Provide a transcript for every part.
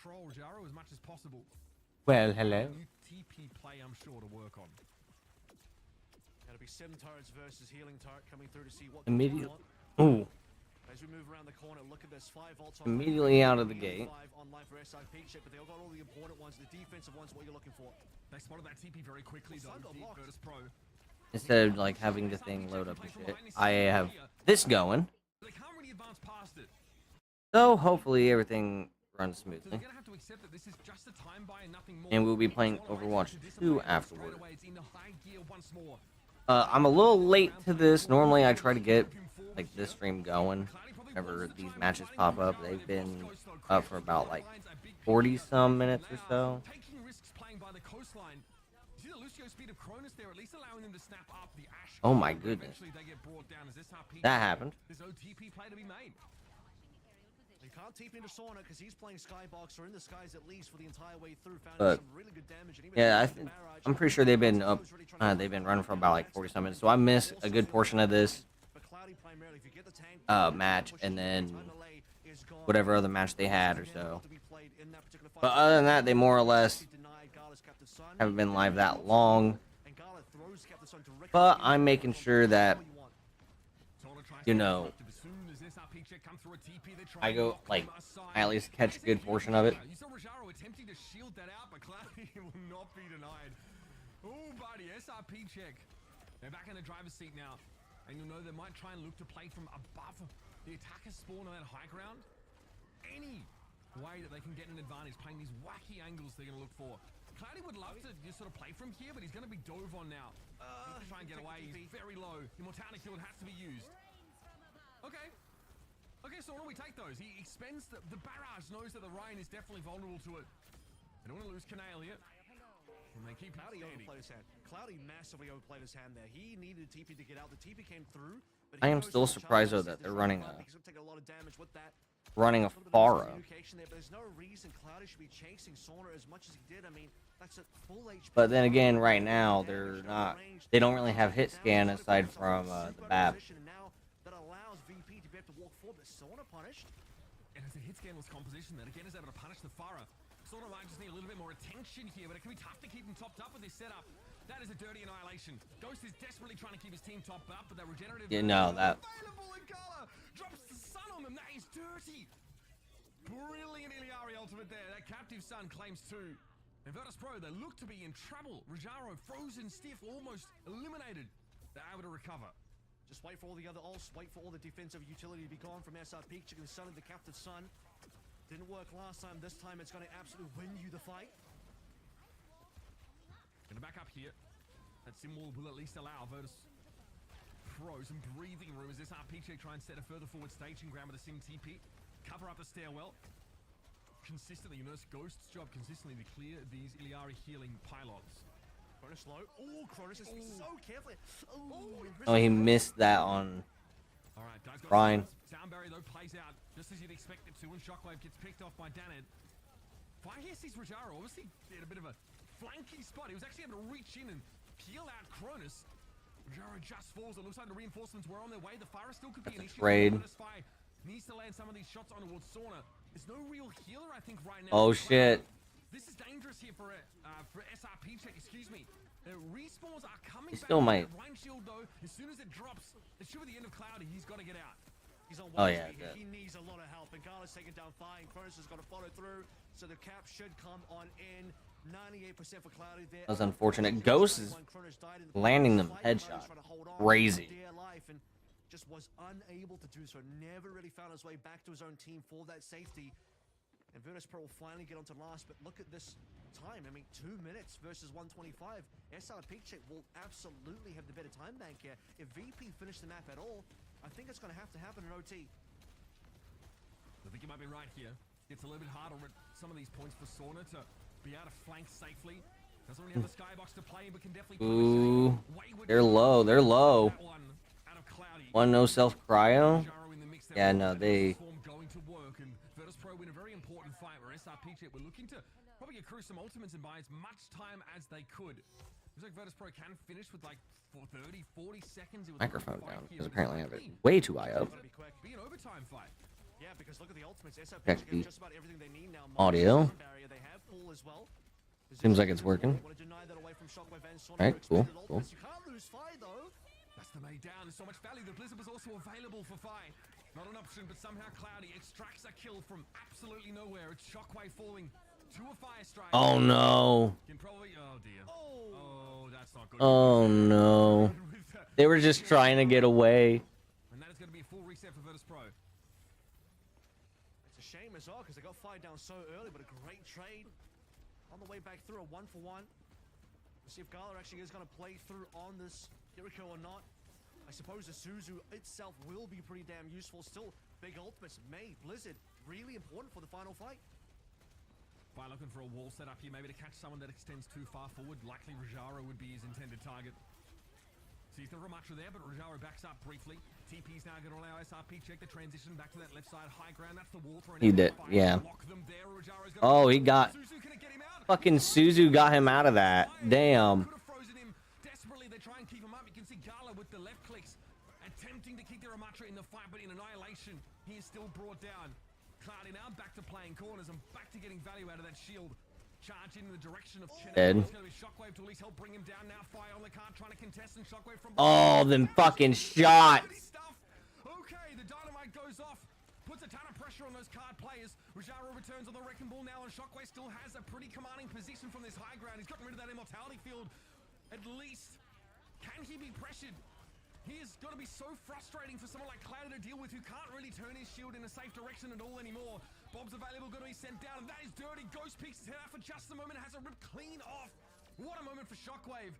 control Rajaro as much as possible. Well, hello. New TP play, I'm sure, to work on. That'll be 7 turrets versus healing turret coming through to see what Immediately. on. Ooh. As we move around the corner, look at this 5 volts on Immediately out of the gate. 5 online for SIP chip, but they all got all the important ones, the defensive ones, what you're looking for. They spotted that TP very quickly, though. Virtus Pro. Instead of like having the thing load up and shit, I have this going. They can't really advance past it. So hopefully everything runs So smoothly. they're gonna have to accept that this is just a time buy and nothing more. And we'll be playing Overwatch 2 afterward. Straight away, it's in the high gear once more. I'm a little late to this. Normally I try to get like this stream going whenever these matches pop up. They've been up for about like 40 some minutes or so. Taking risks playing by the coastline. You see the Lucio speed of Cronus there, at least allowing them to snap up the Ash. Oh my goodness. Eventually they get brought down as SRP. That happened. There's no TP play to be made. You can't TP into Sauna because he's playing Skybox or in the skies at least for the entire way through. Found But some really good damage. And even yeah, the barrage. I'm pretty sure they've been up. They've been running for about like 40 some minutes. So I missed a good portion of this But Cloudy primarily, if you get the tank, match, and then time delay is gone. whatever other match they had or Again, so. to be played in that particular fight. But other than that, they more or less Denied Gala's Captain Sun, haven't been live that long. and Gala throws Captain Sun directly But into I'm the making front. sure that, All you want. you know, As soon as SRP check come through a TP, they try I and go knock like them aside. I at least catch a good portion of it. You saw Rajaro attempting to shield that out, but Cloudy will not be denied. Oh, buddy, SRP check. They're back in the driver's seat now. And you'll know they might try and look to play from above the attackers spawn on that high ground. Any way that they can get an advantage, playing these wacky angles they're going to look for. Cloudy would love to just sort of play from here, but he's going to be dove on now. He's try and get away. He's very low. Immortality Shield has to be used. Okay. Okay, so what do we take those? He expends the barrage, knows that the Ryan is definitely vulnerable to it. They don't want to lose Canale here. And they keep Cloudy standing. overplayed his hand. Cloudy massively overplayed his hand there. He needed TP to get out. The TP came through. But I he am knows still that the surprised, charge though, that is they're running fine a- because he'll take a lot of damage with that. Running a little bit of Pharah. miscommunication there, but there's no reason Cloudy should be chasing Sauna as much as he did. I mean, that's a full HP. But then again, right now they're not. They don't really have hit scan aside from the BAP. And now that allows VP to be able to walk forward, but Sauna punished. And as the hit scan was composition, that again is able to punish the Farah. Sort of might just need a little bit more attention here, but it can be tough to keep him topped up with this setup. That is a dirty annihilation. Ghost is desperately trying to keep his team topped up, but that regenerative... Yeah, no, that. Available in Gala! Drops the sun on them, that is dirty! Brilliant Iliari ultimate there, that captive sun claims two. And Virtus Pro, they look to be in trouble. Rajaro, frozen stiff, almost eliminated. They're able to recover. Just wait for all the other ults, wait for all the defensive utility to be gone from SRP. Chicken Sun and the Captive Sun. Didn't work last time. This time it's going to absolutely win you the fight. Gonna back up here. That symbol will at least allow Virtus Pro some breathing room as this RPJ try and set a further forward staging ground with a Sim TP. Cover up the stairwell. Consistently, you notice Ghost's job consistently to clear these Iliari healing pylons. Cronus low. Oh, Cronus is so carefully. Oh, he missed that on All right, guys. Ryan. Sound barrier though plays out just as you'd expect it to, and Shockwave gets picked off by Danid. Fire here sees Rajaro obviously did a bit of a flanky spot. He was actually able to reach in and peel out Cronus. Rajaro just falls. It looks like the reinforcements were on their way. The fire still could be an That's a issue. trade. Fire needs to land some of these shots on towards Sauna. There's no real healer, I think, right now. Oh shit. This is dangerous here for SRP check. Excuse me. Respawns are coming. He still back. might. Rain shield though. As soon as it drops, it should be the end of Cloudy. He's got to get out. He's on Oh, one yeah, HP. that- He needs a lot of help. And Gala's taking down Fire, and Cronus has got to follow through. So the cap should come on in. 98% for Cloudy there. That was unfortunate. Ghost is landing them headshot. Crazy. And just was unable to do so. Never really found his way back to his own team for that safety. And Virtus Pro will finally get onto last, but look at this time. I mean, 2 minutes versus 125. SRP check will absolutely have the better time bank here. If VP finish the map at all, I think it's going to happen in OT. I think you might be right here. It's a little bit harder at some of these points for Sauna to be able to flank safely. Doesn't really have the skybox to play, but can definitely... Ooh, they're low. They're low. One no self cryo. Yeah, no, they. Going to work, and Virtus Pro win a very important fight where SRP were looking to probably accrue some ultimates and buy as much time as they could. Looks like Virtus Pro can finish with like 40 seconds. It was Microphone down because apparently I have it way too high up. Be an overtime fight. Yeah, because look at the ultimates. SRP Check have the just about everything they need now. audio. Barrier, they have pull as well. Seems like it's working. Want to deny that away from Shockwave and Sonic. Alright, cool, cool. You can't lose Fi though. That's the May down. There's so much value. The Blizzard was also available for Fi. Not an option, but somehow Cloudy extracts a kill from absolutely nowhere. It's Shockwave falling to a fire strike. Oh no. Can probably. Oh dear. Oh, Oh, that's not good. Oh no. They were just trying to get away. And that is going to be a full reset for Virtus Pro. it's a shame as well because they got Fi down so early, but a great trade on the way back through a 1-for-1. We'll see if Gala actually is going to play through on this Jericho or not. I suppose the Suzu itself will be pretty damn useful. Still, big ultimates. May, Blizzard, really important for the final fight. By looking for a wall setup here, maybe to catch someone that extends too far forward. Likely Rajaro would be his intended target. Sees the Ramattra there, but Rajaro backs up briefly. TP's now going to allow SRP check the transition back to that left side high ground. That's the wall thrown. He did, yeah. Oh, he got... Fucking Suzu got him out of that. Damn. Could have frozen him. Desperately, they try and keep him up. You can see Gala with the left clicks attempting to keep the Ramattra in the fight, but in Annihilation, he is still brought down. Cloudy now back to playing corners and back to getting value out of that shield. Charge in the direction of Cheney. It's going to be Shockwave to at least help bring him down. Now Fire on the card trying to contest and Shockwave from... Oh, them fucking shots. Okay, the dynamite goes off. Puts a ton of pressure on those card players. Rajaro returns on the wrecking ball now, and Shockwave still has a pretty commanding position from this high ground. He's gotten rid of that immortality field. At least, can he be pressured? He is going to be so frustrating for someone like Cloudy to deal with, who can't really turn his shield in a safe direction at all anymore. Bob's available, going to be sent down, and that is dirty. Ghost peeks his head out for just a moment, has it ripped clean off. What a moment for Shockwave.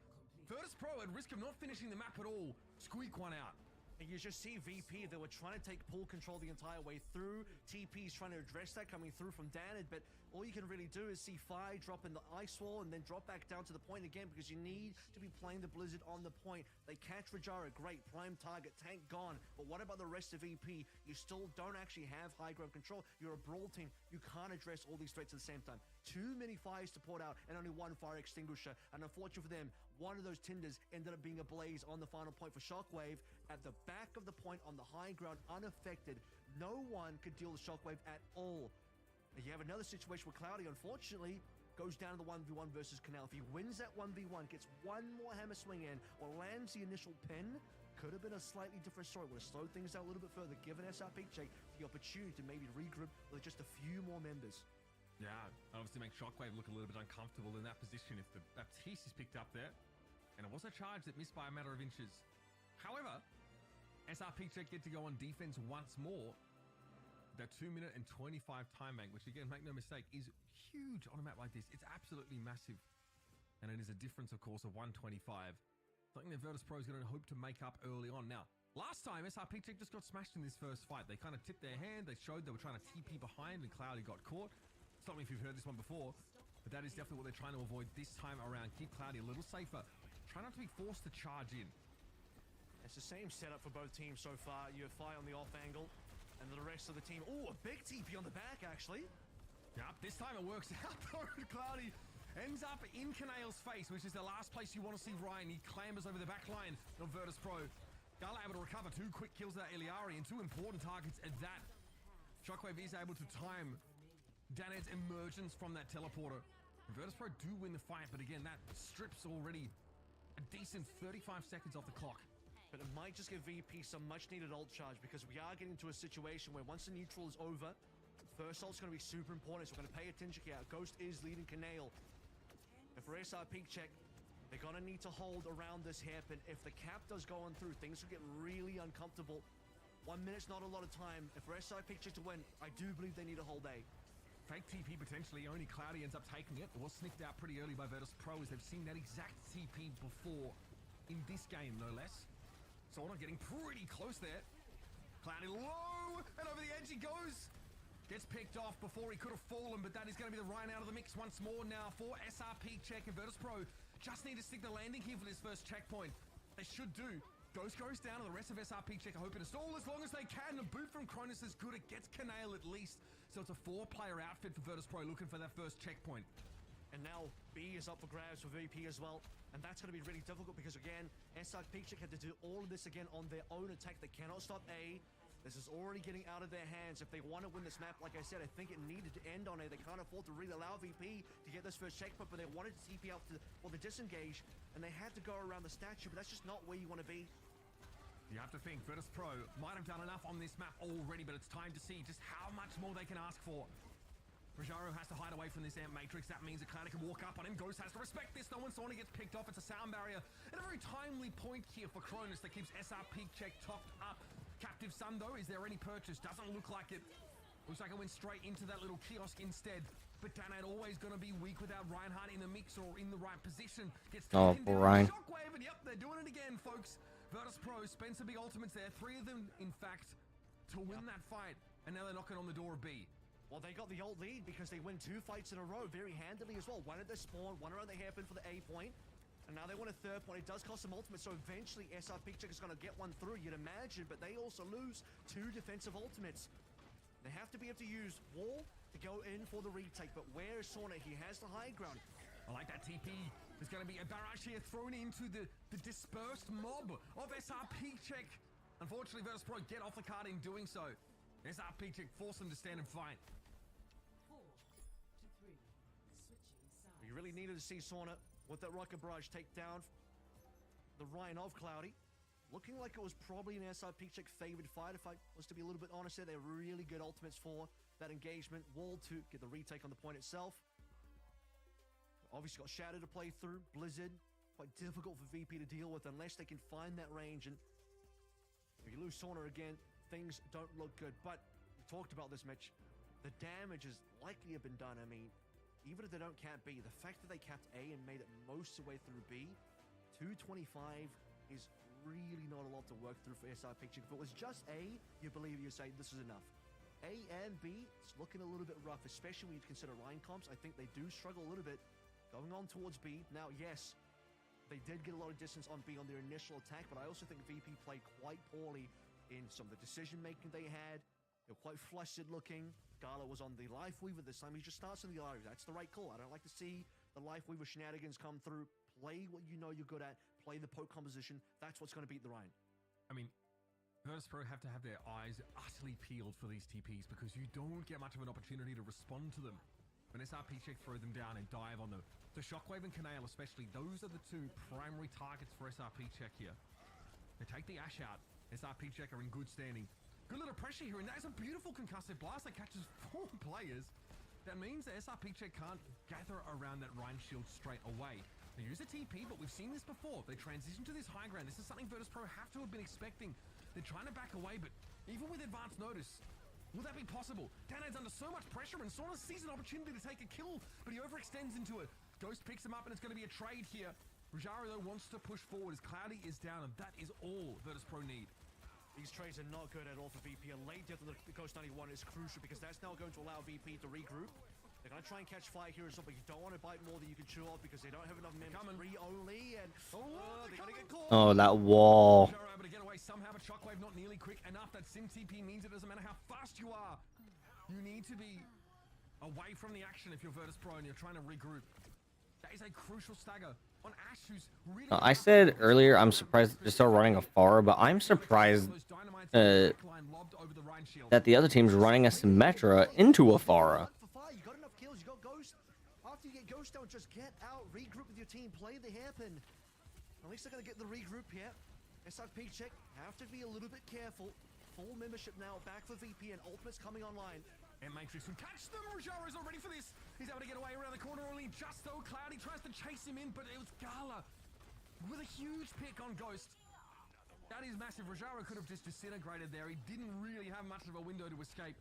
Virtus Pro at risk of not finishing the map at all. Squeak one out. And you just see VP, they were trying to take pool control the entire way through. TP's trying to address that coming through from Danid, but all you can really do is see Fi drop in the ice wall and then drop back down to the point again, because you need to be playing the Blizzard on the point. They catch Rajara, great, prime target, tank gone. But what about the rest of VP? You still don't actually have high ground control. You're a brawl team. You can't address all these threats at the same time. Too many fires to put out and only one fire extinguisher. And unfortunately for them, one of those tinders ended up being a blaze on the final point for Shockwave. At the back of the point on the high ground, unaffected. No one could deal with Shockwave at all. And you have another situation where Cloudy, unfortunately, goes down to the 1v1 versus Canal. If he wins that 1v1, gets one more hammer swing in, or lands the initial pin, could have been a slightly different story. Would have slowed things down a little bit further, given SRP check the opportunity to maybe regroup with just a few more members. Yeah, obviously make Shockwave look a little bit uncomfortable in that position if the Baptiste is picked up there. And it was a charge that missed by a matter of inches. However, SRP check get to go on defense once more. That 2-minute and 25 time bank, which again, make no mistake, is huge on a map like this. It's absolutely massive. And it is a difference, of course, of 125. Something that Virtus Pro is going to hope to make up early on. Now, last time, SRP check just got smashed in this first fight. They kind of tipped their hand. They showed they were trying to TP behind, and Cloudy got caught. Stop me if you've heard this one before, but that is definitely what they're trying to avoid this time around. Keep Cloudy a little safer. Try not to be forced to charge in. It's the same setup for both teams so far. You have Fi on the off angle, and the rest of the team... Oh, a big TP on the back, actually. Yep, this time it works out. Cloudy ends up in Canale's face, which is the last place you want to see Ryan. He clambers over the back line of Virtus Pro. Gala able to recover 2 quick kills at Iliari and 2 important targets at that. Shockwave is able to time Daned's emergence from that teleporter. And Virtus Pro do win the fight, but again, that strips already a decent 35 seconds off the clock. But it might just give VP some much-needed ult charge, because we are getting to a situation where once the neutral is over, first ult's going to be super important, so we're going to pay attention here. Ghost is leading Canale. And for SRP check, they're going to need to hold around this hairpin. If the cap does go on through, things will get really uncomfortable. 1 minute's not a lot of time. And for SRP check to win, I do believe they need a hold A. Fake TP potentially, only Cloudy ends up taking it. It was sniffed out pretty early by Virtus Pro, as they've seen that exact TP before in this game, no less. So we're not getting pretty close there. Cloudy low, and over the edge he goes. Gets picked off before he could have fallen, but that is going to be the Ryan out of the mix once more now for SRP check, and Virtus Pro just need to stick the landing here for this first checkpoint. They should do. Ghost goes down, and the rest of SRP check are hoping to stall as long as they can. The boot from Cronus is good. It gets Canale at least. So it's a 4-player outfit for Virtus Pro looking for that first checkpoint. And now B is up for grabs for VP as well. And that's going to be really difficult because, again, SRP check had to do all of this again on their own attack. They cannot stop A. This is already getting out of their hands. If they want to win this map, like I said, I think it needed to end on it. They can't afford to really allow VP to get this first checkpoint, but they wanted to TP out to, well, the disengage, and they had to go around the statue, but that's just not where you want to be. You have to think, Virtus Pro might have done enough on this map already, but it's time to see just how much more they can ask for. Rajaro has to hide away from this amp matrix. That means that Cloudie can walk up on him. Ghost has to respect this. No one saw when he gets picked off. It's a sound barrier. And a very timely point here for Cronus that keeps SR peak check topped up. Captive Sun, though, is there any purchase? Doesn't look like it. Looks like it went straight into that little kiosk instead. But Danad always going to be weak without Reinhardt in the mix or in the right position. Gets taken down. Ryan. Shockwave, and yep, they're doing it again, folks. Virtus Pro spend some big ultimates there. 3 of them, in fact, to win that fight. And now they're knocking on the door of B. Well, they got the ult lead because they win 2 fights in a row very handily as well. One at the spawn, one around the hairpin for the A point. And now they want a 3rd point. It does cost them ultimate, so eventually SR Peak Check is going to get one through, you'd imagine, but they also lose 2 defensive ultimates. They have to be able to use Wall to go in for the retake, but where is Sauna? He has the high ground. I like that TP. There's going to be a barrage here thrown into the dispersed mob of SR Peak Check. Unfortunately, Virtus Pro get off the card in doing so. SR Peak Check force them to stand and fight. 4 to 3. Switching sides. You really needed to see Sauna with that rocket barrage take down the Ryan of Cloudy. Looking like it was probably an SR Peak Check favored fight. If I was to be a little bit honest there, they're really good ultimates for that engagement. Wall to get the retake on the point itself. Obviously got Shadow to play through. Blizzard, quite difficult for VP to deal with unless they can find that range. And if you lose Sauna again, things don't look good. But we talked about this, Mitch. The damage is likely have been done. I mean, even if they don't cap B, the fact that they capped A and made it most of the way through B, 225 is really not a lot to work through for SR Picture. If it was just A, you believe you say this is enough. A and B, it's looking a little bit rough, especially when you consider line comps. I think they do struggle a little bit going on towards B. Now, yes, they did get a lot of distance on B on their initial attack, but I also think VP played quite poorly in some of the decision-making they had. They were quite flustered looking. Gala was on the Life Weaver this time. He just starts on the Life Weaver. That's the right call. I don't like to see the Life Weaver shenanigans come through. Play what you know you're good at. Play the poke composition. That's what's going to beat the Ryan. I mean, Virtus Pro have to have their eyes utterly peeled for these TPs because you don't get much of an opportunity to respond to them. When SR Peak Check throw them down and dive on them. The Shockwave and Canale especially, those are the 2 primary targets for SR Peak Check here. They take the Ash out. SR Peak Check are in good standing. Good little pressure here, and that is a beautiful concussive blast that catches 4 players. That means that SR Peak Check can't gather around that Rhine shield straight away. They use a TP, but we've seen this before. They transition to this high ground. This is something Virtus Pro have to have been expecting. They're trying to back away, but even with advance notice, will that be possible? Danad's under so much pressure, and Sauna sees an opportunity to take a kill, but he overextends into it. Ghost picks him up, and it's going to be a trade here. Rajaro, though, wants to push forward as Cloudy is down, and that is all Virtus Pro need. These trades are not good at all for VP. A late death of the Ghost 91 is crucial because that's now going to allow VP to regroup. They're going to try and catch fire here as well, but you don't want to bite more than you can chew off because they don't have enough members. 3 only, and they're going to get caught. Oh, that wall. Rajaro able to get away somehow, but Shockwave not nearly quick enough. That Sim TP means it doesn't matter how fast you are. You need to be away from the action if you're Virtus Pro and you're trying to regroup. That is a crucial stagger on Ash, who's really... I said earlier I'm surprised they start running a Pharah, but I'm surprised that the other team's running a Symmetra into a Pharah. You got enough kills, you got Ghost. After you get Ghost down, just get out, regroup with your team, play the hairpin. At least they're going to get the regroup here. SR Peak Check, have to be a little bit careful. Full membership now, back for VP, and ultimates coming online. And Matrix can catch them. Rajaro's not ready for this. He's able to get away around the corner only just so. Cloudy tries to chase him in, but it was Gala with a huge pick on Ghost. That is massive. Rajaro could have just disintegrated there. He didn't really have much of a window to escape.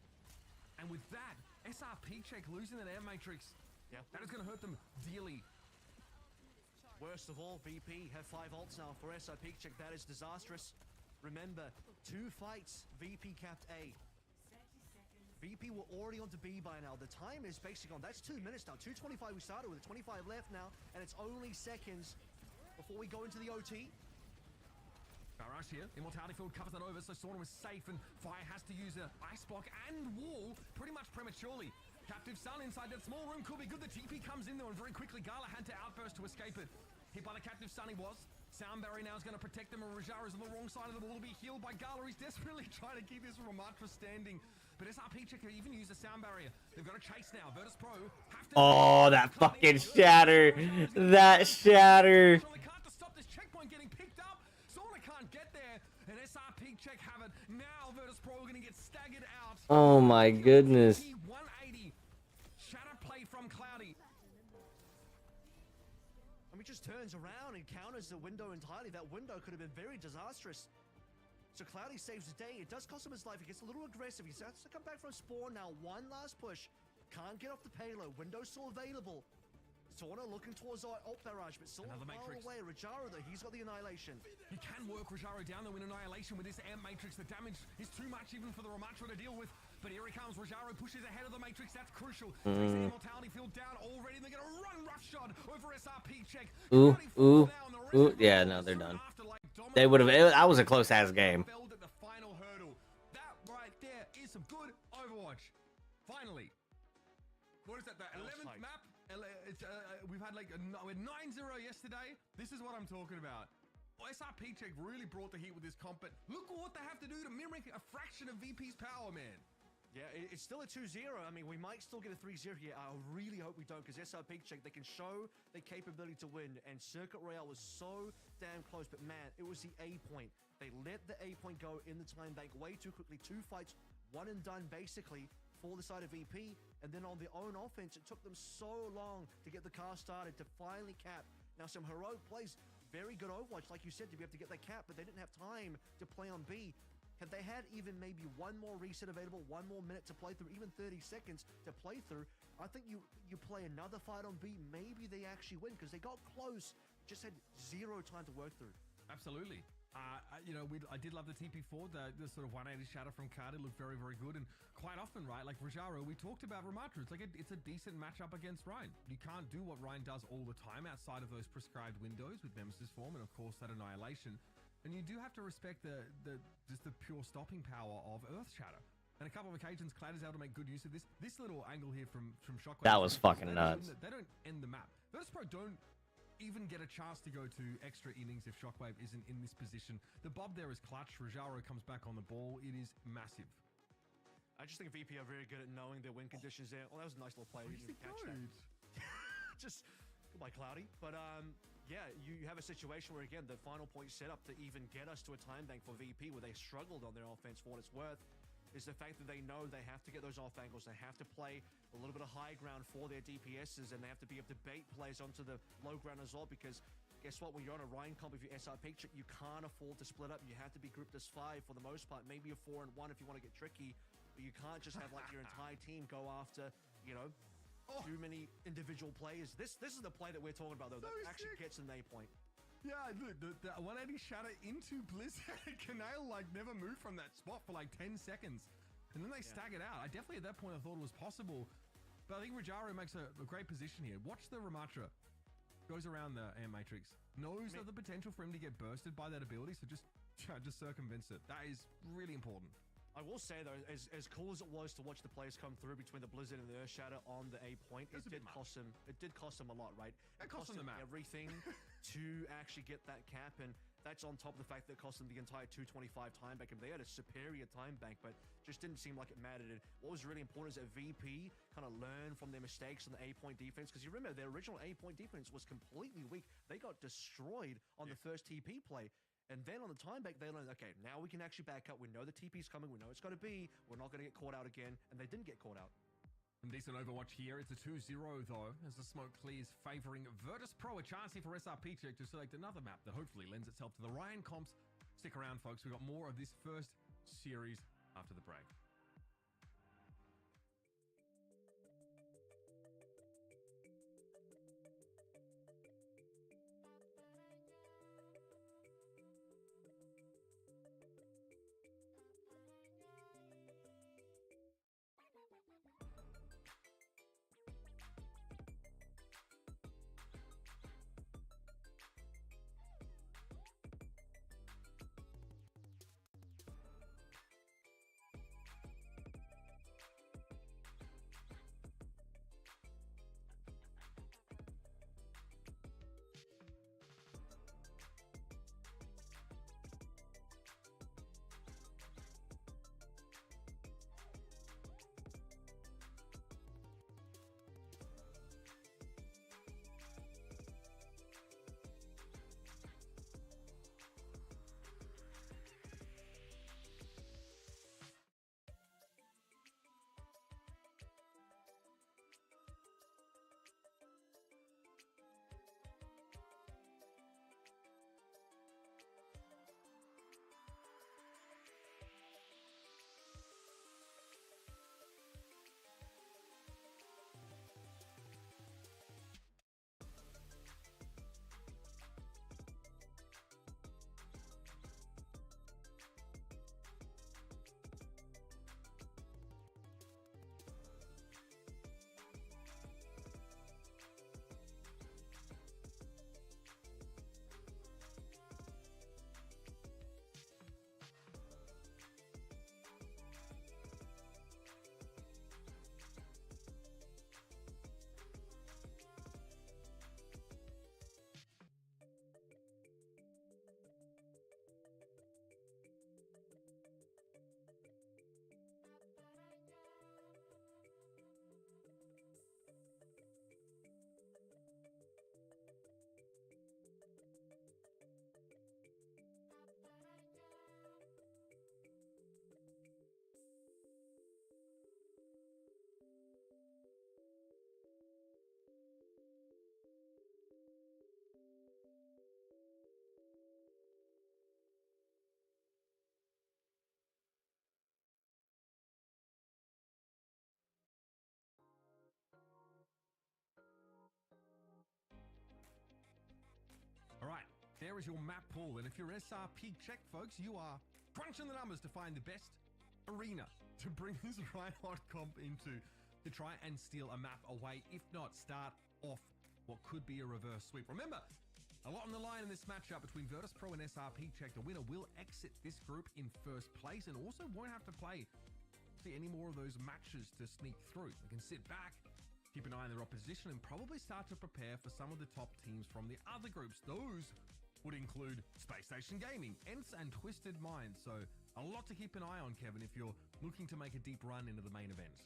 And with that, SR Peak Check losing that air Matrix. Yeah, that is going to hurt them dearly. Worst of all, VP have 5 ults now for SR Peak Check. That is disastrous. Remember, 2 fights, VP capped A. VP were already onto B by now. The time is basically on. That's 2 minutes now. 2:25 we started with, 25 left now, and it's only seconds before we go into the OT. Barrage here. Immortality Field covers that over, so Sauna was safe, and Fire has to use an Ice Block and Wall pretty much prematurely. Captive Sun inside that small room could be good. The TP comes in though, and very quickly Gala had to outburst to escape it. Hit by the Captive Sun he was. Sound barrier now is going to protect them, and Rajara is on the wrong side of the ball to be healed by Gala. He's desperately trying to keep this Ramatra standing. But SRP check can even use the sound barrier. They've got a chase now. Virtus Pro have to... Oh, that fucking shatter. That shatter. They can't to stop this checkpoint getting picked up. Sauna can't get there. And SRP check have it. Now Virtus Pro are going to get staggered out. Oh my goodness. 180. Shatter play from Cloudy. I mean, just turns around and counters the window entirely. That window could have been very disastrous. So Cloudy saves the day. It does cost him his life. He gets a little aggressive. He starts to come back from spawn now. One last push. Can't get off the payload. Window's still available. Sauna looking towards our ult barrage, but still Another far Matrix. away. Rajaro, though, he's got the Annihilation. He can work Rajaro down though in Annihilation with this air Matrix. The damage is too much even for the Ramatra to deal with. But here he comes. Rajaro pushes ahead of the Matrix. That's crucial. Takes the Immortality field down already. They're going to run roughshod over SRP check. Ooh, Cloudy falls down. The rest ooh. of the Yeah, team no, they're soon done. after, like, They would have. dominating. That was a close ass game. Failed at the final hurdle. That right there is some good Overwatch. Finally. What is that? The 11th tight. map? We've had like we had 9-0 yesterday. This is what I'm talking about. SRP check really brought the heat with this comp, but look at what they have to do to mimic a fraction of VP's power, man. Yeah, it's still a 2-0. I mean, we might still get a 3-0 here. I really hope we don't, because SRP check, they can show their capability to win, and Circuit Royale was so damn close, but man, it was the A point. They let the A point go in the time bank way too quickly. 2 fights, one and done, basically, for the side of VP, and then on their own offense, it took them so long to get the car started to finally cap. Now, some heroic plays, very good Overwatch, like you said, to be able to get that cap, but they didn't have time to play on B. Had they had even maybe one more reset available, 1 more minute to play through, even 30 seconds to play through, I think you play another fight on B, maybe they actually win, because they got close, just had 0 time to work through. Absolutely. You know, I did love the TP4, the sort of 180 shatter from Cardi looked very, very good. And quite often, right, like Rajaro, we talked about Ramatra. It's like it's a decent matchup against Ryan. You can't do what Ryan does all the time outside of those prescribed windows with Nemesis form and, of course, that Annihilation. And you do have to respect just the pure stopping power of Earth Shatter. And a couple of occasions, Clad is able to make good use of this. This little angle here from Shockwave. That was fucking nuts. They don't end the map. Virtus Pro don't even get a chance to go to extra innings if Shockwave isn't in this position. The bob there is clutch. Rajaro comes back on the ball. It is massive. I just think VP are very good at knowing their win conditions there. Oh, that was a nice little play. You didn't catch that. Just goodbye, Cloudy. But yeah, you have a situation where, again, the final point set up to even get us to a time bank for VP where they struggled on their offense for what it's worth is the fact that they know they have to get those off angles. They have to play a little bit of high ground for their DPSs, and they have to be able to bait plays onto the low ground as well, because guess what? When you're on a Ryan comp, if you're SRP, you can't afford to split up. You have to be grouped as 5 for the most part, maybe a 4 and 1 if you want to get tricky, but you can't just have like your entire team go after, you know, too many individual players. This is the play that we're talking about, though, that actually gets an A point. Yeah, look, the 180 shatter into Blizzard. Canale, like, never moved from that spot for, like, 10 seconds. And then they staggered out. I definitely, at that point, I thought it was possible. But I think Rajaro makes a great position here. Watch the Ramatra. Goes around the air matrix. Knows of the potential for him to get bursted by that ability, so just circumvents it. That is really important. I will say, though, as cool as it was to watch the players come through between the Blizzard and the Earth Shatter on the A point, it did cost him a lot, right? It cost him the map. Everything to actually get that cap, and that's on top of the fact that it cost them the entire 225 time bank. And they had a superior time bank, but just didn't seem like it mattered. And what was really important is that VP kind of learned from their mistakes on the A point defense, because you remember their original A point defense was completely weak. They got destroyed on the first TP play. And then on the time back, they learned, okay, now we can actually back up. We know the TP's coming. We know it's got to be. We're not going to get caught out again. And they didn't get caught out. Some decent Overwatch here. It's a 2-0, though, as the smoke clears, favoring Virtus Pro. A chance here for SRP Check to select another map that hopefully lends itself to the Ryan comps. Stick around, folks. We've got more of this first series after the break. there is your map pool. And if you're SRP check, folks, you are crunching the numbers to find the best arena to bring this Reinhardt comp into to try and steal a map away, if not start off what could be a reverse sweep. Remember, a lot on the line in this matchup between Virtus Pro and SRP check. The winner will exit this group in first place and also won't have to play any more of those matches to sneak through. They can sit back, keep an eye on their opposition, and probably start to prepare for some of the top teams from the other groups. Those would include Space Station Gaming, ENCE, and Twisted Minds. So a lot to keep an eye on, Kevin, if you're looking to make a deep run into the main event.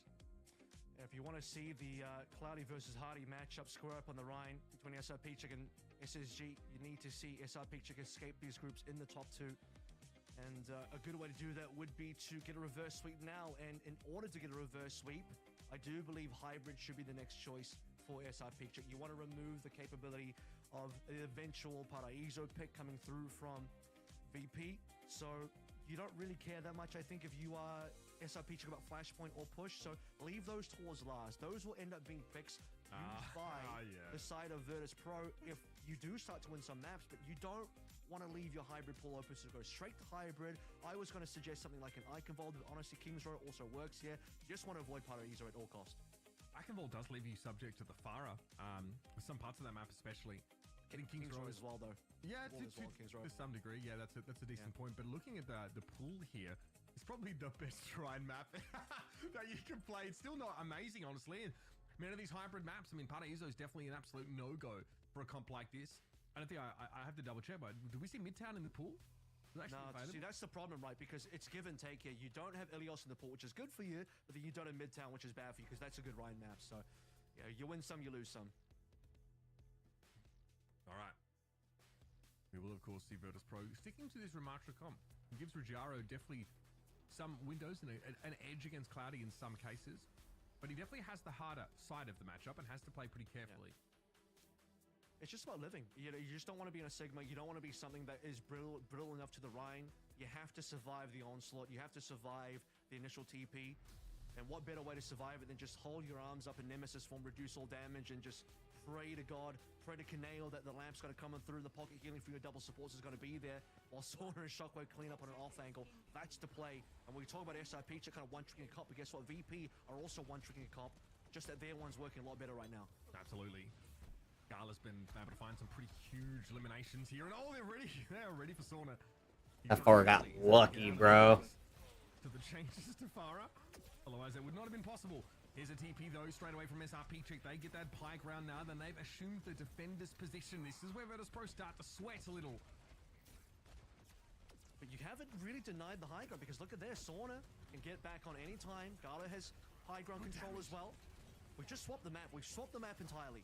If you want to see the Cloudy versus Hardy matchup square up on the Rhine between SRP Chick and SSG, you need to see SRP Chick escape these groups in the top two. And a good way to do that would be to get a reverse sweep now. And in order to get a reverse sweep, I do believe Hybrid should be the next choice for SRP Chick. You want to remove the capability of an eventual Paraíso pick coming through from VP. So you don't really care that much, I think, if you are SRP Chick about Flashpoint or Push. So leave those towards last. Those will end up being picks used by the side of Virtus Pro if you do start to win some maps, but you don't want to leave your Hybrid pool open, so go straight to Hybrid. I was going to suggest something like an Eichenwald, but honestly, Kings Row also works here. You just want to avoid Paraíso at all cost. Eichenwald does leave you subject to the Pharah, with some parts of that map especially. Getting Kings Row as well, though. Yeah, to some degree. Yeah, that's a decent point. But looking at the pool here, it's probably the best Shrine map that you can play. It's still not amazing, honestly. And many of these hybrid maps, I mean, Paraíso is definitely an absolute no-go for a comp like this. I don't think I have to double check, but do we see Midtown in the pool? No, see, that's the problem, right? Because it's give and take here. You don't have Ilios in the pool, which is good for you, but then you don't have Midtown, which is bad for you, because that's a good Rhine map. So, yeah, you win some, you lose some. All right. We will, of course, see Virtus Pro sticking to this Ramatra comp. It gives Ruggiero definitely some windows and an edge against Cloudy in some cases, but he definitely has the harder side of the matchup and has to play pretty carefully. Yeah. It's just about living. You know, you just don't want to be in a Sigma. You don't want to be something that is brittle enough to the Rhine. You have to survive the onslaught. You have to survive the initial TP. And what better way to survive it than just hold your arms up in Nemesis form, reduce all damage, and just pray to God, pray to Canale that the lamp's going to come in through, the pocket healing for your double supports is going to be there, while Sauna and Shockwave clean up on an off angle. That's the play. And when we talk about SRP, it's kind of one-tricking a cop, but guess what? VP are also one-tricking a cop, just that their one's working a lot better right now. Absolutely. Gala's been able to find some pretty huge eliminations here, and they're ready for Sauna. That Pharah got lucky, bro. To the changes to Pharah, otherwise that would not have been possible. Here's a TP though, straight away from SRP Chick. They get that pie ground now, then they've assumed the defender's position. This is where Virtus Pro start to sweat a little. But you haven't really denied the high ground, because look at this, Sauna can get back on any time. Gala has high ground control as well. We just swapped the map. We've swapped the map entirely.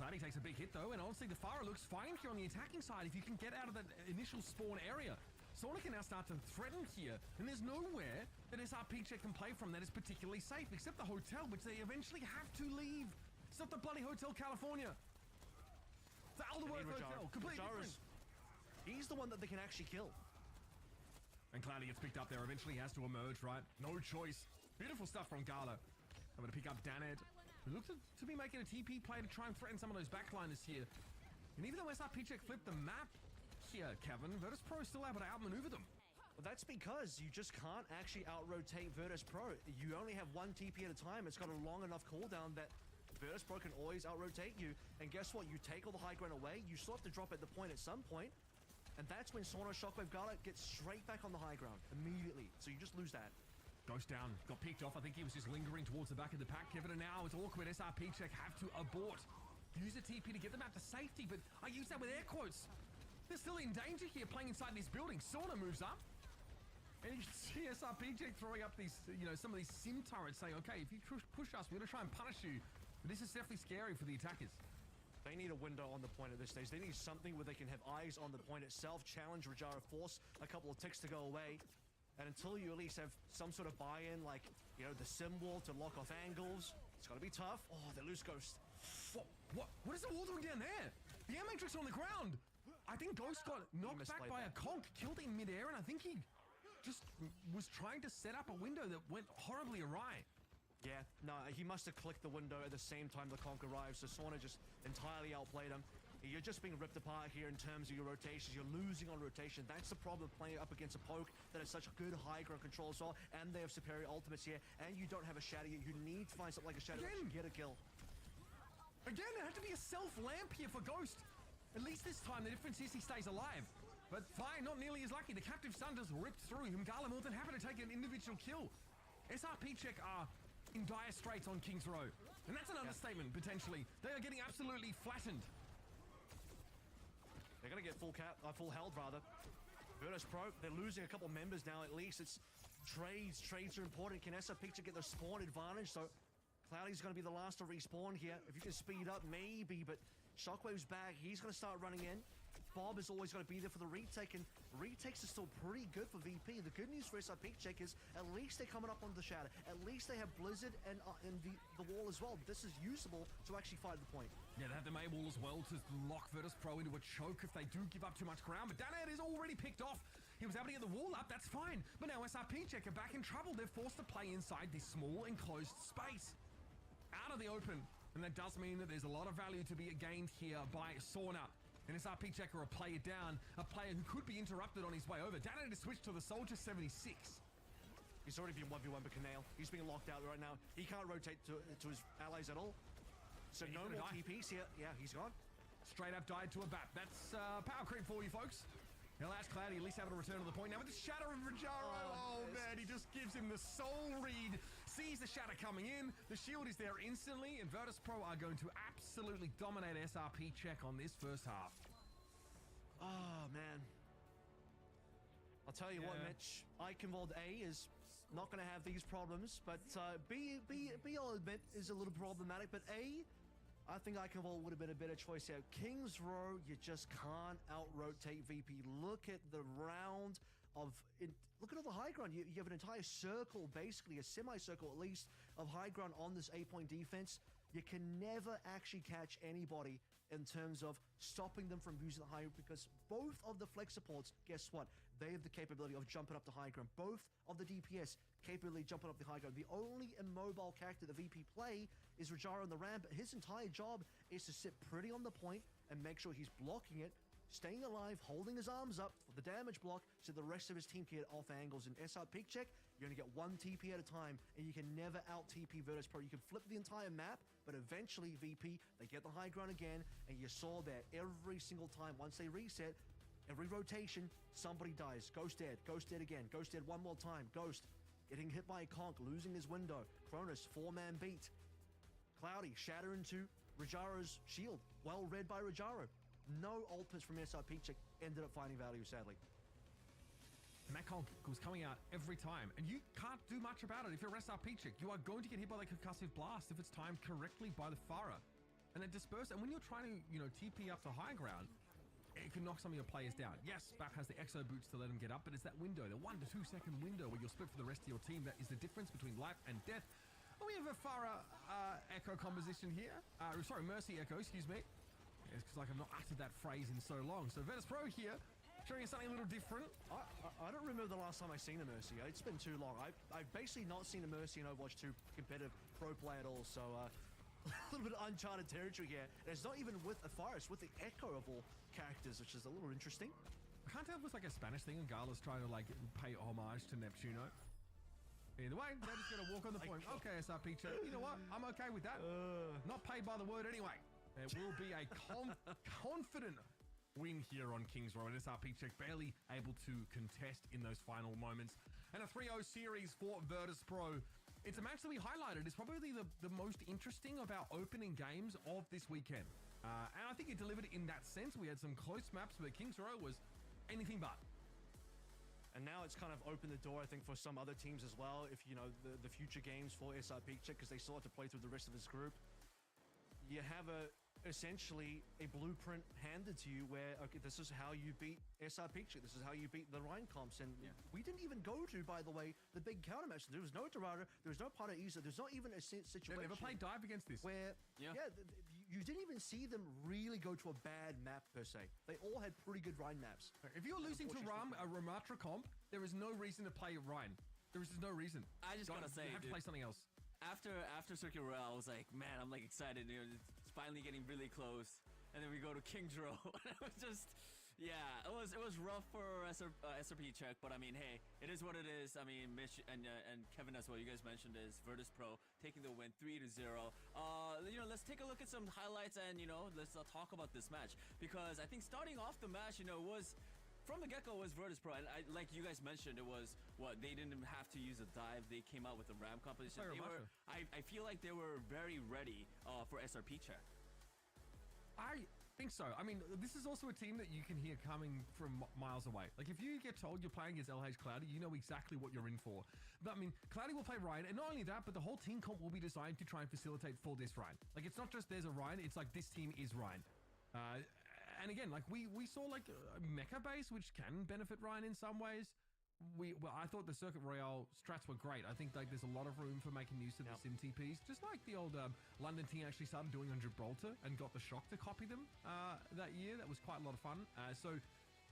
Cloudy takes a big hit though, and honestly the Pharah looks fine here on the attacking side if you can get out of that initial spawn area. Sauna can now start to threaten here, and there's nowhere that SRP Check can play from that is particularly safe, except the hotel, which they eventually have to leave. It's not the bloody Hotel California. It's the Alderworth Hotel, completely different. He's the one that they can actually kill. And Cloudy gets picked up there, eventually has to emerge, right? No choice. Beautiful stuff from Gala. I'm gonna pick up Daned, who looks to be making a TP play to try and threaten some of those backliners here. And even though SRP Check flipped the map here, Kevin, Virtus Pro is still able to outmaneuver them. Well, that's because you just can't actually out-rotate Virtus Pro. You only have one TP at a time. It's got a long enough cooldown that Virtus Pro can always out-rotate you. And guess what? You take all the high ground away, you still have to drop at the point at some point, and that's when Sauna Shockwave Gala gets straight back on the high ground immediately. So you just lose that. Ghost down, got picked off. I think he was just lingering towards the back of the pack, Kevin, and now it's awkward. SRP Check have to abort. Use a TP to get them out to safety, but I use that with air quotes. They're still in danger here playing inside this building. Sauna moves up, and you can see SRP Check throwing up these, some of these sim turrets saying, okay, if you push us, we're gonna try and punish you. But this is definitely scary for the attackers. They need a window on the point at this stage. They need something where they can have eyes on the point itself, challenge Rajara, force a couple of ticks to go away. And until you at least have some sort of buy-in, like, the sim wall to lock off angles, it's gonna be tough. Oh, they lose Ghost. What is the wall doing down there? The air matrix on the ground. I think Ghost got knocked back by a conch, killed in midair, and I think he just was trying to set up a window that went horribly awry. Yeah, no, he must have clicked the window at the same time the conch arrived, so Sauna just entirely outplayed him. You're just being ripped apart here in terms of your rotations. You're losing on rotation. That's the problem of playing up against a poke that has such good high ground control as well, and they have superior ultimates here, and you don't have a shadow. You need to find something like a shadow to actually get a kill. Again, it had to be a self-lamp here for Ghost. At least this time, the difference is he stays alive. But fine, not nearly as lucky. The Captive Sun just ripped through him. Gala more than happy to take an individual kill. SRP check are in dire straits on Kings Row. And that's an understatement, potentially. They are getting absolutely flattened. They're going to get full held, rather. Virtus Pro, they're losing a couple members now at least. It's trades. Trades are important. Can SRP get their spawn advantage? So Cloudy's going to be the last to respawn here. If you can speed up, maybe, but Shockwave's back. He's going to start running in. Bob is always going to be there for the retake, and retakes are still pretty good for VP. The good news for SRP check is at least they're coming up on the shadow. At least they have Blizzard and the wall as well. This is usable to actually fight the point. Yeah, they have the May wall as well to lock Virtus Pro into a choke if they do give up too much ground. But Danad is already picked off. He was able to get the wall up, that's fine. But now SRP check are back in trouble. They're forced to play inside this small enclosed space. Out of the open. And that does mean that there's a lot of value to be gained here by Sauna. And SRP checker a player down, a player who could be interrupted on his way over. Danad to switch to the Soldier 76. He's already been 1v1 by Canale. He's being locked out right now. He can't rotate to his allies at all. So no more TPs here. Yeah, he's gone. Straight up died to a bat. That's power creep for you folks. Now that's Cloudy at least able to return to the point. Now with the shatter of Rajaro. Oh man, he just gives him the soul read. Sees the shatter coming in. The shield is there instantly. And Virtus Pro are going to absolutely dominate SRP check on this first half. Oh man. I'll tell you what, Mitch. Eichenwald A is not going to have these problems, but B I'll admit is a little problematic. But A, I think Eichenwald would have been a better choice here. Kings Row, you just can't out-rotate VP. Look at the round of... Look at all the high ground. You have an entire circle, basically a semicircle at least, of high ground on this 8-point defense. You can never actually catch anybody in terms of stopping them from using the high, because both of the flex supports, guess what? They have the capability of jumping up the high ground. Both of the DPS capability of jumping up the high ground. The only immobile character the VP play is Rajaro on the ramp, but his entire job is to sit pretty on the point and make sure he's blocking it, staying alive, holding his arms up for the damage block so the rest of his team can get off angles. In SR peak check, you only get one TP at a time, and you can never out TP Virtus Pro. You can flip the entire map, but eventually VP, they get the high ground again, and you saw that every single time. Once they reset, every rotation, somebody dies. Ghost dead again, Ghost dead one more time, Ghost getting hit by a conk, losing his window. Cronus, 4-man beat. Cloudy, shatter into Rajaro's shield. Well read by Rajaro. No ultimates from SRP check, ended up finding value, sadly. And that conk was coming out every time, and you can't do much about it. If you're SRP check, you are going to get hit by the concussive blast if it's timed correctly by the Farah. And then disperse, and when you're trying to, TP up to high ground, it can knock some of your players down. Yes, BAP has the exo boots to let them get up, but it's that window, the 1 to 2 second window where you'll split for the rest of your team. That is the difference between life and death. Oh, we have a Farah echo composition here. Sorry, Mercy echo, excuse me. It's because I've not uttered that phrase in so long. So Virtus Pro here, showing us something a little different. I don't remember the last time I've seen a Mercy. It's been too long. I've basically not seen a Mercy in Overwatch 2 competitive pro play at all. So a little bit of uncharted territory here. And it's not even with a Fire, it's with the echo of all characters, which is a little interesting. I can't tell if it's like a Spanish thing and Gala's trying to pay homage to Neptuno. Either way, they're just going to walk on the point. Okay, SRP check. You know what? I'm okay with that. Not paid by the word anyway. It will be a confident win here on Kings Row. And SRP check barely able to contest in those final moments. And a 3-0 series for Virtus Pro. It's a match that we highlighted. It's probably the most interesting of our opening games of this weekend. And I think it delivered in that sense. We had some close maps, but Kings Row was anything but. And now it's kind of opened the door, I think, for some other teams as well. If, the future games for SRP check, because they still have to play through the rest of this group. You have essentially a blueprint handed to you where, okay, this is how you beat SRP check. This is how you beat the Rhine comps. And we didn't even go to, by the way, the big counter match. There was no Dorado. There was no Paraíso. There's not even a situation. They never played dive against this. Where, you didn't even see them really go to a bad map, per se. They all had pretty good Rhine maps. If you're losing to a Ramatra comp, there is no reason to play Rhine. There is just no reason. I just gotta say, you have to play something else. After Circuit Royale, I was like, man, I'm excited. It's finally getting really close. and then we go to King Dro. It was just, yeah, it was rough for SRP check, but I mean, hey, it is what it is. I mean, Mitch and Kevin as well, you guys mentioned is Virtus Pro taking the win 3-0. Let's take a look at some highlights and let's talk about this match, because I think starting off the match, was from the get-go was Virtus Pro, and like you guys mentioned, it was they didn't have to use a dive. They came out with a ram composition. I feel like they were very ready for SRP check. I think so. I mean, this is also a team that you can hear coming from miles away. Like, if you get told you're playing against LH Cloudy, you know exactly what you're in for. But I mean, Cloudy will play Ryan, and not only that, but the whole team comp will be designed to try and facilitate for this Ryan. Like, it's not just there's a Ryan, it's like this team is Ryan. And again, like we saw like a mecha base, which can benefit Ryan in some ways. I thought the Circuit Royale strats were great. I think like there's a lot of room for making use of the sim TPs, just like the old London team actually started doing on Gibraltar and got the Shock to copy them that year. That was quite a lot of fun. So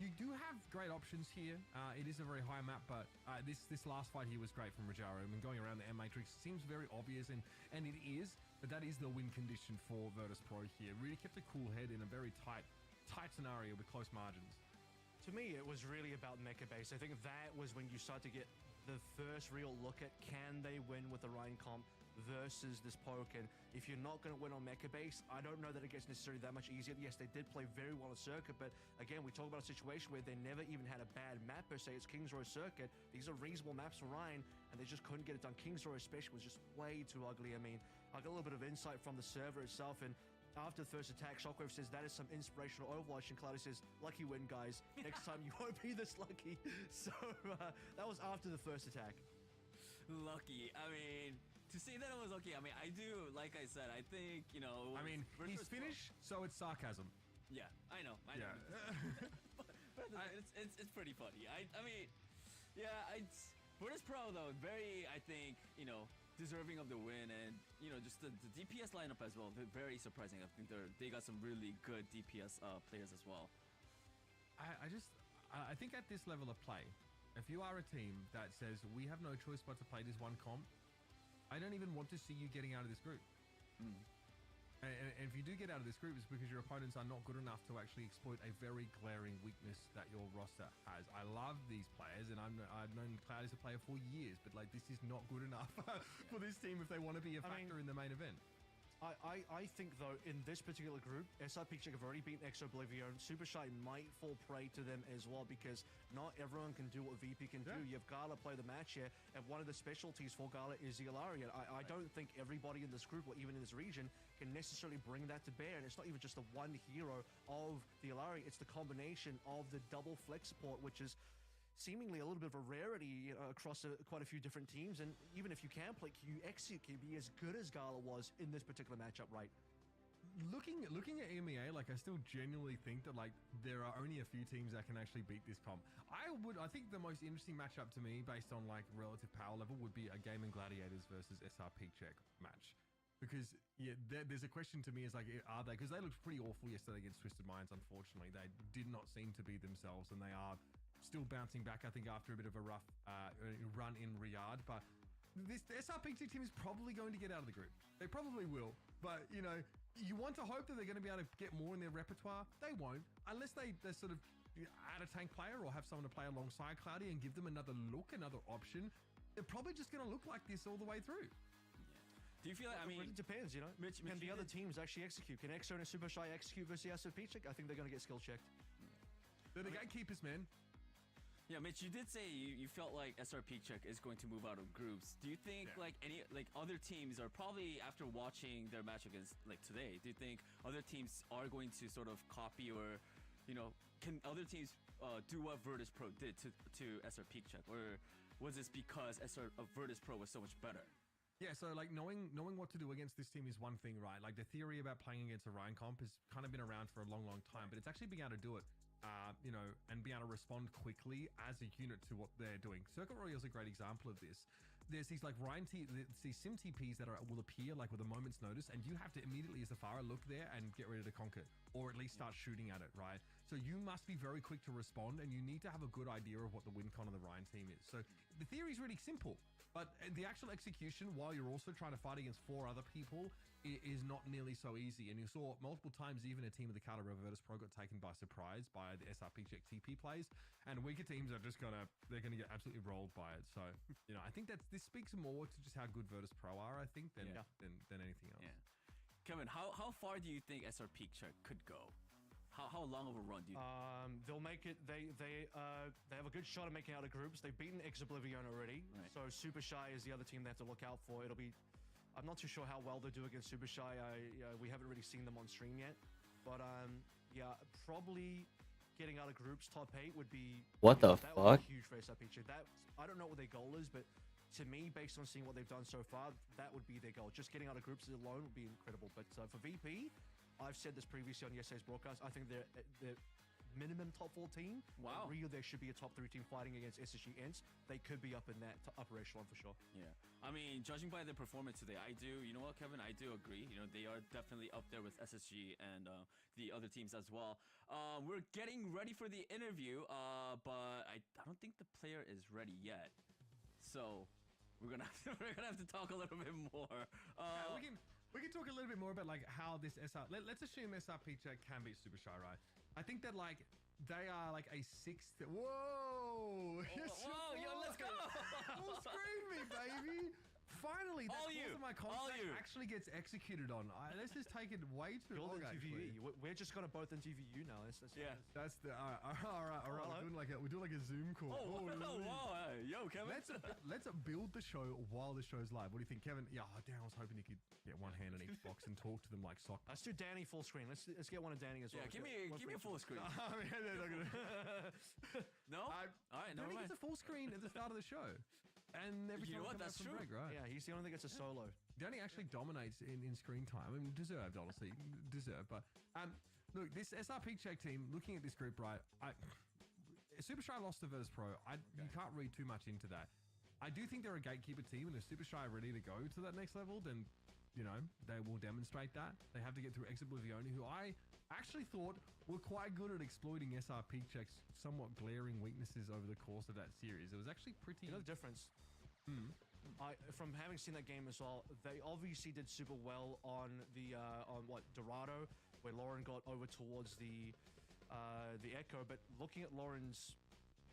you do have great options here. It is a very high map, but this last fight here was great from Rajaro. I mean, going around the M Matrix seems very obvious, and it is, but that is the win condition for Virtus Pro here. Really kept a cool head in a very tight scenario with close margins. To me, it was really about mecha base. I think that was when you start to get the first real look at can they win with the Ryan comp versus this poke. And if you're not going to win on mecha base, I don't know that it gets necessarily that much easier. Yes, they did play very well on Circuit, but again, we talk about a situation where they never even had a bad map per se. It's Kings Row Circuit. These are reasonable maps for Ryan, and they just couldn't get it done. Kings Row especially was just way too ugly. I mean, I got a little bit of insight from the server itself, and after the first attack, Shockwave says that is some inspirational Overwatch, and Cloudy says, lucky win, guys. Next time you won't be this lucky. So that was after the first attack. Lucky. I mean, to say that it was lucky, I mean, I do, like I said, I think, I mean, he's Finnish, so it's sarcasm. Yeah, I know. Yeah. but it's pretty funny. I mean, yeah, Virtus Pro, though, very, I think, deserving of the win, and just the DPS lineup as well. They're very surprising. I think they got some really good DPS players as well. I think at this level of play, if you are a team that says we have no choice but to play this one comp, I don't even want to see you getting out of this group. And if you do get out of this group, it's because your opponents are not good enough to actually exploit a very glaring weakness that your roster has. I love these players, and I've known Cloud as a player for years, but like this is not good enough for this team if they want to be a factor in the main event. I think, though, in this particular group, SRP Check have already beaten Exo Oblivion. Super Shy might fall prey to them as well, because not everyone can do what VP can do. You have Gala play the match here, and one of the specialties for Gala is the Ilaria. I don't think everybody in this group, or even in this region, can necessarily bring that to bear. And it's not even just the one hero of the Ilaria, it's the combination of the double flex support, which is seemingly a little bit of a rarity across quite a few different teams. And even if you can play Q, Execute can be as good as Gala was in this particular matchup, right? Looking at EMEA, like I still genuinely think that like there are only a few teams that can actually beat this comp. I think the most interesting matchup to me, based on like relative power level, would be a Gaming Gladiators versus SRP Check match. Because there's a question to me is like, are they? Because they looked pretty awful yesterday against Twisted Minds. Unfortunately, they did not seem to be themselves, and they are still bouncing back, I think, after a bit of a rough run in Riyadh. But the SRPG team is probably going to get out of the group. They probably will. But, you want to hope that they're going to be able to get more in their repertoire. They won't, unless they sort of add a tank player or have someone to play alongside Cloudy and give them another look, another option. They're probably just going to look like this all the way through. Do you feel like, I mean, it depends, Mitch, can the other teams actually execute? Can Exo and Super Shy execute versus the SRP Check? I think they're going to get skill checked. They're the gatekeepers, man. Yeah, Mitch, you did say you felt like SRP Check is going to move out of groups. Do you think like any other teams are probably, after watching their match against like today, do you think other teams are going to sort of copy, or can other teams do what Virtus Pro did to SRP Check, or was this because Virtus Pro was so much better? Yeah, so like knowing what to do against this team is one thing, right? Like the theory about playing against a Ryan comp has kind of been around for a long time, but it's actually being able to do it. And be able to respond quickly as a unit to what they're doing. Circuit Royale is a great example of this. There's these like these sim TPs that will appear like with a moment's notice, and you have to immediately, as the Pharah, look there and get ready to conquer, or at least start shooting at it, right? So you must be very quick to respond, and you need to have a good idea of what the win con of the Ryan team is. So the theory is really simple. But the actual execution, while you're also trying to fight against 4 other people, is not nearly so easy. And you saw multiple times, even a team of the caliber of Virtus Pro got taken by surprise by the SRP check TP plays, and weaker teams are just they're gonna get absolutely rolled by it. So, I think this speaks more to just how good Virtus Pro are, I think, than anything else. Yeah. Kevin, how far do you think SRP check could go? How long of a run do you think? They'll make it. They have a good shot at making out of groups. They've beaten Oblivion already, Right. so Super Shy is the other team they have to look out for. I'm not too sure how well they do against Super Shy. We haven't really seen them on stream yet, but yeah, probably getting out of groups top 8 would be. What the that would fuck? be huge for SRP. That I don't know what their goal is, but to me, based on seeing what they've done so far, that would be their goal. Just getting out of groups alone would be incredible. But for VP. I've said this previously on yesterday's broadcast. I think they're minimum top 4 team. Wow. Really, there should be a top 3 team fighting against SSG Ents. They could be up in that upper echelon for sure. Yeah. I mean, judging by their performance today, you know what, Kevin? I do agree. They are definitely up there with SSG and the other teams as well. We're getting ready for the interview, but I don't think the player is ready yet. So we're gonna have to talk a little bit more. We can talk a little bit more about like how this let's assume SRP check can beat Super Shy, right? I think that like they are like a 6th. Whoa! Whoa, yo, let's go! Full screen me, baby! Finally, that All you, of my all contract you. actually gets executed on. This is taking way too You're long. the Actually. TVE. We're just gonna both in TVU now. Yeah. That's the all right. Hello? We're doing like a Zoom call. Oh, wow. Yo, Kevin. Let's build the show while the show's live. What do you think, Kevin? Yeah, damn, I was hoping you could get one hand on each box and talk to them like sock. Let's do Danny full screen. Let's get one of Danny as well. Yeah, give me a full screen. I mean, they're not gonna. No? All right, never Danny mind. gets a full screen at the start of the show, and every You time know we what? come That's back from true. break, right? Yeah, he's the only one that gets a solo. Danny actually dominates in screen time. I mean, deserved, honestly, deserved. But look, this SRP check team. Looking at this group, right? Super Shy lost to Virtus Pro. You can't read too much into that. I do think they're a gatekeeper team, and if Super Shy are ready to go to that next level, then they will demonstrate that. They have to get through Oblivion, who I actually thought were quite good at exploiting SRP check's somewhat glaring weaknesses over the course of that series. It was actually pretty. You know the difference? From having seen that game as well, they obviously did super well on Dorado, where Lauren got over towards the Echo. But looking at Lauren's,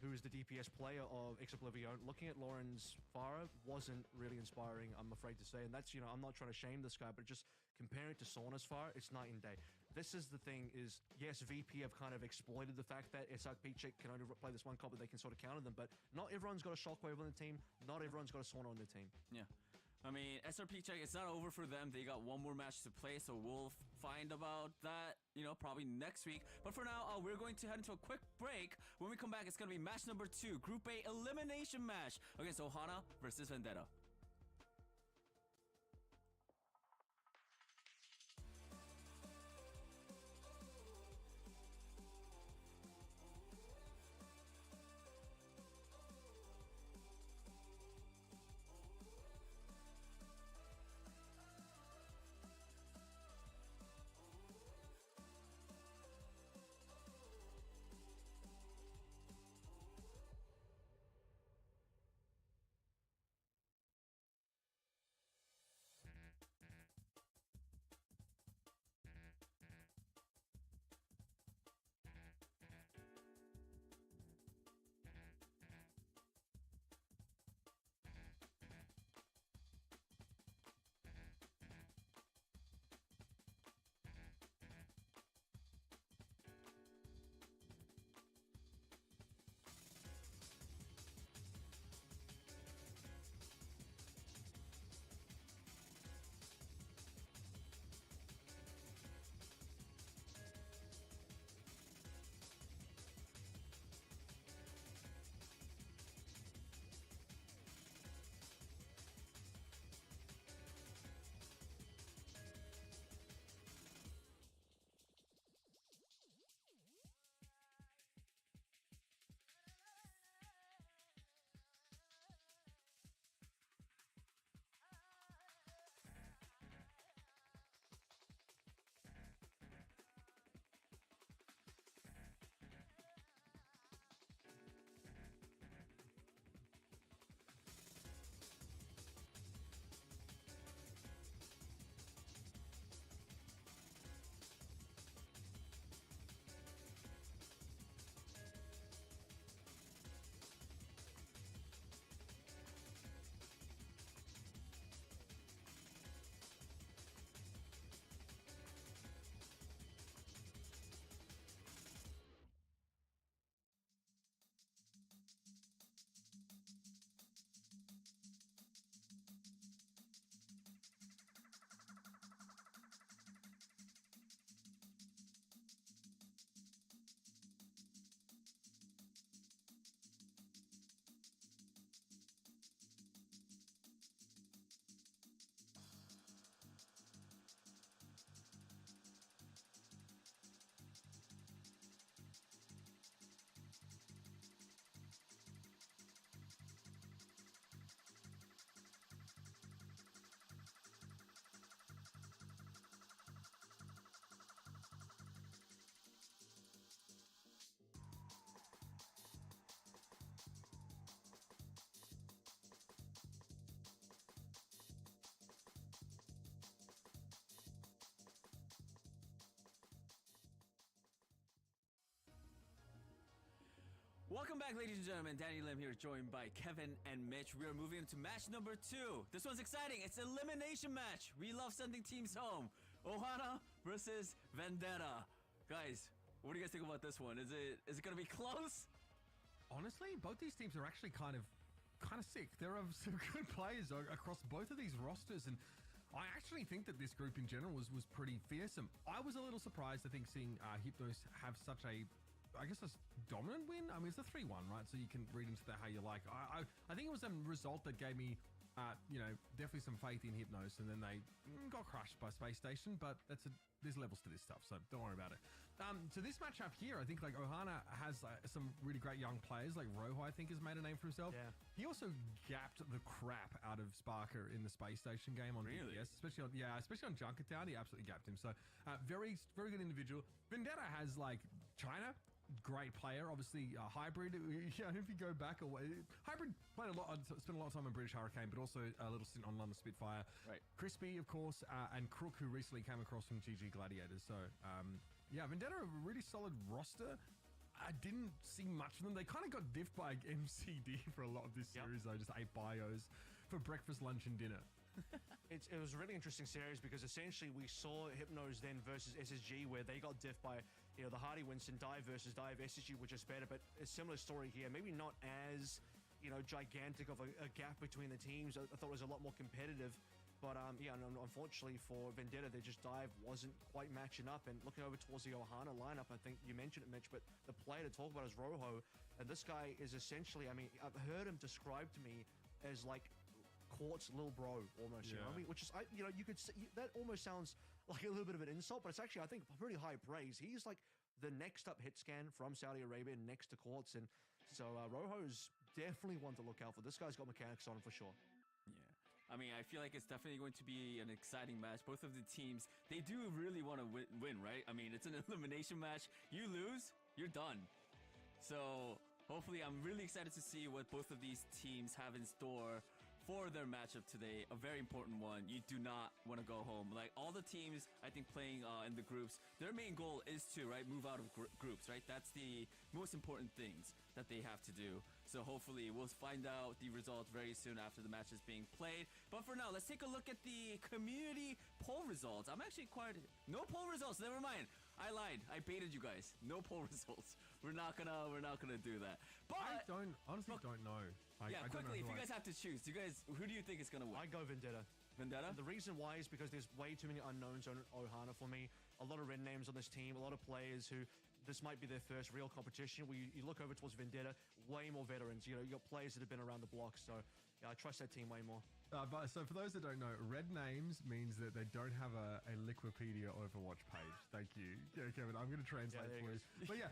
who is the DPS player of Oblivion, looking at Lauren's Farah wasn't really inspiring, I'm afraid to say. And that's, I'm not trying to shame this guy, but just comparing it to Sauna's Farah, it's night and day. This is the thing is, yes, VP have kind of exploited the fact that SRP Chick can only play this one cop, but they can sort of counter them. But not everyone's got a Shockwave on the team. Not everyone's got a Sauna on the team. Yeah. I mean, SRP check, it's not over for them. They got one more match to play, so we'll find about that, probably next week. But for now, we're going to head into a quick break. When we come back, it's going to be match number 2, Group A elimination match against Ohana versus Vendetta. Welcome back, ladies and gentlemen. Danny Lim here, joined by Kevin and Mitch. We are moving into match number 2. This one's exciting. It's an elimination match. We love sending teams home. Ohana versus Vendetta. Guys, what do you guys think about this one? Is it gonna be close? Honestly, both these teams are actually kind of sick. There are some good players across both of these rosters, and I actually think that this group in general was pretty fearsome. I was a little surprised, I think, seeing Hypnos have such a, I guess, a dominant win. I mean, it's a 3-1, right? So you can read into that how you like. I think it was a result that gave me, definitely some faith in Hypnos, and then they got crushed by Space Station. But there's levels to this stuff, so don't worry about it. So this matchup here, I think like Ohana has some really great young players. Like Rojo, I think, has made a name for himself. Yeah. He also gapped the crap out of Sparker in the Space Station game on DPS, especially on Junkertown. He absolutely gapped him. So very good individual. Vendetta has like China. Great player, obviously. Hybrid, if you go back away, Hybrid played spent a lot of time on British Hurricane, but also a little stint on London Spitfire. Right. Crispy, of course, and Crook, who recently came across from GG Gladiators. So Vendetta, a really solid roster. I didn't see much of them. They kind of got diffed by MCD for a lot of this series, though. Just 8 bios for breakfast, lunch, and dinner. It was a really interesting series because essentially we saw Hypnos then versus SSG, where they got diffed by the Hardy Winston dive versus dive. SSG, which is better, but a similar story here. Maybe not as gigantic of a gap between the teams. I thought it was a lot more competitive, but unfortunately for Vendetta, their just dive wasn't quite matching up. And looking over towards the Ohana lineup, I think you mentioned it, Mitch, but the player to talk about is Rojo, and this guy is essentially, I mean, I've heard him described to me as like Quartz little bro almost, you know what I mean? Which is, you could say, that almost sounds like a little bit of an insult, but it's actually, I think, pretty high praise. He's like the next up hit scan from Saudi Arabia next to Quartz, and so Rojo's definitely one to look out for. This guy's got mechanics on him for sure. Yeah. I mean, I feel like it's definitely going to be an exciting match. Both of the teams, they do really want to win, right? I mean, it's an elimination match. You lose, you're done. So hopefully, I'm really excited to see what both of these teams have in store for their matchup today. A very important one. You do not want to go home. Like all the teams, I think, playing in the groups, their main goal is to move out of groups, right? That's the most important things that they have to do. So hopefully we'll find out the results very soon after the match is being played. But for now, let's take a look at the community poll results. I'm actually no poll results. Never mind. I lied. I baited you guys. No poll results. We're not gonna do that. But I honestly don't know. I don't quickly, know if you guys have to choose, who do you think is gonna win? I go Vendetta. Vendetta? And the reason why is because there's way too many unknowns on Ohana for me. A lot of red names on this team, a lot of players who this might be their first real competition. You look over towards Vendetta, way more veterans. You got players that have been around the block, so yeah, I trust that team way more. So for those that don't know, red names means that they don't have a Liquipedia Overwatch page. Thank you. Yeah, Kevin, I'm going to translate for you. But yeah,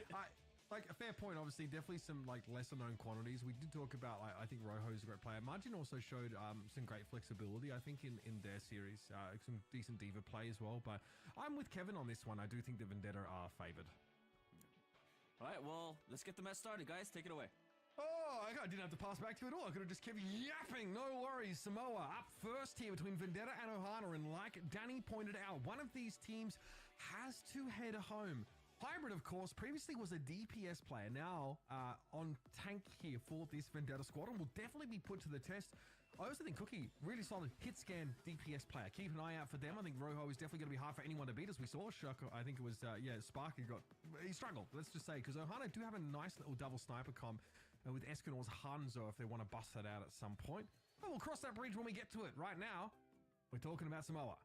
like a fair point, obviously, definitely some like lesser known quantities. We did talk about, I think Rojo's a great player. Margin also showed some great flexibility, I think, in their series. Some decent diva play as well. But I'm with Kevin on this one. I do think the Vendetta are favored. All right, well, let's get the match started, guys. Take it away. Oh, I didn't have to pass back to you at all. I could have just kept yapping. No worries. Samoa up first here between Vendetta and Ohana. And like Danny pointed out, one of these teams has to head home. Hybrid, of course, previously was a DPS player. Now on tank here for this Vendetta squad, and will definitely be put to the test. I also think Cookie, really solid hit scan DPS player. Keep an eye out for them. I think Rojo is definitely going to be hard for anyone to beat, as we saw. Shaka, I think it was, Sparky he struggled, let's just say, because Ohana do have a nice little double sniper comp with Escanor's Hanzo if they want to bust that out at some point. But we'll cross that bridge when we get to it. Right now, we're talking about Samoa.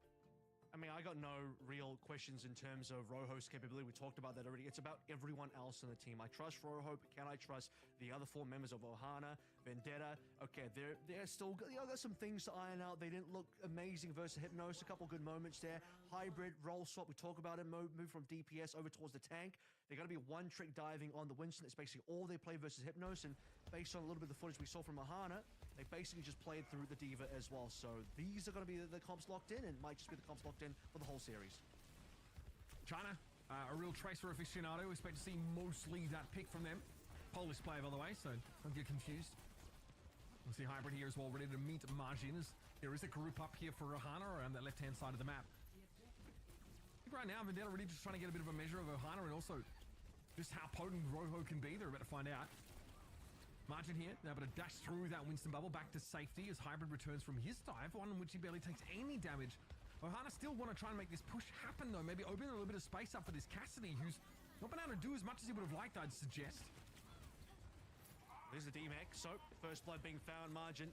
I mean, I got no real questions in terms of Rojo's capability. We talked about that already. It's about everyone else on the team. I trust Rojo, but can I trust the other 4 members of Ohana, Vendetta? Okay, they're still got some things to iron out. They didn't look amazing versus Hypnos. A couple good moments there. Hybrid, role swap. We talk about it. Move from DPS over towards the tank. They're going to be one trick diving on the Winston. It's basically all they play versus Hypnos. And based on a little bit of the footage we saw from Ohana, they basically just played through the Diva as well. So these are going to be the comps locked in, and might just be the comps locked in for the whole series. China, a real Tracer aficionado. We expect to see mostly that pick from them. Polish player, by the way, so don't get confused. We'll see Hybrid here as well, ready to meet Margin. There is a group up here for Ohana around that left-hand side of the map. I think right now, Vendetta really just trying to get a bit of a measure of Ohana, and also just how potent Rojo can be. They're about to find out. Margin here, able to dash through that Winston bubble back to safety as Hybrid returns from his dive, one in which he barely takes any damage. Ohana still want to try and make this push happen though, maybe open a little bit of space up for this Cassidy, who's not been able to do as much as he would have liked, I'd suggest. There's the D-Mech, so first blood being found. Margin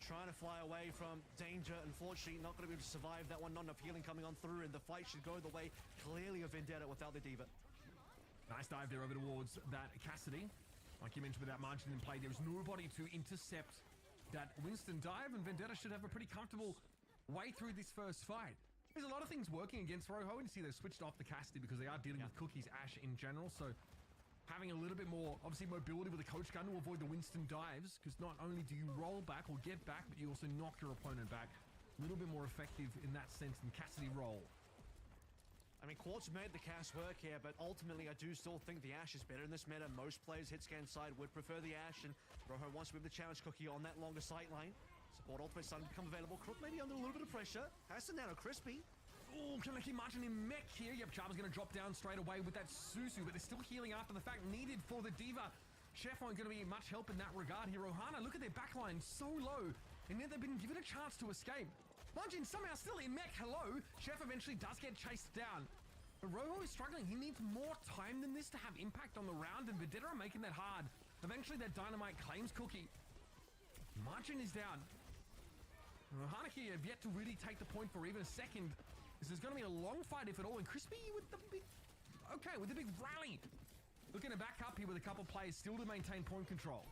trying to fly away from danger. Unfortunately, not going to be able to survive that one. Not enough healing coming on through, and the fight should go the way clearly of Vendetta without the Diva. Nice dive there over towards that Cassidy. Like you mentioned, with that Margin in play, there's nobody to intercept that Winston dive, and Vendetta should have a pretty comfortable way through this first fight. There's a lot of things working against Rojo, and you see they've switched off the Cassidy because they are dealing with Cookie's Ash in general, so having a little bit more, obviously, mobility with the Coach Gun to avoid the Winston dives, because not only do you roll back or get back, but you also knock your opponent back. A little bit more effective in that sense than Cassidy roll. I mean, Quartz made the cast work here, but ultimately I do still think the Ash is better in this meta. Most players hit scan side would prefer the Ash, and Rojo wants to be able to challenge Cookie on that longer sight line. Support ultimate starting to become available. Crook maybe under a little bit of pressure. Has to nano Crispy. Oh, Kaneki Martin in mech here. Yep, Charmer's going to drop down straight away with that Susu, but they're still healing after the fact needed for the Diva. Chef aren't going to be much help in that regard here. Ohana, look at their backline, so low, and yet they've been given a chance to escape. Margin somehow still in mech, hello. Chef eventually does get chased down. But Rojo is struggling. He needs more time than this to have impact on the round, and Vendetta are making that hard. Eventually that Dynamite claims Cookie. Margin is down. Ohana here have yet to really take the point for even a second. This is going to be a long fight, if at all. And Crispy with the big... Okay, with the big rally. Looking to back up here with a couple players still to maintain point control.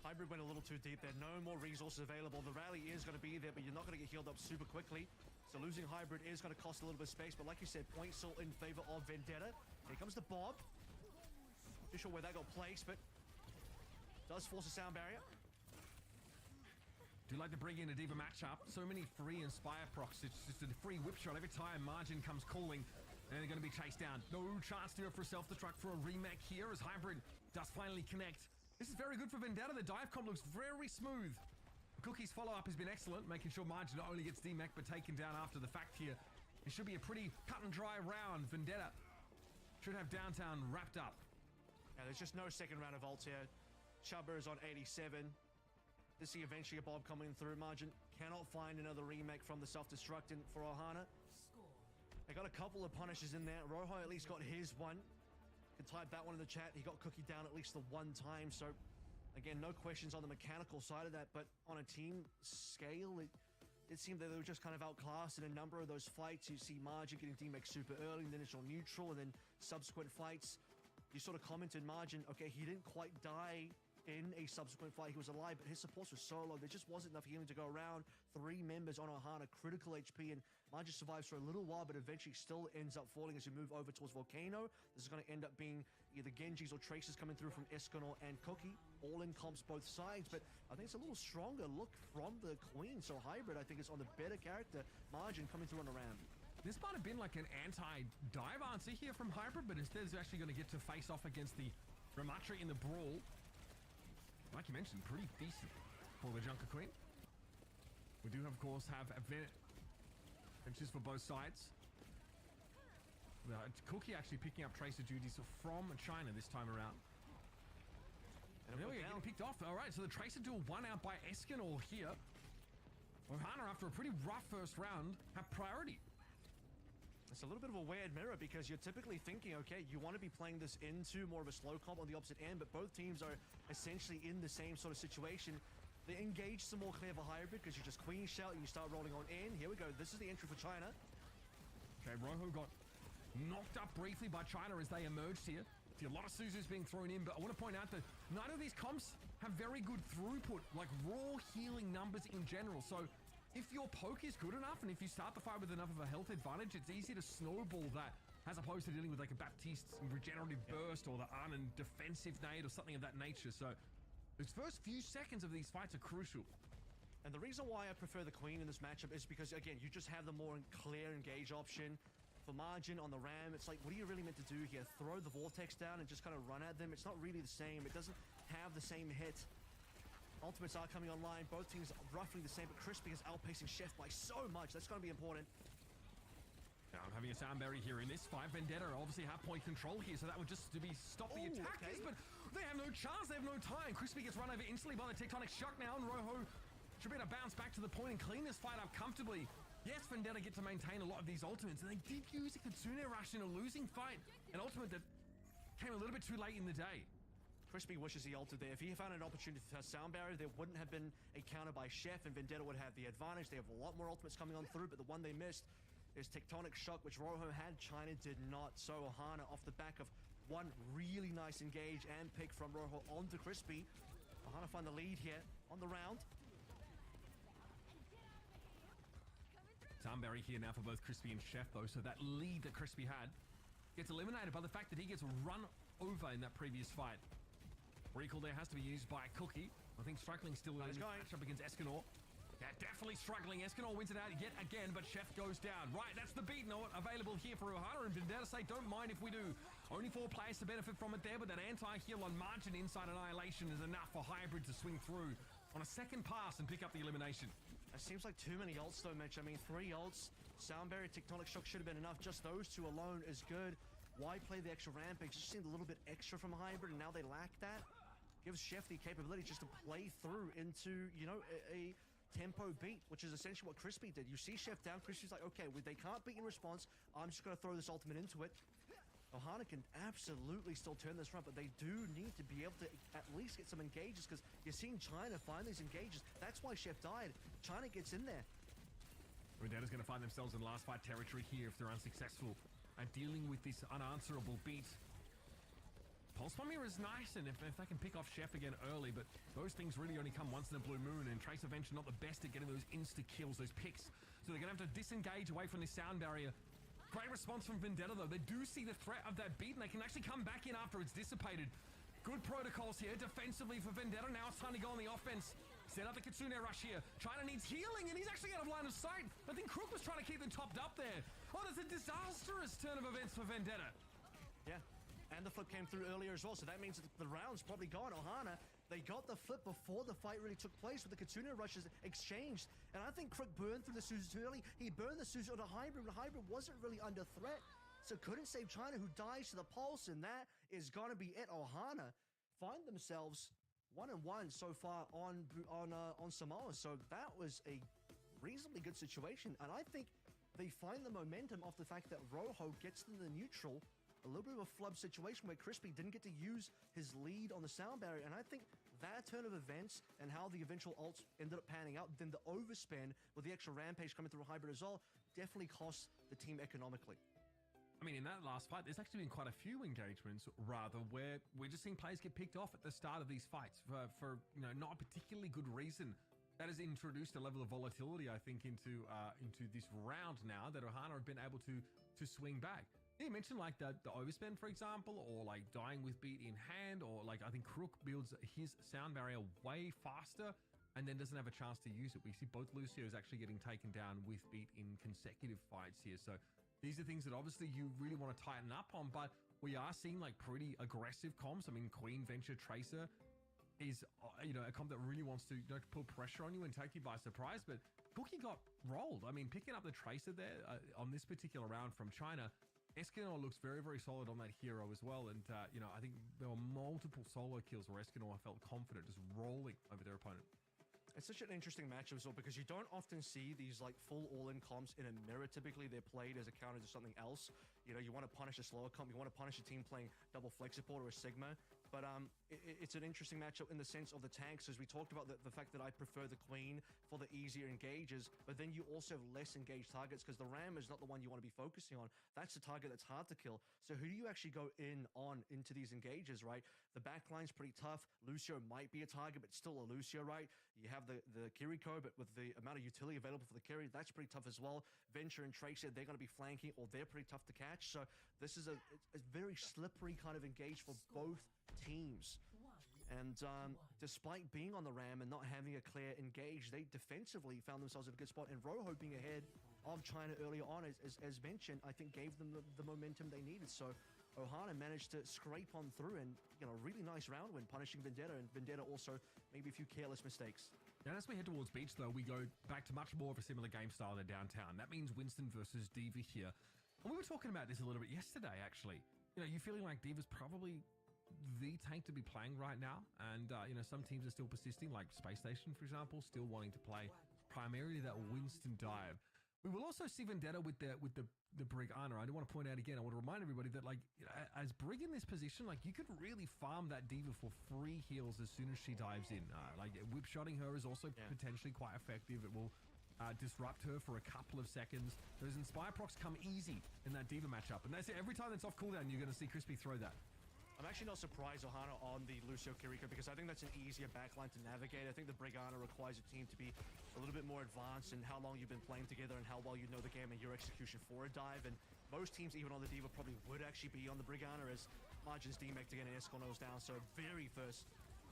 Hybrid went a little too deep there. No more resources available. The rally is going to be there, but you're not going to get healed up super quickly. So losing Hybrid is going to cost a little bit of space. But like you said, point still in favor of Vendetta. Here comes the Bob. Not sure where that got placed, but does force a sound barrier. Do like to bring in a Diva matchup. So many free Inspire procs. It's just a free whip shot every time Margin comes calling. And they're going to be chased down. No chance to go for a self-destruct for a remake here as Hybrid does finally connect. This is very good for Vendetta. The dive comp looks very smooth. Cookie's follow-up has been excellent, making sure Margin not only gets D-Mech but taken down after the fact here. It should be a pretty cut and dry round. Vendetta should have downtown wrapped up. Yeah, there's just no second round of ults here. Chubber is on 87. To see eventually a Bob coming through. Margin cannot find another remake from the self-destruct for Ohana. They got a couple of punishes in there. Rojo at least got his one. Can type that one in the chat. He got Cookie down at least the one time. So again, no questions on the mechanical side of that, but on a team scale, it seemed that they were just kind of outclassed in a number of those fights. You see Margin getting D-Mech super early, and then initial neutral, and then subsequent fights. You sort of commented, Margin, okay, he didn't quite die in a subsequent fight. He was alive, but his supports were so low. There just wasn't enough healing to go around. 3 members on Ohana, critical HP, and Margin survives for a little while, but eventually still ends up falling as you move over towards Volcano. This is going to end up being either Genjis or Traces coming through from Escanor and Cookie. All in comps both sides, but I think it's a little stronger look from the Queen. So Hybrid, I think, is on the better character. Margin coming through on the round. This might have been like an anti-dive answer here from Hybrid, but instead is actually going to get to face off against the Ramatri in the brawl. Like you mentioned, pretty decent for the Junker Queen. We do, of course, have advantages for both sides. Cookie actually picking up Tracer duties from China this time around. And there we go, getting picked off. All right, so the Tracer duel won out by Escanor here. Ohana, after a pretty rough first round, have priority. It's a little bit of a weird mirror because you're typically thinking, okay, you want to be playing this into more of a slow comp on the opposite end, but both teams are essentially in the same sort of situation. They engage some more clever Hybrid because you just Queen Shout and you start rolling on in. Here we go. This is the entry for China. Okay, Rojo got knocked up briefly by China as they emerged here. See a lot of Suzus being thrown in, but I want to point out that none of these comps have very good throughput, like raw healing numbers in general. So if your poke is good enough, and if you start the fight with enough of a health advantage, it's easy to snowball that, as opposed to dealing with like a Baptiste's regenerative burst or the Arnon defensive nade or something of that nature. So those first few seconds of these fights are crucial. And the reason why I prefer the Queen in this matchup is because, again, you just have the more clear engage option. For Margin on the Ram, it's like, what are you really meant to do here? Throw the Vortex down and just kind of run at them? It's not really the same. It doesn't have the same hit. Ultimates are coming online. Both teams roughly the same, but Crispy is outpacing Chef by so much. That's going to be important. Now I'm having a sound barrier here in this fight. Vendetta obviously have point control here, so that would just to be stop the attackers, but they have no chance, they have no time. Crispy gets run over instantly by the tectonic shock now, and Rojo should be able to bounce back to the point and clean this fight up comfortably. Yes, Vendetta get to maintain a lot of these ultimates, and they did use a Kitsune Rush in a losing fight, an ultimate that came a little bit too late in the day. Crispy wishes he ulted there. If he found an opportunity to sound barrier, there wouldn't have been a counter by Chef, and Vendetta would have the advantage. They have a lot more ultimates coming on through, but the one they missed is Tectonic Shock, which Rojo had. China did not. So Ohana, off the back of one really nice engage and pick from Rojo onto Crispy. Ohana find the lead here on the round. Sound barrier here now for both Crispy and Chef, though, so that lead that Crispy had gets eliminated by the fact that he gets run over in that previous fight. Recall there has to be used by Cookie. I think struggling still in this matchup against Escanor. Yeah, definitely struggling. Escanor wins it out yet again, but Chef goes down. Right, that's the beat note available here for Ohana, and Vendetta say, don't mind if we do. Only 4 players to benefit from it there, but that anti-heal on margin inside Annihilation is enough for Hybrid to swing through on a second pass and pick up the elimination. It seems like too many ults though, Mitch. I mean, 3 ults. Sound Barrier, Tectonic Shock should have been enough. Just those 2 alone is good. Why play the extra Rampage? Just seemed a little bit extra from Hybrid, and now they lack that. Gives Chef the capability just to play through into, you know, a tempo beat, which is essentially what Crispy did. You see Chef down, Crispy's like, okay, they can't beat in response. I'm just going to throw this ultimate into it. Ohana can absolutely still turn this run, but they do need to be able to at least get some engages, because you're seeing China find these engages. That's why Chef died. China gets in there. Vendetta's going to find themselves in last fight territory here if they're unsuccessful at dealing with this unanswerable beat. Pulse Bomb here is nice, and if they can pick off Chef again early, but those things really only come once in a blue moon, and Tracer Venture not the best at getting those insta-kills, those picks. So they're going to have to disengage away from this sound barrier. Great response from Vendetta, though. They do see the threat of that beat, and they can actually come back in after it's dissipated. Good protocols here defensively for Vendetta. Now it's time to go on the offense. Set up the Kitsune Rush here. China needs healing, and he's actually out of line of sight. I think Crook was trying to keep them topped up there. Oh, that's a disastrous turn of events for Vendetta. Yeah. And the flip came through earlier as well, so that means that the round's probably gone. Ohana, they got the flip before the fight really took place with the Kitsune Rushes exchanged. And I think Crook burned through the Suzu too early. He burned the Suzu to Hybrid, but Hybrid wasn't really under threat. So couldn't save China, who dies to the pulse, and that is going to be it. Ohana find themselves 1-1 so far on Samoa. So that was a reasonably good situation. And I think they find the momentum off the fact that Rojo gets to the neutral. A little bit of a flub situation where Crispy didn't get to use his lead on the sound barrier, and I think that turn of events and how the eventual ults ended up panning out, then the overspend with the extra Rampage coming through Hybrid as well, definitely cost the team economically. I mean, in that last fight, there's actually been quite a few engagements, rather, where we're just seeing players get picked off at the start of these fights for you know, not a particularly good reason. That has introduced a level of volatility, I think, into this round now that Ohana have been able to swing back. You mentioned like the overspend, for example, or like dying with beat in hand, or like I think Crook builds his sound barrier way faster and then doesn't have a chance to use it. We see both Lucios actually getting taken down with beat in consecutive fights here. So these are things that obviously you really want to tighten up on, but we are seeing like pretty aggressive comps. I mean, Queen, Venture, Tracer is, you know, a comp that really wants to, you know, put pressure on you and take you by surprise, but Cookie got rolled. I mean, picking up the Tracer there on this particular round from China, Escanor looks very, very solid on that hero as well. And, you know, I think there were multiple solo kills where Escanor felt confident just rolling over their opponent. It's such an interesting matchup as well, because you don't often see these like full all-in comps in a mirror. Typically, they're played as a counter to something else. You know, you want to punish a slower comp, you want to punish a team playing double flex support or a Sigma. But it's an interesting matchup in the sense of the tanks, as we talked about the fact that I prefer the Queen for the easier engages, but then you also have less engaged targets because the Ram is not the one you want to be focusing on. That's the target that's hard to kill. So who do you actually go into these engages, right? The backline's pretty tough. Lucio might be a target, but still a Lucio, right? You have the Kiriko, but with the amount of utility available for the Kiri, that's pretty tough as well. Venture and Tracer, they're going to be flanking, or they're pretty tough to catch. So this is a very slippery kind of engage for both teams. And despite being on the Ram and not having a clear engage, they defensively found themselves in a good spot. And Rojo being ahead of China earlier on, as mentioned, I think gave them the momentum they needed. So Ohana managed to scrape on through and, you know, really nice round win, punishing Vendetta, and Vendetta also maybe a few careless mistakes. And as we head towards Beach, though, we go back to much more of a similar game style than downtown. That means Winston versus Diva here. And we were talking about this a little bit yesterday, actually. You know, you feeling like D.Va's probably the tank to be playing right now, and you know, some teams are still persisting, like Space Station, for example, still wanting to play primarily that Winston dive. We will also see Vendetta with the Brig Ana. I do want to point out again, I want to remind everybody that, like, you know, as Brig in this position, like, you could really farm that D.Va for free heals as soon as she dives in. Like, whip-shotting her is also potentially quite effective. It will disrupt her for a couple of seconds. Those Inspire procs come easy in that D.Va matchup, and that's it. Every time that's off cooldown, you're going to see Crispy throw that. I'm actually not surprised Ohana on the Lucio Kiriko because I think that's an easier backline to navigate. I think the Brigana requires a team to be a little bit more advanced in how long you've been playing together and how well you know the game and your execution for a dive. And most teams, even on the D.Va, probably would actually be on the Brigana as Margin's DMAC again and Escorno's down. So very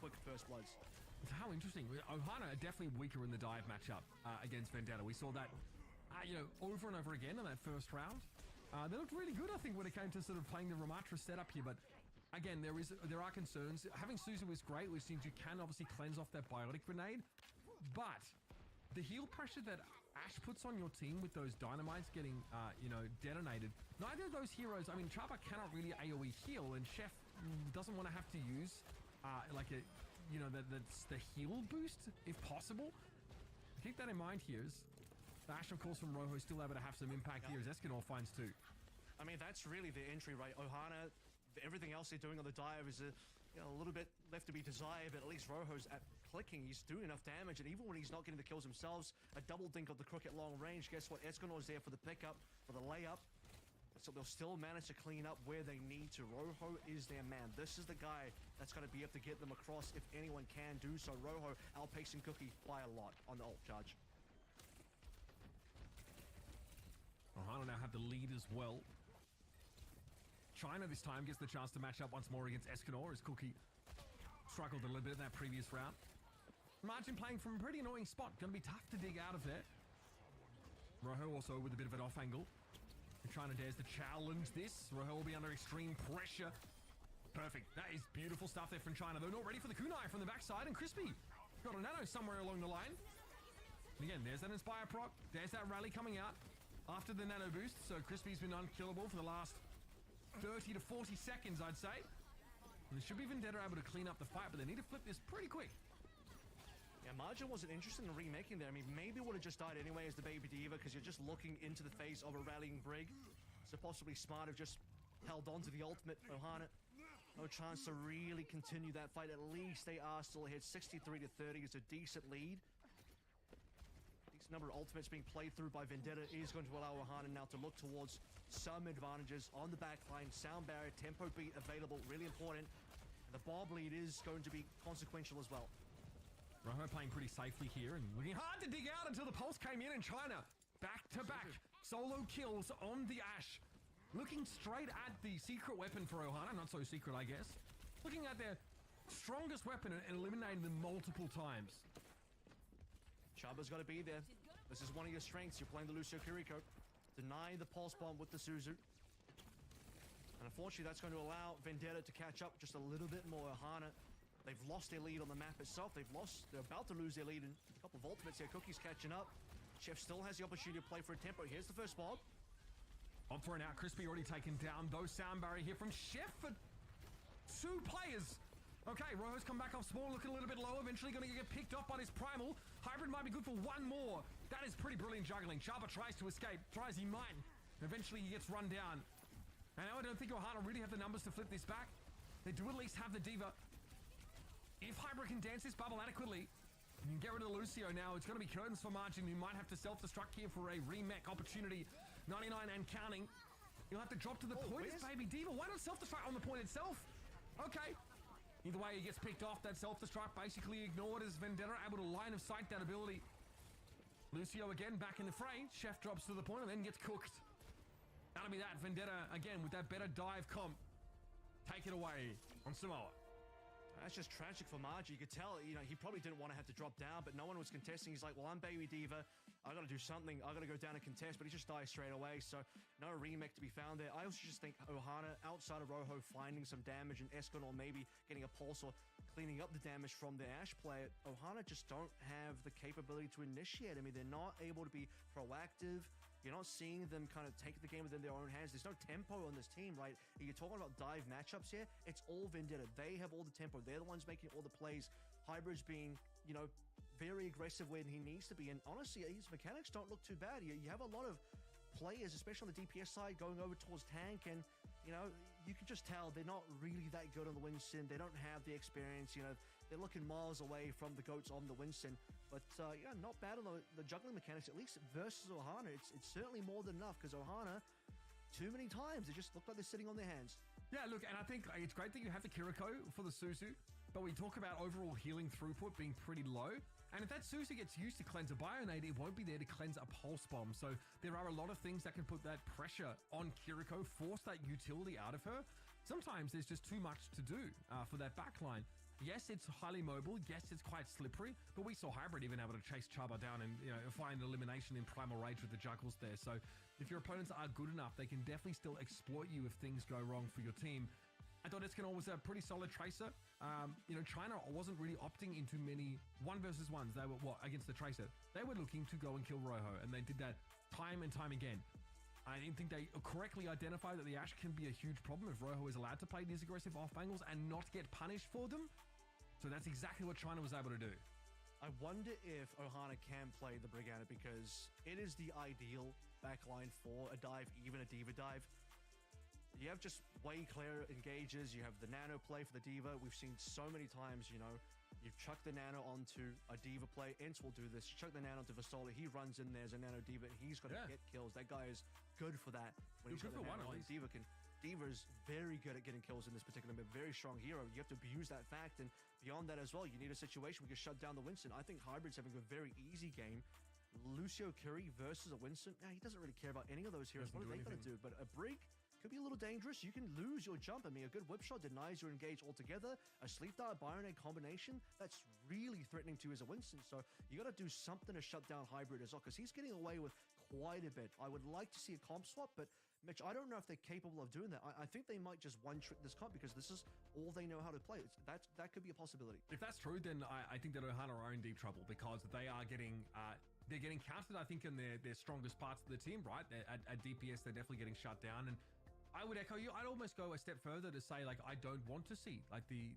quick first bloods. How interesting. Ohana are definitely weaker in the dive matchup against Vendetta. We saw that, you know, over and over again in that first round. They looked really good, I think, when it came to sort of playing the Ramatra setup here, but again, there are concerns. Having Suzu is great, which means you can obviously cleanse off that biotic grenade, but the heal pressure that Ash puts on your team with those dynamites getting, you know, detonated, neither of those heroes, I mean, Chapa cannot really AoE heal, and Chef doesn't want to have to use, like a, you know, that's the heal boost, if possible. Keep that in mind here. Ash, of course, from Rojo still able to have some impact here as Escanor finds too. I mean, that's really the entry, right? Ohana, everything else they're doing on the dive is you know, a little bit left to be desired, but at least Rojo's at clicking. He's doing enough damage, and even when he's not getting the kills himself, a double dink of the crook at long range. Guess what? Escanor's there for the pickup, for the layup. So they'll still manage to clean up where they need to. Rojo is their man. This is the guy that's going to be able to get them across if anyone can do so. Rojo outpacing Cookie by a lot on the ult charge. Ohana now have the lead as well. China this time gets the chance to match up once more against Escanor as Cookie struggled a little bit in that previous round. Margin playing from a pretty annoying spot. Going to be tough to dig out of there. Rojo also with a bit of an off angle. China dares to challenge this. Rojo will be under extreme pressure. Perfect. That is beautiful stuff there from China, though not ready for the kunai from the backside. And Crispy got a nano somewhere along the line. And again, there's that Inspire proc. There's that rally coming out after the nano boost. So Crispy's been unkillable for the last 30 to 40 seconds, I'd say. And there should be Vendetta able to clean up the fight, but they need to flip this pretty quick. Yeah, Margin wasn't interested in remaking there. I mean, maybe would have just died anyway as the Baby D.Va because you're just looking into the face of a rallying Brig. So possibly smart have just held on to the ultimate. Ohana, no chance to really continue that fight. At least they are still ahead. 63 to 30 is a decent lead. Decent number of ultimates being played through by Vendetta is going to allow Ohana now to look towards some advantages on the backline. Sound barrier, tempo beat available, really important. And the Bob lead is going to be consequential as well. Rojo playing pretty safely here and looking hard to dig out until the pulse came in, and China back-to-back solo kills on the Ash. Looking straight at the secret weapon for Ohana, not so secret I guess. Looking at their strongest weapon and eliminating them multiple times. Chaba's got to be there. This is one of your strengths. You're playing the Lucio Kiriko. Deny the pulse bomb with the Suzu. And unfortunately that's going to allow Vendetta to catch up just a little bit more. Ohana, they've lost their lead on the map itself. They're about to lose their lead in a couple of ultimates here. Cookie's catching up. Chef still has the opportunity to play for a tempo. Here's the first bomb. On for an out. Crispy already taken down. Those sound barrier here from Chef for 2 players. Okay, Rojo's come back off small, looking a little bit low. Eventually going to get picked off by this Primal. Hybrid might be good for 1 more. That is pretty brilliant juggling. Chaba tries to escape. Tries he might. Eventually he gets run down. And I don't think Ohana really have the numbers to flip this back. They do at least have the D.Va. If Hybrid can dance this bubble adequately, you can get rid of the Lucio now. It's going to be curtains for Margin, who might have to self-destruct here for a remake opportunity. 99 and counting. You'll have to drop to the point. It's Baby D.Va. Why not self-destruct on the point itself? Okay. Either way, he gets picked off. That self-destruct basically ignored as Vendetta able to line of sight that ability. Lucio again back in the fray. Chef drops to the point and then gets cooked. That'll be that. Vendetta again with that better dive comp. Take it away on Samoa. That's just tragic for Margie. You could tell, you know, he probably didn't want to have to drop down, but no one was contesting. He's like, well, I'm Baby D.Va. I got to do something. I got to go down and contest, but he just dies straight away. So no remake to be found there. I also just think Ohana, outside of Rojo, finding some damage and Escanor maybe getting a pulse or cleaning up the damage from the Ash player. Ohana just don't have the capability to initiate. I mean, they're not able to be proactive. You're not seeing them kind of take the game within their own hands. There's no tempo on this team, right? You're talking about dive matchups here. It's all Vendetta. They have all the tempo. They're the ones making all the plays. Hybrid's being, you know, very aggressive when he needs to be. And honestly, his mechanics don't look too bad. You have a lot of players, especially on the DPS side, going over towards tank, and you know, you can just tell they're not really that good on the Winston. They don't have the experience. You know, they're looking miles away from the goats on the Winston. But yeah, not bad on the juggling mechanics, at least versus Ohana. It's certainly more than enough, because Ohana, too many times, they just look like they're sitting on their hands. Yeah, look, and I think it's great that you have the Kiriko for the Suzu, but we talk about overall healing throughput being pretty low. And if that Suzu gets used to cleanse a Bionade, it won't be there to cleanse a Pulse Bomb. So there are a lot of things that can put that pressure on Kiriko, force that utility out of her. Sometimes there's just too much to do for that backline. Yes, it's highly mobile. Yes, it's quite slippery, but we saw Hybrid even able to chase Chaba down and, you know, find elimination in Primal Rage with the Juggles there. So if your opponents are good enough, they can definitely still exploit you if things go wrong for your team. I thought Escanor was a pretty solid tracer. You know, China wasn't really opting into many 1v1s. They were, against the tracer? They were looking to go and kill Rojo, and they did that time and time again. I didn't think they correctly identified that the Ashe can be a huge problem if Rojo is allowed to play these aggressive off angles and not get punished for them. So that's exactly what China was able to do. I wonder if Ohana can play the Brigada, because it is the ideal backline for a dive, even a Diva dive. You have just way clearer engages. You have the Nano play for the Diva. We've seen so many times, you know, you chuck the Nano onto a Diva play. Ince will do this. You chuck the Nano onto Vastola. He runs in there as a Nano Diva, and he's going to get kills. That guy is good for that. When he's good for one, at least. Diva's very good at getting kills in this particular map. Very strong hero. You have to abuse that fact, and beyond that as well, you need a situation where you can shut down the Winston. I think Hybrid's having a very easy game. Lucio Curry versus a Winston. Now, he doesn't really care about any of those heroes. What are they going to do? But a Brig could be a little dangerous. You can lose your jump. I mean, a good whip shot denies your engage altogether. A sleep dart Bionade combination, that's really threatening to you as a Winston. So you got to do something to shut down Hybrid as well, because he's getting away with quite a bit. I would like to see a comp swap, but Mitch, I don't know if they're capable of doing that. I think they might just one-trick this comp, because this is all they know how to play. That could be a possibility. If that's true, then I think that Ohana are in deep trouble, because they are getting they're getting counted, I think, in their strongest parts of the team, right? At DPS, they're definitely getting shut down. And I would echo you. I'd almost go a step further to say, like, I don't want to see like the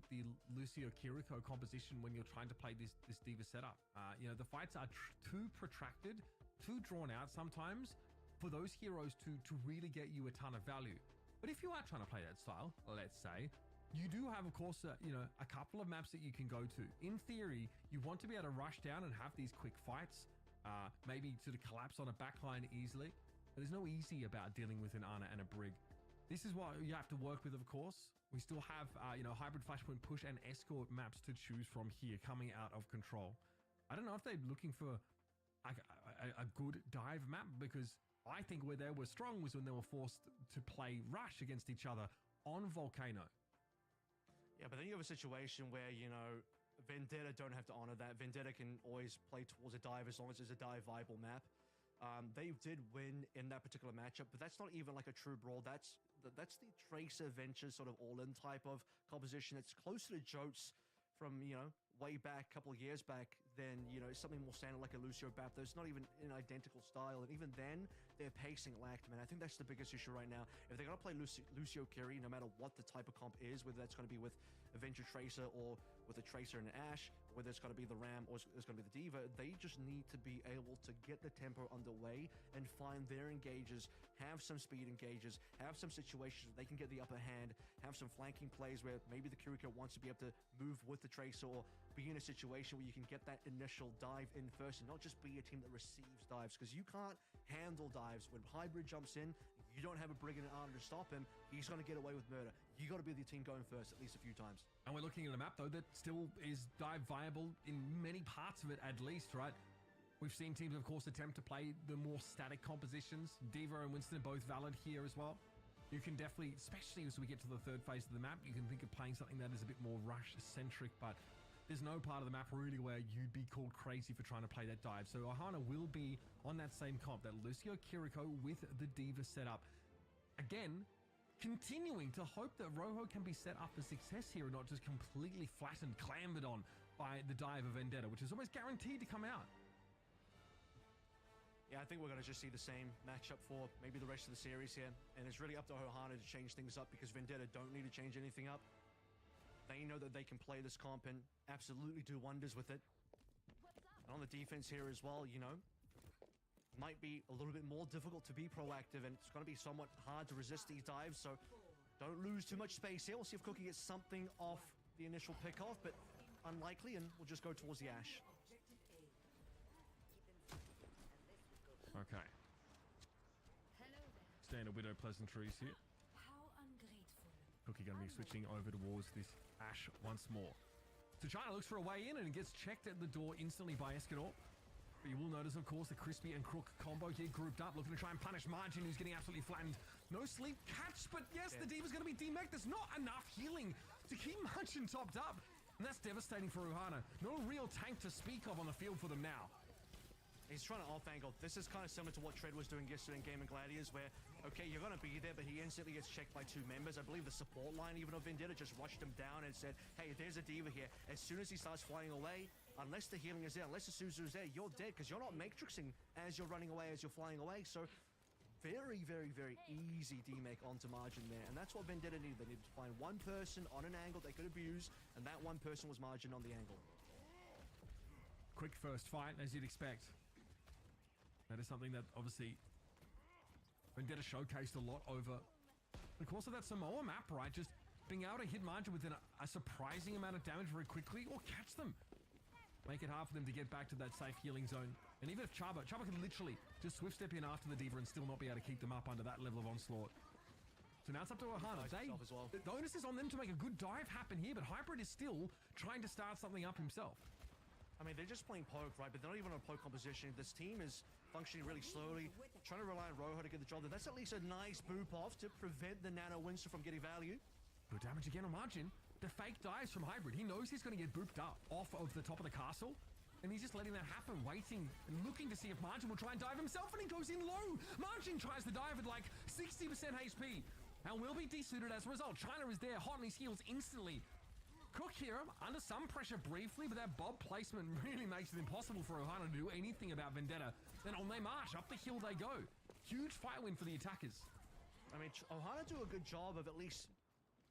Lucio Kiriko composition when you're trying to play this Diva setup. You know, the fights are too protracted, too drawn out sometimes for those heroes to really get you a ton of value. But if you are trying to play that style, let's say, you do have, of course, you know, a couple of maps that you can go to. In theory, you want to be able to rush down and have these quick fights, maybe to collapse on a backline easily. But there's no easy about dealing with an Ana and a Brig. This is what you have to work with, of course. We still have, you know, Hybrid Flashpoint Push and Escort maps to choose from here coming out of Control. I don't know if they're looking for a good dive map, because I think where they were strong was when they were forced to play Rush against each other on Volcano. Yeah, but then you have a situation where, you know, Vendetta don't have to honor that. Vendetta can always play towards a dive as long as it's a dive viable map. They did win in that particular matchup, but that's not even like a true brawl. That's the Tracer Venture sort of all-in type of composition. It's closer to Jotes from, you know, way back, a couple of years back, than, you know, something more standard like a Lucio Bap. There's not even an identical style, and even then, their pacing lacked, man. I think that's the biggest issue right now. If they're going to play Lucio Curie, no matter what the type of comp is, whether that's going to be with a Venture Tracer or with a Tracer and an Ashe, whether it's going to be the Ram or it's going to be the Diva, they just need to be able to get the tempo underway and find their engages, have some speed engages, have some situations where they can get the upper hand, have some flanking plays where maybe the Kiriko wants to be able to move with the Tracer, or be in a situation where you can get that initial dive in first and not just be a team that receives dives, because you can't handle dives. When Hybrid jumps in, you don't have a Brig and an Armor to stop him, he's going to get away with murder. You got to be the team going first at least a few times. And we're looking at a map, though, that still is dive viable in many parts of it, at least, right? We've seen teams, of course, attempt to play the more static compositions. Diva and Winston are both valid here as well. You can definitely, especially as we get to the third phase of the map, you can think of playing something that is a bit more rush-centric, but there's no part of the map really where you'd be called crazy for trying to play that dive. So Ohana will be on that same comp, that Lucio Kiriko with the Diva setup. Again, continuing to hope that Rojo can be set up for success here and not just completely flattened, clambered on by the dive of Vendetta, which is almost guaranteed to come out. Yeah, I think we're going to just see the same matchup for maybe the rest of the series here. And it's really up to Ohana to change things up because Vendetta don't need to change anything up. They know that they can play this comp and absolutely do wonders with it. And on the defense here as well, you know, might be a little bit more difficult to be proactive, and it's going to be somewhat hard to resist these dives. So don't lose too much space here. We'll see if Cookie gets something off the initial pick-off, but unlikely, and we'll just go towards the Ash. Okay. Standard Widow pleasantries here. How ungrateful. Cookie going to be switching over towards this Ash once more. So China looks for a way in and gets checked at the door instantly by Escanor. But you will notice, of course, the Crispy and Crook combo here grouped up, looking to try and punish Margin, who's getting absolutely flattened. No sleep catch, but yes, the Diva's going to be demeched. There's not enough healing to keep Margin topped up. And that's devastating for Ohana. No real tank to speak of on the field for them now. He's trying to off-angle. This is kind of similar to what Tread was doing yesterday in Game of Gladiators, where, okay, you're going to be there, but he instantly gets checked by two members. I believe the support line, even of Vendetta, just rushed him down and said, hey, there's a Diva here. As soon as he starts flying away, unless the healing is there, unless the Suzu is there, you're dead, because you're not matrixing as you're running away, as you're flying away. So very, very, very easy demake onto Margin there. And that's what Vendetta needed. They needed to find one person on an angle they could abuse, and that one person was Margin on the angle. Quick first fight, as you'd expect. That is something that obviously Vendetta showcased a lot over the course of that Samoa map, right? Just being able to hit Margin within a surprising amount of damage very quickly, or catch them. Make it hard for them to get back to that safe healing zone. And even if Chaba can literally just swift step in after the Diva and still not be able to keep them up under that level of onslaught. So now it's up to Ohana. The onus is on them to make a good dive happen here, but Hybrid is still trying to start something up himself. I mean, they're just playing poke, right? But they're not even on poke composition. This team is functioning really slowly, trying to rely on Rojo to get the job done. That's at least a nice boop off to prevent the Nano Winston from getting value. Good damage again on Margin. The fake dives from Hybrid. He knows he's going to get booped up off of the top of the castle, and he's just letting that happen, waiting and looking to see if Margin will try and dive himself, and he goes in low. Margin tries to dive at like 60% HP and will be desuited as a result. China is there, hot on his heels instantly. Cook here under some pressure briefly, but that bob placement really makes it impossible for Ohana to do anything about Vendetta. Then on they march, up the hill they go. Huge fight win for the attackers. I mean, Ohana do a good job of at least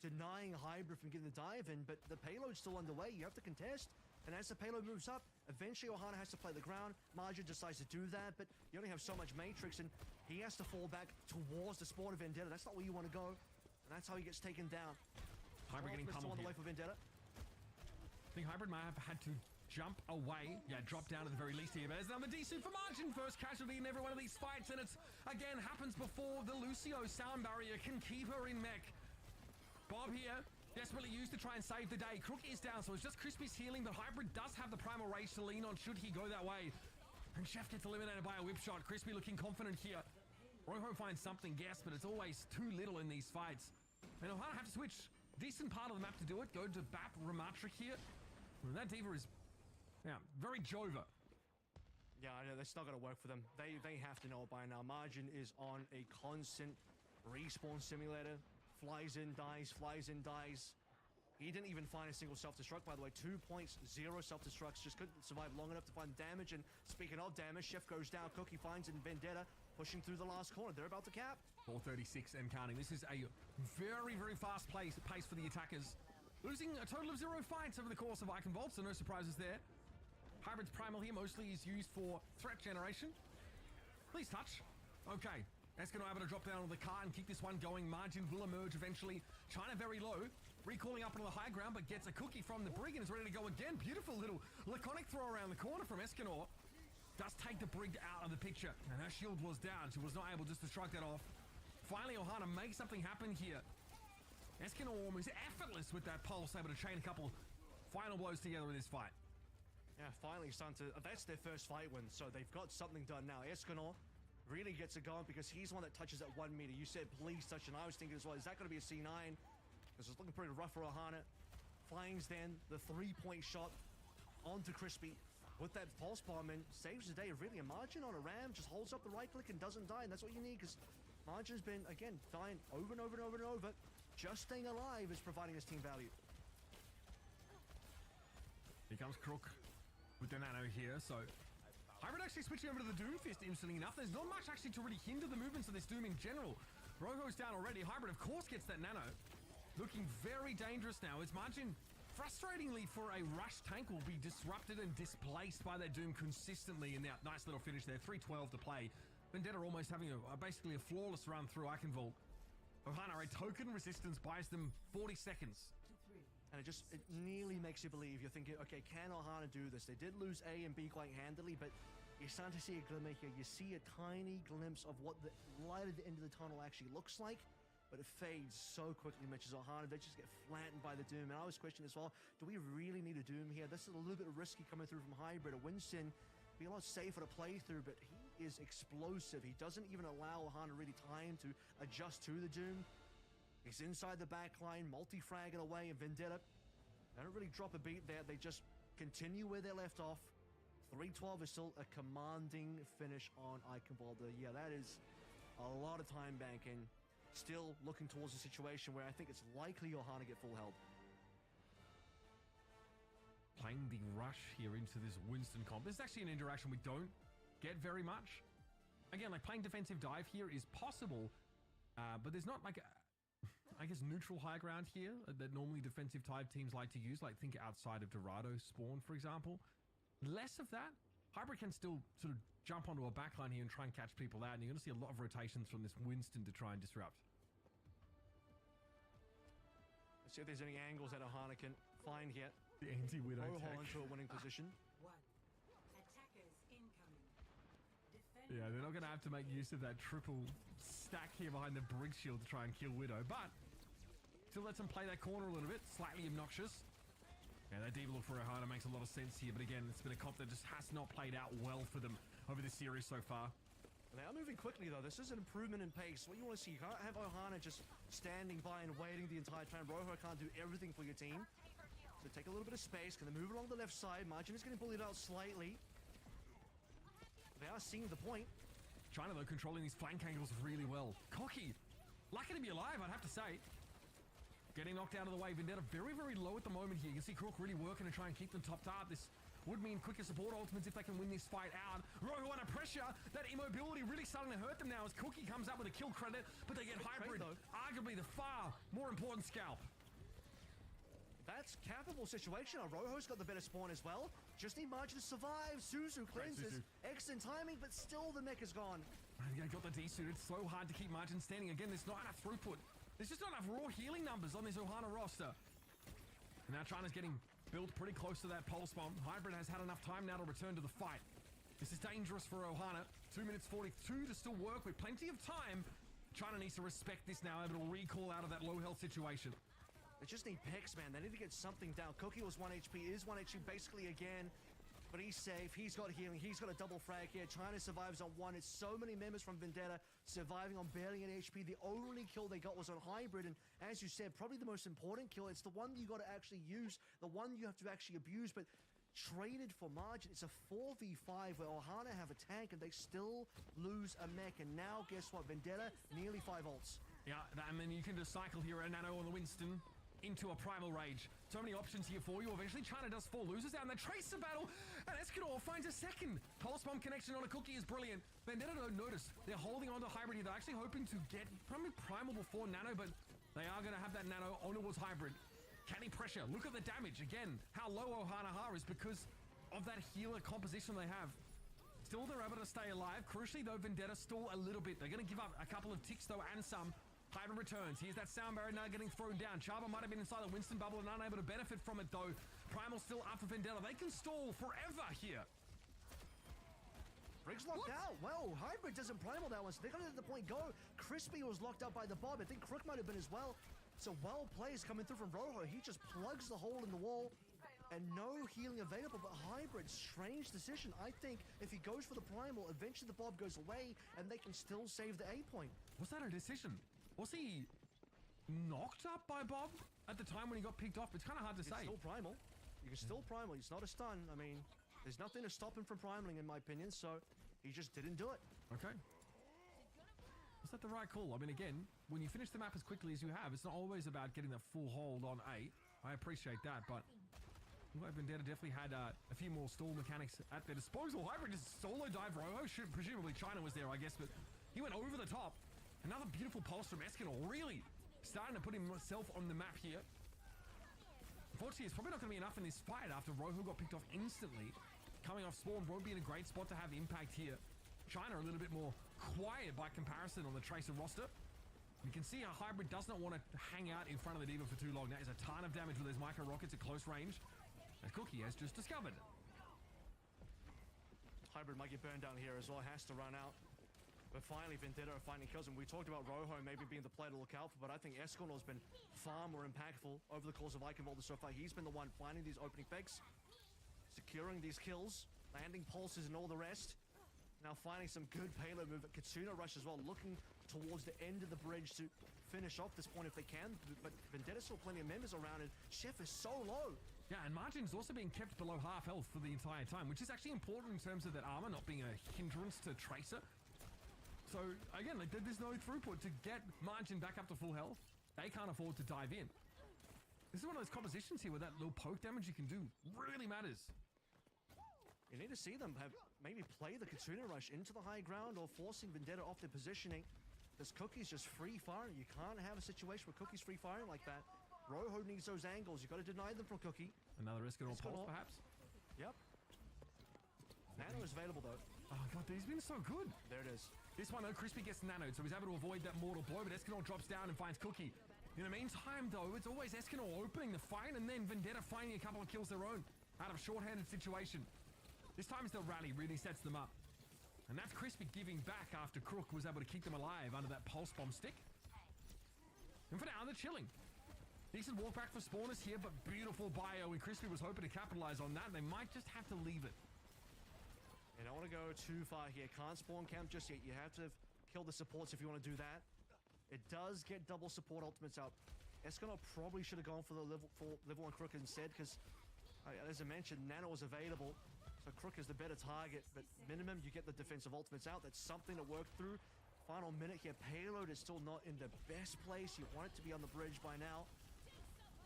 denying Hybrid from getting the dive in, but the payload's still underway. You have to contest, and as the payload moves up, eventually Ohana has to play the ground. Margin decides to do that, but you only have so much Matrix, and he has to fall back towards the spawn of Vendetta. That's not where you want to go, and that's how he gets taken down. Hybrid getting pummeled on the here. way for Vendetta. I think Hybrid might have had to jump away. Yeah, drop down at the very least here. But there's now the D-suit for Margin. First casualty in every one of these fights. And it's, again, happens before the Lucio sound barrier can keep her in mech. Bob here, desperately used to try and save the day. Crook is down, so it's just Crispy's healing. But Hybrid does have the primal rage to lean on should he go that way. And Chef gets eliminated by a whip shot. Crispy looking confident here. Rojo finds something, yes, but it's always too little in these fights. And Ohana have to switch. Decent part of the map to do it. Go to Bap Ramatric here. And that Diva is, yeah, very Jova. Yeah, I know, that's not going to work for them. They have to know it by now. Margin is on a constant respawn simulator. Flies in, dies, flies in, dies. He didn't even find a single self-destruct, by the way. 2 points, 0 self-destructs. Just couldn't survive long enough to find damage. And speaking of damage, Chef goes down. Cookie finds in Vendetta, pushing through the last corner. They're about to cap. 4:36 and counting. This is a very, very fast pace for the attackers. Losing a total of 0 fights over the course of Icon Vault, so no surprises there. Hybrid's primal here mostly is used for threat generation. Please touch. Okay. Escanor able to drop down on the car and keep this one going. Margin will emerge eventually. China very low. Recalling up on the high ground, but gets a cookie from the Brig and is ready to go again. Beautiful little laconic throw around the corner from Escanor. Does take the Brig out of the picture. And her shield was down. She was not able just to strike that off. Finally, Ohana makes something happen here. Escanor is effortless with that pulse, able to chain a couple final blows together in this fight. Yeah, finally starting to... That's their first fight win, so they've got something done now. Escanor really gets it going because he's the one that touches at 1 meter. You said, please touch, and I was thinking as well, is that going to be a C9? Because it's looking pretty rough for Ohana. Finds then the 3-point shot onto Crispy with that pulse bomb and saves the day. Really, a Margin on a ram just holds up the right click and doesn't die, and that's what you need because Margin's been, again, dying over and over and over and over. Just staying alive is providing his team value. Here comes Crook with the nano here, so Hybrid actually switching over to the Doom Fist, interestingly enough. There's not much actually to really hinder the movements of this Doom in general. Rojo's down already. Hybrid, of course, gets that nano. Looking very dangerous now. It's margin, frustratingly for a rush tank, will be disrupted and displaced by that Doom consistently in that nice little finish there. 3:12 to play. Vendetta almost having basically a flawless run through Eichenwald. Ohana, a token resistance buys them 40 seconds. And it nearly makes you believe. You're thinking, okay, can Ohana do this? They did lose A and B quite handily, but you're starting to see a glimmer here. You see a tiny glimpse of what the light at the end of the tunnel actually looks like, but it fades so quickly, Mitch, as Ohana, they just get flattened by the Doom. And I was questioning as well, do we really need a Doom here? This is a little bit risky coming through from Hybrid. A Winston be a lot safer to play through, but he is explosive. He doesn't even allow Ohana really time to adjust to the Doom. He's inside the back line, multi-fragging away, and Vendetta, they don't really drop a beat there. They just continue where they left off. 3:12 is still a commanding finish on Eichenwald. Yeah, that is a lot of time banking. Still looking towards a situation where I think it's likely Ohana get full held. Playing the rush here into this Winston comp. This is actually an interaction we don't get very much. Again, like playing defensive dive here is possible, but there's not like I guess neutral high ground here that normally defensive type teams like to use, like think outside of Dorado spawn, for example. Less of that. Hybrid can still sort of jump onto a backline here and try and catch people out, and you're going to see a lot of rotations from this Winston to try and disrupt. Let's see if there's any angles that Ohana can find here. The anti-widow Rojo tech. into a winning position. Attackers incoming. Yeah, they're not going to have to make use of that triple stack here behind the Brig shield to try and kill Widow, but still lets them play that corner a little bit. Slightly obnoxious. Yeah, that deep look for Ohana makes a lot of sense here, but again, it's been a comp that just has not played out well for them over this series so far. They are moving quickly, though. This is an improvement in pace. What you want to see, you can't have Ohana just standing by and waiting the entire time. Rojo can't do everything for your team. So take a little bit of space. Going to move along the left side. Margin is getting bullied out slightly. They are seeing the point. China, though, controlling these flank angles really well. Cocky. Lucky to be alive, I'd have to say. Getting knocked out of the way. Vendetta very, very low at the moment here. You can see Crook really working to try and keep them topped up. This would mean quicker support ultimates if they can win this fight out. Rojo under pressure. That immobility really starting to hurt them now as Cookie comes up with a kill credit, but they get Hybrid. Arguably the far more important scalp. That's capable situation. Rojo's got the better spawn as well. Just need Margin to survive. Suzu cleanses. Excellent timing, but still the mech is gone. They got the D-suit. It's so hard to keep Margin standing. Again, there's not enough throughput. There's just not enough raw healing numbers on this Ohana roster. And now China's getting built pretty close to that pulse bomb. Hybrid has had enough time now to return to the fight. This is dangerous for Ohana. 2 minutes 42 to still work with plenty of time. China needs to respect this now, able to recall out of that low health situation. They just need picks, man. They need to get something down. Cookie was 1 HP, is 1 HP basically again. But he's safe. He's got healing. He's got a double frag here. China survives on 1. It's so many members from Vendetta surviving on barely an HP. The only kill they got was on Hybrid. And as you said, probably the most important kill. It's the one you got to actually use. The one you have to actually abuse. But traded for Margin. It's a 4v5 where Ohana have a tank and they still lose a mech. And now, guess what? Vendetta, nearly 5 ults. Yeah, and then you can just cycle here a nano on the Winston into a primal rage. So many options here for you. Eventually China does fall, loses out in the Tracer battle, and Escador finds a second. Pulse bomb connection on a Cookie is brilliant. Vendetta don't notice. They're holding on to Hybrid here. They're actually hoping to get probably primal before nano, but they are going to have that nano on towards Hybrid. Can he pressure? Look at the damage. Again, how low Ohana is because of that healer composition they have. Still, they're able to stay alive. Crucially, though, Vendetta stall a little bit. They're going to give up a couple of ticks, though, and some. Hybrid returns. Here's that sound barrier now getting thrown down. Chaba might have been inside the Winston bubble and unable to benefit from it, though. Primal still up for Vendetta. They can stall forever here. Briggs locked out. Well, Hybrid doesn't primal that one, so they're going to let the point go. Crispy was locked out by the Bob. I think Crook might have been as well. So well plays coming through from Rojo. He just plugs the hole in the wall. And no healing available, but Hybrid, strange decision. I think if he goes for the primal, eventually the Bob goes away, and they can still save the A point. Was that a decision? Was he knocked up by Bob at the time when he got picked off? It's kind of hard to say. Still primal. You can still primal. It's not a stun. I mean, there's nothing to stop him from primaling, in my opinion, so he just didn't do it. Okay. Was that the right call? I mean, again, when you finish the map as quickly as you have, it's not always about getting that full hold on 8. I appreciate that, but Looked like Vendetta definitely had a few more stall mechanics at their disposal. Hybrid just solo dive Rojo. Presumably China was there, I guess, but he went over the top. Another beautiful pulse from Escanor, really starting to put himself on the map here. Unfortunately, it's probably not going to be enough in this fight after Rojo got picked off instantly. Coming off spawn won't be in a great spot to have impact here. China a little bit more quiet by comparison on the Tracer roster. You can see how Hybrid does not want to hang out in front of the D.Va for too long. That is a ton of damage with those micro rockets at close range, as Cookie has just discovered. Hybrid might get burned down here as well, has to run out. But finally, Vendetta are finding kills, and we talked about Rojo maybe being the player to look out for, but I think Escanor has been far more impactful over the course of Iconvolder so far. He's been the one finding these opening picks, securing these kills, landing pulses and all the rest. Now finding some good payload move at Kitsuna Rush as well, looking towards the end of the bridge to finish off this point if they can. But Vendetta still plenty of members around, and Chef is so low. Yeah, and Margin's also being kept below half health for the entire time, which is actually important in terms of that armor not being a hindrance to Tracer. So again, like, there's no throughput to get Margin back up to full health. They can't afford to dive in. This is one of those compositions here where that little poke damage you can do really matters. You need to see them have maybe play the Kitsuna Rush into the high ground or forcing Vendetta off their positioning. This Cookie's just free firing. You can't have a situation where Cookie's free firing like that. Rojo needs those angles. You got to deny them from Cookie. Another Escanor pulse, perhaps? Yep. Nano is available though. Oh god, he's been so good. There it is. This one, though, Crispy gets nanoed, so he's able to avoid that mortal blow, but Escanor drops down and finds Cookie. In the meantime, though, it's always Escanor opening the fight, and then Vendetta finding a couple of kills their own out of a short-handed situation. This time the rally really sets them up. And that's Crispy giving back after Crook was able to keep them alive under that pulse bomb stick. And for now, they're chilling. Decent walk back for spawners here, but beautiful bio, and Crispy was hoping to capitalize on that. They might just have to leave it. And I don't want to go too far here. Can't spawn camp just yet. You have to kill the supports if you want to do that. It does get double support ultimates out. Escanor probably should have gone for the level 1 Crook instead, because as I mentioned, Nano was available. So Crook is the better target, but minimum you get the defensive ultimates out. That's something to work through. Final minute here. Payload is still not in the best place. You want it to be on the bridge by now.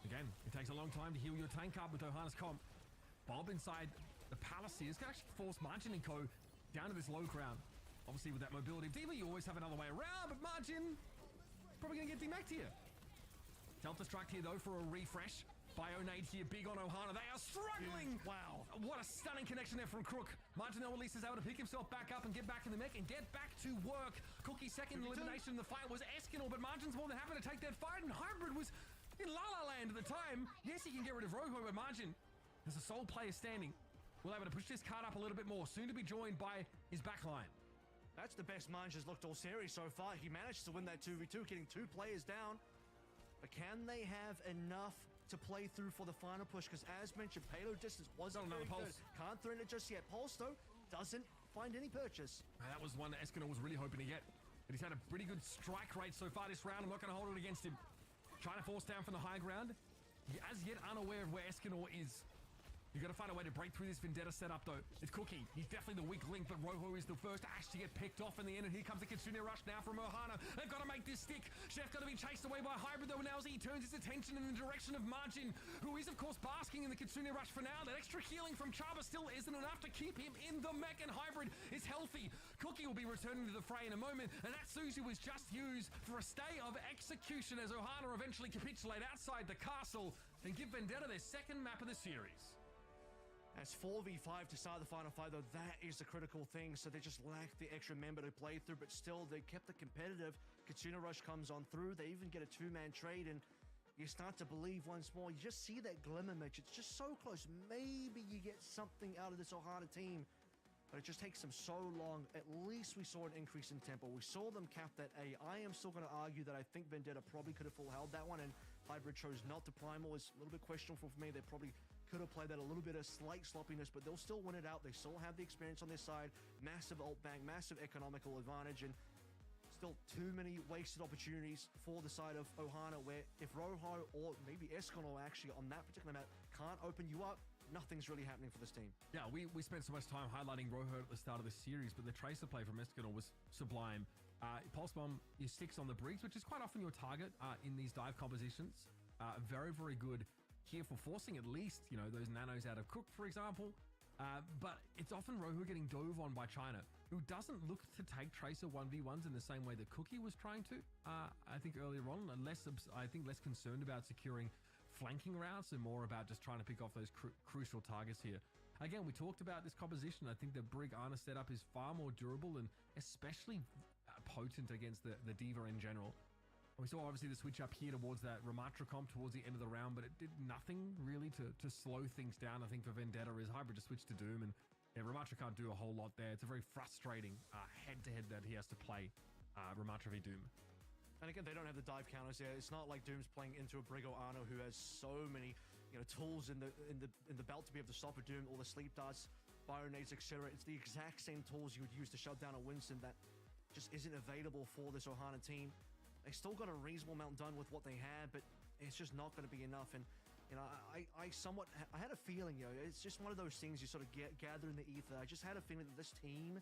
Again, it takes a long time to heal your tank up with Ohana's comp. Bob inside the palace here is going to actually force Margin and co down to this low ground. Obviously with that mobility of D.Va, you always have another way around, but Margin probably going to get demacked here. Self-destruct here though for a refresh. Bio-nade here, big on Ohana. They are struggling! Wow. What a stunning connection there from Crook. Margin at least is able to pick himself back up and get back in the mech and get back to work. Cookie's second elimination in the fight was Escanor, but Margin's more than happy to take that fight, and Hybrid was in La La Land at the time. Yes, he can get rid of Rojo, but Margin, as a sole player standing, will able to push this card up a little bit more, soon to be joined by his backline. That's the best Margin's looked all series so far. He managed to win that 2v2, getting 2 players down. But can they have enough to play through for the final push? Because as mentioned, payload distance wasn't very good. Can't throw it just yet. Pulse, though, doesn't find any purchase. That was one that Escanor was really hoping to get. But he's had a pretty good strike rate so far this round. I'm not going to hold it against him. Trying to force down from the high ground. As yet unaware of where Escanor is. You've got to find a way to break through this Vendetta setup, though. It's Cookie. He's definitely the weak link, but Rojo is the first Ash to get picked off in the end, and here comes the Kitsune Rush now from Ohana. They've got to make this stick. Chef got to be chased away by Hybrid, though, now as he turns his attention in the direction of Margin, who is, of course, basking in the Kitsune Rush for now. That extra healing from Chaba still isn't enough to keep him in the mech, and Hybrid is healthy. Cookie will be returning to the fray in a moment, and that Suzu was just used for a stay of execution as Ohana eventually capitulate outside the castle and give Vendetta their second map of the series. As 4v5 to start the final fight, though, that is the critical thing. So they just lack the extra member to play through, but still they kept it competitive. Kitsune Rush comes on through. They even get a 2-man trade, and you start to believe once more. You just see that glimmer, Mitch. It's just so close. Maybe you get something out of this Ohana team, but it just takes them so long. At least we saw an increase in tempo. We saw them cap that A. I am still going to argue that I think Vendetta probably could have full held that one, and Hybrid chose not to. Primal is a little bit questionable for me. They probably could have played that a little bit of slight sloppiness, but they'll still win it out. They still have the experience on their side. Massive ult bank, massive economical advantage, and still too many wasted opportunities for the side of Ohana, where if Rojo or maybe Escanor actually on that particular map can't open you up, nothing's really happening for this team. Yeah, we spent so much time highlighting Rojo at the start of the series, but the Tracer play from Escanor was sublime. Pulse Bomb is 6 on the breach, which is quite often your target in these dive compositions. Very, very good here for forcing at least, you know, those nanos out of Cook, for example. But it's often Rohu getting dove on by China, who doesn't look to take Tracer 1v1s in the same way that Cookie was trying to, I think earlier on, and less concerned about securing flanking routes and more about just trying to pick off those crucial targets here. Again, we talked about this composition. I think the Brig Ana setup is far more durable and especially potent against the D.Va in general. We saw obviously the switch up here towards that Ramatra comp towards the end of the round, but it did nothing really to slow things down. I think for Vendetta is Hybrid just switched to Doom, and yeah, Ramatra can't do a whole lot there. It's a very frustrating head-to-head that he has to play Ramatra v Doom. And again, they don't have the dive counters there. It's not like Doom's playing into a Brigo Arno who has so many, you know, tools in the belt to be able to stop a Doom, all the sleep darts, Bionades, etc. It's the exact same tools you would use to shut down a Winston that just isn't available for this Ohana team. They still got a reasonable amount done with what they had, but it's just not going to be enough. And you know, I had a feeling, you know, it's just one of those things you sort of gather in the ether. I just had a feeling that this team,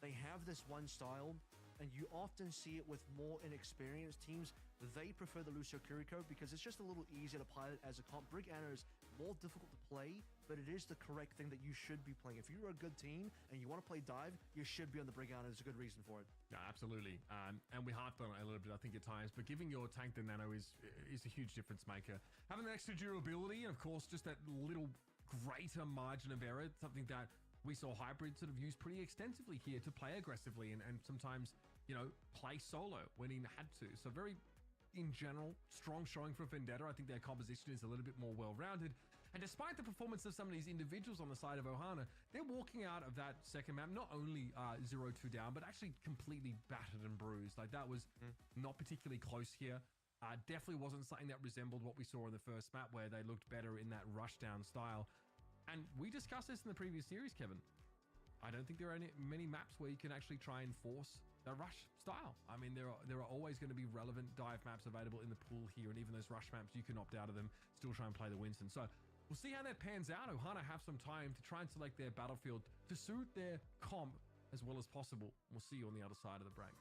they have this one style, and you often see it with more inexperienced teams. They prefer the Lucio Kiriko because it's just a little easier to pilot as a comp. Brig Ana is more difficult to play, but it is the correct thing that you should be playing. If you're a good team and you want to play dive, you should be on the Brig Ana. There's a good reason for it. Yeah, absolutely. And we harped on it a little bit, I think, at times, but giving your tank the nano is a huge difference maker. Having the extra durability and, of course, just that little greater margin of error, something that we saw Hybrid sort of use pretty extensively here to play aggressively and sometimes, you know, play solo when he had to. So very, in general, strong showing for Vendetta. I think their composition is a little bit more well-rounded. And despite the performance of some of these individuals on the side of Ohana, they're walking out of that second map not only 0-2 down, but actually completely battered and bruised. Like, that was not particularly close here. Definitely wasn't something that resembled what we saw in the first map where they looked better in that rushdown style. And we discussed this in the previous series, Kevin. I don't think there are many maps where you can actually try and force the rush style. I mean, there are always going to be relevant dive maps available in the pool here, and even those rush maps, you can opt out of them, still try and play the Winston. So we'll see how that pans out. Ohana have some time to try and select their battlefield to suit their comp as well as possible. We'll see you on the other side of the break.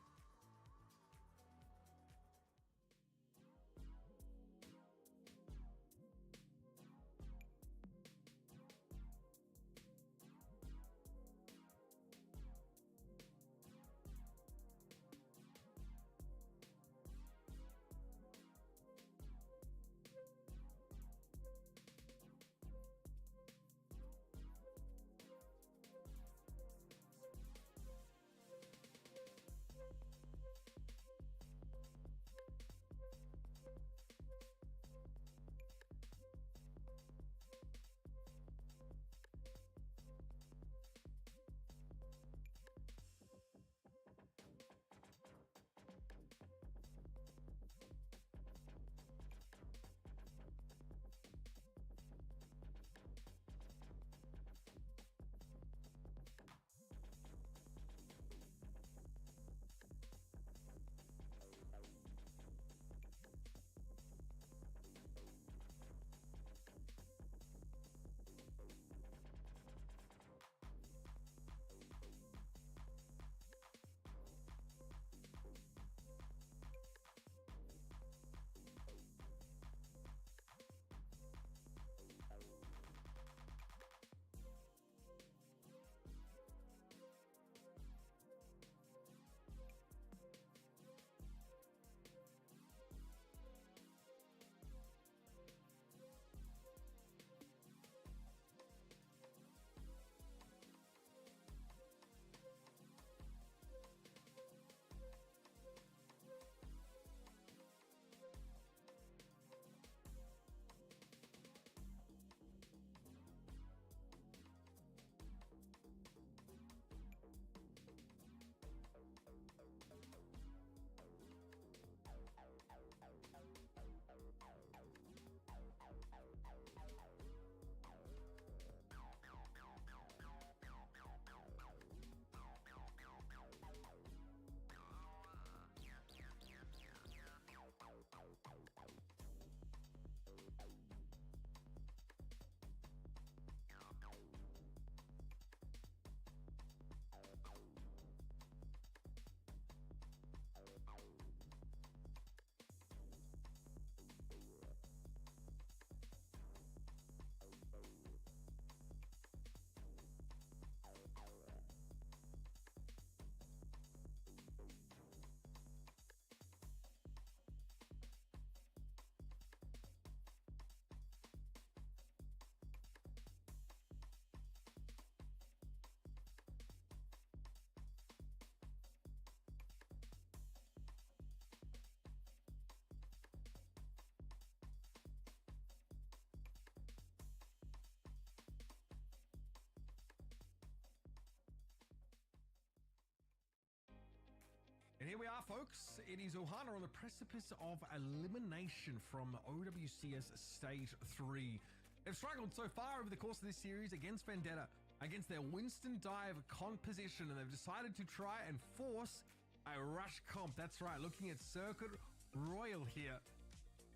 here we are, folks. It is Ohana on the precipice of elimination from OWCS Stage 3. They've struggled so far over the course of this series against Vendetta, against their Winston dive composition, and they've decided to try and force a rush comp. That's right, looking at Circuit Royal here.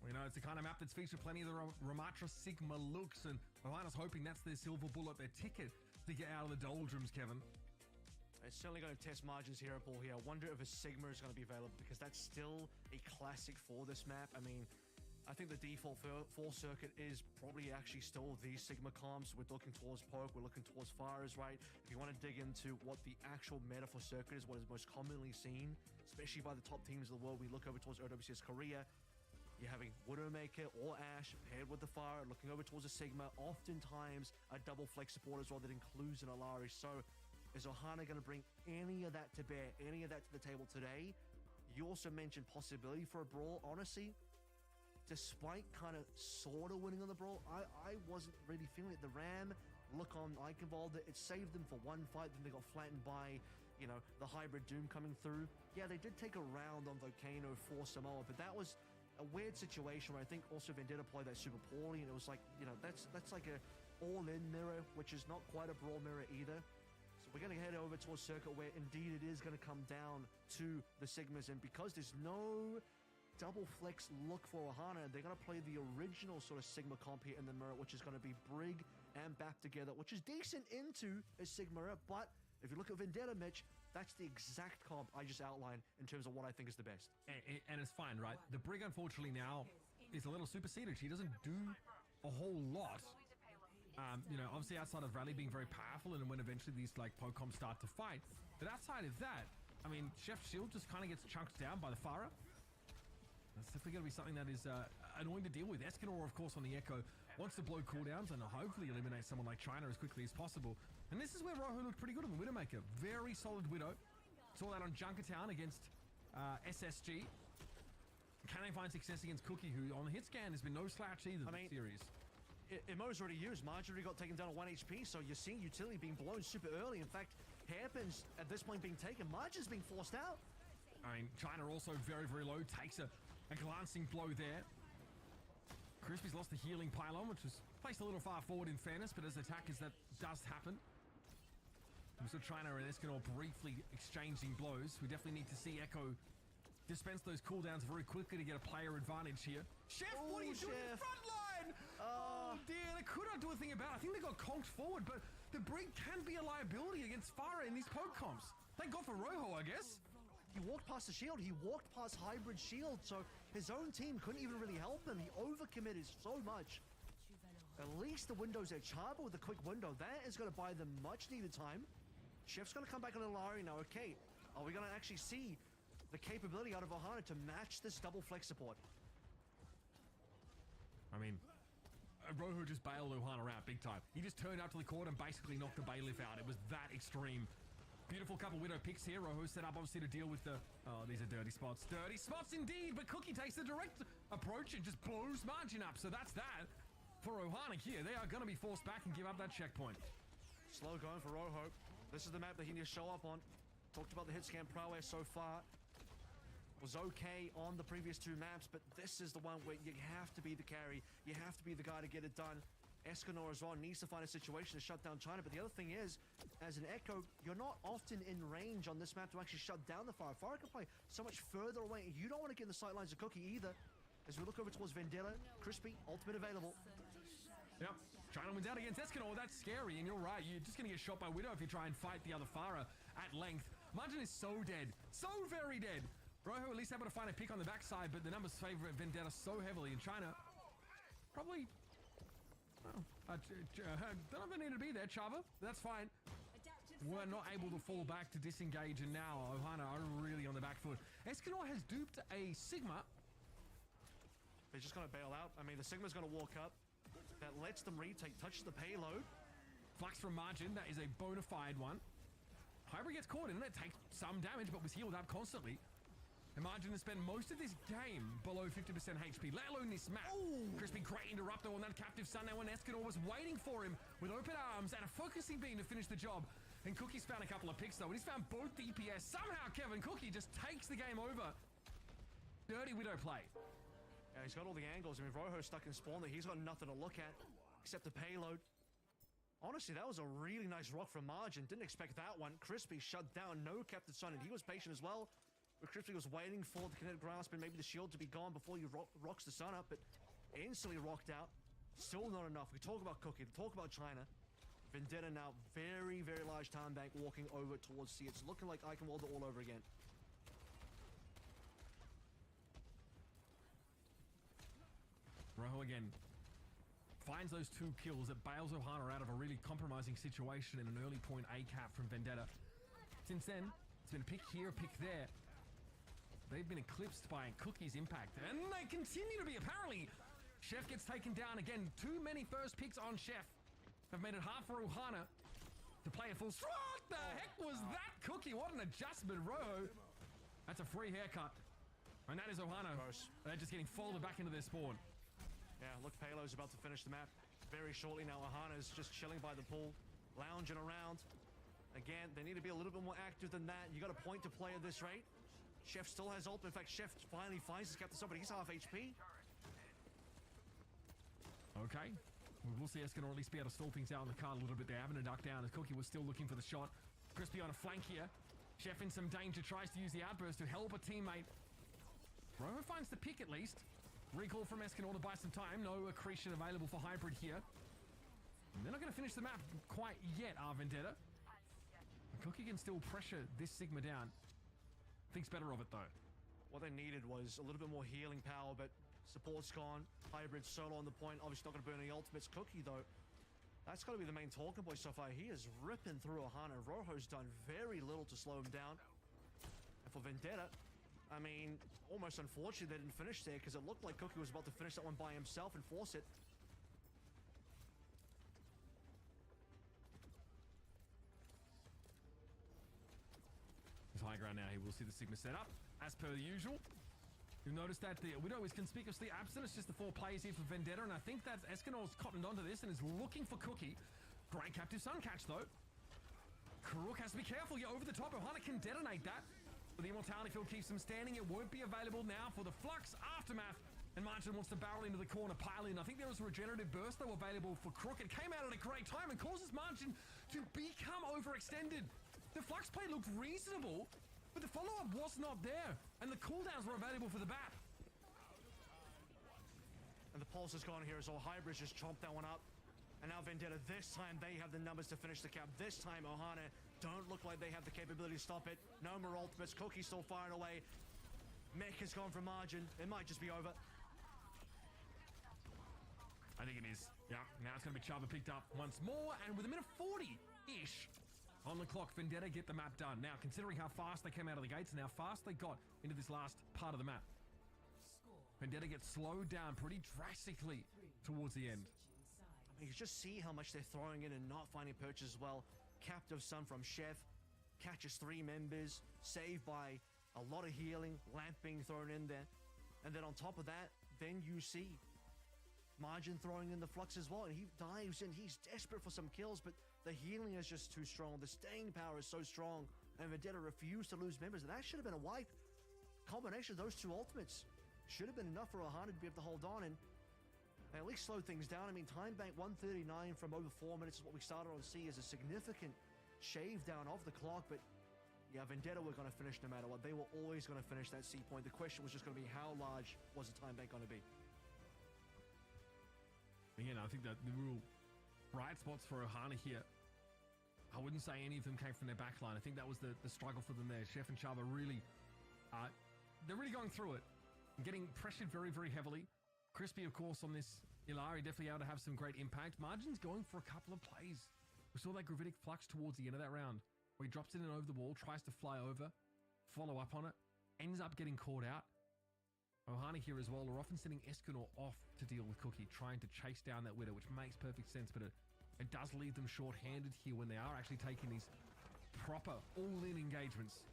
We know it's the kind of map that's featured plenty of the Ramatra Sigma looks, and Ohana's hoping that's their silver bullet, their ticket to get out of the doldrums, Kevin. It's certainly going to test margins here at Ball here. I wonder if a Sigma is going to be available, because that's still a classic for this map. I mean, I think the default for Circuit is probably actually still the Sigma comps. We're looking towards Poke, we're looking towards Fires, right? If you want to dig into what the actual meta for Circuit is, what is most commonly seen, especially by the top teams of the world, we look over towards OWCS Korea. You're having Widowmaker or Ashe paired with the Fire, looking over towards a Sigma, oftentimes a double flex support as well that includes an Alari. So is Ohana going to bring any of that to bear, any of that to the table today? You also mentioned possibility for a brawl. Honestly, despite kind of sort of winning on the brawl, I wasn't really feeling it. The Ram look on Eichenwald, it saved them for one fight, then they got flattened by, you know, the hybrid Doom coming through. Yeah, they did take a round on Volcano for Samoa, but that was a weird situation where I think also Vendetta played that super poorly, and it was like, you know, that's like a all-in mirror, which is not quite a brawl mirror either. So we're going to head over towards Circuit, where indeed it is going to come down to the Sigmas, and because there's no double flex look for Ohana, they're going to play the original sort of Sigma comp here in the mirror, which is going to be Brig and Bap together, which is decent into a Sigma, but if you look at Vendetta, Mitch, that's the exact comp I just outlined in terms of what I think is the best. And it's fine, right? The Brig, unfortunately, now is a little superseded. She doesn't do a whole lot. You know, obviously outside of Rally being very powerful, and when eventually these like Pocom start to fight. But outside of that, I mean, Chef's Shield just kind of gets chunked down by the Farah. That's definitely going to be something that is annoying to deal with. Escanor, of course, on the Echo wants to blow cooldowns and hopefully eliminate someone like China as quickly as possible. And this is where Rojo looked pretty good on the Widowmaker. Very solid Widow. Saw that on Junkertown against SSG. Can they find success against Cookie, who on the hit scan has been no slouch either this series? Emo's already used. Marjorie got taken down at 1 HP, so you're seeing utility being blown super early. In fact, Hairpin's at this point being taken. Margins being forced out. I mean, China also very, very low. Takes a glancing blow there. Crispy's lost the healing pylon, which was placed a little far forward in fairness, but as attackers, that does happen. We saw China and Escanor briefly exchanging blows. We definitely need to see Echo dispense those cooldowns very quickly to get a player advantage here. Chef, what are you doing in the front line? Oh dear, they could not do a thing about it. I think they got conked forward, but the Brig can be a liability against Farah in these poke comps. Thank God for Rojo, I guess. He walked past the shield. He walked past hybrid shield, so his own team couldn't even really help him. He overcommitted so much. At least the window's at Chaba with a quick window. That is going to buy them much needed time. Chef's going to come back on Alari now. Okay, are we going to actually see the capability out of Ohana to match this double flex support? I mean, Rojo just bailed Ohana out big time. He just turned out to the court and basically knocked the bailiff out. It was that extreme. Beautiful couple Widow picks here. Rojo set up obviously to deal with the... Oh, these are dirty spots. Dirty spots indeed, but Cookie takes the direct approach and just blows margin up. So that's that for Ohana here. They are going to be forced back and give up that checkpoint. Slow going for Rojo. This is the map that he needs to show up on. Talked about the hit scan prowess so far. Was okay on the previous two maps, but this is the one where you have to be the carry. You have to be the guy to get it done. Escanor as well needs to find a situation to shut down China, but the other thing is, as an Echo, you're not often in range on this map to actually shut down the Farah. Farah can play so much further away. You don't want to get in the sightlines of Cookie either. As we look over towards Vendetta, Crispy, ultimate available. Yep, China wins out against Escanor. That's scary, and you're right. You're just going to get shot by Widow if you try and fight the other Farah at length. Margin is so dead. So very dead. Rojo at least able to find a pick on the backside, but the numbers favor Vendetta so heavily, and China probably... don't know if they need to be there, Chava. That's fine. We're not able to fall back to disengage, and now Ohana are really on the back foot. Escanor has duped a Sigma. They're just going to bail out. I mean, the Sigma's going to walk up. That lets them retake, touches the payload. Flux from Margin, that is a bona fide one. Hybrid gets caught in it, takes some damage, but was healed up constantly. And Margin has spent most of this game below 50% HP, let alone this map. Ooh. Crispy great interrupter on that captive sun now, when Escanor was waiting for him with open arms and a focusing beam to finish the job. And Cookie's found a couple of picks, though. And he's found both DPS. Somehow Kevin Cookie just takes the game over. Dirty Widow play. Yeah, he's got all the angles. I mean, Rojo's stuck in spawn there. He's got nothing to look at except the payload. Honestly, that was a really nice rock from Margin. Didn't expect that one. Crispy shut down. No Captain Sun, and he was patient as well. But Crispy was waiting for the kinetic grasp and maybe the shield to be gone before he rocks the sun up, but instantly rocked out. Still not enough. We talk about Cookie, we talk about China. Vendetta now very, very large time bank walking over towards C. It's looking like Eichenwalder all over again. Rojo again finds those 2 kills that bails Ohana out of a really compromising situation in an early point A cap from Vendetta. Since then, it's been pick here, pick there. They've been eclipsed by Cookie's impact, and they continue to be apparently. Chef gets taken down again. Too many first picks on Chef have made it hard for Ohana to play a full. What the heck was that, Cookie? What an adjustment, Rojo. That's a free haircut, and that is Ohana. They're just getting folded back into their spawn. Yeah, look, Paylo's about to finish the map very shortly now. Ohana's just chilling by the pool, lounging around. Again, they need to be a little bit more active than that. You got a point to play at this rate. Chef still has ult. In fact, Chef finally finds his Captain Sun, but he's half HP. Okay. We'll see Escanor at least be able to stall things out on the card a little bit there. Having a duck down as Cookie was still looking for the shot. Crispy on a flank here. Chef in some danger, tries to use the outburst to help a teammate. Rojo finds the pick at least. Recall from Escanor to buy some time. No accretion available for Hybrid here. And they're not going to finish the map quite yet, Vendetta. Cookie can still pressure this Sigma down. Thinks better of it, though. What they needed was a little bit more healing power, but support's gone. Hybrid solo on the point. Obviously not going to burn any ultimates. Cookie, though, that's got to be the main talking point so far. He is ripping through Ohana. Rojo's done very little to slow him down. And for Vendetta, I mean, almost unfortunately they didn't finish there because it looked like Cookie was about to finish that one by himself and force it. It's high ground now. He will see the Sigma set up as per usual. You'll notice that the Widow is conspicuously absent. It's just the 4 players here for Vendetta, and I think that Escanor's cottoned onto this and is looking for Cookie. Great captive sun catch, though. Karuk has to be careful. You're over the top. Ohana can detonate that. But the Immortality Field keeps him standing. It won't be available now for the Flux Aftermath. And Margin wants to barrel into the corner, pile in. I think there was a regenerative burst, though, available for Crook. It came out at a great time and causes Margin to become overextended. The Flux play looked reasonable, but the follow-up was not there. And the cooldowns were available for the BAP. And the pulse is gone here as well. Hybrid's just chomped that one up. And now Vendetta, this time they have the numbers to finish the cap. This time Ohana don't look like they have the capability to stop it. No more ultimates. Cookie's still firing away. Mech has gone from Margin. It might just be over. I think it is. Yeah, now it's going to be Chava picked up once more. And with a minute 40-ish on the clock, Vendetta get the map done. Now, considering how fast they came out of the gates and how fast they got into this last part of the map, Vendetta gets slowed down pretty drastically towards the end. You can just see how much they're throwing in and not finding purchase as well. Captive Sun from Chef. Catches 3 members. Saved by a lot of healing. Lamp being thrown in there. And then on top of that, then you see Margin throwing in the Flux as well. And he dives in. He's desperate for some kills, but the healing is just too strong. The staying power is so strong. And Vendetta refused to lose members. And that should have been a wipe. Combination of those 2 ultimates should have been enough for Ohana to be able to hold on and at least slow things down. I mean, time bank 139 from over 4 minutes is what we started on C, is a significant shave down of the clock, but yeah, Vendetta were going to finish no matter what. They were always going to finish that C point. The question was just going to be how large was the time bank going to be? Again, I think that the real bright spots for Ohana here, I wouldn't say any of them came from their backline. I think that was the struggle for them there. Chef and Chava really, they're really going through it and getting pressured very, very heavily. Crispy, of course, on this Illari, definitely able to have some great impact. Margin's going for a couple of plays. We saw that Gravitic Flux towards the end of that round, where he drops it in over the wall, tries to fly over, follow up on it, ends up getting caught out. Ohana here as well are often sending Escanor off to deal with Cookie, trying to chase down that Widow, which makes perfect sense, but it does leave them short-handed here when they are actually taking these proper all-in engagements.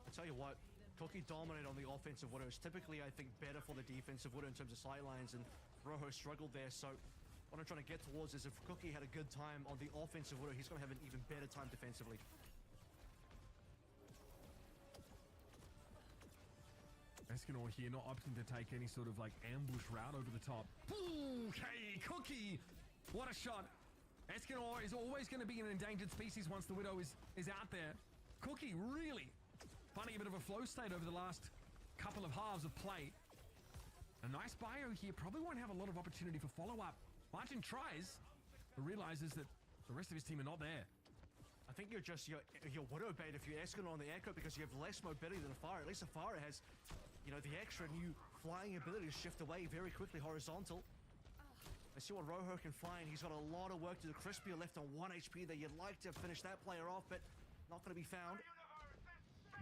I tell you what, Cookie dominated on the offensive Widows. Typically, I think, better for the defensive Widow in terms of sightlines, and Rojo struggled there. So What I'm trying to get towards is if Cookie had a good time on the offensive widow, he's going to have an even better time defensively. Escanor here not opting to take any sort of like ambush route over the top. Okay, Cookie! What a shot! Escanor is always going to be an endangered species once the widow is out there. Cookie really finding a bit of a flow state over the last couple of halves of play. A nice bio here, probably won't have a lot of opportunity for follow-up. Watchin tries, but realizes that the rest of his team are not there. I think you're just your widow bait if you're Escanor on the Echo because you have less mobility than Afara. At least Afara has, you know, the extra new flying ability to shift away very quickly horizontal. Let's see what Rojo can find. He's got a lot of work to do. Crispy left on 1 HP there. You'd like to finish that player off, but not going to be found.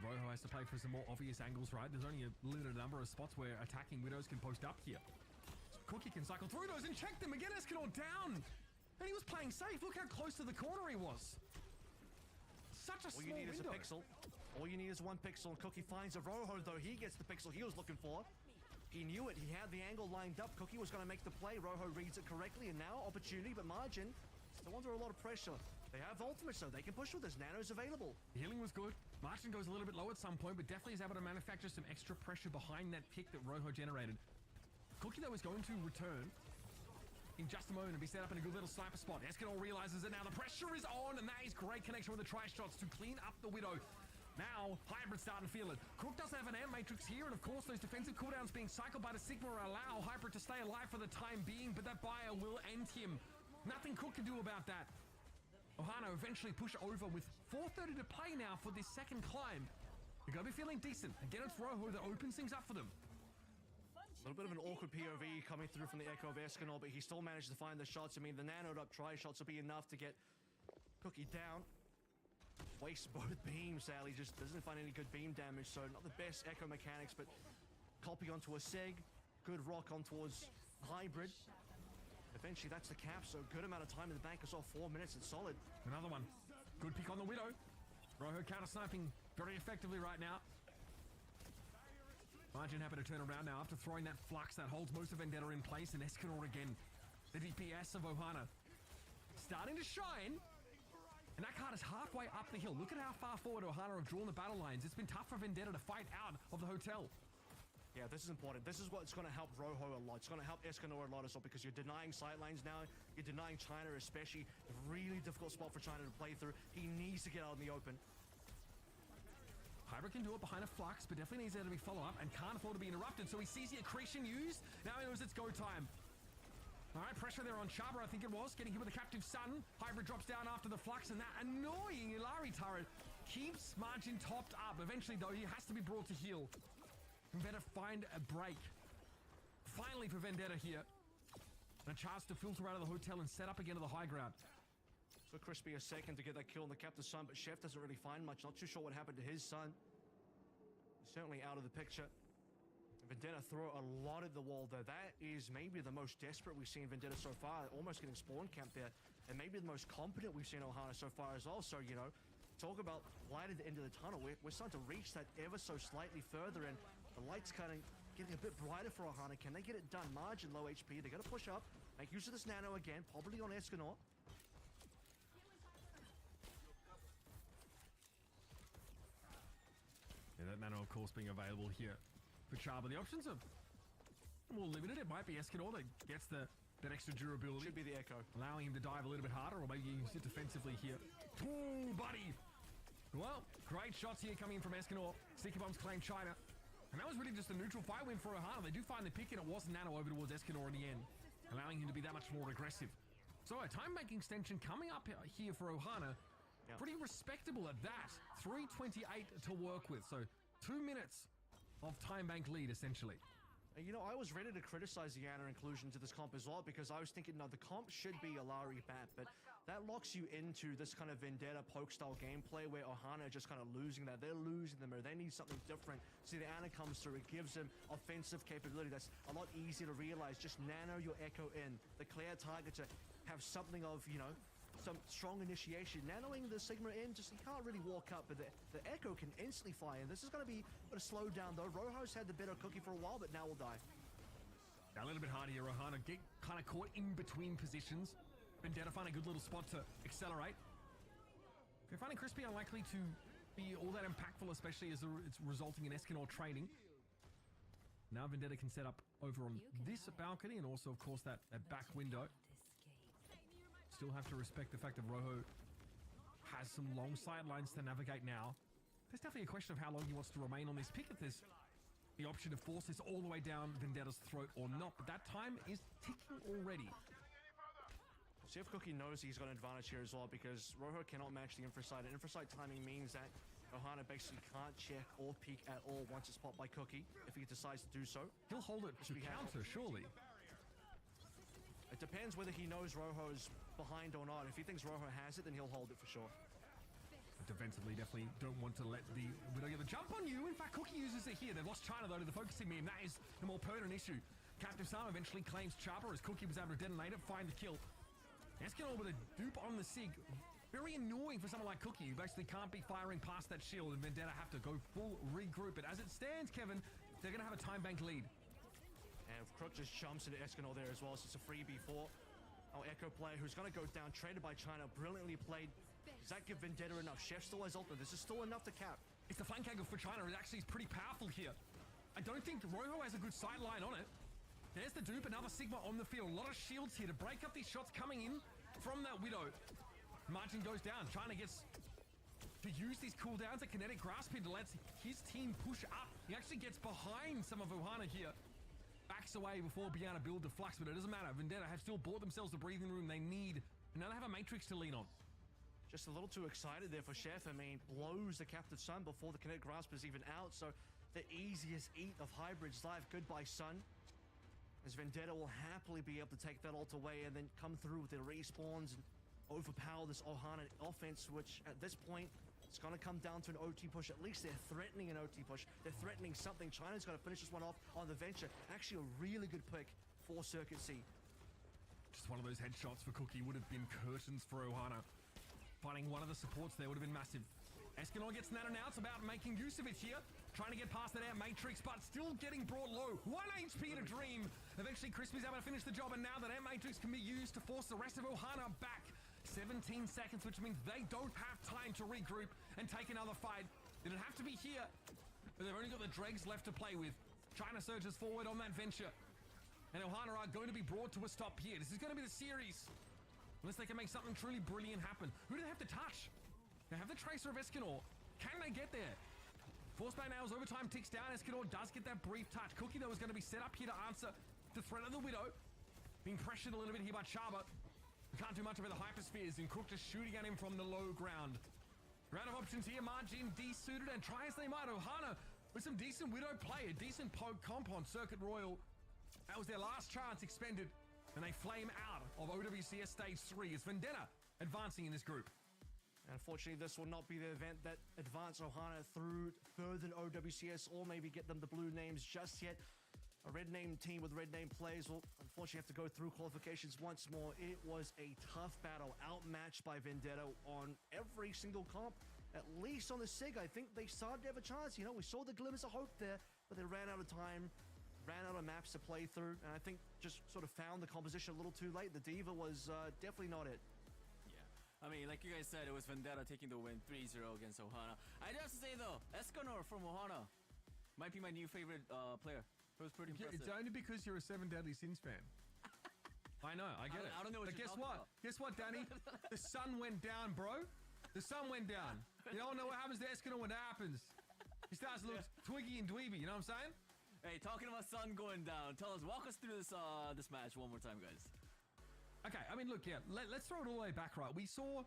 Rojo has to play for some more obvious angles, right? There's only a limited number of spots where attacking widows can post up here. Cookie can cycle through those and check them again. Escanor down, and he was playing safe. Look how close to the corner he was. Such a small window. All you need is a pixel. All you need is 1 pixel. And Cookie finds a Rojo, though. He gets the pixel he was looking for. He knew it. He had the angle lined up. Cookie was going to make the play. Rojo reads it correctly, and now opportunity, but Margin still under a lot of pressure. They have ultimates, so they can push with this. Nano's available. The healing was good. Margin goes a little bit low at some point, but definitely is able to manufacture some extra pressure behind that pick that Rojo generated. Cookie, though, is going to return in just a moment and be set up in a good little sniper spot. Escanor realizes that now the pressure is on, and that is great connection with the tri-shots to clean up the widow. Now, Hybrid starting to feel it. Crook does have an air matrix here, and of course, those defensive cooldowns being cycled by the Sigma allow Hybrid to stay alive for the time being, but that bio will end him. Nothing Crook can do about that. Ohana eventually push over with 4:30 to play now for this second climb. They're going to be feeling decent. Again, it's Rojo that opens things up for them. A little bit of an awkward POV coming through from the Echo of Escanor, but he still managed to find the shots. I mean, the nanoed up tri-shots will be enough to get Cookie down. Wastes both beams, Sally just doesn't find any good beam damage, so not the best Echo mechanics, but copy onto a Seg, good rock on towards Hybrid. Eventually that's the cap, so good amount of time in the bank as well, 4 minutes, it's solid. Another one. Good pick on the Widow. Rojo counter-sniping very effectively right now. Margin happy to turn around now after throwing that flux that holds most of Vendetta in place, and Escanor again. The DPS of Ohana starting to shine, and that card is halfway up the hill. Look at how far forward Ohana have drawn the battle lines. It's been tough for Vendetta to fight out of the hotel. Yeah, this is important. This is what's going to help Rojo a lot. It's going to help Escanor a lot as well, because you're denying sight lines now. You're denying China especially. A really difficult spot for China to play through. He needs to get out in the open. Hybrid can do it behind a flux, but definitely needs there to be follow-up and can't afford to be interrupted, so he sees the accretion used. Now he knows it's go time. All right, pressure there on Chaba, I think it was, getting hit with a captive sun. Hybrid drops down after the flux, and that annoying Ilari turret keeps Margin topped up. Eventually, though, he has to be brought to heal. Vendetta find a break. Finally for Vendetta here. And a chance to filter out of the hotel and set up again to the high ground. So Crispy a second to get that kill on the captive son, but Chef doesn't really find much. Not too sure what happened to his son. He's certainly out of the picture. Vendetta throw a lot at the wall there. That is maybe the most desperate we've seen Vendetta so far. Almost getting spawn camped there. And maybe the most competent we've seen Ohana so far as well. So, you know, talk about light at the end of the tunnel. We're starting to reach that ever so slightly further, and the light's kind of getting a bit brighter for Ohana. Can they get it done? Margin low HP. They're going to push up. Make use of this nano again. Probably on Escanor. Yeah, that nano, of course, being available here for Chaba. The options are more limited. It might be Escanor that gets that extra durability. Should be the Echo. Allowing him to dive a little bit harder, or maybe use it defensively here. Ooh, buddy! Well, great shots here coming in from Escanor. Sticky Bombs claim China. And that was really just a neutral fight win for Ohana. They do find the pick, and it was nano over towards Escanor in the end, allowing him to be that much more aggressive. So a time bank extension coming up here for Ohana. Yep. Pretty respectable at that. 3:28 to work with. So 2 minutes of time bank lead, essentially. You know, I was ready to criticize the Yana inclusion to this comp as well, because I was thinking, no, the comp should be Ilari Bat, but that locks you into this kind of Vendetta poke-style gameplay where Ohana are just kind of losing that. They're losing them, or they need something different. See, the Ana comes through, it gives them offensive capability that's a lot easier to realize. Just nano your Echo in, declare target to have something of, you know, some strong initiation. Nanoing the Sigma in, just you can't really walk up, but the Echo can instantly fly in. This is going to be a slow down though. Rojo's had the better cookie for a while, but now will die. A little bit hard here, Ohana get kind of caught in between positions. Vendetta find a good little spot to accelerate. They're finding Crispy unlikely to be all that impactful, especially as it's resulting in Escanor trading. Now Vendetta can set up over on this balcony and also, of course, that back window. Still have to respect the fact that Rojo has some long sidelines to navigate now. There's definitely a question of how long he wants to remain on this pick. If there's the option to force this all the way down Vendetta's throat or not, but that time is ticking already. See if Cookie knows he's got an advantage here as well, because Rojo cannot match the infrasight. And infrasight timing means that Ohana basically can't check or peek at all once it's popped by Cookie, if he decides to do so. He'll hold it to counter, surely. It depends whether he knows Rojo's behind or not. If he thinks Rojo has it, then he'll hold it for sure. Defensively, definitely don't want to let the Widow get the jump on you. In fact, Cookie uses it here. They've lost China, though, to the focusing meme. That is the more pertinent issue. Captive Sam eventually claims Chopper as Cookie was able to detonate it, find the kill. Escanor with a dupe on the SIG. Very annoying for someone like Cookie, who basically can't be firing past that shield, and Vendetta have to go full regroup. But as it stands, Kevin, they're going to have a time bank lead. And Crook just jumps into Escanor there as well, so it's a freebie for our Echo player, who's going to go down, traded by China. Brilliantly played. Does that give Vendetta enough? Chef still has ultimate. This is still enough to cap. It's the flank angle for China. It actually is pretty powerful here. I don't think Rojo has a good sideline on it. There's the dupe, another Sigma on the field. A lot of shields here to break up these shots coming in from that Widow. Margin goes down. China gets to use these cooldowns. A kinetic grasp here to let his team push up. He actually gets behind some of Ohana here. Backs away before being able to build the flux, but it doesn't matter. Vendetta have still bought themselves the breathing room they need. And now they have a matrix to lean on. Just a little too excited there for Chef. I mean, blows the Captive Sun before the kinetic grasp is even out. So the easiest eat of Hybrid's life. Goodbye, Sun. As Vendetta will happily be able to take that ult away and then come through with their respawns and overpower this Ohana offense, which at this point, it's going to come down to an OT push. At least they're threatening an OT push. They're threatening something. China's going to finish this one off on the Venture. Actually, a really good pick for Circuit C. Just one of those headshots for Cookie would have been curtains for Ohana. Finding one of the supports there would have been massive. Escanor gets Nano now. It's about making use of it here. Trying to get past that air matrix, but still getting brought low. 1 HP to Dream. Eventually, Crispy's able to finish the job, and now that air matrix can be used to force the rest of Ohana back. 17 seconds, which means they don't have time to regroup and take another fight. Did it have to be here? But they've only got the dregs left to play with. China surges forward on that Venture. And Ohana are going to be brought to a stop here. This is going to be the series. Unless they can make something truly brilliant happen. Who do they have to touch? They have the Tracer of Escanor. Can they get there? Force back now as overtime ticks down. Escanor does get that brief touch. Cookie, though, is going to be set up here to answer the threat of the Widow. Being pressured a little bit here by Chaba. Can't do much about the hyperspheres, and Cook just shooting at him from the low ground. Round of options here. Margin desuited, and try as they might. Ohana with some decent Widow play. A decent poke comp on Circuit Royal. That was their last chance expended. And they flame out of OWCS Stage 3 as Vendetta advancing in this group. Unfortunately, this will not be the event that advance Ohana through further than OWCS or maybe get them the blue names just yet. A red name team with red name players will unfortunately have to go through qualifications once more. It was a tough battle, outmatched by Vendetta on every single comp. At least on the SIG, I think they started to have a chance. You know, we saw the glimmers of hope there, but they ran out of time. Ran out of maps to play through, and I think just sort of found the composition a little too late. The Diva was definitely not it. Yeah, I mean, like you guys said, it was Vendetta taking the win 3-0 against Ohana. I do have to say, though, Escanor from Ohana might be my new favorite player. It was pretty impressive. It's only because you're a 7 Deadly Sins fan. I know, I get it. I don't know what but you're talking about. Guess what, Danny? The sun went down, bro. The sun went down. You don't know what happens to Escanor when that happens. He starts to look twiggy and dweeby, you know what I'm saying? Hey, talking about sun going down, walk us through this this match one more time, guys. Okay, I mean, look, yeah, let's throw it all the way back, right? We saw,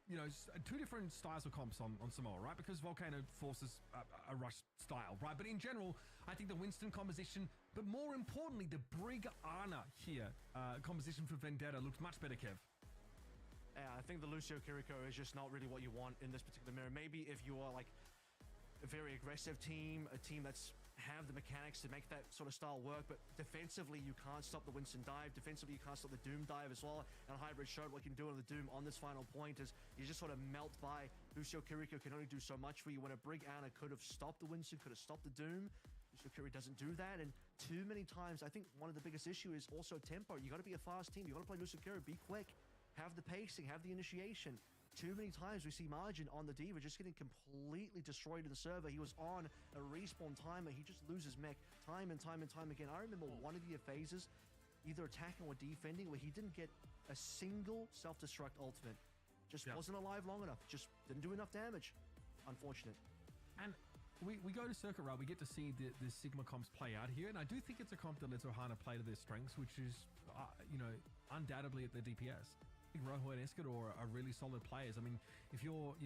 you know, two different styles of comps on Samoa, right? Because Volcano forces a rush style, right? But in general, I think the Winston composition, but more importantly, the Brig Ana here composition for Vendetta looks much better, Kev. Yeah, I think the Lucio Kiriko is just not really what you want in this particular mirror. Maybe if you are like a very aggressive team, a team that's have the mechanics to make that sort of style work, but defensively you can't stop the Winston dive. Defensively you can't stop the Doom dive as well. And Hybrid showed what you can do on the Doom on this final point as you just sort of melt by. Lucio Kiriko can only do so much for you when a Brig Ana could have stopped the Winston, could have stopped the Doom. Security doesn't do that, and too many times, I think one of the biggest issue is also tempo. You got to be a fast team. You got to play Security, be quick, have the pacing, have the initiation. Too many times we see Margin on the Diva just getting completely destroyed in the server. He was on a respawn timer. He just loses mech time and time and time again. I remember one of the phases, either attacking or defending, where he didn't get a single self-destruct ultimate. Just wasn't alive long enough. Just didn't do enough damage. Unfortunate. And we go to Circuit Route, we get to see the Sigma comps play out here, and I do think it's a comp that lets Ohana play to their strengths, which is, undoubtedly at their DPS. I think Rojo and Escador are really solid players. I mean, if you're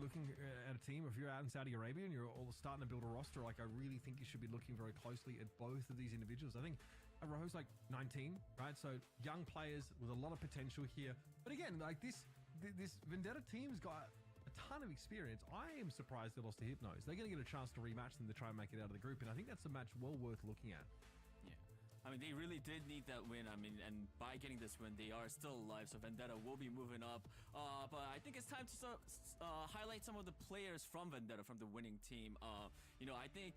looking at a team, if you're out in Saudi Arabia and you're all starting to build a roster, like I really think you should be looking very closely at both of these individuals. I think Rojo's like 19, right? So young players with a lot of potential here. But again, like this Vendetta team's got a ton of experience. I am surprised they lost to Hypnos. They're going to get a chance to rematch them to try and make it out of the group, and I think that's a match well worth looking at. I mean, they really did need that win. I mean, and by getting this win, they are still alive. So Vendetta will be moving up. But I think it's time to highlight some of the players from Vendetta, from the winning team. I think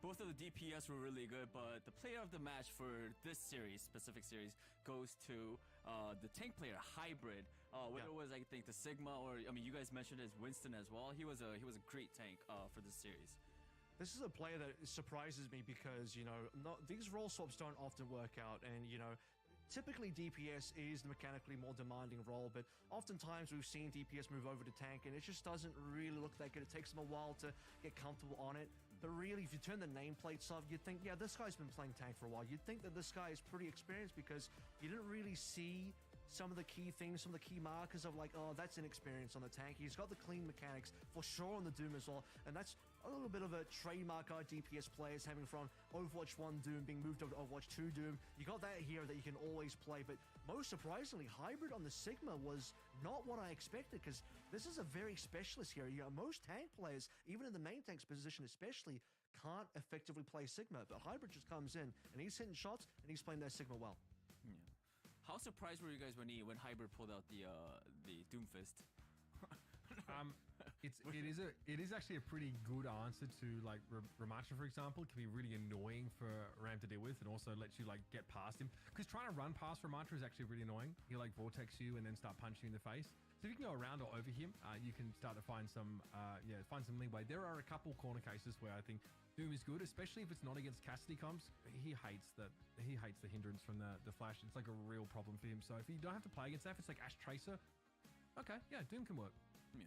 both of the DPS were really good, but the player of the match for this specific series, goes to the tank player, Hybrid. Whether it was, I think, the Sigma, or I mean, you guys mentioned his Winston as well. He was a great tank for this series. This is a player that surprises me because, these role swaps don't often work out. And, typically DPS is the mechanically more demanding role, but oftentimes we've seen DPS move over to tank and it just doesn't really look that good. It takes them a while to get comfortable on it. But really, if you turn the nameplates off, you'd think, yeah, this guy's been playing tank for a while. You'd think that this guy is pretty experienced because you didn't really see some of the key things, some of the key markers of like, oh, that's inexperience on the tank. He's got the clean mechanics for sure on the Doom as well. And that's a little bit of a trademark our DPS players having from Overwatch 1 Doom being moved over to Overwatch 2 Doom. You got that here that you can always play. But most surprisingly, Hybrid on the Sigma was not what I expected because this is a very specialist here. Most tank players, even in the main tank's position especially, can't effectively play Sigma. But Hybrid just comes in and he's hitting shots and he's playing their Sigma well. Yeah. How surprised were you guys when Hybrid pulled out the Doomfist? It is actually a pretty good answer to like Ramacha, for example. It can be really annoying for Ram to deal with, and also lets you like get past him. Because trying to run past Ramacha is actually really annoying. He'll like vortex you and then start punching you in the face. So if you can go around or over him, you can start to find some leeway. There are a couple corner cases where I think Doom is good, especially if it's not against Cassidy comps. He hates the hindrance from the flash. It's like a real problem for him. So if you don't have to play against that, if it's like Ash Tracer, okay, yeah, Doom can work. Yeah.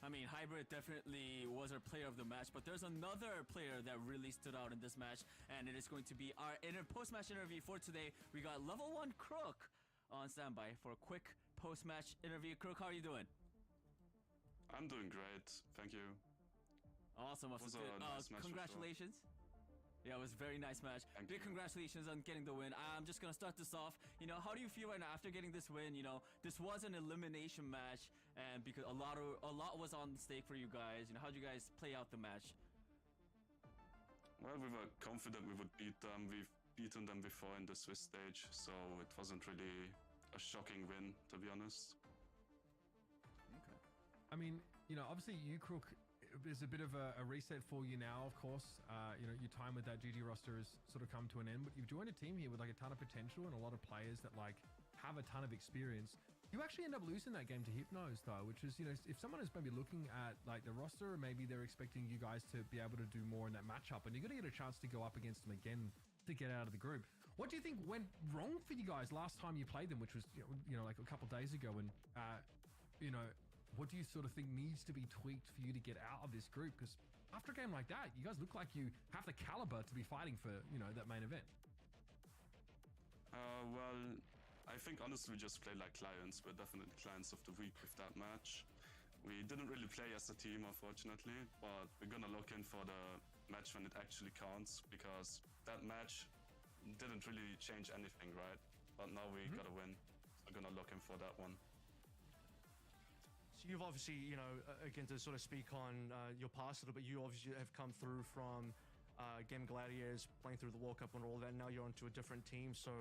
I mean, Hybrid definitely was our player of the match, but there's another player that really stood out in this match, and it is going to be our post-match interview for today. We got level 1 Crook on standby for a quick post-match interview. Crook, how are you doing? I'm doing great, thank you. Awesome. Was a nice match. Congratulations. Yeah, it was a very nice match. Big congratulations on getting the win. I'm just gonna start this off. How do you feel right now after getting this win? This was an elimination match, and because a lot was on stake for you guys. How did you guys play out the match? Well, we were confident we would beat them. We've beaten them before in the Swiss stage, so it wasn't really a shocking win, to be honest. Okay. I mean, obviously you, Crook, there's a bit of a reset for you now, of course. Your time with that GG roster has sort of come to an end, but you've joined a team here with like a ton of potential and a lot of players that like have a ton of experience. You actually end up losing that game to Hypnos though, which is, if someone is maybe looking at like the roster, maybe they're expecting you guys to be able to do more in that matchup, and you're going to get a chance to go up against them again to get out of the group. What do you think went wrong for you guys last time you played them, which was, like a couple days ago, and, what do you sort of think needs to be tweaked for you to get out of this group? Because after a game like that, you guys look like you have the caliber to be fighting for, that main event. Well, I think honestly we just played like clients. We're definitely clients of the week with that match. We didn't really play as a team, unfortunately, but we're gonna look in for the match when it actually counts, because that match didn't really change anything, right? But now we got a win. So we're gonna look in for that one. You've obviously, again, to sort of speak on your past a little bit, you obviously have come through from Game Gladiators, playing through the World Cup and all that. Now you're onto a different team. So,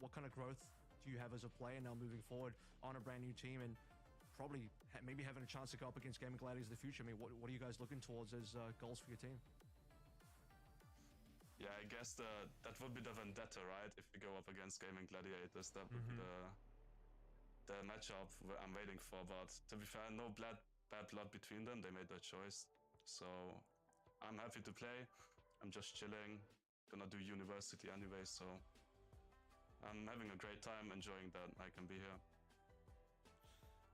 what kind of growth do you have as a player now moving forward on a brand new team, and probably maybe having a chance to go up against Game Gladiators in the future? I mean, what are you guys looking towards as goals for your team? Yeah, I guess that would be the vendetta, right? If we go up against Gaming Gladiators, that would be the matchup I'm waiting for. But to be fair, no bad blood between them. They made their choice, so I'm happy to play. I'm just chilling, gonna do university anyway, so I'm having a great time, enjoying that I can be here.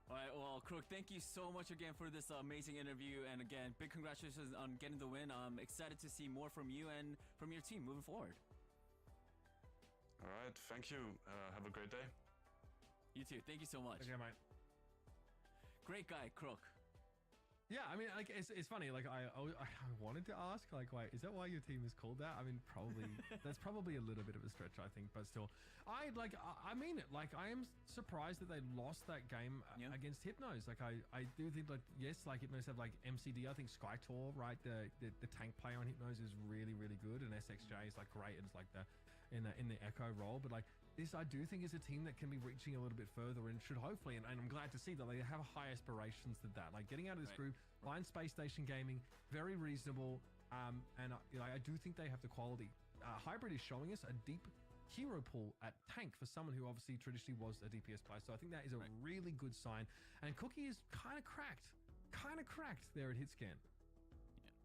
All right, well, Crook, thank you so much again for this amazing interview. And again, big congratulations on getting the win. I'm excited to see more from you and from your team moving forward. All right, thank you. Have a great day. You too. Thank you so much. Okay, mate. Great guy, Crook. Yeah, I mean, like it's funny. Like I wanted to ask, like, wait, is that why your team is called that? I mean, probably that's probably a little bit of a stretch, I think, but still, I mean it. Like, I am surprised that they lost that game against Hypnos. Like, I do think, like, yes, like Hypnos have like MCD. I think Skytor, right, the tank player on Hypnos is really good, and SXJ is like great. It's like in the Echo role, but like. This, I do think, is a team that can be reaching a little bit further and should hopefully, and I'm glad to see that they have high aspirations than that. Like getting out of this group, find Space Station Gaming, very reasonable, and I do think they have the quality. Hybrid is showing us a deep hero pool at tank for someone who obviously traditionally was a DPS player, so I think that is a really good sign. And Cookie is kind of cracked there at Hitscan.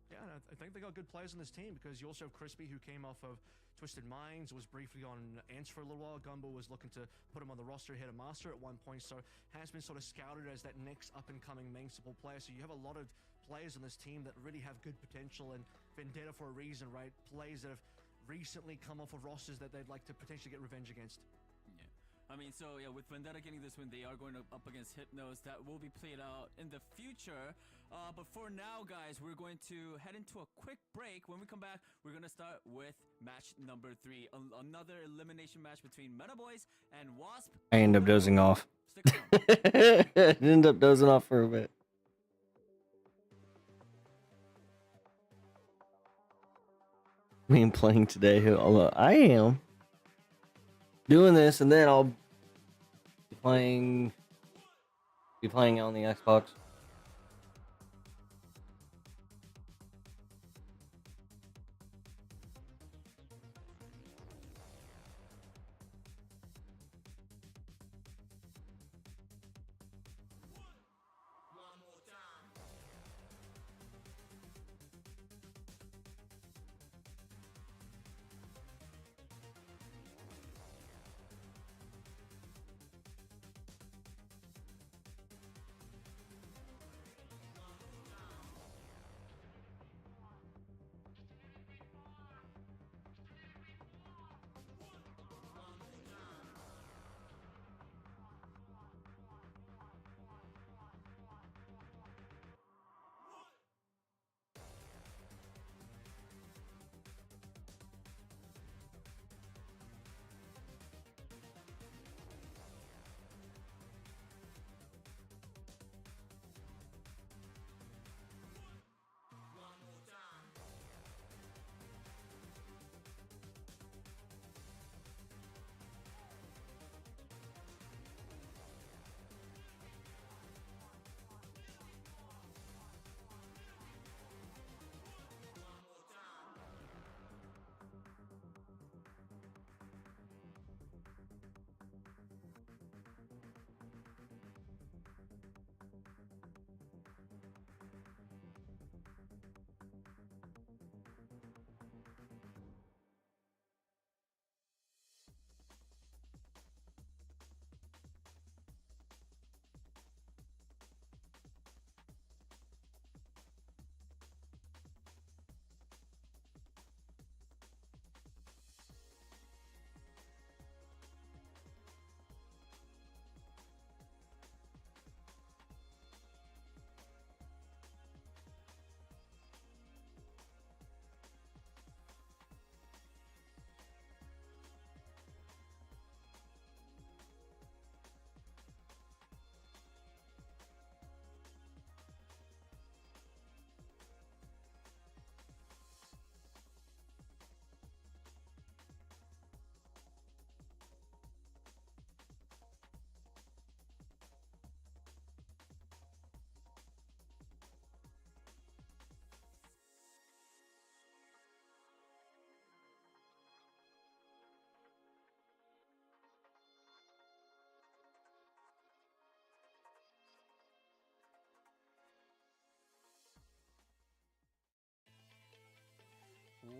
Yeah, and I think they got good players on this team because you also have Crispy, who came off of Twisted Minds, was briefly on Ants for a little while. Gumbo was looking to put him on the roster, hit a master at one point, so has been sort of scouted as that next up-and-coming main support player. So you have a lot of players on this team that really have good potential, and Vendetta for a reason, right? Players that have recently come off of rosters that they'd like to potentially get revenge against. I mean, so yeah, with Vendetta getting this win, they are going up against Hypnos. That will be played out in the future. But for now, guys, we're going to head into a quick break. When we come back, we're going to start with match number 3. Another elimination match between Meta Boys and Wasp. I end up dozing off. Stick around. I end up dozing off for a bit. I mean, playing today, although I am doing this, and then I'll be playing on the Xbox.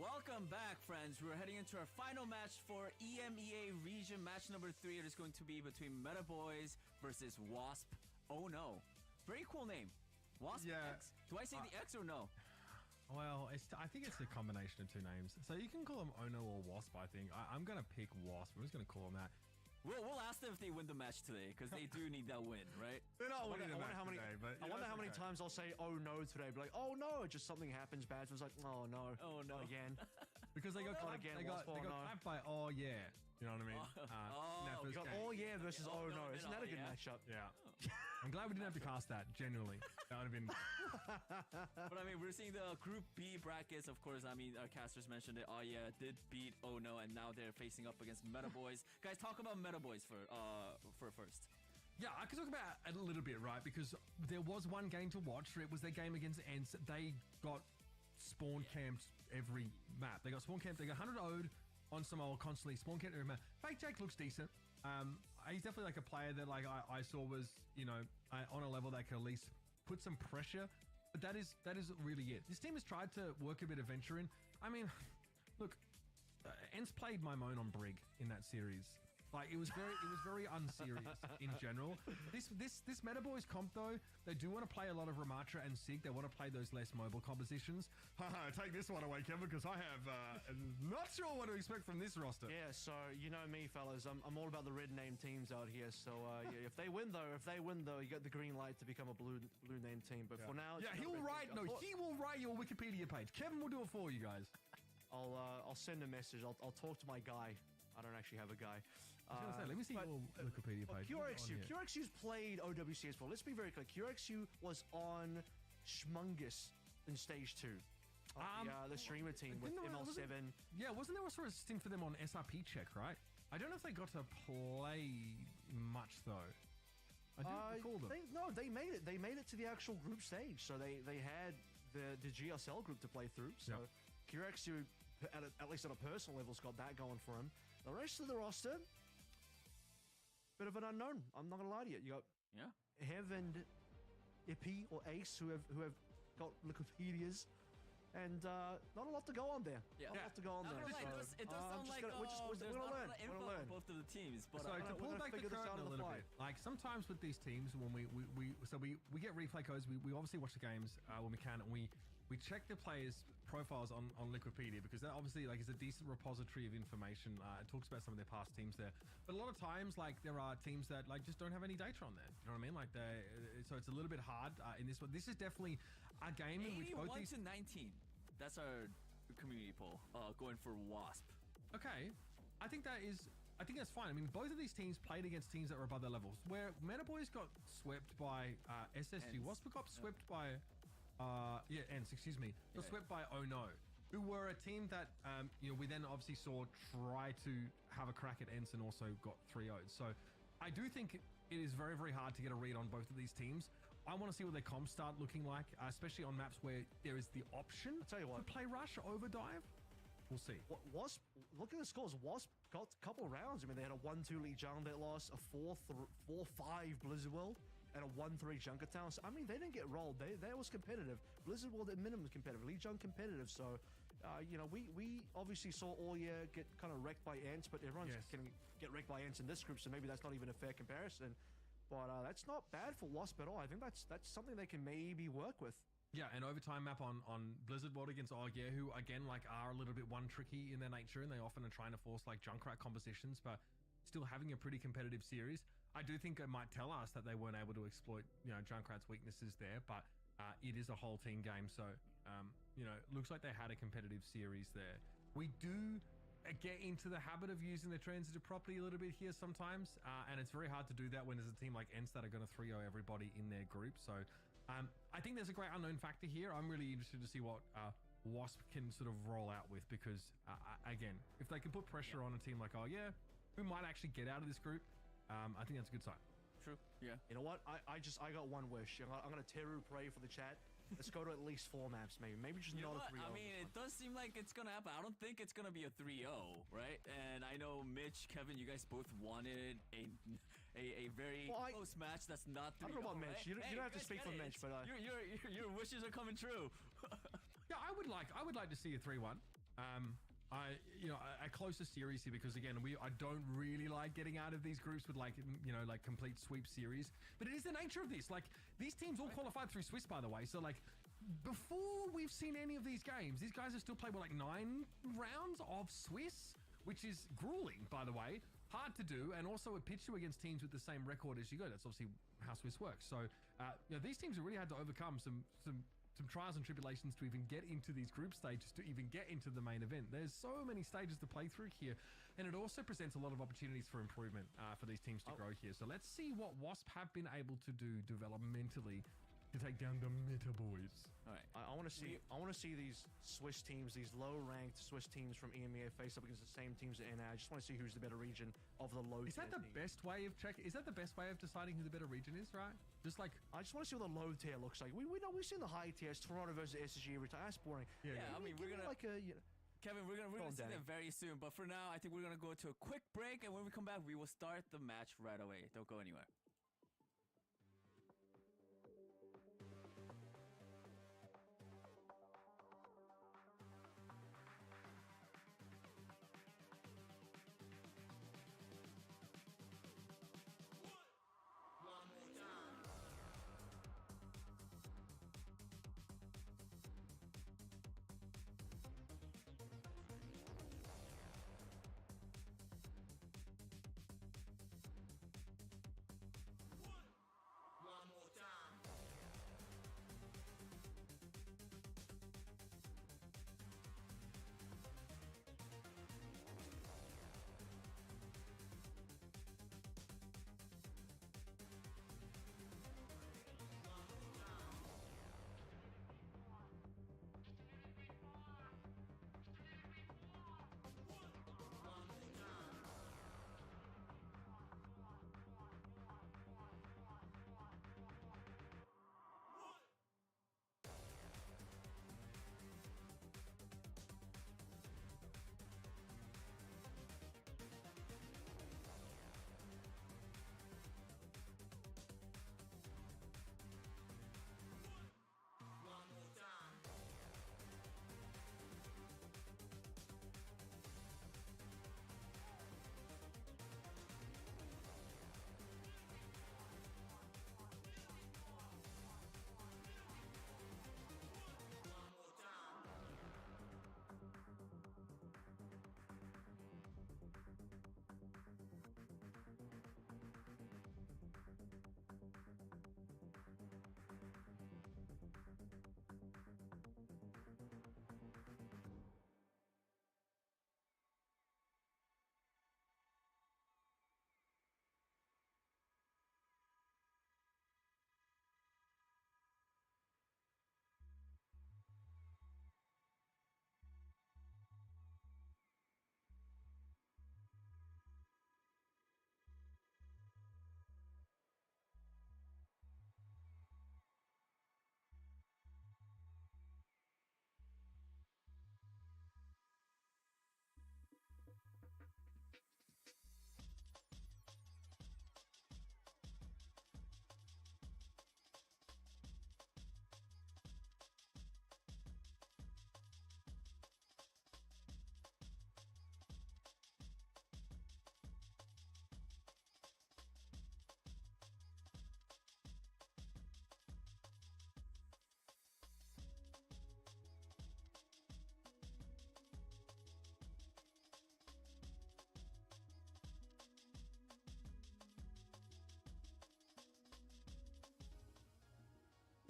Welcome back, friends. We're heading into our final match for EMEA region match number 3. It is going to be between Meta Boys versus Wasp. Oh no. Very cool name. Wasp Yeah. X. Do I say the X or no? Well, I think it's a combination of two names. So you can call them Ono or Wasp, I think. I'm going to pick Wasp. I'm just going to call them that. We'll ask them if they win the match today, because they do need that win, right? They're not I winning the wonder match how many. today, but I wonder how many times I'll say "oh no" today. Be like, "Oh no!" Just something happens bad. So it's like, "Oh no, Oh, no. not again." Because they got clapped, again, they got Wasp, oh, no. clapped by Oh Yeah. You know what I mean? Oh, in that oh, first You got game. "Oh yeah" versus Oh, "Oh no, no." and Isn't that a good yeah. matchup? Yeah. I'm glad we didn't have to cast that, genuinely. That would have been... But I mean, we're seeing the Group B brackets, of course. I mean, our casters mentioned it. Oh yeah, did beat Oh no, and now they're facing up against Meta Boys. Guys, talk about Meta Boys for first. Yeah, I can talk about it a little bit, right? Because there was one game to watch. It was their game against Ents. They got spawn camped every map. They got spawn camped. They got 100 owed on some old constantly spawn camped every map. Fake Jake looks decent. He's definitely like a player that like I saw was, you know, on a level that could at least put some pressure. But that is really it. This team has tried to work a bit of venture in. I mean, look, Ents played my moan on Brig in that series. Like it was very unserious in general. This Meta Boys comp though, they do want to play a lot of Ramatra and Sig. They want to play those less mobile compositions. Haha, take this one away, Kevin, because I have not sure what to expect from this roster. Yeah, so you know me, fellas. I'm all about the red name teams out here. So yeah, if they win though, you get the green light to become a blue name team. But for now, Yeah, it's he will write. No, he will write your Wikipedia page. Kevin will do it for you guys. I'll send a message. I'll talk to my guy. I don't actually have a guy. I was gonna say, let me see but, your Wikipedia page. QRXU's played OWCS before. Let's be very clear. QRXU was on Schmungus in stage 2. The streamer team with ML7. Wasn't there also a stint for them on SRP check, right? I don't know if they got to play much though. I don't recall them. They made it. They made it to the actual group stage. So they had the GSL group to play through. So QRXU, at least on a personal level, has got that going for him. The rest of the roster, bit of an unknown. I'm not gonna lie to you. You got Hev and Ippy or Ace who have got Wikipedias, and not a lot to go on there. Not a lot to go on there. It does sound like there's not a lot of info on both of the teams. But So to pull back the curtain a little bit, like sometimes with these teams, when we get replay codes, we obviously watch the games when we can, and we check the players' profiles on Liquipedia, because that obviously like is a decent repository of information. It talks about some of their past teams there, but a lot of times like there are teams that like just don't have any data on there. You know what I mean? Like so it's a little bit hard in this one. This is definitely a game in which both these 81 to 19. That's our community poll. Going for Wasp. Okay, I think that's fine. I mean, both of these teams played against teams that were above their levels. Where Meta Boys got swept by SSG, Wasp got swept by Ents, excuse me, got swept by Oh No, who were a team that we then obviously saw try to have a crack at Ents and also got 3-0'd. So I do think it is very, very hard to get a read on both of these teams. I want to see what their comps start looking like, especially on maps where there is the option tell you what, to play Rush over Dive. We'll see. Wasp, look at the scores. Wasp got a couple of rounds. I mean, they had a 1-2 League Jungle that lost, a 4-5 Blizzard World, and a 1-3 Junkertown. So, I mean, they didn't get rolled. They was competitive. Blizzard World at minimum was competitive. League Jung competitive. So, we obviously saw all year get kind of wrecked by Ents, but everyone's going to get wrecked by Ents in this group. So maybe that's not even a fair comparison. But that's not bad for Wasp at all. I think that's something they can maybe work with. Yeah, an overtime map on Blizzard World against Argia, who again like are a little bit one tricky in their nature, and they often are trying to force like Junkrat compositions, but still having a pretty competitive series. I do think it might tell us that they weren't able to exploit Junkrat's weaknesses there, but it is a whole team game, so looks like they had a competitive series there. We do get into the habit of using the transitive property a little bit here sometimes, and it's very hard to do that when there's a team like Ents that are going to 3-0 everybody in their group. So I think there's a great unknown factor here. I'm really interested to see what Wasp can sort of roll out with, because again, if they can put pressure on a team like who might actually get out of this group, I think that's a good sign. True. Yeah. You know what? I got one wish. I'm gonna Teru pray for the chat. Let's go to at least 4 maps, maybe just not a 3-0. I mean, it does seem like it's gonna happen. I don't think it's gonna be a 3-0, right? And I know Mitch, Kevin, you guys both wanted a very close match. That's not 3-0. I don't know about Mitch. Right? You don't have to speak for Mitch, but your wishes are coming true. Yeah, I would like to see a 3-1. A closer series here because again, I don't really like getting out of these groups with like complete sweep series. But it is the nature of this. Like these teams all qualified through Swiss, by the way. So like before we've seen any of these games, these guys have still played like 9 rounds of Swiss, which is grueling, by the way. Hard to do, and also it pits you against teams with the same record as you go. That's obviously how Swiss works. So these teams have really had to overcome some trials and tribulations to even get into these group stages, to even get into the main event. There's so many stages to play through here, and it also presents a lot of opportunities for improvement for these teams to grow here. So let's see what Wasp have been able to do developmentally to take down the Meta Boys. All right. I want to see these Swiss teams, these low-ranked Swiss teams from EMEA face up against the same teams at NA. I just want to see who's the better region of the low. Is that the best way of Is that the best way of deciding who the better region is? Right? Just like I just want to see what the low tier looks like. We know we've seen the high tiers, Toronto versus SSG every time. That's boring. Yeah, I mean we're gonna like a. Kevin, we're gonna see them very soon. But for now, I think we're gonna go to a quick break, and when we come back, we will start the match right away. Don't go anywhere.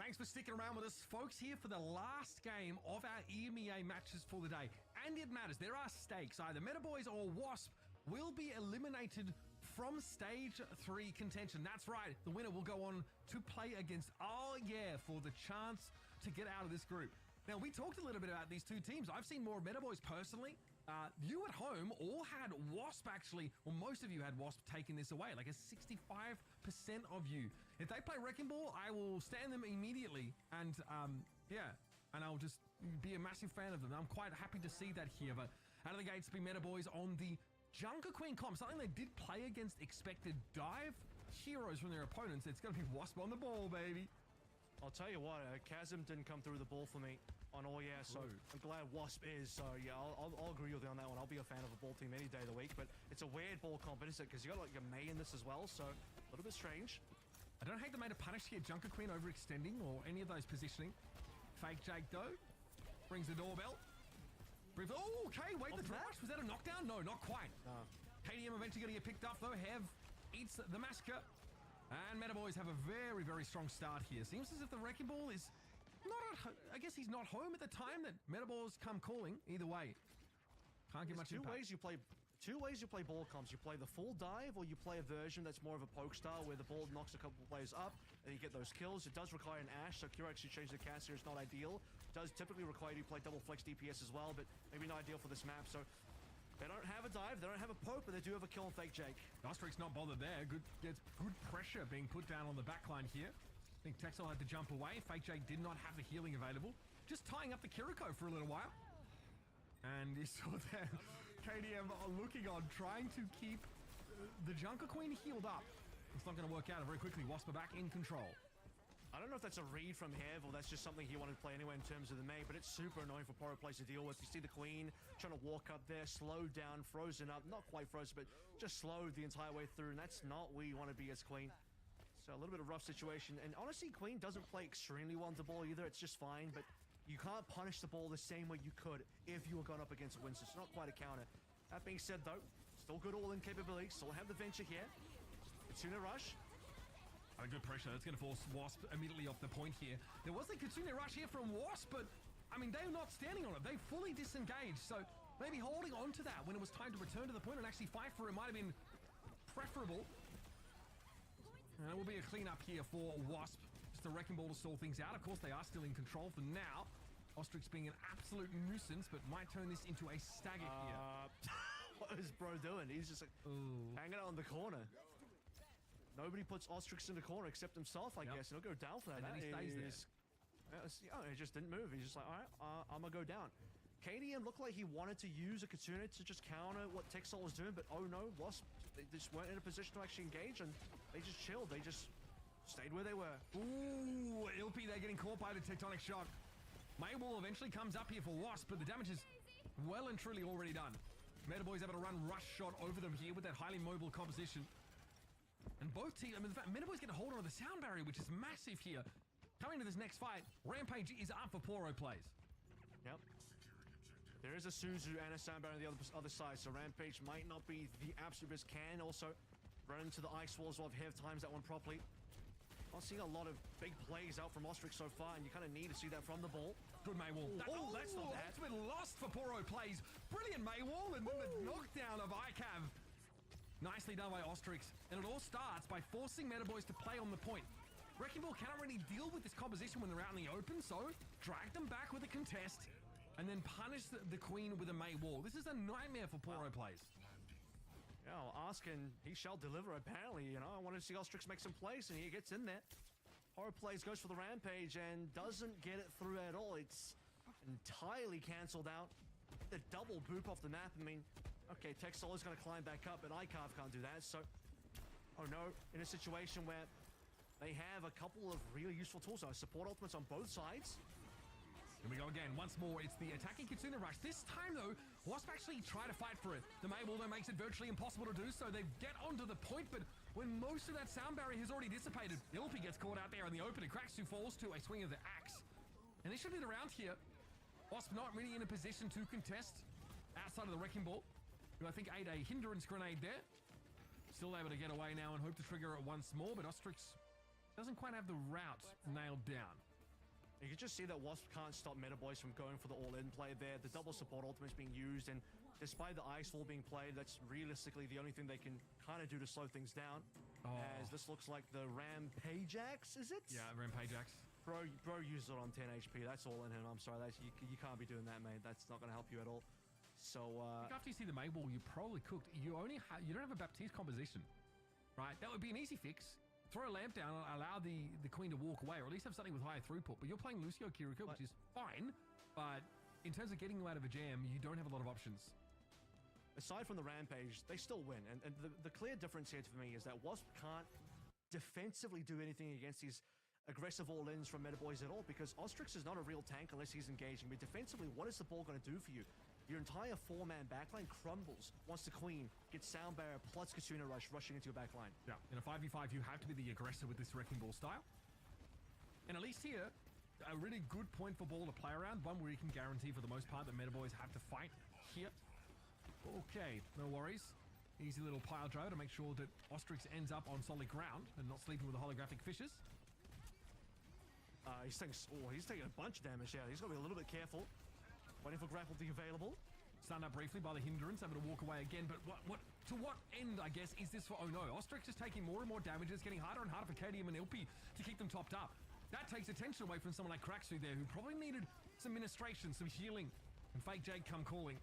Thanks for sticking around with us, folks, here for the last game of our EMEA matches for the day. And it matters. There are stakes. Either Meta Boys or Wasp will be eliminated from Stage 3 contention. That's right. The winner will go on to play against for the chance to get out of this group. Now, we talked a little bit about these two teams. I've seen more Meta Boys personally. You at home all had Wasp actually, or most of you had Wasp taking this away, like a 65% of you. If they play Wrecking Ball, I will stand them immediately, and and I'll just be a massive fan of them. I'm quite happy to see that here, but out of the gates, be Meta Boys on the Junker Queen comp, something they did play against expected dive heroes from their opponents. It's going to be Wasp on the ball, baby. I'll tell you what, Chasm didn't come through the ball for me. on all, yeah, so I'm glad Wasp is, so yeah, I'll agree with you on that one. I'll be a fan of a ball team any day of the week, but it's a weird ball comp, isn't it? Because you got like your May in this as well, so a little bit strange. I don't hate the made a punish here. Junker Queen overextending or any of those positioning. Fake Jake though. Brings the doorbell. Oh, okay, wait, the rush. Was that a knockdown? No, not quite. No. KDM eventually going to get picked up though. Hev eats the massacre. And Meta Boys have a very, very strong start here. Seems as if the Wrecking Ball is not at I guess he's not home at the time that Meta Balls come calling. Either way. Can't get much two impact. Two ways you play ball comps. You play the full dive, or you play a version that's more of a poke style where the ball knocks a couple of players up and you get those kills. It does require an Ash, so Kira actually changed the cast here. It's not ideal. It does typically require you to play double flex DPS as well, but maybe not ideal for this map. So they don't have a dive, they don't have a poke, but they do have a kill on Fake Jake. Ostrik's not bothered there. Gets good pressure being put down on the backline here. I think Texel had to jump away. Fake Jake did not have the healing available. Just tying up the Kiriko for a little while. And you saw that KDM looking on, trying to keep the Junker Queen healed up. It's not going to work out very quickly. Wasp are back in control. I don't know if that's a read from Hev or that's just something he wanted to play anyway in terms of the May, but it's super annoying for Poro players to deal with. You see the Queen trying to walk up there, slowed down, frozen up. Not quite frozen, but just slowed the entire way through, and that's not where you want to be as Queen. So a little bit of rough situation. And honestly, Queen doesn't play extremely well on the ball either. It's just fine, but you can't punish the ball the same way you could if you were going up against Winston. It's not quite a counter. That being said, though, still good all-in capability. Still have the Venture here. Kitsune Rush. Good pressure. That's going to force Wasp immediately off the point here. There was the Kitsune Rush here from Wasp, but, I mean, they're not standing on it. They fully disengaged, so maybe holding on to that when it was time to return to the point and actually fight for it might have been preferable. And it will be a cleanup here for Wasp. Just a Wrecking Ball to stall things out. Of course, they are still in control for now. Ostrix being an absolute nuisance, but might turn this into a stagger here. What is bro doing? He's just like hanging out in the corner. Nobody puts Ostrix in the corner except himself, I guess. And he'll go down for that. And then he stays there. Yeah, he just didn't move. He's just like, all right, I'm going to go down. KDM looked like he wanted to use a Kitsune to just counter what Texel was doing, but oh no, Wasp, they just weren't in a position to actually engage, and they just chilled. They just stayed where they were. Ooh, Ilpy, they're getting caught by the Tectonic Shock. Maywall eventually comes up here for Wasp, but the damage is well and truly already done. Metaboy's able to run Rush Shot over them here with that highly mobile composition. And both teams, I mean, in fact, Metaboy's going to hold on to the sound barrier, which is massive here. Coming to this next fight, Rampage is up for Poro plays. Yep. There is a Suzu and a sound barrier on the other side, so Rampage might not be the absolute best. Can also run into the ice walls while Hev times that one properly. Not seeing a lot of big plays out from Ostrix so far, and you kind of need to see that from the ball. Good Maywall. That's not bad. That's been lost for Poro plays. Brilliant Maywall, and then the knockdown of ICAV. Nicely done by Ostrix. And it all starts by forcing Metaboys to play on the point. Wrecking Ball cannot really deal with this composition when they're out in the open, so drag them back with a contest, and then punish the Queen with a Maywall. This is a nightmare for Poro plays. Yeah, well, Askin, he shall deliver, apparently. You know, I wanted to see Ostrix make some plays, and he gets in there. Horror plays goes for the Rampage and doesn't get it through at all. It's entirely cancelled out. The double boop off the map. I mean, okay, Texel is going to climb back up, but ICAV can't do that. So, oh no, in a situation where they have a couple of really useful tools. Support ultimates on both sides. Here we go again. Once more, it's the attacking Kitsune Rush. This time, though, Wasp actually try to fight for it. The Maywall, though, makes it virtually impossible to do so. They get onto the point, but when most of that sound barrier has already dissipated, Ilpy gets caught out there in the open. And Kraxu falls to a swing of the axe. And this should be the round here. Wasp not really in a position to contest outside of the Wrecking Ball, who I think ate a hindrance grenade there. Still able to get away now and hope to trigger it once more, but Ostrix doesn't quite have the route nailed down. You can just see that Wasp can't stop Metaboys from going for the all-in play there. The double support ultimate is being used, and despite the Ice Wall being played, that's realistically the only thing they can kind of do to slow things down. As this looks like the Rampage Axe, is it? Yeah, Rampage Axe. Bro uses it on 10 HP. That's all in him. I'm sorry. You can't be doing that, mate. That's not going to help you at all. So, I think after you see the Maywall, you probably cooked. You don't have a Baptiste composition, right? That would be an easy fix. Throw a lamp down and allow the Queen to walk away, or at least have something with higher throughput. But you're playing Lucio Kiriko, which is fine, but in terms of getting you out of a jam, you don't have a lot of options. Aside from the Rampage, they still win. And the clear difference here for me is that Wasp can't defensively do anything against these aggressive all-ins from Metaboys at all, because Ostrix is not a real tank unless he's engaging. But defensively, what is the ball going to do for you? Your entire 4-man backline crumbles once the Queen gets Sound Barrier plus Kitsune Rush rushing into your backline. Yeah, in a 5v5, you have to be the aggressor with this Wrecking Ball style. And at least here, a really good point for ball to play around, one where you can guarantee for the most part that Metaboys have to fight here. Okay, no worries. Easy little pile driver to make sure that Ostrix ends up on solid ground and not sleeping with the holographic fishes. He's taking a bunch of damage out. He's got to be a little bit careful. Waiting for grapple to be available. Stunned up briefly by the hindrance, able to walk away again, but to what end, I guess, is this for Oh No? Ostrix is taking more and more damage. It's getting harder and harder for KDM and Ilpi to keep them topped up. That takes attention away from someone like Kraxu there, who probably needed some ministration, some healing, and Fake Jake come calling.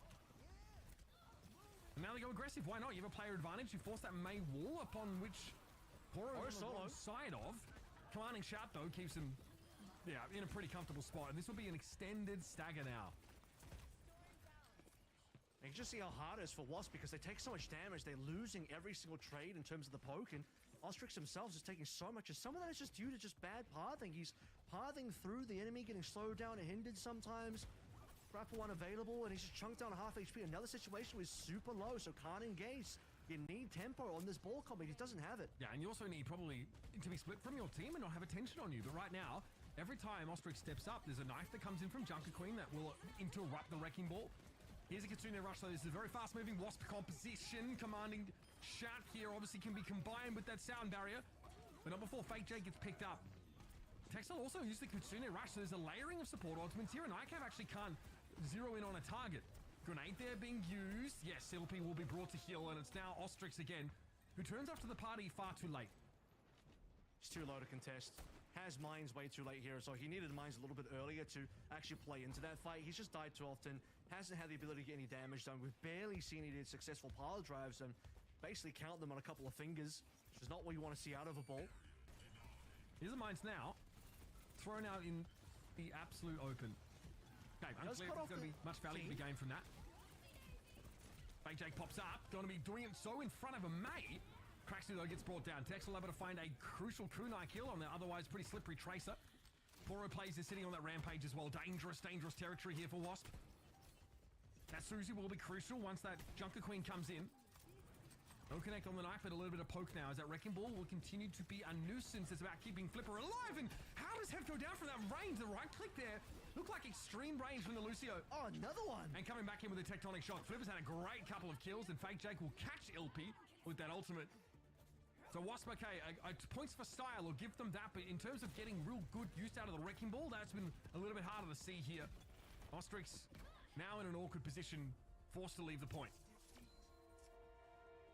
And now they go aggressive. Why not? You have a player advantage. You force that May wall upon which Poro is on the wrong side of. Commanding Shout, though, keeps him in a pretty comfortable spot. And this will be an extended stagger now. You can just see how hard it is for Wasp because they take so much damage. They're losing every single trade in terms of the poke. And Ostrix himself is taking so much. And some of that is just due to just bad pathing. He's pathing through the enemy, getting slowed down and hindered sometimes. Grapple unavailable, and he's just chunked down a half HP. Another situation where he's super low, so can't engage. You need tempo on this ball combat. He doesn't have it. Yeah, and you also need probably to be split from your team and not have attention on you. But right now, every time Ostrix steps up, there's a knife that comes in from Junker Queen that will interrupt the Wrecking Ball. Here's a Kitsune Rush, so this is a very fast-moving Wasp composition. Commanding Shout here obviously can be combined with that Sound Barrier, but not before Fake Jake gets picked up. Texel also used the Kitsune Rush, so there's a layering of support ultimates here, and ICAV actually can't zero in on a target. Grenade there being used. Yes, Ilpi will be brought to heal, and it's now Ostrix again, who turns up to the party far too late. It's too low to contest. Has mines way too late here, so he needed mines a little bit earlier to actually play into that fight. He's just died too often, hasn't had the ability to get any damage done. We've barely seen any successful pile drives and basically count them on a couple of fingers, which is not what you want to see out of a ball. Here's the mines now, thrown out in the absolute open. Okay, unclear if there's going to be much value to be gained from that. Fake Jake pops up, going to be doing it so in front of a May. Kraxu though gets brought down. Texel able to find a crucial kunai kill on the otherwise pretty slippery Tracer. Poro plays is sitting on that rampage as well. Dangerous territory here for Wasp. That Susie will be crucial once that Junker Queen comes in. No connect on the knife, but a little bit of poke now as that Wrecking Ball will continue to be a nuisance. It's about keeping Flipper alive, and how does Hef go down from that range? The right click there looked like extreme range from the Lucio. Oh, another one! And coming back in with a tectonic shock. Flipper's had a great couple of kills, and Fake Jake will catch Ilpi with that ultimate. So Wasp, okay, points for style, or give them that, but in terms of getting real good use out of the Wrecking Ball, that's been a little bit harder to see here. Ostrix now in an awkward position, forced to leave the point.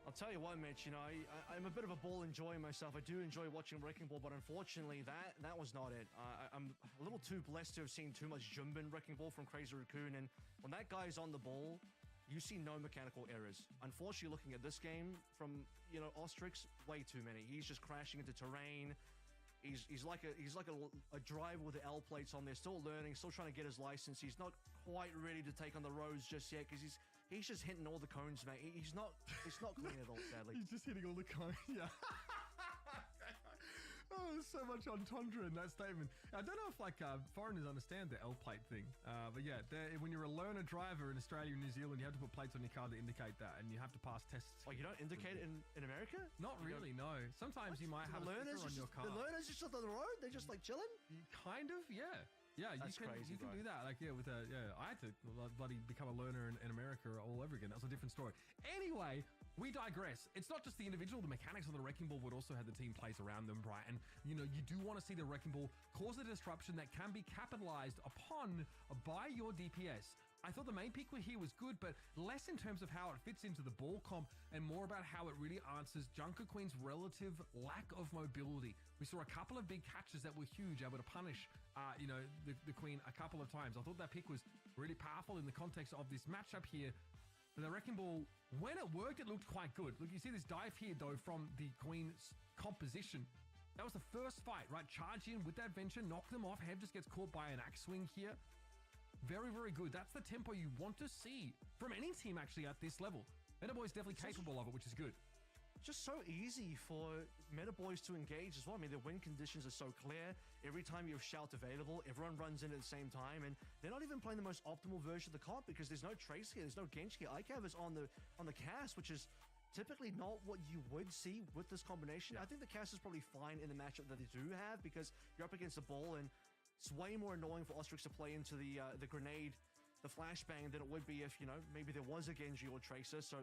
I'll tell you what, Mitch, you know, I'm a bit of a ball enjoying myself. I do enjoy watching Wrecking Ball, but unfortunately, that was not it. I'm a little too blessed to have seen too much Jumbin Wrecking Ball from Crazy Raccoon, and when that guy's on the ball, you see no mechanical errors. Unfortunately, looking at this game from, you know, Ostrix, way too many. He's just crashing into terrain. He's like a driver with the L plates on there, still learning, still trying to get his license. He's not quite ready to take on the roads just yet because he's just hitting all the cones, mate. It's not clean at all, sadly. He's just hitting all the cones. Yeah. Oh, there's so much entendre in that statement. I don't know if foreigners understand the L plate thing, but yeah, when you're a learner driver in Australia and New Zealand, you have to put plates on your car to indicate that, and you have to pass tests. Oh, you don't indicate it in America? Not really, no. Sometimes you might have a sticker on your car. The learners just on the road? They're just like chilling? Kind of, yeah. Yeah, That's crazy, you can do that. Like, yeah, I had to bloody become a learner in America all over again. That was a different story. Anyway, we digress. It's not just the individual, the mechanics of the Wrecking Ball would also have the team plays around them, right? And, you know, you do want to see the Wrecking Ball cause a disruption that can be capitalized upon by your DPS. I thought the main peak here was good, but less in terms of how it fits into the ball comp and more about how it really answers Junker Queen's relative lack of mobility. We saw a couple of big catches that were huge, able to punish, the Queen a couple of times. I thought that pick was really powerful in the context of this matchup here. The Wrecking Ball, when it worked, it looked quite good. Look, you see this dive here, though, from the Queen's composition. That was the first fight, right? Charge in with that venture, knock them off. Hev just gets caught by an axe swing here. Very, very good. That's the tempo you want to see from any team, actually, at this level. Metaboy's definitely capable of it, which is good. just so easy for Meta Boys to engage as well. I mean, the win conditions are so clear. Every time you have Shout available, everyone runs in at the same time, and they're not even playing the most optimal version of the comp because there's no Trace here, there's no Genji here. ICAV is on the cast, which is typically not what you would see with this combination. I think the cast is probably fine in the matchup that they do have because you're up against the ball, and it's way more annoying for Ostrix to play into the grenade, the flashbang, than it would be if, you know, maybe there was a Genji or Tracer. So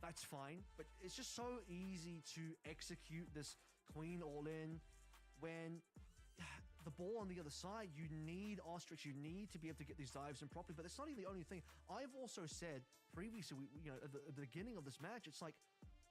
that's fine, but it's just so easy to execute this Queen all-in when the ball on the other side, you need Ostrix, you need to be able to get these dives in properly, but it's not even the only thing. I've also said previously, at the beginning of this match, it's like,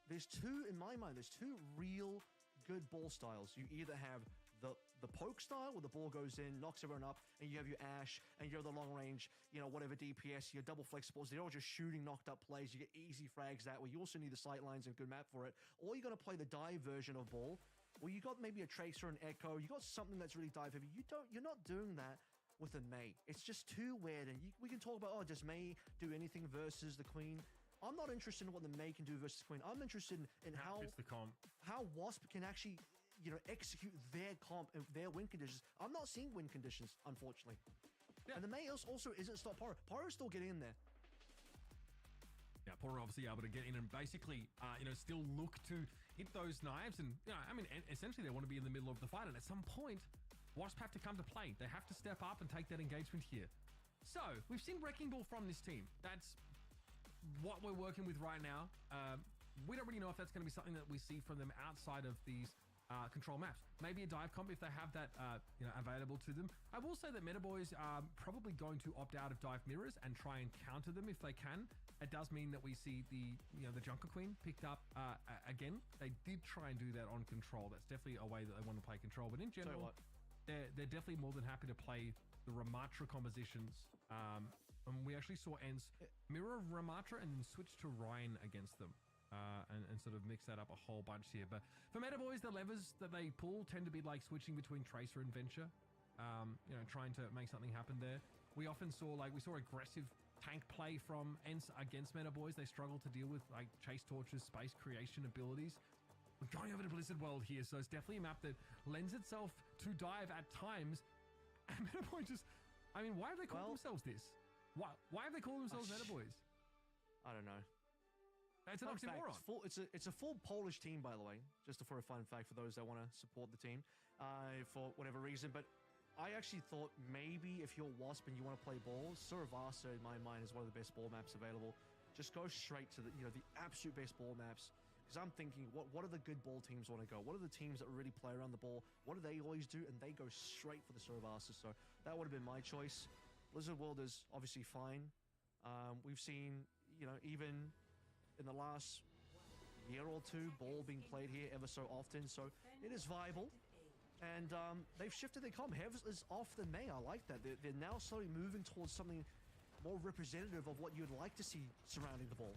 in my mind, there's two real good ball styles. You either have the poke style where the ball goes in, knocks everyone up, and you have your Ashe, and you're the long range, whatever DPS, your double flexibles. They're all just shooting knocked up plays. You get easy frags that way. You also need the sight lines and good map for it. Or you're going to play the dive version of ball, where you got maybe a Tracer and Echo. You got something that's really dive heavy. You're not doing that with a Mei. It's just too weird. And we can talk about, does Mei do anything versus the Queen? I'm not interested in what the Mei can do versus the Queen. I'm interested in how Wasp can actually execute their comp and their win conditions. I'm not seeing win conditions, unfortunately. Yeah. And the Mei also isn't stop Poro. Poro's still getting in there. Yeah, Poro obviously able to get in and basically, still look to hit those knives. And, essentially they want to be in the middle of the fight. And at some point, Wasp have to come to play. They have to step up and take that engagement here. So, we've seen Wrecking Ball from this team. That's what we're working with right now. We don't really know if that's going to be something that we see from them outside of these control maps. Maybe a dive comp if they have that available to them. I will say that Meta Boys are probably going to opt out of dive mirrors and try and counter them if they can. It does mean that we see the Junker Queen picked up again. They did try and do that on control. That's definitely a way that they want to play control. But in general, they're definitely more than happy to play the Ramatra compositions. And we actually saw Ents mirror Ramatra and then switch to Ryan against them. And sort of mix that up a whole bunch here. But for Meta Boys, the levers that they pull tend to be like switching between Tracer and Venture, trying to make something happen there. We often saw aggressive tank play from Ents against Meta Boys. They struggle to deal with like Chase Torches, space creation abilities. We're going over to Blizzard World here, so it's definitely a map that lends itself to dive at times. And Meta Boys why have they called themselves this? Why have they called themselves Meta Boys? I don't know. It's an oxymoron. It's a full Polish team, by the way, just for a fun fact for those that want to support the team for whatever reason. But I actually thought maybe if you're Wasp and you want to play ball, Suravasa, in my mind, is one of the best ball maps available. Just go straight to the absolute best ball maps. Because I'm thinking, what are the good ball teams want to go? What are the teams that really play around the ball? What do they always do? And they go straight for the Suravasa. So that would have been my choice. Blizzard World is obviously fine. We've seen, even in the last year or two, ball being played here ever so often, so it is viable. And they've shifted their comp. Hev is off the Mei. I like that. They're now slowly moving towards something more representative of what you'd like to see surrounding the ball.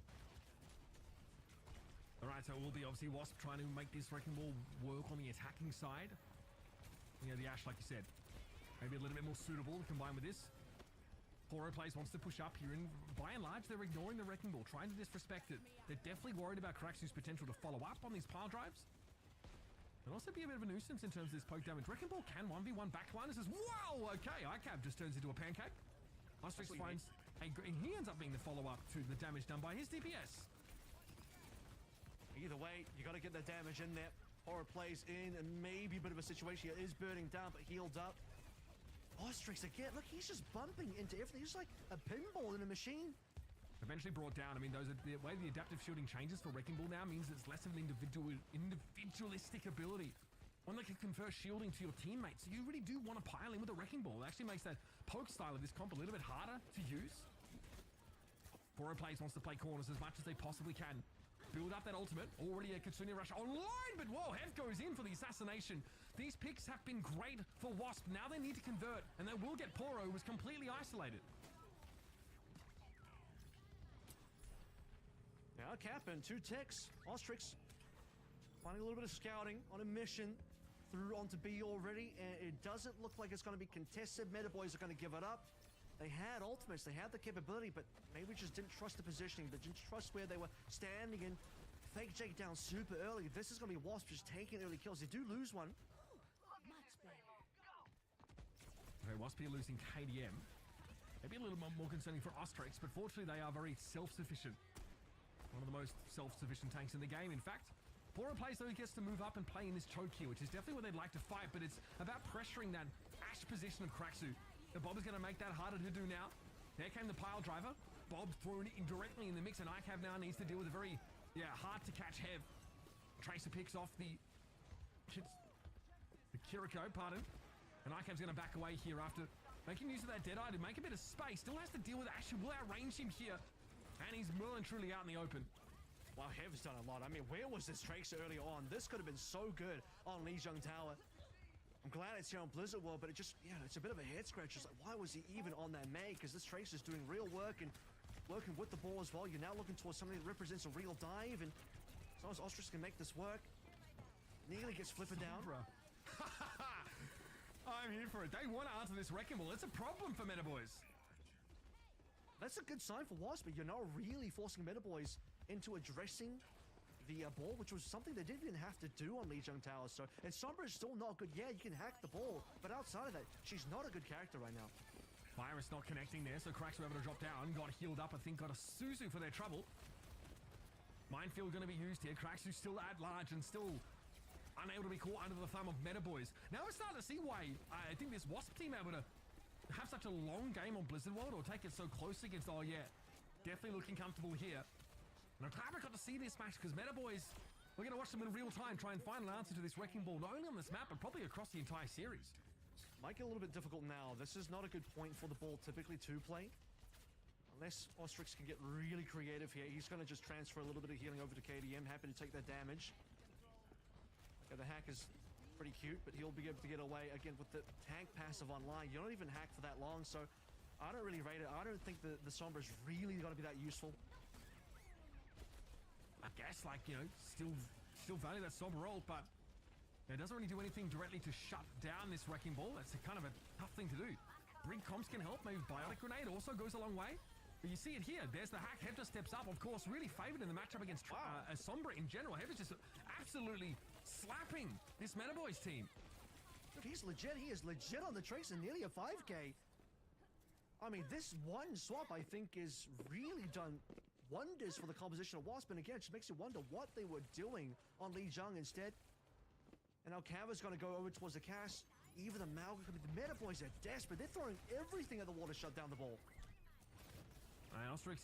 All right, so it will be obviously Wasp trying to make this Wrecking Ball work on the attacking side. The Ashe, like you said, maybe a little bit more suitable to combine with this. Poro Plays wants to push up here, and by and large, they're ignoring the Wrecking Ball, trying to disrespect it. They're definitely worried about Kraxu's potential to follow up on these pile drives. And also be a bit of a nuisance in terms of this poke damage. Wrecking Ball can 1v1 backliners as wow! Okay, ICAV just turns into a pancake. Ostrix finds and he ends up being the follow-up to the damage done by his DPS. Either way, you got to get the damage in there. Poro Plays in, and maybe a bit of a situation here. Is burning down, but healed up. Ostrix again, look, he's just bumping into everything. He's like a pinball in a machine. Eventually brought down. Those are the way the adaptive shielding changes for Wrecking Ball now means it's less of an individualistic ability. One that can confer shielding to your teammates. So you really do want to pile in with a Wrecking Ball. It actually makes that poke style of this comp a little bit harder to use. Poro Plays wants to play corners as much as they possibly can. Build up that ultimate. Already a Kitsune Rush online, but whoa, Hev goes in for the assassination. These picks have been great for Wasp. Now they need to convert, and they will get Poro, who was completely isolated. Now Cap and 2 ticks. Ostrix finding a little bit of scouting on a mission through onto B already, and it doesn't look like it's going to be contested. Meta Boys are going to give it up. They had ultimates, they had the capability, but maybe just didn't trust the positioning, they didn't trust where they were standing in fake Jake down super early. This is going to be Wasp just taking early kills. They do lose one. Okay, Wasp here losing KDM. Maybe a little more concerning for Ostrix, but fortunately they are very self-sufficient. One of the most self-sufficient tanks in the game, in fact. Poro plays though, he gets to move up and play in this choke here, which is definitely where they'd like to fight, but it's about pressuring that Ash position of Kraxu. The Bob is going to make that harder to do now. There came the pile driver. Bob thrown directly in the mix, and ICAV now needs to deal with a very, hard-to-catch Hev. Tracer picks off the Kiriko, pardon. And ICAV's going to back away here after making use of that Deadeye to make a bit of space. Still has to deal with Ash, who will outrange him here. And he's well and truly out in the open. Wow, Hev's done a lot. I mean, where was this Tracer early on? This could have been so good on Lijiang Tower. I'm glad it's here on Blizzard World, but it's a bit of a head scratcher. It's like, why was he even on that May? Because this Tracer's doing real work and working with the ball as well. You're now looking towards something that represents a real dive, and as long as Ostrix can make this work, nearly gets flipping down. I'm here for it. They want to answer this wrecking ball. It's a problem for Meta Boys. That's a good sign for Wasp, but you're now really forcing Meta Boys into addressing the ball, which was something they didn't even have to do on Lijiang Tower. So, and Sombra is still not good. Yeah, you can hack the ball, but outside of that, she's not a good character right now. Virus not connecting there, so Cracks were able to drop down. Got healed up, I think, got a Suzu for their trouble. Minefield going to be used here. Cracks who's still at large and still unable to be caught under the thumb of Meta Boys. Now we're starting to see why I think this Wasp team able to have such a long game on Blizzard World or take it so close against, definitely looking comfortable here. And I'm glad we got to see this match because Meta Boys, we're going to watch them in real time try and find an answer to this wrecking ball, not only on this map, but probably across the entire series. Might get a little bit difficult now. This is not a good point for the ball typically to play. Unless Ostrix can get really creative here. He's going to just transfer a little bit of healing over to KDM. Happy to take that damage. Okay, the hack is pretty cute, but he'll be able to get away again with the tank passive online. You don't even hack for that long, so I don't really rate it. I don't think the Sombra is really going to be that useful. I guess, still value that Sombra role, but it doesn't really do anything directly to shut down this wrecking ball. That's kind of a tough thing to do. Brig comps can help. Maybe Biotic Grenade also goes a long way. But you see it here. There's the hack. Hector steps up, of course, really favored in the matchup against Sombra in general. Hector's just absolutely slapping this Meta Boys team. Dude, he's legit. He is legit on the Tracer, nearly a 5K. I mean, this one swap, I think, is really done wonders for the composition of Wasp. And again, it just makes you wonder what they were doing on Lijiang instead. And now Kava's going to go over towards the cast. Even the Malga, the Meta Boys are desperate. They're throwing everything at the wall to shut down the ball. And Ostrix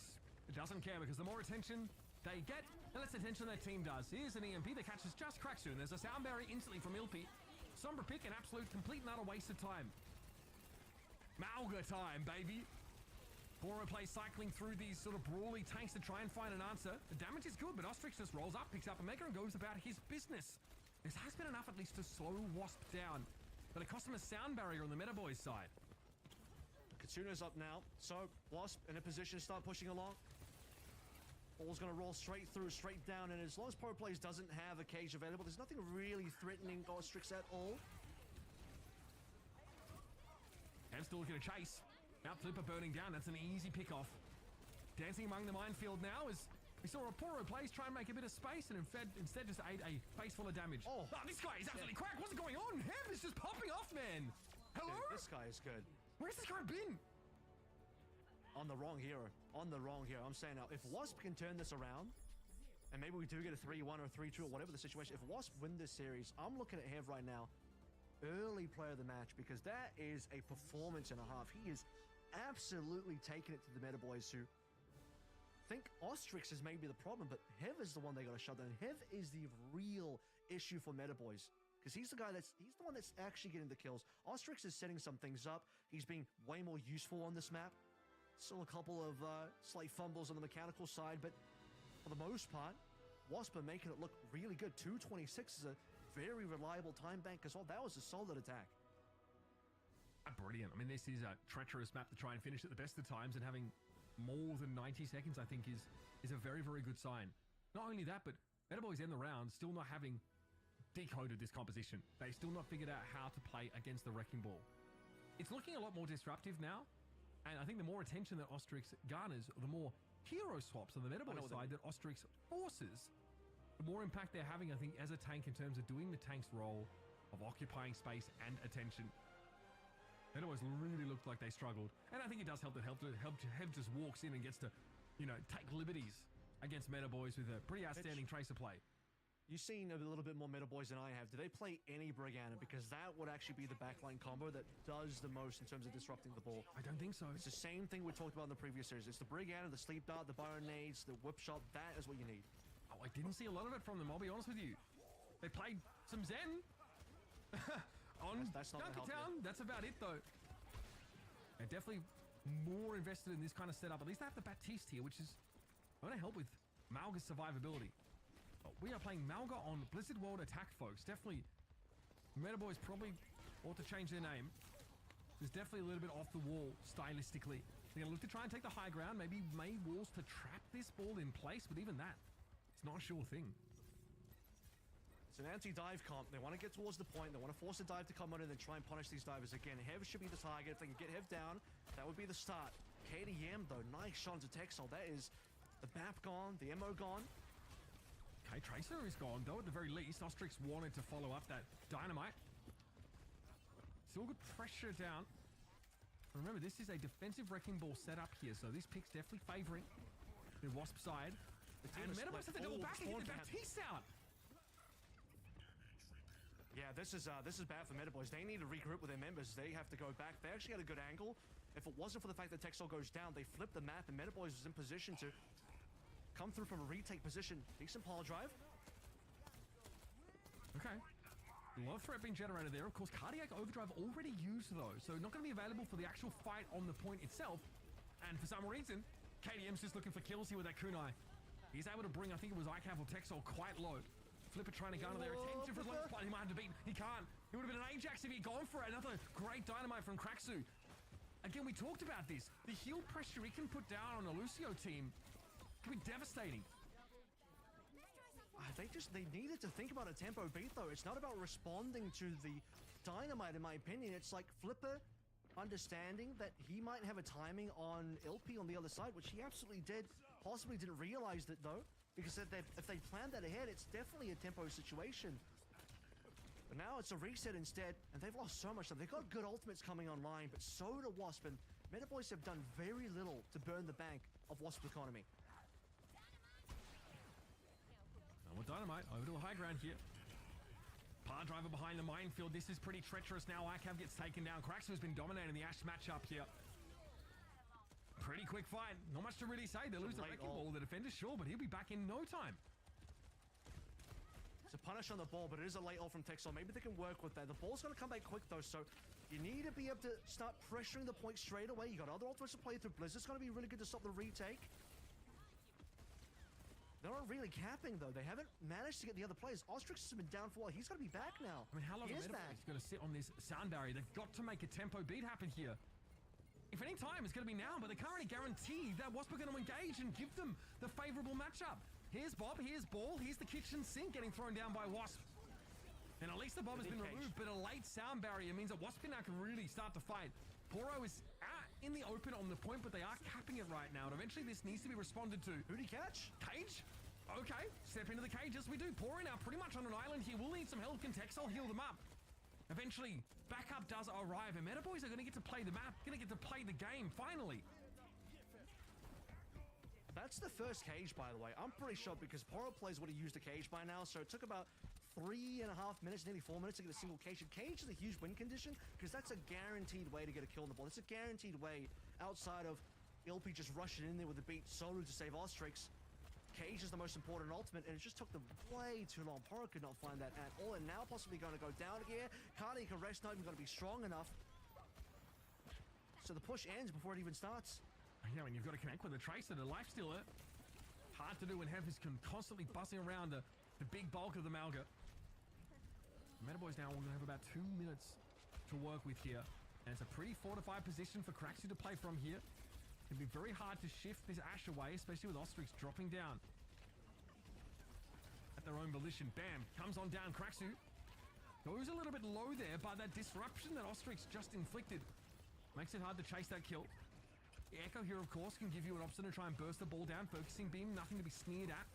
doesn't care because the more attention they get, the less attention their team does. Here's an EMP that catches just Kraxu. There's a sound barrier instantly from Ilpi. Sombra pick, an absolute complete and utter waste of time. Malga time, baby. Boro plays cycling through these sort of brawly tanks to try and find an answer. The damage is good, but Ostrix just rolls up, picks up a Mega and goes about his business. This has been enough at least to slow Wasp down, but it cost him a sound barrier on the Meta Boys side. Katsuna's up now, so Wasp in a position to start pushing along. Ball's going to roll straight through, straight down, and as long as Pro Plays doesn't have a cage available, there's nothing really threatening Ostrix at all. And still looking to chase. Now Flipper burning down, that's an easy pick-off. Dancing among the minefield now as we saw a Poro plays try and make a bit of space and instead just ate a face full of damage. Oh, this guy is absolutely cracked. What's going on? Hev is just popping off, man. Hello? Dude, this guy is good. Where's this guy been? On the wrong hero. On the wrong hero. I'm saying now, if Wasp can turn this around, and maybe we do get a 3-1 or 3-2 or whatever the situation, if Wasp win this series, I'm looking at Hev right now, early player of the match, because that is a performance and a half. He is absolutely taking it to the Meta Boys who think Ostrix is maybe the problem, but Hev is the one they got to shut down. Hev is the real issue for Meta Boys. Because he's the one that's actually getting the kills. Ostrix is setting some things up. He's being way more useful on this map. Still a couple of slight fumbles on the mechanical side, but for the most part, Wasp are making it look really good. 226 is a very reliable time bank as well. That was a solid attack. Brilliant. I mean, this is a treacherous map to try and finish at the best of times, and having more than 90 seconds, I think, is a very, very good sign. Not only that, but Meta Boys end the round still not having decoded this composition. They still not figured out how to play against the Wrecking Ball. It's looking a lot more disruptive now, and I think the more attention that Ostrix garners, the more hero swaps on the Meta Boys side that Ostrix forces. the more impact they're having, I think, as a tank in terms of doing the tank's role of occupying space and attention. It always really looked like they struggled. And I think it does help that Hev just walks in and gets to, you know, take liberties against Meta Boys with a pretty outstanding tracer play. You've seen a little bit more Meta Boys than I have. Do they play any Brigana? Because that would actually be the backline combo that does the most in terms of disrupting the ball. I don't think so. It's the same thing we talked about in the previous series. It's the Brigana, the Sleep Dart, the Byron Nades, the Whip Shot. That is what you need. Oh, I didn't see a lot of it from them, I'll be honest with you. They played some Zen on That's not gonna help Town. That's about it, though. They're definitely more invested in this kind of setup. At least they have the Baptiste here, which is going to help with Malga's survivability. Oh, we are playing Malga on Blizzard World Attack, folks. Definitely, Meta Boys probably ought to change their name. It's definitely a little bit off the wall stylistically. They're going to look to try and take the high ground. Maybe May walls to trap this ball in place, but even that, it's not a sure thing. It's an anti-dive comp. They want to get towards the point. They want to force a dive to come on and then try and punish these divers. Again, Hev should be the target. If they can get Hev down, that would be the start. KDM, though, nice shot into Texel. That is the map gone, the MO gone. Okay, Tracer is gone, though, at the very least. Ostrix wanted to follow up that dynamite. Still good pressure down. Remember, this is a defensive wrecking ball setup here, so this pick's definitely favoring the Wasp side. And Meta Boys have to double back and get the Baptiste out. Yeah, this is bad for Meta Boys. They need to regroup with their members. They have to go back. They actually had a good angle. If it wasn't for the fact that Texel goes down, they flipped the map and Meta Boys was in position to come through from a retake position. Decent power drive. Okay. A lot of threat being generated there. Of course, Cardiac Overdrive already used, though, so not going to be available for the actual fight on the point itself. And for some reason, KDM's just looking for kills here with that kunai. He's able to bring, I think it was Icav or Texel, quite low. Flipper trying to go into their attention for his left spot. He might have to beat. He can't. It would have been an Ajax if he'd gone for it. Another great dynamite from Kraxu. Again, we talked about this. The heal pressure he can put down on a Lucio team can be devastating. They needed to think about a tempo beat, though. It's not about responding to the dynamite, in my opinion. It's like Flipper understanding that he might have a timing on LP on the other side, which he absolutely did. Possibly didn't realize that, though, because if they planned that ahead, it's definitely a tempo situation. But now it's a reset instead, and they've lost so much time. They've got good ultimates coming online, but so do Wasp, and Meta Boys have done very little to burn the bank of Wasp's economy. With dynamite over to the high ground here. Par driver behind the minefield. This is pretty treacherous now. Icav gets taken down. Kraxu has been dominating the Ash matchup here. Pretty quick fight. Not much to really say. They lose the wrecking ball. The defender's sure, but he'll be back in no time. It's a punish on the ball, but it is a late ult from Texel. Maybe they can work with that. The ball's going to come back quick, though, so you need to be able to start pressuring the point straight away. You got other ultimates to play through. Blizzard's going to be really good to stop the retake. They're not really capping, though. They haven't managed to get the other players. Ostrix has been down for a while. He's got to be back now. I mean, how long is Meta going to sit on this sound barrier? They've got to make a tempo beat happen here. If any time, it's going to be now, but they can't really guarantee that Wasp are going to engage and give them the favorable matchup. Here's Bob, here's Ball, here's the kitchen sink getting thrown down by Wasp. And at least the bomb has been removed, but a late sound barrier means that Wasp now can really start to fight. Poro is out in the open on the point, but they are capping it right now. And eventually this needs to be responded to. Who'd he catch? Cage? Okay, step into the cage as we do. Poro now pretty much on an island here. We'll need some help. Can Texel heal them up? Eventually, backup does arrive, and Meta Boys are going to get to play the map, going to get to play the game, finally. That's the first cage, by the way. I'm pretty shocked because Poro plays would have used a cage by now, so it took about 3.5 minutes, nearly 4 minutes to get a single cage. And cage is a huge win condition because that's a guaranteed way to get a kill on the ball. It's a guaranteed way outside of LP just rushing in there with the beat solo to save Ostrix. Cage is the most important ultimate, and it just took them way too long. Poro could not find that at all, and now possibly going to go down here. Cardiac arrest not even going to be strong enough. So the push ends before it even starts. Yeah, and you've got to connect with the Tracer, the life stealer. Hard to do when Hev is constantly buzzing around the big bulk of the Malga. Meta Boys now will have about 2 minutes to work with here. And it's a pretty fortified position for Kraxu to play from here. It'd be very hard to shift this Ash away, especially with Ostrix dropping down at their own volition. Bam, comes on down. Kraxu goes a little bit low there, but that disruption that Ostrix just inflicted makes it hard to chase that kill. The Echo here, of course, can give you an option to try and burst the ball down. Focusing beam, nothing to be sneered at.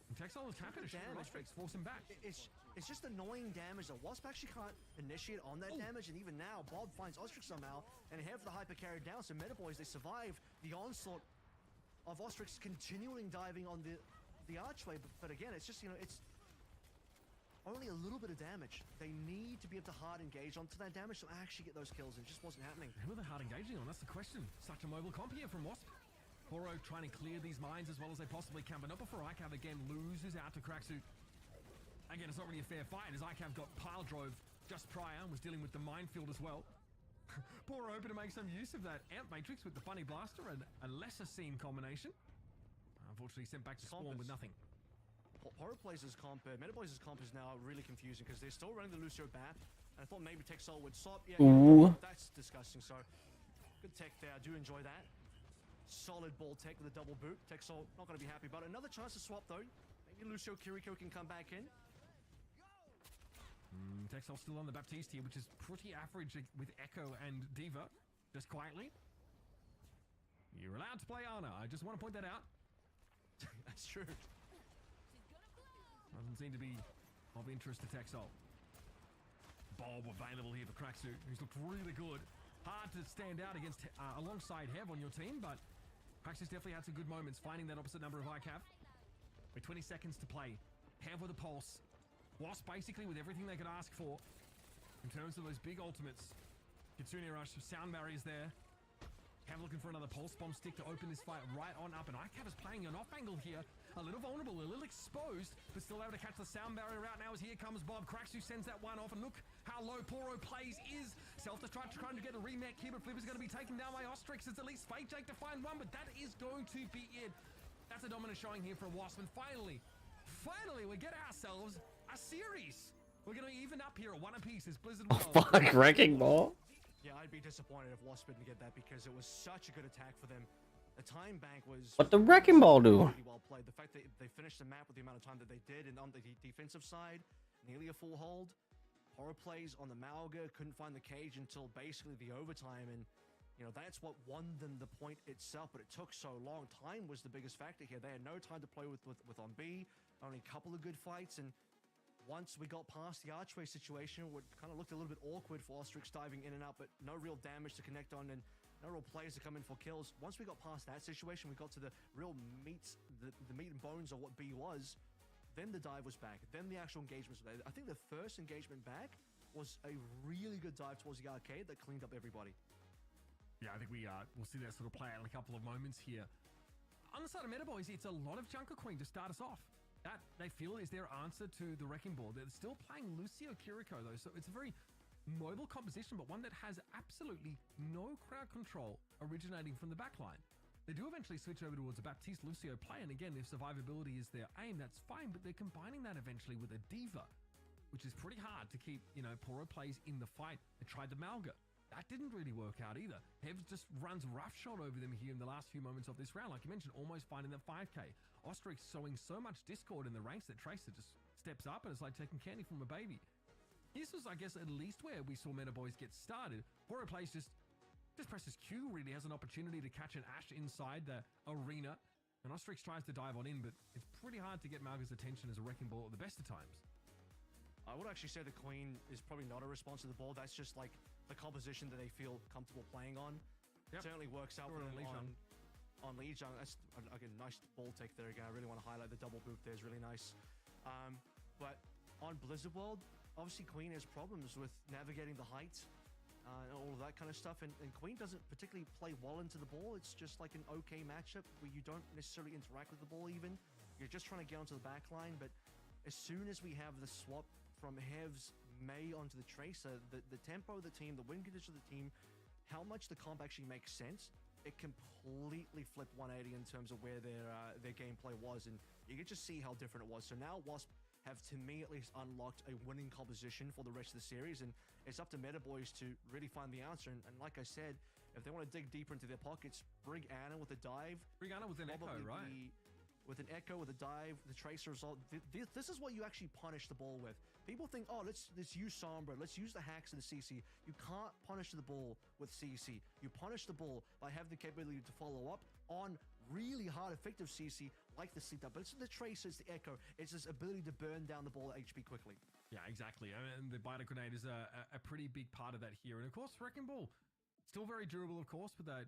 And Texel is happy to shoot Damage, Ostrix, force him back. It's just annoying damage that Wasp actually can't initiate on that damage, and even now, Bob finds Ostrix somehow, and have the hyper carried down, so Metaboys, they survive the onslaught of Ostrix continuing diving on the archway, but again, it's just, you know, it's only a little bit of damage. They need to be able to hard engage onto that damage to actually get those kills, and it just wasn't happening. Who are they hard engaging on? That's the question. Such a mobile comp here from Wasp. Poro trying to clear these mines as well as they possibly can, but not before ICAV again loses out to Cracksuit. Again, it's not really a fair fight as ICAV got pile drove just prior and was dealing with the minefield as well. Poro hoping to make some use of that Amp Matrix with the Funny Blaster and a lesser seen combination. Unfortunately sent back to spawn with nothing. Poro plays' comp, Metaboys' comp is now really confusing because they're still running the Lucio BAP, and I thought maybe Texel would swap. Yeah, that's disgusting, so good tech there. I do enjoy that. Solid ball tech with a double boot. Texel not going to be happy, but another chance to swap though. Maybe Lucio Kiriko can come back in. Texel still on the Baptiste here, which is pretty average with Echo and Diva. Just quietly. You're allowed to play Ana. I just want to point that out. That's true. Doesn't seem to be of interest to Texel. Bob available here for Cracksuit, who's looked really good. Hard to stand out against alongside Hev on your team, but Cracksuit's definitely had some good moments finding that opposite number of ICAV. With 20 seconds to play. Hev with a pulse. Wasp basically with everything they could ask for in terms of those big ultimates. Kitsune Rush, sound barriers there. Hev looking for another pulse bomb stick to open this fight right on up, and ICAV is playing an off angle here. A little vulnerable, a little exposed, but still able to catch the sound barrier out now as here comes Bob. Cracksuit sends that one off, and look how low Poro plays is. Self-destruct trying to get a remake here, but Flipper's going to be taken down by Ostrix. It's at least Fake Jake to find one, but that is going to be it. That's a dominant showing here for Wasp, and finally, we get ourselves a series. We're going to even up here at 1 apiece as Blizzard Oh, fuck, Wrecking Ball. Yeah, I'd be disappointed if Wasp didn't get that because it was such a good attack for them. The time bank was... What the Wrecking Ball do? Really well played. The fact that they finished the map with the amount of time that they did, and on the defensive side, nearly a full hold. Horror plays on the Malga, couldn't find the cage until basically the overtime, and you know, that's what won them the point itself, but it took so long. Time was the biggest factor here. They had no time to play with on B, only a couple of good fights, and once we got past the archway situation, it kind of looked a little bit awkward for Ostrix diving in and out, but no real damage to connect on, and no real players to come in for kills. Once we got past that situation, we got to the real meat, the meat and bones of what B was. Then the dive was back. Then the actual engagement was back. I think the first engagement back was a really good dive towards the arcade that cleaned up everybody. Yeah, I think we'll see that sort of play out in a couple of moments here. On the side of Metaboys, it's a lot of Junker Queen to start us off. That, they feel, is their answer to the Wrecking Ball. They're still playing Lucio Kiriko, though, so it's a very mobile composition, but one that has absolutely no crowd control originating from the backline. They do eventually switch over towards a Baptiste Lucio play, and again, if survivability is their aim, that's fine, but they're combining that eventually with a Diva, which is pretty hard to keep, you know, Poro plays in the fight. They tried the Malga. That didn't really work out either. Hev just runs roughshod over them here in the last few moments of this round. Like you mentioned, almost finding that 5k. Ostrix sowing so much discord in the ranks that Tracer just steps up and it's like taking candy from a baby. This was, I guess, at least where we saw Metaboys get started. Poro plays just presses Q, really has an opportunity to catch an Ashe inside the arena. And Ostrix tries to dive on in, but it's pretty hard to get Malga's attention as a Wrecking Ball at the best of times. I would actually say the Queen is probably not a response to the ball. That's just like the composition that they feel comfortable playing on. Yep. Certainly works out on Lijiang. That's again nice ball take there again. I really want to highlight the double boop there. Is really nice. But on Blizzard World, obviously Queen has problems with navigating the height and all of that kind of stuff. And Queen doesn't particularly play well into the ball. It's just like an okay matchup where you don't necessarily interact with the ball even. You're just trying to get onto the back line. But as soon as we have the swap from Hev's May onto the Tracer, the tempo of the team, the win condition of the team, how much the comp actually makes sense, it completely flipped 180 in terms of where their gameplay was, and you can just see how different it was. So now Wasp have, to me at least, unlocked a winning composition for the rest of the series, and it's up to Metaboys to really find the answer. And like I said, if they want to dig deeper into their pockets, bring Ana with a dive. Bring Ana with an Echo, right? With an Echo, with a dive, the Tracer result. This is what you actually punish the ball with. People think, oh, let's use Sombra, let's use the hacks and the CC. You can't punish the ball with CC. You punish the ball by having the capability to follow up on really hard, effective CC like the Sleep Up. But it's the Tracer, it's the Echo, it's his ability to burn down the ball at HP quickly. Yeah, exactly. And the Biter Grenade is a pretty big part of that here. And of course, Wrecking Ball, still very durable, of course, with that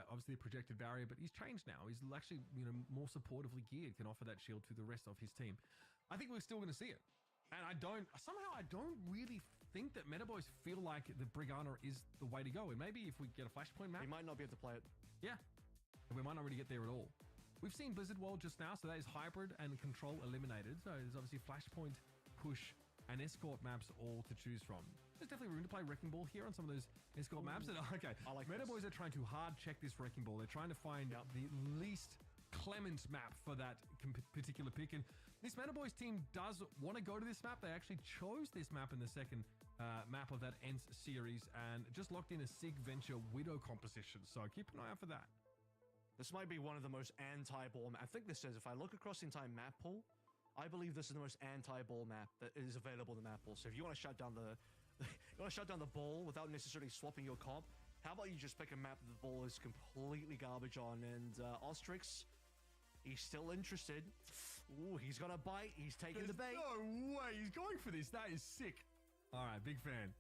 obviously a projected barrier, but he's changed now. He's actually, you know, more supportively geared, can offer that shield to the rest of his team. I think we're still going to see it. And I don't really think that Meta Boys feel like the Brigana is the way to go. And maybe if we get a Flashpoint map, We might not be able to play it. yeah, and we might not really get there at all. We've seen Blizzard World just now, so that is Hybrid and Control eliminated. So there's obviously Flashpoint, Push, and Escort maps all to choose from. There's definitely room to play Wrecking Ball here on some of those Escort maps. And, okay, I like Meta this. Boys are trying to hard check this Wrecking Ball. They're trying to find the least clement map for that particular pick. And this Meta Boys team does want to go to this map. They actually chose this map in the second map of that ENCE series and just locked in a Sig Venture Widow composition. So keep an eye out for that. This might be one of the most anti-ball I think this is, if I look across the entire map pool, I believe this is the most anti-ball map that is available in the map pool. So if you want to shut down the ball without necessarily swapping your comp, how about you just pick a map that the ball is completely garbage on? And Ostrix, he's still interested. Ooh, he's got a bite. He's taking the bait. No way. He's going for this. That is sick. All right, big fan.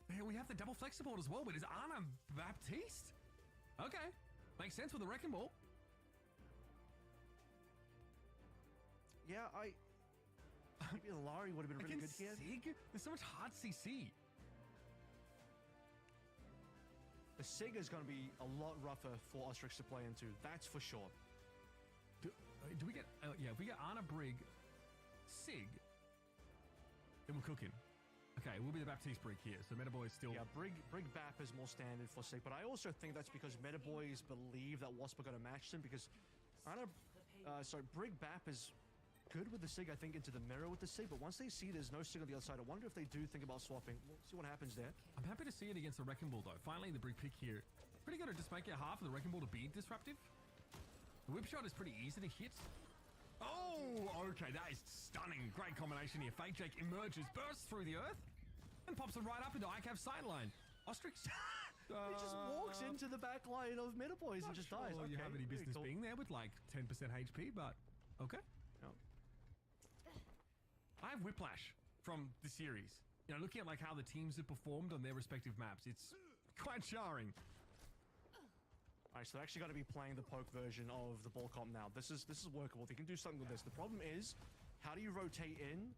Man, we have the double flex support as well, but is Ana Baptiste? Okay. Makes sense with the Wrecking Ball. Yeah, maybe Larry would have been really good here. Sig? There's so much hard CC. The Sig is going to be a lot rougher for Ostrix to play into. That's for sure. Do we get... yeah, if we get Ana Brig, Sig, then we're cooking. Okay, we'll be the Baptiste Brig here. So Meta Boy is still... Yeah, Brig Bap is more standard for Sig, but I also think that's because Meta Boys believe that Wasp are going to match them because Brig Bap is good with the Sig, I think, into the mirror with the Sig, but once they see there's no Sig on the other side, I wonder if they do think about swapping. We'll see what happens there. I'm happy to see it against the Wrecking Ball, though. Finally, the Brig pick here. Pretty good at just making half of the Wrecking Ball to be disruptive. The whip shot is pretty easy to hit. Oh, okay, that is stunning. Great combination here. Fake Jake emerges, bursts through the earth, and pops it right up into ICAV's sideline. Ostrix... He just walks into the back line of Meta Boys and just dies. You have any business cool. being there with like 10% HP, but okay. No. I have Whiplash from the series. You know, looking at like how the teams have performed on their respective maps, it's quite jarring. All right, so they're actually got to be playing the poke version of the ball comp now. This is workable. They can do something with this. The problem is, how do you rotate in,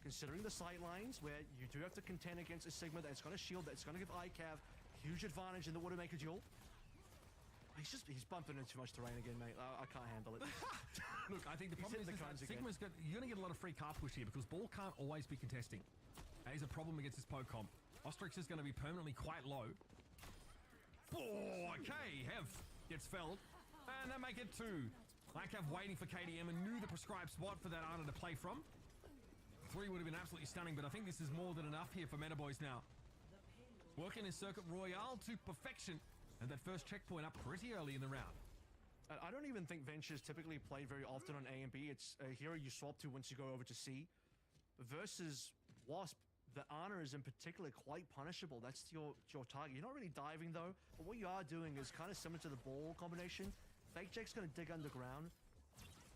considering the sight lines, where you do have to contend against a Sigma that's going to shield, that's going to give ICAV huge advantage in the Widowmaker duel. He's bumping into too much terrain again, mate. I can't handle it. Look, I think the problem is that Sigma's you're going to get a lot of free car push here because ball can't always be contesting. That is a problem against this poke comp. Ostrix is going to be permanently quite low. Oh, okay. Hev gets felled. And they make it two. ICAV waiting for KDM and knew the prescribed spot for that Ana to play from. 3 would have been absolutely stunning, but I think this is more than enough here for Meta Boys now. Working his Circuit Royale to perfection. And that first checkpoint up pretty early in the round. I don't even think Venture's typically played very often on A and B. It's a hero you swap to once you go over to C. Versus Wasp, the Ana is in particular quite punishable. That's your target. You're not really diving though, but what you are doing is kind of similar to the ball combination. Fake Jake's going to dig underground,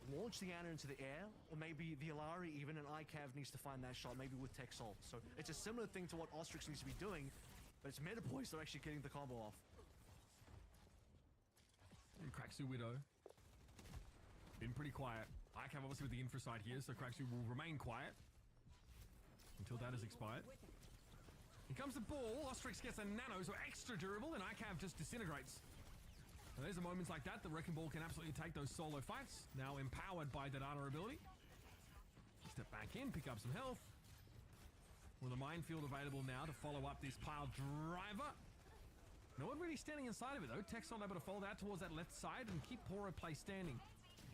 launch the Ana into the air, or maybe the Alari even, and ICAV needs to find that shot, maybe with Tech Salt. So it's a similar thing to what Ostrix needs to be doing, but it's Meta Boys that are actually getting the combo off. And Kraxu Widow been pretty quiet. ICAV obviously with the infra side here, so Kraxu will remain quiet until that has expired. Here comes the ball. Ostrix gets a nano, so extra durable, and ICAV just disintegrates. And there's the moments like that. The Wrecking Ball can absolutely take those solo fights. Now empowered by that Ana ability. Step back in, pick up some health. With a minefield available now to follow up this pile driver. No one really standing inside of it though. Tech's not able to fold out towards that left side and keep Poro play standing.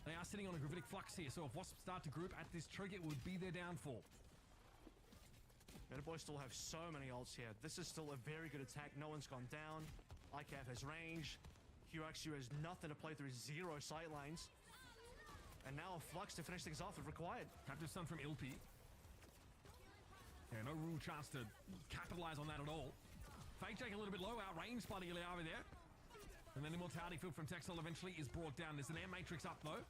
They are sitting on a gravitic flux here, so if Wasp start to group at this trigger, it would be their downfall. Meta Boys still have so many ults here. This is still a very good attack. No one's gone down. ICAV has range. QXU has nothing to play through, 0 sightlines. And now a flux to finish things off if required. Captive Stun from Ilpi. Yeah, no real chance to capitalize on that at all. Fake Jake a little bit low, outrange by the Iliari there. And then Immortality Field from Texel eventually is brought down. There's an air matrix up though.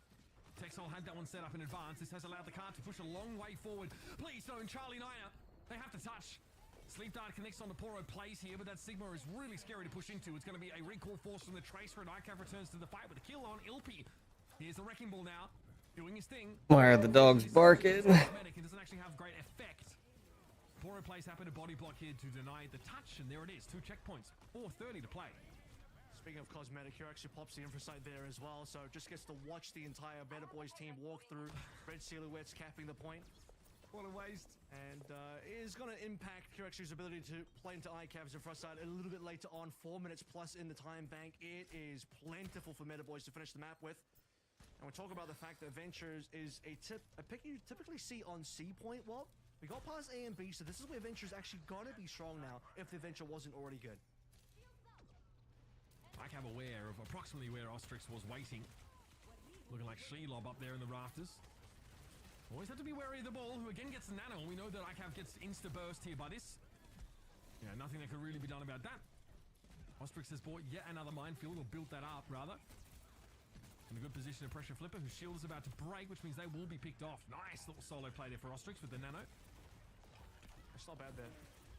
Texel had that one set up in advance. This has allowed the car to push a long way forward. Please don't, Charlie Niner. They have to touch. Sleep Dart connects on the Poro plays here, but that Sigma is really scary to push into. It's going to be a recall force from the Tracer, and ICAV returns to the fight with a kill on Ilpy. Here's the Wrecking Ball now, doing his thing. Why are the dogs barking? It doesn't actually have great effect. Poro plays happen to body block here to deny the touch, and there it is. 2 checkpoints, 4:30 to play. Speaking of cosmetic, here actually pops the infrasight there as well, so just gets to watch the entire Better Boys team walk through. Red silhouettes capping the point. What a waste. And it is going to impact Kiraxu's ability to play into ICAV's infrasight a little bit later on. 4 minutes plus in the time bank. It is plentiful for Meta Boys to finish the map with. And we're talking about the fact that Ventures is a pick you typically see on C point. Well, we got past A and B, so this is where Ventures actually got to be strong now if the Venture wasn't already good. ICAV aware of approximately where Ostrix was waiting. Looking like Shelob up there in the rafters. Always have to be wary of the ball, who again gets the nano. We know that ICAV gets insta-burst here by this. Yeah, nothing that could really be done about that. Ostrix has bought yet another minefield, or built that up, rather. In a good position to pressure Flipper, whose shield is about to break, which means they will be picked off. Nice little solo play there for Ostrix with the nano. It's not bad there.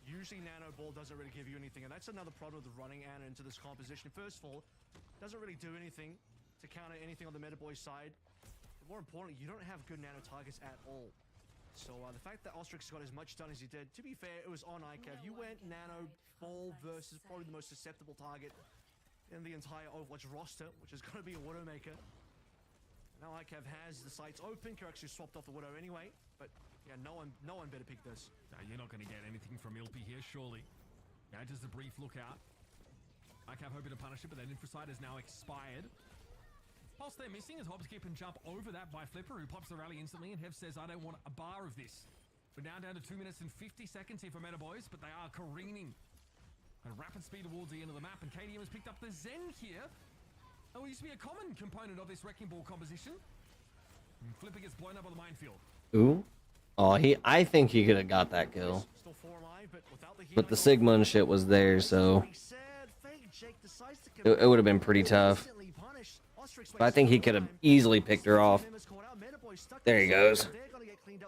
Usually Nano Ball doesn't really give you anything, and that's another problem with running Ana into this composition. First of all, doesn't really do anything to counter anything on the Meta Boy side. But more importantly, you don't have good nano targets at all. So the fact that Ostrix got as much done as he did, to be fair, it was on ICAV. You went Nano Ball versus probably the most susceptible target in the entire Overwatch roster, which is going to be a Widowmaker. Now ICAV has the sights open. Kiraxu swapped off the Widow anyway, but yeah, no one better pick this. You're not going to get anything from Ilpy here, surely. Yeah, just a brief look out. ICAV hoping to punish it, but that infrasight has now expired. Pulse they're missing as Hobbs keep and jump over that by Flipper, who pops the rally instantly, and Hev says, I don't want a bar of this. We're now down to 2 minutes and 50 seconds here for Meta Boys, but they are careening at rapid speed towards the end of the map, and KDM has picked up the Zen here. Oh, it used to be a common component of this Wrecking Ball composition. And Flipper gets blown up on the minefield. Ooh. Oh, I think he could have got that kill. But the Sigma and shit was there, so it would have been pretty tough. But I think he could have easily picked her off. There he goes.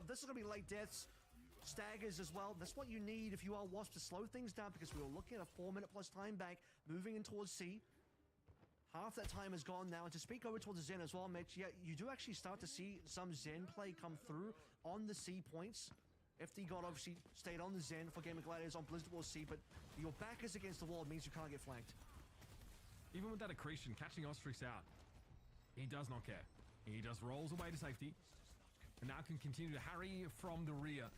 This is going to be late deaths, staggers as well. That's what you need if you are Wasp to slow things down, because we were looking at a 4 minute plus time back, moving in towards C. Half that time is gone now, and to speak over towards the Zen as well, Mitch, yeah, you do actually start to see some Zen play come through on the C points. FD God obviously stayed on the Zen for Game of Gladiators on Blizzard Wars C, but your back is against the wall means you can't get flanked. Even with that accretion, catching Ostrix out, he does not care. He just rolls away to safety, and now can continue to harry from the rear.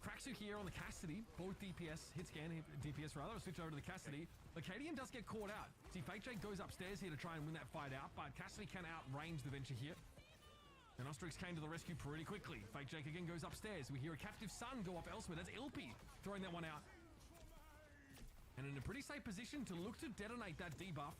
Kraksu here on the Cassidy, both DPS, hit scan, DPS rather, switch over to the Cassidy. The KDM does get caught out. See, Fake Jake goes upstairs here to try and win that fight out, but Cassidy can outrange the Venture here. And Ostrix came to the rescue pretty quickly. Fake Jake again goes upstairs. We hear a captive Sun go up elsewhere. That's Ilpy throwing that one out. And in a pretty safe position to look to detonate that debuff.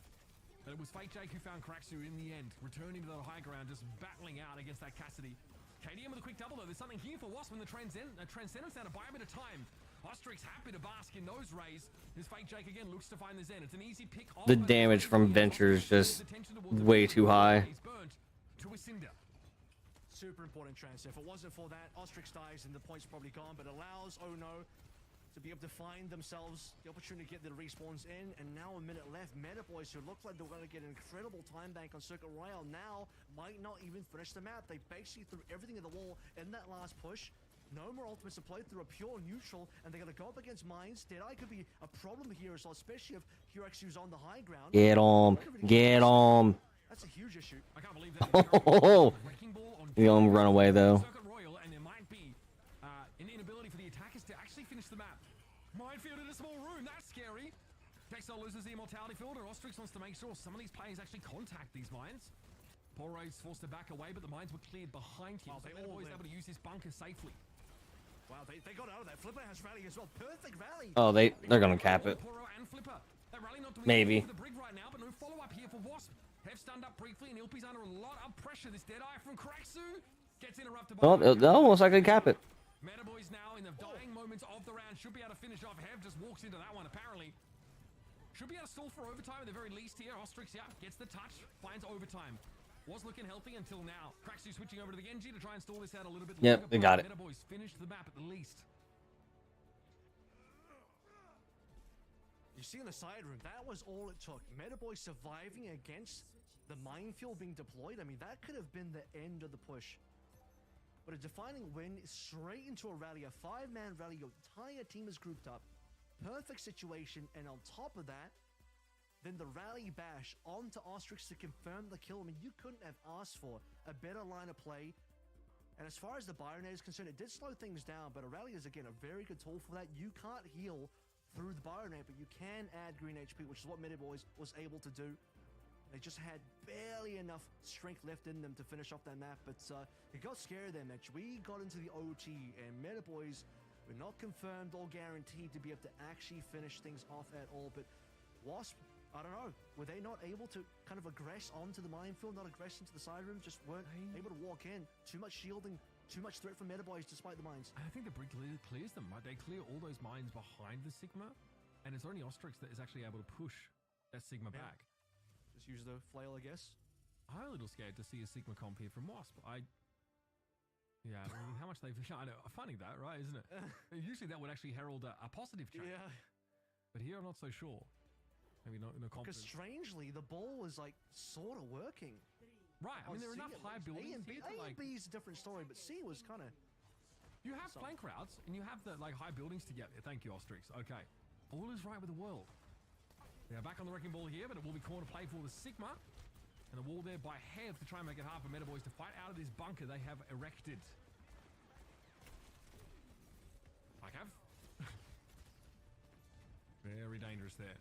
But it was Fake Jake who found Kraksu in the end, returning to the high ground, just battling out against that Cassidy. KDM with a quick double though. There's something here for Wasp when the Transcendence down to buy a bit of time. Ostrix happy to bask in those rays. This Fake Jake again looks to find the Zen. It's an easy pick. The damage from Venture is just way too high. He's burnt to a cinder. Super important transfer. If it wasn't for that, Ostrix dies and the point's probably gone, but allows Oh No to be able to find themselves the opportunity to get the respawns in. And now a minute left. Meta Boys, who looked like they were going to get an incredible time bank on Circuit Royale, now might not even finish the map. They basically threw everything at the wall in that last push. No more ultimates to play through, a pure neutral, and they're going to go up against Mines. Deadeye could be a problem here as well, especially if Huraxu's on the high ground. Get him. Get him. That's a huge issue. I can't believe that. You gonna run away though. Circuit Royal, and there might be an inability for the attackers to actually finish the map. Minefield in a small room, that's scary. Texel loses the Immortality Field, and Ostrix wants to make sure some of these players actually contact these mines. Poro's forced to back away, but the mines were cleared behind him. So Meta Boy's able to use his bunker safely. Wow, they got out of that. Flipper has rally as well. Perfect rally. Oh, they're gonna cap it. Poro and Flipper. That rally not doing Maybe. for the Brig right now, but no follow-up here for Wasp. Have stunned up briefly, and Ilpy's under a lot of pressure. This Deadeye from Kraksu gets interrupted by... Oh, they'll almost likely cap it. Meta Boys now in the dying moments of the round should be able to finish off. Hev just walks into that one, apparently. Should be able to stall for overtime at the very least here. Ostrix, yeah, gets the touch, finds overtime. Was looking healthy until now. Craxu switching over to the Genji to try and stall this out a little bit longer. Yep, they got it. Meta Boys finished the map at the least. You see in the side room, that was all it took. Meta Boys surviving against the minefield being deployed. I mean, that could have been the end of the push. But a defining win straight into a rally, a 5-man rally. Your entire team is grouped up. Perfect situation, and on top of that, then the rally bash onto Ostrix to confirm the kill. I mean, you couldn't have asked for a better line of play. And as far as the Byronade is concerned, it did slow things down, but a rally is, again, a very good tool for that. You can't heal through the Byronade, but you can add green HP, which is what Meta Boys was able to do. They just had barely enough strength left in them to finish off that map, but it got scary there, Mitch. We got into the OT, and Meta Boys were not confirmed or guaranteed to be able to actually finish things off at all. But Wasp, I don't know, were they not able to kind of aggress onto the minefield, not aggress into the side room, just weren't able to walk in? Too much shielding, too much threat from Meta Boys despite the mines. I think the Brig clears them, right? They clear all those mines behind the Sigma, and it's only Ostrix that is actually able to push that Sigma back. Just use the flail, I guess. I'm a little scared to see a Sigma comp here from Wasp. Yeah, I mean, how much they've... I know, funny that, right, isn't it? Usually that would actually herald a positive change. Yeah. But here I'm not so sure. Maybe no Because confidence. strangely, the ball was like sort of working. Right, I mean, there are enough high buildings here to like... A and B is a different story, but C was kind of... You have flank routes, and you have the like high buildings to get there. Thank you, Ostrix. Okay. All is right with the world. They are back on the wrecking ball here, but it will be corner play for the Sigma. And the wall there by Hev to try and make it hard for Meta Boys to fight out of this bunker they have erected. Have very dangerous there.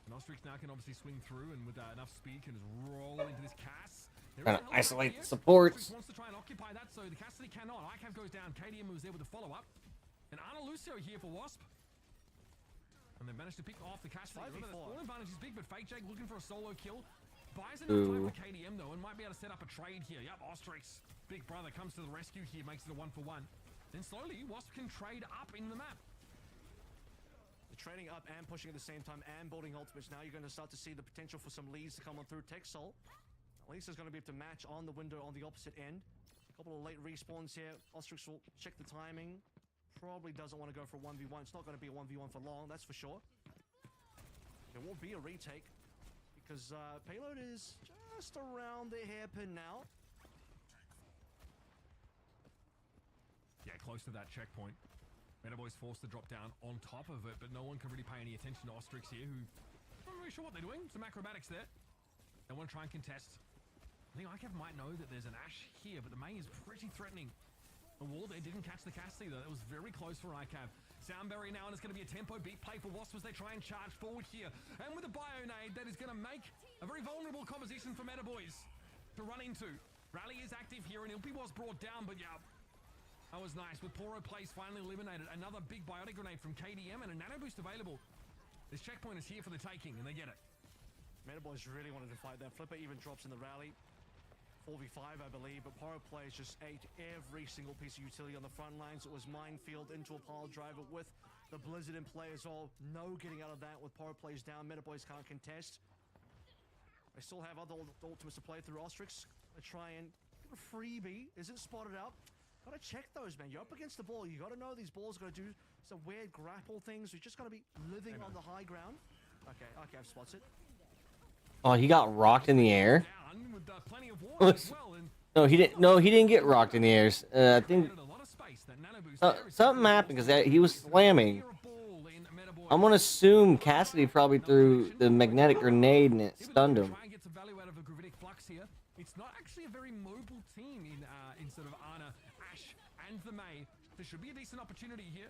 And Ostrix now can obviously swing through, and with enough speed can just roll into this Cass. Trying to isolate the supports. Ostrix wants to try and occupy that, so the Cassidy cannot. ICAV goes down. KDM was able to follow up. And Arna Lucio here for Wasp. And they managed to pick off the Cassidy. Remember, the spawn advantage is big, but Fake Jake looking for a solo kill. Buys enough time for KDM though, and might be able to set up a trade here. Yep, Ostrix, big brother, comes to the rescue here, makes it a 1-for-1. Then slowly, Wasp can trade up in the map. They're trading up and pushing at the same time and building ultimates. Now you're going to start to see the potential for some leads to come on through. Texol, at least is going to be able to match on the window on the opposite end. A couple of late respawns here. Ostrix will check the timing. Probably doesn't want to go for a 1v1. It's not going to be a 1v1 for long, that's for sure. There won't be a retake because payload is just around the hairpin now. Yeah, close to that checkpoint. Meta Boys forced to drop down on top of it, but no one can really pay any attention to Ostrix here, who I'm not really sure what they're doing. Some acrobatics there. They want to try and contest. I think ICAV might know that there's an Ash here, but the May is pretty threatening. The wall there didn't catch the Cassidy though. It was very close for ICAV. Soundberry now, and it's going to be a tempo beat play for Wasp as they try and charge forward here. And with a Bionade, that is going to make a very vulnerable composition for Meta Boys to run into. Rally is active here, and Ilpy was brought down, but yeah, that was nice. With Poro Place finally eliminated. Another big biotic grenade from KDM and a nano boost available. This checkpoint is here for the taking, and they get it. Meta Boys really wanted to fight that. Flipper even drops in the rally. 4v5, I believe, but Poro Players just ate every single piece of utility on the front lines. It was minefield into a pile driver with the Blizzard in play as well. No getting out of that with Poro Players down. Meta Boys can't contest. They still have other ultimates to play through. Ostrix, they try and get a freebie. Isn't spotted out. Gotta check those, man. You're up against the ball. You gotta know these balls are gonna do some weird grapple things. You just gotta be living on the high ground. Okay, I've spots it. Oh, he got rocked in the air. With, plenty of water as well, and No, he didn't. No, he didn't get rocked in the air. I think something happened because he was slamming. I'm gonna assume Cassidy probably threw the magnetic grenade and it stunned him. It's not actually a very mobile team in sort of Ana, Ash, and the May. There should be a decent opportunity here.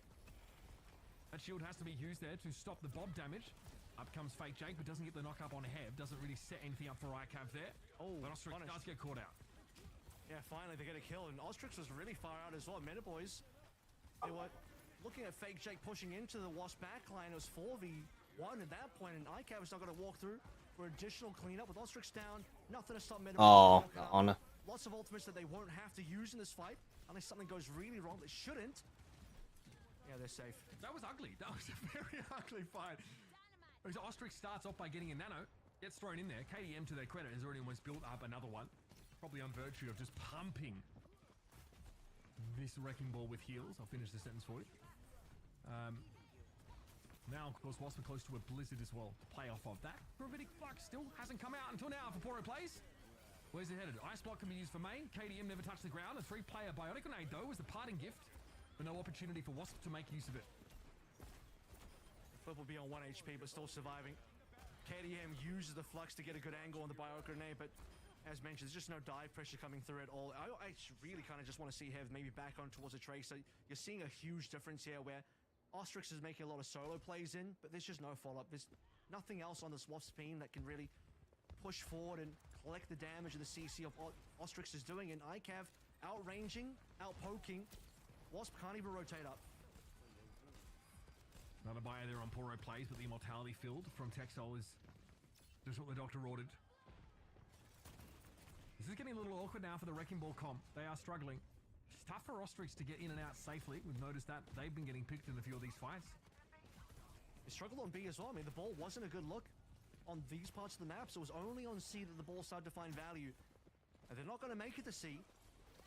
That shield has to be used there to stop the Bob damage. Up comes Fake Jake, but doesn't get the knock up on Hev. Doesn't really set anything up for ICAV there. Oh, but Ostrix does get caught out. Yeah, finally they get a kill, and Ostrix was really far out as well. Meta Boys, they were looking at Fake Jake pushing into the Wasp backline. It was 4v1 at that point, and ICAV is not going to walk through for additional cleanup. With Ostrix down, nothing to stop Meta Boys. On. Lots of ultimates that they won't have to use in this fight unless something goes really wrong. They shouldn't. Yeah, they're safe. That was ugly. That was a very ugly fight. As Ostrix starts off by getting a nano, gets thrown in there. KDM, to their credit, has already almost built up another one. Probably on virtue of just pumping this wrecking ball with heals. I'll finish the sentence for you. Now, of course, Wasp are close to a blizzard as well to play off of that. Gravitic Flux still hasn't come out until now for Poro plays. Where's it headed? Ice Block can be used for main. KDM never touched the ground. A 3-player Biotic Grenade, though, was the parting gift, but no opportunity for Wasp to make use of it. Flip will be on 1 HP, but still surviving. KDM uses the Flux to get a good angle on the Biotic Grenade, but as mentioned, there's just no dive pressure coming through at all. I really kind of just want to see Hev maybe back on towards a Tracer. You're seeing a huge difference here where Ostrix is making a lot of solo plays in, but there's just no follow-up. There's nothing else on this Wasp team that can really push forward and collect the damage of the CC of Ostrix is doing. And ICAV outranging, outpoking. Wasp can't even rotate up. Another buyer there on Poro plays, but the Immortality Field from Texel is just what the doctor ordered. This is getting a little awkward now for the Wrecking Ball comp. They are struggling. It's tough for Ostrix to get in and out safely. We've noticed that they've been getting picked in a few of these fights. They struggled on B as well. I mean, the ball wasn't a good look on these parts of the map, so it was only on C that the ball started to find value. And they're not going to make it to C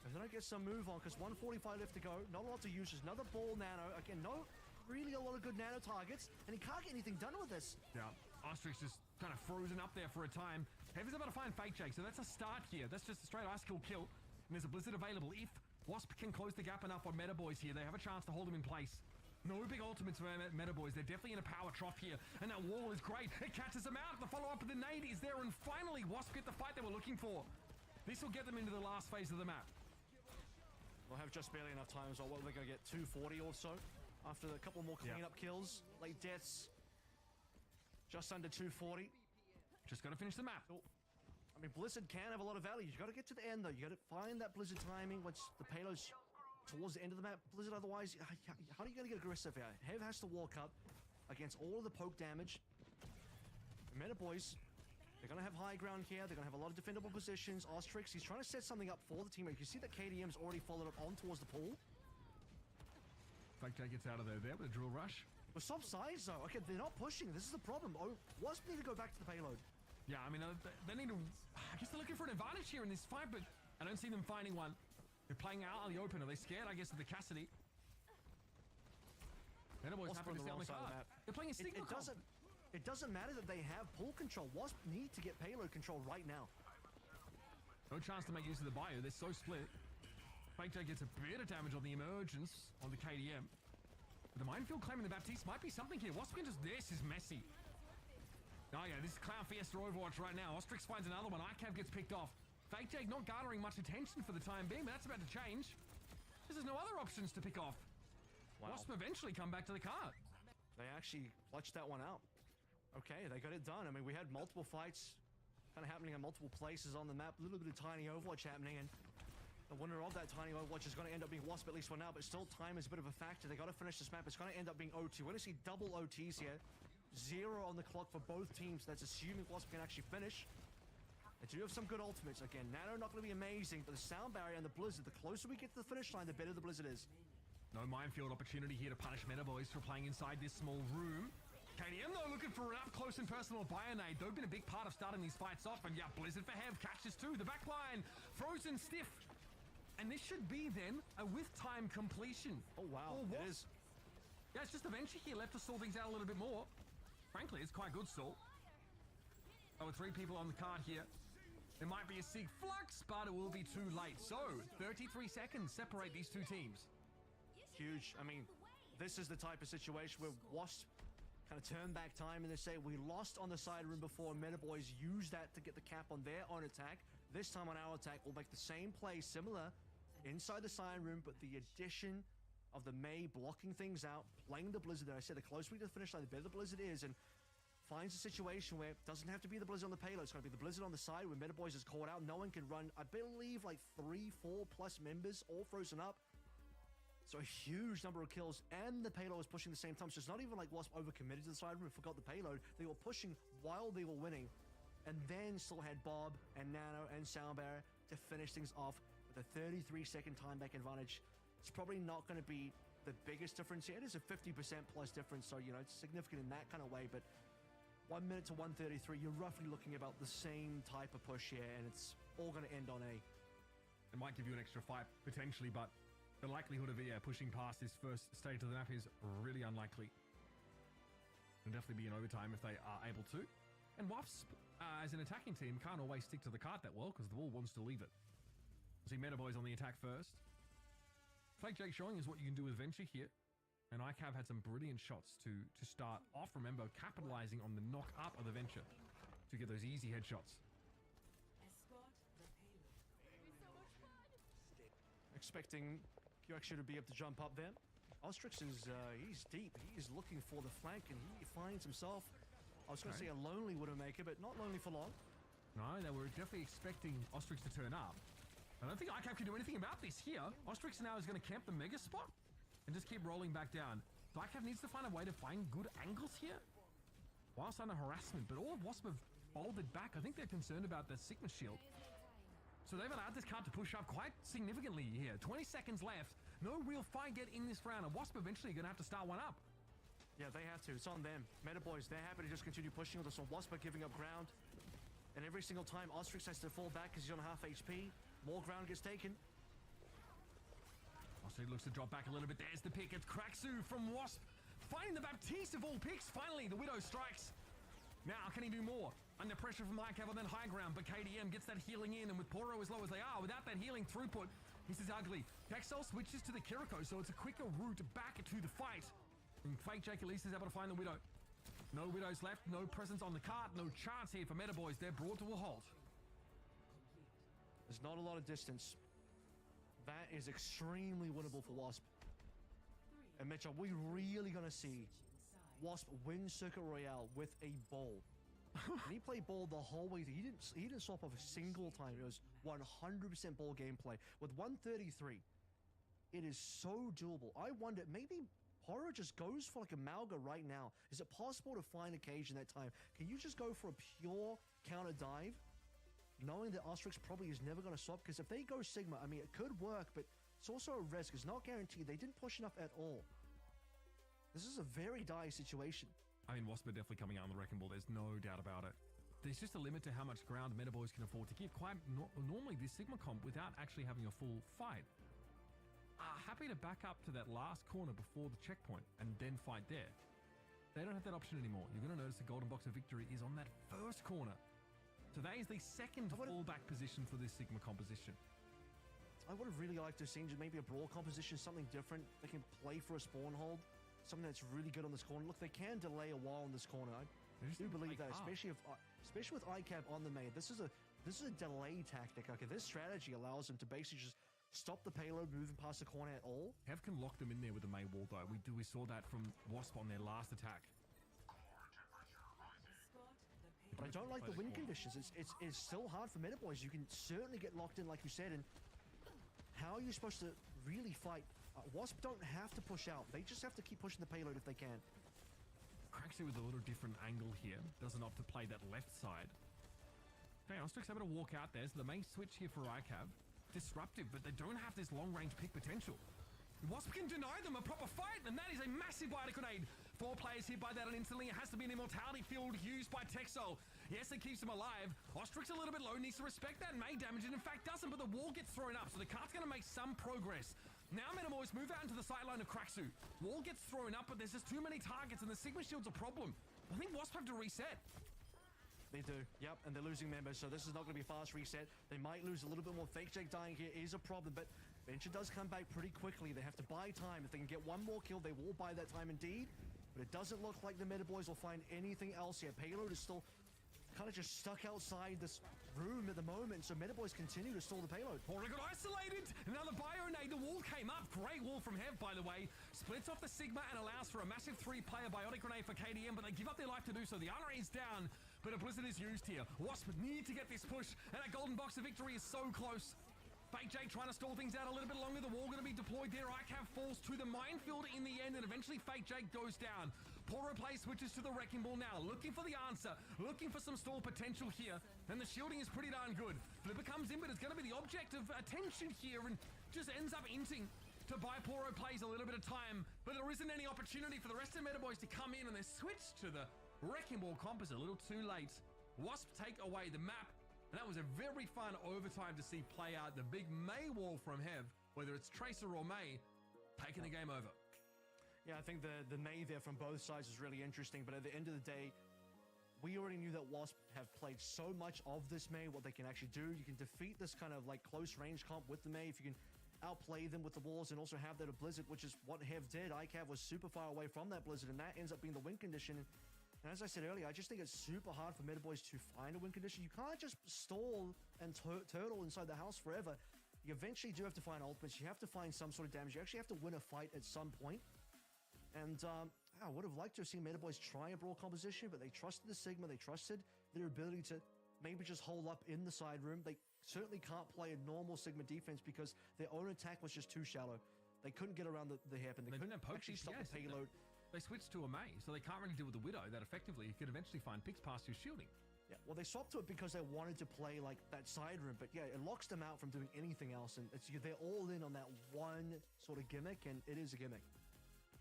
if they don't get some move on, because 145 left to go. Not a lot to use. There's another ball nano. Again, no really a lot of good nano targets, and he can't get anything done with this. Yeah, Ostrix just kind of frozen up there for a time. Hev is about to find Fake Jake, so that's a start here. That's just a straight ice kill. And there's a blizzard available. If Wasp can close the gap enough on Meta Boys here, they have a chance to hold him in place. No big ultimates for Meta Boys. They're definitely in a power trough here, and that wall is great. It catches them out. The follow-up of the nade is there, and finally Wasp get the fight they were looking for. This will get them into the last phase of the map. They'll have just barely enough time as well. What, they're going to get 240 or so after a couple more cleanup kills. Late deaths, just under 240. Just got to finish the map. Oh. I mean, Blizzard can have a lot of value. You got to get to the end, though. You got to find that Blizzard timing once the payload's towards the end of the map. Blizzard, otherwise, how are you going to get aggressive here? Hev has to walk up against all of the poke damage. The Meta Boys, they're going to have high ground here. They're going to have a lot of defendable positions. Ostrix, he's trying to set something up for the team. You can see that KDM's already followed up on towards the pool. Fake Jake gets out of there with a drill rush. With soft sides, though. Okay, they're not pushing. This is the problem. Oh, Wasp need to go back to the payload. Yeah, I mean, they need to... I guess they're looking for an advantage here in this fight, but I don't see them finding one. They're playing out on the open. Are they scared, I guess, of the Cassidy? Meta Boys happy to stay on the card. They're playing a signal comp. It doesn't matter that they have pull control. Wasp need to get payload control right now. No chance to make use of the bio. They're so split. Fake J gets a bit of damage on the emergence on the KDM. But the minefield claiming the Baptiste might be something here. Wasp can just... This is messy. Oh yeah, this is Clown Fiesta Overwatch right now. Ostrix finds another one. ICAV gets picked off. Fake Jake not garnering much attention for the time being, but that's about to change. There's no other options to pick off. Wow. Wasp eventually come back to the cart. They actually clutched that one out. Okay, they got it done. I mean, we had multiple fights kind of happening in multiple places on the map. A little bit of tiny Overwatch happening, and the winner of that tiny Overwatch is going to end up being Wasp, at least for now, but still time is a bit of a factor. They got to finish this map. It's going to end up being OT. We're going to see double OTs here. 0 on the clock for both teams. That's assuming Wasp can actually finish. They do have some good ultimates. Again, Nano not going to be amazing, but the sound barrier and the blizzard, the closer we get to the finish line, the better the blizzard is. No minefield opportunity here to punish Meta Boys for playing inside this small room. KDM, though, looking for an up-close and personal Bionade. They've been a big part of starting these fights off. And yeah, Blizzard for Hev catches too. The back line, frozen stiff. And this should be, then, a with-time completion. Oh, wow. It is. Yeah, it's just eventually here left to stall things out a little bit more. Frankly, it's quite good stall. Oh, with 3 people on the card here. There might be a Sig Flux, but it will be too late. So, 33 seconds separate these two teams. Huge. I mean, this is the type of situation where Wasp kind of turn back time and they say, we lost on the side room before, and Meta Boys use that to get the cap on their own attack. This time on our attack, we'll make the same play, similar, inside the side room, but the addition of the Mei blocking things out, playing the Blizzard. I said the closer we get to the finish line, the better the Blizzard is, and finds a situation where it doesn't have to be the Blizzard on the payload. It's going to be the Blizzard on the side where Meta Boys is caught out. No one can run, I believe, like 3, 4 plus members all frozen up. So a huge number of kills, and the payload was pushing at the same time. So it's not even like Wasp overcommitted to the side room and forgot the payload. They were pushing while they were winning, and then still had Bob and Nano and Soundbearer to finish things off with a 33-second time back advantage. It's probably not going to be the biggest difference here. It is a 50% plus difference, so, you know, it's significant in that kind of way, but 1 minute to 133, you're roughly looking about the same type of push here, and it's all going to end on A. It might give you an extra fight, potentially, but the likelihood of pushing past this first stage of the map is really unlikely. It'll definitely be an overtime if they are able to. And Wasp, as an attacking team, can't always stick to the cart that well because the wall wants to leave it. See Metaboys on the attack first. Fake Jake showing us what you can do with Venture here. And ICAV had some brilliant shots to start off. Remember, capitalizing on the knock up of the Venture to get those easy headshots. Escort the payload. Expecting QX to be able to jump up there. Ostrix is, he's deep. He's looking for the flank, and he finds himself, I was going to say a lonely Widowmaker, but not lonely for long. No, they were definitely expecting Ostrix to turn up. I don't think ICAV can do anything about this here. Ostrix now is going to camp the mega spot and just keep rolling back down. So ICAV needs to find a way to find good angles here whilst under harassment, but all of Wasp have folded back. I think they're concerned about the Sigma shield. So they've allowed this card to push up quite significantly here. 20 seconds left. No real fight get in this round, and Wasp eventually going to have to start one up. Yeah, they have to. It's on them. Metaboys, they're happy to just continue pushing with us. So Wasp are giving up ground. And every single time, Ostrix has to fall back because he's on half HP. More ground gets taken. Ostrix looks to drop back a little bit. There's the pick. It's Kraxu from Wasp. Finding the Baptiste of all picks. Finally, the Widow strikes. Now, can he do more? Under pressure from ICAV on that high ground, but KDM gets that healing in, and with Poro as low as they are, without that healing throughput, this is ugly. Dexel switches to the Kiriko, so it's a quicker route back to the fight. And Fake Jake at least is able to find the Widow. No Widows left, no presence on the cart, no chance here for Metaboys. They're brought to a halt. There's not a lot of distance. That is extremely winnable for Wasp. And Mitch, are we really going to see Wasp win Circuit Royale with a ball? And he played ball the whole way. He didn't swap off a single time. It was 100% ball gameplay. With 133, it is so doable. I wonder, maybe Poro just goes for like a Malga right now. Is it possible to find a cage in that time? Can you just go for a pure counter dive, knowing that Ostrix probably is never going to swap? Because if they go Sigma, I mean, it could work, but it's also a risk. It's not guaranteed. They didn't push enough at all. This is a very dire situation. I mean, Wasp are definitely coming out on the wrecking ball. There's no doubt about it. There's just a limit to how much ground Metaboys can afford to give. Quite normally this Sigma comp without actually having a full fight. Happy to back up to that last corner before the checkpoint and then fight there. They don't have that option anymore. You're going to notice the golden box of victory is on that first corner. So that is the second fallback position for this Sigma composition. I would have really liked to have seen maybe a brawl composition, something different. They can play for a spawn hold. Something that's really good on this corner. Look, they can delay a while on this corner. I do believe that, especially with ICAV on the main. This is a delay tactic. Okay, this strategy allows them to basically just stop the payload moving past the corner at all. Hev can lock them in there with the May wall though. We saw that from Wasp on their last attack. But I don't like the win conditions. It's still hard for Metaboys. You can certainly get locked in, like you said, and how are you supposed to really fight? Wasp don't have to push out. They just have to keep pushing the payload if they can. Kraxu with a little different angle here. Doesn't opt to play that left side. Okay, Ostrix able to walk out there. So the main switch here for ICAV. Disruptive, but they don't have this long-range pick potential. Wasp can deny them a proper fight, and that is a massive bite grenade. 4 players hit by that, and instantly it has to be an immortality field used by Texel. Yes, it keeps him alive. Ostrix a little bit low, needs to respect that and may damage it. In fact, doesn't, but the wall gets thrown up, so the cart's going to make some progress. Now Metaboys move out into the sideline of Kraxu. Wall gets thrown up, but there's just too many targets, and the Sigma shield's a problem. I think Wasp have to reset. They do, yep, and they're losing members, so this is not going to be a fast reset. They might lose a little bit more. Fake Jake dying here is a problem, but Venture does come back pretty quickly. They have to buy time. If they can get one more kill, they will buy that time indeed, but it doesn't look like the Metaboys will find anything else here. Payload is still kind of just stuck outside this room at the moment, so Metaboys continue to stall the payload. Poro got isolated! Another bio-nade. The wall came up. Great wall from Hev, by the way. Splits off the Sigma and allows for a massive 3-player biotic grenade for KDM, but they give up their life to do so. The armor is down, but a blizzard is used here. Wasp need to get this push, and a golden box of victory is so close. Fake Jake trying to stall things out a little bit longer. The wall going to be deployed there. ICAV falls to the minefield in the end, and eventually Fake Jake goes down. Poro play switches to the wrecking ball now, looking for the answer, looking for some stall potential here, and the shielding is pretty darn good. Flipper comes in, but it's going to be the object of attention here, and just ends up inting to buy Poro plays a little bit of time, but there isn't any opportunity for the rest of Metaboys to come in, and they switch to the Wrecking Ball composite, a little too late. Wasp take away the map. And that was a very fun overtime to see play out. The big May wall from Hev, whether it's Tracer or May, taking the game over. Yeah, I think the May there from both sides is really interesting, but at the end of the day, we already knew that Wasp have played so much of this May, what they can actually do. You can defeat this kind of like close range comp with the May if you can outplay them with the walls and also have that a Blizzard, which is what Hev did. ICAV was super far away from that Blizzard, and that ends up being the win condition. And as I said earlier, I just think it's super hard for Meta Boys to find a win condition. You can't just stall and turtle inside the house forever. You eventually do have to find ultimates. You have to find some sort of damage. You actually have to win a fight at some point. And I would have liked to have seen Meta Boys try a brawl composition, but they trusted the Sigma. They trusted their ability to maybe just hold up in the side room. They certainly can't play a normal Sigma defense because their own attack was just too shallow. They couldn't get around the hairpin. They couldn't actually stop the payload. They switched to a May, so they can't really deal with the Widow that effectively. You could eventually find picks past your shielding. Yeah, well, they swapped to it because they wanted to play like that side room, but yeah, it locks them out from doing anything else, and they're all in on that one sort of gimmick, and it is a gimmick.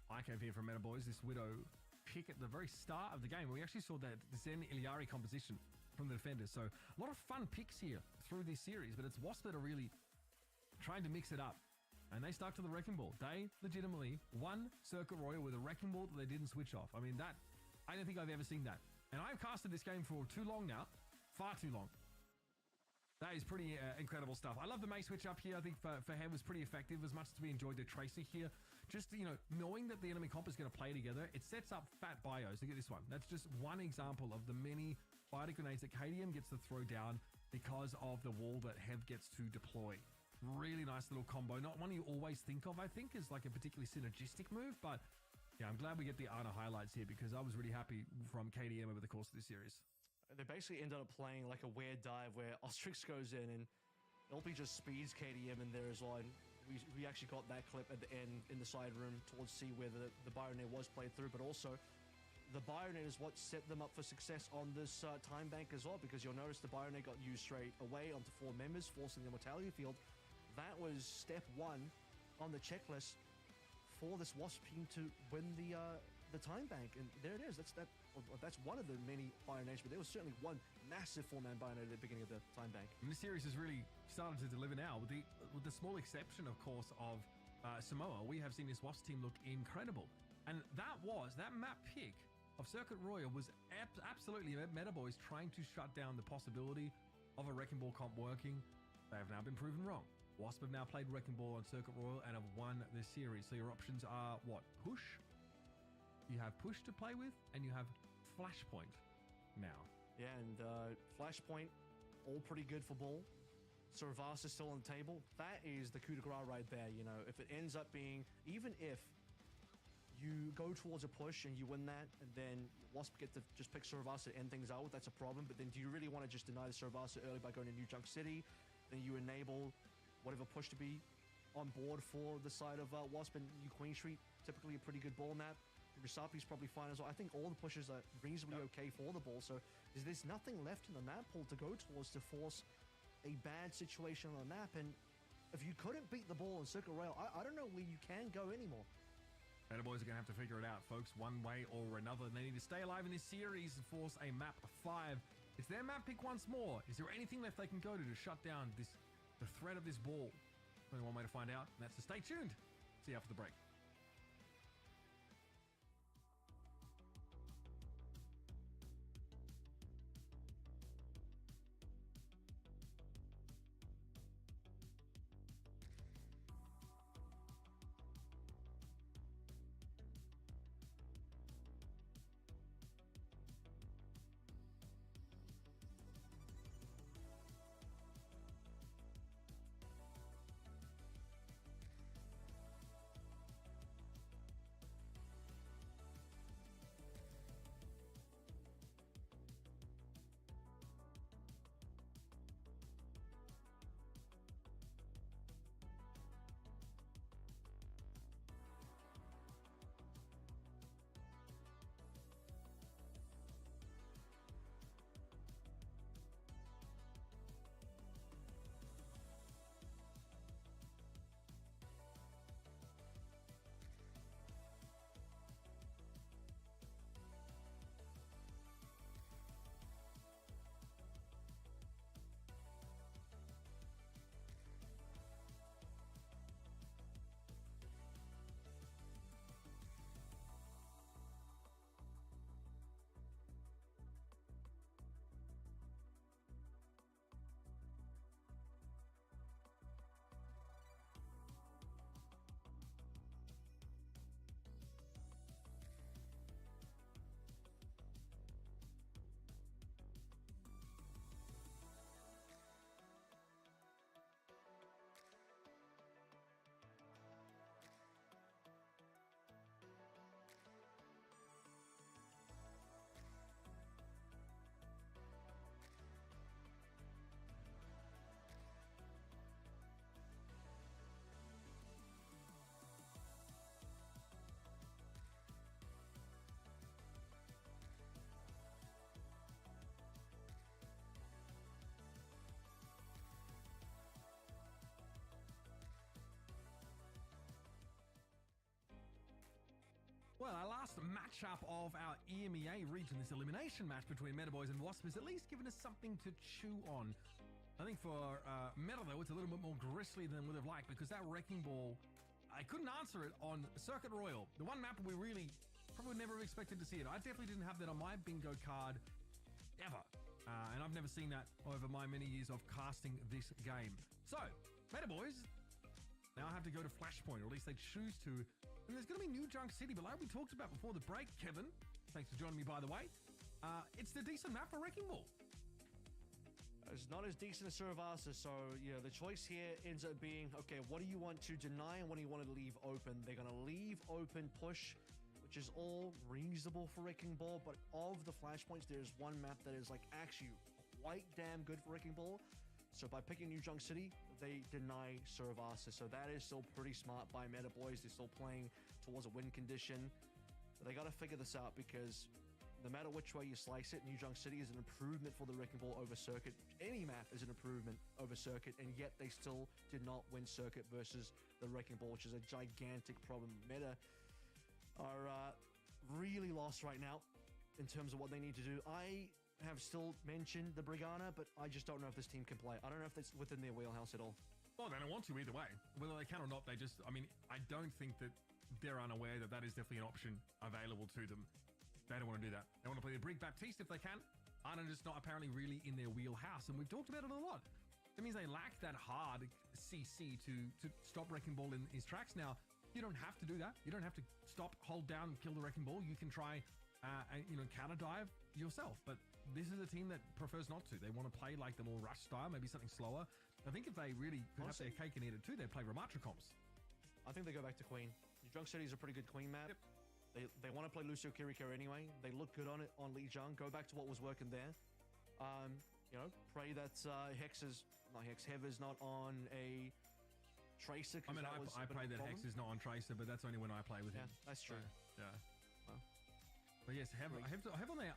I came here from Meta Boys, this Widow pick at the very start of the game. We actually saw that Zen Ilyari composition from the defenders. So a lot of fun picks here through this series, but it's Wasp that are really trying to mix it up. And they stuck to the Wrecking Ball. They legitimately won Circuit Royale with a Wrecking Ball that they didn't switch off. I mean, I don't think I've ever seen that. And I've casted this game for too long now. Far too long. That is pretty incredible stuff. I love the May switch up here. I think for Hev was pretty effective, as much as we enjoyed the Tracer here. Just, knowing that the enemy comp is going to play together, it sets up fat bios. Look at this one. That's just one example of the many fighter grenades that KDM gets to throw down because of the wall that Hev gets to deploy. Really nice little combo. Not one you always think of, I think, is like a particularly synergistic move, but yeah, I'm glad we get the Ana highlights here because I was really happy from KDM over the course of this series. They basically ended up playing like a weird dive where Ostrix goes in and LP just speeds KDM in there as well, and we actually got that clip at the end in the side room towards C where the Byronade was played through, but also the Byronade is what set them up for success on this time bank as well, because you'll notice the Byronade got used straight away onto 4 members, forcing the Mortality Field. That was step 1 on the checklist for this Wasp team to win the time bank, and there it is. That's one of the many Byronades, but there was certainly one massive 4-man Byronade at the beginning of the time bank. And this series has really started to deliver now, with the small exception, of course, of Samoa. We have seen this Wasp team look incredible, and that map pick of Circuit Royale was absolutely Meta Boys trying to shut down the possibility of a Wrecking Ball comp working. They have now been proven wrong. Wasp have now played Wrecking Ball on Circuit Royale and have won this series. So your options are what? Push. You have Push to play with, and you have Flashpoint now. Yeah, and Flashpoint, all pretty good for Ball. Servas is still on the table. That is the coup de grace right there. If it ends up being, even if you go towards a push and you win that, and then Wasp get to just pick Servas to end things out, that's a problem. But then do you really want to just deny the Servas early by going to New Junk City? Then you enable whatever push to be on board for the side of Wasp, and you Queen Street, typically a pretty good ball map. Risapi's probably fine as well. I think all the pushes are reasonably okay for the ball, so there's nothing left in the map pool to go towards to force a bad situation on the map. And if you couldn't beat the ball in Circuit Royale, I don't know where you can go anymore. Meta Boys are going to have to figure it out, folks, one way or another. They need to stay alive in this series and force a map 5. It's their map pick once more. Is there anything left they can go to shut down the threat of this ball? Only one way to find out, and that's to stay tuned. See you after the break. Well, our last matchup of our EMEA region, this elimination match between Meta Boys and Wasp, has at least given us something to chew on. I think for Meta, though, it's a little bit more grisly than would have liked, because that Wrecking Ball, I couldn't answer it on Circuit Royal. The one map we really probably never expected to see it. I definitely didn't have that on my bingo card ever. And I've never seen that over my many years of casting this game. So, Meta Boys now have to go to Flashpoint, or at least they choose to. And there's going to be New Junk City, but like we talked about before the break, Kevin, thanks for joining me, by the way, it's the decent map for Wrecking Ball. It's not as decent as Cervasa, so you know the choice here ends up being, okay, what do you want to deny and what do you want to leave open? They're going to leave open push, which is all reasonable for Wrecking Ball, but of the flashpoints, there's one map that is like actually quite damn good for Wrecking Ball. So by picking New Junk City, they deny Cervasa. So that is still pretty smart by Meta Boys. They're still playing towards a win condition. But they got to figure this out, because no matter which way you slice it, New Junk City is an improvement for the Wrecking Ball over Circuit. Any map is an improvement over Circuit, and yet they still did not win Circuit versus the Wrecking Ball, which is a gigantic problem. Meta are really lost right now in terms of what they need to do. I have still mentioned the Brigana, but I just don't know if this team can play. I don't know if that's within their wheelhouse at all. Well, they don't want to either way. Whether they can or not, they just, I mean, I don't think that they're unaware that that is definitely an option available to them. They don't want to do that. They want to play the Brig Baptiste if they can. Arnon just not apparently really in their wheelhouse, and we've talked about it a lot. That means they lack that hard CC to stop Wrecking Ball in his tracks. Now, you don't have to do that. You don't have to stop, hold down, and kill the Wrecking Ball. You can try, counter dive yourself. But this is a team that prefers not to. They want to play like the more rush style, maybe something slower. I think if they really could have their cake and eat it too, they'd play Ramatra comps. I think they go back to Queen. New Junk City is a pretty good Queen map. Yep. They want to play Lucio Kiriko anyway. They look good on it on Lijiang. Go back to what was working there. Pray that Hex is not on a Tracer. I mean, I pray that Hex is not on Tracer, but that's only when I play with him. Yeah, that's true. So, yeah. Well, But yes, have on there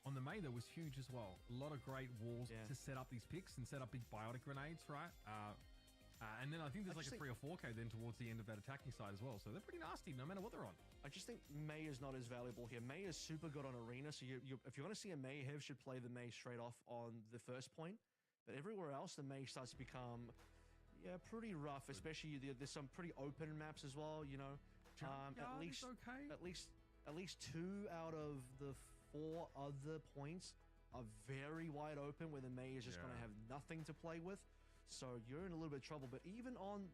on the May that was huge as well. A lot of great walls to set up these picks and set up big biotic grenades, right? And then I think there's like a 3 or 4K then towards the end of that attacking side as well. So they're pretty nasty no matter what they're on. I just think May is not as valuable here. May is super good on Arena, so if you want to see a May, Hev should play the May straight off on the first point. But everywhere else, the May starts to become, pretty rough. Especially there's some pretty open maps as well. At least 2 out of the 4 other points are very wide open, where the May is just going to have nothing to play with. So you're in a little bit of trouble. But even on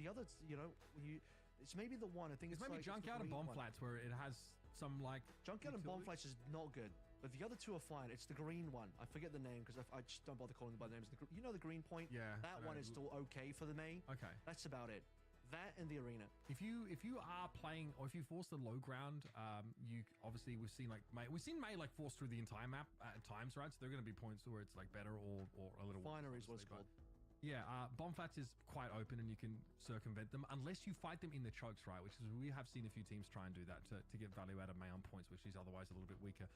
the other, it's maybe the one. I think it's maybe Junkyard and Bomb Flats where it has some like Junkyard and Bomb Flats is not good. But the other 2 are fine. It's the green one. I forget the name because I just don't bother calling them by names. The green point? Yeah. That one is still okay for the May. Okay. That's about it. That and the Arena. If you are playing, or if you force the low ground, you obviously we've seen May like force through the entire map at times, right? So there are going to be points where it's like better or a little finer is what it's called. Yeah, Bomb Flats is quite open and you can circumvent them unless you fight them in the chokes, right? Which is, we have seen a few teams try and do that to get value out of May on points, which is otherwise a little bit weaker.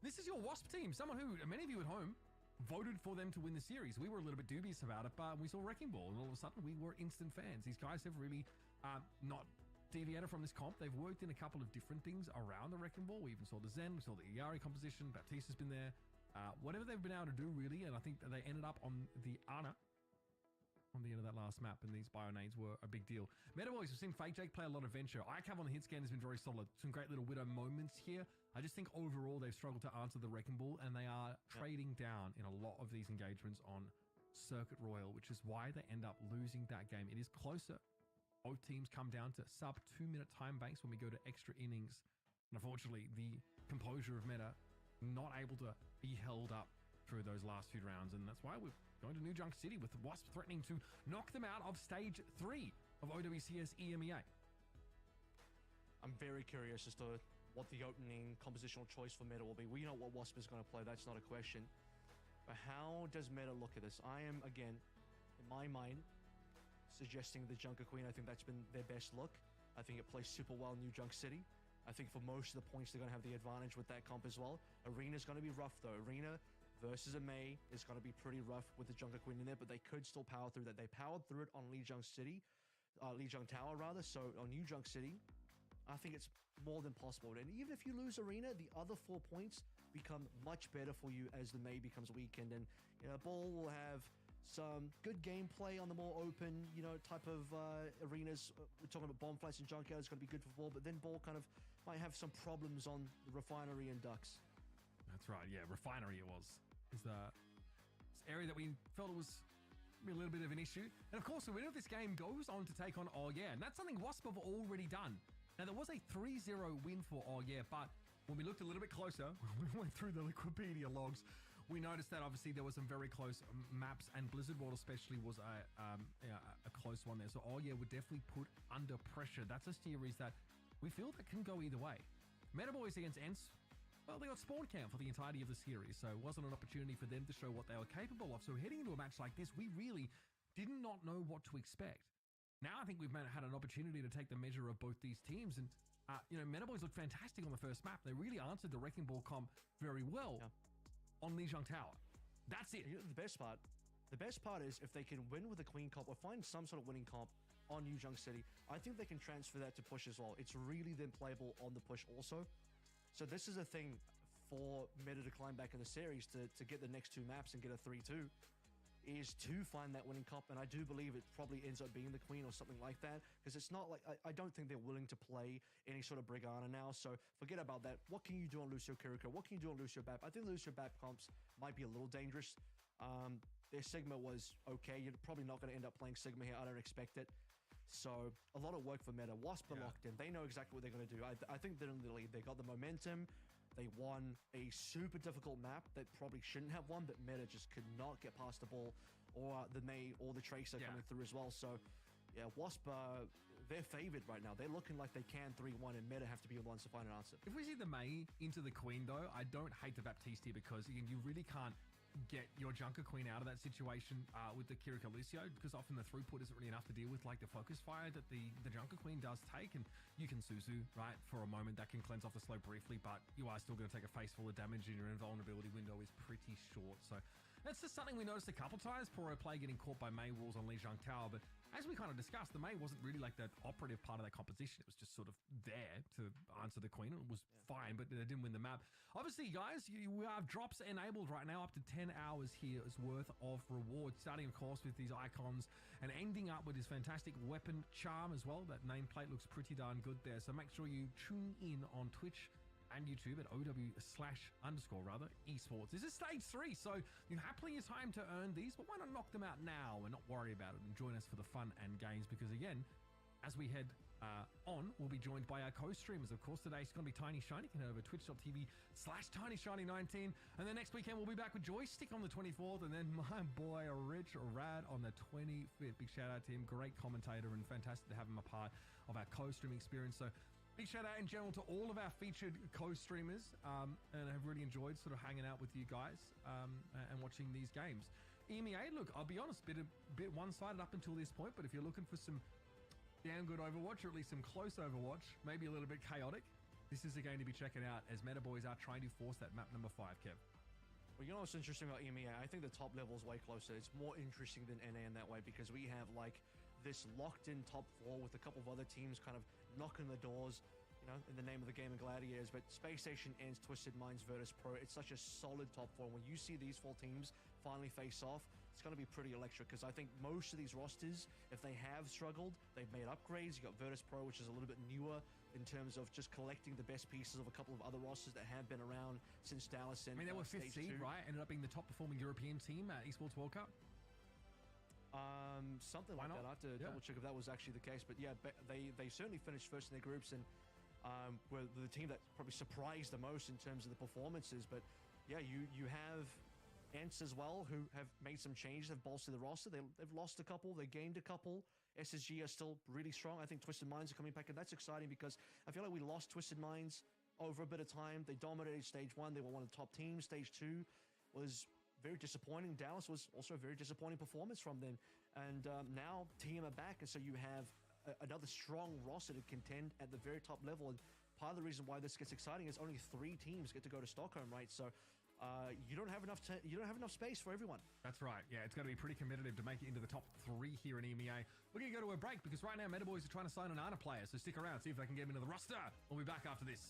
This is your Wasp team, someone who many of you at home voted for them to win the series. We were a little bit dubious about it, but we saw Wrecking Ball and all of a sudden we were instant fans. These guys have really not deviated from this comp. They've worked in a couple of different things around the Wrecking Ball. We even saw the Zen, we saw the Iari composition, Baptista's been there. Whatever they've been able to do really, and I think that they ended up on the Ana on the end of that last map, and these Bionades were a big deal. Meta Boys, we've seen Fake Jake play a lot of Venture. ICAV on the hit scan has been very solid. Some great little Widow moments here. I just think overall they've struggled to answer the Wrecking Ball, and they are trading down in a lot of these engagements on Circuit Royal, which is why they end up losing that game. It is closer. Both teams come down to sub 2-minute time banks when we go to extra innings. And unfortunately, the composure of Meta not able to be held up through those last few rounds, and that's why we're going to New Junk City with the Wasp threatening to knock them out of stage 3 of OWCS EMEA. I'm very curious as to what the opening compositional choice for Meta will be. We know what Wasp is going to play, that's not a question. But how does Meta look at this? I am, again, in my mind, suggesting the Junker Queen. I think that's been their best look. I think it plays super well in New Junk City. I think for most of the points, they're going to have the advantage with that comp as well. Arena's going to be rough, though. Arena versus a May is going to be pretty rough with the Junker Queen in there, but they could still power through that. They powered through it on Lijiang City, Lijiang Tower rather. So on New Junk City, I think it's more than possible. And even if you lose Arena, the other 4 points become much better for you as the May becomes a weekend. And, you know, Ball will have some good gameplay on the more open, you know, type of arenas. We're talking about Bomb Flats and Junkyard is going to be good for Ball, but then Ball kind of might have some problems on the Refinery and Ducks. That's right, yeah, Refinery it was. It's the area that we felt it was a little bit of an issue. And of course, the winner of this game goes on to take on Oh Yeah, and that's something Wasp have already done. Now, there was a 3-0 win for Oh Yeah, but when we looked a little bit closer, when we went through the Wikipedia logs, we noticed that obviously there were some very close maps, and Blizzard World especially was a close one there. So Oh Yeah would definitely put under pressure. That's a series that we feel that can go either way. Meta Boys against Ents, well, they got spawn camp for the entirety of the series, so it wasn't an opportunity for them to show what they were capable of. So heading into a match like this, we really did not know what to expect. Now I think we've had an opportunity to take the measure of both these teams, and you know, Meta Boys looked fantastic on the first map. They really answered the Wrecking Ball comp very well on Lijiang Tower. That's it. You know, the best part is if they can win with a clean comp or find some sort of winning comp on Lijiang City, I think they can transfer that to push as well. It's really then playable on the push also. So this is a thing for Meta to climb back in the series to get the next 2 maps and get a 3-2 is to find that winning comp. And I do believe it probably ends up being the Queen or something like that, because it's not like, I don't think they're willing to play any sort of Brigana now. So forget about that. What can you do on Lucio Kiriko? What can you do on Lucio Bap? I think Lucio Bap comps might be a little dangerous. Their Sigma was okay. You're probably not going to end up playing Sigma here. I don't expect it. So a lot of work for Meta. Wasp are locked in. They know exactly what they're going to do. I think they're in the lead. They got the momentum. They won a super difficult map that probably shouldn't have won, but Meta just could not get past the ball, or the May or the Tracer coming through as well. So yeah, Wasp, they're favored right now. They're looking like they can 3-1, and Meta have to be the ones to find an answer. If we see the May into the Queen, though, I don't hate the Baptiste here, because again, you really can't get your Junker Queen out of that situation with the Kiriko Lucio, because often the throughput isn't really enough to deal with like the focus fire that the Junker Queen does take. And you can Suzu, right, for a moment. That can cleanse off the slope briefly, but you are still going to take a face full of damage, and your invulnerability window is pretty short. So that's just something we noticed a couple times. Poro play getting caught by May walls on Lijiang Tower, but as we kind of discussed, the May wasn't really like that operative part of that composition. It was just sort of there to answer the Queen. It was fine, but they didn't win the map. Obviously, guys, we have drops enabled right now, up to 10 hours here is worth of rewards, starting, of course, with these icons and ending up with this fantastic weapon charm as well. That nameplate looks pretty darn good there. So make sure you tune in on Twitch and YouTube at OW_esports. This is stage 3, so you have plenty of time to earn these, but why not knock them out now and not worry about it and join us for the fun and games? Because again, as we head on, we'll be joined by our co-streamers. Of course, today it's going to be Tiny Shiny. You can head over to twitch.tv/TinyShiny19. And then next weekend, we'll be back with Joystick on the 24th. And then my boy, Rich Rad, on the 25th. Big shout out to him. Great commentator, and fantastic to have him a part of our co-streaming experience. So big shout out in general to all of our featured co-streamers, and I've really enjoyed sort of hanging out with you guys and watching these games. EMEA, look, I'll be honest, bit one-sided up until this point, but if you're looking for some damn good Overwatch, or at least some close Overwatch, maybe a little bit chaotic, this is a game to be checking out, as Meta Boys are trying to force that map number 5, Kev. Well, you know what's interesting about EMEA? I think the top level is way closer. It's more interesting than NA in that way, because we have like this locked-in top 4 with a couple of other teams kind of knocking the doors, you know, in the name of the game of Gladiators. But Space Station ends, Twisted Minds, Virtus Pro. It's such a solid top 4. When you see these 4 teams finally face off, it's going to be pretty electric, because I think most of these rosters, if they have struggled, they've made upgrades. You got Virtus Pro, which is a little bit newer in terms of just collecting the best pieces of a couple of other rosters that have been around since Dallas. And I mean, they were 5th seed, right? Ended up being the top performing European team at Esports World Cup. Something like that. I have to double check if that was actually the case, but yeah, they certainly finished first in their groups, and were the team that probably surprised the most in terms of the performances. But yeah, you have Ents as well, who have made some changes, have bolstered the roster. They've lost a couple, they gained a couple. SSG are still really strong. I think Twisted Minds are coming back, and that's exciting, because I feel like we lost Twisted Minds over a bit of time. They dominated stage 1. They were one of the top teams. Stage 2 was very disappointing. Dallas was also a very disappointing performance from them. And now team are back, and so you have another strong roster to contend at the very top level. And part of the reason why this gets exciting is only 3 teams get to go to Stockholm, right? So you don't have enough space for everyone. That's right. Yeah, it's going to be pretty competitive to make it into the top 3 here in EMEA. We're going to go to a break because right now Meta Boys are trying to sign an Ana player, so stick around, see if they can get him into the roster. We'll be back after this.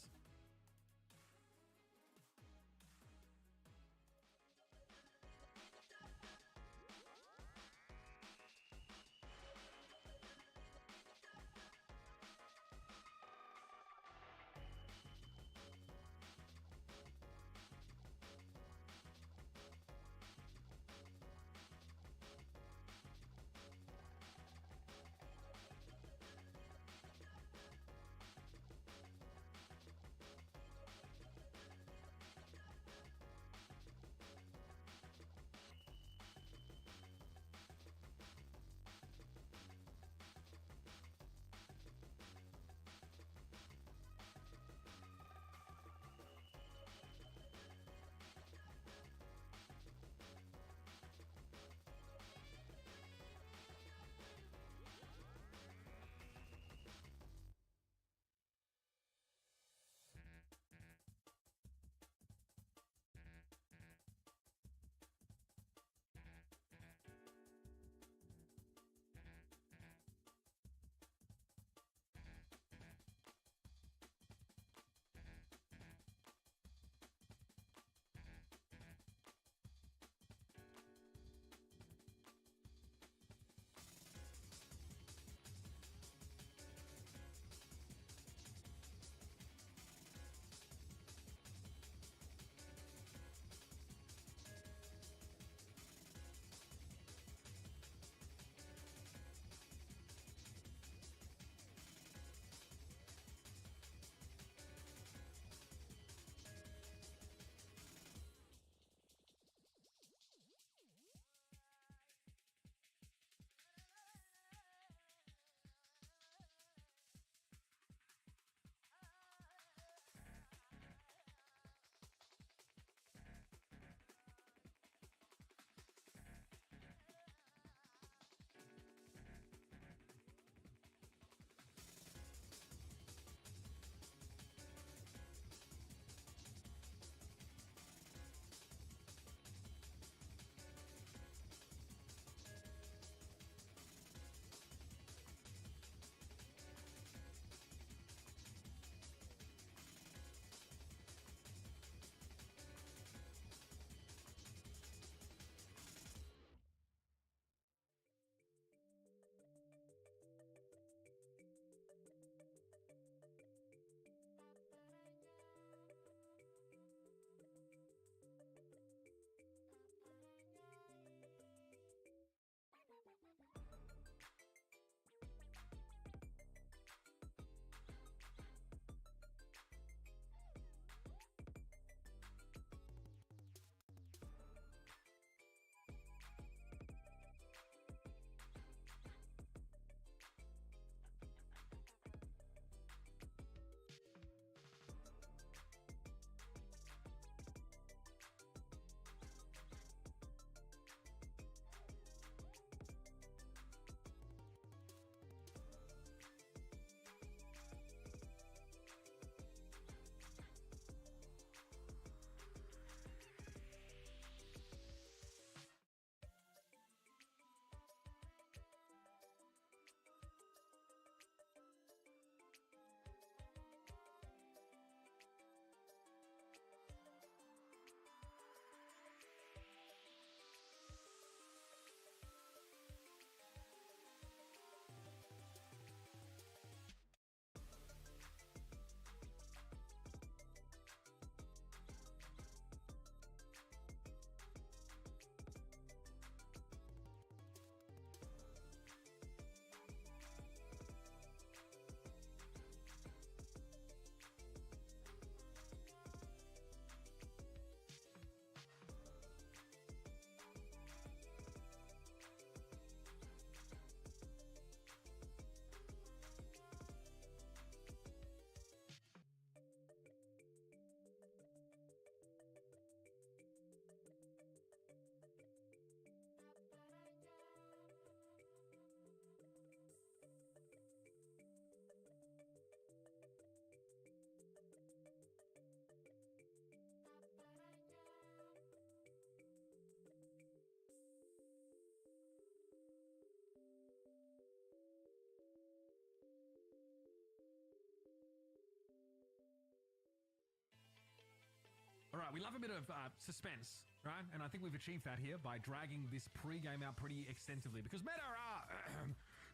All right, we love a bit of suspense, right? And I think we've achieved that here by dragging this pre-game out pretty extensively because Meta are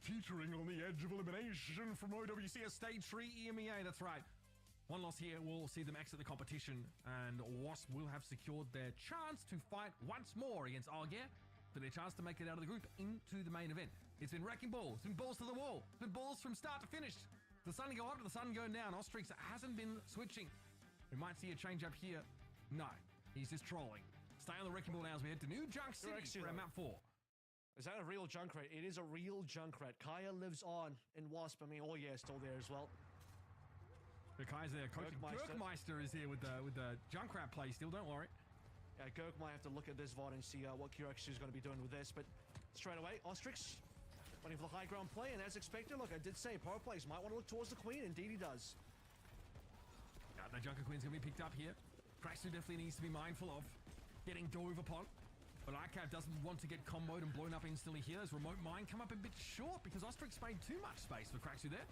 teetering on the edge of elimination from OWCS Stage 3 EMEA. That's right. One loss here will see them exit the competition, and Wasp will have secured their chance to fight once more against Argeir for their chance to make it out of the group into the main event. It's been wrecking balls, it's been balls to the wall, it's been balls from start to finish. The sun go up, the sun going down. Ostrix hasn't been switching. We might see a change up here. No, he's just trolling. Stay on the wrecking ball now as we head to New Junk City for map 4. Is that a real Junkrat? It is a real Junkrat. Kaya lives on in Wasp. I mean, oh yeah, still there as well. The Kaya's there. Coach Gurkmeister is here with the Junkrat play still, don't worry. Yeah, Gurk might have to look at this VOD and see what QX is going to be doing with this, but straight away, Ostrix waiting for the high ground play, and as expected, look, I did say power plays might want to look towards the Queen. Indeed he does. Yeah, the Junker Queen's going to be picked up here. Kraxu definitely needs to be mindful of getting dove upon. But ICAV doesn't want to get comboed and blown up instantly here. As remote mine come up a bit short because Ostrix made too much space for Kraxu there.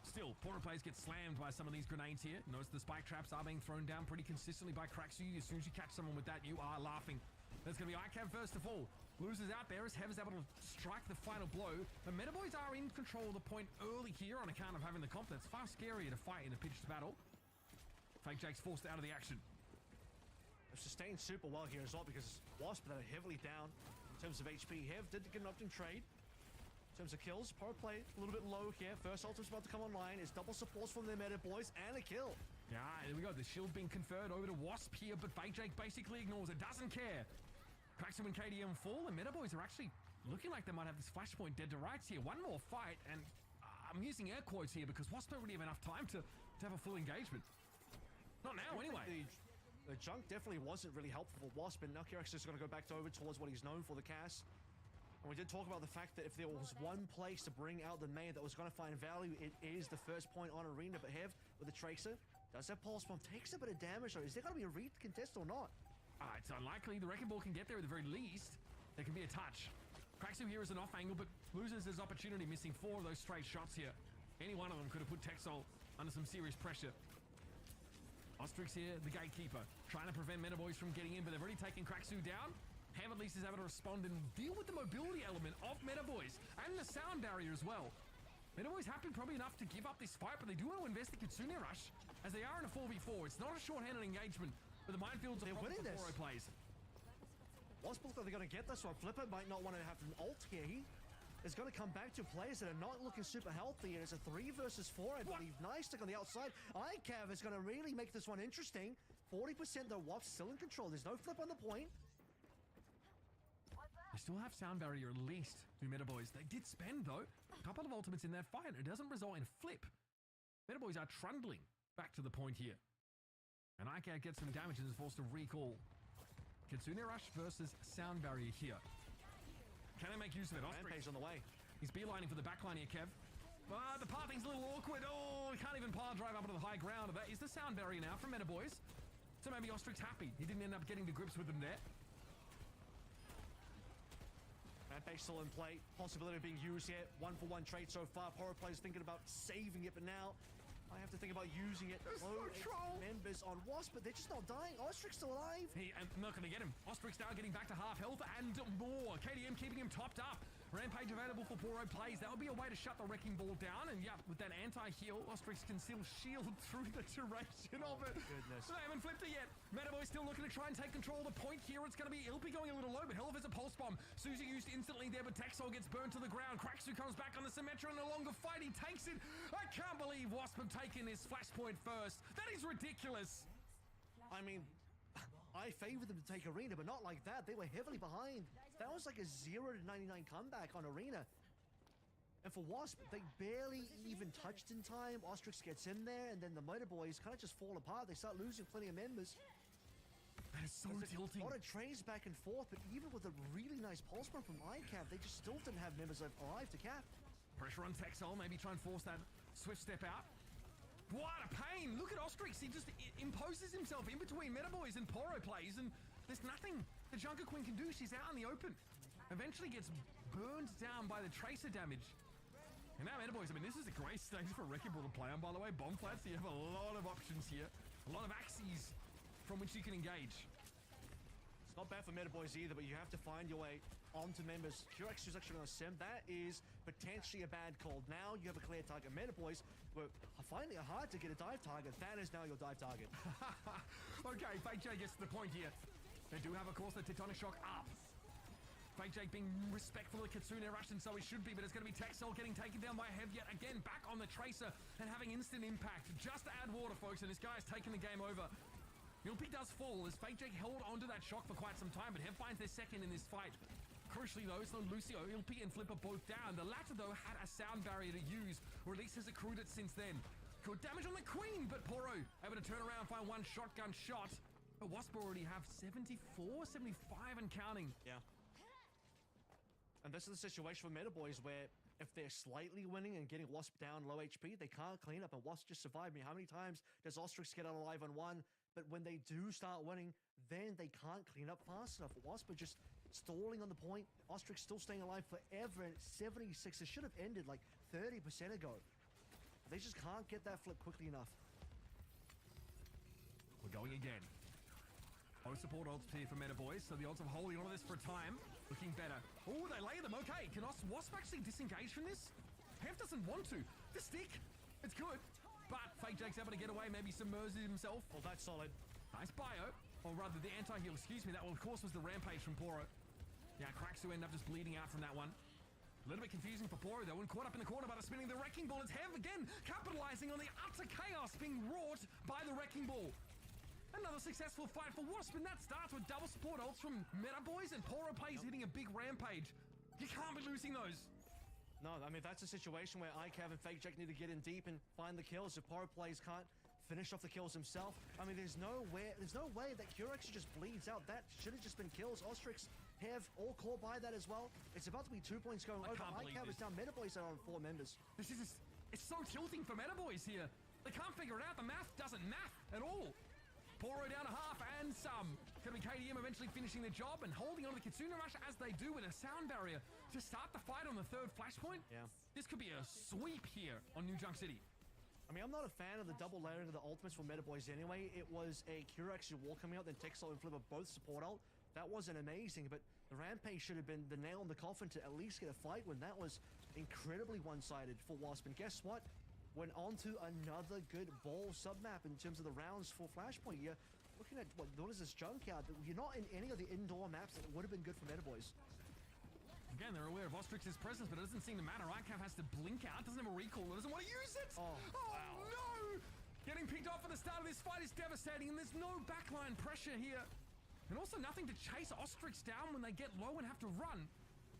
Still, Porter plays get slammed by some of these grenades here. Notice the spike traps are being thrown down pretty consistently by Kraxu. As soon as you catch someone with that, you are laughing. There's going to be ICAV first of all. Loses out there as Hev is able to strike the final blow. The Metaboys are in control of the point early here on account of having the comp. That's far scarier to fight in a pitched battle. Fake Jake's forced out of the action. They've sustained super well here as well because Wasp that are heavily down in terms of HP. Hev did get an up in trade. In terms of kills, power play a little bit low here. First ultimate's about to come online. It's double supports from their meta boys and a kill. Yeah, there we go. The shield being conferred over to Wasp here, but Fake Jake basically ignores it, doesn't care. Kraxu and KDM fall, and meta boys are actually looking like they might have this flashpoint dead to rights here. One more fight, and I'm using air quotes here because Wasp don't really have enough time to have a full engagement. Not now, anyway. The junk definitely wasn't really helpful for Wasp, and now Kirax is going to go back over towards what he's known for, the Cass. And we did talk about the fact that if there was one place to bring out the main that was going to find value, it is the first point on Arena. But Hev, with the Tracer, does that pulse bomb, takes a bit of damage though. Is there going to be a read contest or not? It's unlikely. The Wrecking Ball can get there at the very least. There can be a touch. Kraxu here is an off angle, but loses his opportunity, missing 4 of those straight shots here. Any one of them could have put Texol under some serious pressure. Ostrix here, the gatekeeper, trying to prevent Metaboys from getting in, but they've already taken Kraxu down. Ham at least is able to respond and deal with the mobility element of Metaboys and the sound barrier as well. Metaboys happy probably enough to give up this fight, but they do want to invest the Kitsune Rush as they are in a 4v4. It's not a short-handed engagement, but the minefields are winning this. Foro plays. Wasp looks like they're going to get this one. Flipper might not want to have an ult here. He is going to come back to players that are not looking super healthy, and it's a 3 versus 4, I believe. Nice stick on the outside. ICAV is going to really make this one interesting. 40% though, Wasp still in control. There's no flip on the point. They still have sound barrier at least, to Metaboys. They did spend, though, a couple of ultimates in their fight. It doesn't result in flip. Metaboys are trundling back to the point here. And ICAV gets some damage and is forced to recall. Kitsune Rush versus sound barrier here. Can they make use of it? Rampage on the way. He's beelining for the backline here, Kev. The pathing's a little awkward. Oh, he can't even power drive up to the high ground. That is the sound barrier now from Metaboys. So maybe Ostrix happy. He didn't end up getting to grips with them there. Rampage still in play. Possibility of being used here. 1-for-1 trade so far. Poro players thinking about saving it, but now I have to think about using it. Members on Wasp, but they're just not dying. Ostrix still alive. I'm not going to get him. Ostrix now getting back to half health and more. KDM keeping him topped up. Rampage available for Poro plays. That would be a way to shut the Wrecking Ball down. And yeah, with that anti-heal, Ostrix can still shield through the duration of it. Goodness. They haven't flipped it yet. Metaboy still looking to try and take control of the point here. It's going to be Ilpy going a little low, but hell of it's a pulse bomb. Susie used instantly there, but Texol gets burned to the ground. Kraxu comes back on the Symmetra and no longer fight. He takes it. I can't believe Wasp have taken this flashpoint first. That is ridiculous. I mean, I favored them to take Arena, but not like that. They were heavily behind. That was like a 0-99 comeback on Arena. And for Wasp, they barely even touched in time. Ostrix gets in there, and then the Motor Boys kind of just fall apart. They start losing plenty of members. That is so tilting. A lot of trades back and forth, but even with a really nice pulse bomb from ICAV, they just still didn't have members alive to cap. Pressure on Texol, maybe try and force that swift step out. What a pain! Look at Ostrix. He just imposes himself in between Metaboys and Poro plays, and there's nothing the Junker Queen can do. She's out in the open. Eventually gets burned down by the Tracer damage. And now Metaboys, I mean, this is a great stage for Wrecking Ball to play on, by the way. Bomb flats, you have a lot of options here. A lot of axes from which you can engage. It's not bad for Meta Boys either, but you have to find your way onto members. Q-Rex is actually going to sim. That is potentially a bad call. Now you have a clear target. Meta Boys were finding it hard to get a dive target. That is now your dive target. Okay, Fake Jake gets to the point here. They do have, of course, the Tectonic Shock up. Fake Jake being respectful of Kitsune Rush, and so he should be, but it's going to be Texel getting taken down by Hev yet again, back on the Tracer and having instant impact. Just to add water, folks, and this guy is taking the game over. Ilpi does fall as Fake Jake held onto that shock for quite some time, but Hev finds their second in this fight. Crucially though, it's not Lucio, Ilpi and Flipper both down. The latter though had a sound barrier to use, or at least has accrued it since then. Good damage on the Queen, but Poro able to turn around and find one shotgun shot. But Wasp already have 74, 75 and counting. Yeah. And this is the situation for Meta Boys where if they're slightly winning and getting Wasp down low HP, they can't clean up, and Wasp just survived. I mean, how many times does Ostrix get out alive on one? But when they do start winning, then they can't clean up fast enough. Wasp are just stalling on the point. Ostrix still staying alive forever at 76. It should have ended like 30% ago. They just can't get that flip quickly enough. We're going again. Both support ults here for Meta Boys, so the odds of holding on to this for a time looking better. Oh, they lay them. Okay, can Wasp actually disengage from this? Hev doesn't want to. The stick, it's good. But Fake Jake's able to get away, maybe submerge himself. Well, that's solid. Nice bio. Or rather, the anti-heal, excuse me. That, well, of course, was the Rampage from Poro. Yeah, Cracks who end up just bleeding out from that one. A little bit confusing for Poro, though, and caught up in the corner by the spinning the Wrecking Ball. It's Hev again, capitalizing on the utter chaos being wrought by the Wrecking Ball. Another successful fight for Wasp, and that starts with double support ults from Meta Boys, and Poro plays hitting a big Rampage. You can't be losing those. No, I mean, that's a situation where iCav and Fake Jake need to get in deep and find the kills. If Poro plays can't finish off the kills himself, I mean, there's no way that Curex just bleeds out. That should have just been kills. Ostrix, Hev, all caught by that as well. It's about to be 2 points going over. iCav is down. Meta Boys are on 4 members. It's so tilting for Meta Boys here. They can't figure it out. The math doesn't math at all. Poro down a half and some. Gonna be KDM eventually finishing the job and holding on to the Kitsune Rush as they do with a sound barrier to start the fight on the third flashpoint. Yeah. This could be a sweep here on New Junk City. I mean, I'm not a fan of the double layering of the ultimates for Meta Boys anyway. It was a Curex wall coming out, then Texel and Flipper both support ult. That wasn't amazing, but the Rampage should have been the nail in the coffin to at least get a fight when that was incredibly one-sided for Wasp. And guess what? Went on to another good ball submap in terms of the rounds for Flashpoint. You're looking at, what is this junkyard? You're not in any of the indoor maps that would have been good for Meta Boys. Again, they're aware of Ostrix's presence, but it doesn't seem to matter. iCav has to blink out, doesn't have a recall, doesn't want to use it! Oh, wow. No! Getting picked off at the start of this fight is devastating, and there's no backline pressure here. And also nothing to chase Ostrix down when they get low and have to run.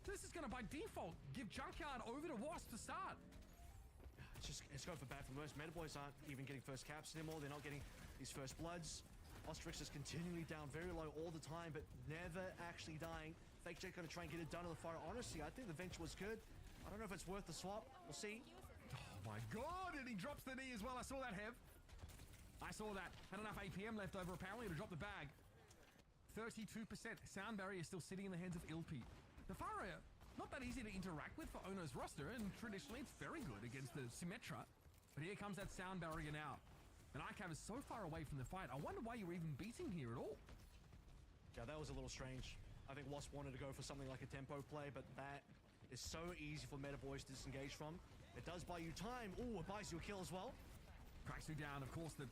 So this is going to, by default, give Junkyard over to Wasp to start. It's going for bad for worse. Meta Boys aren't even getting first caps anymore. They're not getting these first bloods. Ostrix is continually down very low all the time, but never actually dying. Fake Jake going to try and get it done on the fire. Honestly, I think the venture was good. I don't know if it's worth the swap. We'll see. Oh my god, and he drops the knee as well. I saw that, Hev. I saw that. Had enough APM left over apparently to drop the bag. 32%. Sound barrier is still sitting in the hands of Ilpi. The Faria, not that easy to interact with for Ono's roster, and traditionally it's very good against the Symmetra. But here comes that sound barrier now. And iCav is so far away from the fight. I wonder why you were even beating here at all. Yeah, that was a little strange. I think Wasp wanted to go for something like a tempo play, but that is so easy for Meta Boys to disengage from. It does buy you time. Ooh, it buys you a kill as well. Cracks you down, of course, that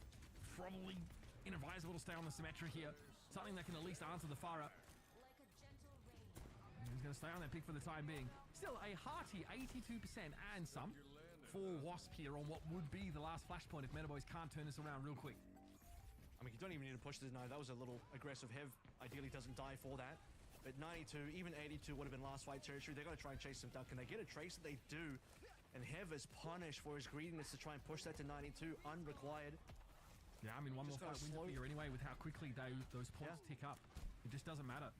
probably inadvisable to stay on the Symmetra here. Something that can at least answer the Farah. He's going to stay on that pick for the time being. Still a hearty 82% and some for Wasp here on what would be the last flashpoint if Meta Boys can't turn this around real quick. I mean, you don't even need to push this now. That was a little aggressive. Hev ideally doesn't die for that. But 92, even 82 would have been last fight territory. They're going to try and chase him down. Can they get a trace? They do. And Hev is punished for his greediness to try and push that to 92 unrequired. Yeah, I mean, one more fight wins it here anyway with how quickly those points tick up. It just doesn't matter.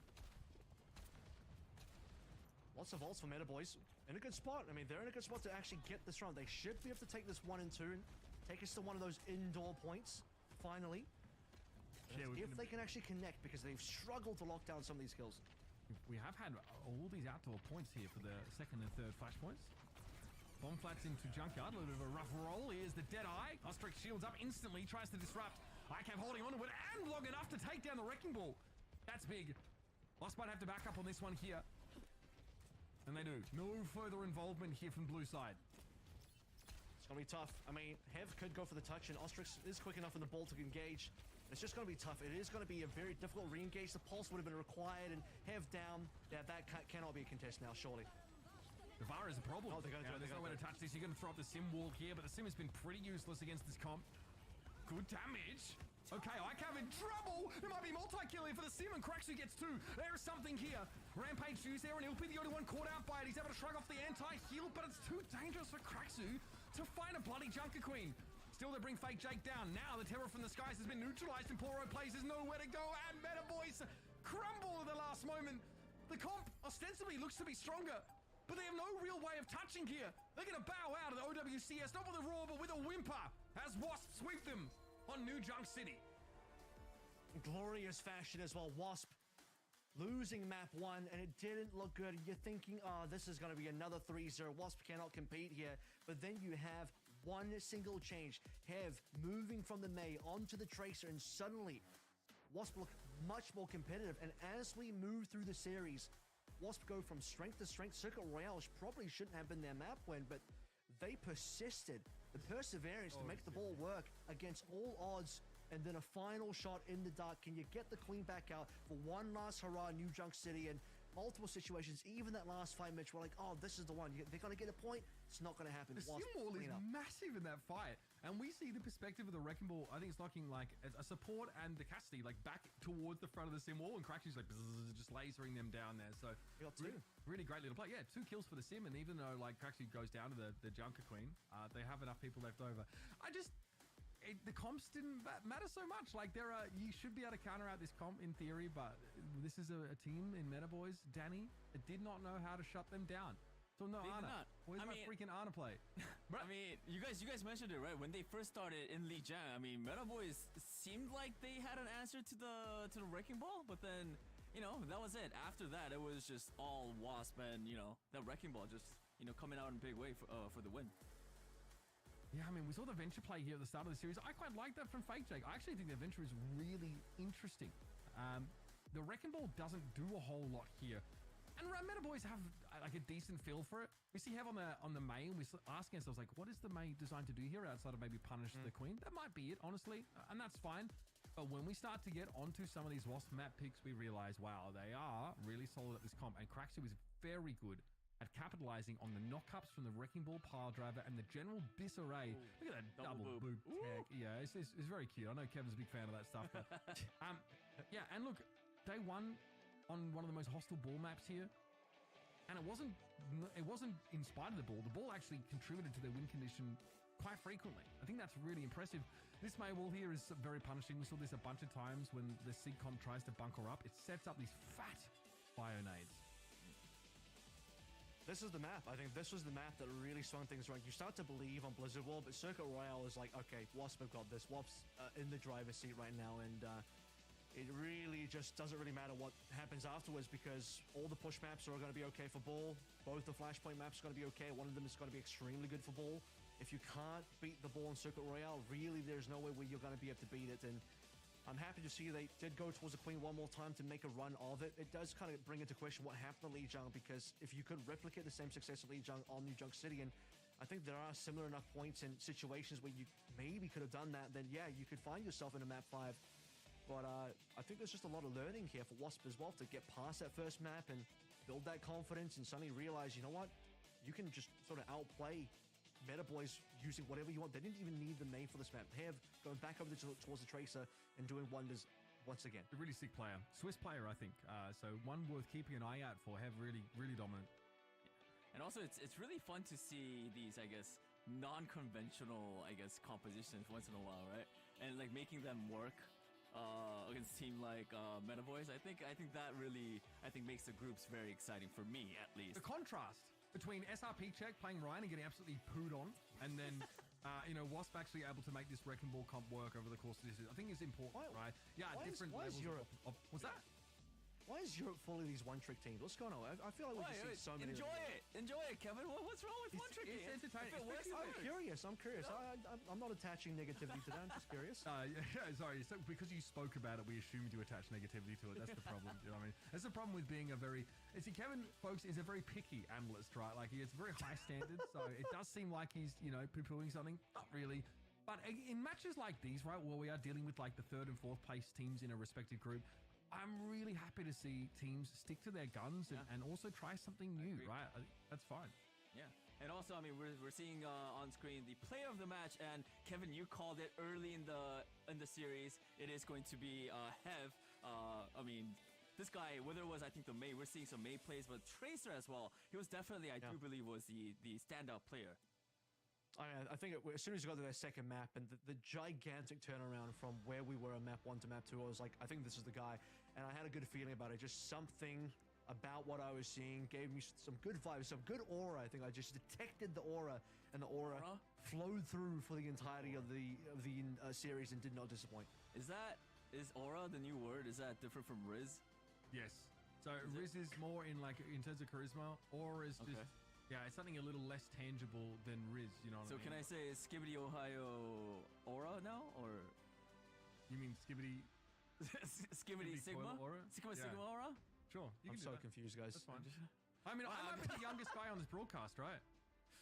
Lots of ults for Meta Boys. In a good spot. I mean, they're in a good spot to actually get this round. They should be able to take this 1 and 2 and take us to one of those indoor points, finally. Yeah, if they can actually connect, because they've struggled to lock down some of these kills. We have had all these outdoor points here for the second and third flashpoints. Bomb flats into Junkyard, a little bit of a rough roll. Here's the Deadeye. Ostrix shields up instantly, tries to disrupt. iCav holding on to it, and long enough to take down the Wrecking Ball. That's big. Wasp might have to back up on this one here. And they do. No further involvement here from blue side. It's going to be tough. I mean, Hev could go for the touch, and Ostrix is quick enough in the ball to engage. It's just going to be tough. It is going to be a very difficult re-engage. The pulse would have been required, and Hev down. Yeah, that cannot be a contest now, surely. The VAR is a problem. Oh, they're going to There's nowhere to touch this. You're going to throw up the sim wall here, but the sim has been pretty useless against this comp. Good damage. Okay, ICAV in trouble. There might be multi-kill here for the sim, and Kraxu gets two. There is something here. Rampage Zeus there, and he'll be the only one caught out by it. He's able to shrug off the anti-heal, but it's too dangerous for Kraxu to find a bloody Junker Queen. Still, they bring Fake Jake down. Now the terror from the skies has been neutralized, and Poro plays there's nowhere to go, and Meta Boys crumble at the last moment. The comp ostensibly looks to be stronger, but they have no real way of touching here. They're going to bow out of the OWCS, not with a roar, but with a whimper, as Wasp sweep them on New Junk City. Glorious fashion as well. Wasp losing map 1, and it didn't look good. You're thinking, oh, this is going to be another 3-0. Wasp cannot compete here. But then you have one single change. Hev moving from the Mei onto the Tracer, and suddenly Wasp look much more competitive. And as we move through the series, Wasp go from strength to strength. Circuit Royale probably shouldn't have been their map win, but they persisted. The perseverance to make the ball work against all odds, and then a final shot in the dark. Can you get the queen back out for one last hurrah, New Junk City? And multiple situations, even that last 5 minutes, we're like, oh, this is the one. They're going to get a point. It's not going to happen. The sim wall is massive in that fight. And we see the perspective of the Wrecking Ball. I think it's looking like a support and the Cassidy, like back towards the front of the sim wall. And Craxy's like just lasering them down there. So we got two. Really great little play. Yeah, 2 kills for the sim. And even though like Craxy goes down to the Junker Queen, they have enough people left over. The comps didn't matter so much. Like you should be able to counter out this comp in theory, but this is a team in Meta Boys, Danny, that did not know how to shut them down. So no, Ana. Where's my freaking Ana play? I mean, you guys mentioned it, right? When they first started in Lijiang, I mean, Meta Boys seemed like they had an answer to the Wrecking Ball, but then, that was it. After that, it was just all Wasp and, that Wrecking Ball just, coming out in a big way for the win. Yeah, I mean, we saw the Venture play here at the start of the series. I quite like that from Fake Jake. I actually think the Venture is really interesting. The Wrecking Ball doesn't do a whole lot here. And Meta Boys have like a decent feel for it. We see Hev on the Mei, and we're asking ourselves, like, what is the Mei designed to do here outside of maybe punish the Queen? That might be it, honestly, and that's fine. But when we start to get onto some of these Wasp map picks, we realize, wow, they are really solid at this comp. And Craxu is very good at capitalizing on the knockups from the Wrecking Ball pile driver and the general disarray. Look at that double boop tech. Yeah, it's very cute. I know Kevin's a big fan of that stuff. But, yeah, and look, they won on one of the most hostile ball maps here, and it wasn't in spite of the ball. The ball actually contributed to their win condition quite frequently. I think that's really impressive. This Mei wall here is very punishing. We saw this a bunch of times when the Sig comp tries to bunker up. It sets up these fat bio-nades. This is the map. I think this was the map that really swung things around. You start to believe on Blizzard World, but Circuit Royale is like, okay, Wasp have got this. Wasp's in the driver's seat right now, and it really just doesn't really matter what happens afterwards, because all the push maps are going to be okay for ball. Both the Flashpoint maps are going to be okay. One of them is going to be extremely good for ball. If you can't beat the ball in Circuit Royale, really there's no way where you're going to be able to beat it. And I'm happy to see they did go towards the Queen one more time to make a run of it. It does kind of bring into question what happened to Lijiang, because if you could replicate the same success of Lijiang on New Junk City, and I think there are similar enough points and situations where you maybe could have done that, then yeah, you could find yourself in a map 5. But I think there's just a lot of learning here for Wasp as well to get past that first map and build that confidence and suddenly realize, you know what, you can just sort of outplay Meta Boys using whatever you want. They didn't even need the main for this map. Hev going back over towards the Tracer and doing wonders once again. A really sick player. Swiss player, I think. So one worth keeping an eye out for. Hev really, really dominant. And also, it's really fun to see these, I guess, non-conventional, compositions once in a while, right? And like making them work against a team like Meta Boys. I think that really makes the groups very exciting for me, at least. The contrast between SRP Check playing Ryan and getting absolutely pooed on, and then Wasp actually able to make this Wrecking Ball comp work over the course of this, I think is important, right? Yeah, different levels of what's that? Why is Europe full of these one-trick teams? What's going on? I feel like we just see so many. Enjoy it, Kevin. What's wrong with one-trick teams? It's entertaining. I'm curious. I'm not attaching negativity to that. I'm just curious. Sorry. So because you spoke about it, we assumed you attached negativity to it. That's the problem. You know what I mean? That's the problem with being a very... See, Kevin, folks, is a very picky analyst, right? Like, he has very high standards, so it does seem like he's, you know, poo-pooing something. Not really. But in matches like these, right, where we are dealing with, like, the third and fourth place teams in a respective group, I'm really happy to see teams stick to their guns and also try something new, right? That's fine. Yeah. And also, I mean, we're seeing on screen the player of the match, and Kevin, you called it early in the series. It is going to be Hev. I mean, this guy, whether it was, I think, the May, we're seeing some May plays, but Tracer as well. He was definitely, I do believe, was the standout player. I think as soon as you got to their second map and the gigantic turnaround from where we were on map 1 to map 2, I was like, I think this is the guy. And I had a good feeling about it. Just something about what I was seeing gave me some good vibes, some good aura. I think I just detected the aura, and the aura flowed through for the entirety of the series and did not disappoint. Is aura the new word? Is that different from Riz? Yes. So Riz is more in terms of charisma. Aura is just... Yeah, it's something a little less tangible than Riz, you know what I mean? So can I say Skibbity Ohio Aura now, or... You mean Skibbity... Skibbity Sigma? Aura? Sigma Aura? Sure. I'm so confused, guys. That's fine. I mean, I might be the youngest guy on this broadcast, right?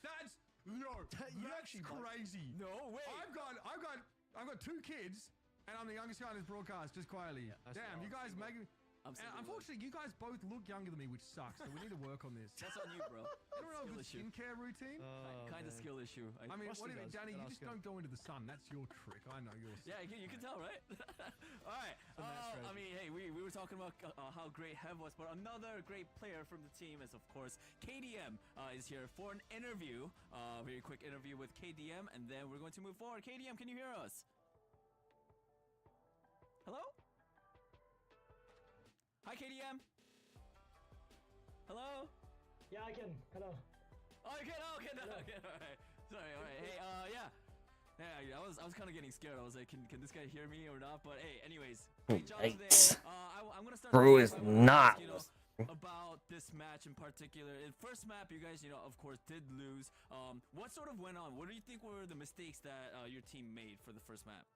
That's... No, that's crazy. No way. I've got 2 kids, and I'm the youngest guy on this broadcast, just quietly. Damn, you guys make me... Unfortunately, you guys both look younger than me, which sucks. So we need to work on this. That's on you, bro. You don't know a good skincare routine? Kind of skill issue. I mean, what do you, Danny? You just don't go into the sun. That's your trick. I know yours. Yeah, you can tell, right? All right. I mean, hey, we were talking about how great Hev was, but another great player from the team is, of course, KDM is here for an interview. Very quick interview with KDM, and then we're going to move forward. KDM, can you hear us? Hello? Hi, KDM. Hello? Yeah, I can. Hello. Oh, you can? Oh, okay, no, okay, all right. Sorry, all right. Hey, yeah, I was kind of getting scared. I was like, can this guy hear me or not? But hey, anyways, great job today. I'm gonna start. Bro is not. About this match in particular. In first map, you guys, of course, did lose. What sort of went on? What do you think were the mistakes that your team made for the first map?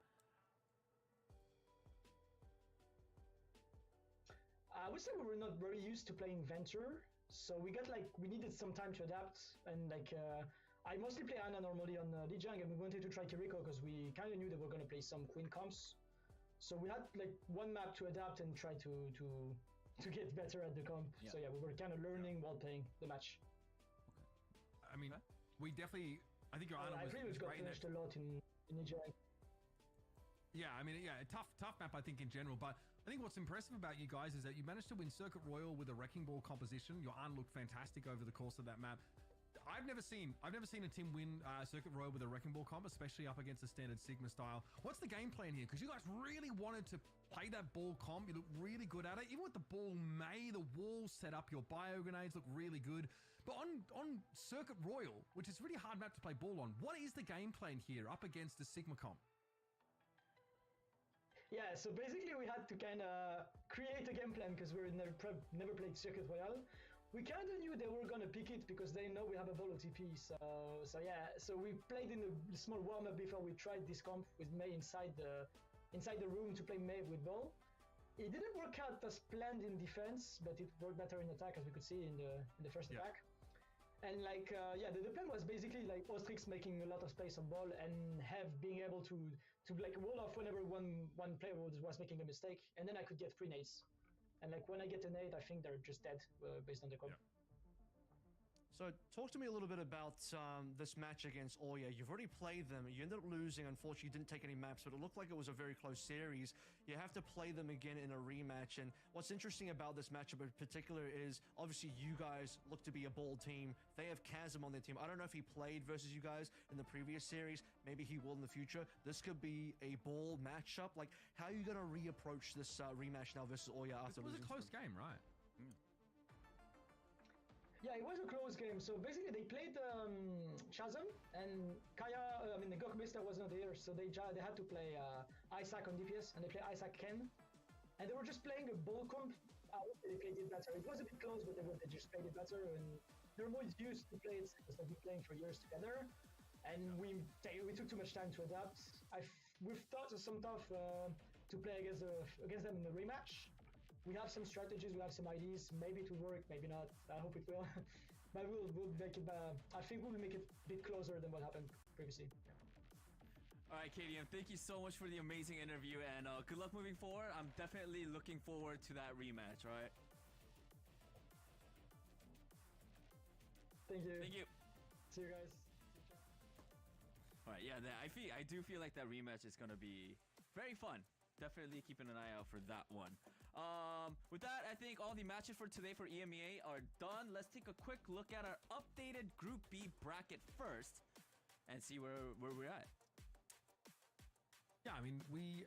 I would say we were not very used to playing Venture, so we needed some time to adapt, and I mostly play Ana normally on Lijiang, and we wanted to try Kiriko because we kind of knew they were going to play some Queen comps, so we had like one map to adapt and try to get better at the comp. Yeah. So yeah, we were kind of learning while playing the match. Okay. I mean, we definitely, I think your Ana was great. Got finished a lot in Lijiang. Yeah, I mean, yeah, tough map I think in general, but I think what's impressive about you guys is that you managed to win Circuit Royal with a Wrecking Ball composition. Your Arn looked fantastic over the course of that map. I've never seen a team win Circuit Royal with a Wrecking Ball comp, especially up against a standard Sigma style. What's the game plan here? Because you guys really wanted to play that ball comp. You look really good at it. Even with the ball May, the wall set up, your bio grenades look really good. But on Circuit Royal, which is a really hard map to play ball on, what is the game plan here up against the Sigma comp? Yeah, so basically we had to kind of create a game plan because we never played Circuit Royale. We kind of knew they were going to pick it because they know we have a ball OTP. So yeah, so we played in a small warm-up before we tried this comp with May inside the room to play May with ball. It didn't work out as planned in defense, but it worked better in attack, as we could see in the first attack. And the plan was basically like Ostrix making a lot of space on ball and have being able to like wall off whenever one player was making a mistake, and then I could get free nades. And like when I get a nade, I think they're just dead based on the comp. Yeah. So talk to me a little bit about this match against Oya. You've already played them. You ended up losing. Unfortunately, you didn't take any maps, but it looked like it was a very close series. You have to play them again in a rematch. And what's interesting about this matchup in particular is obviously you guys look to be a bold team. They have Chasm on their team. I don't know if he played versus you guys in the previous series. Maybe he will in the future. This could be a ball matchup. Like, how are you going to reapproach this rematch now versus Oya after losing? It was a close game, right? Yeah, it was a close game. So basically, they played Chasm and Kaya. The Gokmeister was not there, so they had to play Isaac on DPS, and they played Isaac Ken, and they were just playing a ball comp they played it better. It was a bit close, but they just played it better, and they're more used to play it because they've been playing for years together. And we took too much time to adapt. We've thought of some stuff to play against them in the rematch. We have some strategies, we have some ideas. Maybe it will work, maybe not. I hope it will. But we'll make it. I think we'll make it a bit closer than what happened previously. All right, KDM, thank you so much for the amazing interview, and good luck moving forward. I'm definitely looking forward to that rematch, all right? Thank you. Thank you. See you guys. All right, yeah, I do feel like that rematch is going to be very fun. Definitely keeping an eye out for that one. With that, I think all the matches for today for EMEA are done. Let's take a quick look at our updated Group B bracket first and see where we're at. Yeah, I mean, we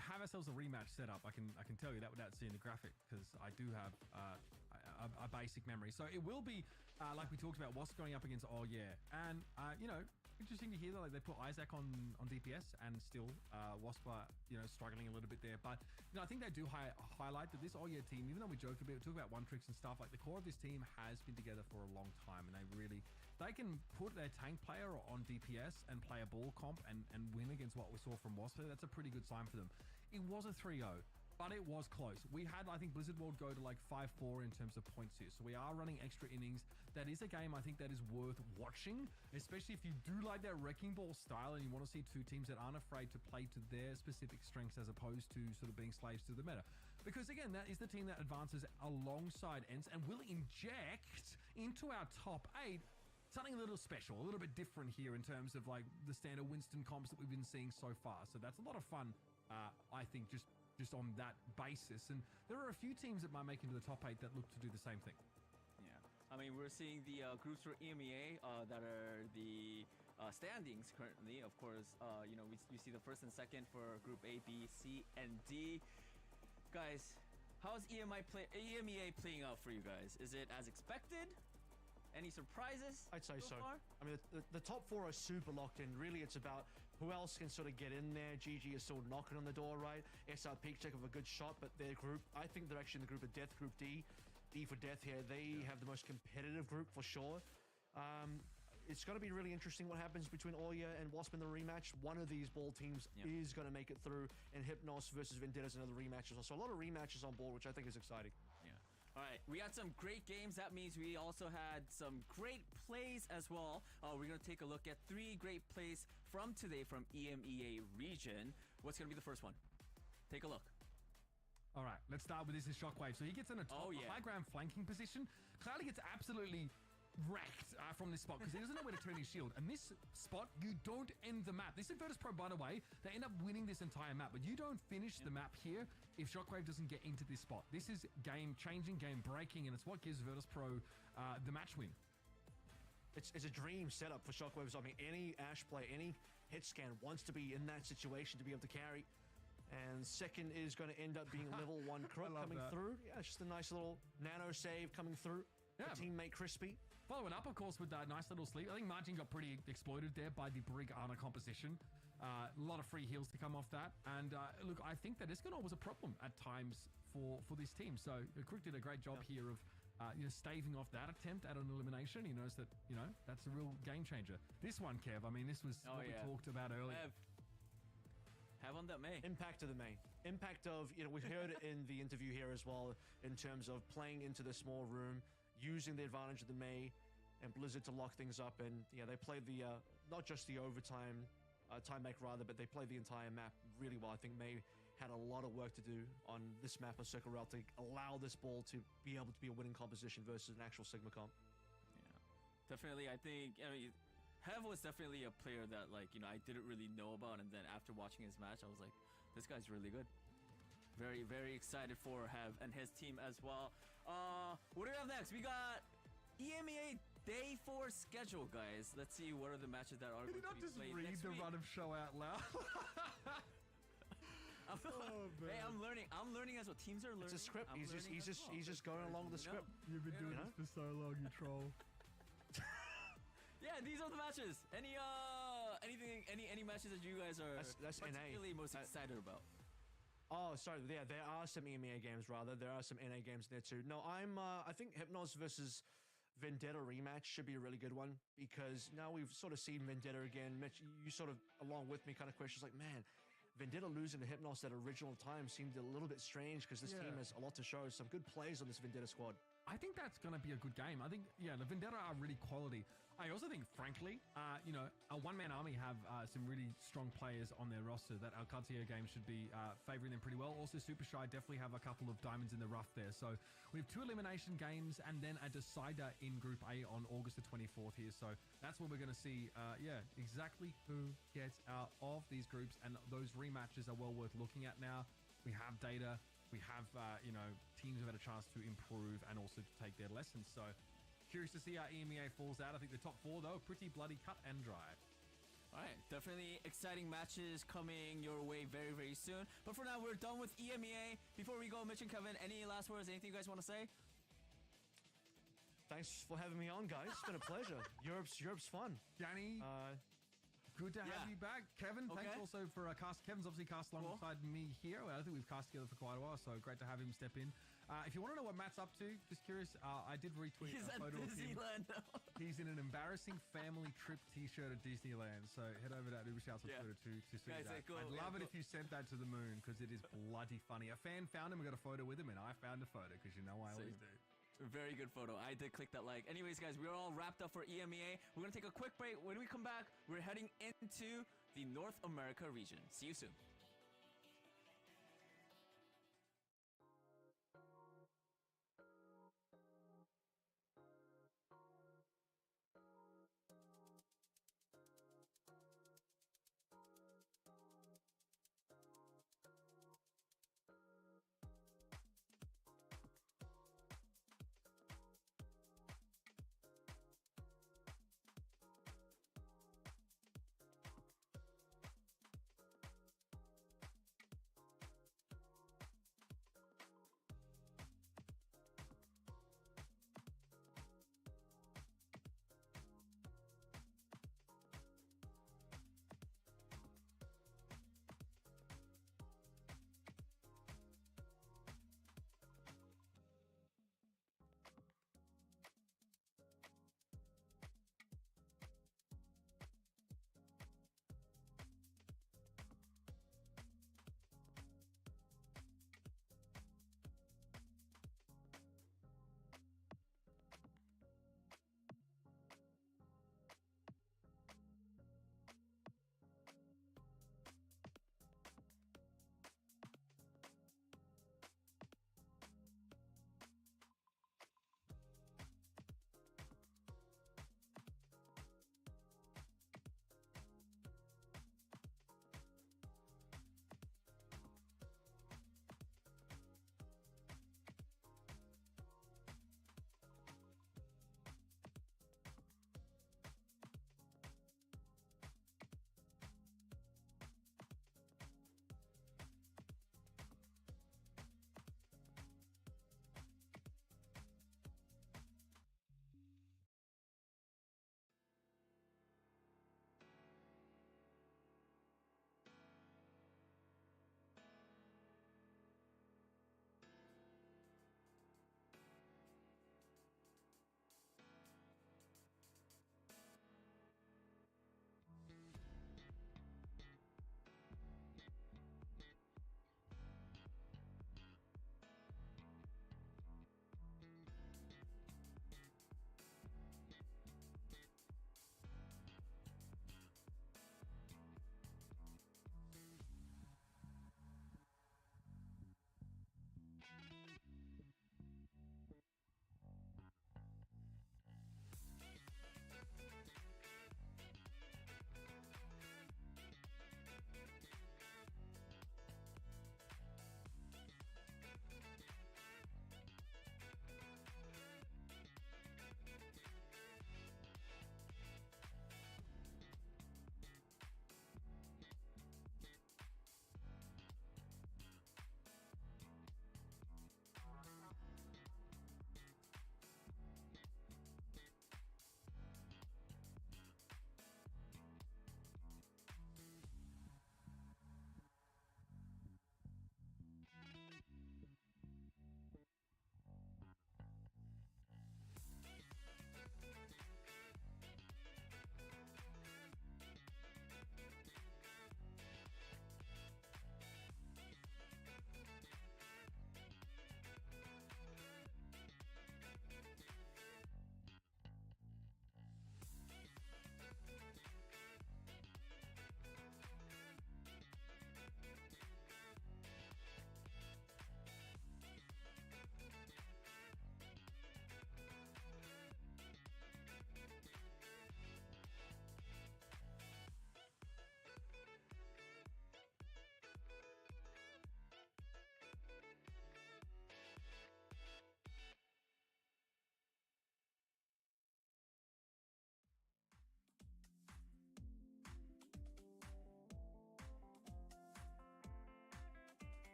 have ourselves a rematch set up. I can tell you that without seeing the graphic, because I do have a basic memory. So it will be like we talked about, Wasp going up against Oh Yeah, and you know, interesting to hear that like they put Isaac on DPS, and still Wasp are, you know, struggling a little bit there. But you know, I think they do highlight that this Oh Yeah team, even though we joke a bit, talk about one tricks and stuff, like the core of this team has been together for a long time, and they can put their tank player on DPS and play a ball comp and win against what we saw from Wasp. That's a pretty good sign for them. It was a 3-0, but it was close. We had, I think, Blizzard World go to like 5-4 in terms of points here. So we are running extra innings. That is a game I think that is worth watching, especially if you do like that Wrecking Ball style and you want to see two teams that aren't afraid to play to their specific strengths as opposed to sort of being slaves to the meta. Because again, that is the team that advances alongside ENCE and will inject into our top 8 something a little special, a little bit different here in terms of like the standard Winston comps that we've been seeing so far. So that's a lot of fun, I think, just on that basis. And there are a few teams that might make it into the top 8 that look to do the same thing. Yeah, I mean, we're seeing the groups for EMEA that are the standings currently. Of course, you know, we see the first and second for Group A, B, C, and D. Guys, how's EMEA playing out for you guys? Is it as expected? Any surprises? I'd say so. Far? I mean, the top 4 are super locked in. Really, it's about who else can sort of get in there. GG is still knocking on the door, right? SR Peak Check have a good shot, but their group, I think they're actually in the group of death, Group D. D for death here. They have the most competitive group for sure. It's going to be really interesting what happens between Oya and Wasp in the rematch. One of these ball teams is going to make it through, and Hypnos versus Vendetta is another rematch as well. So a lot of rematches on board, which I think is exciting. All right, we had some great games. That means we also had some great plays as well. We're going to take a look at 3 great plays from today from EMEA region. What's going to be the first one? Take a look. All right, let's start with this is Shockwave. So he gets in a high ground flanking position. Cloudy gets absolutely wrecked from this spot because he doesn't know where to turn his shield. And this spot, you don't end the map. This is Virtus Pro, by the way, they end up winning this entire map, but you don't finish the map here if Shockwave doesn't get into this spot. This is game-changing, game-breaking, and it's what gives Virtus Pro the match win. It's a dream setup for Shockwaves. I mean, any Ashe player, any hit scan wants to be in that situation to be able to carry. And second is going to end up being level 1 Crook coming through. Yeah, it's just a nice little nano save coming through. Yeah, teammate Crispy. Following up, of course, with that nice little sleep. I think Margin got pretty exploited there by the Brig Ana composition. A lot of free heals to come off that. And look, I think that Escanor was a problem at times for this team. So Crook did a great job here of you know, staving off that attempt at an elimination. He knows that, you know, that's a real game changer. This one, Kev, I mean, this was what we talked about earlier. Have on that May. Impact of the May. Impact of, you know, we heard it in the interview here as well in terms of playing into the small room, using the advantage of the May and Blizzard to lock things up. And yeah, they played the, not just the overtime, time back rather, but they played the entire map really well. I think May had a lot of work to do on this map of Circle Rail to allow this ball to be able to be a winning composition versus an actual Sigma comp. Yeah, definitely. I think, I mean, Hev was definitely a player that, like, you know, I didn't really know about, and then after watching his match, I was like, this guy's really good. Very, very excited for Hev and his team as well. What do we have next? We got EMEA Day 4 schedule, guys. Let's see what are the matches that are going to be played next week. Did you not just read the run of show out loud? Hey, I'm learning as well. Teams are learning. It's a script. He's just going along with the script. You've been doing this for so long, you troll. Yeah, these are the matches. Any matches that you guys are that's particularly most excited about? Oh, sorry. Yeah, there are some EMEA games, rather. There are some NA games there too. No, I think Hypnos versus Vendetta rematch should be a really good one because now we've sort of seen Vendetta again. Mitch, you sort of, along with me, kind of questions like, man, Vendetta losing to Hypnos at original time seemed a little bit strange because this team has a lot to show. Some good plays on this Vendetta squad. I think that's going to be a good game. I think, the Vendetta are really quality. I also think, frankly, a one-man army have some really strong players on their roster that our Cartier game should be favoring them pretty well. Also, Super Shy definitely have a couple of diamonds in the rough there. So we have 2 elimination games and then a decider in Group A on August the 24th here. So that's where we're going to see, exactly who gets out of these groups. And those rematches are well worth looking at now. We have data. We have, teams have had a chance to improve and also to take their lessons. So curious to see how EMEA falls out. I think the top 4, though, pretty bloody cut and dry. All right, definitely exciting matches coming your way very, very soon. But for now, we're done with EMEA. Before we go, Mitch and Kevin, any last words, anything you guys want to say? Thanks for having me on, guys. It's been a pleasure. Europe's fun. Yanni, good to have you back. Kevin, thanks also for cast. Kevin's obviously cast alongside me here. I think we've cast together for quite a while, so great to have him step in. If you want to know what Matt's up to, just curious, I did retweet a photo of him. He's in an embarrassing family trip t-shirt at Disneyland, so head over to Uber Shouts on Twitter to see that. I'd love it if you sent that to the moon, because it is bloody funny. A fan found him, we got a photo with him, and I found a photo, because you know I always do. Very good photo. I did click that like. Anyways, guys, we're all wrapped up for EMEA. We're going to take a quick break. When we come back, we're heading into the North America region. See you soon.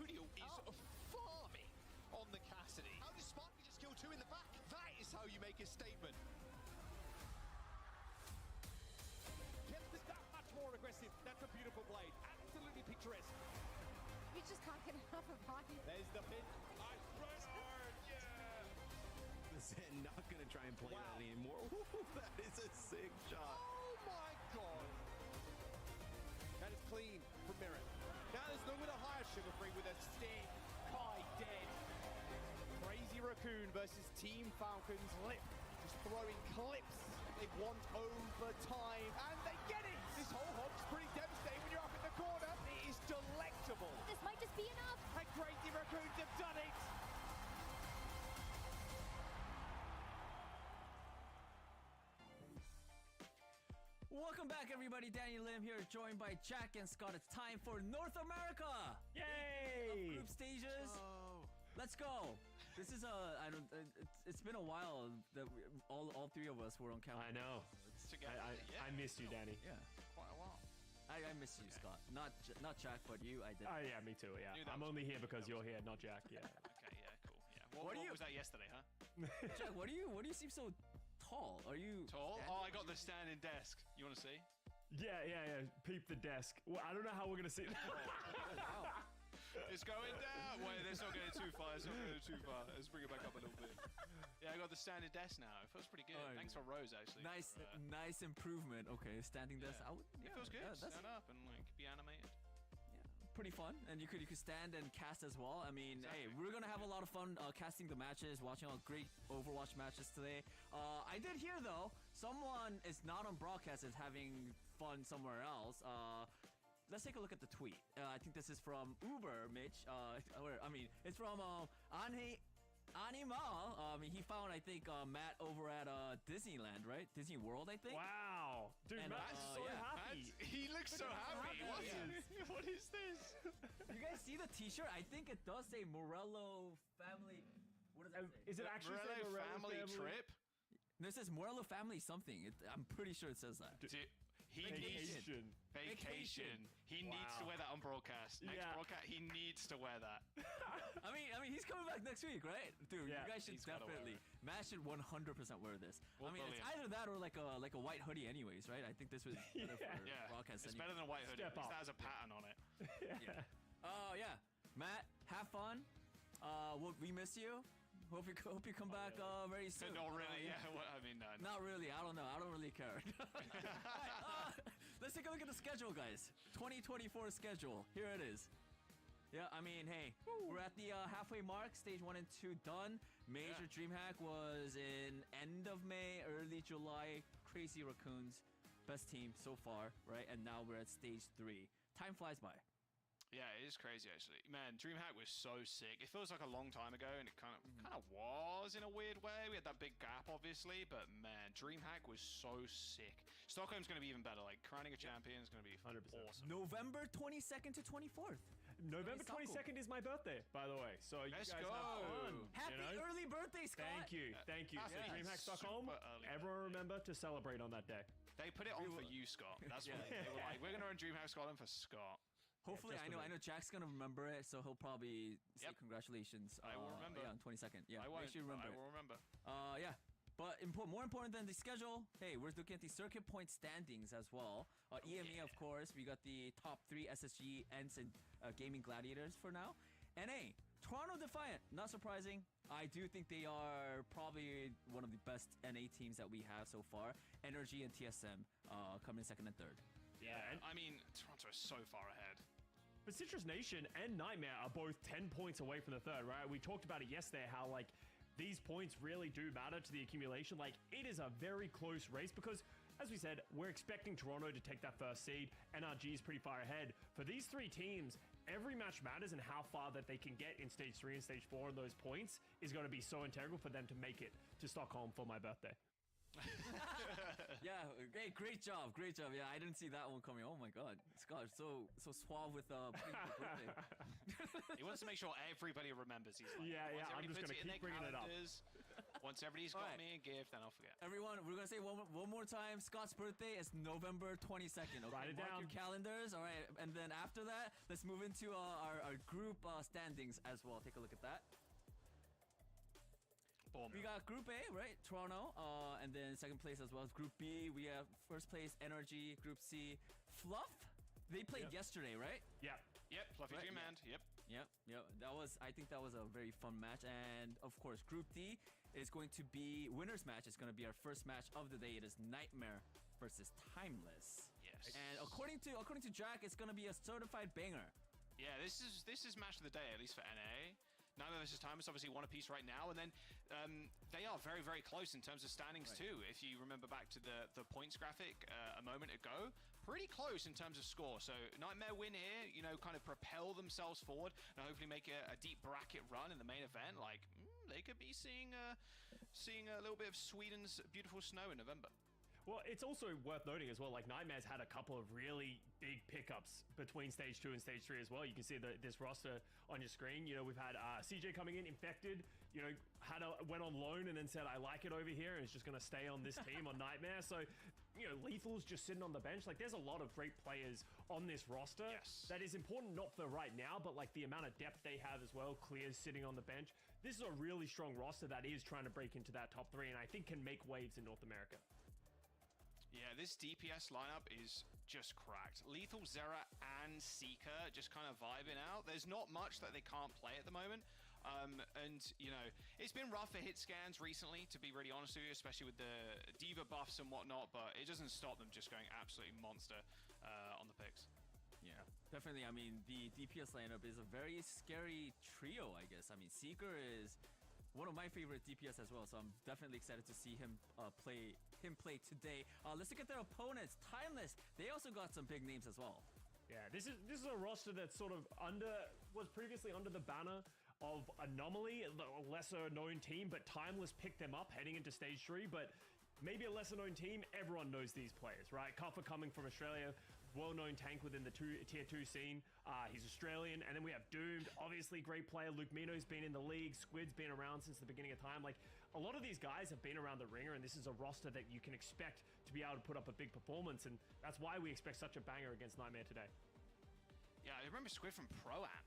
Primordial is farming on the Cassidy. How does Sparky just kill 2 in the back? That is how you make a statement. Kept this that much more aggressive. That's a beautiful blade. Absolutely picturesque. You just can't get enough of hockey. There's the pin. Nice right hard, yeah. Zen not gonna try and play that anymore. That is a sick shot. Oh my god. That is clean from Mirren. Now there's no with a higher Sugar Free with a sting. Kai dead. Crazy Raccoon versus Team Falcons. Lip just throwing clips. They want overtime and they get it. This whole hog's pretty devastating when you're up in the corner. It is delectable. This might just be enough. And Crazy Raccoons have done it. Welcome back, everybody. Danny Lim here, joined by Jack and Scott. It's time for North America. Yay! Group stages. Let's go. This is it's been a while that all 3 of us were on camera. I know. I missed you, Danny. Yeah. Quite a while. I miss you, Scott. Not Jack, but you. I did. Oh yeah, me too. Yeah, I'm only here because you're here, not Jack. Yeah. Okay, yeah, cool. Yeah. What was that yesterday, huh? Jack, what do you seem so tall? Are you Tall? Oh, I got the standing desk. You want to see? Yeah. Peep the desk. Well, I don't know how we're gonna see it. wow. It's going down. Wait, let's not get it too far. Let's bring it back up a little bit. Yeah, I got the standing desk now. It feels pretty good. Oh, Thanks for Rose, actually. Nice improvement. Okay, standing desk. It feels good. Stand up and like be animated. Pretty fun, and you could stand and cast as well. I mean, hey, we're gonna have a lot of fun casting the matches, watching all great Overwatch matches today. I did hear though, someone is not on broadcast is having fun somewhere else. Let's take a look at the tweet. I think this is from Uber, Mitch. It's from Animal. He found, I think, Matt over at Disneyland, right? Disney World, I think. Wow, dude, And, Matt's so happy. He looks so happy. What is this? You guys see the T-shirt? I think it does say Morello Family. What does that say? Is it actually saying Morello Morello family trip? This says Morello Family something. I'm pretty sure it says that. Vacation. He needs to wear that on broadcast. Next broadcast, he needs to wear that. I mean, he's coming back next week, right? Dude, you guys should definitely. Matt should 100% wear this. It's either that or like a white hoodie, anyways, right? I think this was better for broadcast. It's better than a white hoodie. At least that has a pattern on it. Yeah. Matt, have fun. We miss you. Hope you come back very soon. Not really. No. Not really. I don't know. I don't really care. Let's take a look at the schedule, guys. 2024 schedule. Here it is. Yeah, I mean, hey, we're at the halfway mark. Stage 1 and 2 done. Major DreamHack was in end of May, early July. Crazy Raccoons, best team so far, right? And now we're at stage 3. Time flies by. Yeah, it is crazy actually. Man, DreamHack was so sick. It feels like a long time ago, and it kind of was in a weird way. We had that big gap, obviously, but man, DreamHack was so sick. Stockholm's going to be even better. Like crowning a champion is going to be 100%. awesome. November 22nd to 24th. November 22nd is my birthday, by the way. So you guys have fun. Happy early birthday, Scott. Thank you. DreamHack Stockholm. Everyone remember to celebrate on that day. They put it on for you, Scott. That's what they were like. We're going to run DreamHack Scotland for Scott. Hopefully, I know Jack's gonna remember it, so he'll probably say congratulations. I will remember. Yeah, on 22nd. Yeah, I won't. Make sure you remember. I will remember. Yeah. But more important than the schedule, hey, we're looking at the circuit point standings as well. EME, of course, we got the top 3 SSG, ENCE, and Gaming Gladiators for now. NA, Toronto Defiant, not surprising. I do think they are probably one of the best NA teams that we have so far. Energy and TSM coming in 2nd and 3rd. Yeah, I mean, Toronto is so far ahead. But Citrus Nation and Nightmare are both 10 points away from the 3rd, right? We talked about it yesterday, how, like, these points really do matter to the accumulation. Like, it is a very close race because, as we said, we're expecting Toronto to take that 1st seed. NRG is pretty far ahead. For these 3 teams, every match matters, and how far that they can get in Stage 3 and Stage 4 and those points is going to be so integral for them to make it to Stockholm for my birthday. Yeah, great job, great job. Yeah, I didn't see that one coming. Oh my god, Scott, so suave with birthday. He wants to make sure everybody remembers. He's like, Yeah, once I'm everybody just puts gonna it in keep their bringing it up. calendars, once everybody's got Alright. me a gift, then I'll forget. Everyone, we're gonna say one more time. Scott's birthday is November 22nd. Okay, Write it mark down. your calendars. All right, and then after that, let's move into our group standings as well. Take a look at that. Boom. We got Group A, right? Toronto, and then second place as well as Group B. We have first place Energy. Group C, Fluff. They played yesterday, right? Yeah. Yep, Fluffy Right, Dream yeah. Man. Yep. Yep. I think that was a very fun match, and of course, Group D is going to be winners match. It's going to be our first match of the day. It is Nightmare versus Timeless. Yes. And according to Jack, it's going to be a certified banger. Yeah, this is match of the day, at least for NA. Nightmare vs. Timeless obviously one apiece right now, and then they are very, very close in terms of standings too. If you remember back to the points graphic a moment ago, pretty close in terms of score. So Nightmare win here, you know, kind of propel themselves forward and hopefully make a deep bracket run in the main event. Like they could be seeing a little bit of Sweden's beautiful snow in November. Well, it's also worth noting as well, like Nightmare's had a couple of really big pickups between Stage 2 and Stage 3 as well. You can see this roster on your screen. You know, we've had CJ coming in, Infected, you know, went on loan and then said, I like it over here, and is just going to stay on this team on Nightmare. So, you know, Lethal's just sitting on the bench. Like, there's a lot of great players on this roster. Yes. That is important, not for right now, but like the amount of depth they have as well. Clear's sitting on the bench. This is a really strong roster that is trying to break into that top 3, and I think can make waves in North America. Yeah, this DPS lineup is just cracked. Lethal, Zera, and Seeker just kind of vibing out. There's not much that they can't play at the moment. And, you know, it's been rough for hit scans recently, to be really honest with you, especially with the Diva buffs and whatnot, but it doesn't stop them just going absolutely monster on the picks. Yeah, definitely. I mean, the DPS lineup is a very scary trio, I guess. I mean, Seeker is one of my favorite DPS as well, so I'm definitely excited to see him play today. Let's look at their opponents. Timeless, they also got some big names as well. Yeah, this is a roster that's sort of was previously under the banner of Anomaly, a lesser known team, but Timeless picked them up heading into Stage 3, but maybe a lesser known team, everyone knows these players, right? Kuffer coming from Australia, well-known tank within the tier 2 scene. He's Australian, and then we have Doomed, obviously great player. Luke Mino's been in the league. Squid's been around since the beginning of time. Like, a lot of these guys have been around the ringer, and this is a roster that you can expect to be able to put up a big performance, and that's why we expect such a banger against Nightmare today. Yeah, I remember Squid from Pro-Am,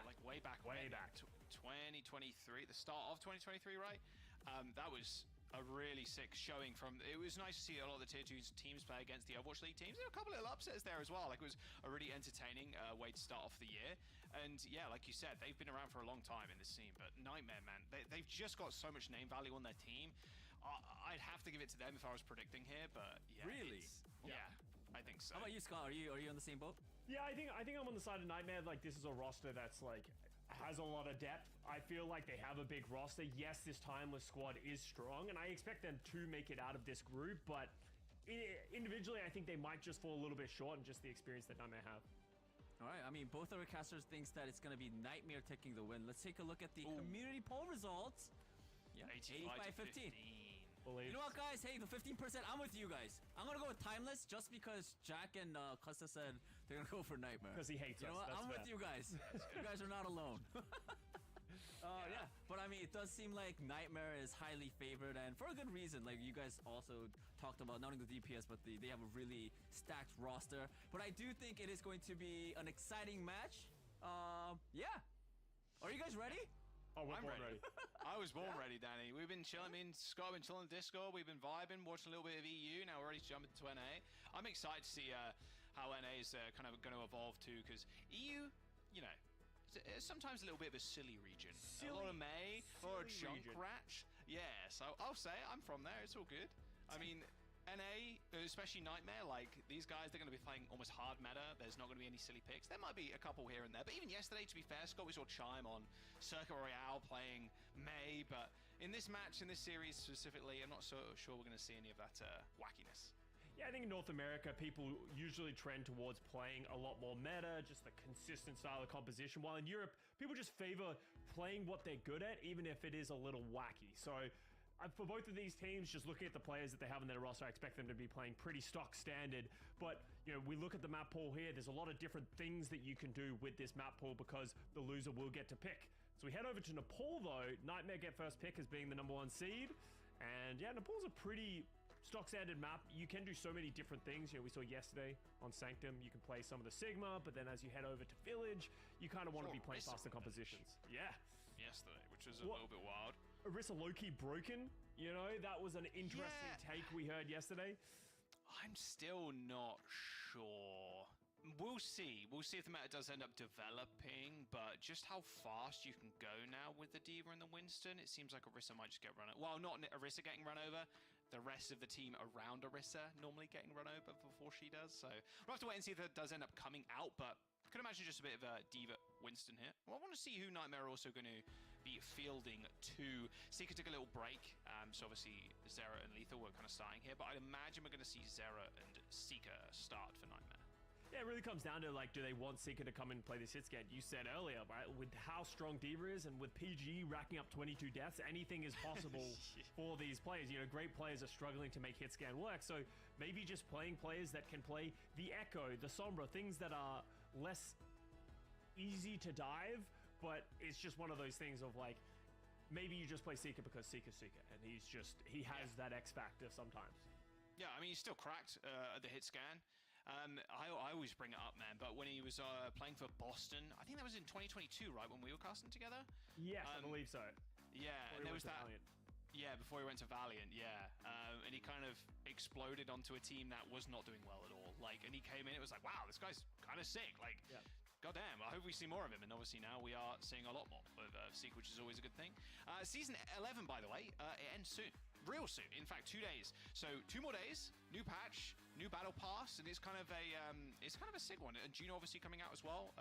like way back. 2023, the start of 2023, right? That was a really sick showing from. It was nice to see a lot of the tier 2 teams play against the Overwatch League teams. There were a couple of little upsets there as well. Like, it was a really entertaining way to start off the year. And yeah, like you said, they've been around for a long time in this scene. But Nightmare, man, they've just got so much name value on their team. I'd have to give it to them if I was predicting here. But yeah, Really? Yeah, I think so. How about you, Scott? Are you on the same boat? Yeah, I think I'm on the side of Nightmare. Like, this is a roster that's like has a lot of depth. I feel like they have a big roster. Yes, this Timeless squad is strong, and I expect them to make it out of this group, but individually, I think they might just fall a little bit short in just the experience that Nightmare have. All right, I mean, both our casters thinks that it's going to be Nightmare taking the win. Let's take a look at the community poll results. Yeah, 85-15. You know what, guys? Hey, the 15%, I'm with you guys. I'm going to go with Timeless just because Jack and Costa said they're going to go for Nightmare. Because he hates us. You know what? That's I'm fair. with you guys. You guys are not alone. Yeah, but I mean, it does seem like Nightmare is highly favored, and for a good reason. Like, you guys also talked about not only the DPS, but they have a really stacked roster. But I do think it is going to be an exciting match. Yeah. Are you guys ready? Oh, I'm ready. I was born ready, Danny. We've been chilling. Me and Scott have been chilling in Discord. We've been vibing, watching a little bit of EU. Now we're ready to jump into NA. I'm excited to see how NA is kind of going to evolve too, because EU, you know, it's sometimes a little bit of a silly region. A lot of May or a junk ratch. Yes, I'll say I'm from there. It's all good. I mean, NA, especially Nightmare, like, these guys, they're going to be playing almost hard meta. There's not going to be any silly picks. There might be a couple here and there, but even yesterday, to be fair, Scott, we saw Chime on Circuit Royale playing May, but in this match, in this series specifically, I'm not so sure we're going to see any of that wackiness. Yeah, I think in North America, people usually trend towards playing a lot more meta, just the consistent style of composition, while in Europe, people just favor playing what they're good at, even if it is a little wacky. So for both of these teams, just looking at the players that they have in their roster, I expect them to be playing pretty stock standard. But, you know, we look at the map pool here, there's a lot of different things that you can do with this map pool because the loser will get to pick. So we head over to Nepal, though. Nightmare get first pick as being the #1 seed. And yeah, Nepal's a pretty stock standard map. You can do so many different things. You know, we saw yesterday on Sanctum, you can play some of the Sigma, but then as you head over to Village, you kind of want to be playing faster compositions. Yeah. Yesterday, which was a little bit wild. Orisa Loki broken, you know, that was an interesting take we heard yesterday. I'm still not sure. We'll see. We'll see if the meta does end up developing, but just how fast you can go now with the D.Va and the Winston, it seems like Orisa might just get run over. Well, not Orisa getting run over, the rest of the team around Orisa normally getting run over before she does. So we'll have to wait and see if that does end up coming out, but I could imagine just a bit of a D.Va Winston here. Well, I want to see who Nightmare are also going to be fielding to. Seeker took a little break, so obviously Zera and Lethal were kind of starting here, but I'd imagine we're going to see Zera and Seeker start for Nightmare. Yeah, it really comes down to, like, do they want Seeker to come and play this hit scan? You said earlier, right, with how strong D.Va is and with PG racking up 22 deaths, anything is possible for these players. You know, great players are struggling to make hit scan work, so maybe just playing players that can play the Echo, the Sombra, things that are less easy to dive, but it's just one of those things of, like, maybe you just play Seeker because Seeker's Seeker, and he has that X factor sometimes. Yeah, I mean, he's still cracked at the hit scan. I always bring it up, man, but when he was playing for Boston, I think that was in 2022, right, when we were casting together? Yes, I believe so. Yeah, and there was that... Valiant. Yeah, before he went to Valiant, yeah. And he kind of exploded onto a team that was not doing well at all. Like, and he came in, it was like, wow, this guy's kind of sick. Like, goddamn, I hope we see more of him. And obviously now we are seeing a lot more of Seek, which is always a good thing. Season 11, by the way, it ends soon. Real soon. In fact, 2 days. So 2 more days, new patch, new battle pass, and it's kind of a sick one. And Juno obviously coming out as well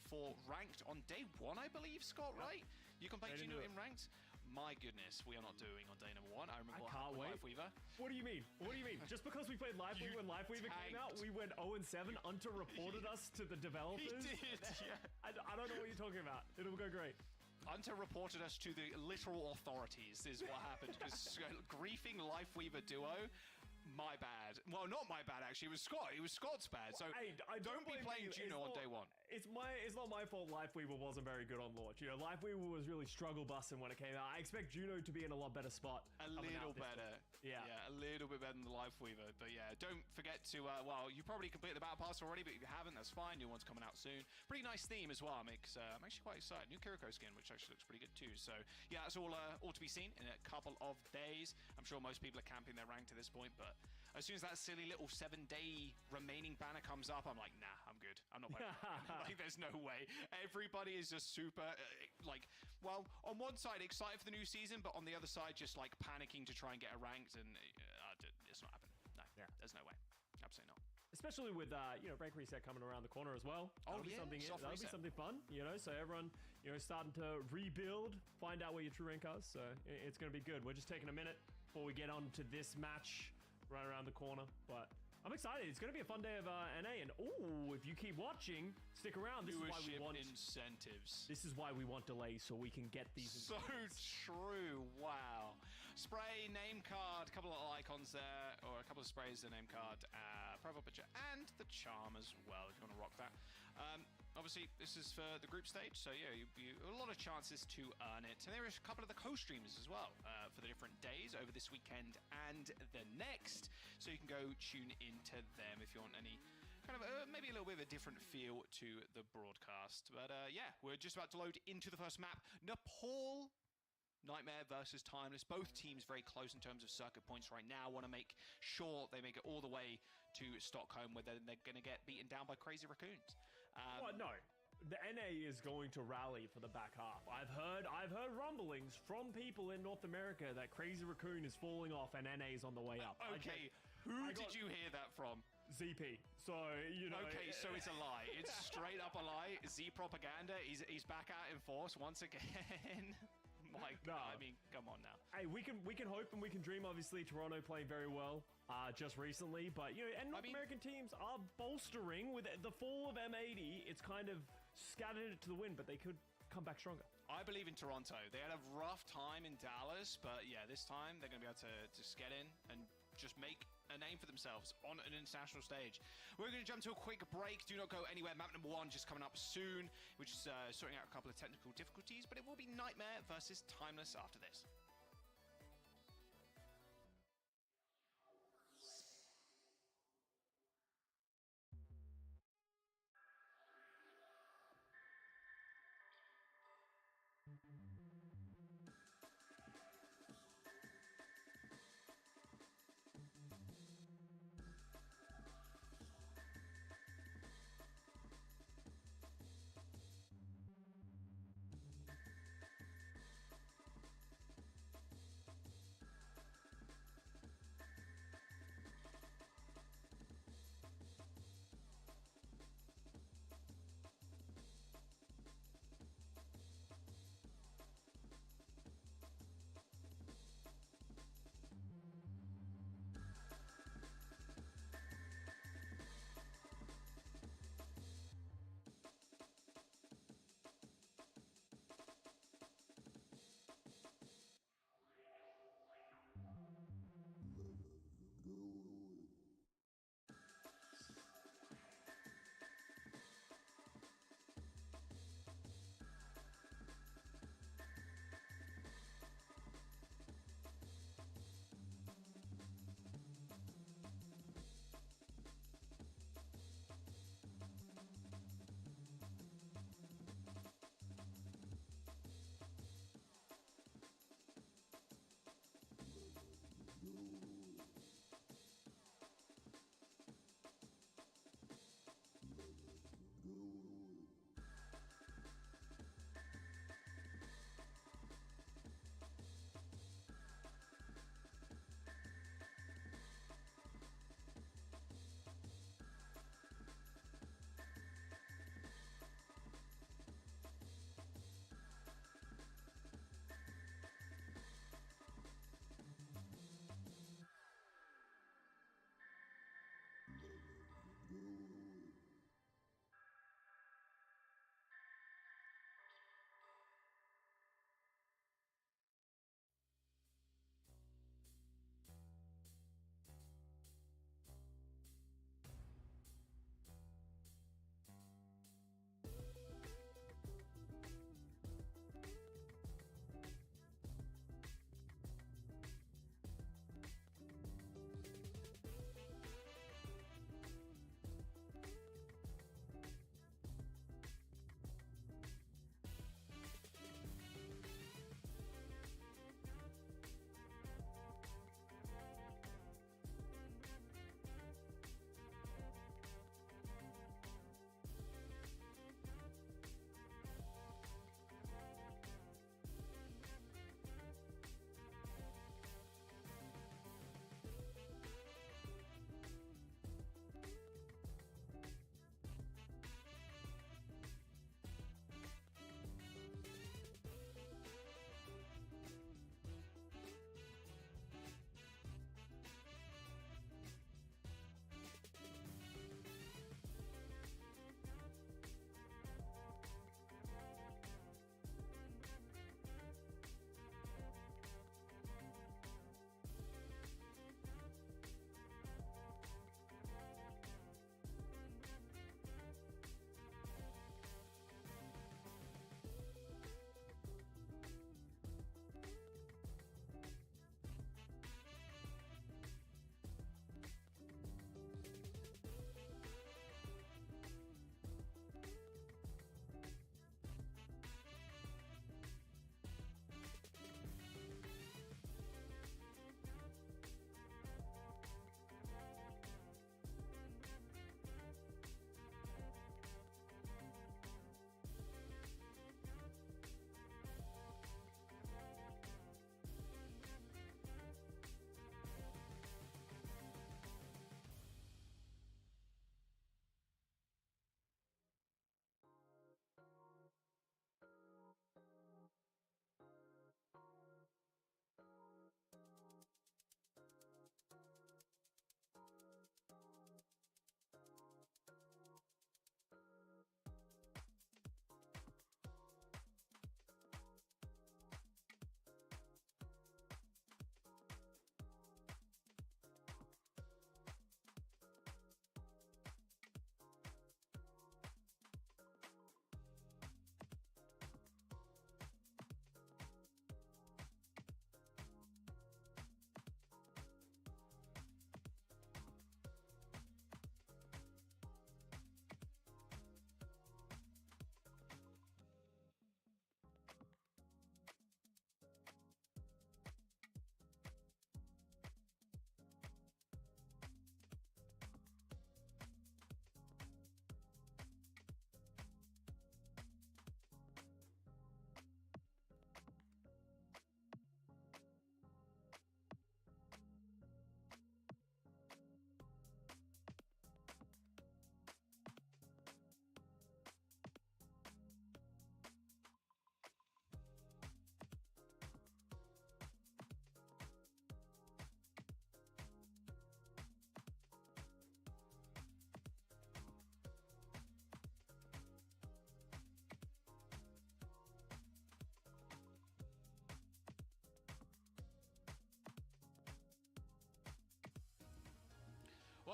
for ranked on day 1, I believe, Scott, right? You can play Juno in ranked. My goodness, we are not doing on day #1. I remember what happened with Lifeweaver. What do you mean? What do you mean? Just because we played Lifeweaver when Lifeweaver came out, we went 0-7, Unter reported us to the developers? He did, yeah. I don't know what you're talking about. It'll go great. Unter reported us to the literal authorities, is what happened. Because griefing Lifeweaver duo, my bad. Well, not my bad, actually. It was Scott. It was Scott's bad. So I don't be playing Juno on day 1. It's not my fault Lifeweaver wasn't very good on launch. You know, Lifeweaver was really struggle busting when it came out. I expect Juno to be in a lot better spot. A little better. Yeah, a little bit better than the Lifeweaver. But yeah, don't forget to, well, you probably completed the battle pass already, but if you haven't, that's fine. New one's coming out soon. Pretty nice theme as well. I'm actually quite excited. New Kiriko skin, which actually looks pretty good too. So yeah, that's all to be seen in a couple of days. I'm sure most people are camping their rank to this point, but as soon as that silly little 7-day remaining banner comes up, I'm like, nah, I'm good. I'm not playing. Like, there's no way. Everybody is just super, like, well, on one side excited for the new season, but on the other side just like panicking to try and get a ranked, and it's not happening. No, there's no way. Absolutely not. Especially with rank reset coming around the corner as well. That'll be something fun, you know. So everyone, you know, starting to rebuild, find out where your true rank is. So it's going to be good. We're just taking a minute before we get on to this match right around the corner, but I'm excited. It's going to be a fun day of NA, and if you keep watching, stick around. This is why we want incentives. This is why we want delays, so we can get these. So true. Wow. Spray, name card, a couple of icons there, or a couple of sprays, the name card, profile picture, and the charm as well, if you want to rock that. Obviously, this is for the group stage, so yeah, you a lot of chances to earn it. And there is a couple of the co-streamers as well for the different days over this weekend and the next, so you can go tune into them if you want any kind of maybe a little bit of a different feel to the broadcast. But yeah, we're just about to load into the first map. Nepal. Nightmare versus Timeless. Both teams very close in terms of circuit points right now. Want to make sure they make it all the way to Stockholm, where they're going to get beaten down by Crazy Raccoons. Well, no. The NA is going to rally for the back half. I've heard rumblings from people in North America that Crazy Raccoon is falling off and NA is on the way up. Okay, who did you hear that from? ZP. So, you know. Okay, so it's a lie. It's straight up a lie. Z propaganda. He's back out in force once again. My God, I mean, come on now. Hey, we can hope and we can dream. Obviously, Toronto playing very well just recently, but you know, and North American teams are bolstering with the fall of M80. It's kind of scattered it to the wind, but they could come back stronger. I believe in Toronto. They had a rough time in Dallas, but yeah, this time they're going to be able to just get in and just make a name for themselves on an international stage. We're going to jump to a quick break. Do not go anywhere. Map number 1 just coming up soon, which is sorting out a couple of technical difficulties, but it will be Nightmare versus Timeless after this.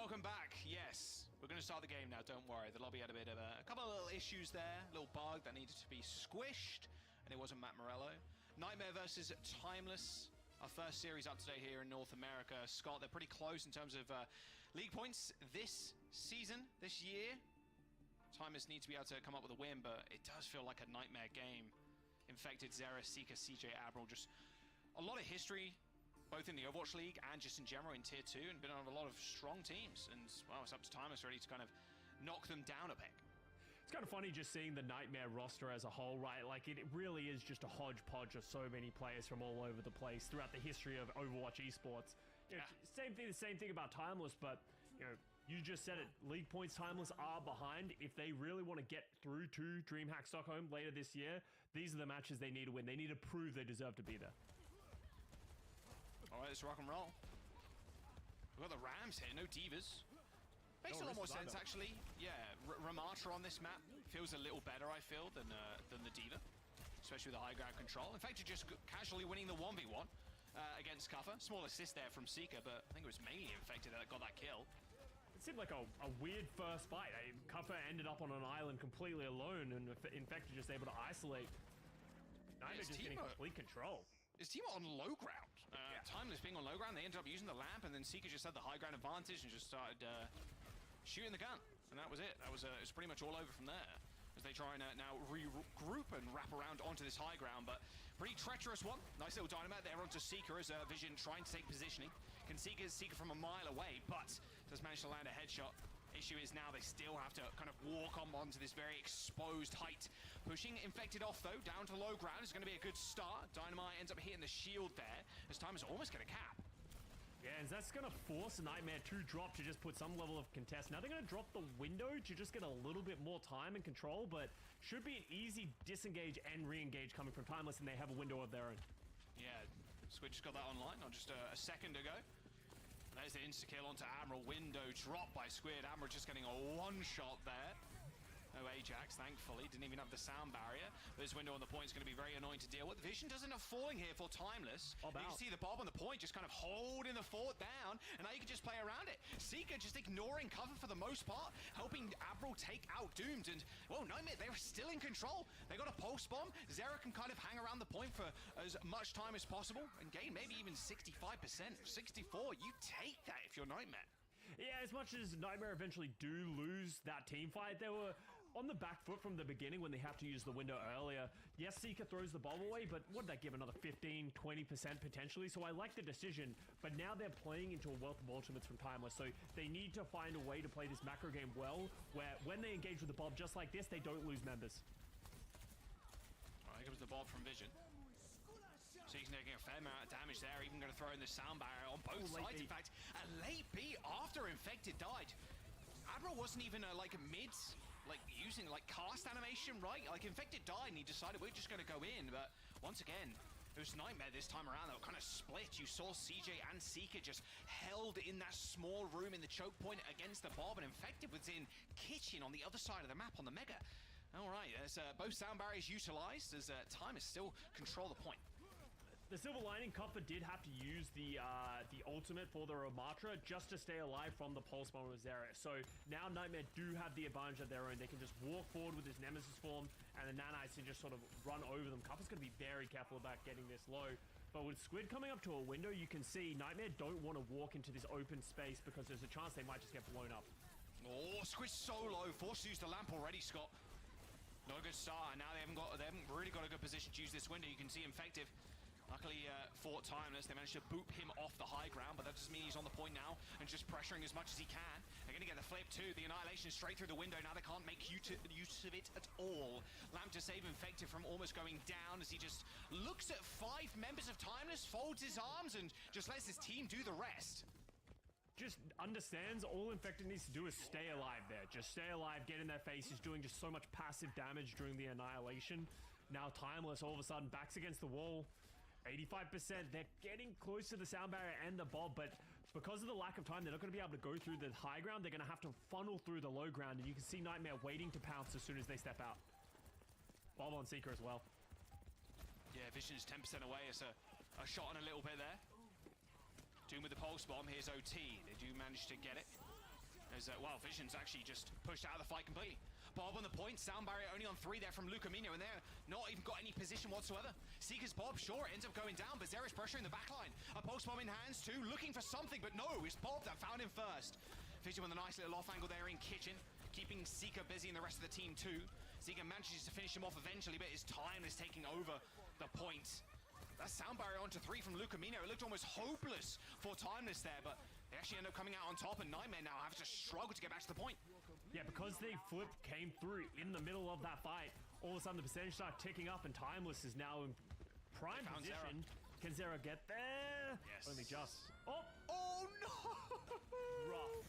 welcome back. Yes, we're going to start the game now. Don't worry. The lobby had a bit of a couple of little issues there. A little bug that needed to be squished, and it wasn't Matt Morello. Nightmare versus Timeless. Our first series up today here in North America. Scott, they're pretty close in terms of league points this season, this year. Timeless need to be able to come up with a win, but it does feel like a nightmare game. Infected, Zera, Seeker, CJ, Admiral, just a lot of history, both in the Overwatch League and just in general in Tier 2, and been on a lot of strong teams. And, well, it's up to Timeless ready to kind of knock them down a peg. It's kind of funny just seeing the Nightmare roster as a whole, right? Like, it really is just a hodgepodge of so many players from all over the place throughout the history of Overwatch esports. You know, the same thing about Timeless, but, you know, you just said it, League points Timeless are behind. If they really want to get through to DreamHack Stockholm later this year, these are the matches they need to win. They need to prove they deserve to be there. All right, let's rock and roll. We've got the Rams here, no divas. Makes a lot more sense, actually. Yeah, Ramatra on this map feels a little better, I feel, than the Diva, especially with the high ground control. In fact, you're just casually winning the 1v1 against Cuffer. Small assist there from Seeker, but I think it was mainly Infected that got that kill. It seemed like a weird first fight. Cuffer ended up on an island completely alone, and Infected just able to isolate. Nightmare just getting complete control. His team are on low ground. Timeless being on low ground, they ended up using the lamp, and then Seeker just had the high ground advantage and just started shooting the gun, and that was it. It was pretty much all over from there as they try and now regroup and wrap around onto this high ground, but pretty treacherous one. Nice little dynamite there onto Seeker as Vision trying to take positioning. Can Seeker from a mile away, but does manage to land a headshot. Issue is now they still have to kind of walk onto this very exposed height. Pushing Infected off though, down to low ground is going to be a good start. Dynamite ends up hitting the shield there as time is almost going to cap. Yeah, and that's going to force Nightmare to drop to just put some level of contest. Now they're going to drop the window to just get a little bit more time and control, but should be an easy disengage and re-engage coming from Timeless, and they have a window of their own. Yeah, Squid just got that online not just a second ago. There's the insta-kill onto Admiral. Window drop by Squid. Admiral just getting a one-shot there. No Ajax, thankfully. Didn't even have the sound barrier. But this window on the point is going to be very annoying to deal with. Vision does end up falling here for Timeless. You can see the Bob on the point just kind of holding the fort down, and now you can just play around it. Seeker just ignoring cover for the most part, helping Admiral take out Doomed. And, well, Nightmare, they're still in control. They got a pulse bomb. Zera can kind of hang around the point for as much time as possible and gain maybe even 65%, 64. You take that if you're Nightmare. Yeah, as much as Nightmare eventually do lose that team fight, they were on the back foot from the beginning when they have to use the window earlier. Yes, Seeker throws the bomb away, but what did that give? Another 15, 20% potentially? So I like the decision, but now they're playing into a wealth of ultimates from Timeless, so they need to find a way to play this macro game well, where when they engage with the bomb just like this, they don't lose members. Alright, here comes the bomb from Vision. So he's taking a fair amount of damage there, even going to throw in the sound barrier on both sides. In fact, a late B after Infected died. Admiral wasn't even like a mid, like using like cast animation, right? Like Infected died and he decided we're just going to go in, but once again, it was Nightmare this time around that were kind of split. You saw CJ and Seeker just held in that small room in the choke point against the Bob, and Infected was in kitchen on the other side of the map on the Mega. All right, there's both sound barriers utilized as time is still control the point. The silver lining, Cuffer did have to use the ultimate for the Ramatra just to stay alive from the pulse bomb of Zera. So now Nightmare do have the advantage of their own. They can just walk forward with his Nemesis form, and the Nanites can just sort of run over them. Cuffer's going to be very careful about getting this low. But with Squid coming up to a window, you can see Nightmare don't want to walk into this open space because there's a chance they might just get blown up. Oh, Squid so low. Forced to use the lamp already, Scott. Not a good start. Now they haven't really got a good position to use this window. You can see Infective. Luckily for Timeless, they managed to boot him off the high ground, but that doesn't mean he's on the point now and just pressuring as much as he can. They're going to get the flip too. The Annihilation straight through the window. Now they can't make use of it at all. Lamp to save Infected from almost going down as he just looks at 5 members of Timeless, folds his arms, and just lets his team do the rest. Just understands all Infected needs to do is stay alive there. Just stay alive, get in their face. He's doing just so much passive damage during the Annihilation. Now Timeless all of a sudden backs against the wall. 85%, they're getting close to the sound barrier and the Bob, but because of the lack of time, they're not going to be able to go through the high ground. They're going to have to funnel through the low ground, and you can see Nightmare waiting to pounce as soon as they step out. Bob on Seeker as well. Yeah, Vision is 10% away. It's a shot on a little bit there. Doom with the pulse bomb. Here's OT. They do manage to get it. As, well, Vision's actually just pushed out of the fight completely. Bob on the point, sound barrier only on 3 there from Lucamino, and they're not even got any position whatsoever. Seeker's Bob, sure, ends up going down, but Zera's pressuring the backline. A pulse bomb in hands too, looking for something, but no, it's Bob that found him first. Vision with a nice little off angle there in Kitchen, keeping Seeker busy and the rest of the team too. Seeker manages to finish him off eventually, but his time is taking over the point. That sound barrier onto 3 from Lucamino. It looked almost hopeless for Timeless there, but they actually end up coming out on top, and Nightmare now have to struggle to get back to the point. Yeah, because the flip came through in the middle of that fight, all of a sudden the percentage started ticking up, and Timeless is now in prime position. Zera. Can Zera get there? Yes. Only just. Oh! Oh no! Rough.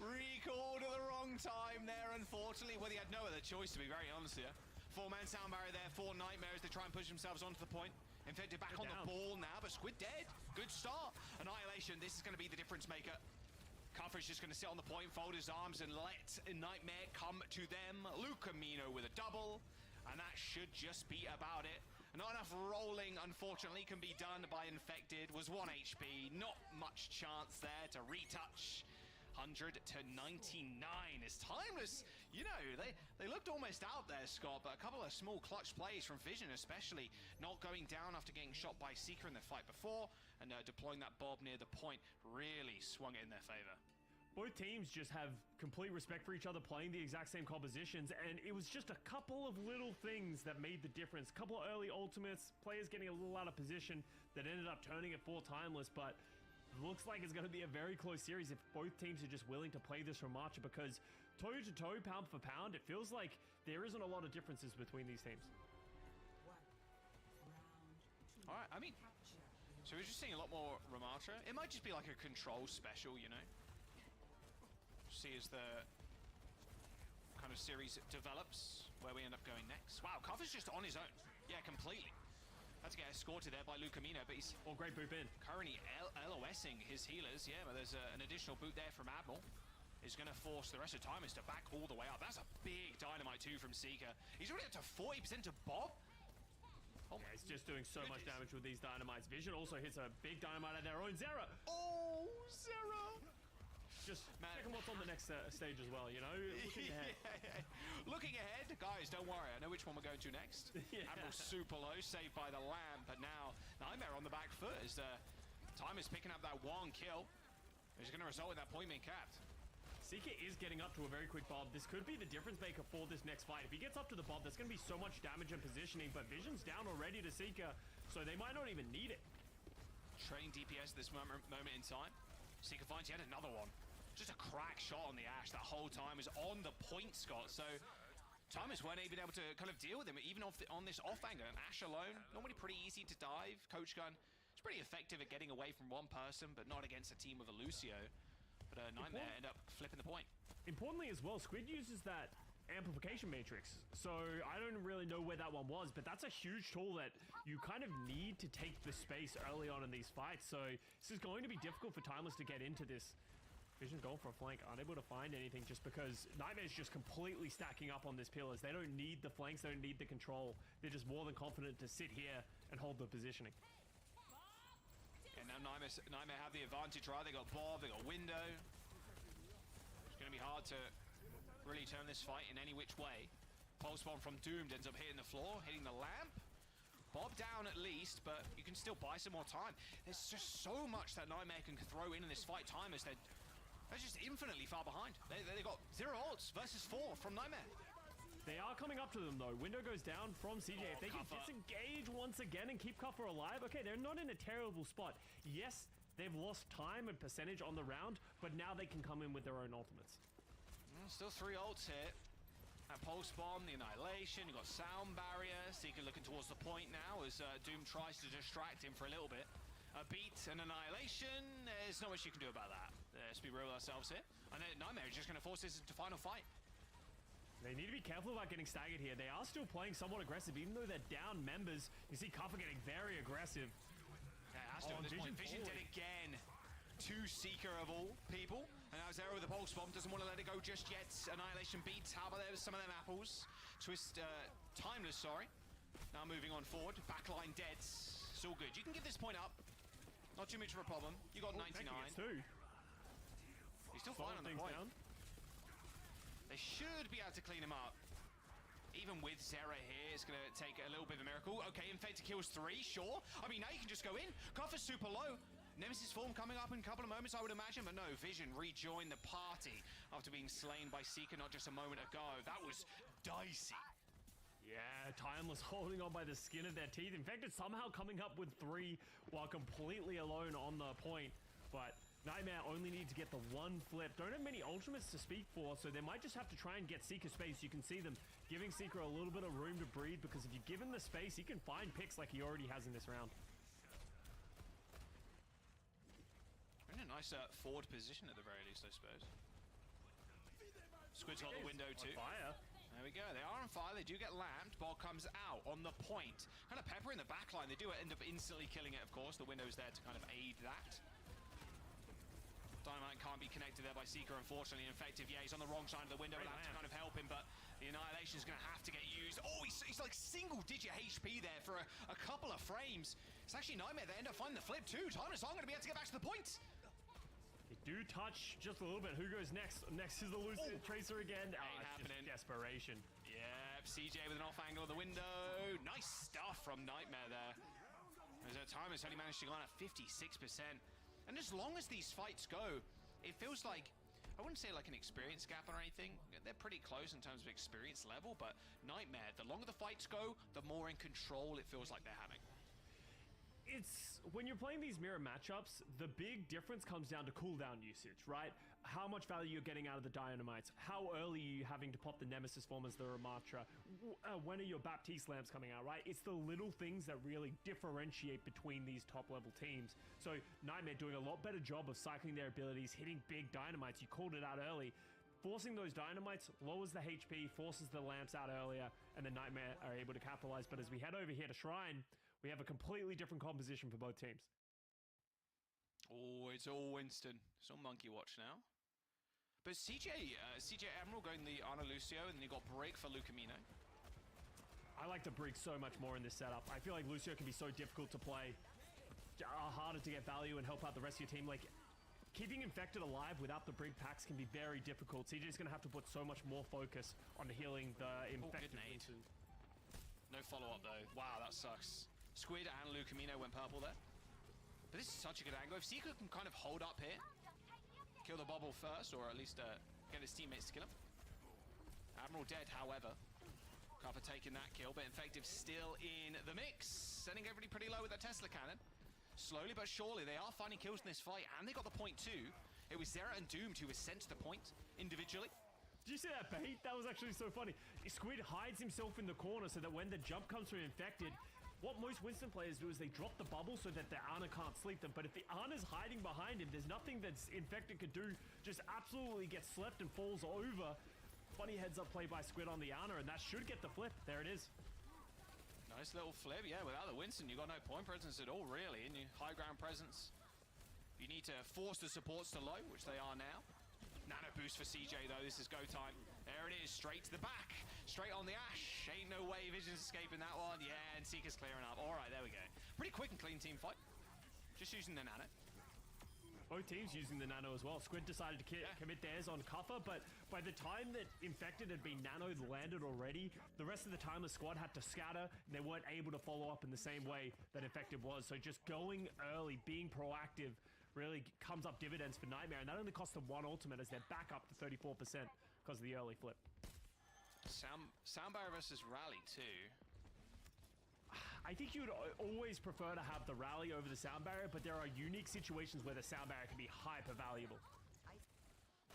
Recalled at the wrong time there, unfortunately. Well, he had no other choice, to be very honest here. 4-man sound barrier there for Nightmare as they try and push themselves onto the point. Infected back on the ball now, but Squid dead. Good start. Annihilation, this is going to be the difference maker. Cuffrey's just going to sit on the point, fold his arms, and let Nightmare come to them. Lucamino with a double, and that should just be about it. Not enough rolling, unfortunately, can be done by Infected. Was 1 HP, not much chance there to retouch. 100 to 99 is Timeless. You know, they looked almost out there, Scott, but a couple of small clutch plays from Vision especially, not going down after getting shot by Seeker in the fight before, and deploying that Bob near the point really swung it in their favor. Both teams just have complete respect for each other, playing the exact same compositions, and it was just a couple of little things that made the difference. A couple of early ultimates, players getting a little out of position that ended up turning it for Timeless, but looks like it's going to be a very close series if both teams are just willing to play this from Archer, because toe-to-toe, pound for pound, it feels like there isn't a lot of differences between these teams. All right, I mean, so we're just seeing a lot more Ramatra. It might just be like a control special, you know? See as the kind of series develops, where we end up going next. Wow, Cuff is just on his own. Yeah, completely. Had to get escorted there by Lucamino, but he's great boot in. Currently LOSing his healers. Yeah, but there's an additional boot there from Admiral. Is going to force the rest of Timers to back all the way up. That's a big dynamite too from Seeker. He's already up to 40% to Bob. Oh yeah, he's just doing so much damage with these dynamites. Vision also hits a big dynamite at their own. Zera! Oh, Zera! Just checking what's on the next stage as well, you know? Looking ahead. Looking ahead. Guys, don't worry. I know which one we're going to next. Admiral super low, saved by the lamp, but now Nightmare on the back foot as Timer's picking up that 1 kill. Which is going to result in that point being capped. Seeker is getting up to a very quick Bob. This could be the difference maker for this next fight. If he gets up to the Bob, there's going to be so much damage and positioning, but Vision's down already to Seeker, so they might not even need it. Train DPS at this moment in time. Seeker finds yet another one. Just a crack shot on the Ash that whole time is on the point, Scott. So Timers weren't even able to kind of deal with him, even on this off angle. And Ash alone, normally pretty easy to dive. Coach Gun is pretty effective at getting away from one person, but not against a team with a Lucio. But Nightmare end up flipping the point. Importantly as well, Squid uses that amplification matrix. So I don't really know where that one was, but that's a huge tool that you kind of need to take the space early on in these fights. So this is going to be difficult for Timeless to get into this. Vision going for a flank, unable to find anything just because Nightmare's just completely stacking up on this pillars. They don't need the flanks, they don't need the control. They're just more than confident to sit here and hold the positioning. And now Nightmare have the advantage, right? They got Bob, they got Window. It's going to be hard to really turn this fight in any which way. Pulse bomb from Doomed ends up hitting the floor, hitting the lamp. Bob down at least, but you can still buy some more time. There's just so much that Nightmare can throw in this fight. Timers, they're just infinitely far behind. They got 0 ults versus 4 from Nightmare. They are coming up to them though. Window goes down from CJ. If they can disengage once again and keep Cuffer alive, okay, they're not in a terrible spot. Yes, they've lost time and percentage on the round, but now they can come in with their own ultimates. Still 3 ults here. That Pulse Bomb, the Annihilation, you got Sound Barrier. Seeker looking towards the point now as Doom tries to distract him for a little bit. A beat and Annihilation, there's not much you can do about that. Let's be real with ourselves here. I know Nightmare is just going to force this into final fight. They need to be careful about getting staggered here. They are still playing somewhat aggressive, even though they're down members. You see Cuffer getting very aggressive. Yeah, has to at this point. Vision dead again. 2 Seeker of all people. And now Zero with the Pulse Bomb, doesn't want to let it go just yet. Annihilation beats. How about there some of them apples? Twist, Timeless, sorry. Now moving on forward. Backline dead. It's all good. You can give this point up. Not too much of a problem. You got 99. Too. He's still fine on the things point. down. They should be able to clean him up. Even with Zera here, it's going to take a little bit of a miracle. Okay, Infected kills 3, sure. I mean, now you can just go in. Cuffer's super low. Nemesis form coming up in a couple of moments, I would imagine. But no, Vision rejoined the party after being slain by Seeker not just a moment ago. That was dicey. Yeah, Timeless holding on by the skin of their teeth. Infected somehow coming up with 3 while completely alone on the point. But Nightmare only need to get the 1 flip. Don't have many ultimates to speak for, so they might just have to try and get Seeker space. You can see them giving Seeker a little bit of room to breathe, because if you give him the space, he can find picks like he already has in this round. In a nice forward position at the very least, I suppose. Squid's got the window too. Fire. There we go. They are on fire. They do get lamped. Ball comes out on the point. Kind of pepper in the backline. They do end up instantly killing it, of course. The window's there to kind of aid that. Dynamite can't be connected there by Seeker, unfortunately. Infective, yeah, he's on the wrong side of the window. We'll have to kind of help him, but the Annihilation is going to have to get used. Oh, he's like single-digit HP there for a couple of frames. It's actually Nightmare. They end up finding the flip too. Timeless aren't going to be able to get back to the point. They do touch just a little bit. Who goes next? Next is the Lucid Tracer again. Ain't happening. Desperation. Yep, CJ with an off angle of the window. Nice stuff from Nightmare there. As Timeless only managed to go on at 56%. And as long as these fights go, it feels like, I wouldn't say like an experience gap or anything. They're pretty close in terms of experience level, but Nightmare, the longer the fights go, the more in control it feels like they're having. It's when you're playing these mirror matchups, the big difference comes down to cooldown usage, right? How much value you're getting out of the Dynamites, how early are you having to pop the Nemesis form as the Ramatra, when are your Baptiste lamps coming out, right? It's the little things that really differentiate between these top level teams. So Nightmare doing a lot better job of cycling their abilities, hitting big Dynamites. You called it out early. Forcing those Dynamites lowers the HP, forces the lamps out earlier, and the Nightmare are able to capitalize. But as we head over here to Shrine, we have a completely different composition for both teams. Oh, it's all Winston. It's all Monkey Watch now. But CJ Admiral going the Ana Lucio, and then you got Brig for Lucamino. I like the Brig so much more in this setup. I feel like Lucio can be so difficult to play, harder to get value and help out the rest of your team. Like, keeping Infected alive without the Brig packs can be very difficult. CJ's going to have to put so much more focus on healing the Infected. No follow-up, though. Wow, that sucks. Squid and Lucamino went purple there. But this is such a good angle. If Seeker can kind of hold up here, kill the bubble first, or at least get his teammates to kill him. Admiral dead, however. Cuffer taking that kill, but Infective still in the mix. Sending everybody pretty low with that Tesla cannon. Slowly but surely, they are finding kills in this fight, and they got the point too. It was Zera and Doomed who was sent to the point individually. Did you see that bait? That was actually so funny. Squid hides himself in the corner so that when the jump comes from Infected, what most Winston players do is they drop the bubble so that the Ana can't sleep them. But if the Ana's hiding behind him, there's nothing that's Infected could do. Just absolutely gets slept and falls over. Funny heads-up play by Squid on the Ana, and that should get the flip. There it is. Nice little flip. Yeah, without the Winston, you got no point presence at all, really. And your high ground presence, you need to force the supports to low, which they are now. Nano boost for CJ, though. This is go time. There it is, straight to the back. Straight on the Ash. Ain't no way Vision's escaping that one. Yeah, and Seeker's clearing up. All right, there we go. Pretty quick and clean team fight. Just using the Nano. Both teams using the Nano as well. Squid decided to commit theirs on Cuffer, but by the time that Infected had been Nanoed landed already, the rest of the Timeless squad had to scatter, and they weren't able to follow up in the same way that Infected was. So just going early, being proactive, really comes up dividends for Nightmare, and that only cost them 1 ultimate as they're back up to 34% because of the early flip. Soundbarrier versus Rally too. I think you would always prefer to have the Rally over the Sound Barrier, but there are unique situations where the Sound Barrier can be hyper valuable.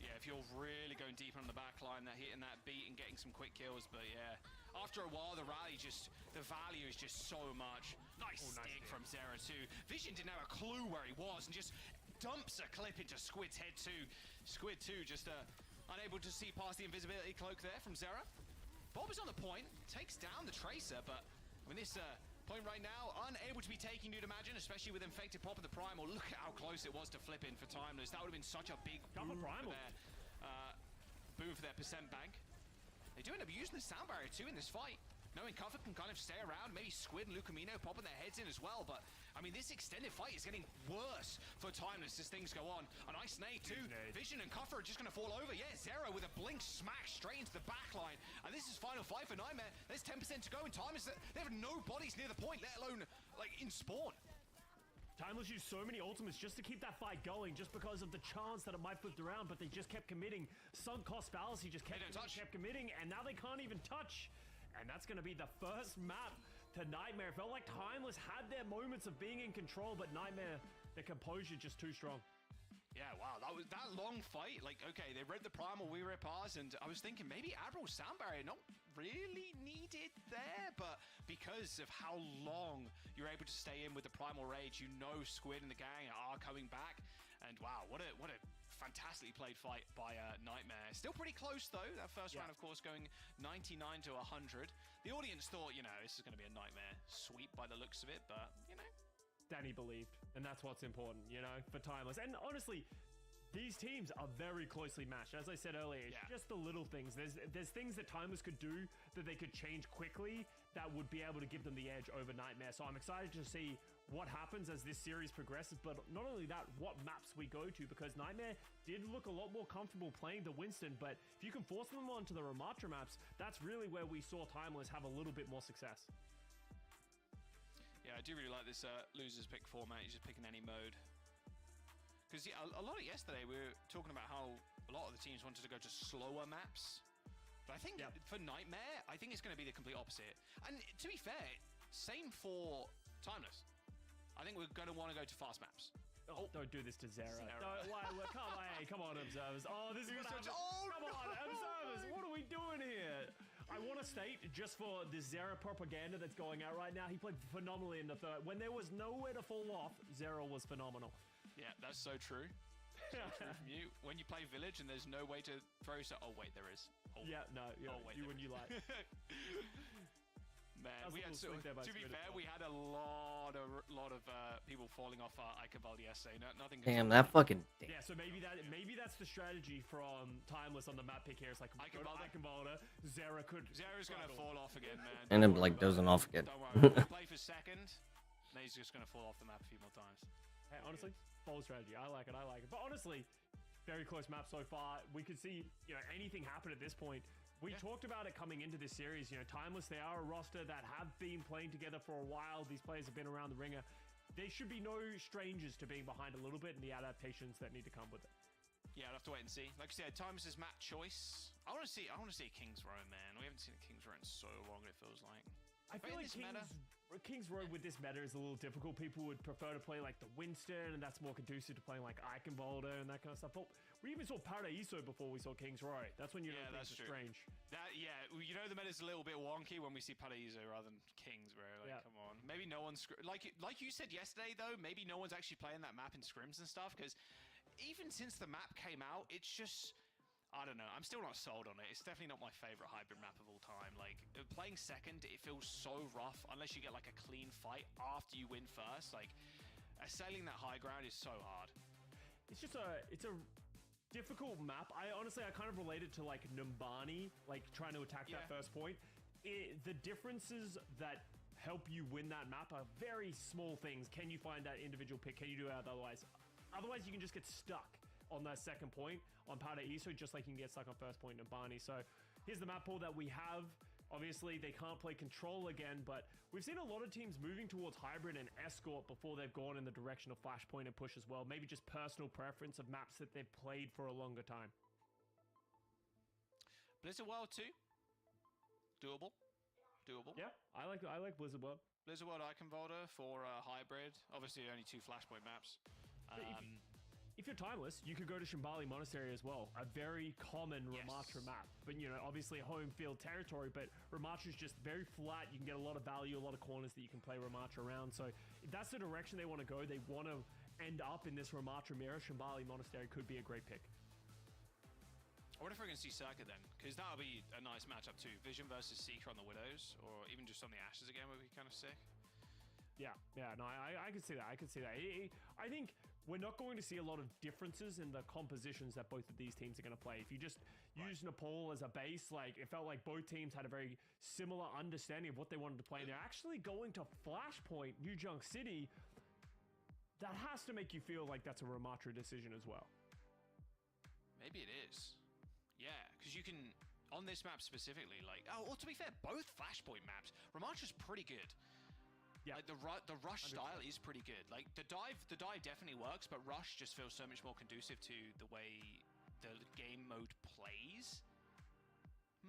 Yeah, if you're really going deep on the back line, they're hitting that beat and getting some quick kills, but yeah. After a while, the Rally the value is just so much. Nice stick from Zera too. Vision didn't have a clue where he was and just dumps a clip into Squid's head too. Squid too, just unable to see past the invisibility cloak there from Zera. Bob is on the point, takes down the Tracer, but I mean this point right now, unable to be taken, you'd imagine, especially with Infected pop of the Primal. Look at how close it was to flip in for Timeless. That would have been such a big boom for their percent bank. They do end up using the Sound Barrier too in this fight. knowing Cufford can kind of stay around, maybe Squid and Lucamino popping their heads in as well, but I mean, this extended fight is getting worse for Timeless as things go on. A nice nade too. Vision and Cuffer are just gonna fall over. Yeah, Zero with a blink smack straight into the back line. And this is final fight for Nightmare. There's 10% to go, and Timeless, they have no bodies near the point, let alone like in spawn. Timeless used so many ultimates just to keep that fight going, just because of the chance that it might flip around, but they just kept committing. Sunk cost fallacy just kept committing, and now they can't even touch. And that's going to be the first map to Nightmare. It felt like Timeless had their moments of being in control, but Nightmare, their composure just too strong. Yeah, wow, that was that long fight. Like, okay, they read the primal, we rip ours, and I was thinking maybe Admiral's sound barrier not really needed there, but because of how long you're able to stay in with the primal rage, you know Squid and the gang are coming back. And wow, what a fantastically played fight by Nightmare. Still pretty close though. That first round, of course, going 99 to 100. The audience thought, you know, this is going to be a Nightmare sweep by the looks of it, but you know, Danny believed, and that's what's important, you know, for Timeless. And honestly, these teams are very closely matched. As I said earlier, it's just the little things. There's things that Timeless could do that they could change quickly that would be able to give them the edge over Nightmare. So I'm excited to see what happens as this series progresses, but not only that, what maps we go to, because Nightmare did look a lot more comfortable playing the Winston, but if you can force them onto the Ramatra maps, that's really where we saw Timeless have a little bit more success. Yeah, I do really like this losers pick format. You're just picking any mode. Because yeah, a lot of yesterday we were talking about how a lot of the teams wanted to go to slower maps. But I think for Nightmare, I think it's going to be the complete opposite. And to be fair, same for Timeless. I think we're going to want to go to fast maps. Oh, don't do this to Zera. Come on, observers. Oh, this is what happens. Come on, observers. What are we doing here? I want to state, just for the Zera propaganda that's going out right now, he played phenomenally in the third. When there was nowhere to fall off, Zera was phenomenal. Yeah, that's so true. So true from you. When you play Village and there's no way to throw, so oh wait, there is. Oh, yeah, no, oh, wait, you and you like. Man, we had to be fair, we had a lot of people falling off Ichabod yesterday. Nothing. Damn, that fucking. Yeah, so maybe that's the strategy from Timeless on the map pick here. It's like Ichabod, Zera's gonna fall off again, man. And then like dozing off again. Don't worry, play for second. Then he's just gonna fall off the map a few more times. Hey, honestly, bold strategy. I like it. But honestly, very close map so far. We could see, you know, anything happen at this point. We talked about it coming into this series. You know, Timeless, they are a roster that have been playing together for a while. These players have been around the ringer. They should be no strangers to being behind a little bit and the adaptations that need to come with it. Yeah, I'll have to wait and see. Like I said, Timeless' map choice. I want to see King's Row, man. We haven't seen a King's Row in so long, it feels like. I feel like King's Row with this meta is a little difficult. People would prefer to play like the Winston, and that's more conducive to playing like Eichenwalder and that kind of stuff. But we even saw Paraiso before we saw King's Row. That's when you know things are strange. You know the meta's a little bit wonky when we see Paraiso rather than Kings, bro. Like, come on. Maybe no one's like you said yesterday though. Maybe no one's actually playing that map in scrims and stuff, because even since the map came out, it's just. I don't know. I'm still not sold on it. It's definitely not my favorite hybrid map of all time. Like, playing second, it feels so rough unless you get, like, a clean fight after you win first. Like, assailing that high ground is so hard. It's just it's a difficult map. I kind of relate it to, like, Numbani, like, trying to attack that first point. The differences that help you win that map are very small things. Can you find that individual pick? Can you do it otherwise? Otherwise, you can just get stuck on that second point on Paraiso, just like you can get stuck on first point in Barney. So here's the map pool that we have. Obviously, they can't play control again, but we've seen a lot of teams moving towards hybrid and escort before they've gone in the direction of flashpoint and push as well. Maybe just personal preference of maps that they've played for a longer time. Blizzard World 2. Doable. Yeah, I like Blizzard World. Blizzard World Eichenwalder for hybrid. Obviously, only 2 flashpoint maps. If you're Timeless, you could go to Shambali Monastery as well. A very common Ramatra map. But, you know, obviously home field territory, but Ramatra is just very flat. You can get a lot of value, a lot of corners that you can play Ramatra around. So if that's the direction they want to go, they want to end up in this Ramatra mirror, Shambali Monastery could be a great pick. I wonder if we're going to see Circa then, because that'll be a nice matchup too. Vision versus Seeker on the Widows, or even just on the Ashes again would be kind of sick. Yeah, no, I could see that. I think we're not going to see a lot of differences in the compositions that both of these teams are going to play. If you just use Nepal as a base, like it felt like both teams had a very similar understanding of what they wanted to play. And they're actually going to Flashpoint, New Junk City. That has to make you feel like that's a Ramatra decision as well. Maybe it is. Yeah, because you can, on this map specifically, like, oh, well, to be fair, both Flashpoint maps, Ramatra's pretty good. Yeah. Like the rush 100%. Style is pretty good. Like the dive definitely works, but rush just feels so much more conducive to the way the game mode plays.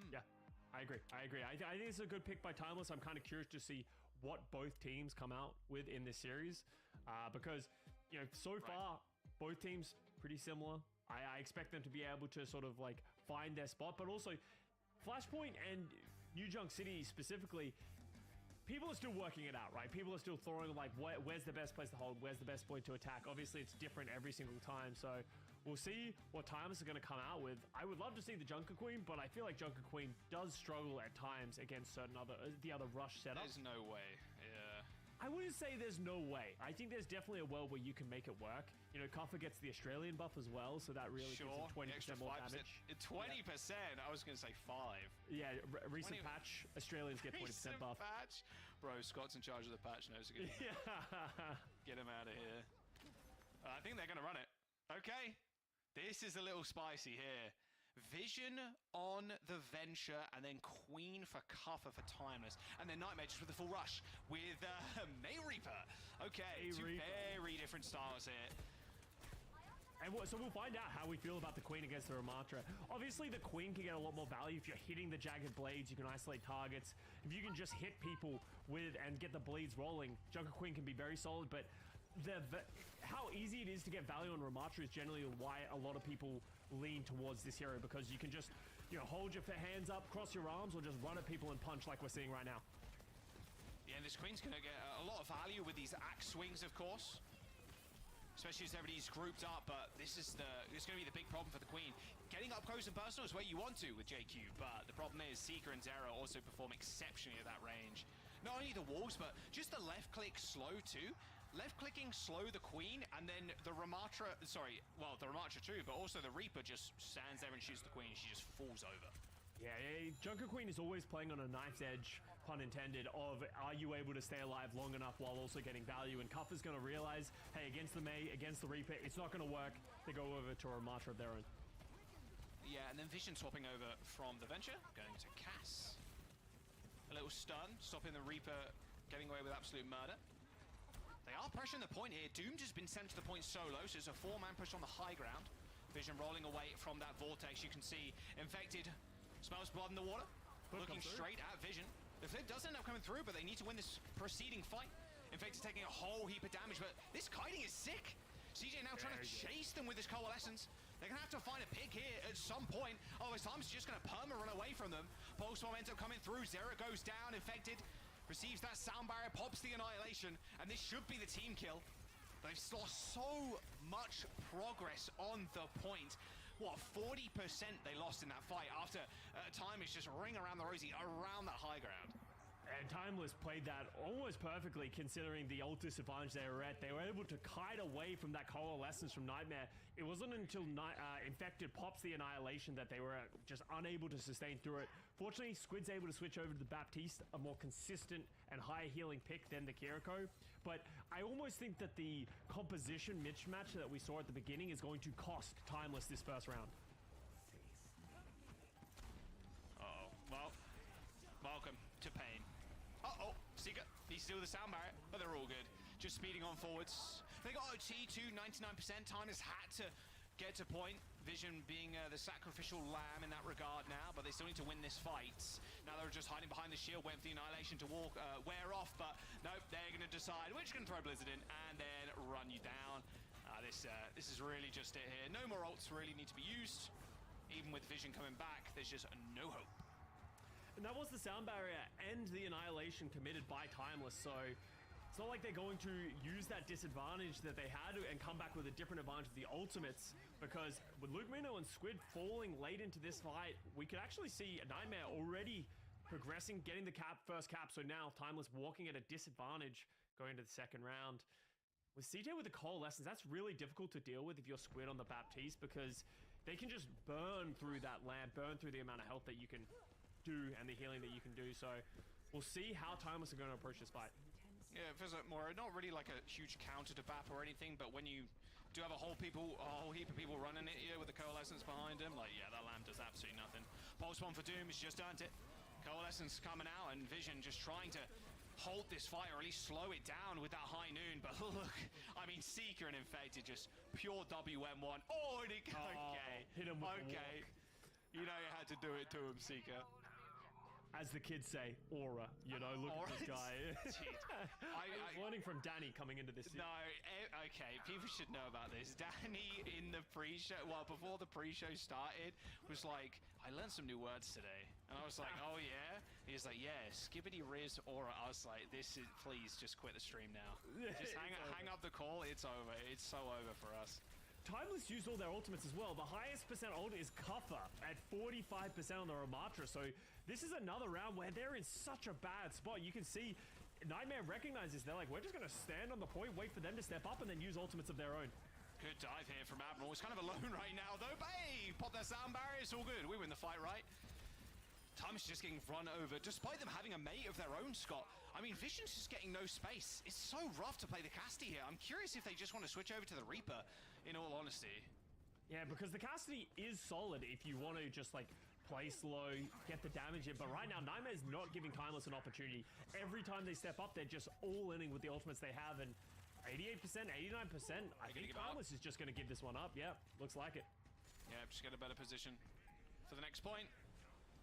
Yeah, I agree. I think it's a good pick by Timeless. I'm kind of curious to see what both teams come out with in this series, because so far both teams pretty similar. I expect them to be able to sort of like find their spot, but also Flashpoint and New Junk City specifically, people are still working it out, right? People are still throwing like, where's the best place to hold? Where's the best point to attack? Obviously, it's different every single time. So we'll see what Timeless are going to come out with. I would love to see the Junker Queen, but I feel like Junker Queen does struggle at times against certain the other rush setups. There's no way. Yeah. I wouldn't say there's no way. I think there's definitely a world where you can make it work. Kuffer gets the Australian buff as well, so that really gives him 20% more damage. 20%? Yeah. I was going to say 5. Yeah, recent patch, Australians get 20% buff. Patch? Bro, Scott's in charge of the patch notes again. Get him out of here. I think they're going to run it. Okay. This is a little spicy here. Vision on the Venture, and then Queen for Cuffer for Timeless, and then Nightmare just with the full rush with May Reaper. Okay, two very different styles here. And so we'll find out how we feel about the Queen against the Ramatra. Obviously, the Queen can get a lot more value if you're hitting the jagged blades. You can isolate targets. If you can just hit people with and get the bleeds rolling, Junker Queen can be very solid. But how easy it is to get value on Ramatra is generally why a lot of people lean towards this hero, because you can just hold your hands up, cross your arms, or just run at people and punch like we're seeing right now. Yeah, and this Queen's gonna get a lot of value with these axe swings, of course. Especially as everybody's grouped up, but this is going to be the big problem for the Queen. Getting up close and personal is where you want to with JQ, but the problem is Seeker and Zera also perform exceptionally at that range. Not only the walls, but just the left click slow too. Left clicking slow the Queen, and then the Ramatra, the Ramatra too, but also the Reaper just stands there and shoots the Queen. She just falls over. Yeah, Junker Queen is always playing on a knife's edge, pun intended, of are you able to stay alive long enough while also getting value? And Cuffer's going to realize, hey, against the May, against the Reaper, it's not going to work. They go over to a Ramatra of their own. Yeah, and then Vision swapping over from the Venture, going to Cass. A little stun, stopping the Reaper getting away with absolute murder. They are pressuring the point here. Doom just been sent to the point solo, so it's a 4-man push on the high ground. Vision rolling away from that vortex. You can see Infected smells blood in the water, looking straight at Vision. The flip does end up coming through, but they need to win this preceding fight. Infected taking a whole heap of damage, but this kiting is sick. CJ now trying to chase them with this Coalescence. They're going to have to find a pick here at some point. Otherwise, Time's just going to perma run away from them. Pulse momentum coming through. Zera goes down. Infected receives that sound barrier, pops the Annihilation, and this should be the team kill. They've lost so much progress on the point. What, 40% they lost in that fight after Time is just ring around the rosy around that high ground. And Timeless played that almost perfectly considering the ult disadvantage they were at. They were able to kite away from that Coalescence from Nightmare. It wasn't until Infected pops the Annihilation that they were just unable to sustain through it. Fortunately, Squid's able to switch over to the Baptiste, a more consistent and higher healing pick than the Kiriko. But I almost think that the composition mismatch that we saw at the beginning is going to cost Timeless this first round. Uh-oh. Well, welcome to pain. Uh-oh, Seeker needs to deal with the sound barrier, but they're all good. Just speeding on forwards. They got OT too, 99%. Time has had to get to point. Vision being the sacrificial lamb in that regard now, but they still need to win this fight. Now they're just hiding behind the shield, waiting for the Annihilation to wear off, but nope, they're going to decide which can throw Blizzard in and then run you down. This is really just it here. No more ults really need to be used. Even with Vision coming back, there's just no hope. And that was the sound barrier and the Annihilation committed by Timeless, so it's not like they're going to use that disadvantage that they had and come back with a different advantage of the ultimates, because with Luke Mino and Squid falling late into this fight, we could actually see a Nightmare already progressing, getting the first cap, so now Timeless walking at a disadvantage going into the second round. with CJ with the Coalescence, that's really difficult to deal with if you're Squid on the Baptiste, because they can just burn through that lamp, burn through the amount of health that you can do and the healing that you can do. So we'll see how Timeless are going to approach this fight. Yeah, it feels like more, not really like a huge counter to BAP or anything, but when you do have a whole heap of people running it here with the Coalescence behind him, like, yeah, that lamp does absolutely nothing. Pulse one for Doom, he's just earned it. Coalescence coming out, and Vision just trying to hold this fight, or at least slow it down with that high noon. But look, I mean, Seeker and Infected, just pure WM1. Oh, and okay. Hit him with the okay. You know you had to do it to him, Seeker. As the kids say, aura. You know, look at this guy. I was learning from Danny coming into this. No, okay, people should know about this. Danny in the pre-show, well, before the pre-show started, was like, I learned some new words today. And I was like, oh yeah? He's like, yeah, skibbity riz aura. I was like, please just quit the stream now. Just hang up the call, it's over. It's so over for us. Timeless used all their ultimates as well. The highest percent ult is Cuffer at 45% on the Ramatra. So this is another round where they're in such a bad spot. You can see Nightmare recognizes, they're like, we're just going to stand on the point, wait for them to step up, and then use ultimates of their own. Good dive here from Admiral. He's kind of alone right now, though. Hey, pop that sound barrier. It's all good. We win the fight, right? Timeless just getting run over, despite them having a mate of their own, Scott. I mean, Vision's just getting no space. It's so rough to play the Cassidy here. I'm curious if they just want to switch over to the Reaper, in all honesty. Yeah, because the Cassidy is solid if you want to just, like, play slow, get the damage in. But right now, Nightmare's not giving Timeless an opportunity. Every time they step up, they're just all-inning with the ultimates they have. And 88%, 89%, I think Timeless is just going to give this one up. Yeah, looks like it. Yeah, just get a better position for the next point.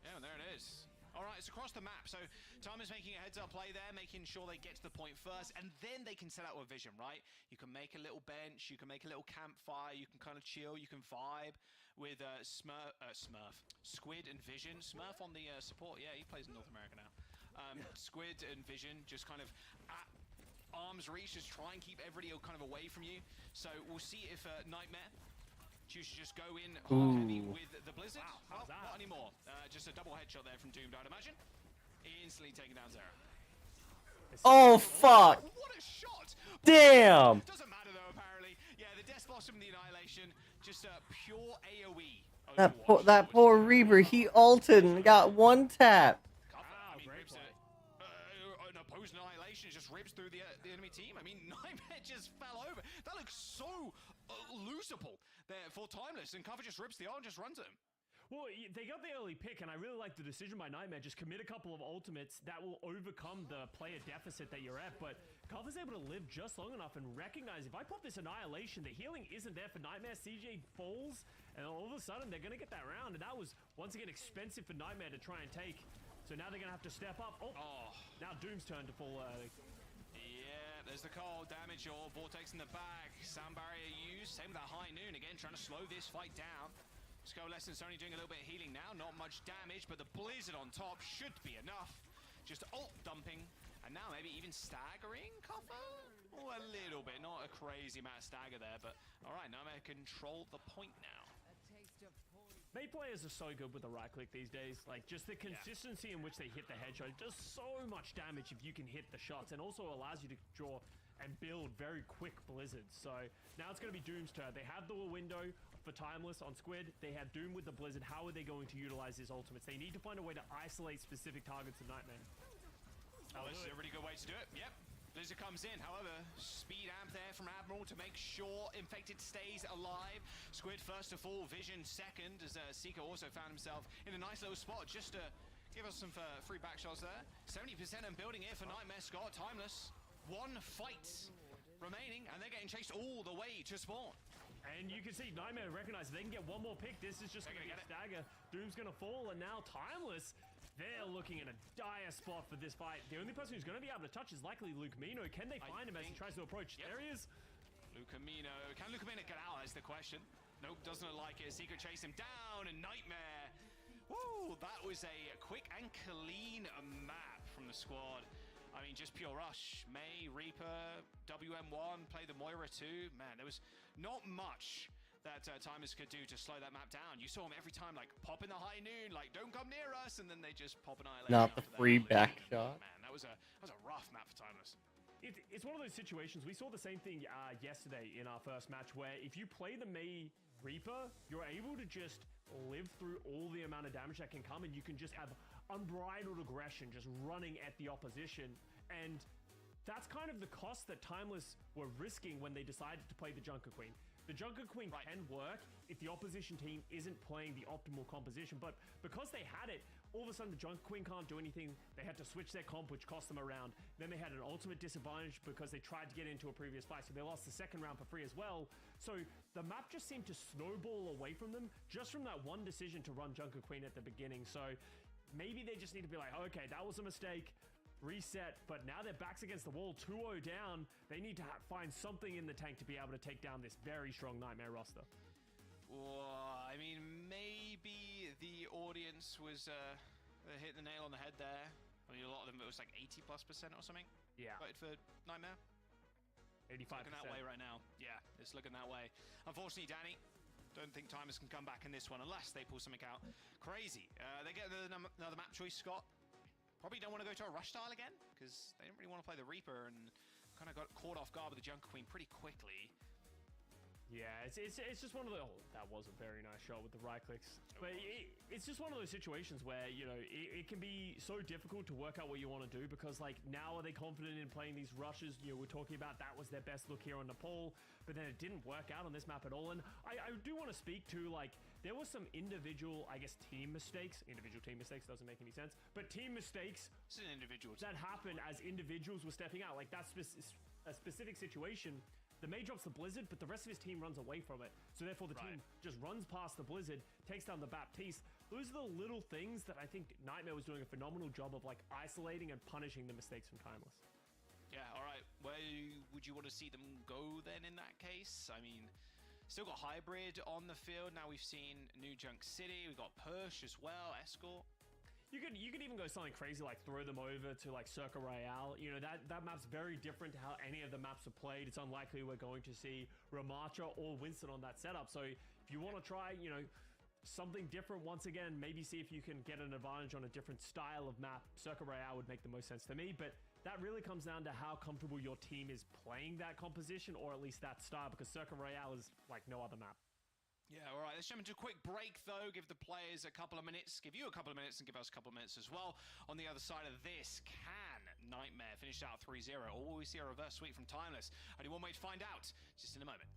Yeah, and there it is. All right, it's across the map. So Timeless making a heads-up play there, making sure they get to the point first, and then they can set out with Vision, right? You can make a little bench, you can make a little campfire, you can kind of chill, you can vibe with Squid and Vision. Smurf on the support, yeah, he plays in North America now. Squid and Vision just kind of at arm's reach, just try and keep everybody kind of away from you. So we'll see if Nightmare choose to just go in hard heavy with the Blizzard. Wow, not anymore. Just a double headshot there from Doomed, I'd imagine. Instantly taking down Zera. Oh, fuck. What a shot! Damn. Doesn't matter though, apparently. Yeah, the Death Blossom, the Annihilation, just a pure AoE. That poor Reaper, he ulted and got one tap. I mean, ribs an opposed Annihilation just ribs through the enemy team. I mean, Nightmare just fell over. That looks so losable there for Timeless, and Cover just rips the arm and just runs him. Well, they got the early pick, and I really like the decision by Nightmare. Just commit a couple of ultimates that will overcome the player deficit that you're at. But Cover's able to live just long enough and recognize, if I pop this Annihilation, the healing isn't there for Nightmare. CJ falls, and all of a sudden, they're going to get that round. And that was, once again, expensive for Nightmare to try and take. So now they're going to have to step up. Oh, now Doom's turn to fall. Yeah, there's the cold damage or Vortex in the back. Sound barrier used. Same with that high noon again, trying to slow this fight down. Coalescence only doing a little bit of healing now, not much damage, but the Blizzard on top should be enough. Just ult dumping, and now maybe even staggering Coffer? Oh, a little bit, not a crazy amount of stagger there, but all right, now they control the point now. Mate players are so good with the right click these days. Like, just the consistency in which they hit the headshot does so much damage if you can hit the shots, and also allows you to draw and build very quick blizzards. So now it's going to be Doom's turn. They have the window for Timeless on Squid. They have Doom with the Blizzard. How are they going to utilize his ultimates? They need to find a way to isolate specific targets of Nightmare. Oh, this is a really good way to do it. Yep. Blizzard comes in, however, speed amp there from Admiral to make sure Infected stays alive. Squid first to fall, Vision second, as Seeker also found himself in a nice little spot just to give us some free back shots there. 70% and building here for Nightmare. Scott, Timeless. One fight remaining, and they're getting chased all the way to spawn. And you can see Nightmare recognizes they can get one more pick. This is just going to get a stagger. Doom's going to fall, and now Timeless, they're looking in a dire spot for this fight. The only person who's going to be able to touch is likely Lukemino. Can they find him as he tries to approach? Yep. There he is. Lukemino. Can Lukemino get out? Is the question. Nope, doesn't look like it. Secret chase him down, and Nightmare. Woo, that was a quick and clean map from the squad. I mean, just pure rush. May, Reaper, WM1, play the Moira too. Man, there was not much that Timeless could do to slow that map down. You saw him every time, like, pop in the high noon, like, don't come near us, and then they just pop an Annihilation. Not the free back shot. Man, that was a rough map for Timeless. it's one of those situations. We saw the same thing yesterday in our first match, where if you play the Mei Reaper, you're able to just live through all the amount of damage that can come, and you can just have unbridled aggression just running at the opposition. And that's kind of the cost that Timeless were risking when they decided to play the Junker Queen. The Junker Queen can work if the opposition team isn't playing the optimal composition, but because they had it, all of a sudden the Junker Queen can't do anything. They had to switch their comp, which cost them a round. Then they had an ultimate disadvantage because they tried to get into a previous fight, so they lost the second round for free as well. So the map just seemed to snowball away from them just from that one decision to run Junker Queen at the beginning. So maybe they just need to be like, okay, that was a mistake. Reset, but now their backs against the wall, 2-0 down. They need to find something in the tank to be able to take down this very strong Nightmare roster. I mean, maybe the audience was hit the nail on the head there. I mean, a lot of them, it was like 80+% or something. Yeah. Voted for Nightmare. 85%. It's looking that way right now. Yeah, it's looking that way. Unfortunately, Danny, don't think Timers can come back in this one unless they pull something out crazy. They get another map choice, Scott. Probably don't want to go to a rush style again, because they didn't really want to play the Reaper and kind of got caught off guard with the Junker Queen pretty quickly. Yeah, it's just one of the... Oh, that was a very nice shot with the right clicks. But it's just one of those situations where, you know, it can be so difficult to work out what you want to do, because, like, now are they confident in playing these rushes? You know, we're talking about that was their best look here on Nepal, but then it didn't work out on this map at all. And I do want to speak to, like, there was some individual, I guess, team mistakes. Individual team mistakes doesn't make any sense. But team mistakes This is an individual that happened as individuals were stepping out. Like, that's a specific situation. The Mei drops the Blizzard, but the rest of his team runs away from it. So therefore, the team just runs past the Blizzard, takes down the Baptiste. Those are the little things that I think Nightmare was doing a phenomenal job of, like, isolating and punishing the mistakes from Timeless. Yeah, all right. Where would you want to see them go then in that case? I mean, still got Hybrid on the field. Now we've seen New Junk City. We've got Push as well, Escort. You could even go something crazy like throw them over to like Circa Royale. You know, that map's very different to how any of the maps are played. It's unlikely we're going to see Ramatra or Winston on that setup. So if you want to try, you know, something different once again, maybe see if you can get an advantage on a different style of map. Circa Royale would make the most sense to me, but that really comes down to how comfortable your team is playing that composition, or at least that style, because Circa Royale is like no other map. Yeah, all right. Let's jump into a quick break, though. Give the players a couple of minutes. Give you a couple of minutes and give us a couple of minutes as well. On the other side of this, can Nightmare finish out 3-0? Or will we see a reverse sweep from Timeless? Only one way to find out. Just in a moment.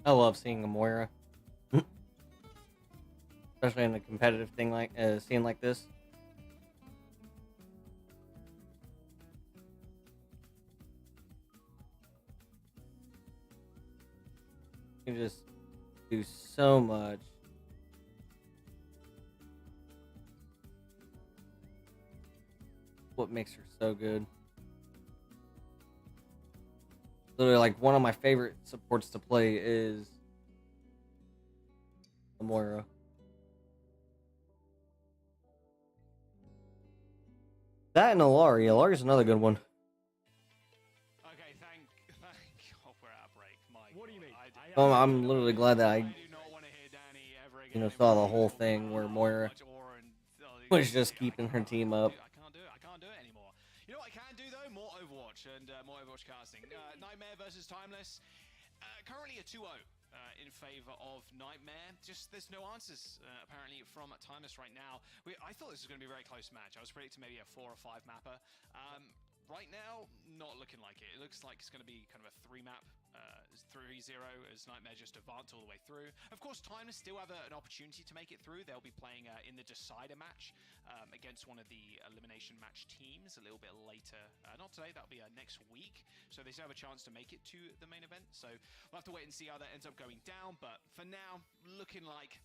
I love seeing a Moira. Especially in a competitive thing like scene like this. You just do so much. What makes her so good. Literally, like, one of my favorite supports to play is the Moira. That and Alari. Alari's another good one. Okay, thank God we're at a break, Mike. What do you mean? I'm literally glad that I do not want to hear Danny ever again. you know, saw the whole thing where Moira was just keeping her team up. I can't do it. I can't do it anymore. You know what I can do though? More Overwatch and more Overwatch casting. Nightmare versus Timeless. Currently a 2-0 in favor of Nightmare. Just there's no answers apparently from Timeless right now. I thought this was going to be a very close match. I was predicting maybe a 4 or 5 mapper. Right now, not looking like it. It looks like it's going to be kind of a 3-map, 3-0 as Nightmare just advance all the way through. Of course, Timeless still have an opportunity to make it through. They'll be playing in the Decider match against one of the elimination match teams a little bit later. Not today, that'll be next week. So they still have a chance to make it to the main event. So we'll have to wait and see how that ends up going down. But for now, looking like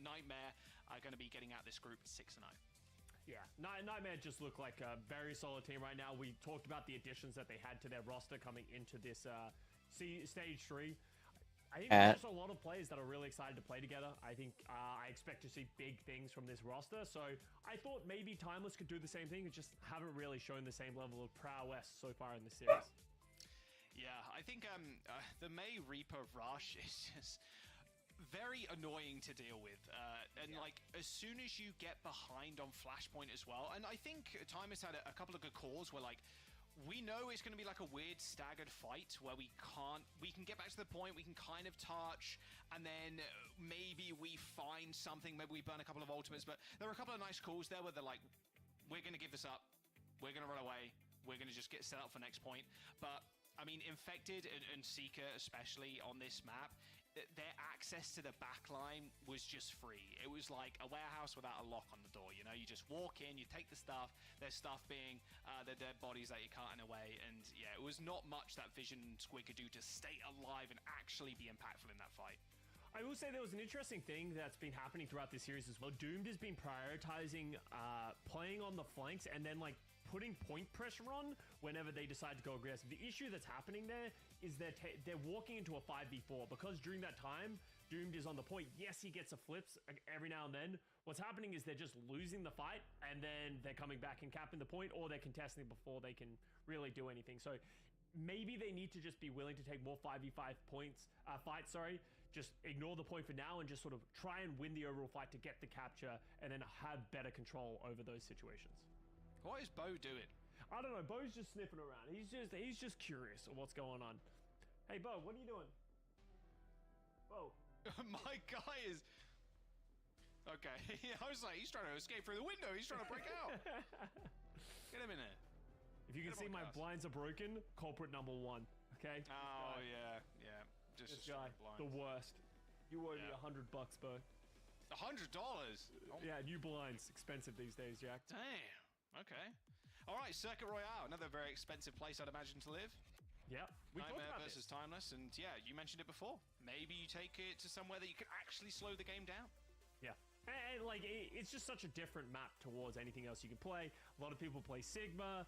Nightmare are going to be getting out this group 6-0. Yeah, Nightmare just look like a very solid team right now. We talked about the additions that they had to their roster coming into this stage 3. I think there's also a lot of players that are really excited to play together. I think I expect to see big things from this roster. So I thought maybe Timeless could do the same thing. It just haven't really shown the same level of prowess so far in the series. Yeah, I think the May Reaper rush is just very annoying to deal with, like as soon as you get behind on Flashpoint as well, and I think Timeless had a couple of good calls where like we know it's going to be like a weird staggered fight where we can get back to the point, we can kind of touch, and then maybe we find something, maybe we burn a couple of ultimates, but there were a couple of nice calls there where they're like, we're going to give this up, we're going to run away, we're going to just get set up for next point. But I mean, Infected and Seeker especially on this map, their access to the back line was just free. It was like a warehouse without a lock on the door, you know? You just walk in, you take the stuff, their stuff being the dead bodies that you're carting away, and yeah, it was not much that Vision Squid could do to stay alive and actually be impactful in that fight. I will say there was an interesting thing that's been happening throughout this series as well. Doomed has been prioritizing playing on the flanks and then like putting point pressure on whenever they decide to go aggressive. The issue that's happening there is that they're walking into a 5v4 because during that time, Doomed is on the point. Yes, he gets a flips every now and then. What's happening is they're just losing the fight and then they're coming back and capping the point, or they're contesting before they can really do anything. So maybe they need to just be willing to take more 5v5 fights, just ignore the point for now and just sort of try and win the overall fight to get the capture and then have better control over those situations. What is Bo doing? I don't know. Bo's just sniffing around. He's just curious of what's going on. Hey, Bo, what are you doing? Bo. My guy is... Okay. I was like, he's trying to escape through the window. He's trying to break out. Get him in there. If you can see, my blinds are broken. Culprit number 1. Okay? Oh, yeah. Yeah. This guy, the worst. You owe me $100, Bo. $100? Oh. Yeah, new blinds. Expensive these days, Jack. Damn. Okay. All right, Circuit Royale, another very expensive place I'd imagine to live. Yeah. Nightmare versus Timeless, and yeah, you mentioned it before. Maybe you take it to somewhere that you can actually slow the game down. Yeah. And like, it's just such a different map towards anything else you can play. A lot of people play Sigma.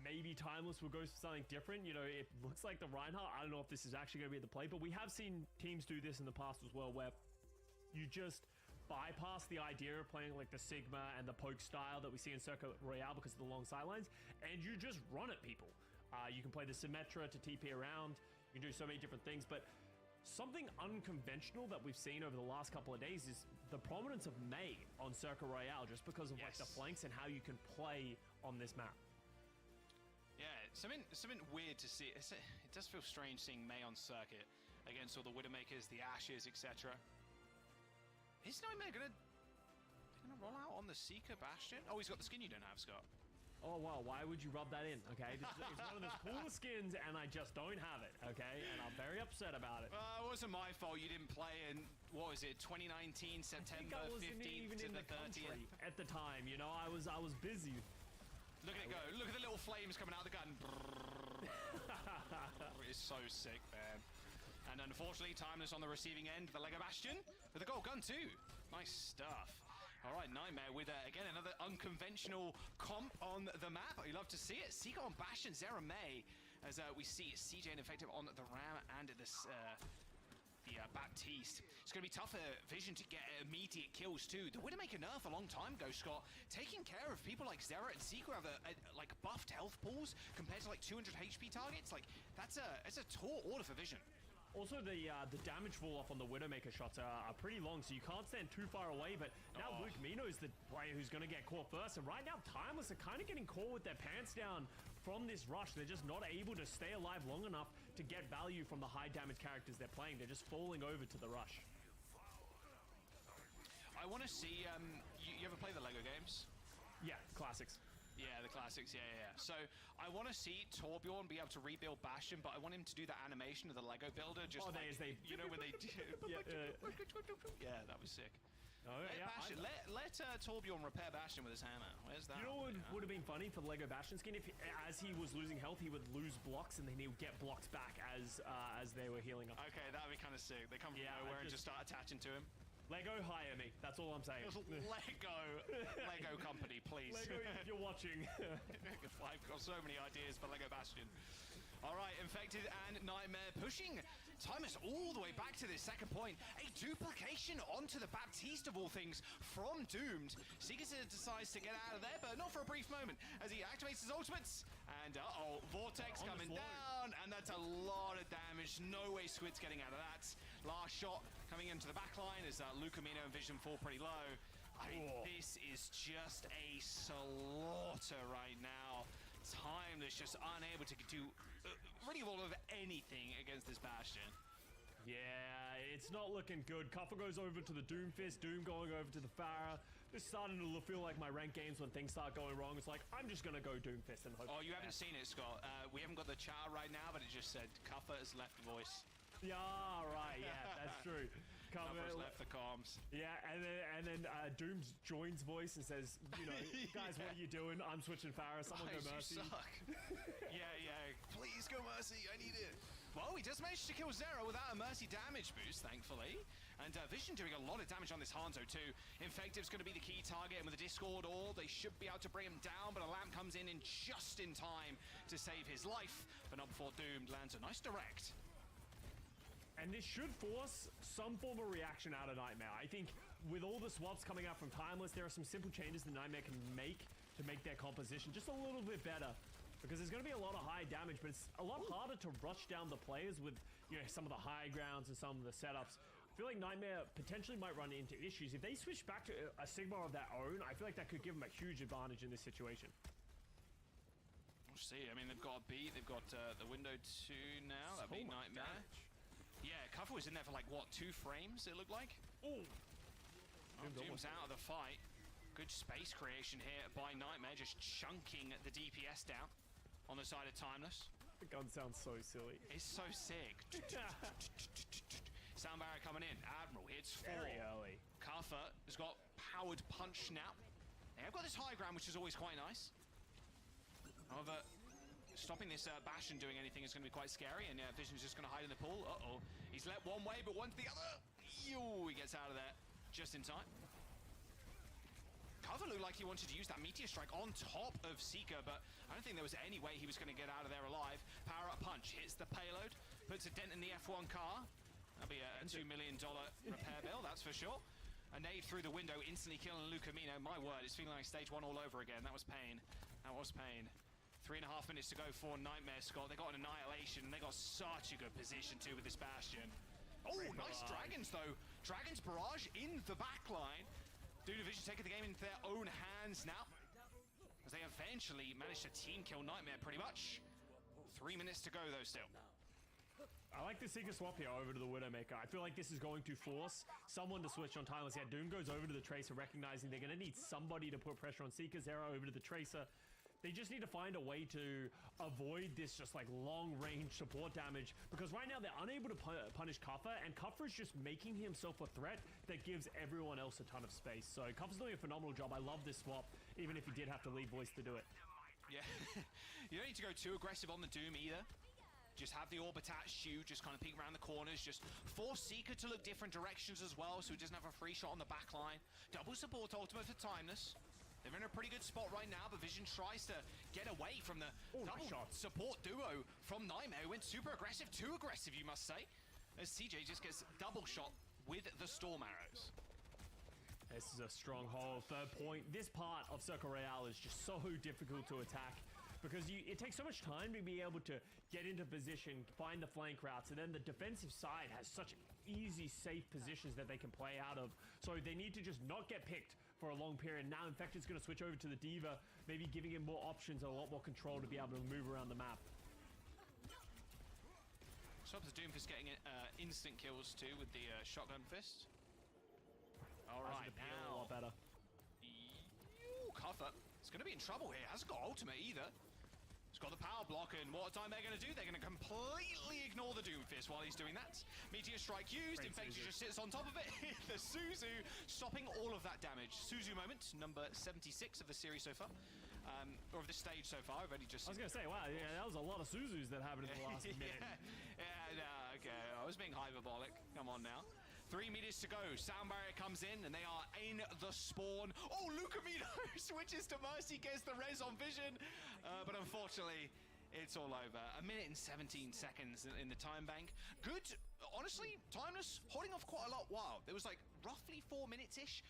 Maybe Timeless will go for something different. You know, it looks like the Reinhardt. I don't know if this is actually going to be the play, but we have seen teams do this in the past as well, where you just bypass the idea of playing like the Sigma and the poke style that we see in Circuit Royale because of the long sidelines, and you just run at people. You can play the Symmetra to TP around. You can do so many different things, but something unconventional that we've seen over the last couple of days is the prominence of Mei on Circuit Royale, just because of like the flanks and how you can play on this map. Yeah, something weird to see. It does feel strange seeing Mei on Circuit against all the Widowmakers, the Ashes, etc. Is Nightmare gonna roll out on the Seeker Bastion? Oh, he's got the skin you don't have, Scott. Oh, well, why would you rub that in, okay? It's one of those coolest skins, and I just don't have it, okay? And I'm very upset about it. It wasn't my fault you didn't play in, what was it, 2019, September 15th even to in the 30th? at the time, you know? I was busy. Look at it go. Look at the little flames coming out of the gun. It's so sick, man. And unfortunately, Timeless on the receiving end. The Lego Bastion with a gold gun, too. Nice stuff. All right, Nightmare with, again, another unconventional comp on the map. You love to see it. Seeker on Bastion, Zera May, as we see CJ and Effective on the Ram and the Baptiste. It's going to be tougher Vision to get immediate kills, too. The Widowmaker nerf a long time ago, Scott. Taking care of people like Zera and Seeker have like buffed health pools compared to like 200 HP targets. Like, that's a tall order for Vision. Also, the damage fall off on the Widowmaker shots are pretty long, so you can't stand too far away, but now Luke Mino is the player who's going to get caught first, and right now Timeless are kind of getting caught with their pants down from this rush. They're just not able to stay alive long enough to get value from the high damage characters they're playing. They're just falling over to the rush. I want to see, you ever play the Lego games? Yeah, classics. Yeah, the classics, yeah. So I want to see Torbjorn be able to rebuild Bastion, but I want him to do that animation of the Lego builder. Just you know, when they yeah, that was sick. Oh, yeah, let Torbjorn repair Bastion with his hammer. Where's that? You know what would have been funny for the Lego Bastion skin? If, as he was losing health, he would lose blocks, and then he would get blocks back as they were healing up. Okay, that would be kind of sick. They come from nowhere and just start attaching to him. Lego, hire me. That's all I'm saying. Lego company, please. Lego, if you're watching. I've got so many ideas for Lego Bastion. All right, Infected and Nightmare pushing Timeless all the way back to this second point. A duplication onto the Baptiste of all things from Doomed. Seeker decides to get out of there, but not for a brief moment as he activates his ultimates. And Vortex coming down, and that's a lot of damage. No way Squid's getting out of that. Last shot coming into the back line as Lucamino and Vision fall pretty low. This is just a slaughter right now. Timeless just unable to do really all of anything against this Bastion. Yeah, it's not looking good. Cuffer goes over to the Doomfist, Doom going over to the Pharah. This is starting to feel like my ranked games when things start going wrong. It's like, I'm just going to go Doomfist and hope. Oh, you haven't seen it, Scott. We haven't got the chart right now, but it just said Cuffer has left the voice. Yeah, right. Yeah, that's true. Cuffer's left the comms. Yeah, and then Doom joins voice and says, you know, guys, what are you doing? I'm switching Pharah. Someone go Mercy. You suck. yeah. Please go Mercy. I need it. Well, he does manage to kill Zero without a Mercy damage boost, thankfully. And Vision doing a lot of damage on this Hanzo, too. Infective's going to be the key target, and with the Discord Orb, they should be able to bring him down, but a lamp comes in just in time to save his life, but not before Doomed lands a nice direct. And this should force some form of reaction out of Nightmare. I think with all the swaps coming out from Timeless, there are some simple changes that Nightmare can make to make their composition just a little bit better. Because there's going to be a lot of high damage, but it's a lot harder to rush down the players with, you know, some of the high grounds and some of the setups. I feel like Nightmare potentially might run into issues. If they switch back to a Sigma of their own, I feel like that could give them a huge advantage in this situation. We'll see. I mean, they've got a beat. They've got the window 2 now. That'd be Nightmare. Damage. Yeah, Cuffer was in there for like, what, 2 frames, it looked like? Oh, Doom's out of the fight. Good space creation here by Nightmare, just chunking the DPS down on the side of Timeless. The gun sounds so silly. It's so sick. Sound barrier coming in. Admiral hits 4. Very early. Cuffer has got powered punch now. They've got this high ground, which is always quite nice. However, stopping this Bastion doing anything is going to be quite scary, and Vision's just going to hide in the pool. He's let one way, but one to the other. He gets out of there just in time. Cuffer looked like he wanted to use that Meteor Strike on top of Seeker, but I don't think there was any way he was going to get out of there alive. Power Up Punch hits the payload, puts a dent in the F1 car. That'll be a $2 million repair bill, that's for sure. A nade through the window, instantly killing Lucamino. My word, it's feeling like stage 1 all over again. That was pain. That was pain. 3.5 minutes to go for Nightmare, Scott. They got an annihilation, and they got such a good position too with this Bastion. Oh, nice Dragons though. Dragons barrage in the back line. Doom Division taking the game into their own hands now, as they eventually managed to team kill Nightmare pretty much. 3 minutes to go though still. I like the Seeker swap here over to the Widowmaker. I feel like this is going to force someone to switch on Timeless. Yeah, Doom goes over to the Tracer, recognizing they're going to need somebody to put pressure on Seeker. Zero over to the Tracer. They just need to find a way to avoid this just like long-range support damage, because right now they're unable to punish Kuffer, and Kuffer is just making himself a threat that gives everyone else a ton of space. So Kuffer's doing a phenomenal job. I love this swap, even if he did have to leave Voice to do it. Yeah, you don't need to go too aggressive on the Doom either. Just have the orb attached to you, just kind of peek around the corners, just force Seeker to look different directions as well, so he doesn't have a free shot on the back line. Double support ultimate for Timeless. They're in a pretty good spot right now, but Vision tries to get away from the double support duo from Nightmare, who went super aggressive, too aggressive you must say, as CJ just gets double shot with the Storm Arrows. This is a stronghold, 3rd point. This part of Circle Royale is just so difficult to attack, because it takes so much time to be able to get into position, find the flank routes, and then the defensive side has such easy, safe positions that they can play out of. So they need to just not get picked for a long period. Now Infected's going to switch over to the D.Va, maybe giving him more options and a lot more control to be able to move around the map. Stops the Doomfist getting instant kills too with the shotgun fist. Alright, now... a lot better. Kuffer is going to be in trouble here. Hasn't got ultimate either. He's got the power block, and what time they're going to do? They're going to completely ignore the Doomfist while he's doing that. Meteor Strike used. Infected just sits on top of it. The Suzu stopping all of that damage. Suzu moment, number 76 of the series so far. Or of the stage so far. I've only just... I was going to say, wow, yeah, that was a lot of Suzus that happened in the last minute. Yeah, no, okay. I was being hyperbolic. Come on now. 3 meters to go. Sound barrier comes in, and they are in the spawn. Oh, Lucamino switches to Mercy, gets the res on Vision. But unfortunately, it's all over. 1 minute and 17 seconds in the time bank. Good, honestly, Timeless holding off quite a lot. Wow, there was like roughly 4 minutes-ish,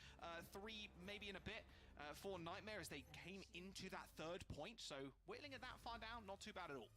3 maybe in a bit, for Nightmare as they came into that 3rd point. So whittling it that far down, not too bad at all.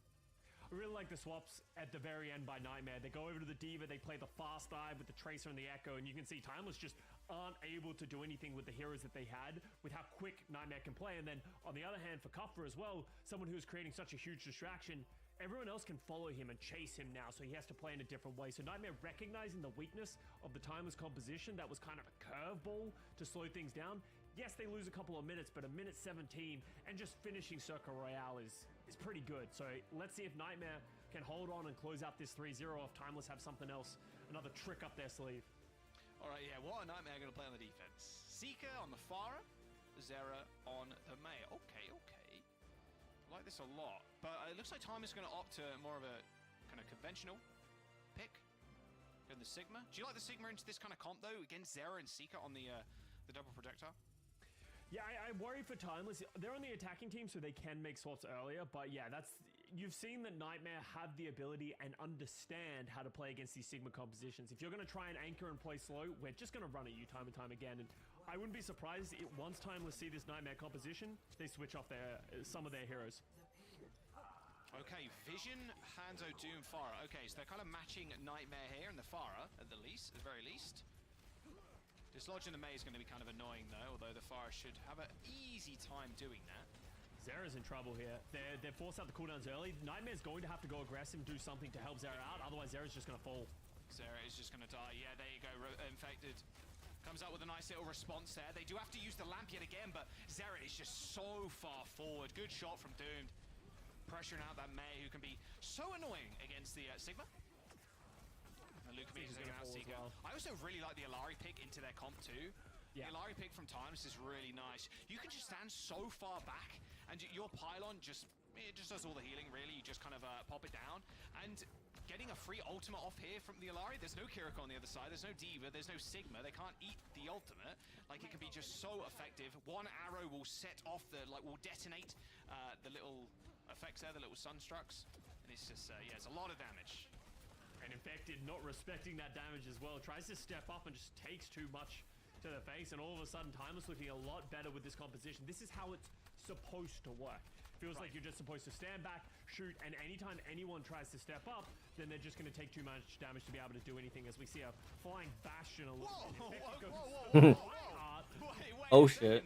I really like the swaps at the very end by Nightmare. They go over to the D.Va, they play the fast dive with the Tracer and the Echo, and you can see Timeless just aren't able to do anything with the heroes that they had, with how quick Nightmare can play. And then, on the other hand, for Kuffer as well, someone who's creating such a huge distraction, everyone else can follow him and chase him now, so he has to play in a different way. So Nightmare recognizing the weakness of the Timeless composition, that was kind of a curveball to slow things down. Yes, they lose a couple of minutes, but 1 minute 17 and just finishing Circle Royale is pretty good. So let's see if Nightmare can hold on and close out this 3-0, if Timeless have something else, another trick up their sleeve. All right, yeah, what are Nightmare going to play on the defense? Seeker on the Pharah, Zera on the Mei. Okay. I like this a lot, but it looks like Timeless is going to opt to more of a kind of conventional pick. Go the Sigma. Do you like the Sigma into this kind of comp, though, against Zera and Seeker on the double projectile? Yeah, I worry for Timeless. They're on the attacking team, so they can make swaps earlier. But yeah, you've seen that Nightmare have the ability and understand how to play against these Sigma compositions. If you're going to try and anchor and play slow, we're just going to run at you time and time again. And I wouldn't be surprised once Timeless see this Nightmare composition, they switch off some of their heroes. Okay, Vision, Hanzo, Doom, Pharah. Okay, so they're kind of matching Nightmare here and the Pharah at the very least. Dislodging the Mei is going to be kind of annoying though, although the Pharah should have an easy time doing that. Zera's in trouble here. They're forced out the cooldowns early. Nightmare's going to have to go aggressive and do something to help Zera out, otherwise Zera's just going to fall. Zera is just going to die. Yeah, there you go. Infected comes out with a nice little response there. They do have to use the lamp yet again, but Zera is just so far forward. Good shot from Doomed. Pressuring out that Mei, who can be so annoying against the Sigma. Taking out Seeker. Well. I also really like the Illari pick into their comp too. Yeah. The Illari pick from Timeless is really nice. You can just stand so far back, and your pylon just does all the healing really. You just kind of pop it down, and getting a free ultimate off here from the Illari. There's no Kiriko on the other side. There's no D.Va. There's no Sigma. They can't eat the ultimate. Like, it can be just so effective. One arrow will set off will detonate the little effects there, the little sunstrucks, and it's just yeah, it's a lot of damage. And Infected not respecting that damage as well. Tries to step up and just takes too much to the face, and all of a sudden Timeless looking a lot better with this composition. This is how it's supposed to work. Feels like you're just supposed to stand back, shoot, and anytime anyone tries to step up, then they're just going to take too much damage to be able to do anything, as we see a flying Bastion. Wait, oh shit.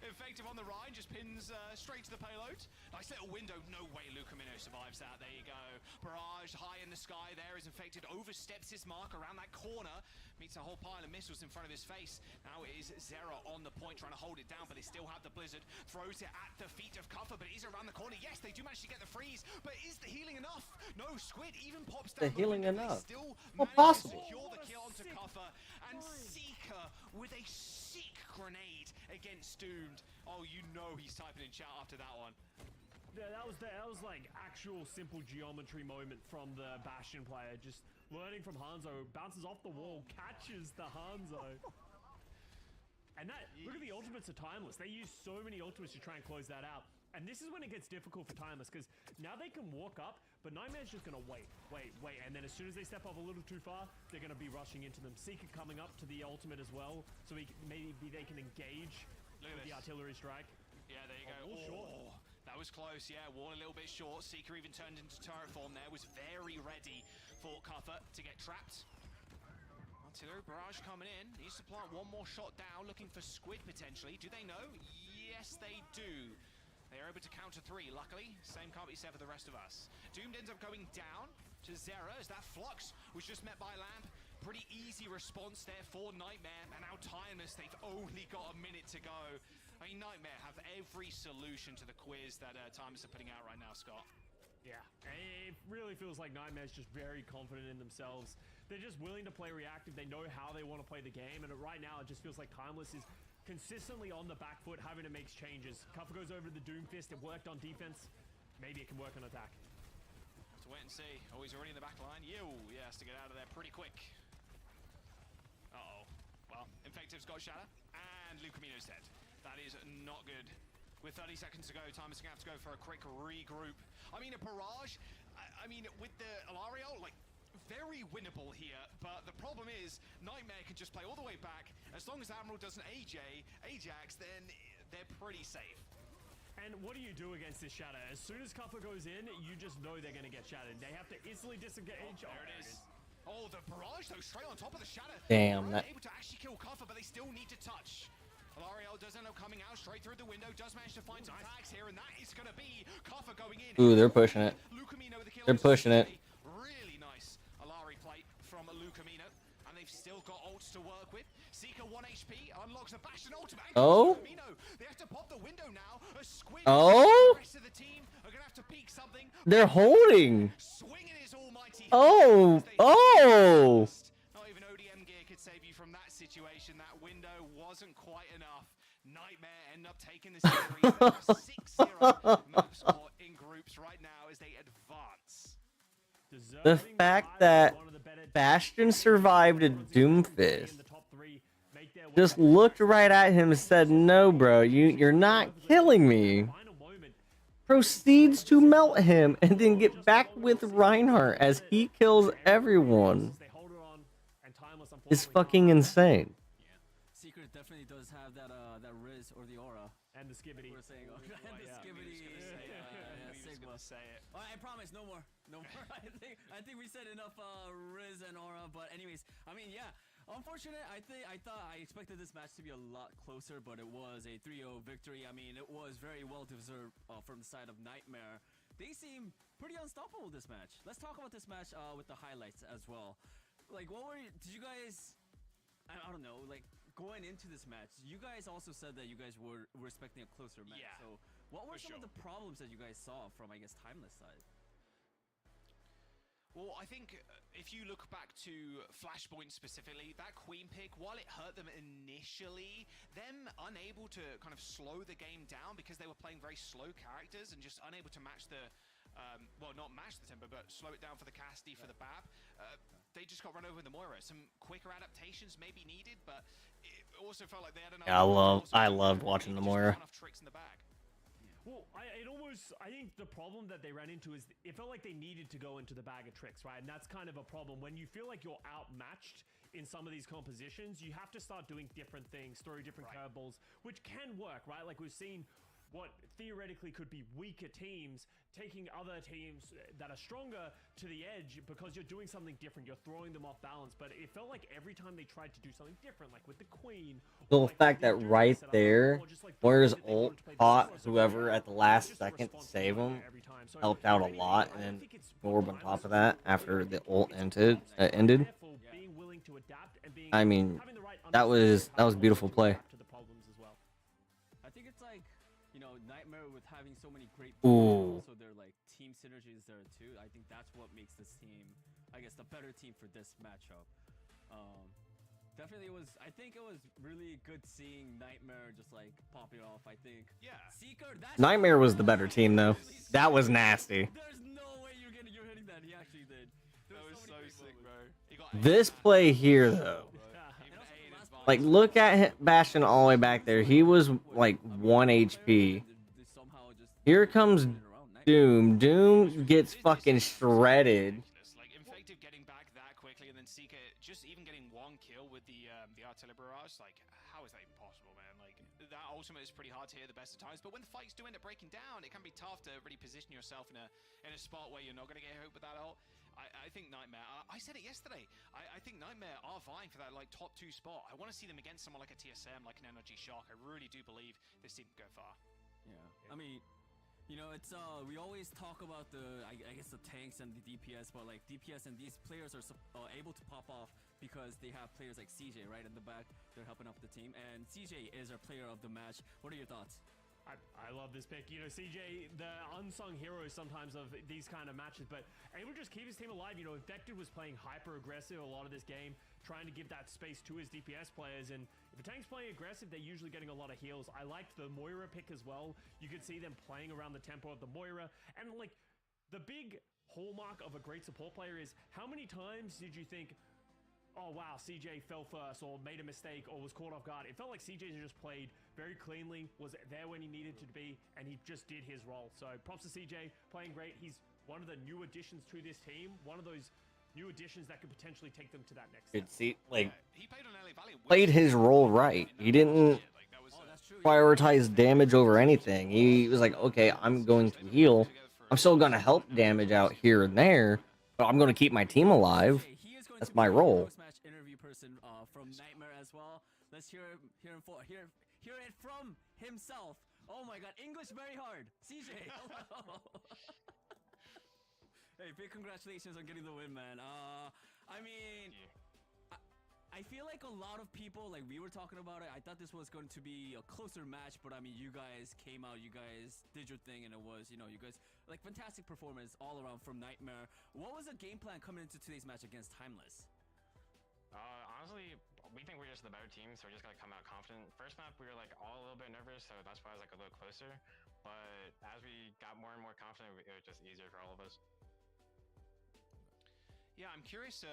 Effective on the Rhine, just pins straight to the payload. Nice little window. No way Lucamino survives that. There you go. Barrage Barrage high in the sky there is Infected, oversteps his mark around that corner, meets a whole pile of missiles in front of his face. Now it is Zera on the point trying to hold it down, but they still have the Blizzard. Throws it at the feet of Cuffer, but he's around the corner. Yes, they do manage to get the freeze, but is the healing enough? No, Squid even pops down The healing window. enough? They still Well, manage to possible. secure the kill onto Cuffer, and Seeker with a sick grenade against Doomed. Oh, you know he's typing in chat after that one. Yeah, that was like actual simple geometry moment from the Bastion player. Just learning from Hanzo, bounces off the wall, catches the Hanzo. And that, look at the ultimates are timeless. They use so many ultimates to try and close that out. And this is when it gets difficult for timeless, because now they can walk up, but Nightmare's just gonna wait. And then as soon as they step up a little too far, they're gonna be rushing into them. Seeker coming up to the ultimate as well, so maybe they can engage with the artillery strike. Yeah, there you go. Oh, that was close. Yeah, wall a little bit short. Seeker even turned into turret form there. Was very ready for Cuffer to get trapped. Artillery barrage coming in. Needs to plant one more shot down, looking for Squid potentially. Do they know? Yes, they do. They are able to counter 3, luckily. Same can't be said for the rest of us. Doomed ends up going down to Zera as that Flux was just met by Lamp. Pretty easy response there for Nightmare, and now Timeless, they've only got a minute to go. I mean, Nightmare have every solution to the quiz that Timeless are putting out right now, Scott. Yeah, it really feels like Nightmare's just very confident in themselves. They're just willing to play reactive. They know how they want to play the game, and right now it just feels like Timeless is consistently on the back foot, having to make changes. Cuffer goes over to the Doomfist. It worked on defense. Maybe it can work on attack. Let's wait and see. Oh, he's already in the back line. He has to get out of there pretty quick. Uh-oh. Well, Infective's got Shatter, and Lucamino's dead. That is not good. With 30 seconds to go, Timeless is going to have to go for a quick regroup. I mean, a barrage, I mean, with the Alario, like, very winnable here, but the problem is Nightmare can just play all the way back. As long as Admiral doesn't Ajax, then they're pretty safe. And what do you do against this Shatter? As soon as Cuffer goes in, you just know they're going to get shattered. They have to instantly disengage. Oh, there it is. Oh, the barrage, though, straight on top of the Shatter. Damn, They're that... able to actually kill Cuffer, but they still need to touch. L'Oreal does end up coming out straight through the window, does manage to find some tags here, and that is going to be Cuffer going in. Ooh, they're pushing it. Lucamino with the kill. They're pushing it. Really nice Alari play from Lucamino, and they've still got ults to work with. Seeker 1 HP, unlocks a Bastion ultimate. Oh? Lucamino, they have to pop the window now. A Squid. Oh? The rest of the team are going to have to peek something. They're holding. Swinging his almighty. Oh! Oh! Not even ODM gear could save you from that situation. That window wasn't quite enough. Nightmare end up taking the series. 6-0 map score in groups right now as they advance. The fact that Bastion survived a Doomfist just looked right at him and said, "No, bro, you're not killing me." Proceeds to melt him and then get back with Reinhardt as he kills everyone. It's fucking insane. Secret definitely does have that Riz or the aura. And the skibbity. We're saying, and the skibbity. Sigma. Say it. I promise, no more. I think we said enough Riz and aura, but anyways, I mean, yeah. Unfortunate, I expected this match to be a lot closer, but it was a 3-0 victory. I mean, it was very well deserved from the side of Nightmare. They seem pretty unstoppable this match. Let's talk about this match with the highlights as well. Like, did you guys, I don't know, like, going into this match, you guys also said that you guys were expecting a closer match. Yeah, so what were some of the problems that you guys saw from, I guess, Timeless side? Well, I think if you look back to Flashpoint specifically, that Queen pick, while it hurt them initially, them unable to kind of slow the game down because they were playing very slow characters and just unable to match the, well, not match the tempo, but slow it down for the Cassidy, for the Bab. They just got run over in the Moira. Some quicker adaptations may be needed, but it also felt like they had enough. Yeah, I loved watching the Moira. Enough tricks in the bag. Well, I think the problem that they ran into is it felt like they needed to go into the bag of tricks, right? And that's kind of a problem. When you feel like you're outmatched in some of these compositions, you have to start doing different things, throw different curveballs, which can work, right? Like we've seen what theoretically could be weaker teams taking other teams that are stronger to the edge because you're doing something different. You're throwing them off balance. But it felt like every time they tried to do something different, like with the Queen. The like fact the that Endurance right setup, there, or just, like, the way Moira's that they ult wanted to play the caught Lurkers, so whoever at the last just a second to response save player him, every time. So helped out a if anything, lot, I and then think it's Orb on what I top of was that for after the it's ult it's ended. being Ended. careful, being willing to adapt, and being I mean, having the right that was understanding of how beautiful to play. adapt to the problems as well. I think it's like, you know, Nightmare with having so many great Ooh. players, and also their like team synergies there too. I think that's what makes this team, I guess, the better team for this matchup. Definitely was. I think it was really good seeing Nightmare just like popping off. I think. Yeah. Seeker. That Nightmare was the better team though. That was nasty. There's no way you're hitting that. He actually did. That was so sick, bro. He got This play here though, like look at him, Bastion all the way back there. He was like 1 HP. Here comes Doom. Doom gets fucking shredded. Like Infective getting back that quickly, and then Seeker just even getting one kill with the artillery barrage. Like, how is that even possible, man? Like, that ultimate is pretty hard to hit at the best of times. But when the fights do end up breaking down, it can be tough to really position yourself in a spot where you're not going to get hit with that ult. I think Nightmare, I said it yesterday, I think Nightmare are vying for that like top 2 spot. I want to see them against someone like a TSM, like an Energy Shock. I really do believe this team can go far. Yeah, I mean, you know, it's we always talk about the I guess the tanks and the DPS, but like DPS and these players are able to pop off because they have players like CJ right in the back. They're helping up the team, and CJ is our player of the match. What are your thoughts? I love this pick. You know, CJ, the unsung hero sometimes of these kind of matches, but able to just keep his team alive. You know, Infected was playing hyper aggressive a lot of this game, trying to give that space to his DPS players. And if a tank's playing aggressive, they're usually getting a lot of heals. I liked the Moira pick as well. You could see them playing around the tempo of the Moira. And like, the big hallmark of a great support player is how many times did you think, oh wow, CJ fell first or made a mistake or was caught off guard? It felt like CJ just played very cleanly, was there when he needed to be, and he just did his role. So props to CJ, playing great. He's one of the new additions to this team, one of those new additions that could potentially take them to that next step. See, like, He played on LA Valley. played his role right. He didn't prioritize damage over anything. He was like, okay, I'm going to heal. I'm still going to help damage out here and there, but I'm going to keep my team alive. That's my role. Interview person from Nightmare as well. Let's hear it from himself. Oh my God, English very hard. CJ, hello. Hey, big congratulations on getting the win, man. I mean, I feel like a lot of people, like we were talking about it, I thought this was going to be a closer match, but I mean, you guys came out, you guys did your thing, and it was, you know, you guys, like, fantastic performance all around from Nightmare. What was the game plan coming into today's match against Timeless? Honestly, we think we're just the better team, so we're just gonna come out confident. First map, we were like all a little bit nervous, so that's why I was like a little closer. But as we got more and more confident, it was just easier for all of us. Yeah, I'm curious,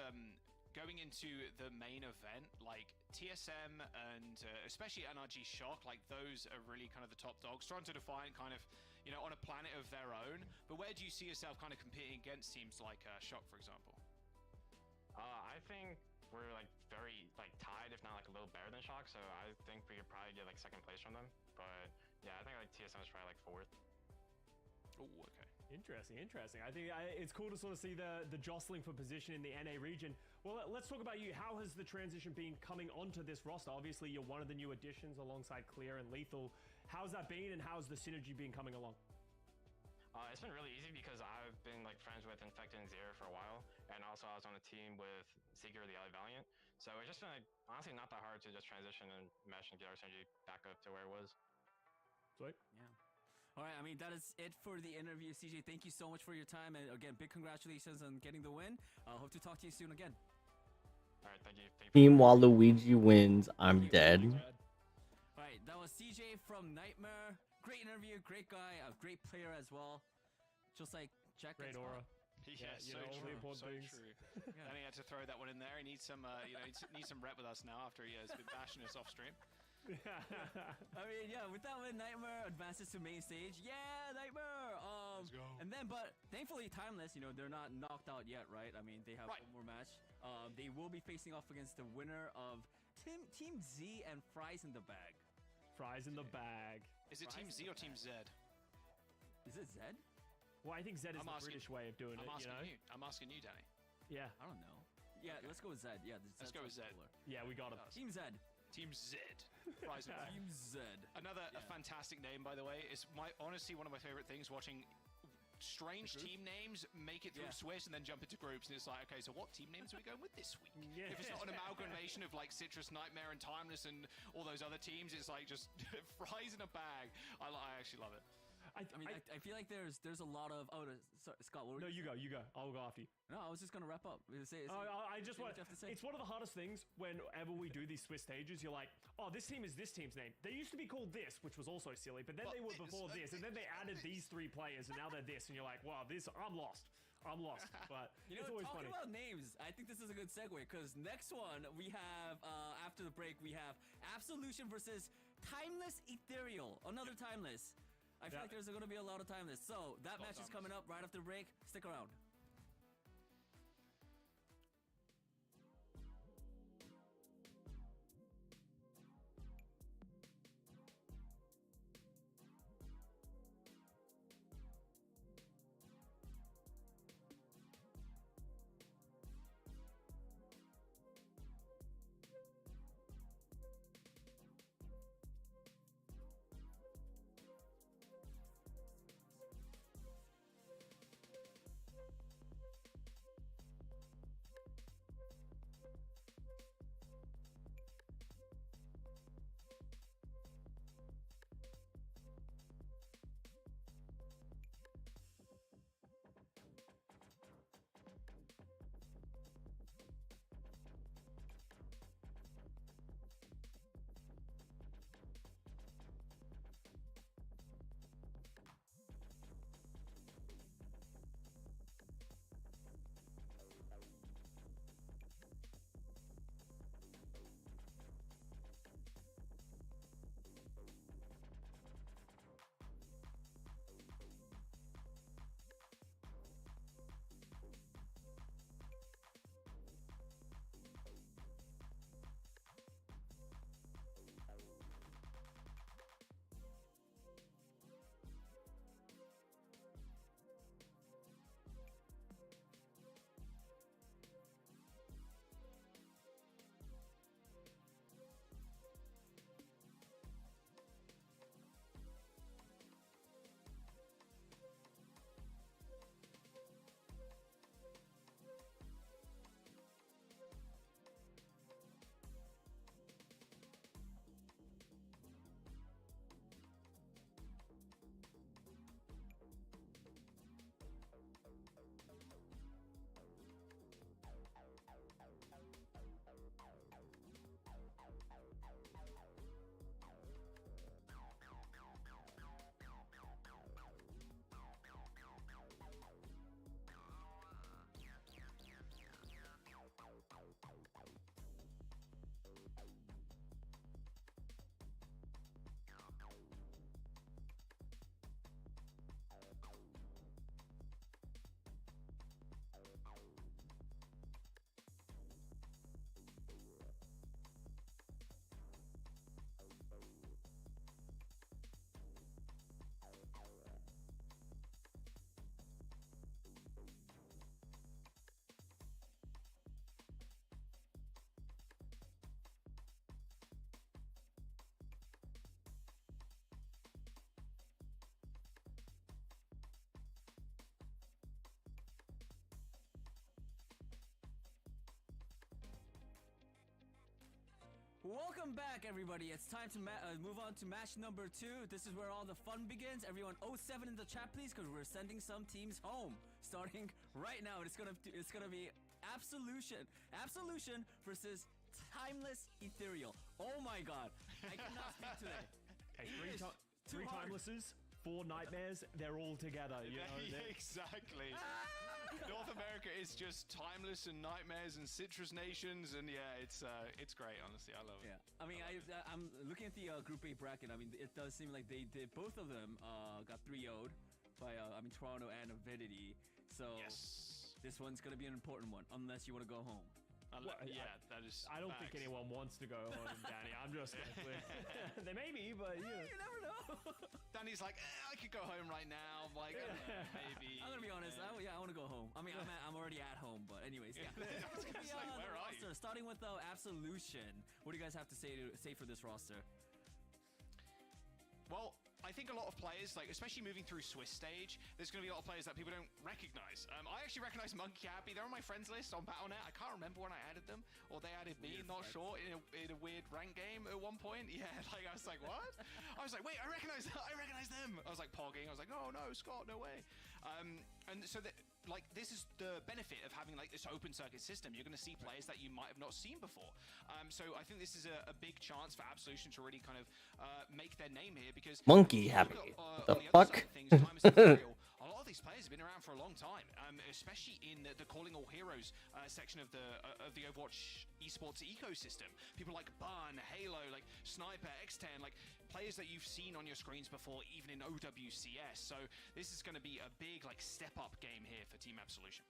going into the main event, like TSM and especially NRG Shock, like those are really kind of the top dogs, trying to define kind of, you know, on a planet of their own. But where do you see yourself kind of competing against teams like Shock, for example? I think we're like very like tied, if not like a little better than Shock. So I think we could probably get like second place from them. But yeah, I think like TSM is probably like 4th. Oh, okay. Interesting. I think it's cool to sort of see the jostling for position in the NA region. Well, let's talk about you. How has the transition been coming onto this roster? Obviously, you're one of the new additions alongside Clear and Lethal. How's that been, and how's the synergy been coming along? It's been really easy because I've been like friends with Infected and Zero for a while, and also I was on a team with Seeker, the LA Valiant. So it's just been like honestly not that hard to just transition and mesh and get our synergy back up to where it was. Sweet. Yeah. All right, I mean, that is it for the interview. CJ, thank you so much for your time. And again, big congratulations on getting the win. Hope to talk to you soon again. All right, thank you. Team Waluigi wins. I'm dead. All right, that was CJ from Nightmare. Great interview, great guy, a great player as well. Just like Jack. Great aura. Yeah, you so know, true. important So things. true. And he had to throw that one in there. He needs some, you know, needs some rep with us now after he has been bashing us off stream. I mean, yeah, with that one, Nightmare advances to main stage. Yeah, Nightmare! Let's go. And then, but thankfully, Timeless, you know, they're not knocked out yet, right? I mean, they have one more match. They will be facing off against the winner of Team Z and Fries in the bag. Fries in the bag. Is it Team Z or Team Z? Is it Zed? Well, I think Zed is the British way of doing it. I'm asking you, Danny. Yeah. I don't know. Yeah, let's go with Zed. Yeah, let's go with Zed. Yeah, we got him. Team Zed. Team Z. Fries and Team Zed. Another a fantastic name, by the way. It's honestly one of my favorite things. Watching strange team names make it through Swiss and then jump into groups, and it's like, okay, so what team names are we going with this week? Yeah. If it's not an amalgamation of like Citrus, Nightmare, and Timeless, and all those other teams, it's like just fries in a bag. I actually love it. I feel like there's a lot of sorry, Scott. What were you go. I'll go after you. No, I was just gonna wrap up. I just want. It's one of the hardest things whenever we do these Swiss stages. You're like, oh, this team is this team's name. They used to be called this, which was also silly, but then they were before this, and then they added these 3 players, and now they're this, and you're like, wow, I'm lost. But it's always talking funny. about names, I think this is a good segue because next one we have after the break we have Absolution versus Timeless Ethereal. Another Timeless. I feel like there's going to be a lot of Timeless. So that match is coming up right after the break. Stick around. Welcome back, everybody. It's time to move on to match number 2. This is where all the fun begins. Everyone 07 in the chat, please, because we're sending some teams home. Starting right now, it's gonna be Absolution versus Timeless Ethereal. Oh my God, I cannot speak today. Hey, three Timelesses, 4 Nightmares. They're all together. You know, exactly. North America is just Timeless and Nightmares and Citrus Nations, and yeah, it's great. Honestly, I love it. Yeah, I mean, I'm looking at the Group A bracket. I mean, it does seem like they did both of them got 3-0'd by Toronto and Avidity. So this one's gonna be an important one, unless you want to go home. Yeah, that is. I don't think facts. anyone wants to go home, Danny. I'm just gonna quit. They may be, but you know. You never know. Danny's like, I could go home right now. I'm like, I don't know, maybe. I'm gonna be honest. I want to go home. I mean, I'm already at home, but anyways. Yeah. I was gonna say, where are you? Starting with Absolution. What do you guys have to say for this roster? Well, I think a lot of players, like especially moving through Swiss stage, there's going to be a lot of players that people don't recognize. I actually recognize Monkey Happy. They're on my friends list on Battle.net. I can't remember when I added them, or they added me. Not sure. In a weird rank game at one point. Yeah, like I was like, what? I was like, wait, I recognize them. I was like pogging. I was like, no, Scott, no way. And so that, like, this is the benefit of having like this open circuit system. You're going to see players that you might have not seen before. So I think this is a big chance for Absolution to really kind of make their name here, because Monkey Happy. What the fuck? A lot of these players have been around for a long time, especially in the Calling All Heroes section of the Overwatch esports ecosystem. People like Bun, Halo, like Sniper, X10, like players that you've seen on your screens before, even in OWCS. So this is going to be a big like step up game here for Team Absolution.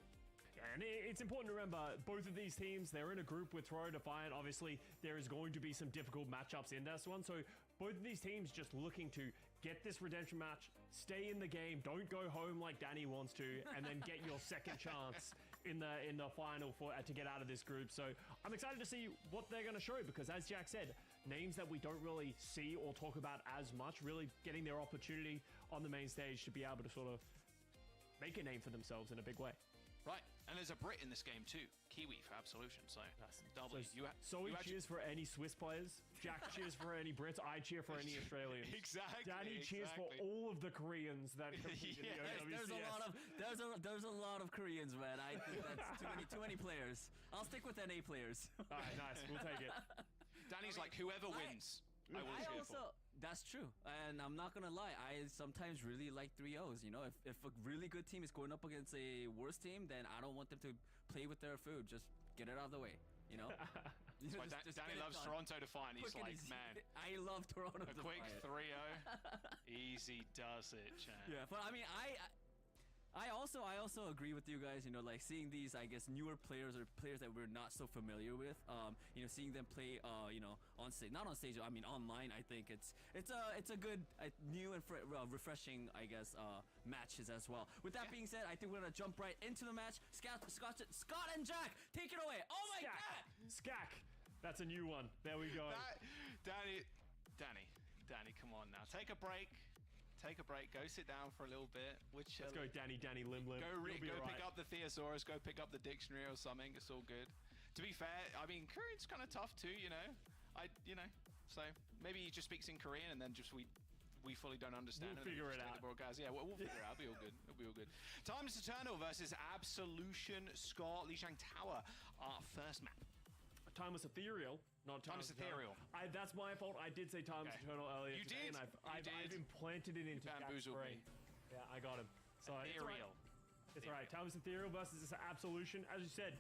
And it's important to remember, both of these teams, they're in a group with Throw Defiant. Obviously, there is going to be some difficult matchups in this one. So both of these teams just looking to get this redemption match, stay in the game, don't go home like Danny wants to, and then get your second chance in the final to get out of this group. So I'm excited to see what they're going to show, because as Jack said, names that we don't really see or talk about as much, really getting their opportunity on the main stage to be able to sort of make a name for themselves in a big way. Right, and there's a Brit in this game too, Kiwi for Absolution. So that's double. So he cheers for any Swiss players. Jack cheers for any Brits. I cheer for any Australians. Exactly. Danny cheers for all of the Koreans that compete in the OWCS. There's a lot of Koreans, man. I think that's too many players. I'll stick with NA players. All right, nice. We'll take it. Danny's like, whoever wins, I will cheer for. That's true, and I'm not gonna lie, I sometimes really like 3-0s. You know, if a really good team is going up against a worse team, then I don't want them to play with their food. Just get it out of the way, you know? That's why Danny loves Toronto Defiant. He's like, man, I love Toronto Defiant. A quick 3-0, easy does it, Chan. Yeah, but I mean, I also agree with you guys, you know, like seeing these, I guess, newer players or players that we're not so familiar with, you know, seeing them play, you know, on stage, not on stage, I mean online. I think it's a good, new and refreshing, I guess, matches as well. With that being said, I think we're gonna jump right into the match. Scott and Jack, take it away. Oh my God, Skak. That's a new one. There we go. Danny, come on now, take a break. Take a break, go sit down for a little bit. Let's go, Danny, Lim. Go pick up the Thesaurus, go pick up the dictionary or something. It's all good. To be fair, I mean, Korean's kind of tough too, you know. So maybe he just speaks in Korean and then just we fully don't understand. We'll figure it out. Yeah, we'll figure it out. It'll be all good. Timeless Eternal versus Absolution Scott Lijiang Tower. Our first map. Timeless Ethereal, not Timeless Ethereal. That's my fault. I did say Timeless Eternal earlier. You did. I've implanted it into Jack's brain. Yeah, I got him. So Ethereal. It's all right. Timeless Ethereal versus Absolution. As you said,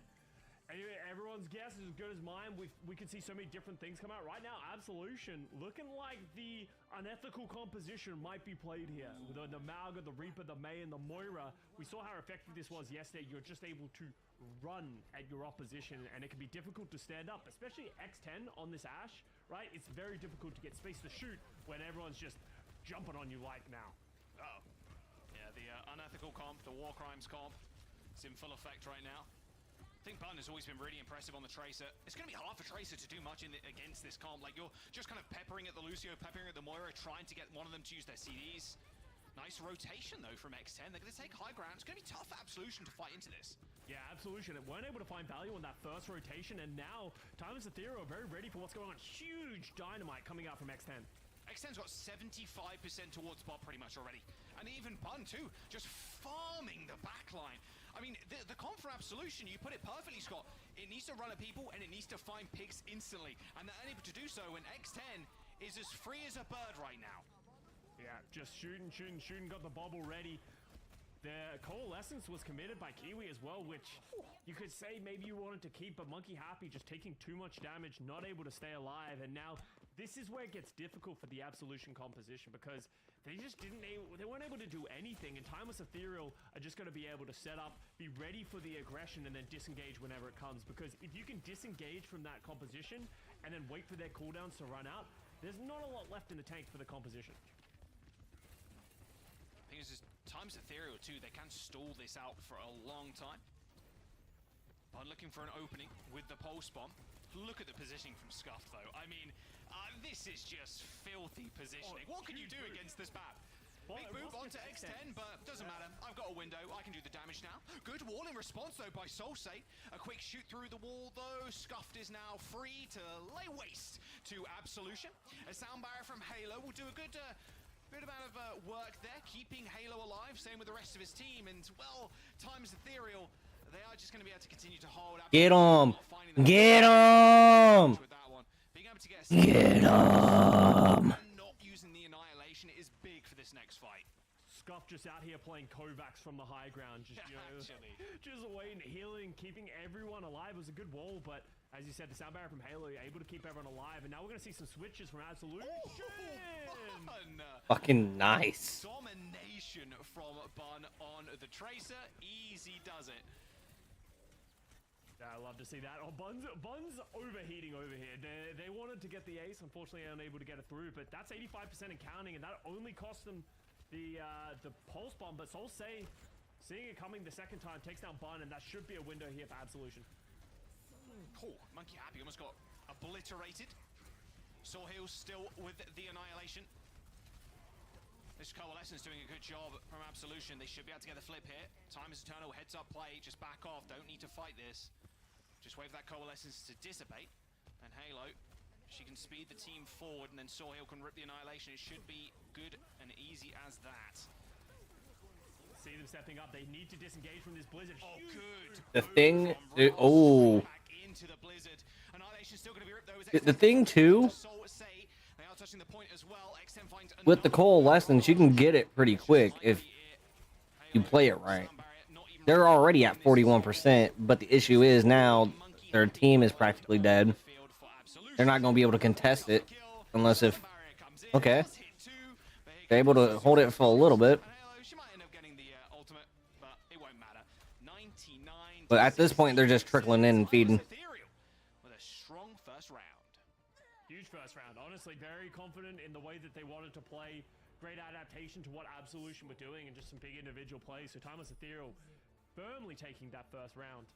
everyone's guess is as good as mine. We could see so many different things come out. Right now, Absolution looking like the unethical composition might be played here. With the Malga, the Reaper, the Mei, and the Moira. We saw how effective this was yesterday. You're just able to run at your opposition, and it can be difficult to stand up, especially X10 on this Ashe, right? It's very difficult to get space to shoot when everyone's just jumping on you like now. Uh-oh. Yeah, the unethical comp, the war crimes comp, it's in full effect right now. I think Bun has always been really impressive on the Tracer. It's going to be hard for Tracer to do much against this comp. Like, you're just kind of peppering at the Lucio, peppering at the Moira, trying to get one of them to use their CDs. Nice rotation, though, from X10. They're going to take high ground. It's going to be tough for Absolution to fight into this. Yeah, Absolution weren't able to find value on that first rotation, and now Timeless Ethereal are very ready for what's going on. Huge dynamite coming out from X10. X10's got 75% towards bot pretty much already. And even Bun, too, just farming the backline. I mean, the comp for Absolution, you put it perfectly, Scott. It needs to run at people, and it needs to find picks instantly. And they're unable to do so when X10 is as free as a bird right now. Yeah, just shooting, got the bubble ready. The Coalescence was committed by Kiwi as well, which you could say maybe you wanted to keep, but Monkey Happy just taking too much damage, not able to stay alive, and now this is where it gets difficult for the Absolution composition because they just they weren't able to do anything, and Timeless Ethereal are just going to be able to set up, be ready for the aggression, and then disengage whenever it comes. Because if you can disengage from that composition and then wait for their cooldowns to run out, there's not a lot left in the tank for the composition. I think it's just Timeless Ethereal too. They can stall this out for a long time. But looking for an opening with the pulse bomb. Look at the positioning from Scuff though. I mean, this is just filthy positioning. What can you do against this map? Big move onto X10, but doesn't matter. I've got a window. I can do the damage now. Good wall in response though by Soulsate. A quick shoot through the wall though. Scuffed is now free to lay waste to Absolution. A sound barrier from Halo will do a good amount of work there, keeping Halo alive. Same with the rest of his team. And well, Timeless Ethereal, they are just going to be able to continue to hold up. Get him! Get him! Get him! Not using the Annihilation is big for this next fight. Scuff just out here playing Kovacs from the high ground, just just waiting, healing, keeping everyone alive. It was a good wall, but as you said, the sound barrier from Halo able to keep everyone alive, and now we're gonna see some switches from Absolution. Fucking nice. Domination from Bun on the Tracer. Easy does it. I love to see that. Oh, Bun's overheating over here. They wanted to get the ace, unfortunately unable to get it through, but that's 85% and counting, and that only cost them the pulse bomb. But Soulsay, seeing it coming the second time, takes down Bun, and that should be a window here for Absolution. Cool. Monkey Happy almost got obliterated. Soulhill still with the Annihilation. This Coalescence doing a good job from Absolution. They should be able to get the flip here. Time is eternal. Heads up play. Just back off. Don't need to fight this. Just wait for that Coalescence to dissipate. And Halo, she can speed the team forward, and then Soulhill can rip the Annihilation. It should be good and easy as that. See them stepping up. They need to disengage from this Blizzard. Oh, good. The thing, oh. Back into the Blizzard. Annihilation still going to be ripped though. The thing too, they are touching the point as well. X10 finds with the Coalescence, you can get it pretty quick if you play it right. They're already at 41%, but the issue is now their team is practically dead. They're not going to be able to contest it unless if, okay, they're able to hold it for a little bit. But at this point, they're just trickling in and feeding. With a strong first round. Huge first round. Honestly, very confident in the way that they wanted to play. Great adaptation to what Absolution were doing and just some big individual plays. So Timeless Ethereal firmly taking that first round.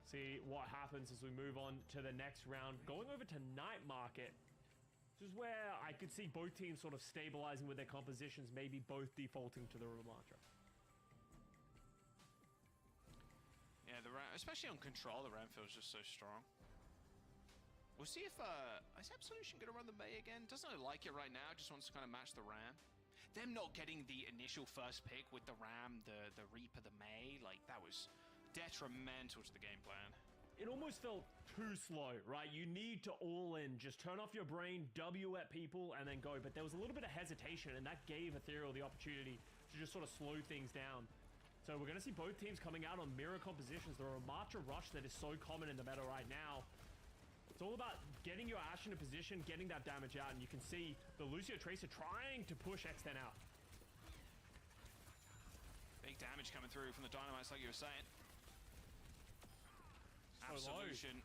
See what happens as we move on to the next round. Going over to Night Market. This is where I could see both teams sort of stabilizing with their compositions, maybe both defaulting to the Ramatra. Yeah, especially on control, the Ram feels just so strong. We'll see if is Absolution going to run the May again? Doesn't really like it right now. Just wants to kind of match the Ram. Them not getting the initial first pick with the Ram, the Reaper, the May, like that was detrimental to the game plan. It almost felt too slow, right? You need to all in, just turn off your brain, W at people, and then go. But there was a little bit of hesitation, and that gave Ethereal the opportunity to just sort of slow things down. So we're going to see both teams coming out on mirror compositions. The Ramatra rush that is so common in the meta right now. It's all about getting your Ashe in a position, getting that damage out, and you can see the Lucio Tracer trying to push X10 out. Big damage coming through from the Dynamites, like you were saying. Absolution.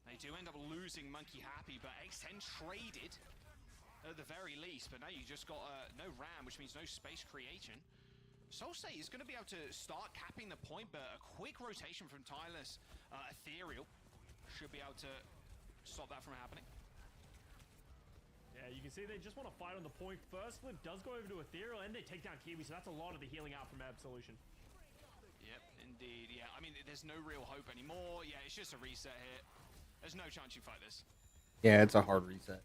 They do end up losing Monkey Happy, but X10 traded at the very least. But now you just got no Ram, which means no space creation. Soulsay is going to be able to start capping the point, but a quick rotation from Timeless Ethereal should be able to stop that from happening. Yeah, you can see they just want to fight on the point. First flip does go over to Ethereal, and they take down Kiwi, so that's a lot of the healing out from Absolution. Yep, indeed. Yeah, I mean, there's no real hope anymore. Yeah, it's just a reset here. There's no chance you fight this. Yeah, it's a hard reset.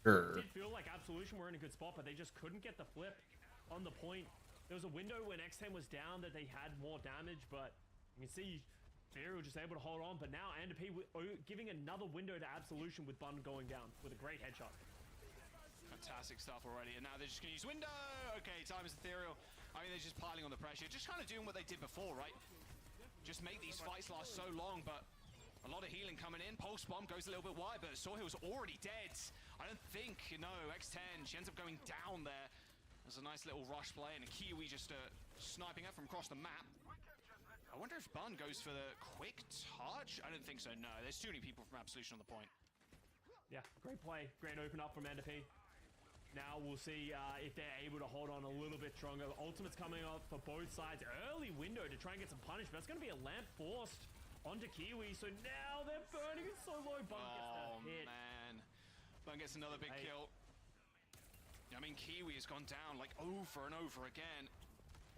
Sure. It did feel like Absolution were in a good spot, but they just couldn't get the flip on the point. There was a window when X10 was down that they had more damage, but you can see Ethereal just able to hold on. But now P giving another window to Absolution with Bun going down with a great headshot. Fantastic stuff already, and now they're just going to use window. Okay, Timeless Ethereal I mean, they're just piling on the pressure, just kind of doing what they did before, right? Just make these fights last so long, but a lot of healing coming in. Pulse Bomb goes a little bit wide, but Sawhill's already dead. I don't think, no, X10, she ends up going down there. There's a nice little rush play, and a Kiwi just sniping her from across the map. I wonder if Bun goes for the quick touch. I don't think so, no. There's too many people from Absolution on the point. Yeah, great play. Great open up from NDP. Now we'll see if they're able to hold on a little bit stronger. Ultimate's coming up for both sides. Early window to try and get some punish, but it's going to be a lamp forced onto Kiwi. So now they're burning it so low. Bun gets the hit. Man. Bun gets another big kill. I mean, Kiwi has gone down like over and over again.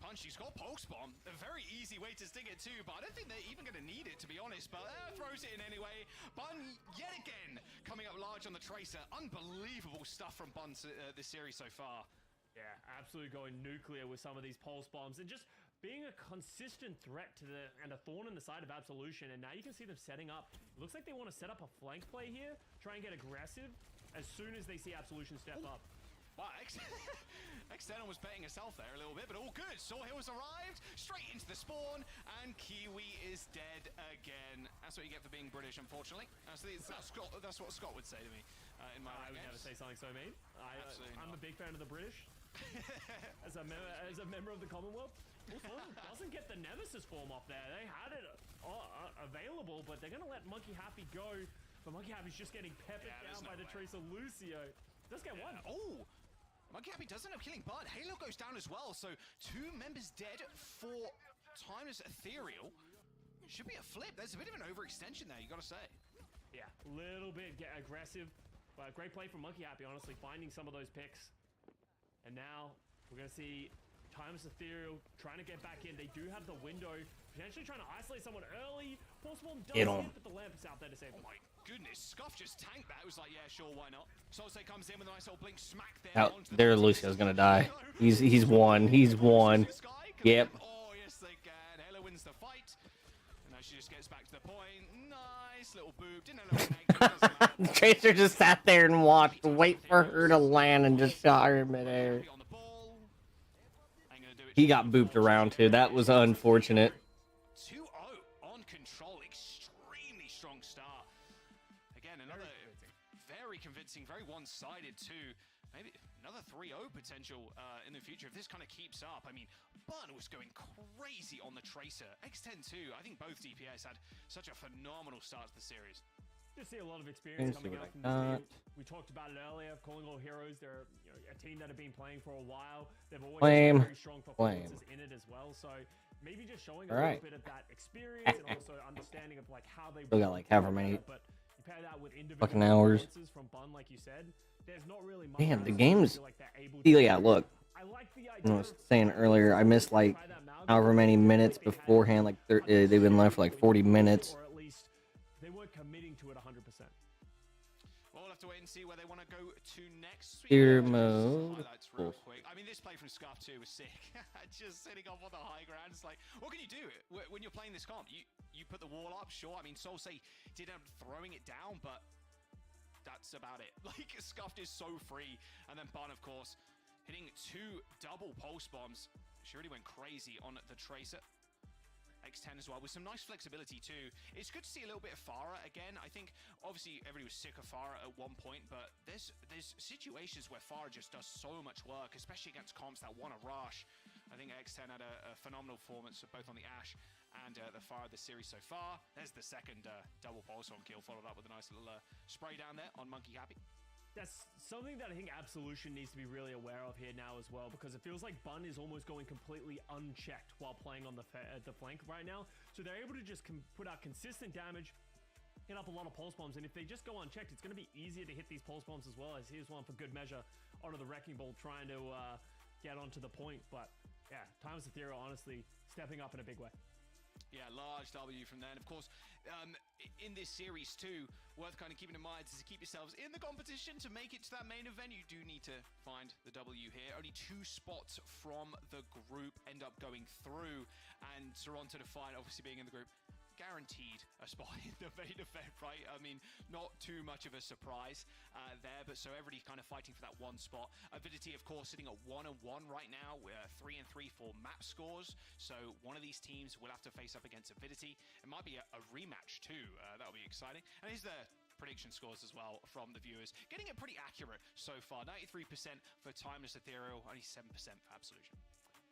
Punchy's got Pulse Bomb. A very easy way to stick it too, but I don't think they're even going to need it, to be honest. But throws it in anyway. Bun, yet again, coming up large on the Tracer. Unbelievable stuff from Bun this series so far. Yeah, absolutely going nuclear with some of these Pulse Bombs. And just being a consistent threat to and a thorn in the side of Absolution. And now you can see them setting up. It looks like they want to set up a flank play here. Try and get aggressive as soon as they see Absolution step up. Wow, External was betting herself there a little bit, but all good. Sawhill's arrived, straight into the spawn, and Kiwi is dead again. That's what you get for being British, unfortunately. That's what Scott would say to me in my I would never say something so mean. I'm a big fan of the British. as a member of the Commonwealth, doesn't get the Nemesis form off there. They had it available, but they're going to let Monkey Happy go. But Monkey Happy's just getting peppered down by the Tracer Lucio. Does get one. Oh! Monkey Happy does end up killing Bud. Halo goes down as well, so 2 members dead for Timeless Ethereal. Should be a flip. There's a bit of an overextension there, you gotta say. Yeah, little bit aggressive, but great play from Monkey Happy, honestly, finding some of those picks. And now we're gonna see Timeless Ethereal trying to get back in. They do have the window, potentially trying to isolate someone early. Pulse Bomb does hit, but the lamp is out there to save him. Oh my goodness, Scuff just tanked that. It was like, yeah, sure, why not? Solsei comes in with a nice old blink smack there. Out there, Lucio's gonna die. He's won. He's won. Yep. Oh yes, they can. Hela wins the fight. And now she just gets back to the point. Nice little boob. Didn't know Tracer just sat there and watched, wait for her to land, and just shot her in midair. He got booped around too. That was unfortunate. 2-0 on control. Extremely strong start. Again, another very convincing, very one-sided too. Maybe another 3-0 potential in the future if this kind of keeps up. I mean, Bun was going crazy on the Tracer. X10 too. I think both DPS had such a phenomenal start to the series. Just see a lot of experience coming out from this team. We talked about it earlier. Calling all heroes, they're a team that have been playing for a while. They've always had very strong performances in it as well. So maybe just showing a little bit of that experience and also understanding of like how they. Still got like however many but you pair that with individual fucking hours. From Bun, like you said, there's not really much. Damn, the game's. Yeah, look. I like the I was saying earlier, I missed like however many minutes beforehand. Like they've been left for like 40 minutes. Or at least they weren't committing to it 100%. Well, we'll have to wait and see where they want to go to next. Steer mode. Real quick. I mean, this play from Scuff too was sick. Just sitting off on the high ground. It's like, what can you do when you're playing this comp? You put the wall up, sure. I mean, Solsei did end up throwing it down, but that's about it. Like, Scuffed is so free. And then Bun, of course, hitting 2 double pulse bombs. She really went crazy on the Tracer. X10 as well, with some nice flexibility too. It's good to see a little bit of Farah again. I think, obviously, everybody was sick of Farah at one point, but there's situations where Farah just does so much work, especially against comps that want to rush. I think X10 had a phenomenal performance both on the Ashe and the Farah this series so far. There's the second double pulse on kill, followed up with a nice little spray down there on Monkey Happy. That's something that I think Absolution needs to be really aware of here now as well, because it feels like Bun is almost going completely unchecked while playing on the flank right now. So they're able to just put out consistent damage, hit up a lot of pulse bombs, and if they just go unchecked, it's going to be easier to hit these pulse bombs as well. As here's one for good measure onto the Wrecking Ball, trying to get onto the point. But yeah, Timeless Ethereal honestly stepping up in a big way. Yeah, large W from there. And of course, in this series too, worth kind of keeping in mind is to keep yourselves in the competition to make it to that main event. You do need to find the W here. Only 2 spots from the group end up going through, and Toronto Defiant obviously being in the group guaranteed a spot in the main event, right? I mean, not too much of a surprise there, but so everybody's kind of fighting for that one spot. Avidity, of course, sitting at 1-1 right now. We're 3-3 for map scores, so one of these teams will have to face up against Avidity. It might be a rematch too. That'll be exciting. And here's the prediction scores as well from the viewers. Getting it pretty accurate so far. 93% for Timeless Ethereal, only 7% for Absolution.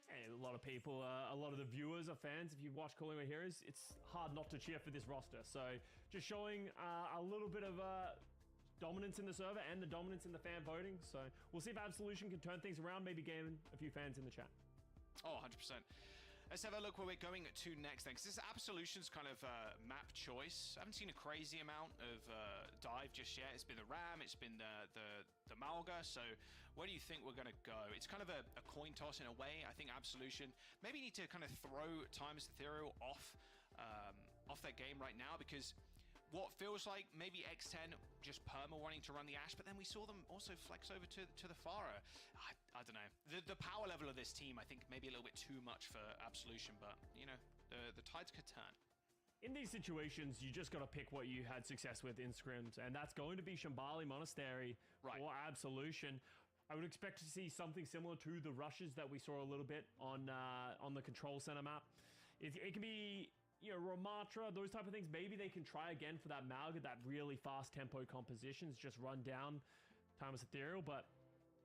And a lot of people, a lot of the viewers are fans. If you've watched Calling Our Heroes, it's hard not to cheer for this roster. So just showing a little bit of dominance in the server and the dominance in the fan voting. So we'll see if Absolution can turn things around, maybe gain a few fans in the chat. Oh, 100%. Let's have a look where we're going to next then, because this is Absolution's kind of map choice. I haven't seen a crazy amount of dive just yet. It's been the Ram, it's been the Malga, so where do you think we're going to go? It's kind of a coin toss in a way. I think Absolution maybe need to kind of throw Timeless Ethereal off their game right now, because what feels like maybe X10 just perma wanting to run the Ashe, but then we saw them also flex over to the Pharah. I don't know. The power level of this team, I think, maybe a little bit too much for Absolution, but, you know, the tides could turn. In these situations, you just got to pick what you had success with in scrims, and that's going to be Shambali Monastery or Absolution. I would expect to see something similar to the rushes that we saw a little bit on the Control Center map. It can be, you know, Ramatra, those type of things. Maybe they can try again for that Malga, that really fast tempo compositions, just run down Timeless Ethereal. But,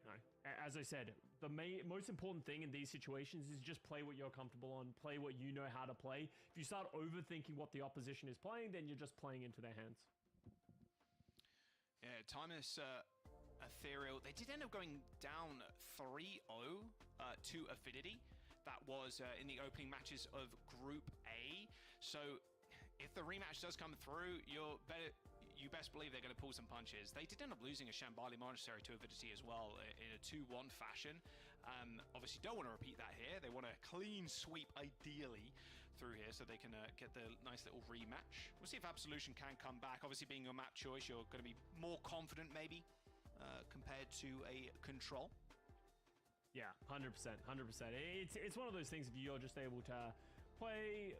you know, as I said, the most important thing in these situations is just play what you're comfortable on, play what you know how to play. If you start overthinking what the opposition is playing, then you're just playing into their hands. Yeah, Timeless Ethereal, they did end up going down 3-0 to Avidity. That was in the opening matches of Group A. So if the rematch does come through, you best believe they're going to pull some punches. They did end up losing a Shambali Monastery to Avidity as well in a 2-1 fashion. Obviously don't want to repeat that here. They want a clean sweep ideally through here so they can get the nice little rematch. We'll see if Absolution can come back. Obviously being your map choice, you're going to be more confident maybe compared to a Control. Yeah, 100%, 100%. It's one of those things, if you're just able to play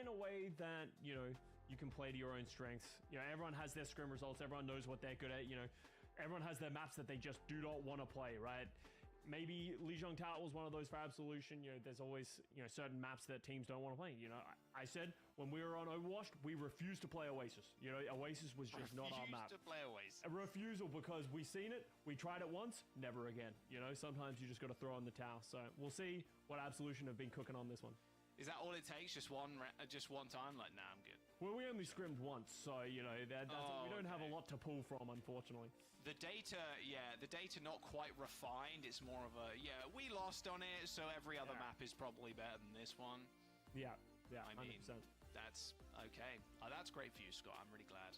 in a way that, you know, you can play to your own strengths. You know, everyone has their scrim results, everyone knows what they're good at, you know, everyone has their maps that they just do not want to play, right? Maybe Lijiang Tower was one of those for Absolution. You know, there's always, you know, certain maps that teams don't want to play. You know, I said when we were on Overwatch, we refused to play Oasis. You know, Oasis was just not our map. Refused to play Oasis. A refusal because we seen it, we tried it once, never again. You know, sometimes you just got to throw in the towel. So we'll see what Absolution have been cooking on this one. Is that all it takes? Just one time? Like, nah, I'm good. Well, we only scrimmed once, so, you know, we don't have a lot to pull from, unfortunately. The data not quite refined. It's more of a, we lost on it, so every other map is probably better than this one. Yeah, I 100%. mean, that's okay. That's great for you, Scott. I'm really glad.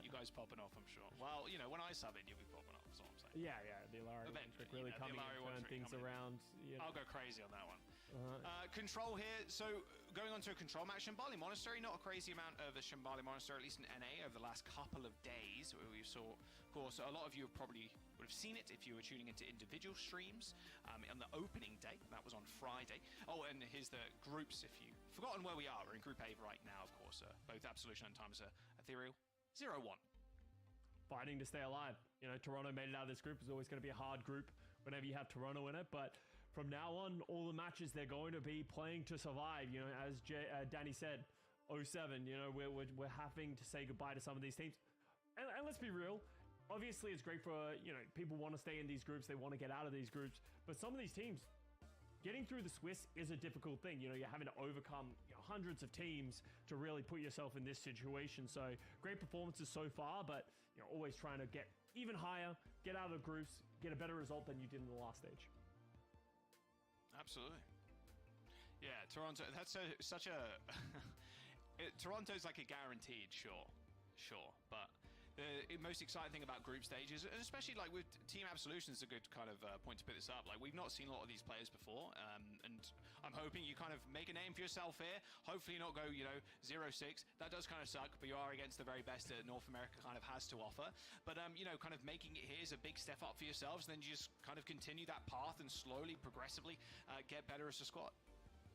You guys popping off, I'm sure. Well, you know, when I sub in, you'll be popping off, that's all I'm saying. Yeah, the Ilari trick really coming and turn things around. You know. I'll go crazy on that one. Control here, so going on to a Control match. Shambali Monastery, not a crazy amount of a Shambali Monastery, at least in NA, over the last couple of days. We saw, of course, a lot of you probably would have seen it if you were tuning into individual streams on the opening day. That was on Friday. Oh, and here's the groups, if you've forgotten where we are. We're in Group A right now, of course. Both Absolution and Timeless Ethereal. 0-1. Fighting to stay alive. You know, Toronto made it out of this group. It's always going to be a hard group whenever you have Toronto in it, but from now on, all the matches they're going to be playing to survive. You know, as Danny said, 07. You know, we're having to say goodbye to some of these teams, and let's be real. Obviously, it's great for, you know, people want to stay in these groups. They want to get out of these groups, but some of these teams, getting through the Swiss is a difficult thing. You know, you're having to overcome, you know, hundreds of teams to really put yourself in this situation. So great performances so far, but, you know, always trying to get even higher, get out of groups, get a better result than you did in the last stage. Absolutely. Yeah, Toronto, that's such a... Toronto's like a guaranteed, sure, but the most exciting thing about group stages, and especially like with Team Absolution, is a good kind of point to pick this up. Like, we've not seen a lot of these players before, and I'm hoping you kind of make a name for yourself here. Hopefully not go, you know, 0-6. That does kind of suck, but you are against the very best that North America kind of has to offer. But, you know, kind of making it here is a big step up for yourselves, then you just kind of continue that path and slowly, progressively get better as a squad.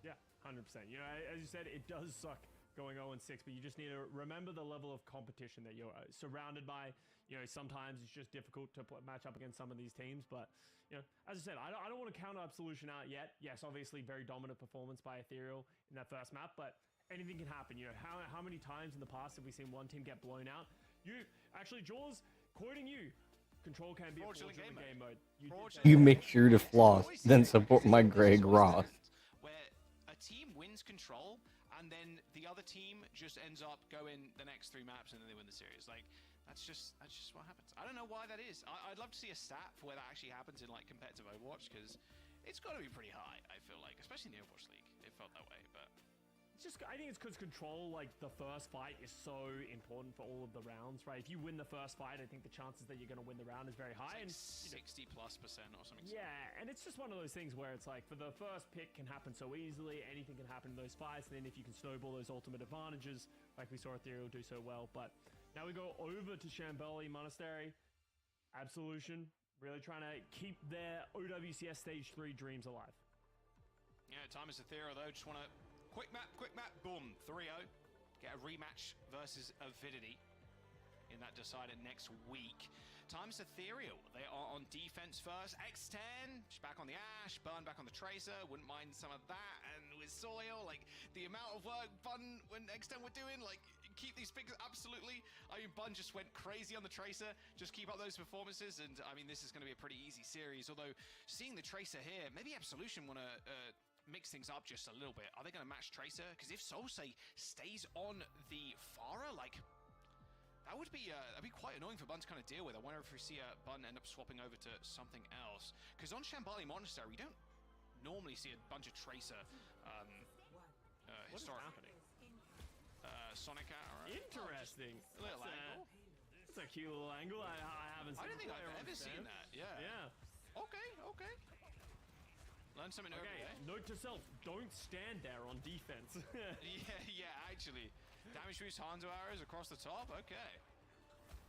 Yeah, 100%. You know, as you said, it does suck going 0-6, but you just need to remember the level of competition that you're surrounded by. You know, sometimes it's just difficult to match up against some of these teams, but you know, as I said, I don't want to count Absolution out yet. Yes, obviously very dominant performance by Ethereal in that first map, but anything can happen. You know, how many times in the past have we seen one team get blown out? You actually, Jaws, quoting you, control can be a fraudulent game mode. You make sure to floss, then support my Greg Ross. Where a team wins control, and then the other team just ends up going the next 3 maps, and then they win the series. Like, that's just what happens. I don't know why that is. I'd love to see a stat for where that actually happens in like competitive Overwatch, because it's got to be pretty high. I feel like, especially in the Overwatch League, it felt that way. But it's just, I think it's because control, like the first fight, is so important for all of the rounds, right? If you win the first fight, I think the chances that you're going to win the round is very high. It's like and 60+% or something. Yeah, and it's just one of those things where it's like, for the first pick can happen so easily, anything can happen in those fights, and then if you can snowball those ultimate advantages, like we saw Ethereal do so well. But now we go over to Shamboli Monastery. Absolution, really trying to keep their OWCS Stage 3 dreams alive. Yeah, time is Ethereal though, just want to quick map, boom, 3-0. Get a rematch versus Avidity in that decided next week. Time's Ethereal. They are on defense first. X10, just back on the Ash, Burn back on the Tracer. Wouldn't mind some of that. And with Soil, like, the amount of work Bun when X10 were doing, like, keep these picks, absolutely. I mean, Bun just went crazy on the Tracer. Just keep up those performances. And, I mean, this is going to be a pretty easy series. Although, seeing the Tracer here, maybe Absolution want to mix things up just a little bit. Are they going to match Tracer? Because if Solsei stays on the Pharah, like, that would be that'd be quite annoying for Bun to kind of deal with. I wonder if we see Bun end up swapping over to something else. Because on Shambali Monastery, we don't normally see a bunch of Tracer What is happening? Sonic arrow. Interesting. A little angle. It's a cute little angle. I haven't seen I don't think I've ever seen that. Yeah. Yeah. Okay. Learn something new every day. Note to self, don't stand there on defense. yeah, actually. Damage boost Hanzo arrows across the top. Okay.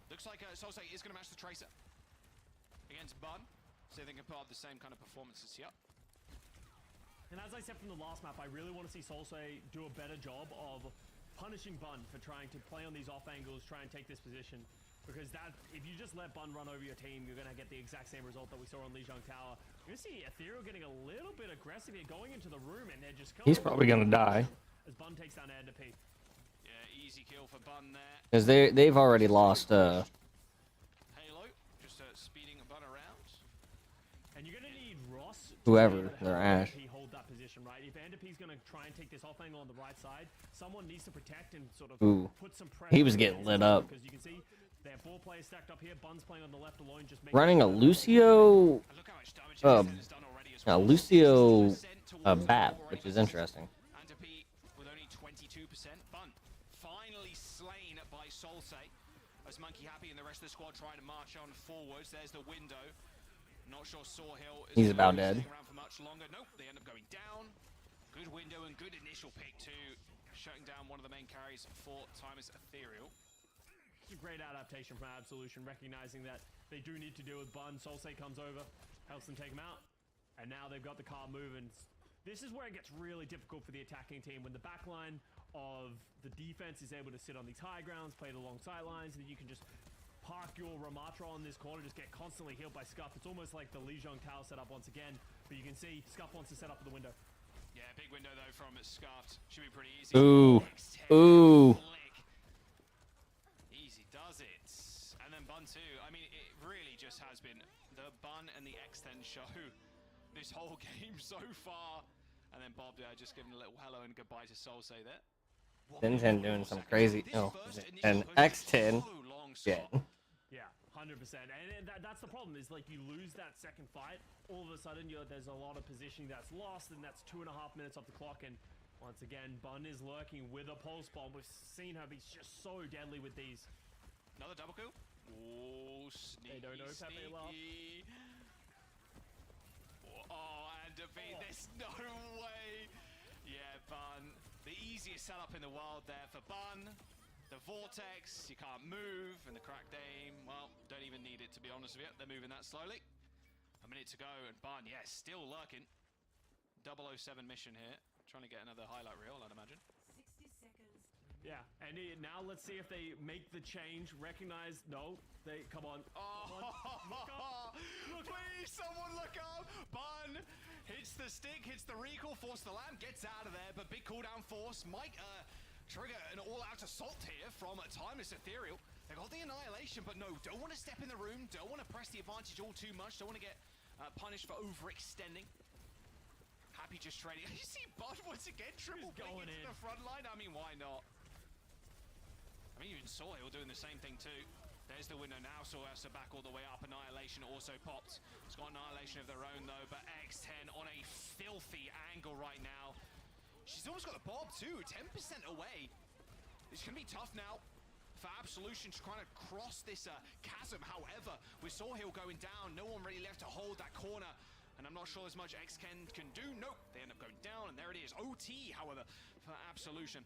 Looks like Solsei is going to match the Tracer against Bun. So they can put up the same kind of performances here. And as I said from the last map, I really want to see Solsei do a better job of punishing Bun for trying to play on these off angles, try and take this position. Because that, if you just let Bun run over your team, you're going to get the exact same result that we saw on Lijiang Tower. You're going to see Ethereal getting a little bit aggressive here, going into the room, and they're just... He's probably going to die. As Bun takes down Ed to P. Yeah, easy kill for Bun there. Because they've already lost... Halo, just speeding Bun around. And you're going to need Ross... Whoever, their Ash. Hold that position, right? If Enderp's going to try and take this off angle on the right side, someone needs to protect and sort of put some pressure... He was getting lit up. Because you can see... They have 4 players stacked up here. Bun's playing on the left alone, just running a Lucio, Lucio BAP, which is interesting. Antipi with only 22%. Bun finally slain by Solsei. As Monkey Happy and the rest of the squad trying to march on forwards. There's the window. Not sure Sawhill is He's about dead. around for much longer. Nope, they end up going down. Good window and good initial pick too, shutting down one of the main carries for Timeless Ethereal. It's a great adaptation from Absolution, recognizing that they do need to deal with Bun. Solsei comes over, helps them take him out, and now they've got the car moving. This is where it gets really difficult for the attacking team, when the backline of the defense is able to sit on these high grounds, play the long sight lines, and you can just park your Ramatra on this corner, just get constantly healed by Scuff. It's almost like the Lijiang Tower setup once again, but you can see Scuff wants to set up for the window. Yeah, big window though from Scuffed. Should be pretty easy. Ooh. Easy does it. And then Bun too. I mean, it really just has been the Bun and the X10 show this whole game so far. And then Bob just giving a little hello and goodbye to Solsei there. 10-10 doing some crazy... Oh, and X10. Yeah. Yeah, 100%. And that's the problem, is like you lose that second fight, all of a sudden there's a lot of positioning that's lost, and that's 2.5 minutes off the clock. And once again, Bun is lurking with a pulse bomb. We've seen her be just so deadly with these. Another double kill. Oh, sneaky, they don't know Pepe well. Oh, and there's no way. Yeah, Bun. The easiest setup in the world there for Bun. The Vortex, you can't move, and the cracked aim, well, don't even need it, to be honest with you. They're moving that slowly. A minute to go, and Bun, yes, still lurking. 007 mission here. Trying to get another highlight reel, I'd imagine. 60 seconds Yeah, and now let's see if they make the change. Recognize, no, they come on. Oh, Look up. please, someone look up. Bun hits the stick, hits the recall, force the lamp, gets out of there, but big cooldown force might trigger an all-out assault here from Timeless Ethereal. They got the annihilation, but no, don't want to step in the room, don't want to press the advantage all too much, don't want to get punished for overextending. Happy just trading. You see Bud once again triple going into the front line. I mean, why not? I mean, even Soil doing the same thing too. There's the window now. Soil has to back all the way up. Annihilation also popped. It's got Annihilation of their own though, but X10 on a filthy angle right now. She's almost got the Bob too, 10% away. It's gonna be tough now for Absolution trying to cross this chasm. However, with Soil going down, no one really left to hold that corner. And I'm not sure as much X10 can do. Nope, they end up going down, and there it is. OT, however, for Absolution.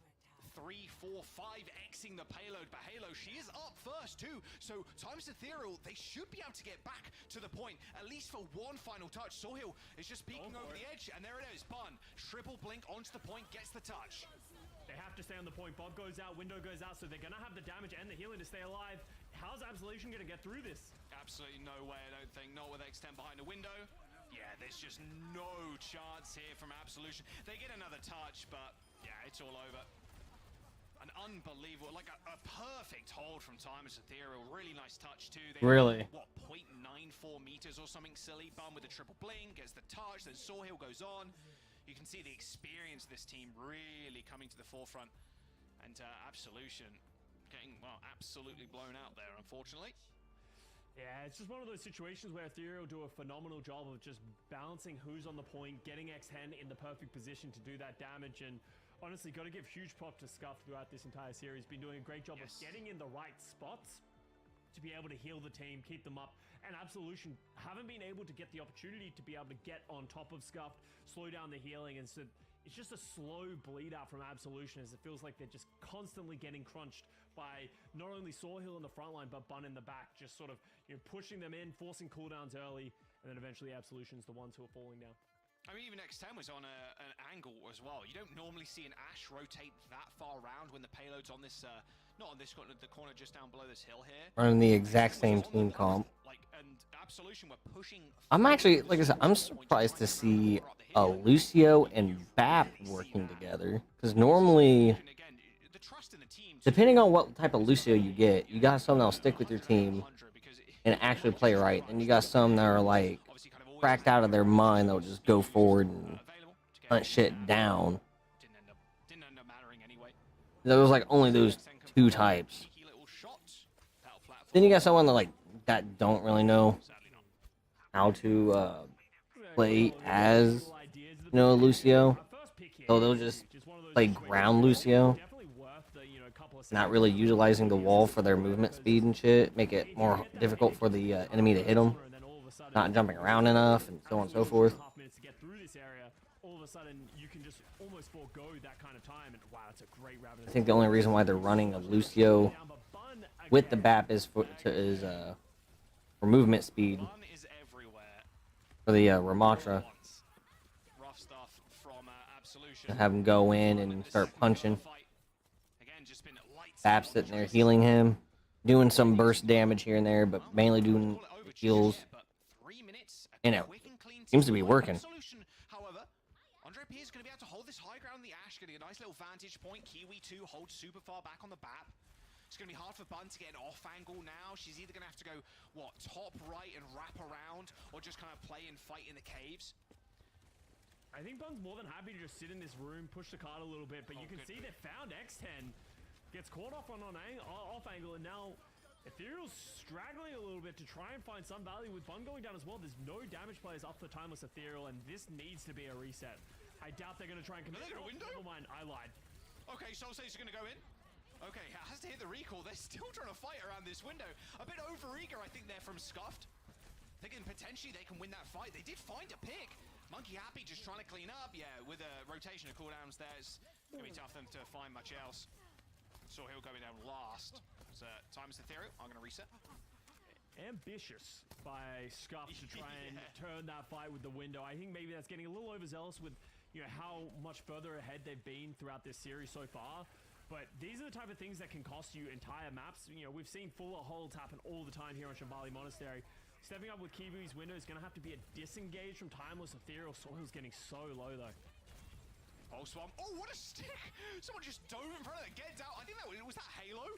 3, 4, 5 Xing the payload, but Halo, she is up first too. So Timeless Ethereal, they should be able to get back to the point, at least for one final touch. Soil is just peeking over the edge, and there it is. Bun, triple blink onto the point, gets the touch. They have to stay on the point. Bob goes out, window goes out, so they're gonna have the damage and the healing to stay alive. How's Absolution gonna get through this? Absolutely no way, I don't think. Not with X10 behind the window. Yeah, there's just no chance here from Absolution. They get another touch, but yeah, it's all over. An unbelievable, like a perfect hold from Timeless Ethereal. Really nice touch too. They Really? What, 0.94 meters or something silly. Bum with a triple blink, gets the touch, then Sawhill goes on. You can see the experience of this team really coming to the forefront. And Absolution getting, well, absolutely blown out there, unfortunately. Yeah, it's just one of those situations where Ethereal do a phenomenal job of just balancing who's on the point, getting X10 in the perfect position to do that damage, and honestly, got to give huge props to Scuff throughout this entire series. Been doing a great job of getting in the right spots to be able to heal the team, keep them up, and Absolution haven't been able to get the opportunity to be able to get on top of Scuff, slow down the healing, and so it's just a slow bleed out from Absolution as it feels like they're just constantly getting crunched by not only Sawhill in the front line, but Bun in the back, just sort of, you know, pushing them in, forcing cooldowns early, and then eventually Absolution's the ones who are falling down. I mean, even X10 was on an angle as well. You don't normally see an Ashe rotate that far around when the payload's on this, not on this corner, the corner just down below this hill here. Running the exact same team comp. Like, and Absolution were pushing. I'm actually, like I said, I'm surprised to see Lucio and Bap working together. Because normally, depending on what type of Lucio you get, you got some that'll stick with your team and actually play right. And you got some that are like cracked out of their mind that'll just go forward and hunt shit down. There was like only those two types. Then you got someone that don't really know how to play as Lucio. So they'll just play ground Lucio, not really utilizing the wall for their movement speed and shit. Make it more difficult for the enemy to hit them. Not jumping around enough, and so on and so forth. All of a sudden, you can just almost forego that kind of time, and wow, it's a great rabbit. I think the only reason why they're running a Lucio with the BAP is for movement speed. For the Ramatra. To have him go in and start punching. BAP sitting there healing him, doing some burst damage here and there, but mainly doing heals. And it seems to be working. Is going to be able to hold this high ground in the Ashe, getting a nice little vantage point. Kiwi 2 holds super far back on the BAP. It's going to be hard for Bun to get an off angle now. She's either going to have to go, top right and wrap around, or just kind of play and fight in the caves. I think Bun's more than happy to just sit in this room, push the card a little bit, but you can see they found X10. Gets caught off on off angle, and now Ethereal's straggling a little bit to try and find some value with Bun going down as well. There's no damage players up for Timeless Ethereal, and this needs to be a reset. I doubt they're going to try and commit. Never mind, I lied. Okay, Soul Sage's going to go in. Okay, has to hit the recall. They're still trying to fight around this window. A bit over-eager, I think, there from Scuffed. Thinking potentially they can win that fight. They did find a pick. Monkey Happy just trying to clean up. Yeah, with a rotation of cooldowns there, it's going to be tough for them to find much else. So he'll go down last. So Timeless Ethereal, I'm going to reset. Ambitious by Scuff to try and turn that fight with the window. I think maybe that's getting a little overzealous with how much further ahead they've been throughout this series so far. But these are the type of things that can cost you entire maps. You know, we've seen fuller holds happen all the time here on Shambali Monastery. Stepping up with Kiwi's window is going to have to be a disengage from Timeless. Ethereal Soil's getting so low, though. Pulse Bomb. Oh, what a stick! Someone just dove in front of it. Get down. I think that was that Halo.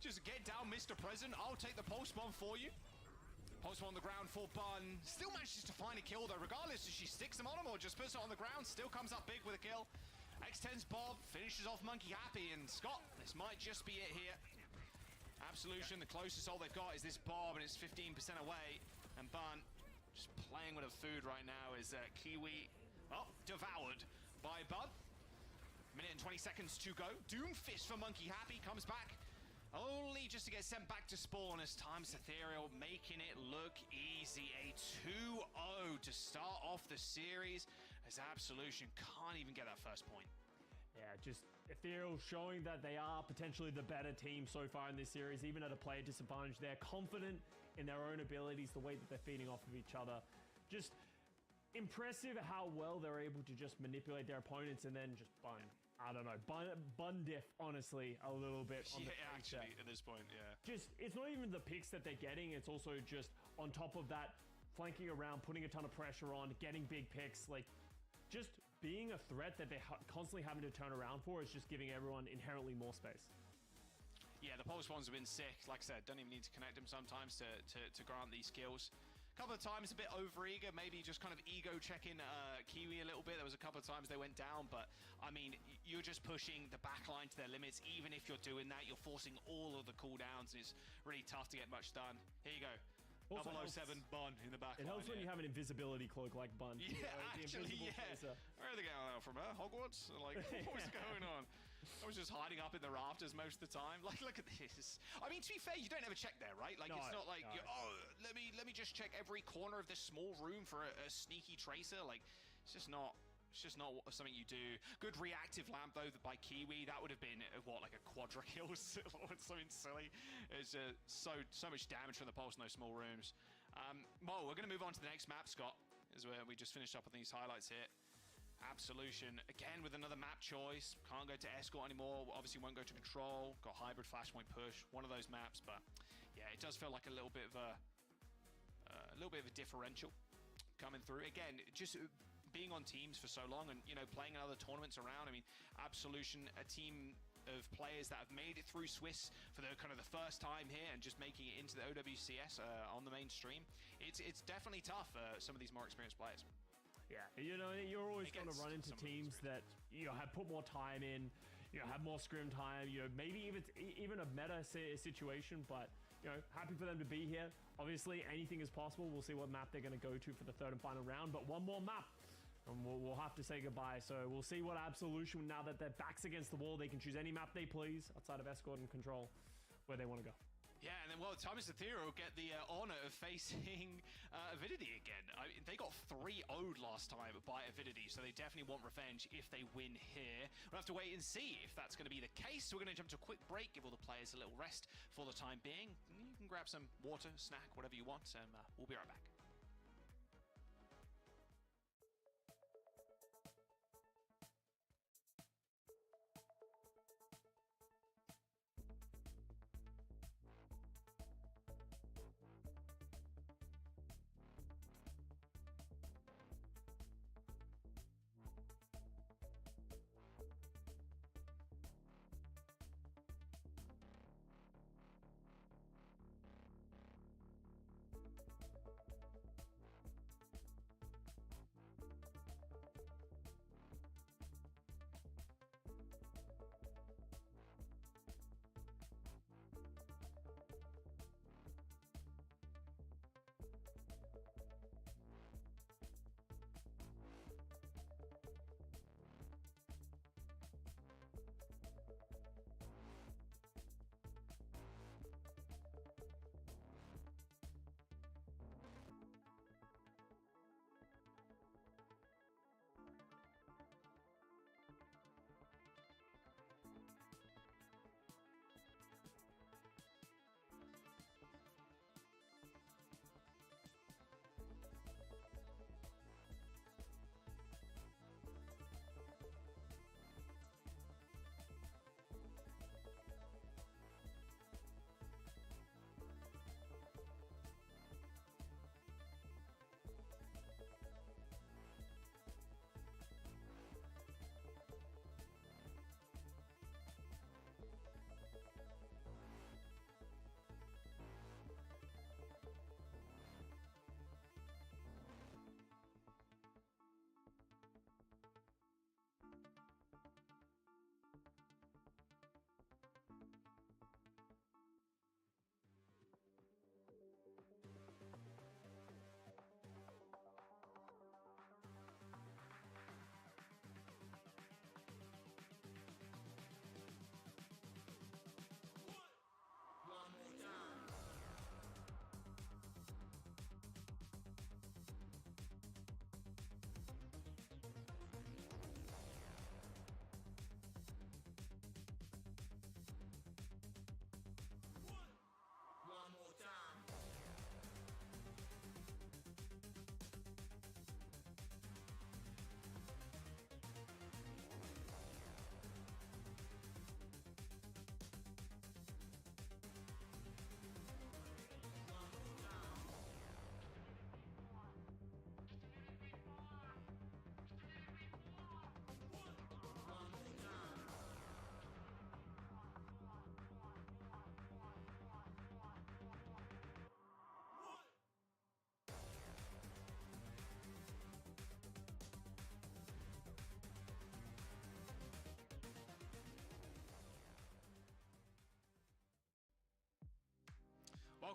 Just get down, Mr. President. I'll take the Pulse Bomb for you. Pulse Bomb on the ground for Bun. Still manages to find a kill, though. Regardless if she sticks him on him or just puts it on the ground, still comes up big with a kill. X10's Bob finishes off Monkey Happy, and Scott, this might just be it here. Absolution, the closest all they've got is this Bob, and it's 15% away. And Bun, just playing with her food right now, is Kiwi, devoured by Bud. Minute and 20 seconds to go. Doomfist for Monkey Happy comes back, only just to get sent back to spawn as Timeless Ethereal making it look easy. A 2-0 to start off the series, as Absolution can't even get that first point. Yeah, just Ethereal showing that they are potentially the better team so far in this series, even at a player disadvantage. They're confident in their own abilities, the way that they're feeding off of each other. Just impressive how well they're able to just manipulate their opponents and then just I don't know, bun diff, honestly, a little bit. On yeah, actually, at this point, yeah. Just, it's not even the picks that they're getting, it's also just on top of that, flanking around, putting a ton of pressure on, getting big picks, like, just being a threat that they're constantly having to turn around for is just giving everyone inherently more space. Yeah, the pulse ones have been sick. Like I said, don't even need to connect them sometimes to grant these skills. A couple of times a bit over-eager, maybe just kind of ego-checking Kiwi a little bit. There was a couple of times they went down, but, I mean, you're just pushing the backline to their limits. Even if you're doing that, you're forcing all of the cooldowns, and it's really tough to get much done. Here you go. Also 007 Bun in the back. It helps when you have an invisibility cloak like Bun. Yeah, you know, actually, yeah. Where are they going out from? Hogwarts? Like, what's going on? I was just hiding up in the rafters most of the time. Like, look at this. I mean, to be fair, you don't ever check there, right? Like, it's not like, let me just check every corner of this small room for a sneaky tracer. Like, it's just not something you do. Good reactive lamp, though, by Kiwi. That would have been, what, like a quadra kill or something silly. It's so much damage from the pulse in those small rooms. Mo, we're going to move on to the next map, Scott, as we just finished up on these highlights here. Absolution, again with another map choice. Can't go to Escort anymore. Obviously won't go to Control. Got Hybrid, Flashpoint, Push. One of those maps, but yeah, it does feel like a little bit of a differential coming through. Again, just being on teams for so long and, you know, playing in other tournaments around. I mean, Absolution, a team of players that have made it through Swiss for the kind of the first time here and just making it into the OWCS on the mainstream. It's definitely tough for some of these more experienced players. Yeah, you know, you're always going to run into teams that, you know, have put more time in, you know, have more scrim time, you know, maybe even a meta situation, but, you know, happy for them to be here. Obviously, anything is possible. We'll see what map they're going to go to for the third and final round, but one more map, and we'll have to say goodbye. So we'll see what Absolution, now that their back's against the wall, they can choose any map they please outside of Escort and Control where they want to go. Yeah, and then, well, Timeless Ethereal get the honor of facing Avidity again. They got 3-0'd last time by Avidity, so they definitely want revenge if they win here. We'll have to wait and see if that's going to be the case. We're going to jump to a quick break, give all the players a little rest for the time being. You can grab some water, snack, whatever you want, and we'll be right back.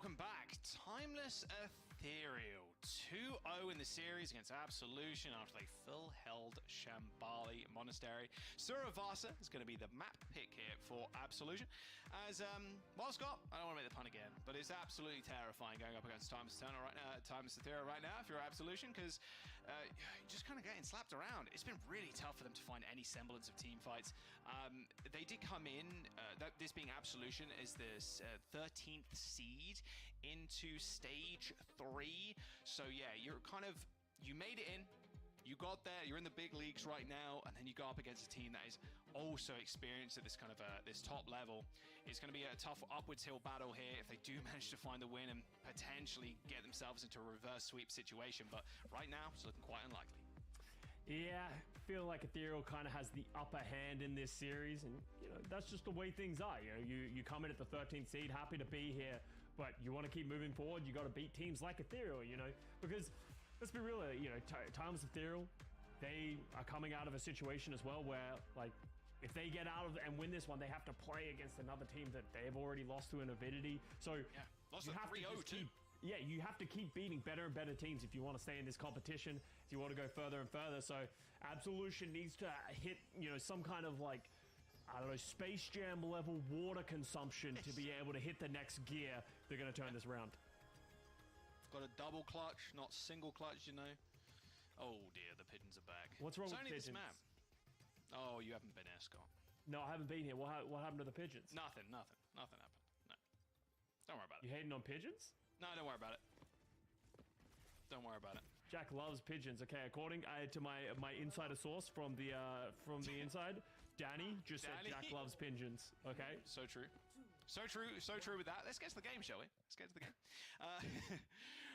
welcome back. Timeless Ethereal 2-0 in the series against Absolution after they full-held Shambali Monastery. Suravasa is going to be the map pick here for Absolution. As, well, Scott, I don't want to make the pun again, but it's absolutely terrifying going up against Timeless Ethereal right now if you're Absolution, because you're just kind of getting slapped around. It's been really tough for them to find any semblance of team fights. They did come in, this being Absolution, is this 13th seed into stage 3. So yeah, you're kind of, you made it in, you got there, you're in the big leagues right now, and then you go up against a team that is also experienced at this kind of this top level. It's going to be a tough upwards hill battle here if they do manage to find the win and potentially get themselves into a reverse sweep situation, but right now it's looking quite unlikely. Yeah, I feel like Ethereal kind of has the upper hand in this series, and you know that's just the way things are. You know, you come in at the 13th seed, happy to be here, but you want to keep moving forward. You got to beat teams like Ethereal, you know, because let's be real, you know, Timeless Ethereal, they are coming out of a situation as well where, like, if they get out of and win this one, they have to play against another team that they've already lost to in Avidity. So yeah, lost you have to just keep. Yeah, you have to keep beating better and better teams if you want to stay in this competition, if you want to go further and further. So Absolution needs to hit, you know, some kind of like, I don't know, Space Jam level water consumption to be able to hit the next gear. They're going to turn this around. Got a double clutch, not single clutch, you know. Oh dear, the pigeons are back. What's wrong with only pigeons? This map. Oh, you haven't been here, Scott. No, I haven't been here. What happened to the pigeons? Nothing happened. No. Don't worry about it. You hating on pigeons? No, don't worry about it. Don't worry about it. Jack loves pigeons. Okay, according to my insider source from the inside, Danny just said Jack loves pigeons. Okay, so true. So true with that. Let's get to the game, shall we? Let's get to the game.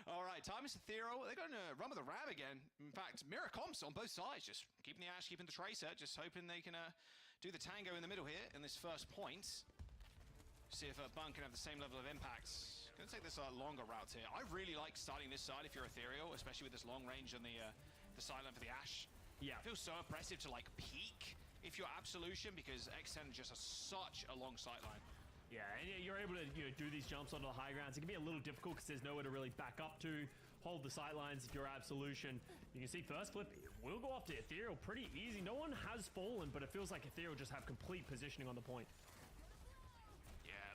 All right, Timeless Ethereal, they're going to run with the ram again. In fact, mirror comps on both sides, just keeping the Ash, keeping the Tracer, just hoping they can do the tango in the middle here in this first point. See if Bun can have the same level of impact. Gonna take this longer route here. I really like starting this side if you're Ethereal, especially with this long range on the sideline for the Ash. Yeah. It feels so oppressive to like peek if you're Absolution, because X10 just has such a long sightline. Yeah, and you're able to do these jumps onto the high grounds. It can be a little difficult because there's nowhere to really back up to. Hold the sightlines if you're Absolution. You can see first flip will go off to Ethereal pretty easy. No one has fallen, but it feels like Ethereal just have complete positioning on the point. Yeah,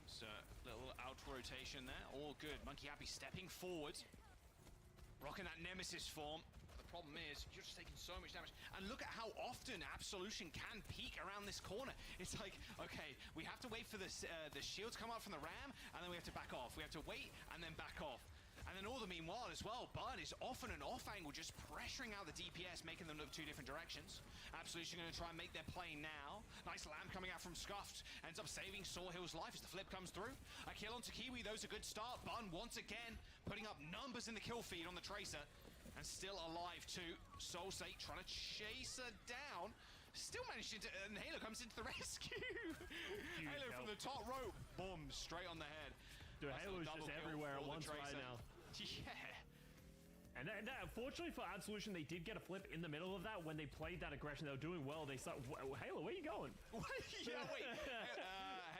just a little out rotation there. All good. Monkey Happy stepping forward, rocking that Nemesis form. The problem is you're just taking so much damage. And look at how often Absolution can peek around this corner. It's like, okay, we have to wait for the shields come up from the ram, and then we have to back off. We have to wait and then back off. And then all the meanwhile as well, Bud is off on an off angle, just pressuring out the DPS, making them look two different directions. Absolution going to try and make their play now. Nice lamp coming out from Scuffed. Ends up saving Sawhill's life as the flip comes through. A kill onto Kiwi, those a good start. Bun once again putting up numbers in the kill feed on the Tracer. And still alive too. Soulsate trying to chase her down. Still managed to, and Halo comes into the rescue. Halo from the top rope, boom, straight on the head. Dude, Halo's just everywhere at once right now. Yeah. And that, unfortunately for Absolution, they did get a flip in the middle of that when they played that aggression. They were doing well. They start, Halo, where are you going? Yeah, wait.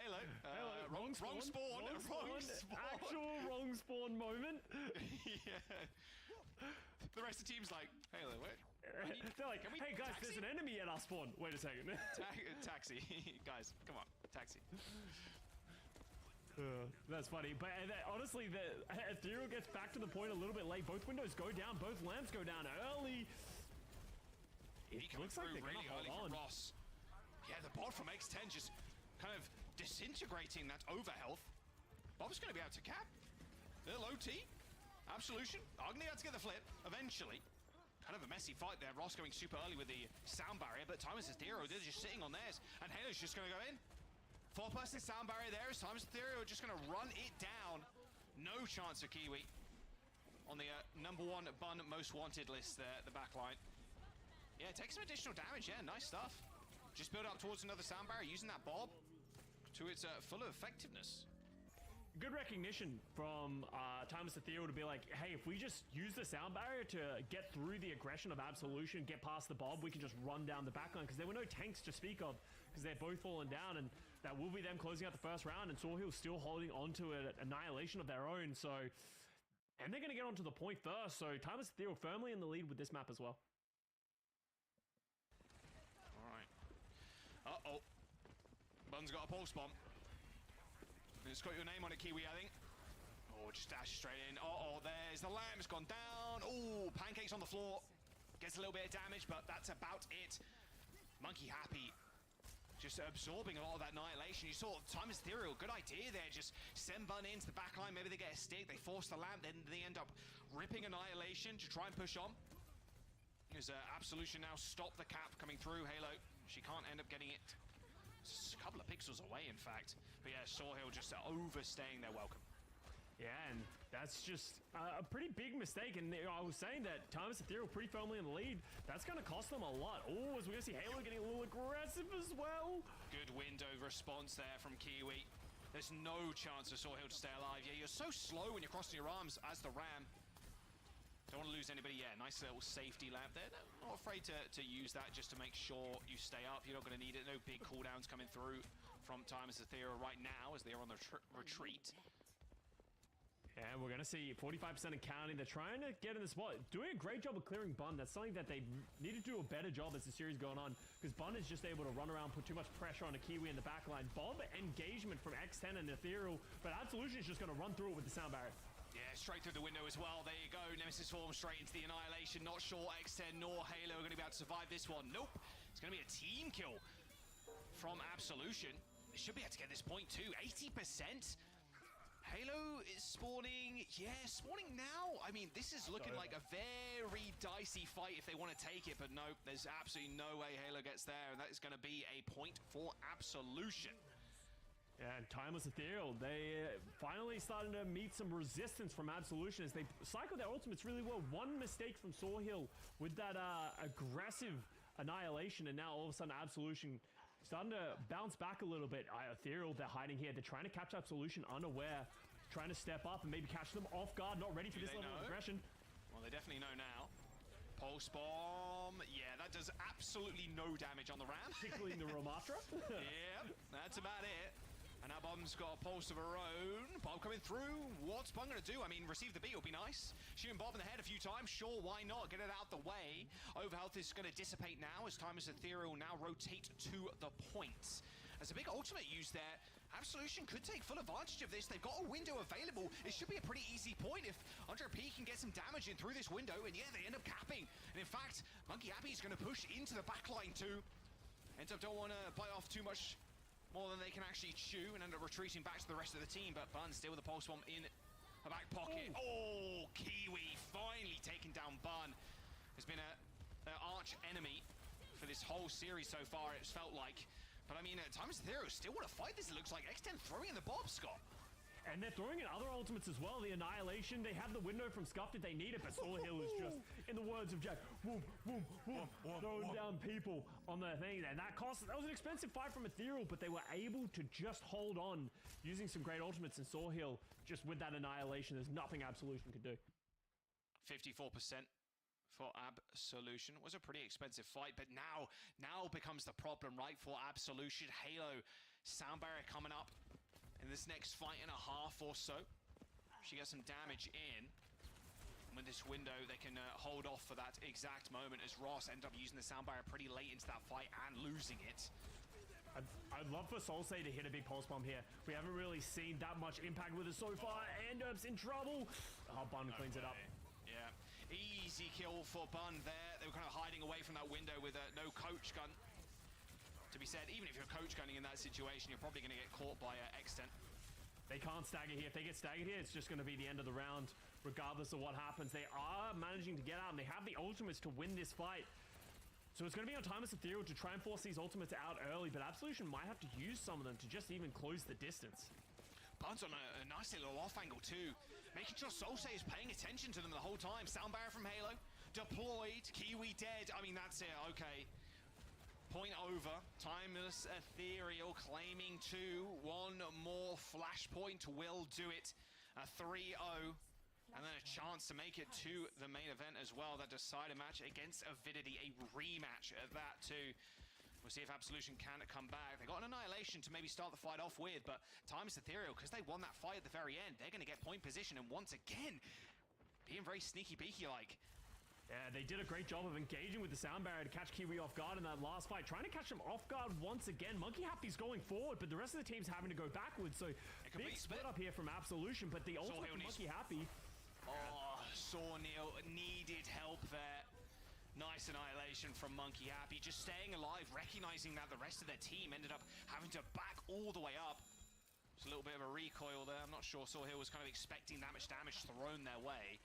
Halo. Wrong spawn. Actual wrong spawn moment. Yeah. The rest of the team's like, Halo, wait. They're like, hey guys, there's an enemy at our spawn. Wait a second. Taxi. Guys, come on. Taxi. That's funny, but honestly, the Ethereal gets back to the point a little bit late. Both windows go down, both lamps go down early. It looks like they're really early for Ross. Yeah, the bot from X10 just kind of disintegrating that overhealth. Bob's going to be able to cap. Little OT. Absolution. Agni had to get the flip eventually. Kind of a messy fight there. Ross going super early with the sound barrier, but Timeless Ethereal, they're just sitting on theirs, and Halo's just going to go in. 4-person sound barrier there as Timeless Ethereal just going to run it down. No chance of Kiwi on the #1 Bun most wanted list there at the back line. Yeah, take some additional damage. Yeah, nice stuff. Just build up towards another sound barrier using that bob to its full of effectiveness. Good recognition from Timeless Ethereal to be like, hey, if we just use the sound barrier to get through the aggression of Absolution, get past the bob, we can just run down the backline, because there were no tanks to speak of, because they're both falling down, and that will be them closing out the first round, and Sawhill still holding on to an annihilation of their own. So, and they're going to get onto the point first. So Timeless Ethereal firmly in the lead with this map as well. All right. Uh-oh. Bun's got a pulse bomb. It's got your name on it, Kiwi, I think. Oh, just dash straight in. Uh-oh, there's the lamp's gone down. Oh, pancakes on the floor. Gets a little bit of damage, but that's about it. Monkey happy. Just absorbing a lot of that annihilation. You saw Timeless Ethereal, good idea there. Just send Bun into the back line. Maybe they get a stick. They force the lamp. Then they end up ripping annihilation to try and push on. There's Absolution now stop the cap coming through. Halo, she can't end up getting it. It's a couple of pixels away, in fact. But yeah, Sawhill just overstaying their welcome. Yeah, and that's just a pretty big mistake. And I was saying that Timeless Ethereal pretty firmly in the lead. That's going to cost them a lot. Oh, as we're going to see Halo getting a little aggressive as well. Good window response there from Kiwi. There's no chance for Sawhill to stay alive. Yeah, you're so slow when you're crossing your arms as the Ram. Don't want to lose anybody. Yeah, nice little safety lamp there. No, not afraid to use that just to make sure you stay up. You're not going to need it. No big cooldowns coming through from Timeless Ethereal right now as they are on the retreat. And we're going to see 45% and counting. They're trying to get in the spot. Doing a great job of clearing Bun. That's something that they need to do a better job as the series going on. Because Bun is just able to run around, put too much pressure on a Kiwi in the backline. Bob engagement from X10 and Ethereal. But Absolution is just going to run through it with the sound barrier. Yeah, straight through the window as well. There you go. Nemesis form straight into the annihilation. Not sure X10 nor Halo are going to be able to survive this one. Nope. It's going to be a team kill from Absolution. They should be able to get this point too. 80%. Halo is spawning. Yeah, spawning now. I mean, this is looking like a very dicey fight if they want to take it. But nope, there's absolutely no way Halo gets there. And that is going to be a point for Absolution. Yeah, and Timeless Ethereal, they finally starting to meet some resistance from Absolution as they cycle their ultimates really well. One mistake from Sawhill with that aggressive annihilation, and now all of a sudden Absolution starting to bounce back a little bit. Ethereal, they're hiding here. They're trying to catch Absolution unaware, trying to step up and maybe catch them off guard, not ready for this level of aggression. Well, they definitely know now. Pulse bomb. Yeah, that does absolutely no damage on the Ram. Particularly in the Romatra. Yep, that's about it. And now Bob's got a pulse of her own. Bob coming through. What's Bob going to do? I mean, receive the beat would be nice. Shooting Bob in the head a few times. Sure, why not? Get it out the way. Overhealth is going to dissipate now as Timeless Ethereal now rotate to the points. There's a big ultimate used there. Absolution could take full advantage of this. They've got a window available. It should be a pretty easy point if Andre P can get some damage in through this window. And yeah, they end up capping. And in fact, Monkey Happy is going to push into the backline too. Ends up don't want to bite off too much more than they can actually chew and end up retreating back to the rest of the team. But Bun still with the pulse bomb in a back pocket. Oh, Kiwi finally taking down Bun. Has been an arch enemy for this whole series so far, it's felt like. But I mean, at times Ethereal still want to fight this, it looks like. X10 throwing in the Bob, Scott. And they're throwing in other ultimates as well. The Annihilation, they have the window from Scuffed if they need it, but Sawhill is just, in the words of Jack, whoom, whoom, whoom, throwing down people on the thing. And that was an expensive fight from Ethereal, but they were able to just hold on using some great ultimates. And Sawhill, just with that Annihilation, there's nothing Absolution could do. 54% for Absolution. Was a pretty expensive fight, but now becomes the problem, right, for Absolution. Halo, sound barrier coming up in this next fight and a half or so. She gets some damage in. With this window, they can hold off for that exact moment as Ross ends up using the sound barrier pretty late into that fight and losing it. I'd love for Solsay to hit a big pulse bomb here. We haven't really seen that much impact with it so far. Anderp's in trouble. Oh, Bun cleans it up. Yeah, easy kill for Bun there. They were kind of hiding away from that window with no coach gun. To be said, even if you're coach gunning in that situation, you're probably going to get caught by X10. They can't stagger here. If they get staggered here, it's just going to be the end of the round, regardless of what happens. They are managing to get out, and they have the ultimates to win this fight. So it's going to be on Timeless Ethereal to try and force these ultimates out early, but Absolution might have to use some of them to just even close the distance. Bun's on a nice little off angle too, making sure Solsay is paying attention to them the whole time. Sound barrier from Halo, deployed, Kiwi dead. I mean, that's it, okay. Point over. Timeless Ethereal claiming 2. One more flashpoint will do it. A 3-0. And then a chance to make it to the main event as well. That decider match against Avidity. A rematch of that too. We'll see if Absolution can come back. They got an Annihilation to maybe start the fight off with, but Timeless Ethereal, because they won that fight at the very end, they're going to get point position, and once again, being very sneaky beaky like. Yeah, they did a great job of engaging with the sound barrier to catch Kiwi off guard in that last fight, trying to catch him off guard once again. Monkey Happy's going forward, but the rest of the team's having to go backwards, so big split up here from Absolution, but the ultimate from Monkey Happy. Oh, Sorneil needed help there. Nice Annihilation from Monkey Happy, just staying alive, recognizing that the rest of their team ended up having to back all the way up. Just a little bit of a recoil there. I'm not sure Sorneil was kind of expecting that much damage thrown their way.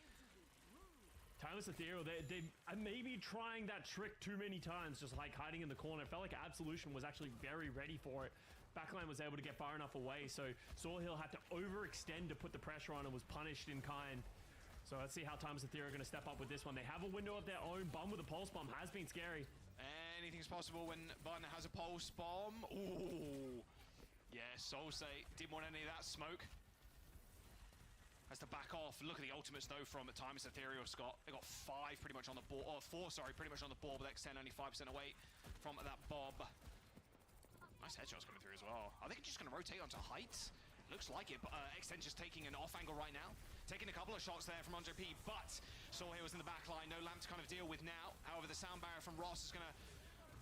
Timeless Ethereal, they may be trying that trick too many times, just like hiding in the corner. It felt like Absolution was actually very ready for it. Backline was able to get far enough away, so Sorneil had to overextend to put the pressure on and was punished in kind. So let's see how Timeless Ethereal are going to step up with this one. They have a window of their own. Bum with a pulse bomb has been scary. Anything's possible when Bun has a pulse bomb. Ooh. Yeah, Soulsay didn't want any of that smoke. Has to back off. Look at the ultimates though from Timeless Ethereal, Scott. They got 5 pretty much on the board, or 4, sorry, pretty much on the board, but X10 only 5% away from that bob. Nice headshots coming through as well. Are they just going to rotate onto heights? Looks like it, but X10 just taking an off angle right now. Taking a couple of shots there from Andre P, but Sorneil was in the back line. No lamp to kind of deal with now. However, the sound barrier from Ross is going to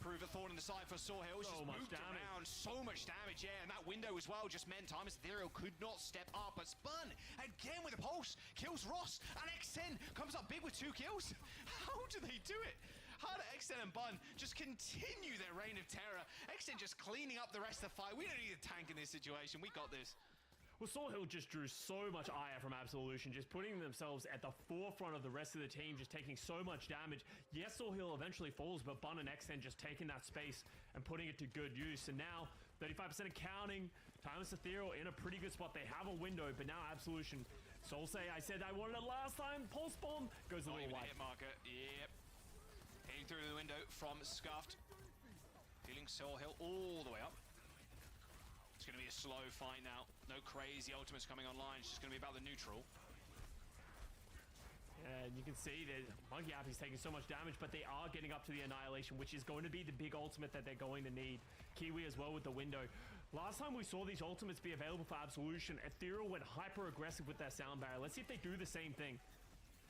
prove a thorn in the side for Sorneil. So much damage. Around. So much damage, yeah. And that window as well just meant Timeless Ethereal could not step up. But Spun, again with a pulse, kills Ross. And X10 comes up big with 2 kills. How do they do it? How do X10 and Bun just continue their reign of terror? X10 just cleaning up the rest of the fight. We don't need a tank in this situation. We got this. Well, Sorneil just drew so much ire from Absolution, just putting themselves at the forefront of the rest of the team, just taking so much damage. Yes, Sorneil eventually falls, but Bun and X10 just taking that space and putting it to good use. And now, 35% of counting, Timeless Ethereal in a pretty good spot. They have a window, but now Absolution. Soulsay, I said I wanted it last time. Pulse Bomb goes a little wide. Hit marker, yep. Hitting through the window from Scuffed. Feeling Sorneil all the way up. It's going to be a slow fight now. No crazy ultimates coming online. It's just going to be about the neutral. And you can see that Monkey Happy's taking so much damage, but they are getting up to the Annihilation, which is going to be the big ultimate that they're going to need. Kiwi as well with the window. Last time we saw these ultimates be available for Absolution, Ethereal went hyper-aggressive with their sound barrier. Let's see if they do the same thing.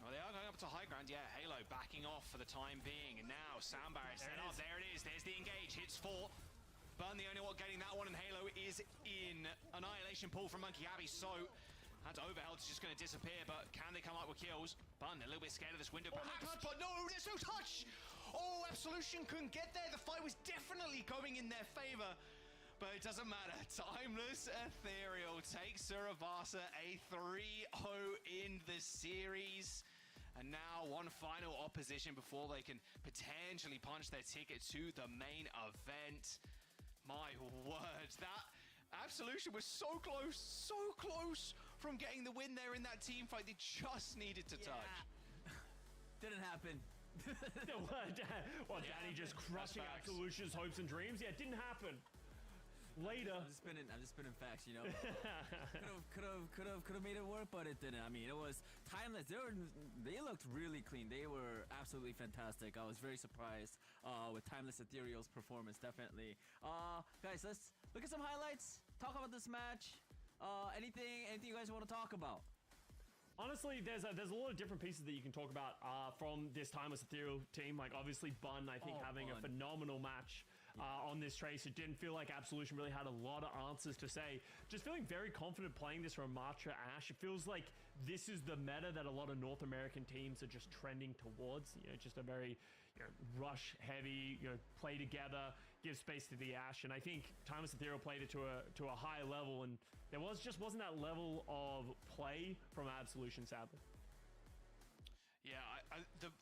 Well, they are going up to high ground. Yeah, Halo backing off for the time being. And now sound barrier set up. There it is. There's the engage. Hits 4. Bun, the only one getting that one, and Halo is in. Annihilation pull from Monkey Happy, so that's overheld. It's just going to disappear, but can they come up with kills? Bun, a little bit scared of this window, perhaps, but no, there's no touch! Oh, Absolution couldn't get there. The fight was definitely going in their favor, but it doesn't matter. Timeless Ethereal takes Suravasa a 3-0 in the series. And now one final opposition before they can potentially punch their ticket to the main event. My word, that Absolution was so close from getting the win there in that team fight. They just needed to touch. Didn't happen. Well, Danny just crushing Absolution's hopes and dreams. Yeah, it didn't happen. Later. I'm just spinning facts, you know. Could have made it work, but it didn't. I mean, it was timeless. They looked really clean. They were absolutely fantastic. I was very surprised with Timeless Ethereal's performance, definitely. Guys, let's look at some highlights. Talk about this match. Anything you guys want to talk about? Honestly, there's a lot of different pieces that you can talk about from this Timeless Ethereal team. Like, obviously, Bun, I think, having a phenomenal match on this trace. It didn't feel like Absolution really had a lot of answers to say. Just feeling very confident playing this from Matra Ash. It feels like this is the meta that a lot of North American teams are just trending towards. You know, just a very rush heavy, play together, give space to the Ash. And I think Timeless Ethereal played it to a high level, and there wasn't that level of play from Absolution, sadly. Yeah,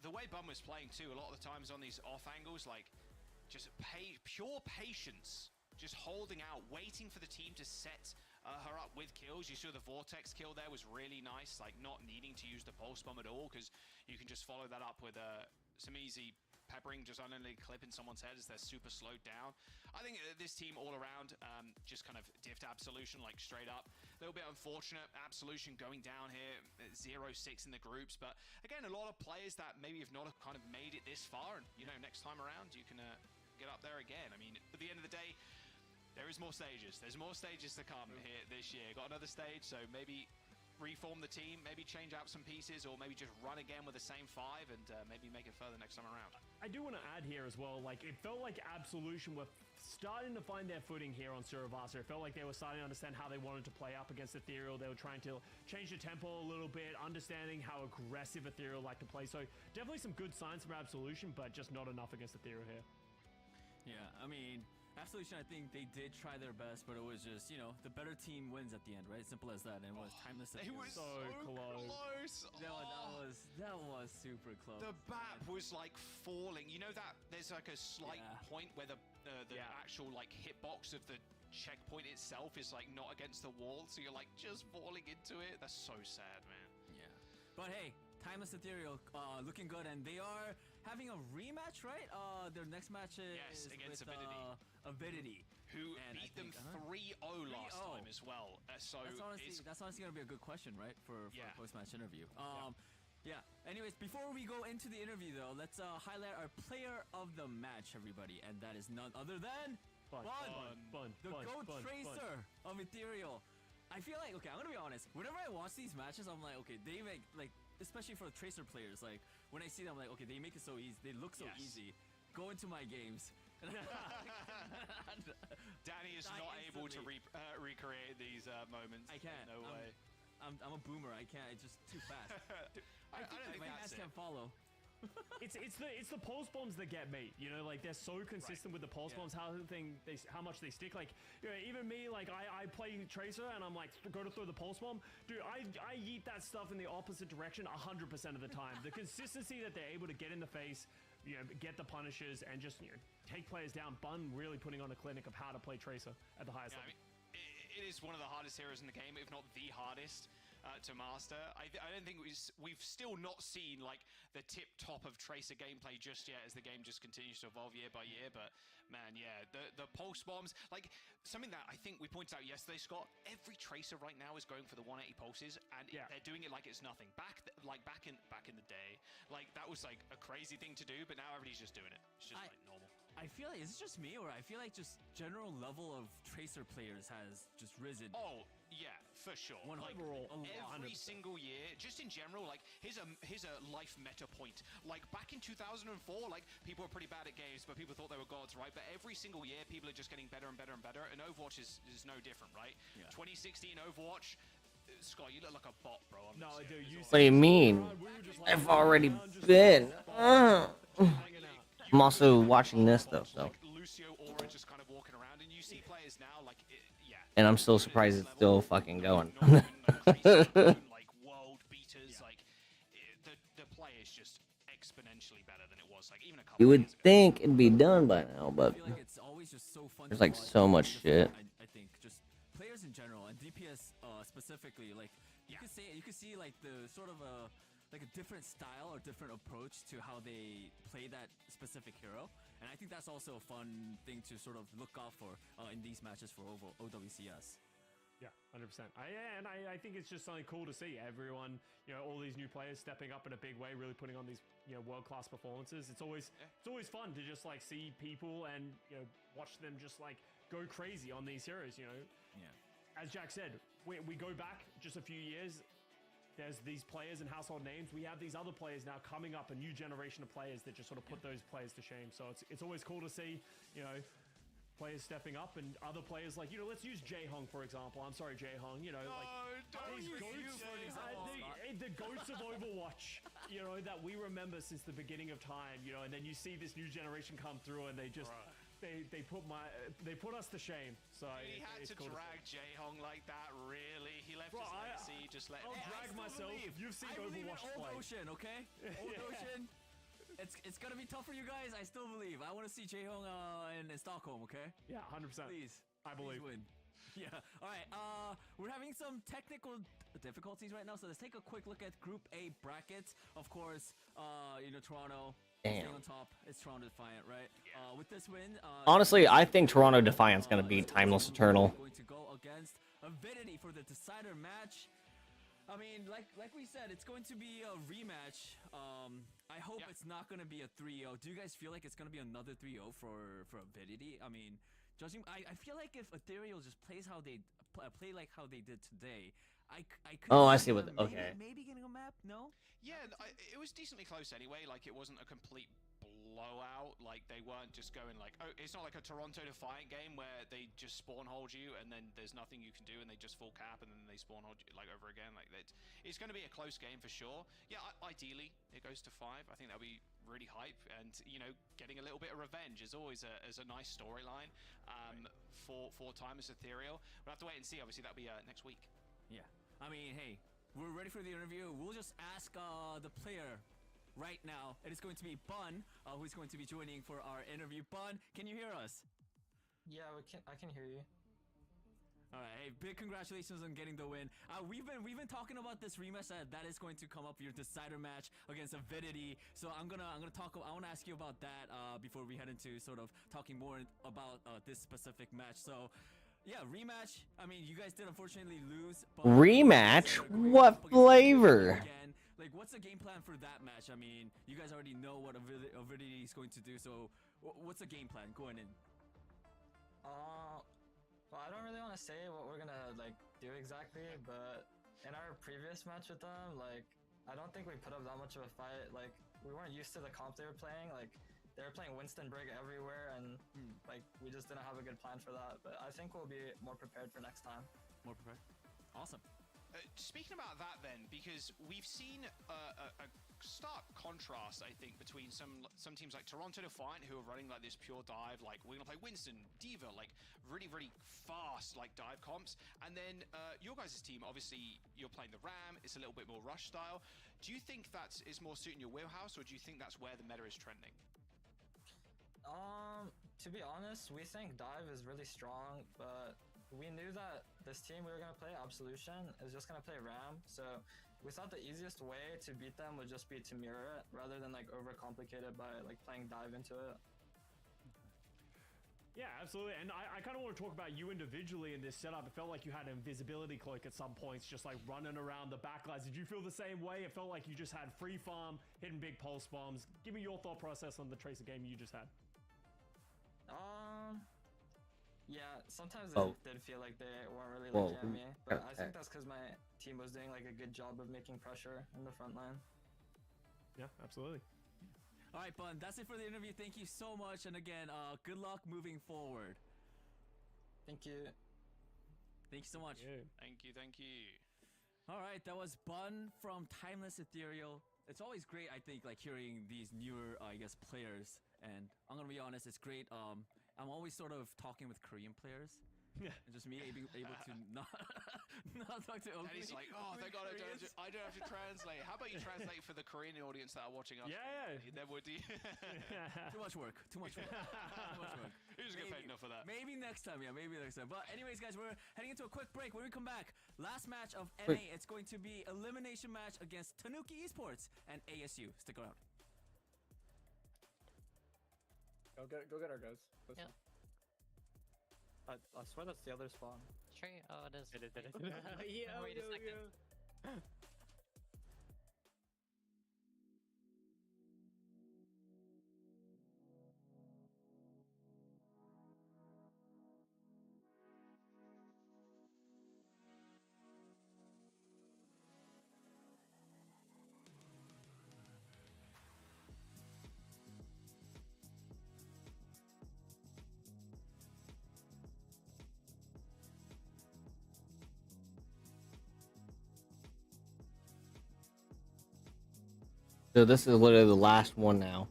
the way Bum was playing too, a lot of the times on these off angles, like just pure patience, just holding out, waiting for the team to set her up with kills. You saw the Vortex kill there was really nice, like not needing to use the Pulse Bomb at all, because you can just follow that up with some easy peppering, just only clipping someone's head as they're super slowed down. I think this team all around just kind of diffed Absolution like straight up. A little bit unfortunate, Absolution going down here, 0-6 in the groups, but again, a lot of players that maybe have not kind of made it this far, and next time around you can get up there again. I mean, at the end of the day, there is more stages. There's more stages to come here this year. Got another stage, so maybe reform the team, maybe change out some pieces, or maybe just run again with the same 5 and maybe make it further next time around. I do want to add here as well, like, it felt like Absolution were starting to find their footing here on Survivor. It felt like they were starting to understand how they wanted to play up against Ethereal. They were trying to change the tempo a little bit, understanding how aggressive Ethereal like to play. So definitely some good signs from Absolution, but just not enough against Ethereal here. Yeah, I mean, Absolution, I think they did try their best, but it was just, you know, the better team wins at the end, right? Simple as that. And it was timeless. It was so close. That was super close. The BAP was like falling. You know that there's like a slight point where the actual like hitbox of the checkpoint itself is like not against the wall, so you're like just falling into it. That's so sad, man. Yeah. But hey, Timeless Ethereal looking good, and they are having a rematch, right? Their next match is against with Avidity, who beat them 3-0 last time as well. So that's honestly gonna be a good question, right, for a post-match interview. Yeah. Anyways, before we go into the interview, though, let's highlight our player of the match, everybody, and that is none other than the GOAT Tracer of Ethereal. I feel like, okay, I'm gonna be honest. Whenever I watch these matches, I'm like, okay, they make like, especially for the Tracer players, like when I see them, I'm like, okay, they make it so easy. They look so easy. Go into my games. Danny is not able to recreate these moments. I can't. No way. I'm a boomer. I can't. It's just too fast. I don't think my that's ass can't follow. it's the pulse bombs that get me. You know, like they're so consistent with the pulse bombs. How much they stick. Like, you know, even me, like I play Tracer and I'm like, go to throw the pulse bomb, dude. I yeet that stuff in the opposite direction 100% of the time. The consistency that they're able to get in the face, you know, get the punishes and just, you know, take players down. Bun really putting on a clinic of how to play Tracer at the highest level. I mean, it is one of the hardest heroes in the game, if not the hardest to master. I don't think we've still not seen like the tip top of Tracer gameplay just yet, as the game just continues to evolve year by year. But man, yeah, the pulse bombs, like something that I think we pointed out yesterday, Scott. Every Tracer right now is going for the 180 pulses, and they're doing it like it's nothing. Back in the day, like that was like a crazy thing to do, but now everybody's just doing it. It's just like normal. I feel like, is it just me, or I feel like just general level of Tracer players has just risen? Oh, yeah, for sure. Like, every single year, just in general, like, here's a life meta point. Like, back in 2004, like, people were pretty bad at games, but people thought they were gods, right? But every single year, people are just getting better and better and better, and Overwatch is no different, right? Yeah. 2016 Overwatch, Scott, you look like a bot, bro. No, dude, what do you mean? I've already been. I'm also watching this though, so. Lucio Aura just kind of walking around, and you see players now, like, and I'm still surprised it's still fucking going. Like world beaters, like the play is just exponentially better than it was. Like even a couple. You would think it'd be done by now, but I feel like it's always just so fun. There's like so much shit. I think just players in general and DPS specifically, like you could see like the sort of a different style or different approach to how they play that specific hero, and I think that's also a fun thing to sort of look out for in these matches for OWCS. Yeah, 100%. I think it's just something cool to see. Everyone, you know, all these new players stepping up in a big way, really putting on these, you know, world-class performances. It's always fun to just like see people and, you know, watch them just like go crazy on these heroes. You know, as Jack said, we go back just a few years. There's these players and household names. We have these other players now coming up, a new generation of players that just sort of put those players to shame. So it's always cool to see, you know, players stepping up and other players like, you know, let's use Jaehong, for example. I'm sorry, Jaehong, you know, these goats, the goats of Overwatch, you know, that we remember since the beginning of time, you know, and then you see this new generation come through and they just... They put us to shame. So he had to drag Jaehong like that. Really, he left his legacy. Just let. I'll drag myself. You've seen Overwatch play. Old Ocean, okay? Old Ocean. It's gonna be tough for you guys. I still believe. I want to see Jaehong in Stockholm, okay? Yeah, 100%. Please, I believe. Please win. Yeah. All right. We're having some technical difficulties right now, so let's take a quick look at Group A brackets. Of course, you know, Toronto. Damn. On top, it's Toronto Defiant, right? With this win, honestly, I think Toronto Defiant's gonna beat Timeless Eternal. Going to go against Avidity for the decider match. I mean, like we said, it's going to be a rematch. I hope it's not going to be a 3-0. Do you guys feel like it's going to be another 3-0 for Avidity? I mean, judging, I feel like if Ethereal just plays how they play like how they did today, I could. Oh, I see them what. Okay. Maybe getting a map. No. Yeah, it was decently close anyway. Like, it wasn't a complete blowout. Like, they weren't just going like, oh, it's not like a Toronto Defiant game where they just spawn hold you and then there's nothing you can do and they just full cap and then they spawn hold you like over again. Like, it's going to be a close game for sure. Yeah, ideally it goes to 5. I think that'll be really hype, and you know, getting a little bit of revenge is always a nice storyline for Timeless Ethereal. We'll have to wait and see. Obviously, that'll be next week. Yeah. I mean, hey, we're ready for the interview. We'll just ask the player right now. It is going to be Bun, who's going to be joining for our interview. Bun, can you hear us? Yeah, I can hear you. All right, hey, big congratulations on getting the win. We've been talking about this rematch that is going to come up, your decider match against Avidity. So I want to ask you about that before we head into sort of talking more about this specific match. So yeah, rematch. I mean, you guys did unfortunately lose. But Rematch? What flavor? Again, like, what's the game plan for that match? I mean, you guys already know what Avidity is going to do. So what's the game plan going in? Well, I don't really want to say what we're gonna like do exactly, but in our previous match with them, like, I don't think we put up that much of a fight. Like, we weren't used to the comp they were playing. Like, they were playing Winston Brig everywhere, and like, we just didn't have a good plan for that. But I think we'll be more prepared for next time. More prepared. Awesome. Speaking about that then, because we've seen a stark contrast, I think, between some teams like Toronto Defiant, who are running like this pure dive, like, we're gonna play Winston, Diva, like really, really fast like dive comps, and then your guys' team, obviously you're playing the Ram, it's a little bit more rush style. Do you think that is more suiting your wheelhouse, or do you think that's where the meta is trending? To be honest, we think dive is really strong, but we knew that this team we were going to play, Absolution, is just going to play Ram, so we thought the easiest way to beat them would just be to mirror it, rather than like overcomplicate it by like playing dive into it. Yeah, absolutely. And I kind of want to talk about you individually in this setup. It felt like you had an invisibility cloak at some points, just like running around the backlines. Did you feel the same way? It felt like you just had free farm, hitting big pulse bombs. Give me your thought process on the Tracer game you just had. Yeah, sometimes it did feel like they weren't really looking at me, but I think that's because my team was doing like a good job of making pressure in the front line. Yeah, absolutely. All right, Bun, that's it for the interview. Thank you so much, and again, good luck moving forward. Thank you. Thank you so much. Yeah. Thank you. All right, that was Bun from Timeless Ethereal. It's always great, I think, like hearing these newer, I guess, players. And I'm gonna be honest, it's great. I'm always sort of talking with Korean players. Yeah. And just me able to not talk to And he's like, oh, thank God I don't have to translate. How about you translate for the Korean audience that are watching us? Yeah. Then would you? Too much work. Too much work. He doesn't get paid enough for that. Maybe next time. Yeah, maybe next time. But anyways, guys, we're heading into a quick break. When we come back, last match of NA, it's going to be elimination match against Tanuki Esports and ASU. Stick around. Go get our guys. Listen. Yeah. I swear that's the other spawn. Tree? Oh, it is. It is. Wait a second. So this is literally the last one now.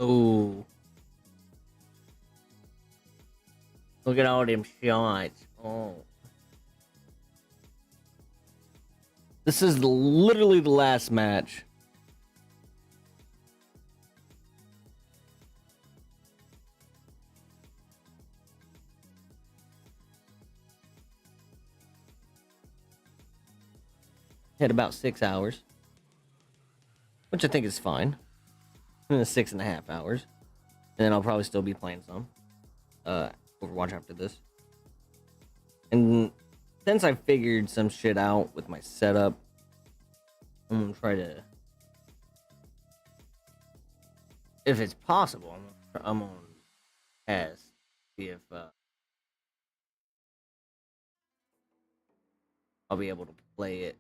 Oh. Look at all them shots. Oh. This is literally the last match. Had about 6 hours, which I think is fine. 6.5 hours, and then I'll probably still be playing some Overwatch after this. And since I figured some shit out with my setup, I'm gonna try to, if it's possible, I'm on test, see if I'll be able to play it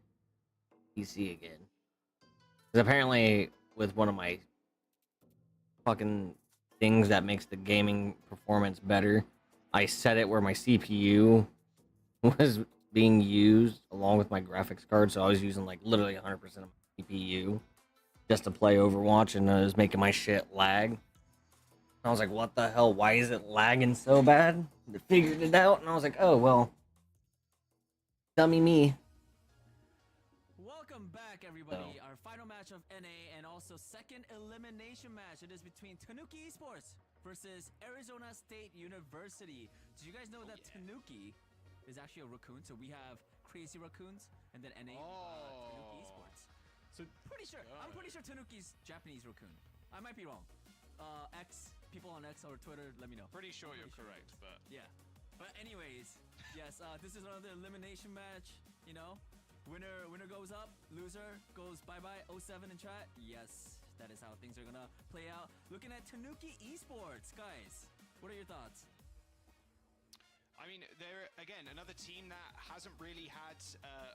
PC again. Because apparently, with one of my fucking things that makes the gaming performance better, I set it where my CPU was being used along with my graphics card, so I was using like literally 100% of my CPU just to play Overwatch, and it was making my shit lag. I was like, what the hell? Why is it lagging so bad? I figured it out, and I was like, oh, well. Dummy me. Welcome back, everybody. Our final match of NA and also second elimination match. It is between Tanuki Esports versus Arizona State University. Did you guys know that Tanuki is actually a raccoon? So we have Crazy Raccoons and then NA Tanuki Esports. So I'm pretty sure Tanuki's Japanese raccoon. I might be wrong. People on X or Twitter, let me know. Pretty sure you're correct, but yeah. But anyways, yes, this is another elimination match. You know, winner goes up, loser goes bye-bye. 07 in chat. Yes, that is how things are gonna play out. Looking at Tanuki Esports, guys, what are your thoughts? I mean, they're, again, another team that hasn't really had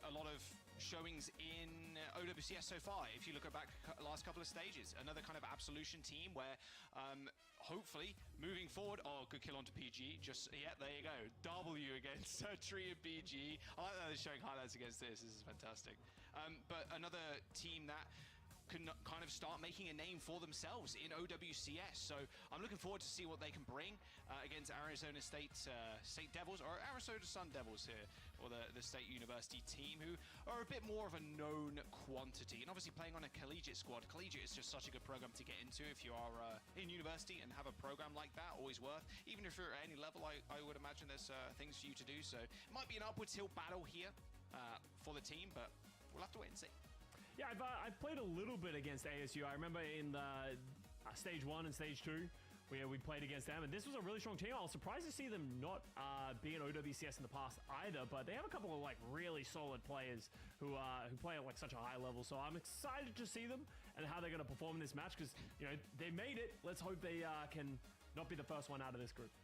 a lot of showings in OWCS so far. If you look back last couple of stages, another kind of absolution team where hopefully moving forward, good kill onto PG. There you go. W against Tree and PG. I like that they're showing highlights against this. This is fantastic. But another team that can kind of start making a name for themselves in OWCS. So I'm looking forward to see what they can bring against Arizona State Devils, or Arizona Sun Devils here, or the State University team, who are a bit more of a known quantity. And obviously playing on a collegiate squad. Collegiate is just such a good program to get into if you are in university and have a program like that, always worth. Even if you're at any level, I would imagine there's things for you to do. So it might be an upwards hill battle here for the team, but we'll have to wait and see. Yeah, I've played a little bit against ASU. I remember in Stage 1 and Stage 2, where we played against them, and this was a really strong team. I was surprised to see them not be in OWCS in the past either, but they have a couple of like really solid players who play at like such a high level. So I'm excited to see them and how they're going to perform in this match, because you know they made it. Let's hope they can not be the first one out of this group.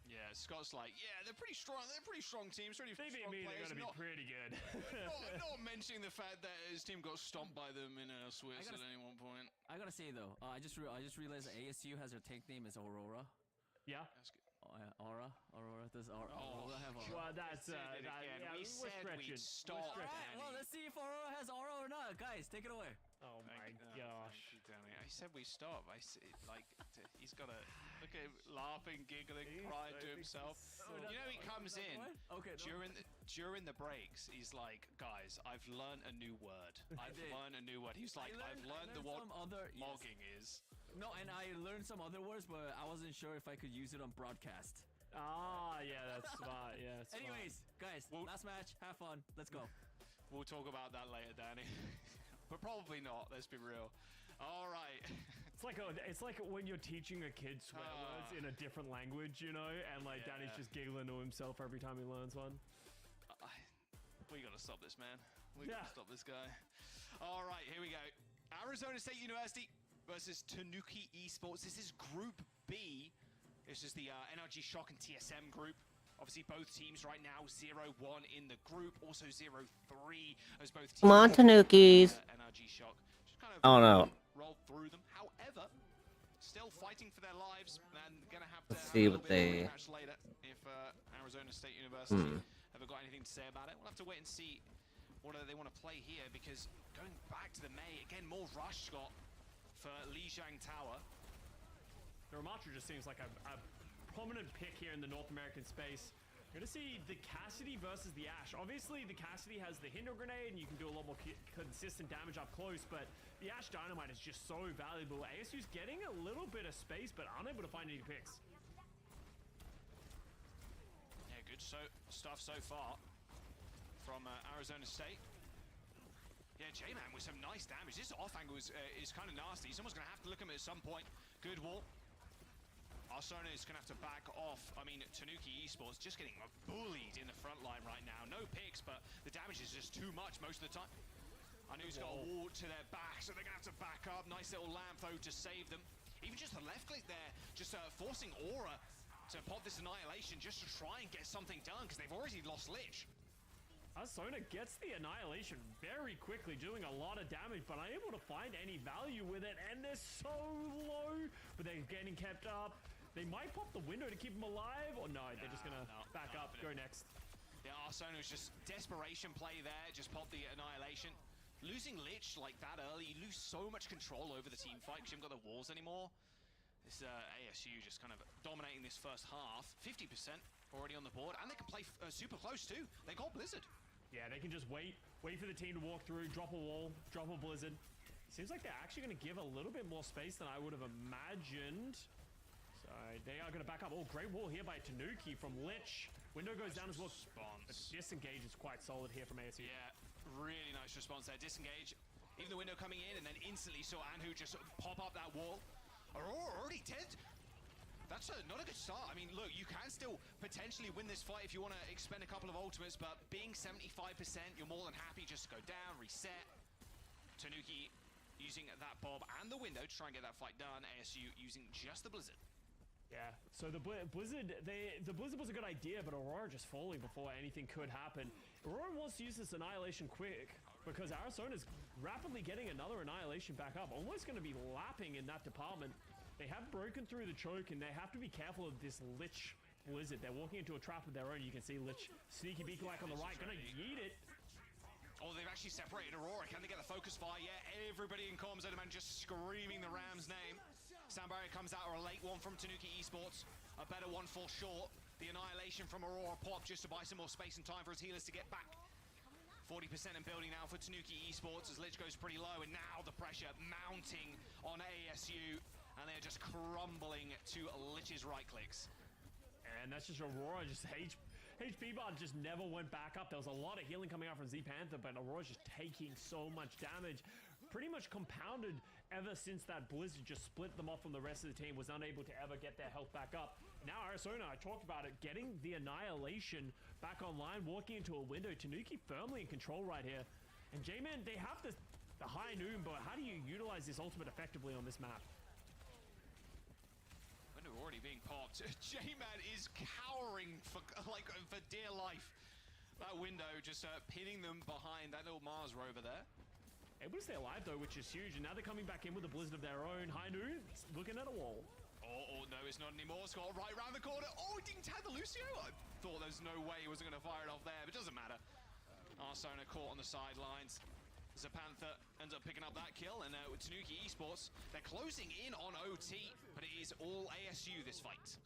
Yeah, Scott's like, yeah, they're pretty strong. They're pretty strong teams. Really strong players. They're going to be pretty good. not mentioning the fact that his team got stomped by them in a Swiss at any one point. I gotta say though, I just realized that ASU has their tank name is Aurora. Yeah. Aurora. Does Aurora have Aurora? Well, that's we said we'd stop. All right, well, let's see if Aurora has Aurora or not. Guys, take it away. Oh my gosh. I said we stop. He's got to look at him laughing, giggling, crying to himself. You know, he comes in during the breaks. He's like, guys, I've learned a new word. He's like, I've learned what mogging is. No, and I learned some other words, but I wasn't sure if I could use it on broadcast. Yeah, that's smart. Yeah. Anyways, guys, last match. Have fun. Let's go. We'll talk about that later, Danny. But probably not. Let's be real. All right. It's like when you're teaching a kid swear words in a different language, you know, and like Danny's just giggling to himself every time he learns one. We gotta stop this, man. We gotta stop this guy. All right, here we go. Arizona State University versus Tanuki Esports. This is Group B. This is the NRG Shock and TSM group. Obviously, both teams right now 0-1 in the group, also 0-3 as both teams. Come on, Tanukis. NRG Shock. Just kind of oh no. Rolled through them. However, still fighting for their lives and gonna have to see what they match later if Arizona State University ever got anything to say about it. We'll have to wait and see what they want to play here, because going back to the May again, more rush, Scott, for Lijiang Tower. the Ramatra just seems like a prominent pick here in the North American space. You're gonna see the Cassidy versus the Ashe. Obviously, the Cassidy has the Hinder Grenade, and you can do a lot more consistent damage up close, but the Ashe Dynamite is just so valuable. ASU's getting a little bit of space, but unable to find any picks. Yeah, good stuff so far from Arizona State. Yeah, J-Man with some nice damage. This off angle is kind of nasty. Someone's going to have to look at him at some point. Good wall. Arsona is going to have to back off. I mean, Tanuki Esports just getting bullied in the front line right now. No picks, but the damage is just too much most of the time. Anu's got a wall to their back, so they're going to have to back up. Nice little lamp, though, to save them. Even just the left click there, just forcing Aura to pop this Annihilation just to try and get something done, because they've already lost Lich. Arsona gets the Annihilation very quickly, doing a lot of damage, but unable to find any value with it, and they're so low, but they're getting kept up. They might pop the window to keep them alive, or no, they're just gonna back up, go next. Yeah, Arsona's just desperation play there, just pop the Annihilation. Losing Lich like that early, you lose so much control over the team fight because you haven't got the walls anymore. This ASU just kind of dominating this first half. 50% already on the board, and they can play super close too. They got Blizzard. Yeah, they can just wait for the team to walk through, drop a wall, drop a Blizzard. Seems like they're actually going to give a little bit more space than I would have imagined. So they are going to back up. Oh, great wall here by Tanuki from Lich. Window goes down as well. But disengage is quite solid here from ASU. Yeah, really nice response there. Disengage. Even the window coming in, and then instantly saw Anhu just pop up that wall. Aurora already dead. That's not a good start. I mean, look, you can still potentially win this fight if you want to expend a couple of ultimates, but being 75%, you're more than happy just to go down, reset. Tanuki using that Bob and the window to try and get that fight done. ASU using just the Blizzard. Yeah, so the Blizzard, the Blizzard was a good idea, but Aurora just falling before anything could happen. Aurora wants to use this Annihilation quick, because Arizona's rapidly getting another Annihilation back up, almost going to be lapping in that department. They have broken through the choke, and they have to be careful of this Lich Blizzard. They're walking into a trap of their own. You can see Lich sneaky beaky like on the right, gonna yeet it. Oh, they've actually separated Aurora. Can they get the focus fire? Yeah, everybody in comms, man, just screaming the Ram's name. Sound barrier comes out, or a late one from Tanuki Esports. A better one fall short. The Annihilation from Aurora pop just to buy some more space and time for his healers to get back. 40% in building now for Tanuki Esports as Lich goes pretty low, and now the pressure mounting on ASU, and they're just crumbling to Lich's right clicks. And that's just Aurora, just HP bar just never went back up. There was a lot of healing coming out from Z Panther, but Aurora's just taking so much damage. Pretty much compounded ever since that Blizzard just split them off from the rest of the team, was unable to ever get their health back up. Now Arizona, I talked about it, getting the Annihilation back online, walking into a window. Tanuki firmly in control right here. And J-Man, they have the high noon, but how do you utilize this ultimate effectively on this map? Window already being popped. J-Man is cowering for dear life. That window just pinning them behind that little Mars rover there. Able to stay alive though, which is huge, and now they're coming back in with a Blizzard of their own. High noon, looking at a wall. Oh, no, it's not anymore. Scott right around the corner. Oh, he didn't tag the Lucio? I thought there's no way he wasn't going to fire it off there, but it doesn't matter. Arsona caught on the sidelines. Zapantha ends up picking up that kill, and with Tanuki Esports, they're closing in on OT, but it is all ASU this fight.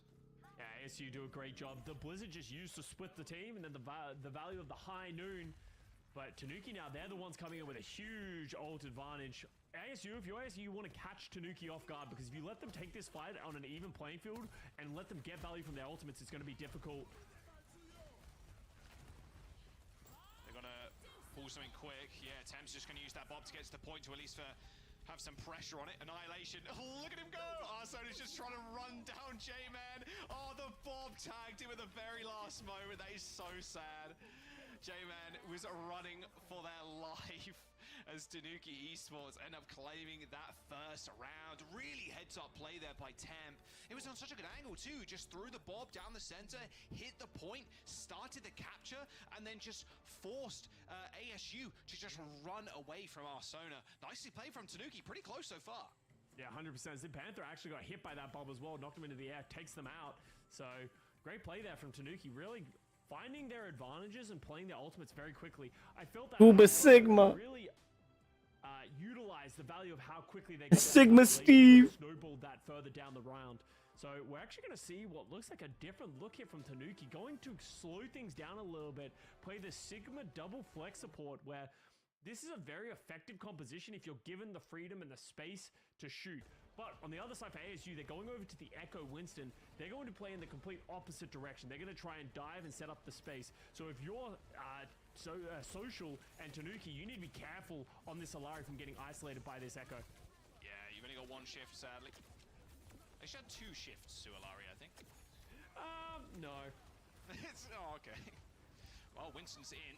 Yeah, ASU do a great job. The Blizzard just used to split the team, and then the value of the high noon. But Tanuki now, they're the ones coming in with a huge ult advantage. ASU, if you're ASU, you want to catch Tanuki off guard, because if you let them take this fight on an even playing field and let them get value from their ultimates, it's going to be difficult. They're going to pull something quick. Yeah, Thames just going to use that Bob to get to the point to at least have some pressure on it. Annihilation. Oh, look at him go! Arsona's just trying to run down J-Man. Oh, the Bob tagged him at the very last moment. That is so sad. J-Man was running for their life as Tanuki Esports end up claiming that first round. Really heads-up play there by Temp. It was on such a good angle too. Just threw the Bob down the center, hit the point, started the capture, and then just forced ASU to just run away from Arsona. Nicely played from Tanuki. Pretty close so far. Yeah, 100%. Z Panther actually got hit by that Bob as well. Knocked him into the air, takes them out. So, great play there from Tanuki. Really finding their advantages and playing their ultimates very quickly. I felt that Uber Sigma. Really utilize the value of how quickly they get Sigma that Steve. snowballed that further down the round. So we're actually going to see what looks like a different look here from Tanuki, going to slow things down a little bit, play the Sigma double flex support, where this is a very effective composition if you're given the freedom and the space to shoot. But on the other side for ASU, they're going over to the Echo Winston. They're going to play in the complete opposite direction. They're going to try and dive and set up the space. So if you're Social and Tanuki, you need to be careful on this Alari from getting isolated by this Echo. Yeah, you've only got one shift, sadly. They should have 2 shifts to Alari, I think. No. Oh, okay. Well, Winston's in.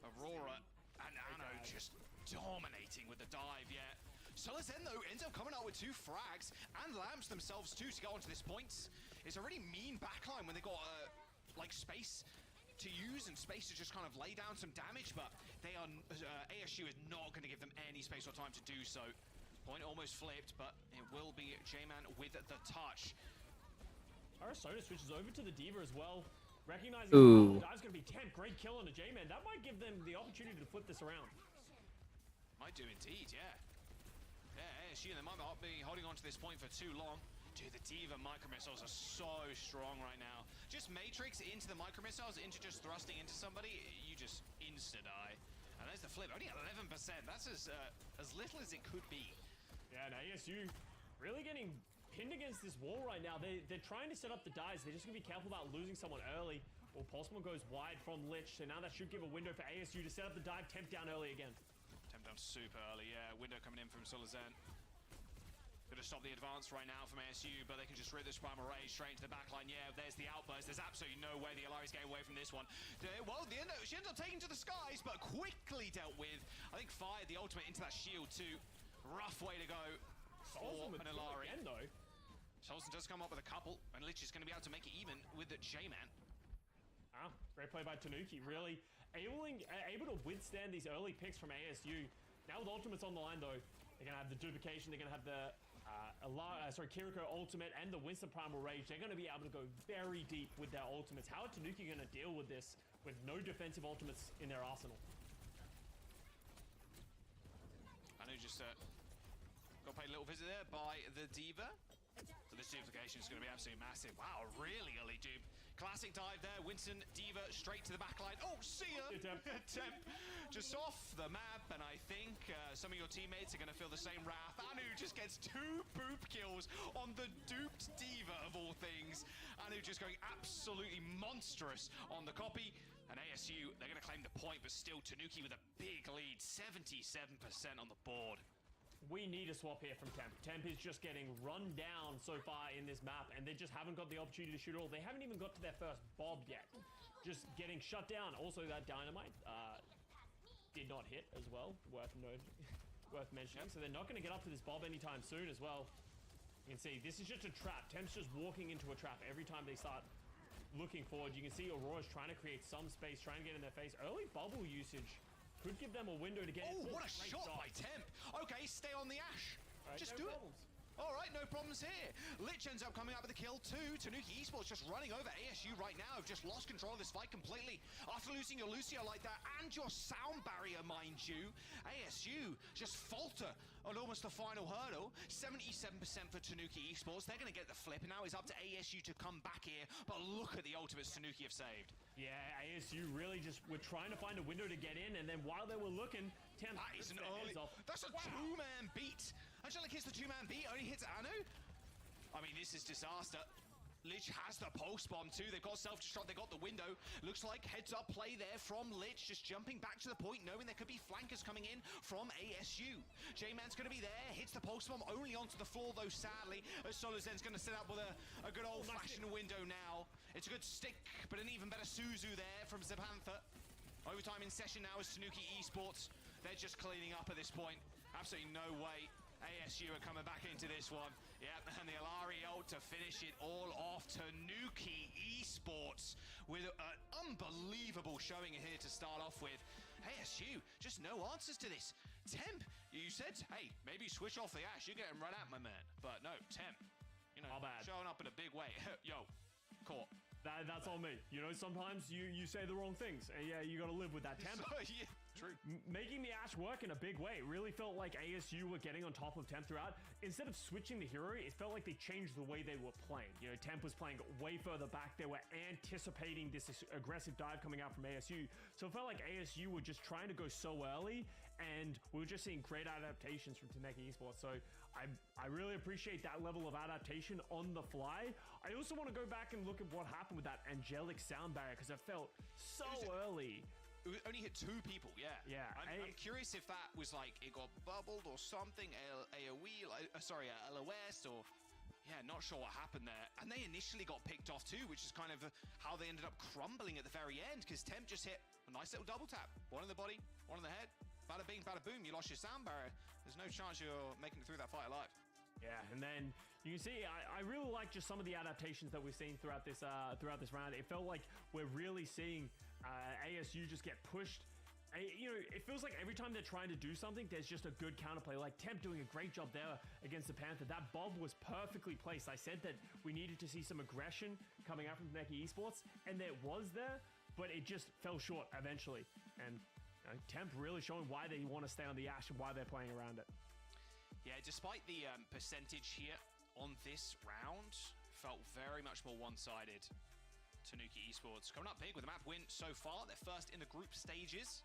Aurora and Anno just dominating with the dive, yeah. Solazen, though, ends up coming out with 2 frags and lamps themselves, too, to go onto this point. It's a really mean backline when they got, like, space to use and space to just kind of lay down some damage, but they are ASU is not going to give them any space or time to do so. Point almost flipped, but it will be J-Man with the touch. Arizona switches over to the D.Va as well, recognizing Ooh. the dive's going to be 10. Great kill on a J-Man. That might give them the opportunity to flip this around. Might do indeed, yeah. Yeah, ASU, they might not be holding on to this point for too long. Dude, the D.Va micro missiles are so strong right now. Just Matrix into the micro missiles, into just thrusting into somebody, you just insta-die. And there's the flip, only 11%. That's as little as it could be. Yeah, and ASU really getting pinned against this wall right now. They're trying to set up the dives. They're just going to be careful about losing someone early. Well, Pulsmon goes wide from Lich, so now that should give a window for ASU to set up the dive, temp down early again. Temp down super early, yeah. Window coming in from Solazen. Gonna stop the advance right now from ASU, but they can just rip this primal rage straight into the backline. Yeah, there's the outburst. There's absolutely no way the Alari's getting away from this one. Well, she ends up taking to the skies, but quickly dealt with. I think fired the ultimate into that shield too. Rough way to go for an Alari. Again, though. Solzen does come up with a couple, and Lich is going to be able to make it even with the J-Man. Great play by Tanuki. Really able to withstand these early picks from ASU. Now with ultimates on the line, though, they're going to have the duplication. They're going to have the Kiriko ultimate and the Winston Primal Rage. They're going to be able to go very deep with their ultimates. How are Tanuki going to deal with this with no defensive ultimates in their arsenal? I know just got paid a little visit there by the D.Va. So this duplication is going to be absolutely massive. Wow, really early dupe. Classic dive there. Winston, D.Va, straight to the backline. Oh, see ya! Temp just off the map, and I think some of your teammates are going to feel the same wrath. Anu just gets 2 boop kills on the duped D.Va, of all things. Anu just going absolutely monstrous on the copy. And ASU, they're going to claim the point, but still Tanuki with a big lead. 77% on the board. We need a swap here from Temp. Temp is just getting run down so far in this map, and they just haven't got the opportunity to shoot all. They haven't even got to their first bob yet. Just getting shut down. Also, that dynamite did not hit as well. Worth mentioning. So they're not going to get up to this bob anytime soon as well. You can see this is just a trap. Temp's just walking into a trap every time they start looking forward. You can see Aurora's trying to create some space, trying to get in their face. Early bubble usage could give them a window to get in. Oh, what a shot by Temp. Okay, stay on the Ash. Just do it. All right, no problems here. Lich ends up coming out with a kill too. Tanuki Esports just running over ASU right now. Have just lost control of this fight completely. After losing your Lucio like that and your sound barrier, mind you, ASU just falter on almost the final hurdle. 77% for Tanuki Esports. They're going to get the flip, and now it's up to ASU to come back here. But look at the ultimates Tanuki have saved. Yeah, ASU really just were trying to find a window to get in, and then while they were looking, Temp is an early. That's a 2-man beat. Angelic hits the 2-man beat, only hits Anu. I mean, this is disaster. Lich has the pulse bomb too. They've got self-destruct, they got the window. Looks like heads-up play there from Lich, just jumping back to the point, knowing there could be flankers coming in from ASU. J-Man's going to be there, hits the pulse bomb only onto the floor though, sadly. Solazen's going to set up with a good old-fashioned window now. It's a good stick, but an even better Suzu there from Zepantha. Overtime in session now is Tanuki Esports. They're just cleaning up at this point. Absolutely no way ASU are coming back into this one. Yep, and the Alari ult to finish it all off. Tanuki Esports with an unbelievable showing here to start off with. ASU, just no answers to this. Temp, you said, hey, maybe switch off the Ash. You're getting run out, my man. But no, Temp, you know, showing up in a big way. Yo, caught. That's on me. You know, sometimes you say the wrong things, and yeah, you got to live with that temp. Yeah, true. Making the Ashe work in a big way. It really felt like ASU were getting on top of Temp throughout. Instead of switching the hero, it felt like they changed the way they were playing. You know, Temp was playing way further back. They were anticipating this aggressive dive coming out from ASU. So it felt like ASU were just trying to go so early, and we were just seeing great adaptations from Taneki Esports. So I really appreciate that level of adaptation on the fly. I also want to go back and look at what happened with that angelic sound barrier, because it felt so early. It only hit 2 people, yeah. Yeah. I'm curious if that was like, it got bubbled or something, AoE, LOS, or... Yeah, not sure what happened there. And they initially got picked off too, which is kind of how they ended up crumbling at the very end, because Temp just hit a nice little double tap. One in the body, one in the head. Bada bing, bada boom, you lost your sound barrier. There's no chance you're making it through that fight alive. Yeah, and then you can see I really like just some of the adaptations that we've seen throughout this round. It felt like we're really seeing ASU just get pushed. You know, it feels like every time they're trying to do something, there's just a good counterplay. Like Temp doing a great job there against the Panther. That bob was perfectly placed. I said that we needed to see some aggression coming out from Taneki Esports, and there was there, but it just fell short eventually. And Temp really showing why they want to stay on the Ashe and why they're playing around it. Yeah, despite the percentage here on this round, felt very much more one-sided. Tanuki Esports coming up big with a map win so far. They're first in the group stages.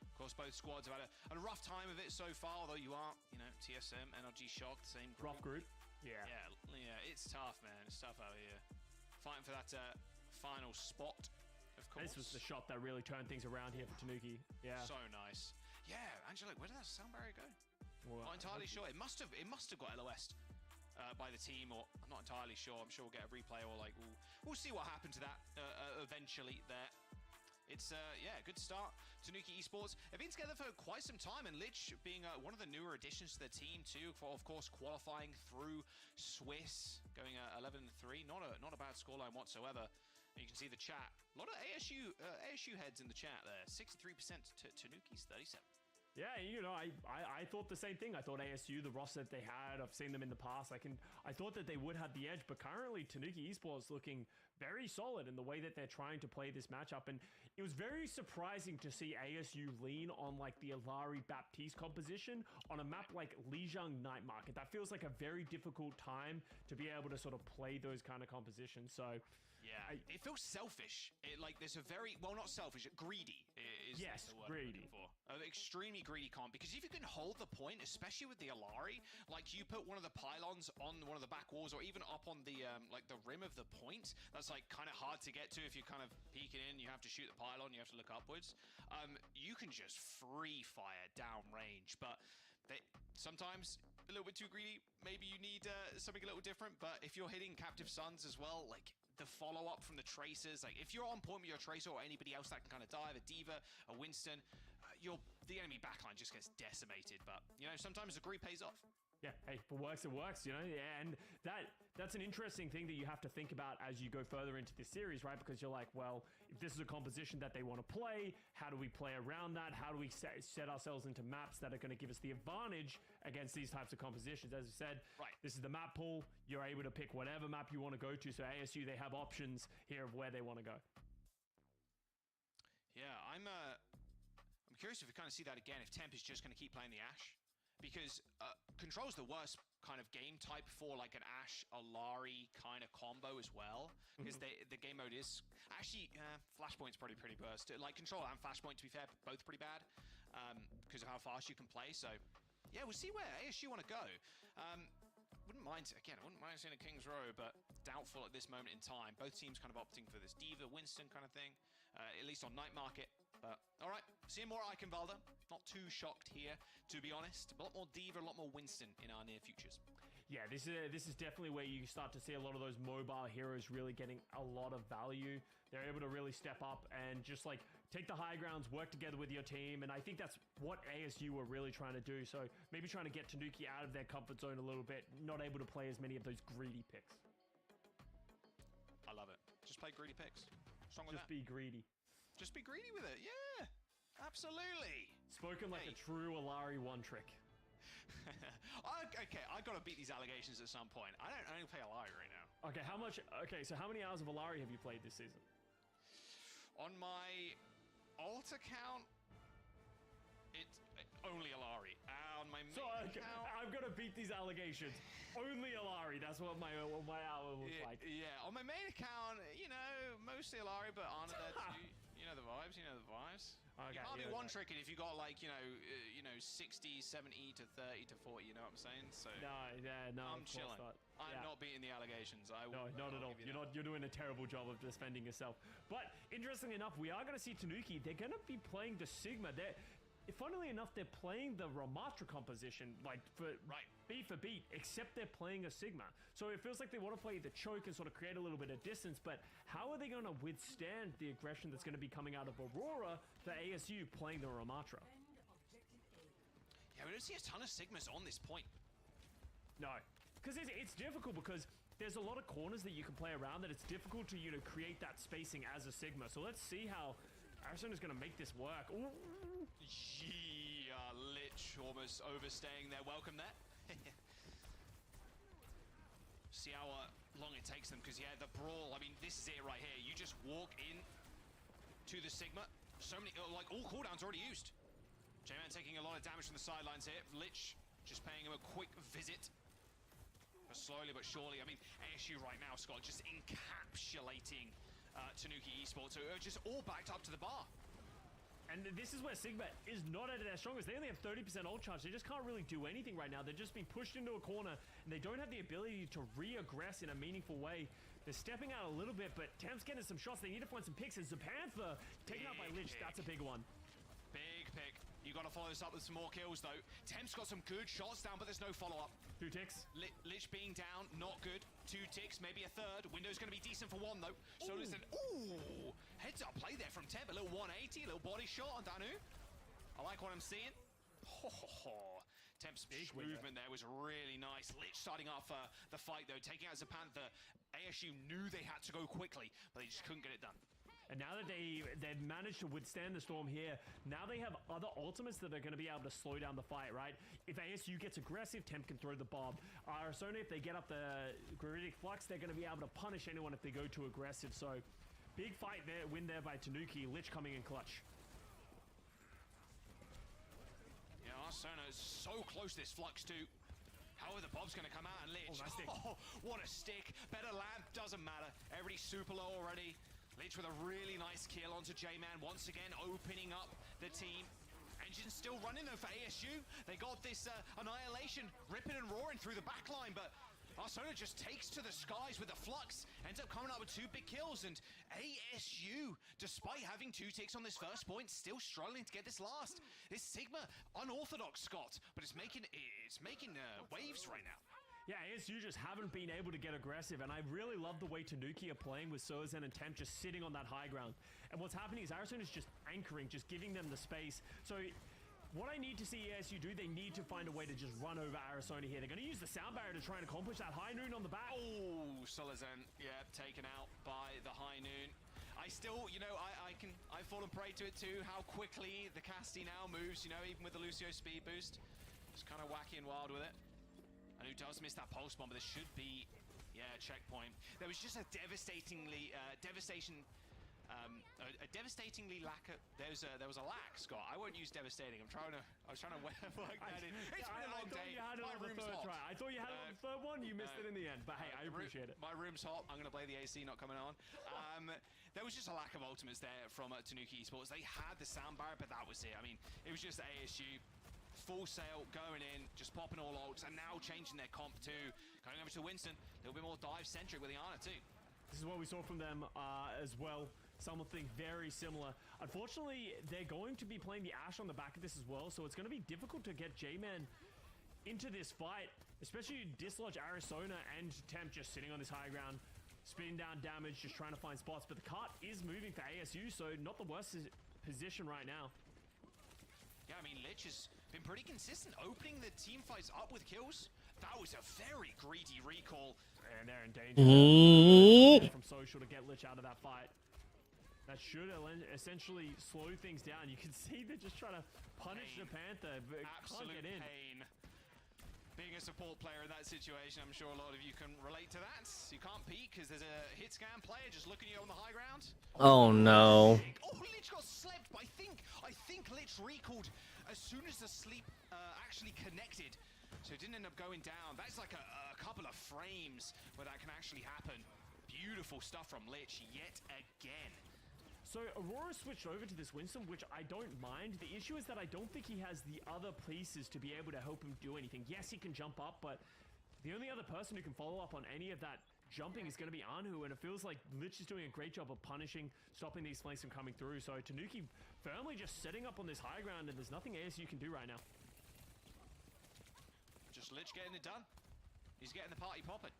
Of course, both squads have had a rough time of it so far, although you are, you know, TSM, NRG Shock, the same group. Rough group. Yeah, it's tough, man. It's tough out here. Fighting for that final spot, of course. This was the shot that really turned things around here for Tanuki. Yeah. So nice. Yeah, Angelic, where did that sound barrier go? Well, not entirely sure. It must have got LOS by the team, or I'm not entirely sure. I'm sure we'll get a replay, or like we'll see what happened to that eventually there. It's good start. Tanuki Esports have been together for quite some time, and Lich being one of the newer additions to the team too. For of course qualifying through Swiss, going 11-3, not a bad scoreline whatsoever. And you can see the chat. A lot of ASU heads in the chat there. 63% to Tanuki's 37. Yeah, you know, I thought the same thing. I thought ASU, the roster that they had, I've seen them in the past. I thought that they would have the edge, but currently Tanuki Esports looking very solid in the way that they're trying to play this matchup. And it was very surprising to see ASU lean on like the Alari Baptiste composition on a map like Lijiang Night Market. That feels like a very difficult time to be able to sort of play those kind of compositions. So yeah, it feels selfish. There's a very, well, not selfish, greedy is the word greedy. I'm looking for. Extremely greedy comp, because if you can hold the point, especially with the Alari, like you put one of the pylons on one of the back walls, or even up on the like the rim of the point, that's like kind of hard to get to if you're kind of peeking in. You have to shoot the pylon, you have to look upwards. You can just free fire down range, but sometimes a little bit too greedy. Maybe you need something a little different. But if you're hitting Captive Suns as well, like the follow-up from the Tracers, like if you're on point with your Tracer or anybody else that can kind of dive, a Diva, a Winston, the enemy backline just gets decimated. But you know, sometimes the greed pays off. Yeah, hey, if it works, it works, you know? Yeah, and that's an interesting thing that you have to think about as you go further into this series, right? Because you're like, well, if this is a composition that they want to play, how do we play around that? How do we set ourselves into maps that are going to give us the advantage against these types of compositions? As I said, right, this is the map pool. You're able to pick whatever map you want to go to. So ASU, they have options here of where they want to go. Yeah, I'm curious if we kind of see that again, if Temp is just going to keep playing the Ashe. Because Control's the worst kind of game type for like an Ashe Alari kind of combo as well. Because the game mode is actually Flashpoint's probably pretty burst. Like Control and Flashpoint, to be fair, both pretty bad because of how fast you can play. So yeah, we'll see where ASU want to go. I wouldn't mind seeing a King's Row, but doubtful at this moment in time. Both teams kind of opting for this Diva Winston kind of thing, at least on Night Market. But all right, seeing more Eichenwalder. Not too shocked here, to be honest. A lot more Diva, a lot more Winston in our near futures. Yeah, this is definitely where you start to see a lot of those mobile heroes really getting a lot of value. They're able to really step up and just like take the high grounds, work together with your team, and I think that's what ASU were really trying to do. So maybe trying to get Tanuki out of their comfort zone a little bit, not able to play as many of those greedy picks. I love it. Just play greedy picks. What's wrong with that? Just be greedy. Just be greedy with it, yeah, absolutely. Spoken like a true Alari one trick. Okay, I gotta beat these allegations at some point. I don't only play Alari right now. Okay, how much? Okay, so how many hours of Alari have you played this season? On my alt account, it's only Alari. On my main account, I'm gonna beat these allegations. Only Alari. That's what my hour looks like. Yeah, on my main account, you know, mostly Alari, but Ana there too. You know the vibes. You know the vibes. Okay, you can't do yeah, one okay. trick if you got like 60, 70 to 30 to 40. You know what I'm saying? So No, I'm of course chilling. not. I'm Yeah. not beating the allegations. No, not at all. You're doing a terrible job of defending yourself. But interestingly enough, we are going to see Tanuki. They're going to be playing the Sigma. Funnily enough, they're playing the Ramatra composition, like beat for beat, except they're playing a Sigma. So it feels like they want to play the choke and sort of create a little bit of distance. But how are they going to withstand the aggression that's going to be coming out of Aurora for ASU playing the Ramatra? Yeah, we don't see a ton of Sigmas on this point. No, because it's difficult because there's a lot of corners that you can play around that it's difficult to create that spacing as a Sigma. So let's see how Arizona's going to make this work. Ooh. Yeah, Lich almost overstaying their welcome there. See how long it takes them, because yeah, the brawl, I mean, this is it right here. You just walk in to the Sigma. So many, like all cooldowns already used. J-Man taking a lot of damage from the sidelines here. Lich just paying him a quick visit. But slowly but surely, I mean, ASU right now, Scott, just encapsulating Tanuki Esports, so just all backed up to the bar. And this is where Sigma is not at their strongest. They only have 30% ult charge. They just can't really do anything right now. They're just being pushed into a corner, and they don't have the ability to re-aggress in a meaningful way. They're stepping out a little bit, but Temp's getting some shots. They need to find some picks. And Zapantha taken out by Lich. That's a big one. Big pick. You got to follow this up with some more kills, though. Temp's got some good shots down, but there's no follow-up. 2 ticks. Lich being down, not good. 2 ticks, maybe a third. Window's going to be decent for 1, though. So listen, ooh, heads up play there from Temp. A little 180, a little body shot on Danu. I like what I'm seeing. Temp's movement there was really nice. Lich starting off the fight, though, taking out Zapantha. ASU knew they had to go quickly, but they just couldn't get it done. And now that they've managed to withstand the storm here, now they have other ultimates that are going to be able to slow down the fight, right? If ASU gets aggressive, Temp can throw the bomb. Arizona, if they get up the Gradic Flux, they're going to be able to punish anyone if they go too aggressive. So, big fight there, win there by Tanuki. Lich coming in clutch. Yeah, Arizona is so close this Flux too. However, the bob's going to come out and Lich. Oh, what a stick. Better lamp, doesn't matter. Everybody's super low already. Lich with a really nice kill onto J-Man, once again opening up the team. Engine's still running though for ASU. They got this Annihilation ripping and roaring through the backline, but Arsona just takes to the skies with the Flux, ends up coming up with 2 big kills, and ASU, despite having 2 ticks on this first point, still struggling to get this last. This Sigma, unorthodox, Scott, but it's making waves right now. Yeah, ASU just haven't been able to get aggressive, and I really love the way Tanuki are playing with Sozen and Temp just sitting on that high ground. And what's happening is Arizona is just anchoring, just giving them the space. So what I need to see ASU do, they need to find a way to just run over Arizona here. They're going to use the sound barrier to try and accomplish that high noon on the back. Oh, Solazan, yeah, taken out by the high noon. I still, I've fallen prey to it too, how quickly the Casti now moves, even with the Lucio speed boost. Just kind of wacky and wild with it. And who does miss that pulse bomb, but there should be, a checkpoint. There was just a devastatingly lack of, there was a lack, Scott. I won't use devastating. I was trying to work that in. It's been a long day. My room's hot. I thought you had it on the third one. You missed it in the end. But hey, I appreciate it. My room's hot. I'm going to play the AC not coming on. There was just a lack of ultimates there from Tanuki Esports. They had the sound barrier, but that was it. I mean, it was just ASU. Full sail, going in, just popping all ults, and now changing their comp too. Going over to Winston, a little bit more dive-centric with the Ana too. This is what we saw from them as well. Something very similar. Unfortunately, they're going to be playing the Ashe on the back of this as well, so it's going to be difficult to get J-Man into this fight, especially dislodge Arizona and Temp just sitting on this high ground, spinning down damage, just trying to find spots. But the cart is moving for ASU, so not the worst position right now. Yeah, I mean, Lich has been pretty consistent, opening the team fights up with kills. That was a very greedy recall. And they're in danger from Social to get Lich out of that fight. That should essentially slow things down. You can see they're just trying to punish the Panther, but can't get in. Pain. Being a support player in that situation, I'm sure a lot of you can relate to that. You can't peek because there's a hit scan player just looking at you on the high ground. Oh no. Oh, Lich got slept, but I think Lich recalled as soon as the sleep actually connected. So it didn't end up going down. That's like a couple of frames where that can actually happen. Beautiful stuff from Lich yet again. So Aurora switched over to this Winston, which I don't mind. The issue is that I don't think he has the other pieces to be able to help him do anything. Yes, he can jump up, but the only other person who can follow up on any of that jumping is going to be Anhu, and it feels like Lich is doing a great job of punishing, stopping these flanks from coming through. So Tanuki firmly just setting up on this high ground, and there's nothing ASU can do right now. Just Lich getting it done. He's getting the party popping.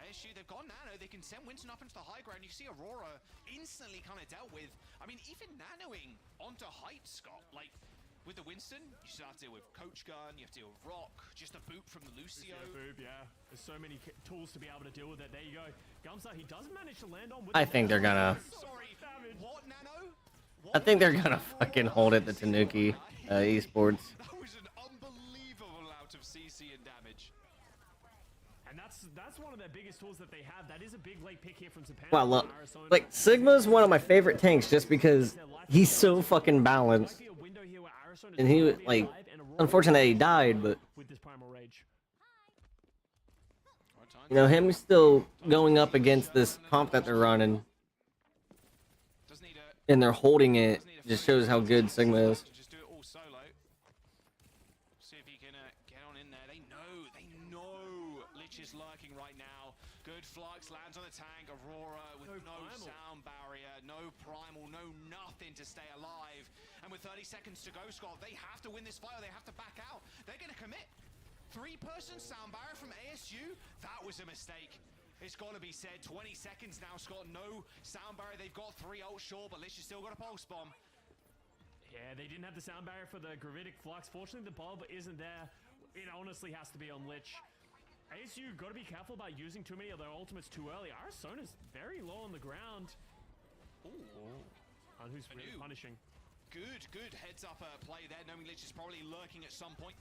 ASU, they've got Nano, they can send Winston up into the high ground. You see Aurora instantly kind of dealt with. I mean, even nanoing onto height, Scott, like with the Winston, you still have to deal with Coach Gun, you have to deal with Rock, just a boot from the Lucio. Boop, yeah. There's so many tools to be able to deal with it. There you go. Gumstar, he does manage to land on with I think they're gonna. Sorry, what, Nano? I think they're gonna fucking hold it to Tanuki Esports. That was an unbelievable amount of CC and damage. And that's one of their biggest tools that they have. That is a big late pick here from Japan. Wow, look, like Sigma's one of my favorite tanks just because he's so fucking balanced. And he was like, unfortunately he died, but you know, him still going up against this comp that they're running, and they're holding it, just shows how good Sigma is. Lurking right now. Good flux lands on the tank. Aurora with no sound barrier, no primal, no nothing to stay alive. And with 30 seconds to go, Scott, they have to win this fight or they have to back out. They're going to commit. 3-person sound barrier from ASU. That was a mistake. It's got to be said. 20 seconds now, Scott. No sound barrier. They've got 3 ult sure, but Lich has still got a pulse bomb. Yeah, they didn't have the sound barrier for the gravitic flux. Fortunately, the bulb isn't there. It honestly has to be on Lich. ASU, got to be careful about using too many of their ultimates too early. Arizona's very low on the ground. Ooh. And who's really punishing? Good heads up play there, knowing Lich is probably lurking at some point.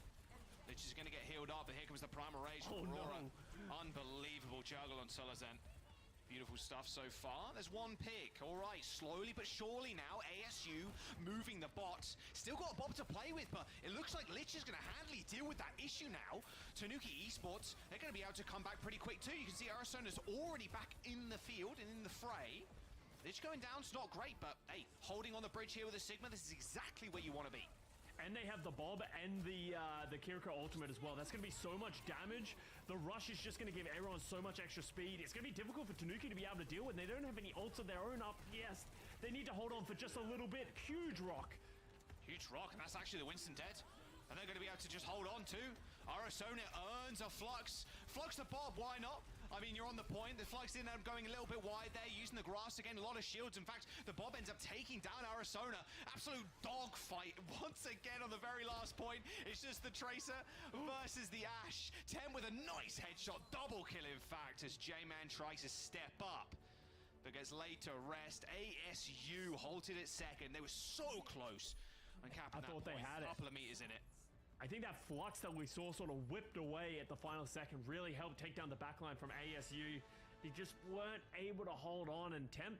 Lich is going to get healed up, but here comes the Primal Rage from Aurora. No. Unbelievable juggle on Solazen. Beautiful stuff so far. There's one pick. All right, slowly but surely now, ASU moving the bots. Still got a Bob to play with, but it looks like Lich is going to handily deal with that issue now. Tanuki Esports, they're going to be able to come back pretty quick too. You can see Arizona's already back in the field and in the fray. Lich going down's not great, but hey, holding on the bridge here with a Sigma, this is exactly where you want to be. And they have the Bob and the Kiriko ultimate as well. That's going to be so much damage. The rush is just going to give everyone so much extra speed. It's going to be difficult for Tanuki to be able to deal with. They don't have any ults of their own up. Yes, they need to hold on for just a little bit. Huge rock. Huge rock, and that's actually the Winston dead. And they're going to be able to just hold on to. Arizona earns a Flux. Flux the Bob, why not? I mean, you're on the point. The Flux ended up going a little bit wide there, using the grass again, a lot of shields. In fact, the Bob ends up taking down Arizona. Absolute dogfight once again on the very last point. It's just the Tracer versus the Ash. 10 with a nice headshot, double kill in fact, as J-Man tries to step up, but gets laid to rest. ASU halted at second. They were so close on capping that point. They had a couple of meters in it. I think that flux that we saw sort of whipped away at the final second really helped take down the backline from ASU. They just weren't able to hold on and tempt.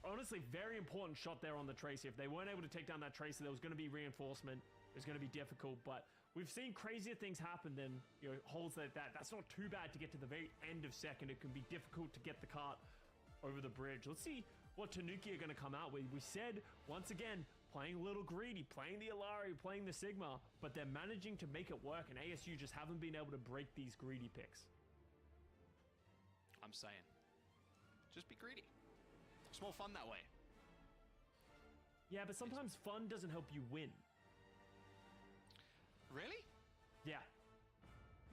Honestly, very important shot there on the Tracer. If they weren't able to take down that Tracer, there was going to be reinforcement. It was going to be difficult, but we've seen crazier things happen than, you know, holds like that. That's not too bad to get to the very end of second. It can be difficult to get the cart over the bridge. Let's see what Tanuki are going to come out with. We said, once again, playing a little greedy, playing the Alari, playing the Sigma, but they're managing to make it work, and ASU just haven't been able to break these greedy picks. I'm saying, just be greedy. It's more fun that way. Yeah, but sometimes fun doesn't help you win. Really? Yeah.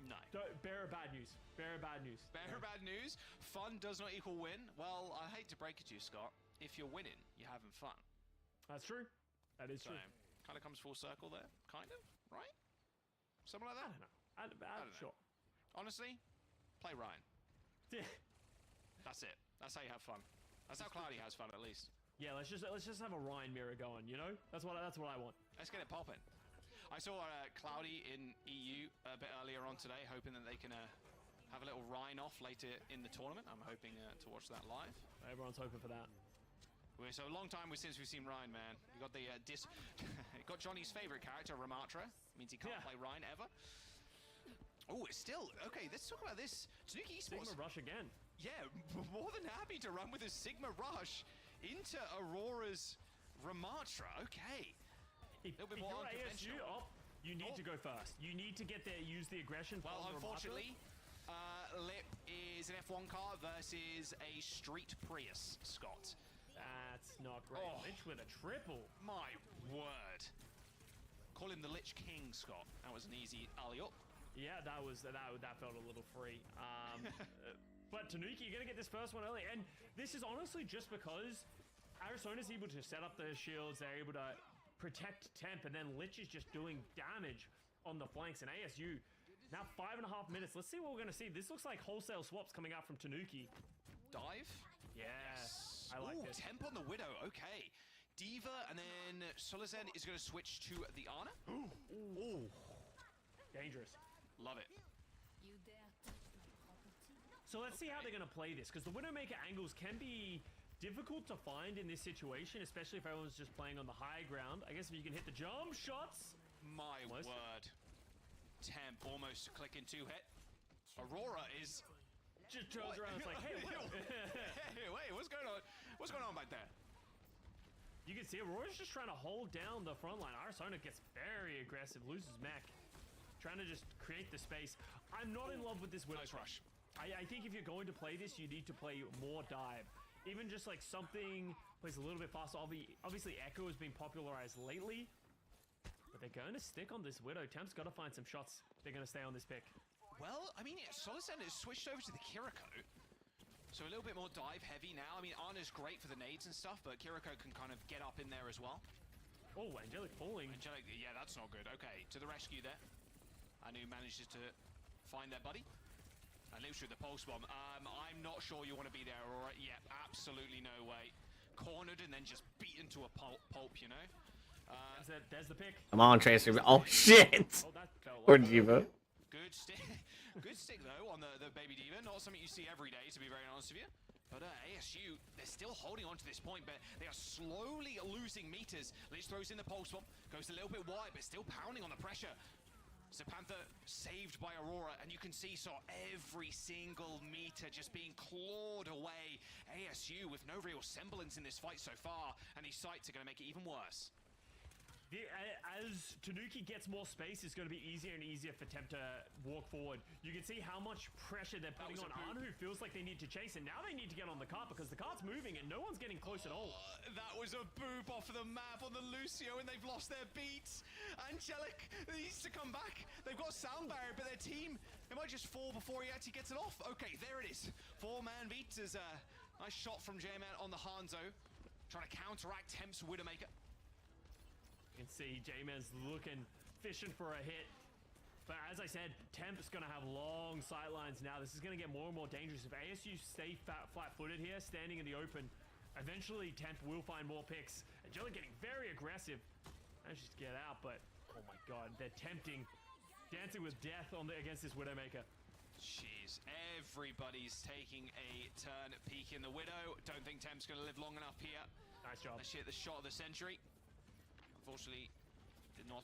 No. Bearer bad news. Bearer bad news. Bearer bad news. Fun does not equal win. Well, I hate to break it to you, Scott. If you're winning, you're having fun. That's true. That is true. Kind of comes full circle there. Kind of, right? Something like that? I don't know. I'm sure. Honestly, play Ryan. Yeah. That's it. That's how you have fun. That's how Cloudy has fun, at least. Yeah, let's just have a Ryan mirror going, you know? That's what I want. Let's get it popping. I saw Cloudy in EU a bit earlier on today, hoping that they can have a little Rhine off later in the tournament. I'm hoping to watch that live. Everyone's hoping for that. So a long time since we've seen Rhine, man. You got the got Johnny's favorite character, Ramatra. Means he can't play Rhine ever. Oh, it's still okay. Let's talk about this. Tanuki Esports. Sigma Rush again. Yeah, more than happy to run with a Sigma Rush into Aurora's Ramatra. Okay. If you're ASU, you need to go first. You need to get there, use the aggression. Well, unfortunately, Lip is an F1 car versus a Street Prius, Scott. That's not great. Oh. Lich with a triple. My word. Call him the Lich King, Scott. That was an easy alley-up. Yeah, that felt a little free. But Tanuki, you're going to get this first one early. And this is honestly just because Arizona's able to set up the shields. They're able to protect Temp. And then Lich is just doing damage on the flanks. And ASU, now 5.5 minutes. Let's see what we're going to see. This looks like wholesale swaps coming out from Tanuki. Dive? Yeah. Yes. I like this. Temp on the Widow. Okay. Diva, and then Solazen is going to switch to the Ana. Ooh. Dangerous. Love it. So let's see how they're going to play this, because the Widowmaker angles can be difficult to find in this situation, especially if everyone's just playing on the high ground. I guess if you can hit the jump shots. My word. Temp almost clicking 2-hit. Aurora is... Just turns around and it's like, hey, hey, wait, what's going on? What's going on back there? You can see Aurora's just trying to hold down the front line. Arizona gets very aggressive, loses mech. Trying to just create the space. I'm not in love with this Widow. Nice rush. I think if you're going to play this, you need to play more dive. Even just like something plays a little bit faster. Obviously, Echo has been popularized lately. But they're going to stick on this Widow. Temp's got to find some shots. They're going to stay on this pick. Well, I mean, Solazen has switched over to the Kiriko. So a little bit more dive heavy now. I mean, Ana's great for the nades and stuff, but Kiriko can kind of get up in there as well. Oh, Angelic falling. Angelic, yeah, that's not good. Okay, to the rescue there. Anu manages to find their buddy. And lives through the pulse bomb. I'm not sure you want to be there, Aurora. Yeah, absolutely no way. Cornered and then just beaten to a pulp, you know? There's the pick. Come on, Tracer. Oh, shit. Oh, that felt Poor like Diva. Good stick. Good stick, though, on the Baby Diva. Not something you see every day, to be very honest with you. But ASU, they're still holding on to this point, but they are slowly losing meters. Lich throws in the pulse bomb, goes a little bit wide, but still pounding on the pressure. Zapantha saved by Aurora, and you can see every single meter just being clawed away. ASU with no real semblance in this fight so far, and these sights are going to make it even worse. As Tanuki gets more space, it's going to be easier and easier for Temp to walk forward. You can see how much pressure they're putting on Anu, who feels like they need to chase, and now they need to get on the cart because the cart's moving and no one's getting close at all. That was a boop off of the map on the Lucio, and they've lost their beats. Angelic needs to come back. They've got sound barrier, but their team, it might just fall before he actually gets it off. Okay, there it is. 4-man beats is a nice shot from J-Man on the Hanzo, trying to counteract Temp's Widowmaker. You can see J-Man's fishing for a hit. But as I said, Temp's going to have long sightlines now. This is going to get more and more dangerous. If ASU stay flat-footed here, standing in the open, eventually Temp will find more picks. Angelic getting very aggressive. Manages to get out, but oh my god, they're tempting. Dancing with death against this Widowmaker. Jeez, everybody's taking a turn peeking the Widow. Don't think Temp's going to live long enough here. Nice job. Let's hit the shot of the century. Unfortunately, did not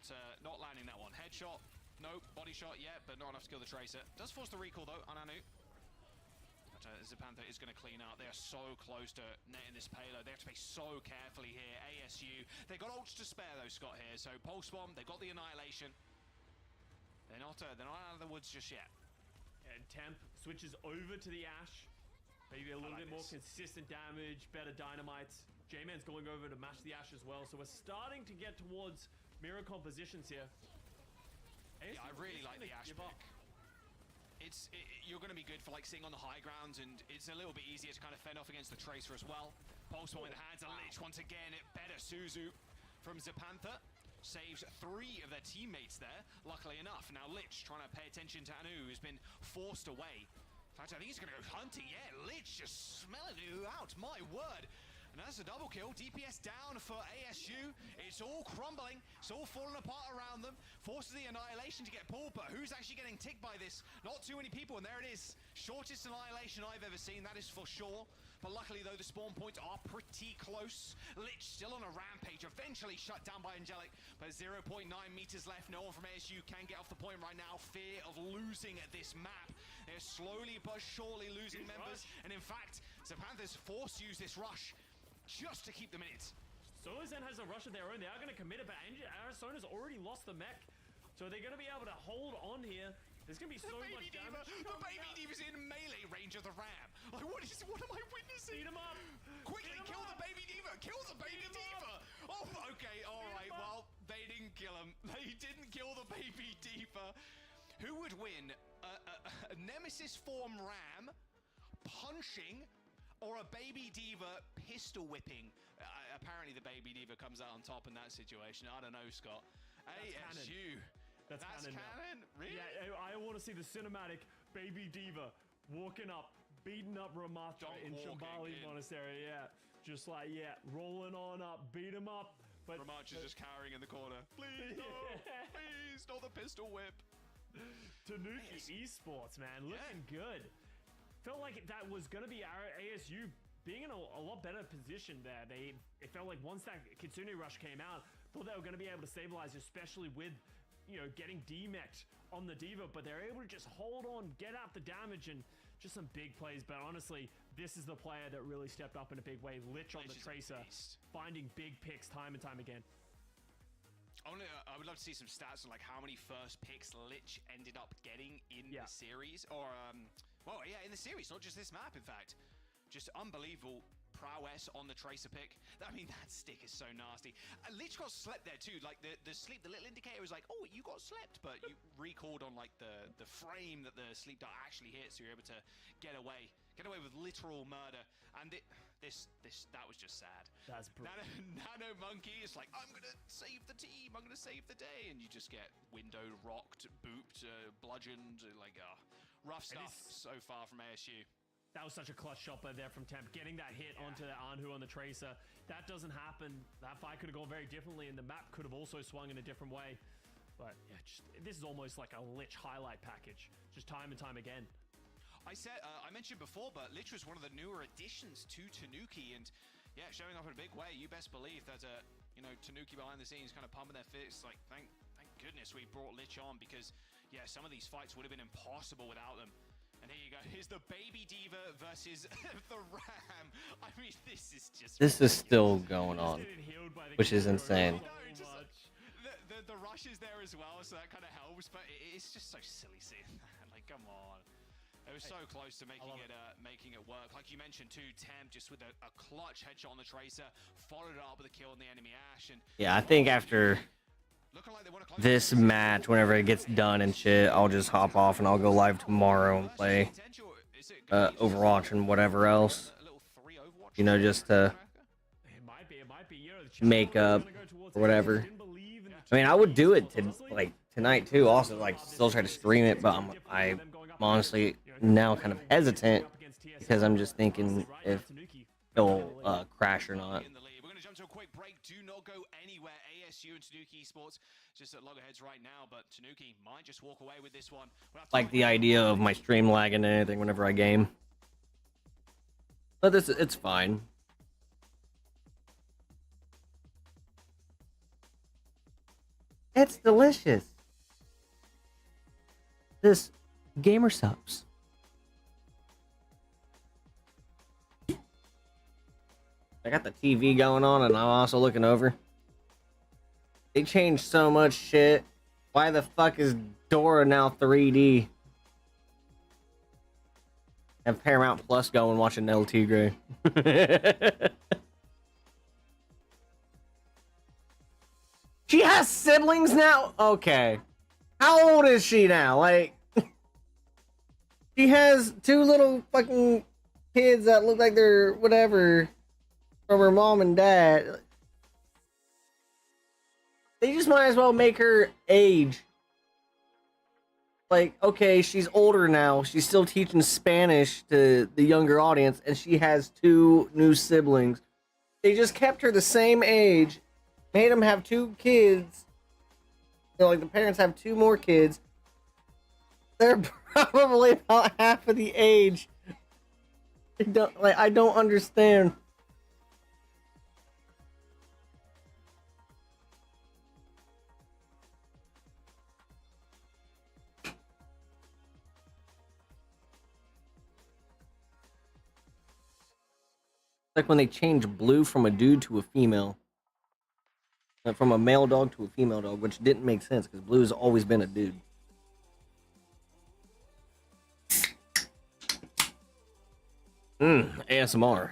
landing that one. Headshot, nope. Body shot, yeah, but not enough to kill the Tracer. Does force the recall though, Ananu. But Zapantha is going to clean out. They are so close to netting this payload. They have to play so carefully here. ASU, they got ults to spare though, Scott here. So pulse bomb, they got the annihilation. They're not out of the woods just yet. And Temp switches over to the Ash. Maybe a little bit more consistent damage, better dynamites. J-Man's going over to match the Ash as well, so we're starting to get towards mirror compositions here. Yeah, I really like the Ash pick. You're going to be good for sitting on the high grounds, and it's a little bit easier to kind of fend off against the Tracer as well. Pulse bomb in the hands of Lich once again. Better Suzu from Zapantha. Saves 3 of their teammates there, luckily enough. Now Lich trying to pay attention to Anu, who's been forced away. In fact, I think he's going to go hunting. Yeah, Lich just smelling you out. My word. And that's a double kill. DPS down for ASU. It's all crumbling. It's all falling apart around them. Forces the Annihilation to get pulled, but who's actually getting ticked by this? Not too many people, and there it is. Shortest Annihilation I've ever seen, that is for sure. But luckily, though, the spawn points are pretty close. Lich still on a rampage, eventually shut down by Angelic, but 0.9 meters left. No one from ASU can get off the point right now. Fear of losing at this map. They're slowly but surely losing members, and in fact, Zapantha's forced to use this rush just to keep them in it. Sozen has a rush of their own. They are going to commit it, but Arizona's already lost the mech, so they're going to be able to hold on here. There's going to be so much damage. The baby diva's in melee range of the ram. Like, what am I witnessing? Beat him up. Quickly, kill the baby diva. Kill the baby diva. Oh, okay, all right. Well, they didn't kill him. They didn't kill the baby diva. Who would win? A Nemesis form ram punching, or a baby diva pistol whipping? Apparently the baby diva comes out on top in that situation. I don't know, Scott. ASU. That's canon. Really? Yeah, I want to see the cinematic baby diva walking up, beating up Ramatra in Shambali Monastery. Yeah, just like, rolling on up, beat him up. But Ramatra's just cowering in the corner. Please, no, please, not the pistol whip. Tanuki Esports, man, looking good. Felt like that was going to be our ASU being in a lot better position there. It felt like once that Kitsune rush came out, thought they were going to be able to stabilize, especially with, getting demeched on the diva, but they're able to just hold on, get out the damage, and just some big plays. But honestly, this is the player that really stepped up in a big way. Lich on the Tracer, finding big picks time and time again. I would love to see some stats on like how many first picks Lich ended up getting in the series, or in the series, not just this map. In fact, just unbelievable prowess on the Tracer pick. I mean, that stick is so nasty. Lich got slept there too. Like the sleep, the little indicator was like, oh, you got slept, but you recalled on like the frame that the sleep dart actually hit, so you're able to get away with literal murder. And that was just sad. That's brutal. Nano Monkey is like, I'm gonna save the team, I'm gonna save the day, and you just get windowed, rocked, booped, bludgeoned, like rough stuff so far from ASU. That was such a clutch shot by there from Temp. Getting that hit onto the Anhu on the Tracer. That doesn't happen. That fight could have gone very differently, and the map could have also swung in a different way. But yeah, this is almost like a Lich highlight package. Just time and time again. I mentioned before, but Lich was one of the newer additions to Tanuki, and showing up in a big way. You best believe that Tanuki behind the scenes kind of pumping their fists, like thank goodness we brought Lich on, because some of these fights would have been impossible without them. And here you go. Here's the baby diva versus the ram. I mean, this is just... This is still going on, which is insane. The rush is there as well, so that kind of helps, but it's just so silly seeing that. Like, come on. It was so close to making it work. Like you mentioned too, Temp just with a clutch headshot on the Tracer, followed it up with a kill on the enemy Ash. And yeah, I think after this match, whenever it gets done and shit, I'll just hop off and I'll go live tomorrow and play Overwatch and whatever else. Just to make up or whatever. I mean, I would do it tonight too. Also, still try to stream it, but I'm honestly now kind of hesitant because I'm just thinking if it'll crash or not. We're going to jump to a quick break. Do not go anywhere. ASU and Tanuki Esports just at loggerheads right now, but Tanuki might just walk away with this one. Like the idea of my stream lagging and anything whenever I game. But it's fine. It's delicious. This gamer subs. I got the TV going on and I'm also looking over. They changed so much shit. Why the fuck is Dora now 3D? Have Paramount Plus going watching El Tigre. She has siblings now? Okay. How old is she now? Like, she has 2 little fucking kids that look like they're whatever from her mom and dad. They just might as well make her age. Like, okay, she's older now. She's still teaching Spanish to the younger audience, and she has 2 new siblings. They just kept her the same age, made them have 2 kids. You know, like the parents have 2 more kids. They're probably about half of the age. I don't understand. Like when they change Blue from a dude to a female. From a male dog to a female dog, which didn't make sense because Blue's always been a dude. ASMR.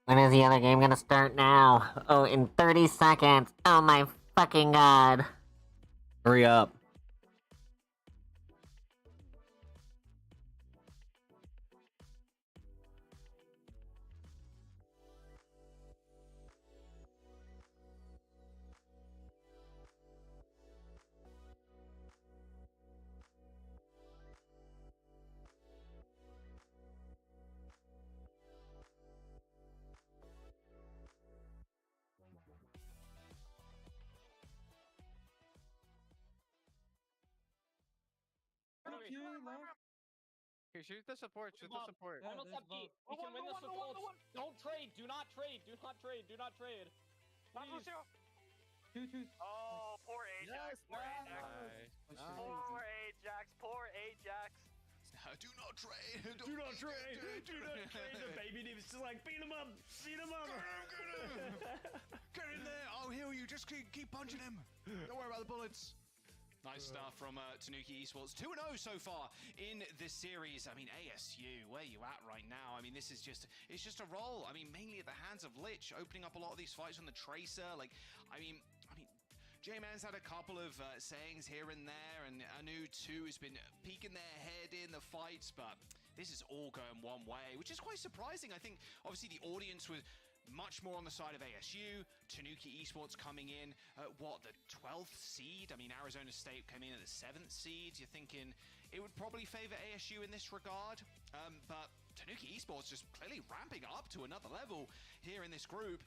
When is the other game gonna start now? Oh, in 30 seconds. Oh my fucking god. Hurry up. Okay, shoot the support, shoot the support. Almost up key. We can win this with ults. Don't trade. Do not trade. Do not trade. Do not trade. Oh, poor Ajax. Poor Ajax. Poor Ajax. Poor Ajax. Do not trade. Do not trade. Do not trade. The baby Neve is just like, beat him up. Beat him up. Get in there. I'll heal you. Just keep punching him. Don't worry about the bullets. Nice stuff from Tanuki Esports. 2-0 so far in this series. I mean, ASU, where you at right now? I mean, this is it's just a roll. I mean, mainly at the hands of Lich, opening up a lot of these fights on the Tracer. Like, I mean, J-Man's had a couple of sayings here and there, and Anu too has been peeking their head in the fights, but this is all going one way, which is quite surprising. I think, obviously, the audience was much more on the side of ASU. Tanuki Esports coming in at, the 12th seed? I mean, Arizona State came in at the 7th seed. You're thinking it would probably favor ASU in this regard, but Tanuki Esports just clearly ramping up to another level here in this group.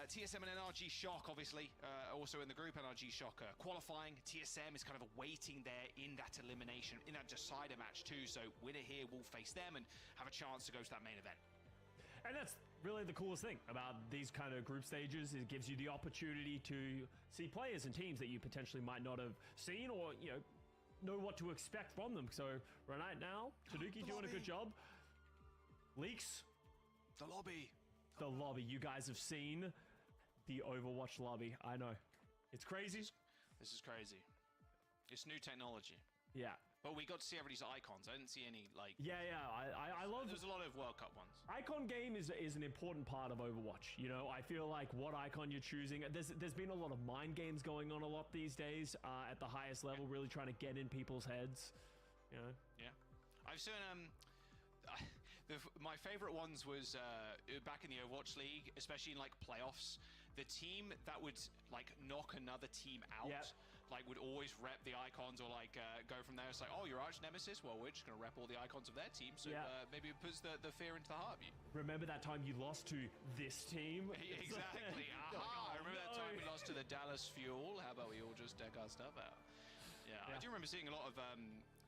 TSM and NRG Shock, obviously, also in the group. NRG Shock qualifying. TSM is kind of waiting there in that elimination, in that decider match too. So winner here will face them and have a chance to go to that main event. And that's really the coolest thing about these kind of group stages. It gives you the opportunity to see players and teams that you potentially might not have seen, or know what to expect from them. So right now, Tanuki doing a good job. Leaks. The lobby. The lobby. You guys have seen the Overwatch lobby. I know. It's crazy. This is crazy. It's new technology. Yeah. But we got to see everybody's icons. I didn't see any, like... Yeah. I love... There's a lot of World Cup ones. Icon game is an important part of Overwatch. You know, I feel like what icon you're choosing... There's been a lot of mind games going on a lot these days at the highest level, really trying to get in people's heads. You know? Yeah. I've seen... my favorite ones was back in the Overwatch League, especially in, like, playoffs. The team that would, like, knock another team out... Yep. Like, would always rep the icons, or like go from there. It's like, oh, your arch nemesis? Well, we're just gonna rep all the icons of their team, so maybe it puts the fear into the heart of you. Remember that time you lost to this team? Exactly. I remember that time we lost to the Dallas Fuel. How about we all just deck our stuff out? Yeah, I do remember seeing a lot of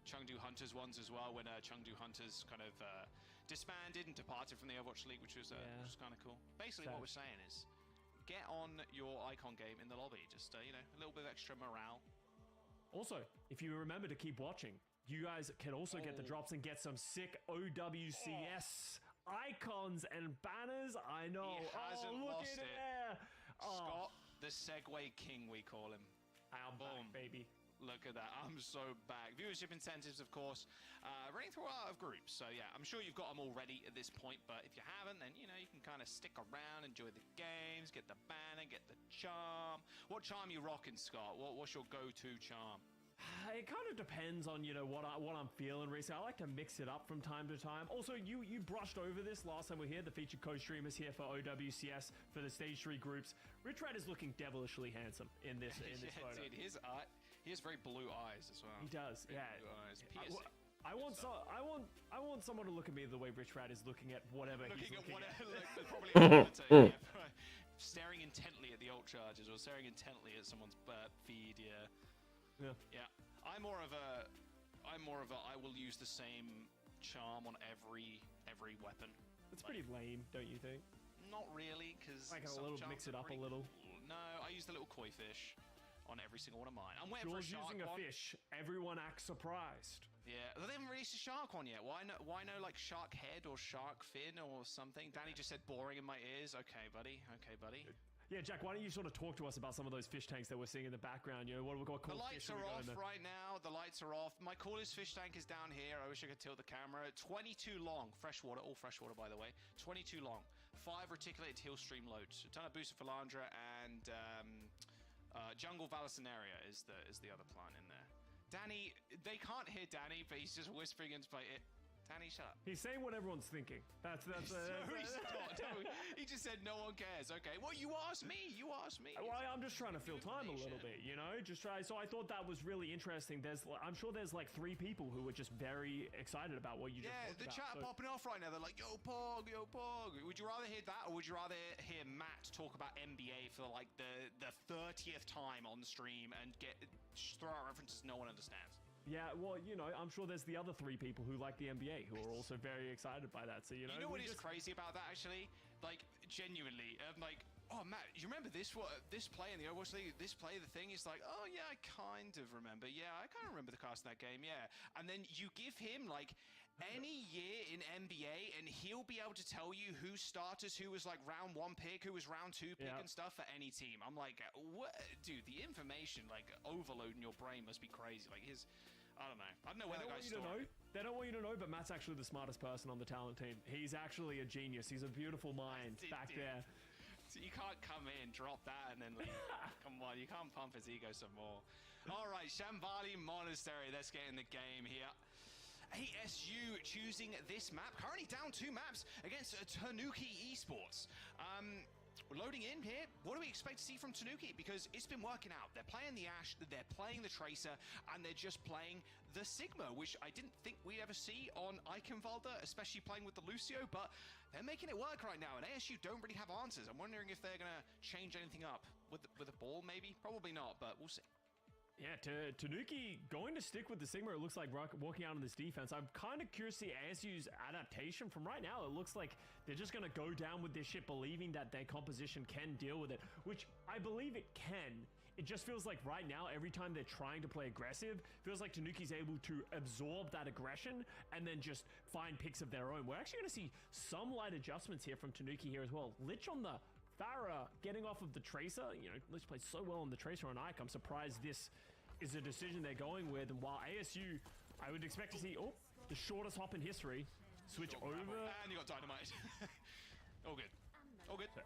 Chengdu Hunters ones as well, when Chengdu Hunters kind of disbanded and departed from the Overwatch League, which was kind of cool. Basically, what we're saying is, get on your icon game in the lobby. Just, a little bit of extra morale. Also, if you remember to keep watching, you guys can also get the drops and get some sick OWCS icons and banners. I know. He hasn't look lost at it. there. Scott, the Segway King, we call him. I'm Boom. back, baby. Look at that. I'm so back. Viewership incentives, of course, running through out of groups. So, yeah, I'm sure you've got them already at this point. But if you haven't, then, you know, you can kind of stick around, enjoy the games, get the banner, get the charm. What charm you rocking, Scott? What's your go-to charm? It kind of depends on, you know, what I'm feeling recently. I like to mix it up from time to time. Also, you brushed over this last time we were here. The featured co-streamers here for OWCS for the Stage 3 groups. Rich Rat is looking devilishly handsome in this photo. Dude, he has very blue eyes as well. He does, very yeah. Blue eyes, piercing. I want someone to look at me the way Rich Rat is looking at whatever he's looking at. Probably a monitor, yeah. Staring intently at the ult charges or staring intently at someone's feed, yeah. Yeah. I'm more of a I will use the same charm on every weapon. It's pretty lame, don't you think? Not really, because like a little mix it up a little. Cool. No, I use the little koi fish on every single one of mine. I'm waiting for a shark using a one. fish. Everyone acts surprised. Yeah, they haven't released a shark one yet. Why no like shark head or shark fin or something? Danny just said boring in my ears. Okay, buddy. Okay, buddy. Yeah, Jack, why don't you sort of talk to us about some of those fish tanks that we're seeing in the background? You know, what cool The lights fish are off there? right now. The lights are off. My coolest fish tank is down here. I wish I could tilt the camera. 22 long. Freshwater. All freshwater, by the way. 22 long. 5 reticulated hill stream loads. A ton of booster Philandra and Jungle Vallisinaria is the other plant in there. Danny, they can't hear Danny, but he's just whispering into my ear. Danny, shut up. He's saying what everyone's thinking. That's No, he's not. No, he just said no one cares. Okay, well, you asked me. You asked me. Well, I'm just trying to fill time a little bit, you know? So I thought that was really interesting. I'm sure there's like 3 people who were just very excited about what you just talked about. Yeah, the chat popping off right now. They're like, yo, Pog, yo, Pog. Would you rather hear that, or would you rather hear Matt talk about NBA for like the 30th time on stream and throw out references no one understands? Yeah, well, you know, I'm sure there's the other 3 people who like the NBA who are also very excited by that. So, you know what is crazy about that, actually? Like, genuinely, I'm like, oh, Matt, you remember this play in the Overwatch League? This play, the thing is like, oh, yeah, I kind of remember. Yeah, I kind of remember the cast in that game, yeah. And then you give him, like, any year in NBA, and he'll be able to tell you who starters, who was, like, round 1 pick, who was round 2 pick and stuff for any team. I'm like, what? Dude, the information, like, overload in your brain must be crazy. Like, I don't know. I don't know where that guy's story. They don't want you to know, but Matt's actually the smartest person on the talent team. He's actually a genius. He's a beautiful mind back there. So you can't come in, drop that, and then leave. Come on, you can't pump his ego some more. All right, Shambhali Monastery. Let's get in the game here. ASU choosing this map. Currently down 2 maps against Tanuki Esports. Loading in here, what do we expect to see from Tanuki? Because it's been working out. They're playing the Ashe, they're playing the Tracer, and they're just playing the Sigma, which I didn't think we'd ever see on Eichenwalde, especially playing with the Lucio, but they're making it work right now, and ASU don't really have answers. I'm wondering if they're going to change anything up. With a ball, maybe? Probably not, but we'll see. Yeah, Tanuki going to stick with the Sigma. It looks like walking out on this defense. I'm kind of curious to see ASU's adaptation. From right now, it looks like they're just going to go down with this shit, believing that their composition can deal with it, which I believe it can. It just feels like right now, every time they're trying to play aggressive, feels like Tanuki's able to absorb that aggression and then just find picks of their own. We're actually going to see some light adjustments here from Tanuki here as well. Lich on the Pharah getting off of the Tracer. You know, Lich played so well on the Tracer on Ike. I'm surprised this is a decision they're going with. And while ASU, I would expect to see, the shortest hop in history. Switch over. And you got dynamite. All good. All good. So,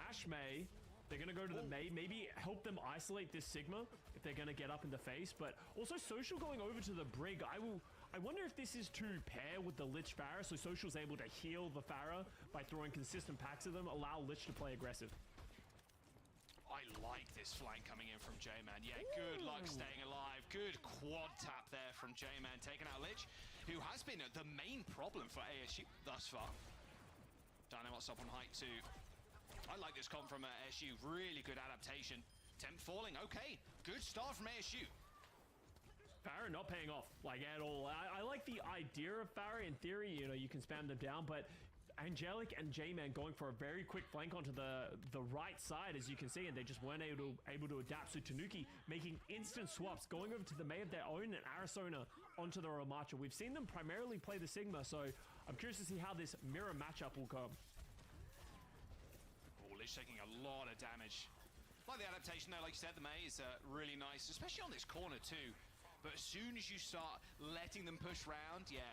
Ashe May, they're going to go to the May, maybe help them isolate this Sigma if they're going to get up in the face. But also Social going over to the Brig. I wonder if this is to pair with the Lich Pharah, so Social's able to heal the Pharah by throwing consistent packs of them, allow Lich to play aggressive. I like this flank coming in from J-Man. Yeah, good luck staying alive. Good quad tap there from J-Man, taking out Lich, who has been the main problem for ASU thus far. Dynamite's up on height too. I like this comp from ASU. Really good adaptation. Temp falling. Okay, good start from ASU. Pharah not paying off, like, at all. I like the idea of Pharah in theory. You know, you can spam them down, but Angelic and J-Man going for a very quick flank onto the right side, as you can see, and they just weren't able to adapt. So Tanuki making instant swaps, going over to the May of their own and Arizona onto the Ramacha. We've seen them primarily play the Sigma, so I'm curious to see how this mirror matchup will come. Oh, Lich taking a lot of damage. Like the adaptation there, like you said, the May is really nice, especially on this corner too. But as soon as you start letting them push round, yeah,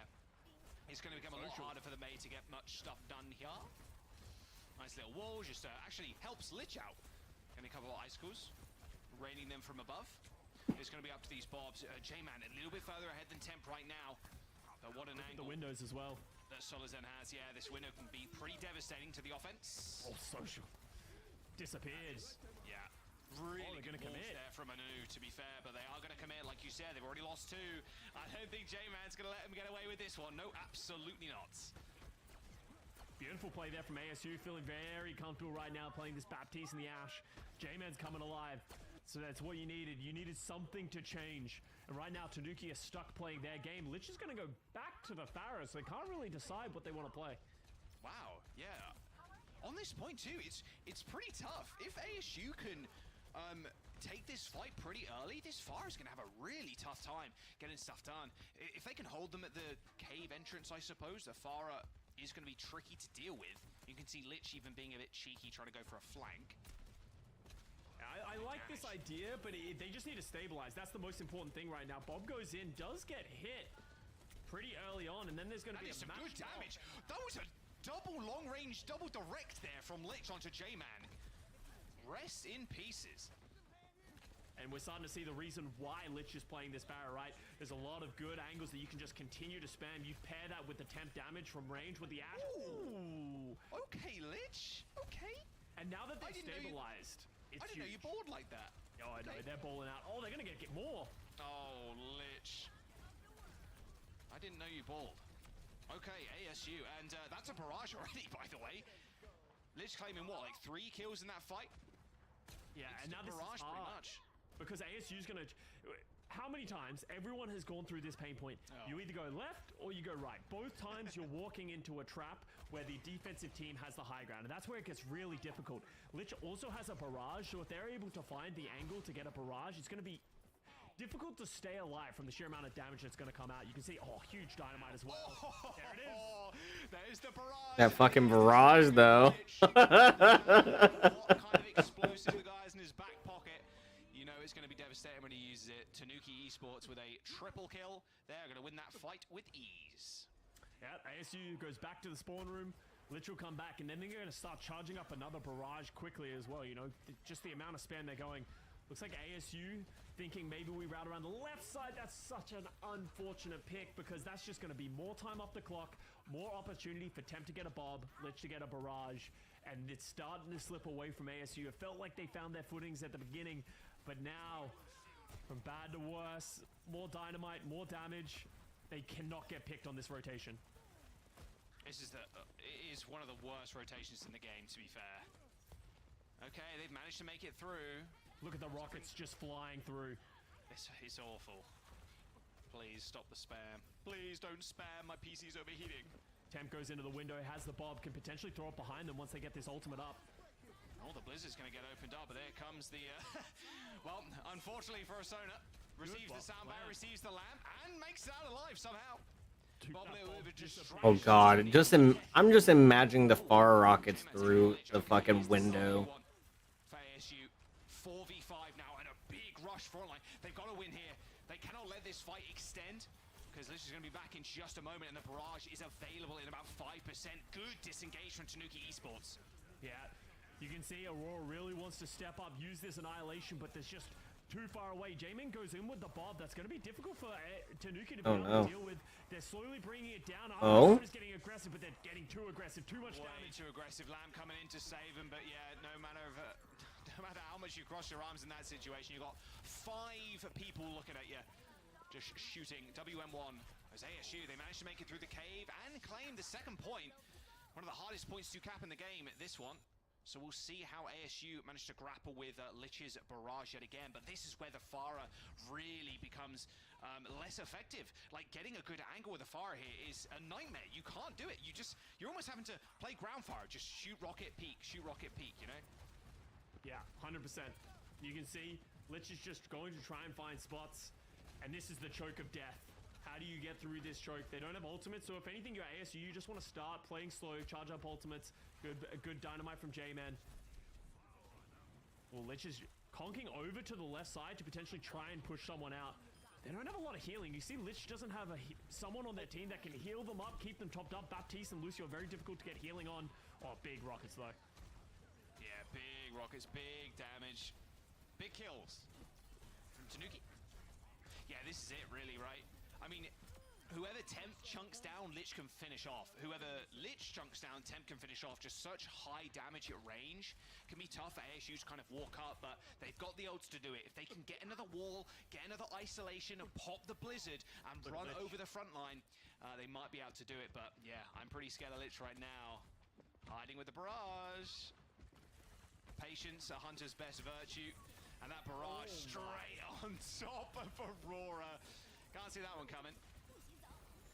it's going to become a lot harder for the May to get much stuff done here. Nice little wall, just actually helps Lich out. Getting a couple of icicles, raining them from above. It's going to be up to these Bobs. J-Man a little bit further ahead than Temp right now. But what an angle. The windows as well. That Solazen has. Yeah, this window can be pretty devastating to the offense. Oh, social. Disappeared. Yeah. Really they're good gonna commit there from Anu, to be fair, but they are going to commit, like you said. They've already lost 2. I don't think J-Man's going to let them get away with this one. No, absolutely not. Beautiful play there from ASU, feeling very comfortable right now playing this Baptiste in the Ash. J-Man's coming alive, so that's what you needed. You needed something to change. And right now, Tanuki is stuck playing their game. Lich is going to go back to the Pharah, so they can't really decide what they want to play. Wow, yeah. On this point too, it's pretty tough. If ASU can take this fight pretty early, this Pharah is going to have a really tough time getting stuff done. If they can hold them at the cave entrance, I suppose, the Pharah is going to be tricky to deal with. You can see Lich even being a bit cheeky, trying to go for a flank. I like this idea, but they just need to stabilize. That's the most important thing right now. Bob goes in, does get hit pretty early on, and then there's going to be some good damage. That was a double long-range, double direct there from Lich onto J-Man. Rest in pieces. And we're starting to see the reason why Lich is playing this Pharah, right? There's a lot of good angles that you can just continue to spam. You pair that with the temp damage from range with the Ash. Ooh. Okay, Lich. Okay. And now that they've stabilized, it's I didn't know you balled like that. Oh, I know. They're balling out. Oh, they're going to get more. Oh, Lich. I didn't know you balled. Okay, ASU. And that's a barrage already, by the way. Lich claiming, what, like 3 kills in that fight? Yeah, it's and now this barrage is hard. pretty much. Because ASU's going to... How many times? Everyone has gone through this pain point. Oh. You either go left or you go right. Both times you're walking into a trap where the defensive team has the high ground. And that's where it gets really difficult. Lich also has a barrage, so if they're able to find the angle to get a barrage, it's going to be difficult to stay alive from the sheer amount of damage that's going to come out. You can see, oh, huge dynamite as well. There it is. There's the barrage. That fucking barrage, though. What kind of explosive the guy's in his back pocket. You know it's going to be devastating when he uses it. Tanuki Esports with a triple kill. They're going to win that fight with ease. Yeah, ASU goes back to the spawn room. Lich will come back, and then they're going to start charging up another barrage quickly as well. You know, just the amount of spam they're going. Looks like ASU thinking maybe we route around the left side. That's such an unfortunate pick because that's just going to be more time off the clock, more opportunity for Temp to get a Bob, Lich to get a barrage, and it's starting to slip away from ASU. It felt like they found their footings at the beginning, but now, from bad to worse, more dynamite, more damage. They cannot get picked on this rotation. This is it is one of the worst rotations in the game, to be fair. Okay, they've managed to make it through. Look at the rockets just flying through. It's awful. Please stop the spam. Please don't spam. My PC's overheating. Temp goes into the window, has the Bob, can potentially throw it behind them once they get this ultimate up. Oh, the Blizzard's going to get opened up, but there comes the... well, unfortunately for Asona, receives the sound barrier, receives the lamp, and makes it out alive somehow. Oh god, I'm just imagining the far rockets through the fucking window. 4v5 now and a big rush front line. They've got to win here. They cannot let this fight extend because Lich is going to be back in just a moment and the barrage is available in about 5%. Good disengage from Tanuki Esports. Yeah, you can see Aurora really wants to step up, use this annihilation, but there's just too far away. J-Man goes in with the Bob. That's going to be difficult for Tanuki to be able to deal with. They're slowly bringing it down. Is getting aggressive, but they're getting too aggressive. Too much damage. Too aggressive. Lamb coming in to save him, but yeah, no matter how much you cross your arms in that situation, you've got 5 people looking at you, just shooting. WM1 as ASU, they managed to make it through the cave and claim the 2nd point. One of the hardest points to cap in the game, this one. So we'll see how ASU managed to grapple with Lich's barrage yet again. But this is where the Pharah really becomes less effective. Like getting a good angle with the Pharah here is a nightmare. You can't do it. You're almost having to play ground fire. Just shoot rocket peek, you know? Yeah, 100%. You can see Lich is just going to try and find spots. And this is the choke of death. How do you get through this choke? They don't have ultimates, so if anything, you're ASU, you just want to start playing slow, charge up ultimates. Good dynamite from J-Man. careful. Lich is conking over to the left side to potentially try and push someone out. They don't have a lot of healing. You see Lich doesn't have someone on their team that can heal them up, keep them topped up. Baptiste and Lucio are very difficult to get healing on. Oh, big rockets though. Yeah, big rockets, big damage, big kills from Tanuki. Yeah, this is it really, right? I mean, whoever Temp chunks down, Lich can finish off. Whoever Lich chunks down, Temp can finish off. Just such high damage at range. Can be tough for ASU to kind of walk up, but they've got the ults to do it. If they can get another wall, get another isolation, and pop the Blizzard and run over the front line, they might be able to do it. But yeah, I'm pretty scared of Lich right now. Hiding with the barrage. Patience, a hunter's best virtue. And that barrage straight on top of Aurora. Can't see that one coming.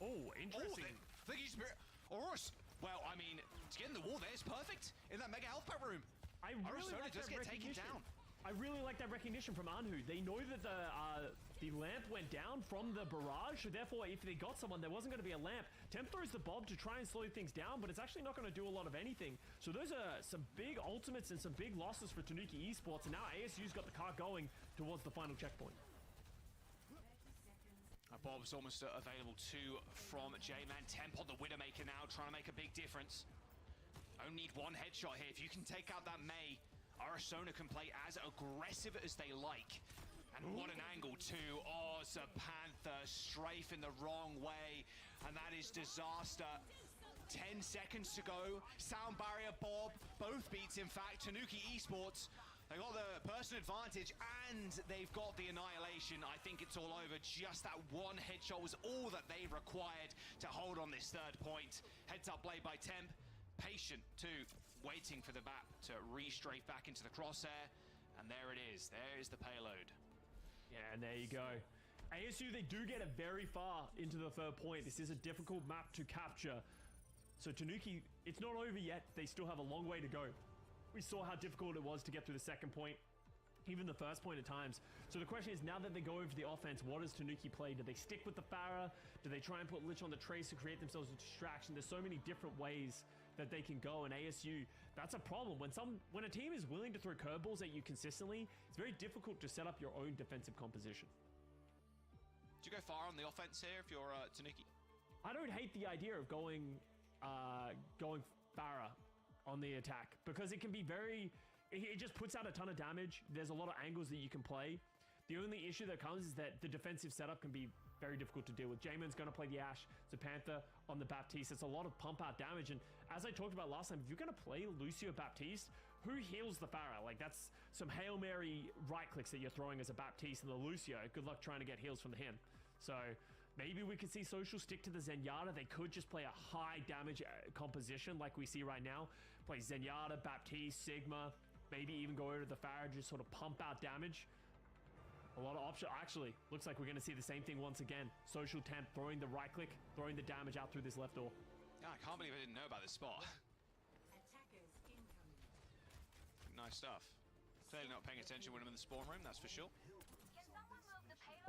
Oh, interesting. Thinking Spirit. Aurorus. Well, I mean, to get in the wall there is perfect. In that mega health pack room. I really like does that get taken recognition. down. I really like that recognition from Anhu. They know that the lamp went down from the barrage, so therefore if they got someone, there wasn't going to be a lamp. Temp throws the bomb to try and slow things down, but it's actually not going to do a lot of anything. So those are some big ultimates and some big losses for Tanuki Esports, and now ASU's got the cart going towards the final checkpoint. Bob's almost available too from J-Man. Temp on the Widowmaker now, trying to make a big difference. Only need one headshot here. If you can take out that Mei, Arizona can play as aggressive as they like. And what an angle too. Oh, it's a Panther strafe in the wrong way. And that is disaster. 10 seconds to go. Sound barrier, Bob. Both beats, in fact. Tanuki Esports. They got the person advantage and they've got the annihilation. I think it's all over. Just that one headshot was all that they required to hold on this third point. Heads up play by Temp. Patient too. Waiting for the bat to re-strafe back into the crosshair. And there it is. There is the payload. Yeah, and there you go. ASU, they do get it very far into the third point. This is a difficult map to capture. So Tanuki, it's not over yet. They still have a long way to go. We saw how difficult it was to get through the second point, even the first point at times. So the question is, now that they go over the offense, what does Tanuki play? Do they stick with the Pharah? Do they try and put Lich on the Trace to create themselves a distraction? There's so many different ways that they can go, and ASU, that's a problem. When a team is willing to throw curveballs at you consistently, it's very difficult to set up your own defensive composition. Do you go far on the offense here if you're Tanuki? I don't hate the idea of going Pharah on the attack, because it can be it just puts out a ton of damage. There's a lot of angles that you can play. The only issue that comes is that the defensive setup can be very difficult to deal with. J-Man's going to play the Ashe. It's a Panther on the Baptiste. It's a lot of pump out damage. And as I talked about last time, if you're going to play Lucio Baptiste, who heals the Pharah? Like, that's some Hail Mary right clicks that you're throwing as a Baptiste, and the Lucio, good luck trying to get heals from him. So maybe we could see Social stick to the Zenyatta. They could just play a high damage composition like we see right now. Play Zenyatta, Baptiste, Sigma, maybe even go over to the Pharah, just sort of pump out damage. A lot of options. Actually, looks like we're going to see the same thing once again. Social Temp throwing the right click, throwing the damage out through this left door. Yeah, I can't believe I didn't know about this spot. Nice stuff. Clearly not paying attention when I'm in the spawn room, that's for sure.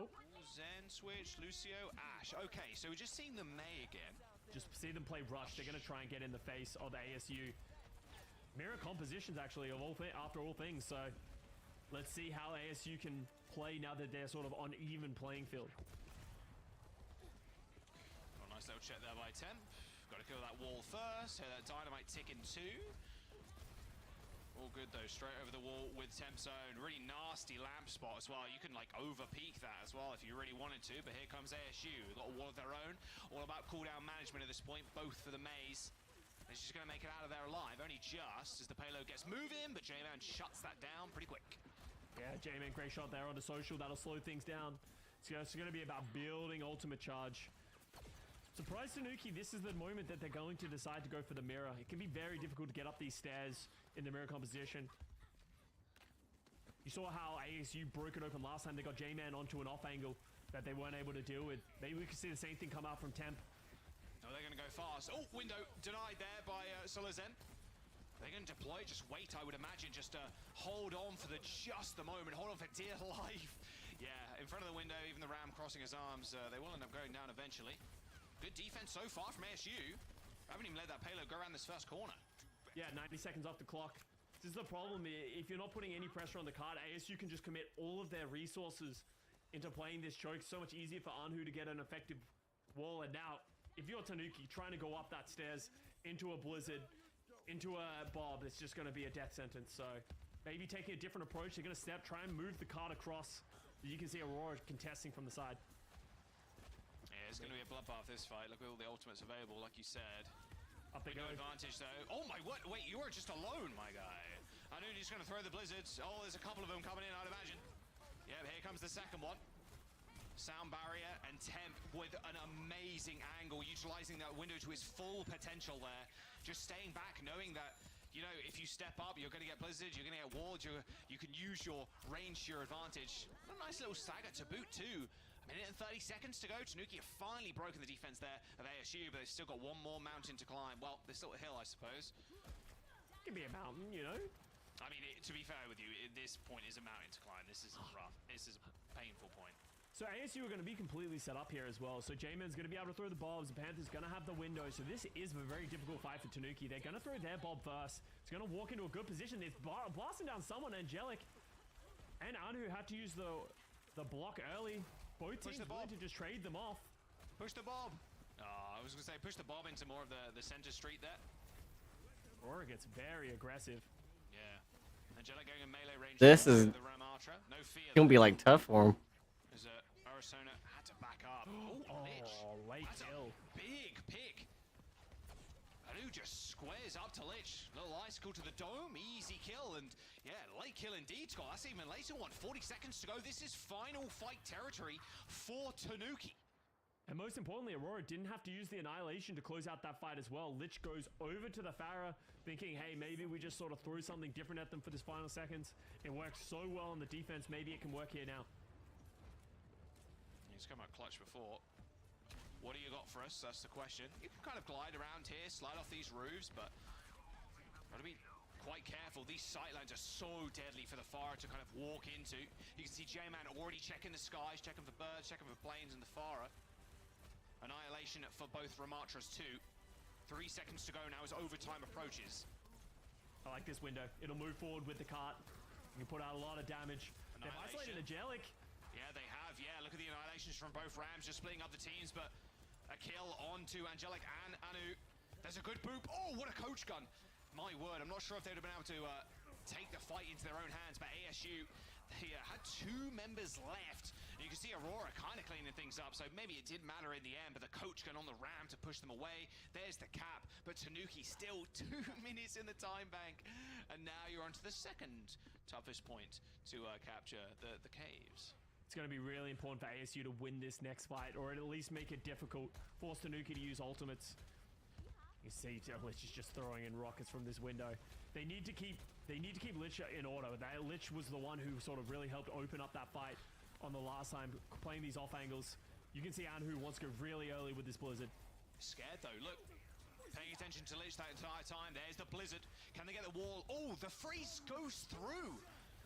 Oh. Zen switch, Lucio, Ashe. Okay, so we're just seeing the Mei again. Just see them play Rush. They're going to try and get in the face of the ASU. Mirror compositions, actually, after all things. So let's see how ASU can play now that they're sort of on even playing field. Oh, nice little check there by Temp. Got to kill that wall first. So that dynamite ticking too. All good though, straight over the wall with Temp Zone. Really nasty lamp spot as well. You can like over peek that as well if you really wanted to, but here comes ASU. They've got a wall of their own. All about cooldown management at this point, both for the Maze. And she's going to make it out of there alive, only just as the payload gets moving, but J-Man shuts that down pretty quick. Yeah, J-Man, great shot there on the Social. That'll slow things down. It's going to be about building ultimate charge. Surprise Tanuki, this is the moment that they're going to decide to go for the mirror. It can be very difficult to get up these stairs in the mirror composition. You saw how ASU broke it open last time. They got J-Man onto an off angle that they weren't able to deal with. Maybe we could see the same thing come out from Temp. No, they're going to go fast. Oh, window denied there by Solazen. They're going to deploy, just wait, I would imagine, just to hold on for just the moment, hold on for dear life. Yeah, in front of the window, even the Ram crossing his arms, they will end up going down eventually. Good defense so far from ASU. I haven't even let that payload go around this first corner. Yeah, 90 seconds off the clock. This is the problem. If you're not putting any pressure on the card, ASU can just commit all of their resources into playing this choke. So much easier for Anhu to get an effective wall. And now, if you're Tanuki trying to go up that stairs into a blizzard, into a bob, it's just going to be a death sentence. So maybe taking a different approach. They're going to try and move the card across. You can see Aurora contesting from the side. Yeah, it's going to be a bloodbath this fight. Look at all the ultimates available, like you said. Up they go. Advantage though. Oh my, what? Wait, you are just alone, my guy. I knew he's going to throw the blizzards. Oh, there's a couple of them coming in, I'd imagine. Yeah, here comes the second one. Sound barrier and Temp with an amazing angle, utilizing that window to his full potential there. Just staying back, knowing that, you know, if you step up, you're going to get blizzards, you're going to get walls, you can use your range to your advantage. A nice little stagger to boot too. A minute and 30 seconds to go. Tanuki have finally broken the defense there of ASU, but they've still got one more mountain to climb. Well, there's still a hill, I suppose. Give me a mountain, you know? I mean, to be fair with you, this point is a mountain to climb. This is rough. This is a painful point. So ASU are going to be completely set up here as well. So J-Man's going to be able to throw the bobs. The Panther's going to have the window. So this is a very difficult fight for Tanuki. They're going to throw their bob first. It's going to walk into a good position. It's blasting down someone. Angelic and Anu had to use the block early. Both teams willing to just trade them off. Push the bob. I was going to say push the bob into more of the center street there. Aurora gets very aggressive. Yeah. Angelic going in melee range. This is the Ramatra. No fear. gonna be like tough for him. As Arizona had to back up. Oh, Lich. Late kill. Big pick. Anu just squares up to Lich. Little icicle to the dome. Easy kill. And yeah, late kill indeed, Scott. That's even later one. 40 seconds to go. This is final fight territory for Tanuki. And most importantly, Aurora didn't have to use the Annihilation to close out that fight as well. Lich goes over to the Farah, thinking, hey, maybe we just sort of throw something different at them for this final seconds. It works so well on the defense. Maybe it can work here now. He's come out clutch before. What do you got for us? That's the question. You can kind of glide around here, slide off these roofs, but got to be quite careful. These sightlines are so deadly for the Farah to kind of walk into. You can see J-Man already checking the skies, checking for birds, checking for planes in the Farah. Annihilation for both Ramatras too. 3 seconds to go now as overtime approaches. I like this window. It'll move forward with the cart. You can put out a lot of damage. They've isolated Angelic. Yeah, they have. Yeah, look at the annihilations from both Rams, just splitting up the teams, but a kill onto Angelic and Anu. There's a good boop. Oh, what a coach gun. My word, I'm not sure if they would have been able to take the fight into their own hands, but ASU, they had 2 members left. And you can see Aurora kind of cleaning things up, so maybe it didn't matter in the end, but the coach gun on the Ram to push them away. There's the cap, but Tanuki still 2 minutes in the time bank. And now you're onto the second toughest point to capture the caves. It's going to be really important for ASU to win this next fight, or at least make it difficult. Force Tanuki to use ultimates. You see, Lich is just throwing in rockets from this window. They need to keep Lich in order. Lich was the one who sort of really helped open up that fight on the last time, playing these off angles. You can see Anhu wants to go really early with this blizzard. Scared though, look. Paying attention to Lich that entire time. There's the blizzard. Can they get the wall? Oh, the freeze goes through.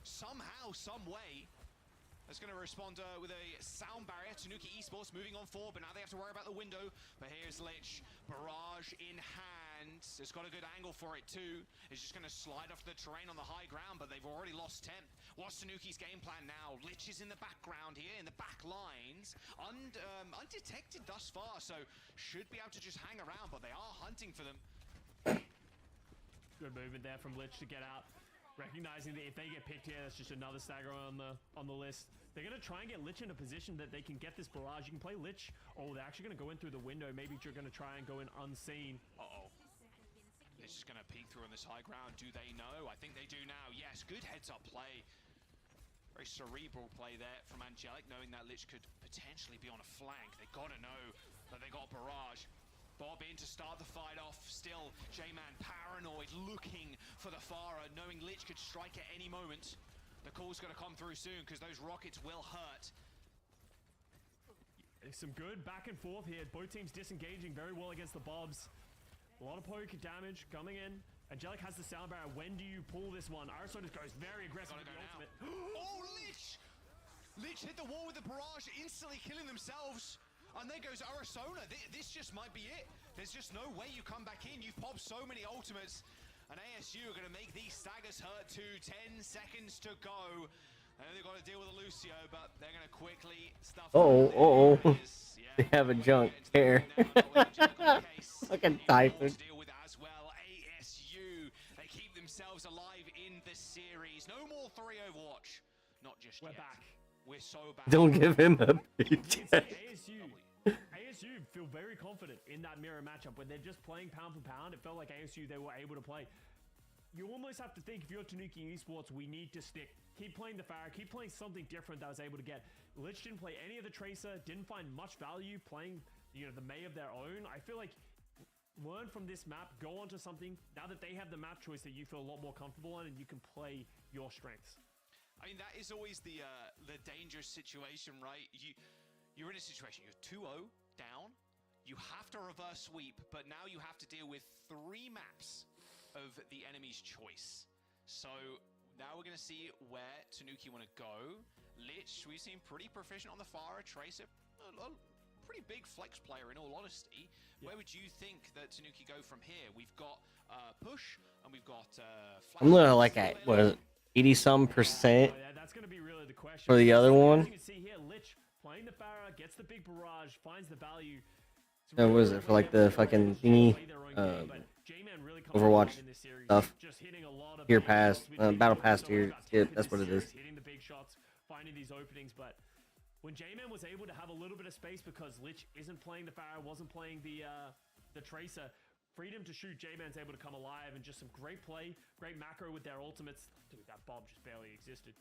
Somehow, some way. That's going to respond with a sound barrier. Tanuki Esports moving on forward, but now they have to worry about the window. But here's Lich, barrage in hand. It's got a good angle for it too. It's just going to slide off the terrain on the high ground, but they've already lost Temp. What's Tanuki's game plan now? Lich is in the background here, in the back lines. Undetected thus far, so should be able to just hang around, but they are hunting for them. Good movement there from Lich to get out. Recognizing that if they get picked here, that's just another stagger on the list. They're going to try and get Lich in a position that they can get this barrage. You can play Lich. Oh, they're actually going to go in through the window. Maybe you're going to try and go in unseen. Uh-oh. Lich is going to peek through on this high ground. Do they know? I think they do now. Yes, good heads-up play. Very cerebral play there from Angelic, knowing that Lich could potentially be on a flank. They got to know that they got barrage. Bob in to start the fight off. Still, J-Man paranoid, looking for the Farah, knowing Lich could strike at any moment. The call's going to come through soon because those rockets will hurt. There's some good back and forth here. Both teams disengaging very well against the Bobs. A lot of poke damage coming in. Angelic has the sound barrier. When do you pull this one? Arizona goes very aggressive with the ultimate. Oh, Lich! Lich hit the wall with the barrage, instantly killing themselves. And there goes Arizona. This just might be it. There's just no way you come back in. You've popped so many ultimates. And ASU are going to make these staggers hurt too. 10 seconds to go. I know they've got to deal with a Lucio, but they're going to quickly stuff They have a junk here. Fucking Typhon. deal with as well. ASU, they keep themselves alive in the series. No more 3 Overwatch. Not just yet. Back. We're so back. Don't give him a paycheck. ASU feel very confident in that mirror matchup when they're just playing pound for pound. It felt like ASU they were able to play. You almost have to think, if you're Tanuki Esports, we need to stick. Keep playing the Pharah, keep playing something different that was able to get. Lich didn't play any of the Tracer, didn't find much value playing, the May of their own. I feel like learn from this map, go on to something now that they have the map choice that you feel a lot more comfortable on, and you can play your strengths. I mean, that is always the dangerous situation, right? You're in a situation, you're 2-0 down, you have to reverse sweep, but now you have to deal with 3 maps of the enemy's choice. So now we're going to see where Tanuki want to go. Lich, we've seen pretty proficient on the Pharah. Tracer, a pretty big flex player in all honesty. Yeah. Where would you think that Tanuki go from here? We've got push, and we've got I'm looking like at, what is it, 80-some%? Yeah, that's going to be really the question. For the other one? As you can see here, Lich playing the Pharah, gets the big barrage, finds the value. What was it, for like the fucking thingy? Overwatch stuff. Here pass, battle pass tier. Yeah, that's what it is. Hitting the big shots, finding these openings, but when J-Man was able to have a little bit of space because Lich isn't playing the Pharah, wasn't playing the Tracer, freedom to shoot, J-Man's able to come alive, and just some great play, great macro with their ultimates. Dude, that Bob just barely existed.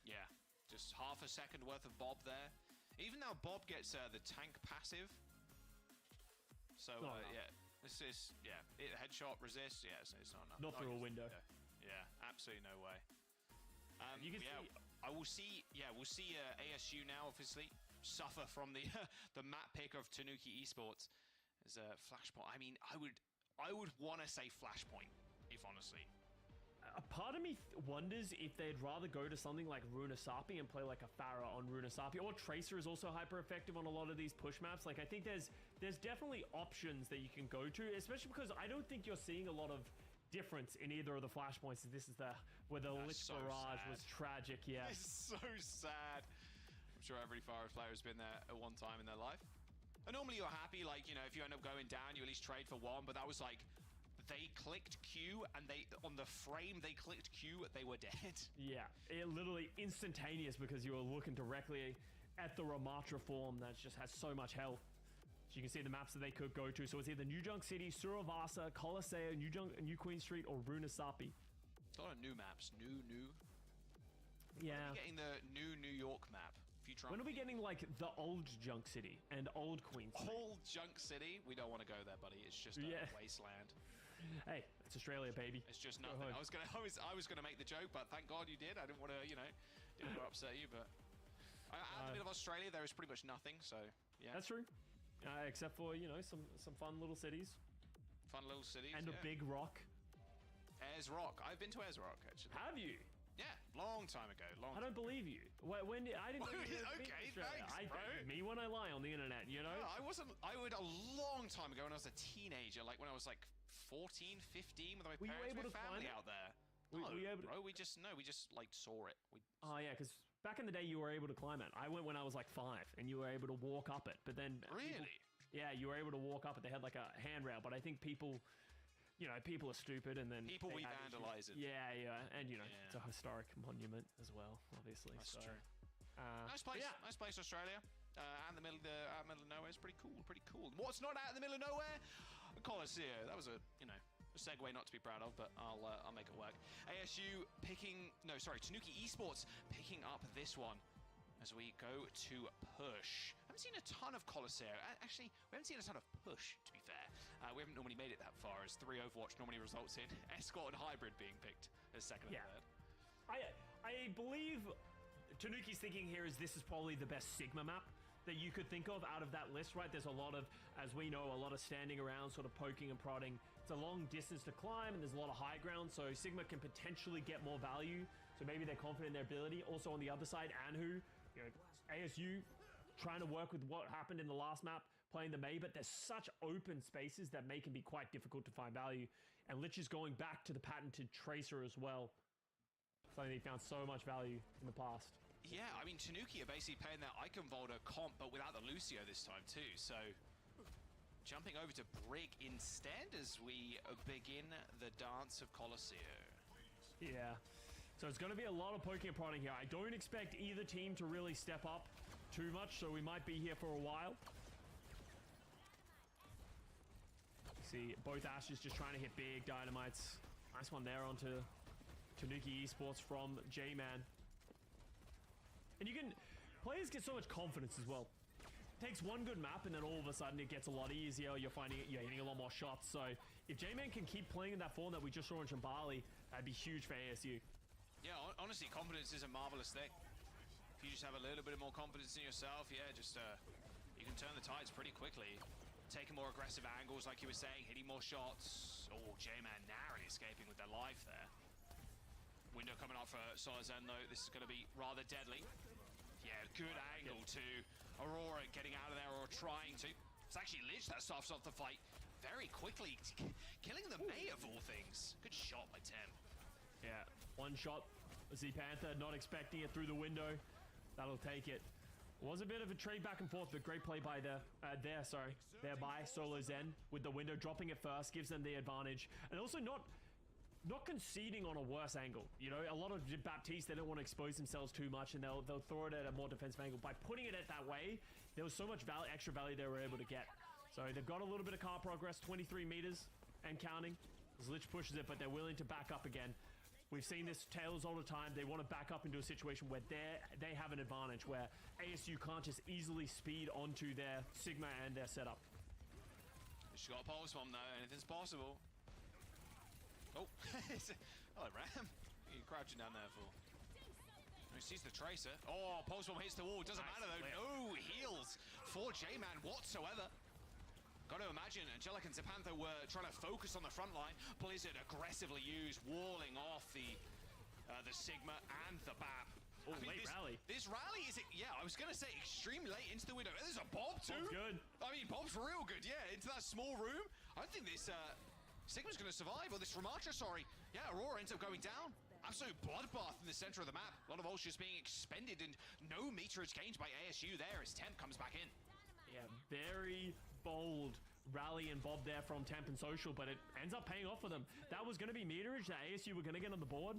Yeah, just half a second worth of Bob there. Even now Bob gets the tank passive. So, yeah. This is, headshot, resist, it's not enough. Not through a window. Yeah, absolutely no way. You can see, we'll see ASU now, obviously, suffer from the the map pick of Tanuki Esports as a Flashpoint. I mean, I would want to say Flashpoint, if honestly. A part of me wonders if they'd rather go to something like Runasapi and play like a Pharah on Runasapi, or Tracer is also hyper effective on a lot of these push maps. Like, I think there's definitely options that you can go to, especially because I don't think you're seeing a lot of difference in either of the Flashpoints. This is where the Lich Barrage was tragic. Yeah, it's so sad. I'm sure every Pharah player has been there at one time in their life. And normally you're happy, like, if you end up going down, you at least trade for one, but that was like, they clicked Q, and on the frame they clicked Q, they were dead. Yeah, it literally instantaneous because you were looking directly at the Ramatra form that just has so much health. So you can see the maps that they could go to. So it's either New Junk City, Suravasa, Colosseo, New Queen Street, or Runasapi. A lot of new maps. New. Yeah. When are we getting the new New York map? When are we getting, like, the old Junk City and old Queen Street? Old Junk City? We don't want to go there, buddy. It's just a wasteland. Hey, it's Australia, baby. It's just nothing. I was gonna make the joke, but thank God you did. I didn't want to, didn't want to upset you, but out in the middle of Australia, there is pretty much nothing. So yeah, that's true. Except for some fun little cities. Fun little cities. And a big rock. Ayers Rock. I've been to Ayers Rock actually. Have you? Yeah, long time ago. I don't believe you. When I didn't. Okay, thanks, bro. Me when I lie on the internet, No, I wasn't. I would a long time ago when I was a teenager, like when I was like 14, 15, with my parents and family out there. Were you able to... Bro, we just like saw it. Oh yeah, because back in the day you were able to climb it. I went when I was like 5, and you were able to walk up it. But then really, you were able to walk up it. They had like a handrail, but I think people. People are stupid, and then we vandalize it. Yeah, and it's a historic monument as well, obviously. That's true. Nice place, nice place, Australia. Out in the middle of nowhere. It's pretty cool, What's not out in the middle of nowhere? Colosseo. That was a segue not to be proud of, but I'll make it work. ASU Tanuki Esports picking up this one as we go to push. I haven't seen a ton of Colosseo. Actually, we haven't seen a ton of push, to be fair. We haven't normally made it that far, as 3 Overwatch normally results in Escort and Hybrid being picked as second and third. I believe Tanuki's thinking here is this is probably the best Sigma map that you could think of out of that list, right? There's a lot of, as we know, a lot of standing around, sort of poking and prodding. It's a long distance to climb, and there's a lot of high ground, so Sigma can potentially get more value. So maybe they're confident in their ability. Also on the other side, Anhu, ASU trying to work with what happened in the last map, playing the Mei, but there's such open spaces that Mei can be quite difficult to find value. And Lich is going back to the patented Tracer as well. Something he found so much value in the past. Yeah, I mean, Tanuki are basically playing their Icon Volder comp, but without the Lucio this time too. So, jumping over to Brig instead as we begin the dance of Colosseo. Yeah. So it's going to be a lot of poking and prodding here. I don't expect either team to really step up too much, so we might be here for a while. See, both Ashes just trying to hit big dynamites. Nice one there onto Tanuki Esports from J-Man. And you can... Players get so much confidence as well. Takes one good map and then all of a sudden it gets a lot easier. You're finding it, you're hitting a lot more shots. So if J-Man can keep playing in that form that we just saw in Shambali, that'd be huge for ASU. Yeah, honestly, confidence is a marvelous thing. If you just have a little bit more confidence in yourself, yeah, just you can turn the tides pretty quickly. Taking more aggressive angles, like you were saying, hitting more shots. Oh, J-Man narrowly escaping with their life there. Window coming up for Solazen though. This is going to be rather deadly. Yeah, good angle to Aurora getting out of there or trying to. It's actually Lich that starts off the fight very quickly, killing the Mei of all things. Good shot by Tem. Yeah, one shot. Z-Panther not expecting it through the window. That'll take it. Was a bit of a trade back and forth, but great play by there by Solo Zen with the window dropping it first, gives them the advantage, and also not conceding on a worse angle. You know, a lot of Baptiste, they don't want to expose themselves too much, and they'll throw it at a more defensive angle. By putting it at that way, there was so much extra value they were able to get. So they've got a little bit of car progress, 23 meters and counting. As Lich pushes it, but they're willing to back up again. We've seen this Tails all the time. They want to back up into a situation where they have an advantage, where ASU can't just easily speed onto their Sigma and their setup. She's got a pulse bomb though, anything's possible. Oh, hello Ram. What are you crouching down there for? He sees the Tracer. Oh, pulse bomb hits the wall. Doesn't matter though. No heals for J-Man whatsoever. Got to imagine Angelic and Zapantha were trying to focus on the front line. Blizzard aggressively used, walling off the Sigma and the BAP. Oh, late rally. This rally is, yeah, I was going to say extremely late into the window. There's a Bob too. Bob's good. I mean, Bob's real good, yeah, into that small room. I don't think this Sigma's going to survive, or this Ramattra, sorry. Yeah, Aurora ends up going down. Absolute bloodbath in the center of the map. A lot of ults just being expended and no meterage gained by ASU there as Temp comes back in. Yeah, very bold rally and bob there from Temp and Social, but it ends up paying off for them. That was going to be meterage that ASU were going to get on the board,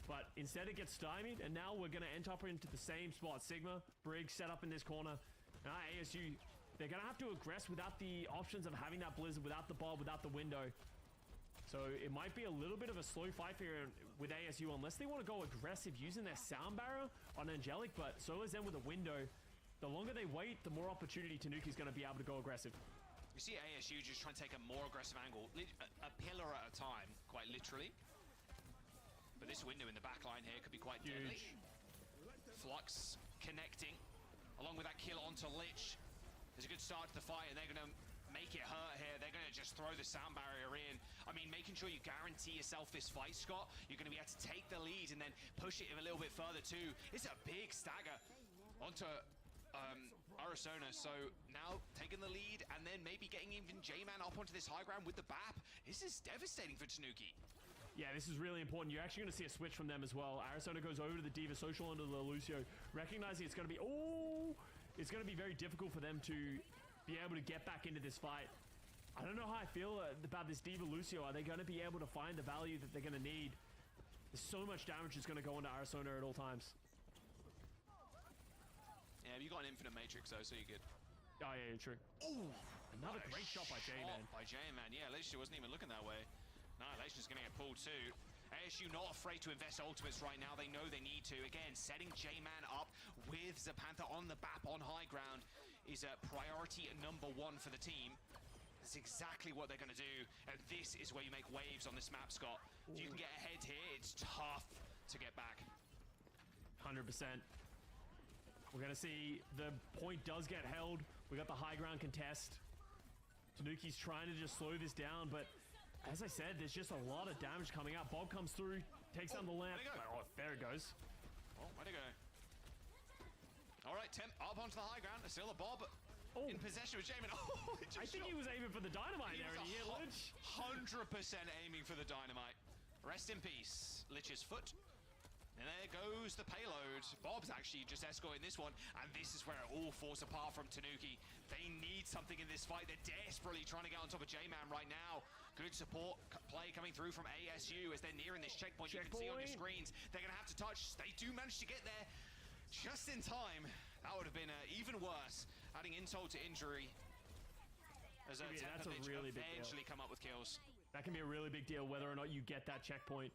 but instead it gets stymied, and now we're going to end up into the same spot. Sigma, Brig set up in this corner. Now ASU, they're going to have to aggress without the options of having that Blizzard, without the bob, without the window. So it might be a little bit of a slow fight here with ASU, unless they want to go aggressive using their sound barrier on Angelic, but so is them with a window. The longer they wait, the more opportunity Tanuki's going to be able to go aggressive. You see ASU just trying to take a more aggressive angle, a pillar at a time, quite literally. But this window in the back line here could be quite deadly. Flux connecting, along with that kill onto Lich. There's a good start to the fight, and they're going to make it hurt here. They're going to just throw the sound barrier in. I mean, making sure you guarantee yourself this fight, Scott. You're going to be able to take the lead and then push it a little bit further too. It's a big stagger onto Arizona, so now taking the lead and then maybe getting even J-Man up onto this high ground with the BAP. This is devastating for Tanuki. Yeah, this is really important. You're actually going to see a switch from them as well. Arizona goes over to the D.Va Social onto the Lucio, recognizing it's going to be, it's going to be very difficult for them to be able to get back into this fight. I don't know how I feel about this D.Va Lucio. Are they going to be able to find the value that they're going to need? There's so much damage that's going to go into Arizona at all times. Yeah, you got an infinite matrix though, so you're good. Oh yeah, true. Ooh, another great shot by J-Man. By J-Man, yeah, Leisha wasn't even looking that way. No, Leisha's gonna get pulled too. ASU not afraid to invest ultimates right now. They know they need to. Again, setting J-Man up with Zapantha on the BAP on high ground is a priority number one for the team. That's exactly what they're gonna do, and this is where you make waves on this map, Scott. If you can get ahead here, it's tough to get back. 100%. We're going to see the point does get held. We got the high ground contest. Tanuki's trying to just slow this down, but as I said, there's just a lot of damage coming out. Bob comes through, takes down the lamp. Oh, there it goes. Oh, where'd it go? All right, Temp up onto the high ground. There's still a Bob. in possession with Jamin. Oh, I think he was aiming for the dynamite there, and he hit Lich. 100% aiming for the dynamite. Rest in peace, Lich's foot. And there goes the payload. Bob's actually just escorting this one, and this is where it all falls apart from Tanuki. They need something in this fight. They're desperately trying to get on top of J-Man right now. Good support play coming through from ASU as they're nearing this checkpoint. You can see on your screens. They're going to have to touch. They do manage to get there just in time. That would have been even worse, adding insult to injury. As that's a really big deal. Eventually come up with kills. That can be a really big deal whether or not you get that checkpoint.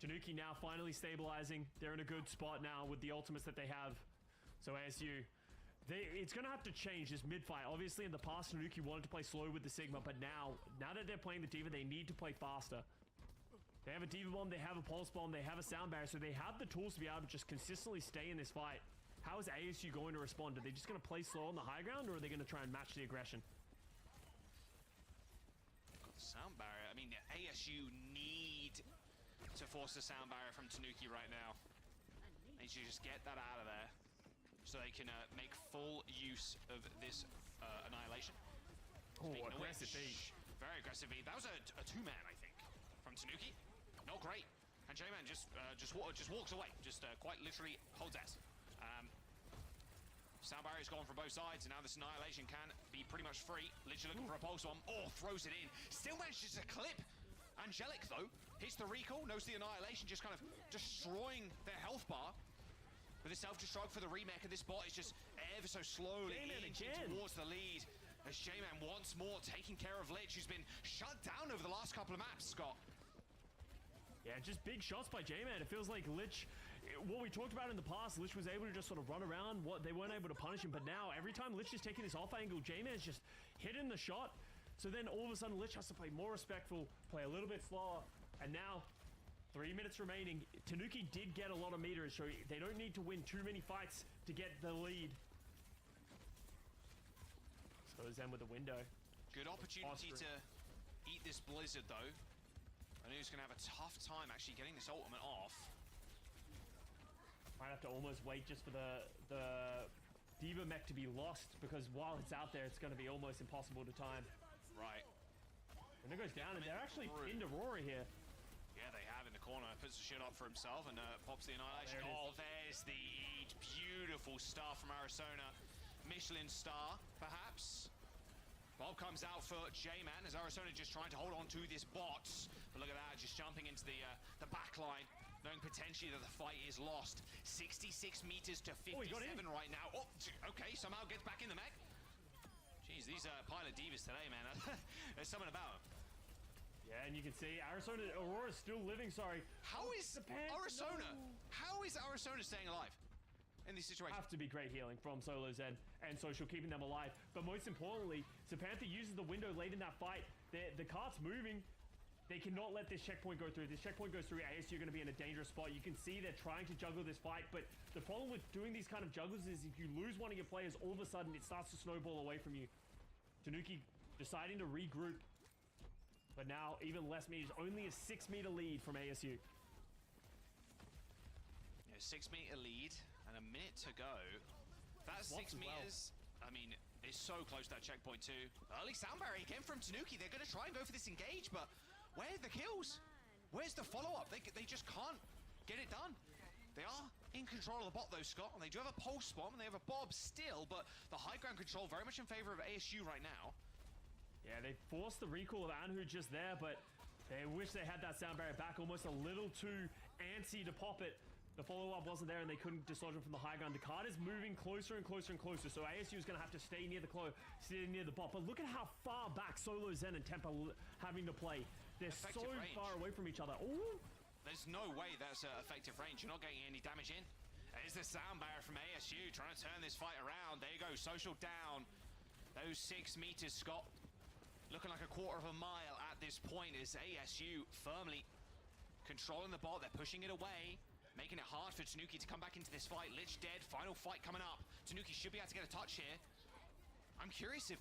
Tanuki now finally stabilizing. They're in a good spot now with the ultimates that they have. So ASU, it's going to have to change this mid-fight. Obviously, in the past, Tanuki wanted to play slow with the Sigma, but now that they're playing the D.Va, they need to play faster. They have a D.Va bomb, they have a pulse bomb, they have a sound barrier, so they have the tools to be able to just consistently stay in this fight. How is ASU going to respond? Are they just going to play slow on the high ground, or are they going to try and match the aggression? Got the sound barrier. I mean, ASU need to force the sound barrier from Tanuki right now. They need to just get that out of there so they can make full use of this annihilation. Oh, aggressive beat. Very aggressive beat. That was a two-man, I think, from Tanuki. Not great. And J-Man just walks away. Just quite literally holds ass. Sound barrier's gone from both sides, and now this annihilation can be pretty much free. Literally looking for a pulse bomb. Oh, throws it in. Still manages to clip. Angelic, though, hits the recall, knows the annihilation, just kind of destroying their health bar. With a self-destruct for the remake, and this bot is just ever so slowly inching towards the lead. As J-Man once more taking care of Lich, who's been shut down over the last couple of maps, Scott. Yeah, just big shots by J-Man. It feels like Lich, what we talked about in the past, Lich was able to just sort of run around. They weren't able to punish him, but now every time Lich is taking this off angle, J-Man's just hitting the shot. So then all of a sudden Lich has to play more respectful, play a little bit slower, and now 3 minutes remaining. Tanuki did get a lot of meters, so they don't need to win too many fights to get the lead. So Zen with the window. Good opportunity to eat this blizzard, though. I knew he was going to have a tough time actually getting this ultimate off. Might have to almost wait just for the D.Va mech to be lost, because while it's out there, it's going to be almost impossible to time. Right. And it goes down, and they're actually into Rory here. Yeah, they have in the corner. Puts the shit up for himself and pops the annihilation. Oh, there's the eat. Beautiful star from Arizona. Michelin star, perhaps. Bob comes out for J-Man as Arizona just trying to hold on to this bot. But look at that, just jumping into the back line, knowing potentially that the fight is lost. 66 meters to 57 right now. Oh, okay, somehow gets back in the mech. Jeez, these pilot divas today, man. There's something about them. Yeah, and you can see Aurora's still living, sorry. How is Arizona? No. How is Arizona staying alive in this situation? Have to be great healing from Solo Zen and Social, keeping them alive. But most importantly, Zapantha uses the window late in that fight. The cart's moving. They cannot let this checkpoint go through. This checkpoint goes through, ASU are going to be in a dangerous spot. You can see they're trying to juggle this fight, but the problem with doing these kind of juggles is if you lose one of your players, all of a sudden it starts to snowball away from you. Tanuki deciding to regroup. But now, even less meters, only a 6-meter lead from ASU. Yeah, 6-meter lead, and a minute to go. That 6 meters, I mean, is so close to that checkpoint too. Early sound barrier again from Tanuki. They're going to try and go for this engage, but where are the kills? Where's the follow-up? They just can't get it done. They are in control of the bot though, Scott, and they do have a pulse bomb, and they have a Bob still, but the high ground control very much in favor of ASU right now. Yeah, they forced the recall of Anhu just there, but they wish they had that sound barrier back, almost a little too antsy to pop it. The follow-up wasn't there, and they couldn't dislodge him from the high ground. The card is moving closer and closer and closer, so ASU is going to have to stay near the bot. But look at how far back Solo Zen and Tempa having to play. They're so far away from each other. Ooh. There's no way that's effective range. You're not getting any damage in. There's the sound barrier from ASU trying to turn this fight around. There you go, Social down. Those 6 meters, Scott. Looking like a quarter of a mile at this point is ASU firmly controlling the bot. They're pushing it away, making it hard for Tanuki to come back into this fight. Lich dead, final fight coming up. Tanuki should be able to get a touch here. I'm curious if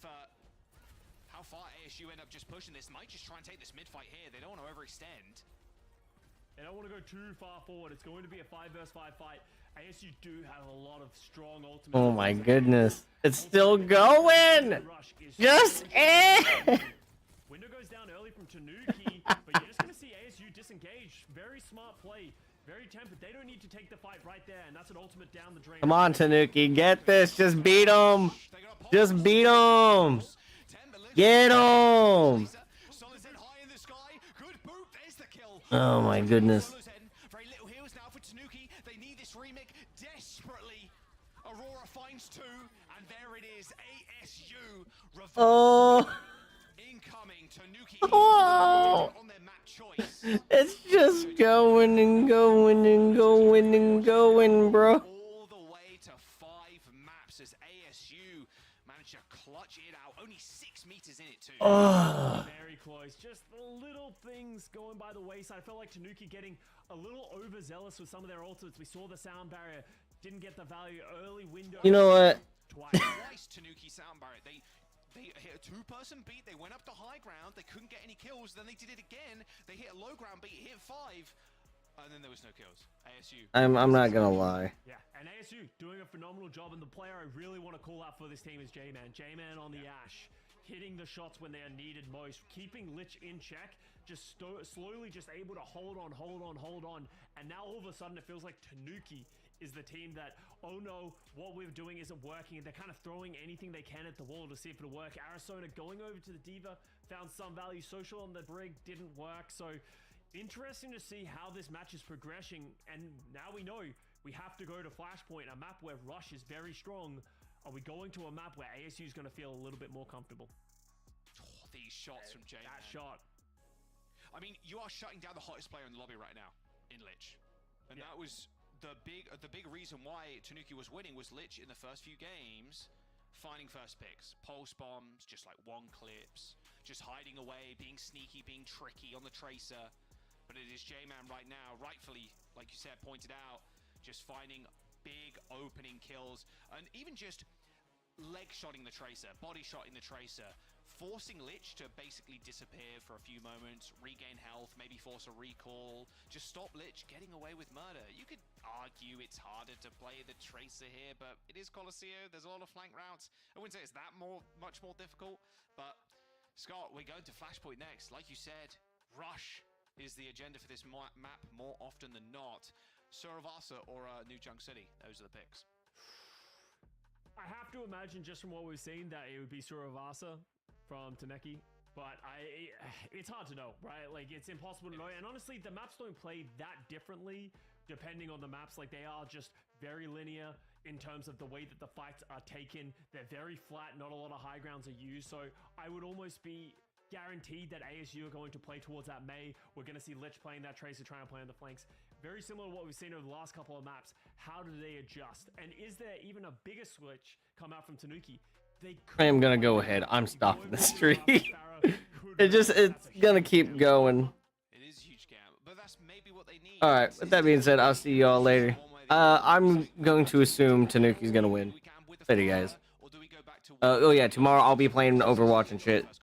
how far ASU end up just pushing this. Might just try and take this mid-fight here. They don't want to overextend. They don't want to go too far forward. It's going to be a 5 versus 5 fight. ASU do have a lot of strong ultimate. Oh my goodness. It's still going! Just Window goes down early from Tanuki, but you're just going to see ASU disengage. Very smart play. Very tempered. They don't need to take the fight right there, and that's an ultimate down the drain. Come on, Tanuki. Get this. Just beat him. Just beat him. Get him. Oh my goodness. Very little heals now for Tanuki. They need this remake desperately. Aurora finds two, and there it is. ASU reverse. Oh. Incoming. Tanuki Oh. on their map choice. It's just going and going and going and going, bro. All the way to 5 maps as ASU managed to clutch it out. Only 6 meters in it too. Oh. Very close. Just little things going by the wayside. I felt like Tanuki getting a little overzealous with some of their ultimates. We saw the sound barrier. Didn't get the value early window. You know what? Twice Tanuki sound barrier. They hit a 2-person beat. They went up to high ground. They couldn't get any kills. Then they did it again. They hit a low ground beat. Hit 5. And then there was no kills. ASU. I'm not gonna lie. Yeah, and ASU doing a phenomenal job. And the player I really want to call out for this team is J-Man. J-Man on the Ash. Hitting the shots when they are needed most. Keeping Lich in check. Just slowly just able to hold on. And now all of a sudden it feels like Tanuki is the team that, oh no, what we're doing isn't working. And they're kind of throwing anything they can at the wall to see if it'll work. Arizona going over to the Diva. Found some value. Social on the Brig didn't work. So interesting to see how this match is progressing. And now we know we have to go to Flashpoint, a map where Rush is very strong. Are we going to a map where ASU is going to feel a little bit more comfortable? Oh, these shots from J-Man. That shot. I mean, you are shutting down the hottest player in the lobby right now, in Lich. And that was the big reason why Tanuki was winning was Lich in the first few games, finding first picks, pulse bombs, just like one clips, just hiding away, being sneaky, being tricky on the tracer. But it is J-Man right now, rightfully, like you said, pointed out, just finding big opening kills, and even just leg shotting the tracer, body shotting the tracer, forcing Lich to basically disappear for a few moments, regain health, maybe force a recall, just stop Lich getting away with murder. You could argue it's harder to play the tracer here, but it is Colosseo, there's a lot of flank routes. I wouldn't say it's that much more difficult, but Scott, we're going to Flashpoint next. Like you said, Rush is the agenda for this map more often than not. Suravasa or New Junk City, those are the picks. I have to imagine just from what we've seen that it would be Suravasa from Taneki, but it's hard to know, right? Like, it's impossible to know. And honestly, the maps don't play that differently depending on the maps. Like, they are just very linear in terms of the way that the fights are taken. They're very flat, not a lot of high grounds are used. So I would almost be guaranteed that ASU are going to play towards that May. We're going to see Lich playing that Tracer, trying to play on the flanks. Very similar to what we've seen over the last couple of maps. How do they adjust? And is there even a bigger switch come out from Tanuki? I am gonna go ahead. I'm stopping the stream. It's gonna keep going. It is a huge gap, but that's maybe what they need. Alright, with that being said, I'll see y'all later. I'm going to assume Tanuki's gonna win. Later, guys. Oh yeah, tomorrow I'll be playing Overwatch and shit.